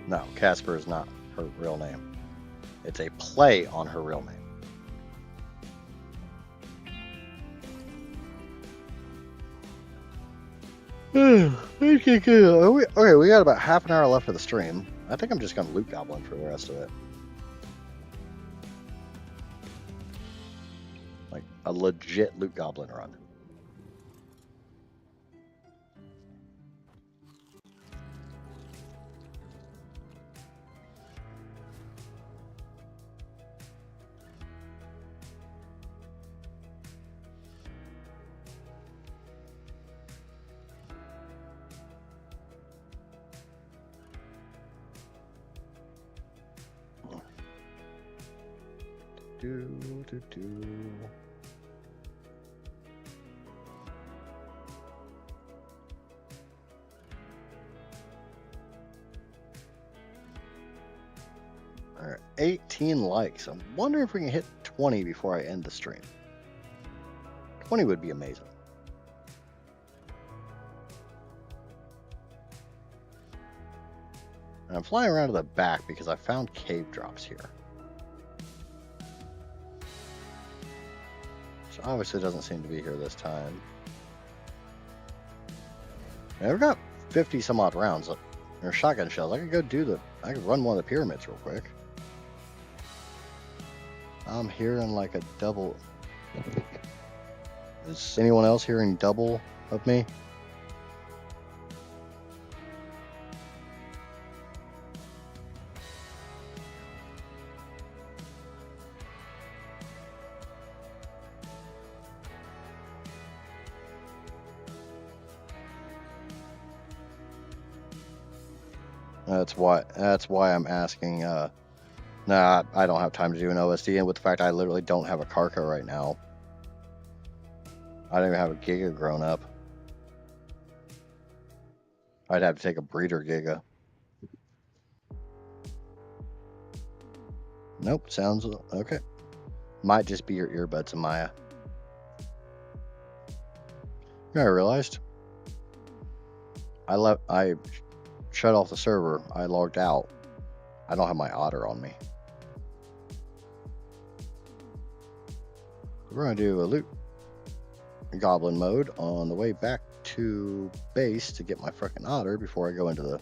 No, Casper is not her real name. It's a play on her real name. Okay, good. Okay, we got about half an hour left of the stream. I think I'm just going to loot goblin for the rest of it. Like a legit loot goblin run. All right, 18 likes. I'm wondering if we can hit 20 before I end the stream. 20 would be amazing. And I'm flying around to the back because I found cave drops here. So obviously it doesn't seem to be here this time. I've got 50 some odd rounds. They're shotgun shells. I could run one of the pyramids real quick. I'm hearing like a double. Is anyone else hearing double of me? That's why I'm asking. Nah, I don't have time to do an OSD, and with the fact I literally don't have a Karka right now. I don't even have a Giga grown up. I'd have to take a breeder Giga. Nope, sounds okay. Might just be your earbuds, Amaya. You know, I realized I shut off the server. I logged out. I don't have my otter on me. We're gonna do a loot goblin mode on the way back to base to get my frickin' otter before I go into the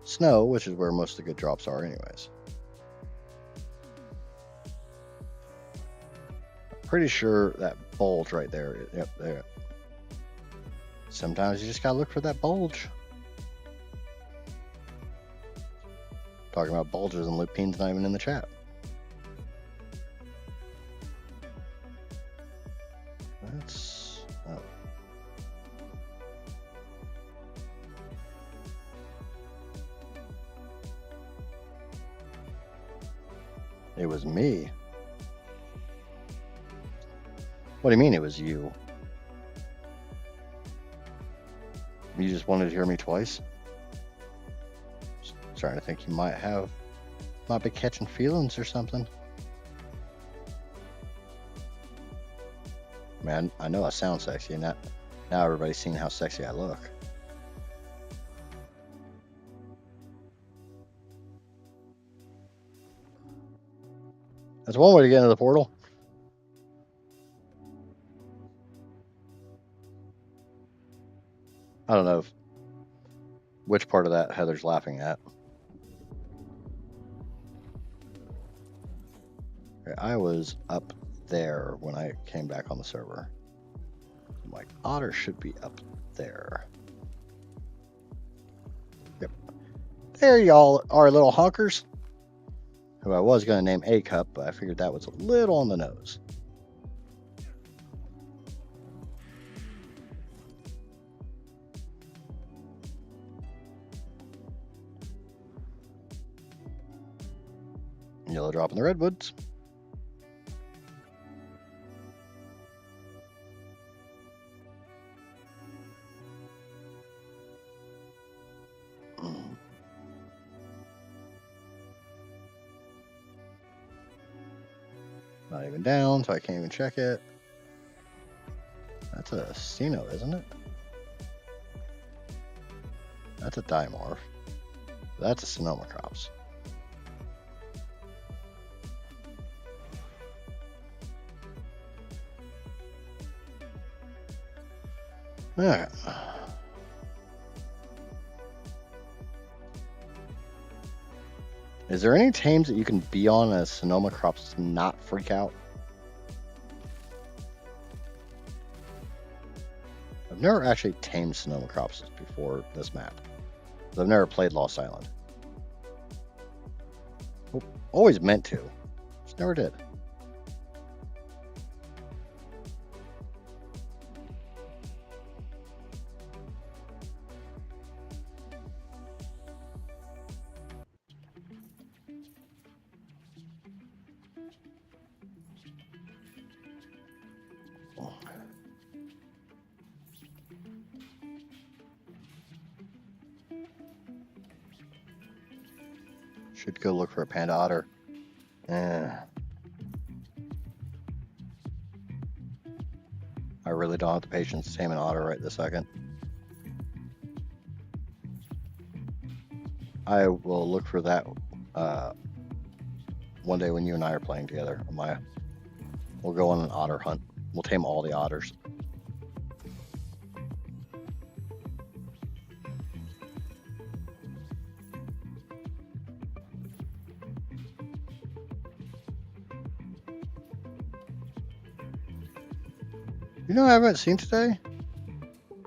snow, which is where most of the good drops are anyways. Pretty sure that bulge right there. Yep, there. Sometimes you just gotta look for that bulge. Talking about bulges and Lupine's not even in the chat. That's oh. It was me. What do you mean it was you? You just wanted to hear me twice? Starting to think you might be catching feelings or something. Man, I know I sound sexy, and now everybody's seen how sexy I look. That's one way to get into the portal. I don't know which part of that Heather's laughing at. Okay, I was up there when I came back on the server. My otter should be up there. Yep. There y'all are, little honkers. Who I was going to name A Cup, but I figured that was a little on the nose. Yellow drop in the redwoods. Not even down, so I can't even check it. That's a Sino, isn't it? That's a Dimorph. That's a Sonoma Crops. Alright. Is there any tames that you can be on as Sonoma Crops to not freak out? I've never actually tamed Sonoma Crops before this map. I've never played Lost Island. Always meant to. Just never did. Should go look for a panda otter. I really don't have the patience to tame an otter right this second. I will look for that one day when you and I are playing together, Amaya. We'll go on an otter hunt. We'll tame all the otters. You know what I haven't seen today?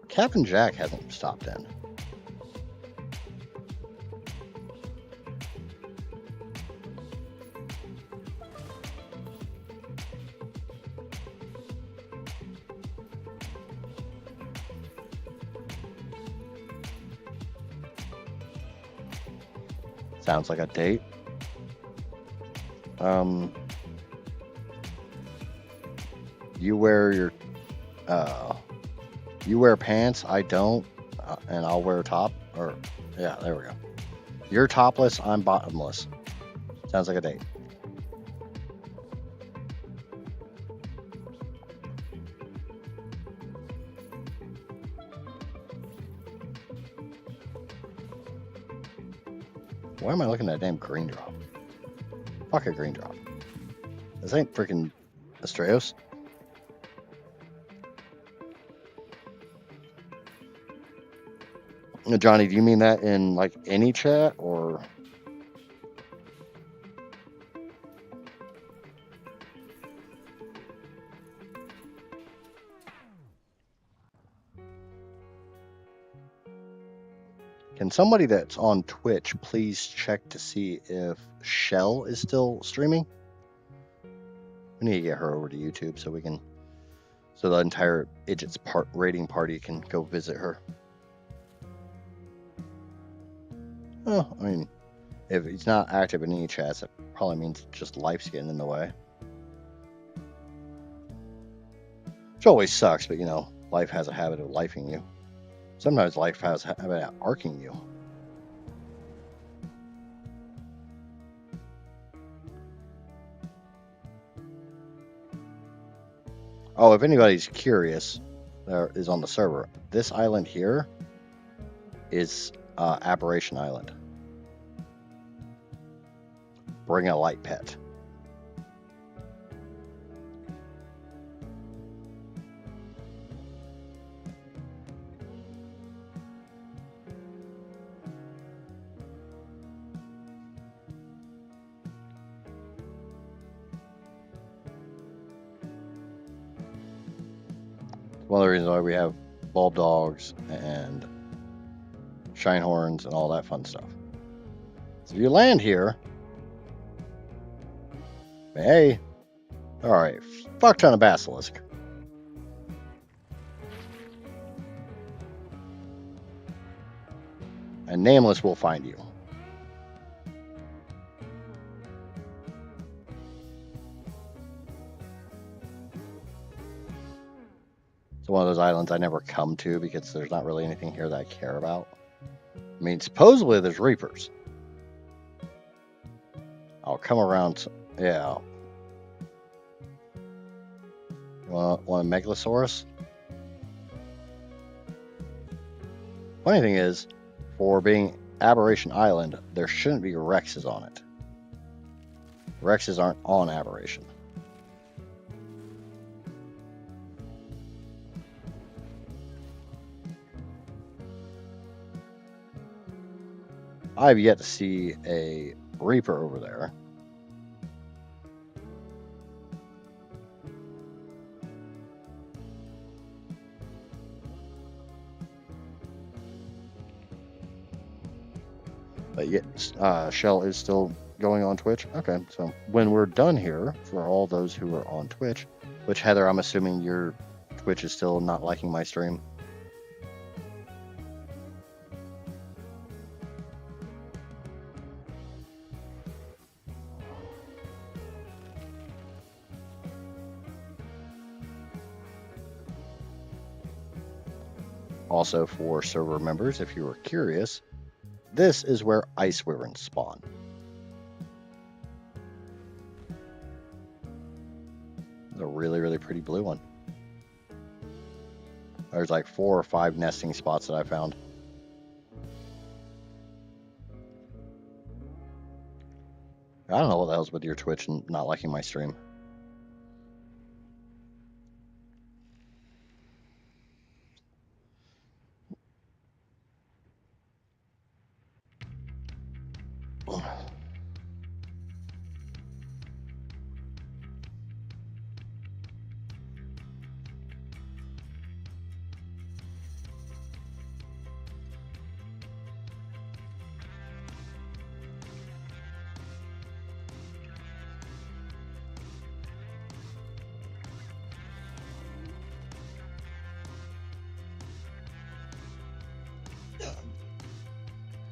Captain Jack hasn't stopped in. Sounds like a date. You wear pants, I don't, and I'll wear top. Or yeah, there we go. You're topless, I'm bottomless. Sounds like a date. Why am I looking at that damn green drop? Fuck a green drop. This ain't freaking Astreos. Johnny, do you mean that in like any chat or? Can somebody that's on Twitch please check to see if Shell is still streaming? We need to get her over to YouTube so the entire Idiots raiding party can go visit her. Oh, I mean, if he's not active in any chats, that probably means just life's getting in the way. Which always sucks, but you know, life has a habit of lifing you. Sometimes life has a habit of arcing you. Oh, if anybody's curious, there is on the server. This island here is Aberration Island. Bring a light pet. One of the reasons why we have bulb dogs and shine horns and all that fun stuff. So if you land here, hey, all right, fuck ton of basilisk. And Nameless will find you. It's one of those islands I never come to because there's not really anything here that I care about. I mean, supposedly there's reapers. I'll come around. Yeah. You want a Megalosaurus? Funny thing is, for being Aberration Island, there shouldn't be Rexes on it. Rexes aren't on Aberration. I've yet to see a Reaper over there. But yet, Shell is still going on Twitch. Okay, so when we're done here, for all those who are on Twitch, which Heather, I'm assuming your Twitch is still not liking my stream. Also, for server members, if you were curious, this is where ice wyverns spawn. A really, really pretty blue one. There's like 4 or 5 nesting spots that I found. I don't know what the hell's with your Twitch and not liking my stream.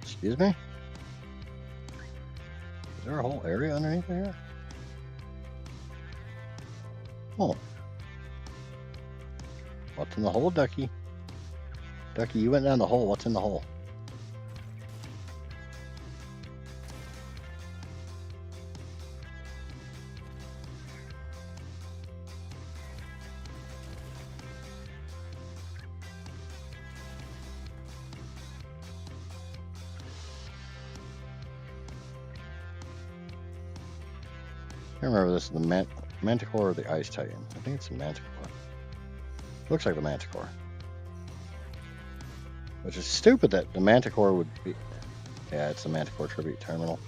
Excuse me? Is there a whole area underneath here? Oh. What's in the hole, Ducky? Ducky, you went down the hole. What's in the hole? I remember this is the Manticore or the Ice Titan. I think it's the Manticore. Looks like the Manticore. Which is stupid that the Manticore would be... Yeah, it's the Manticore Tribute Terminal.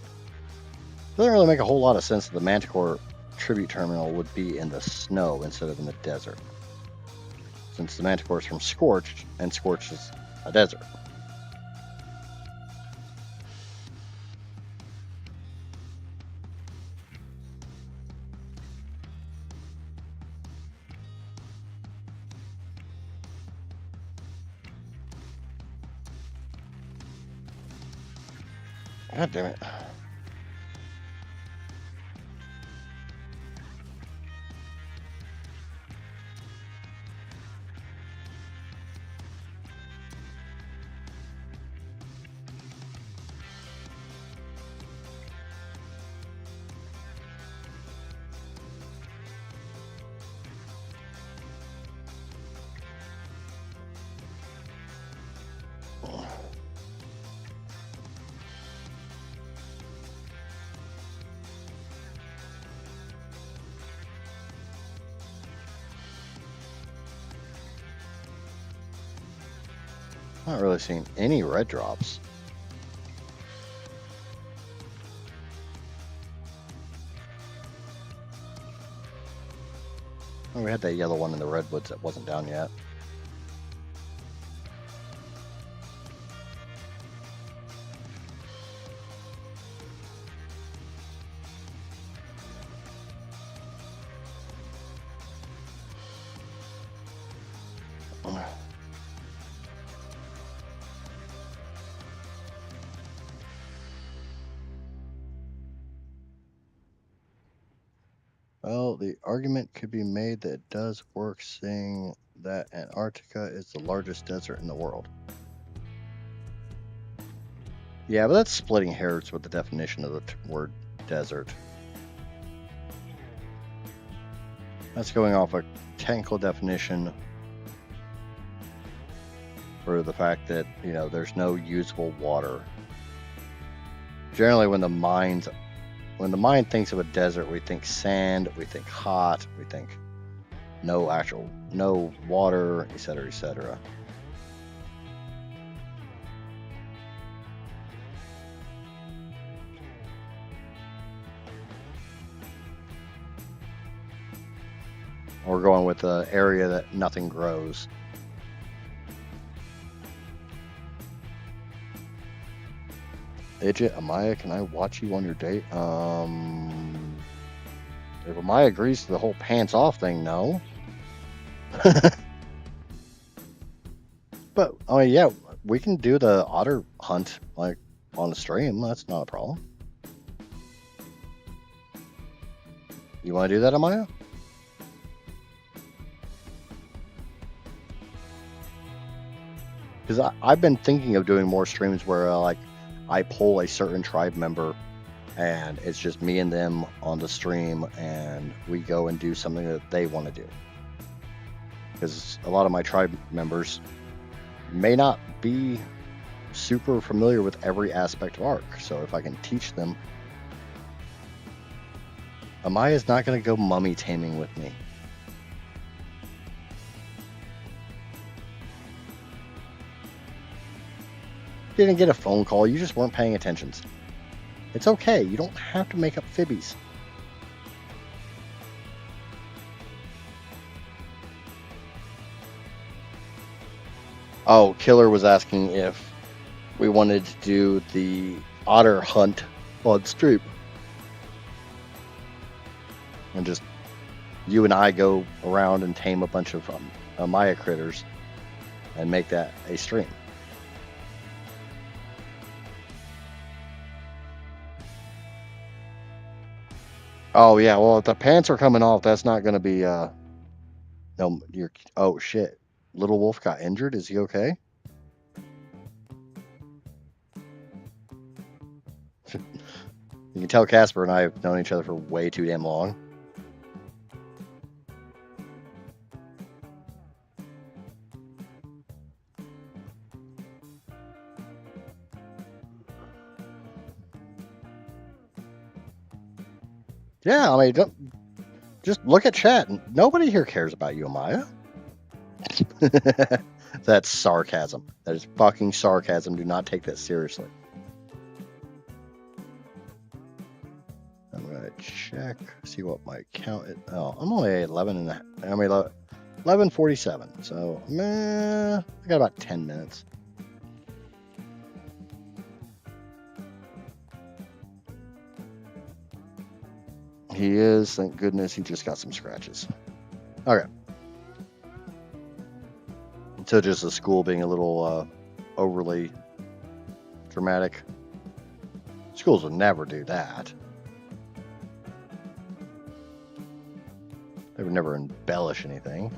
Doesn't really make a whole lot of sense that the Manticore Tribute Terminal would be in the snow instead of in the desert. Since the Manticore is from Scorched, and Scorched is a desert. God damn it. Not really seeing any red drops. Oh, we had that yellow one in the redwoods that wasn't down yet. Well, the argument could be made that it does work, seeing that Antarctica is the largest desert in the world. Yeah, but that's splitting hairs with the definition of the word desert. That's going off a technical definition for the fact that, you know, there's no usable water. Generally, when the mind thinks of a desert, we think sand, we think hot, we think no water, etc., etc. We're going with the area that nothing grows. Idjit, Amaya, can I watch you on your date? If Amaya agrees to the whole pants off thing, no. But, I mean, yeah, we can do the otter hunt, like, on the stream. That's not a problem. You want to do that, Amaya? Because I've been thinking of doing more streams where, like, I pull a certain tribe member and it's just me and them on the stream and we go and do something that they want to do. Because a lot of my tribe members may not be super familiar with every aspect of ARK. So if I can teach them, Amaya's not going to go mummy taming with me. You didn't get a phone call, you just weren't paying attention. It's okay, you don't have to make up fibbies. Oh, Killer was asking if we wanted to do the otter hunt on stream. And just you and I go around and tame a bunch of Maya critters and make that a stream. Oh yeah, well if the pants are coming off, that's not gonna be no you're oh shit. Little Wolf got injured, is he okay? You can tell Casper and I have known each other for way too damn long. Yeah, I mean, just look at chat. Nobody here cares about you, Amaya. That's sarcasm. That is fucking sarcasm. Do not take that seriously. I'm gonna check, see what my count is. Oh, I'm only at 11:47. So, I got about 10 minutes. He is, thank goodness. He just got some scratches. Okay. So just the school being a little overly dramatic. Schools would never do that. They would never embellish anything.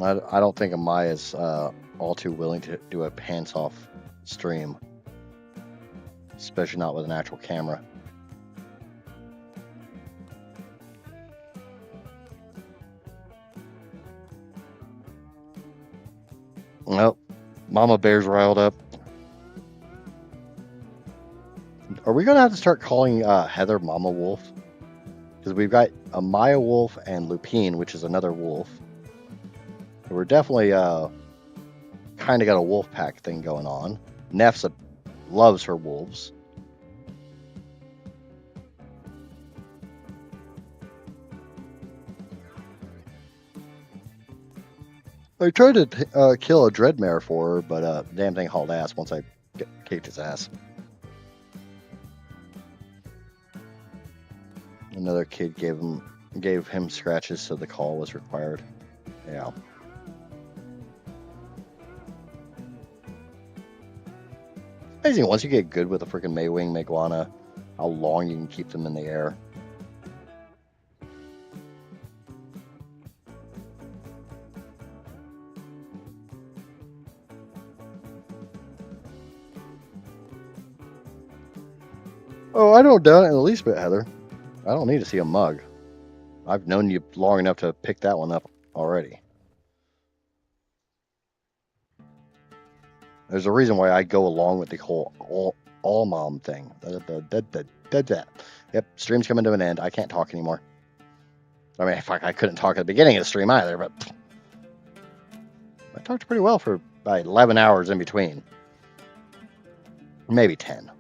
I don't think Amaya is all too willing to do a pants off stream. Especially not with an actual camera. Well, Mama Bear's riled up. Are we going to have to start calling Heather Mama Wolf? Because we've got a Maya wolf and Lupine, which is another wolf. So we're definitely kind of got a wolf pack thing going on. Nefsa loves her wolves. I tried to kill a Dreadmare for her, but the damn thing hauled ass once I kicked his ass. Another kid gave him scratches, so the call was required. Yeah. Amazing, once you get good with a freaking Maywing Meguana, how long you can keep them in the air. Oh, I don't doubt it in the least bit, Heather. I don't need to see a mug. I've known you long enough to pick that one up already. There's a reason why I go along with the whole all mom thing. Yep, stream's coming to an end. I can't talk anymore. I mean, fuck, I couldn't talk at the beginning of the stream either, but I talked pretty well for about 11 hours in between. Maybe 10.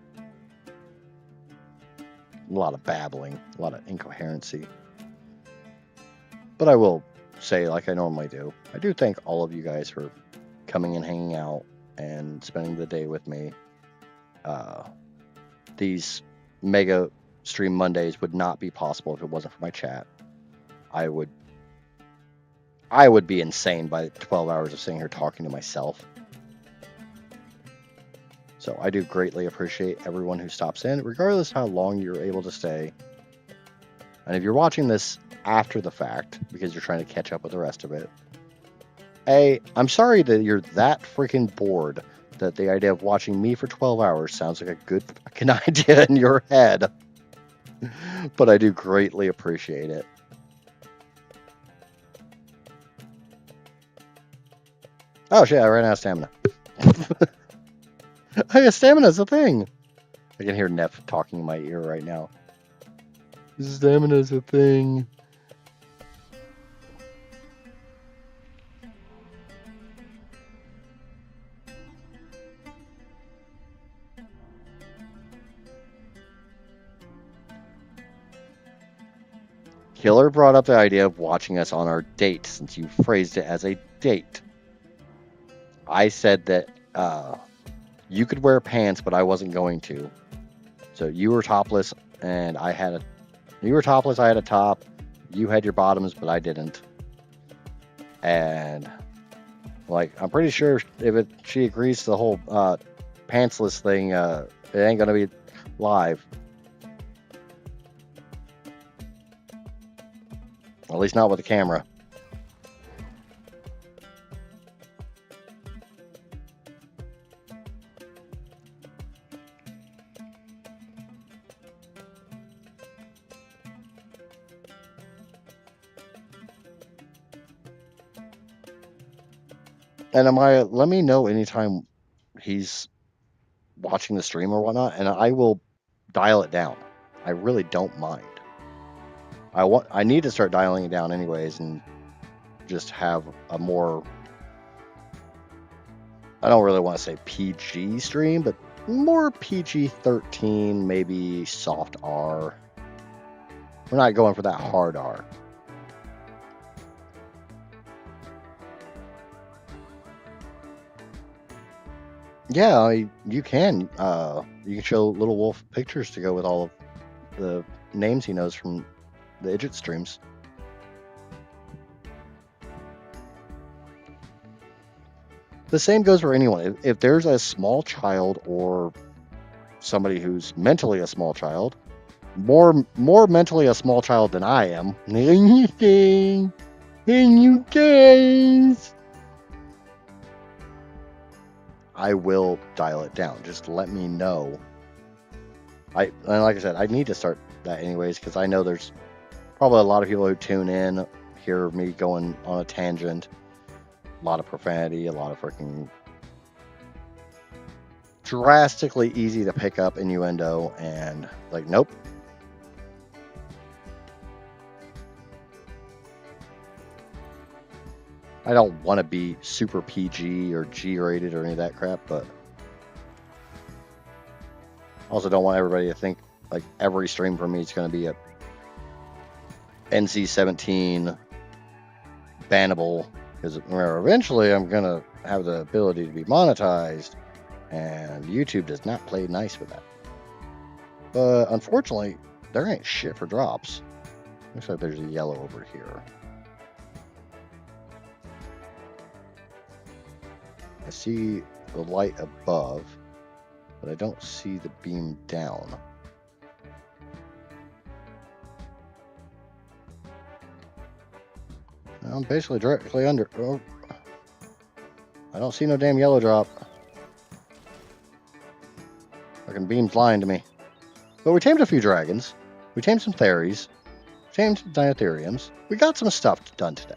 A lot of babbling, a lot of incoherency. But I will say, like I normally do, I do thank all of you guys for coming and hanging out and spending the day with me. These Mega Stream Mondays would not be possible if it wasn't for my chat. I would be insane by 12 hours of sitting here talking to myself. So I do greatly appreciate everyone who stops in, regardless how long you're able to stay. And if you're watching this after the fact, because you're trying to catch up with the rest of it, I'm sorry that you're that freaking bored that the idea of watching me for 12 hours sounds like a good fucking idea in your head. But I do greatly appreciate it. Oh shit, I ran out of stamina. I got stamina's a thing. I can hear Neff talking in my ear right now. Stamina's a thing. Killer brought up the idea of watching us on our date, since you phrased it as a date. I said that you could wear pants, but I wasn't going to. So you were topless, and you were topless, I had a top. You had your bottoms, but I didn't. And like, I'm pretty sure if she agrees to the whole pantsless thing, it ain't gonna be live. At least not with the camera. And let me know anytime he's watching the stream or whatnot, and I will dial it down. I really don't mind. I need to start dialing it down anyways, and just have a more, I don't really want to say PG stream, but more PG-13, maybe soft R. We're not going for that hard R. Yeah, you can. You can show Little Wolf pictures to go with all of the names he knows from the Idjit streams. The same goes for anyone. If there's a small child or somebody who's mentally a small child, more mentally a small child than I am, and you guys, I will dial it down. Just let me know. And like I said, I need to start that anyways, because I know there's probably a lot of people who tune in, hear me going on a tangent, a lot of profanity, a lot of freaking drastically easy to pick up innuendo, and like, nope. I don't want to be super PG or G rated or any of that crap, but also don't want everybody to think like every stream for me is going to be a NC-17 bannable, because eventually I'm going to have the ability to be monetized, and YouTube does not play nice with that. But unfortunately, there ain't shit for drops. Looks like there's a yellow over here. I see the light above, but I don't see the beam down. I'm basically directly under. Oh, I don't see no damn yellow drop. Fucking beam's lying to me. But we tamed a few dragons. We tamed some theries. Tamed some Dinotheriums. We got some stuff done today.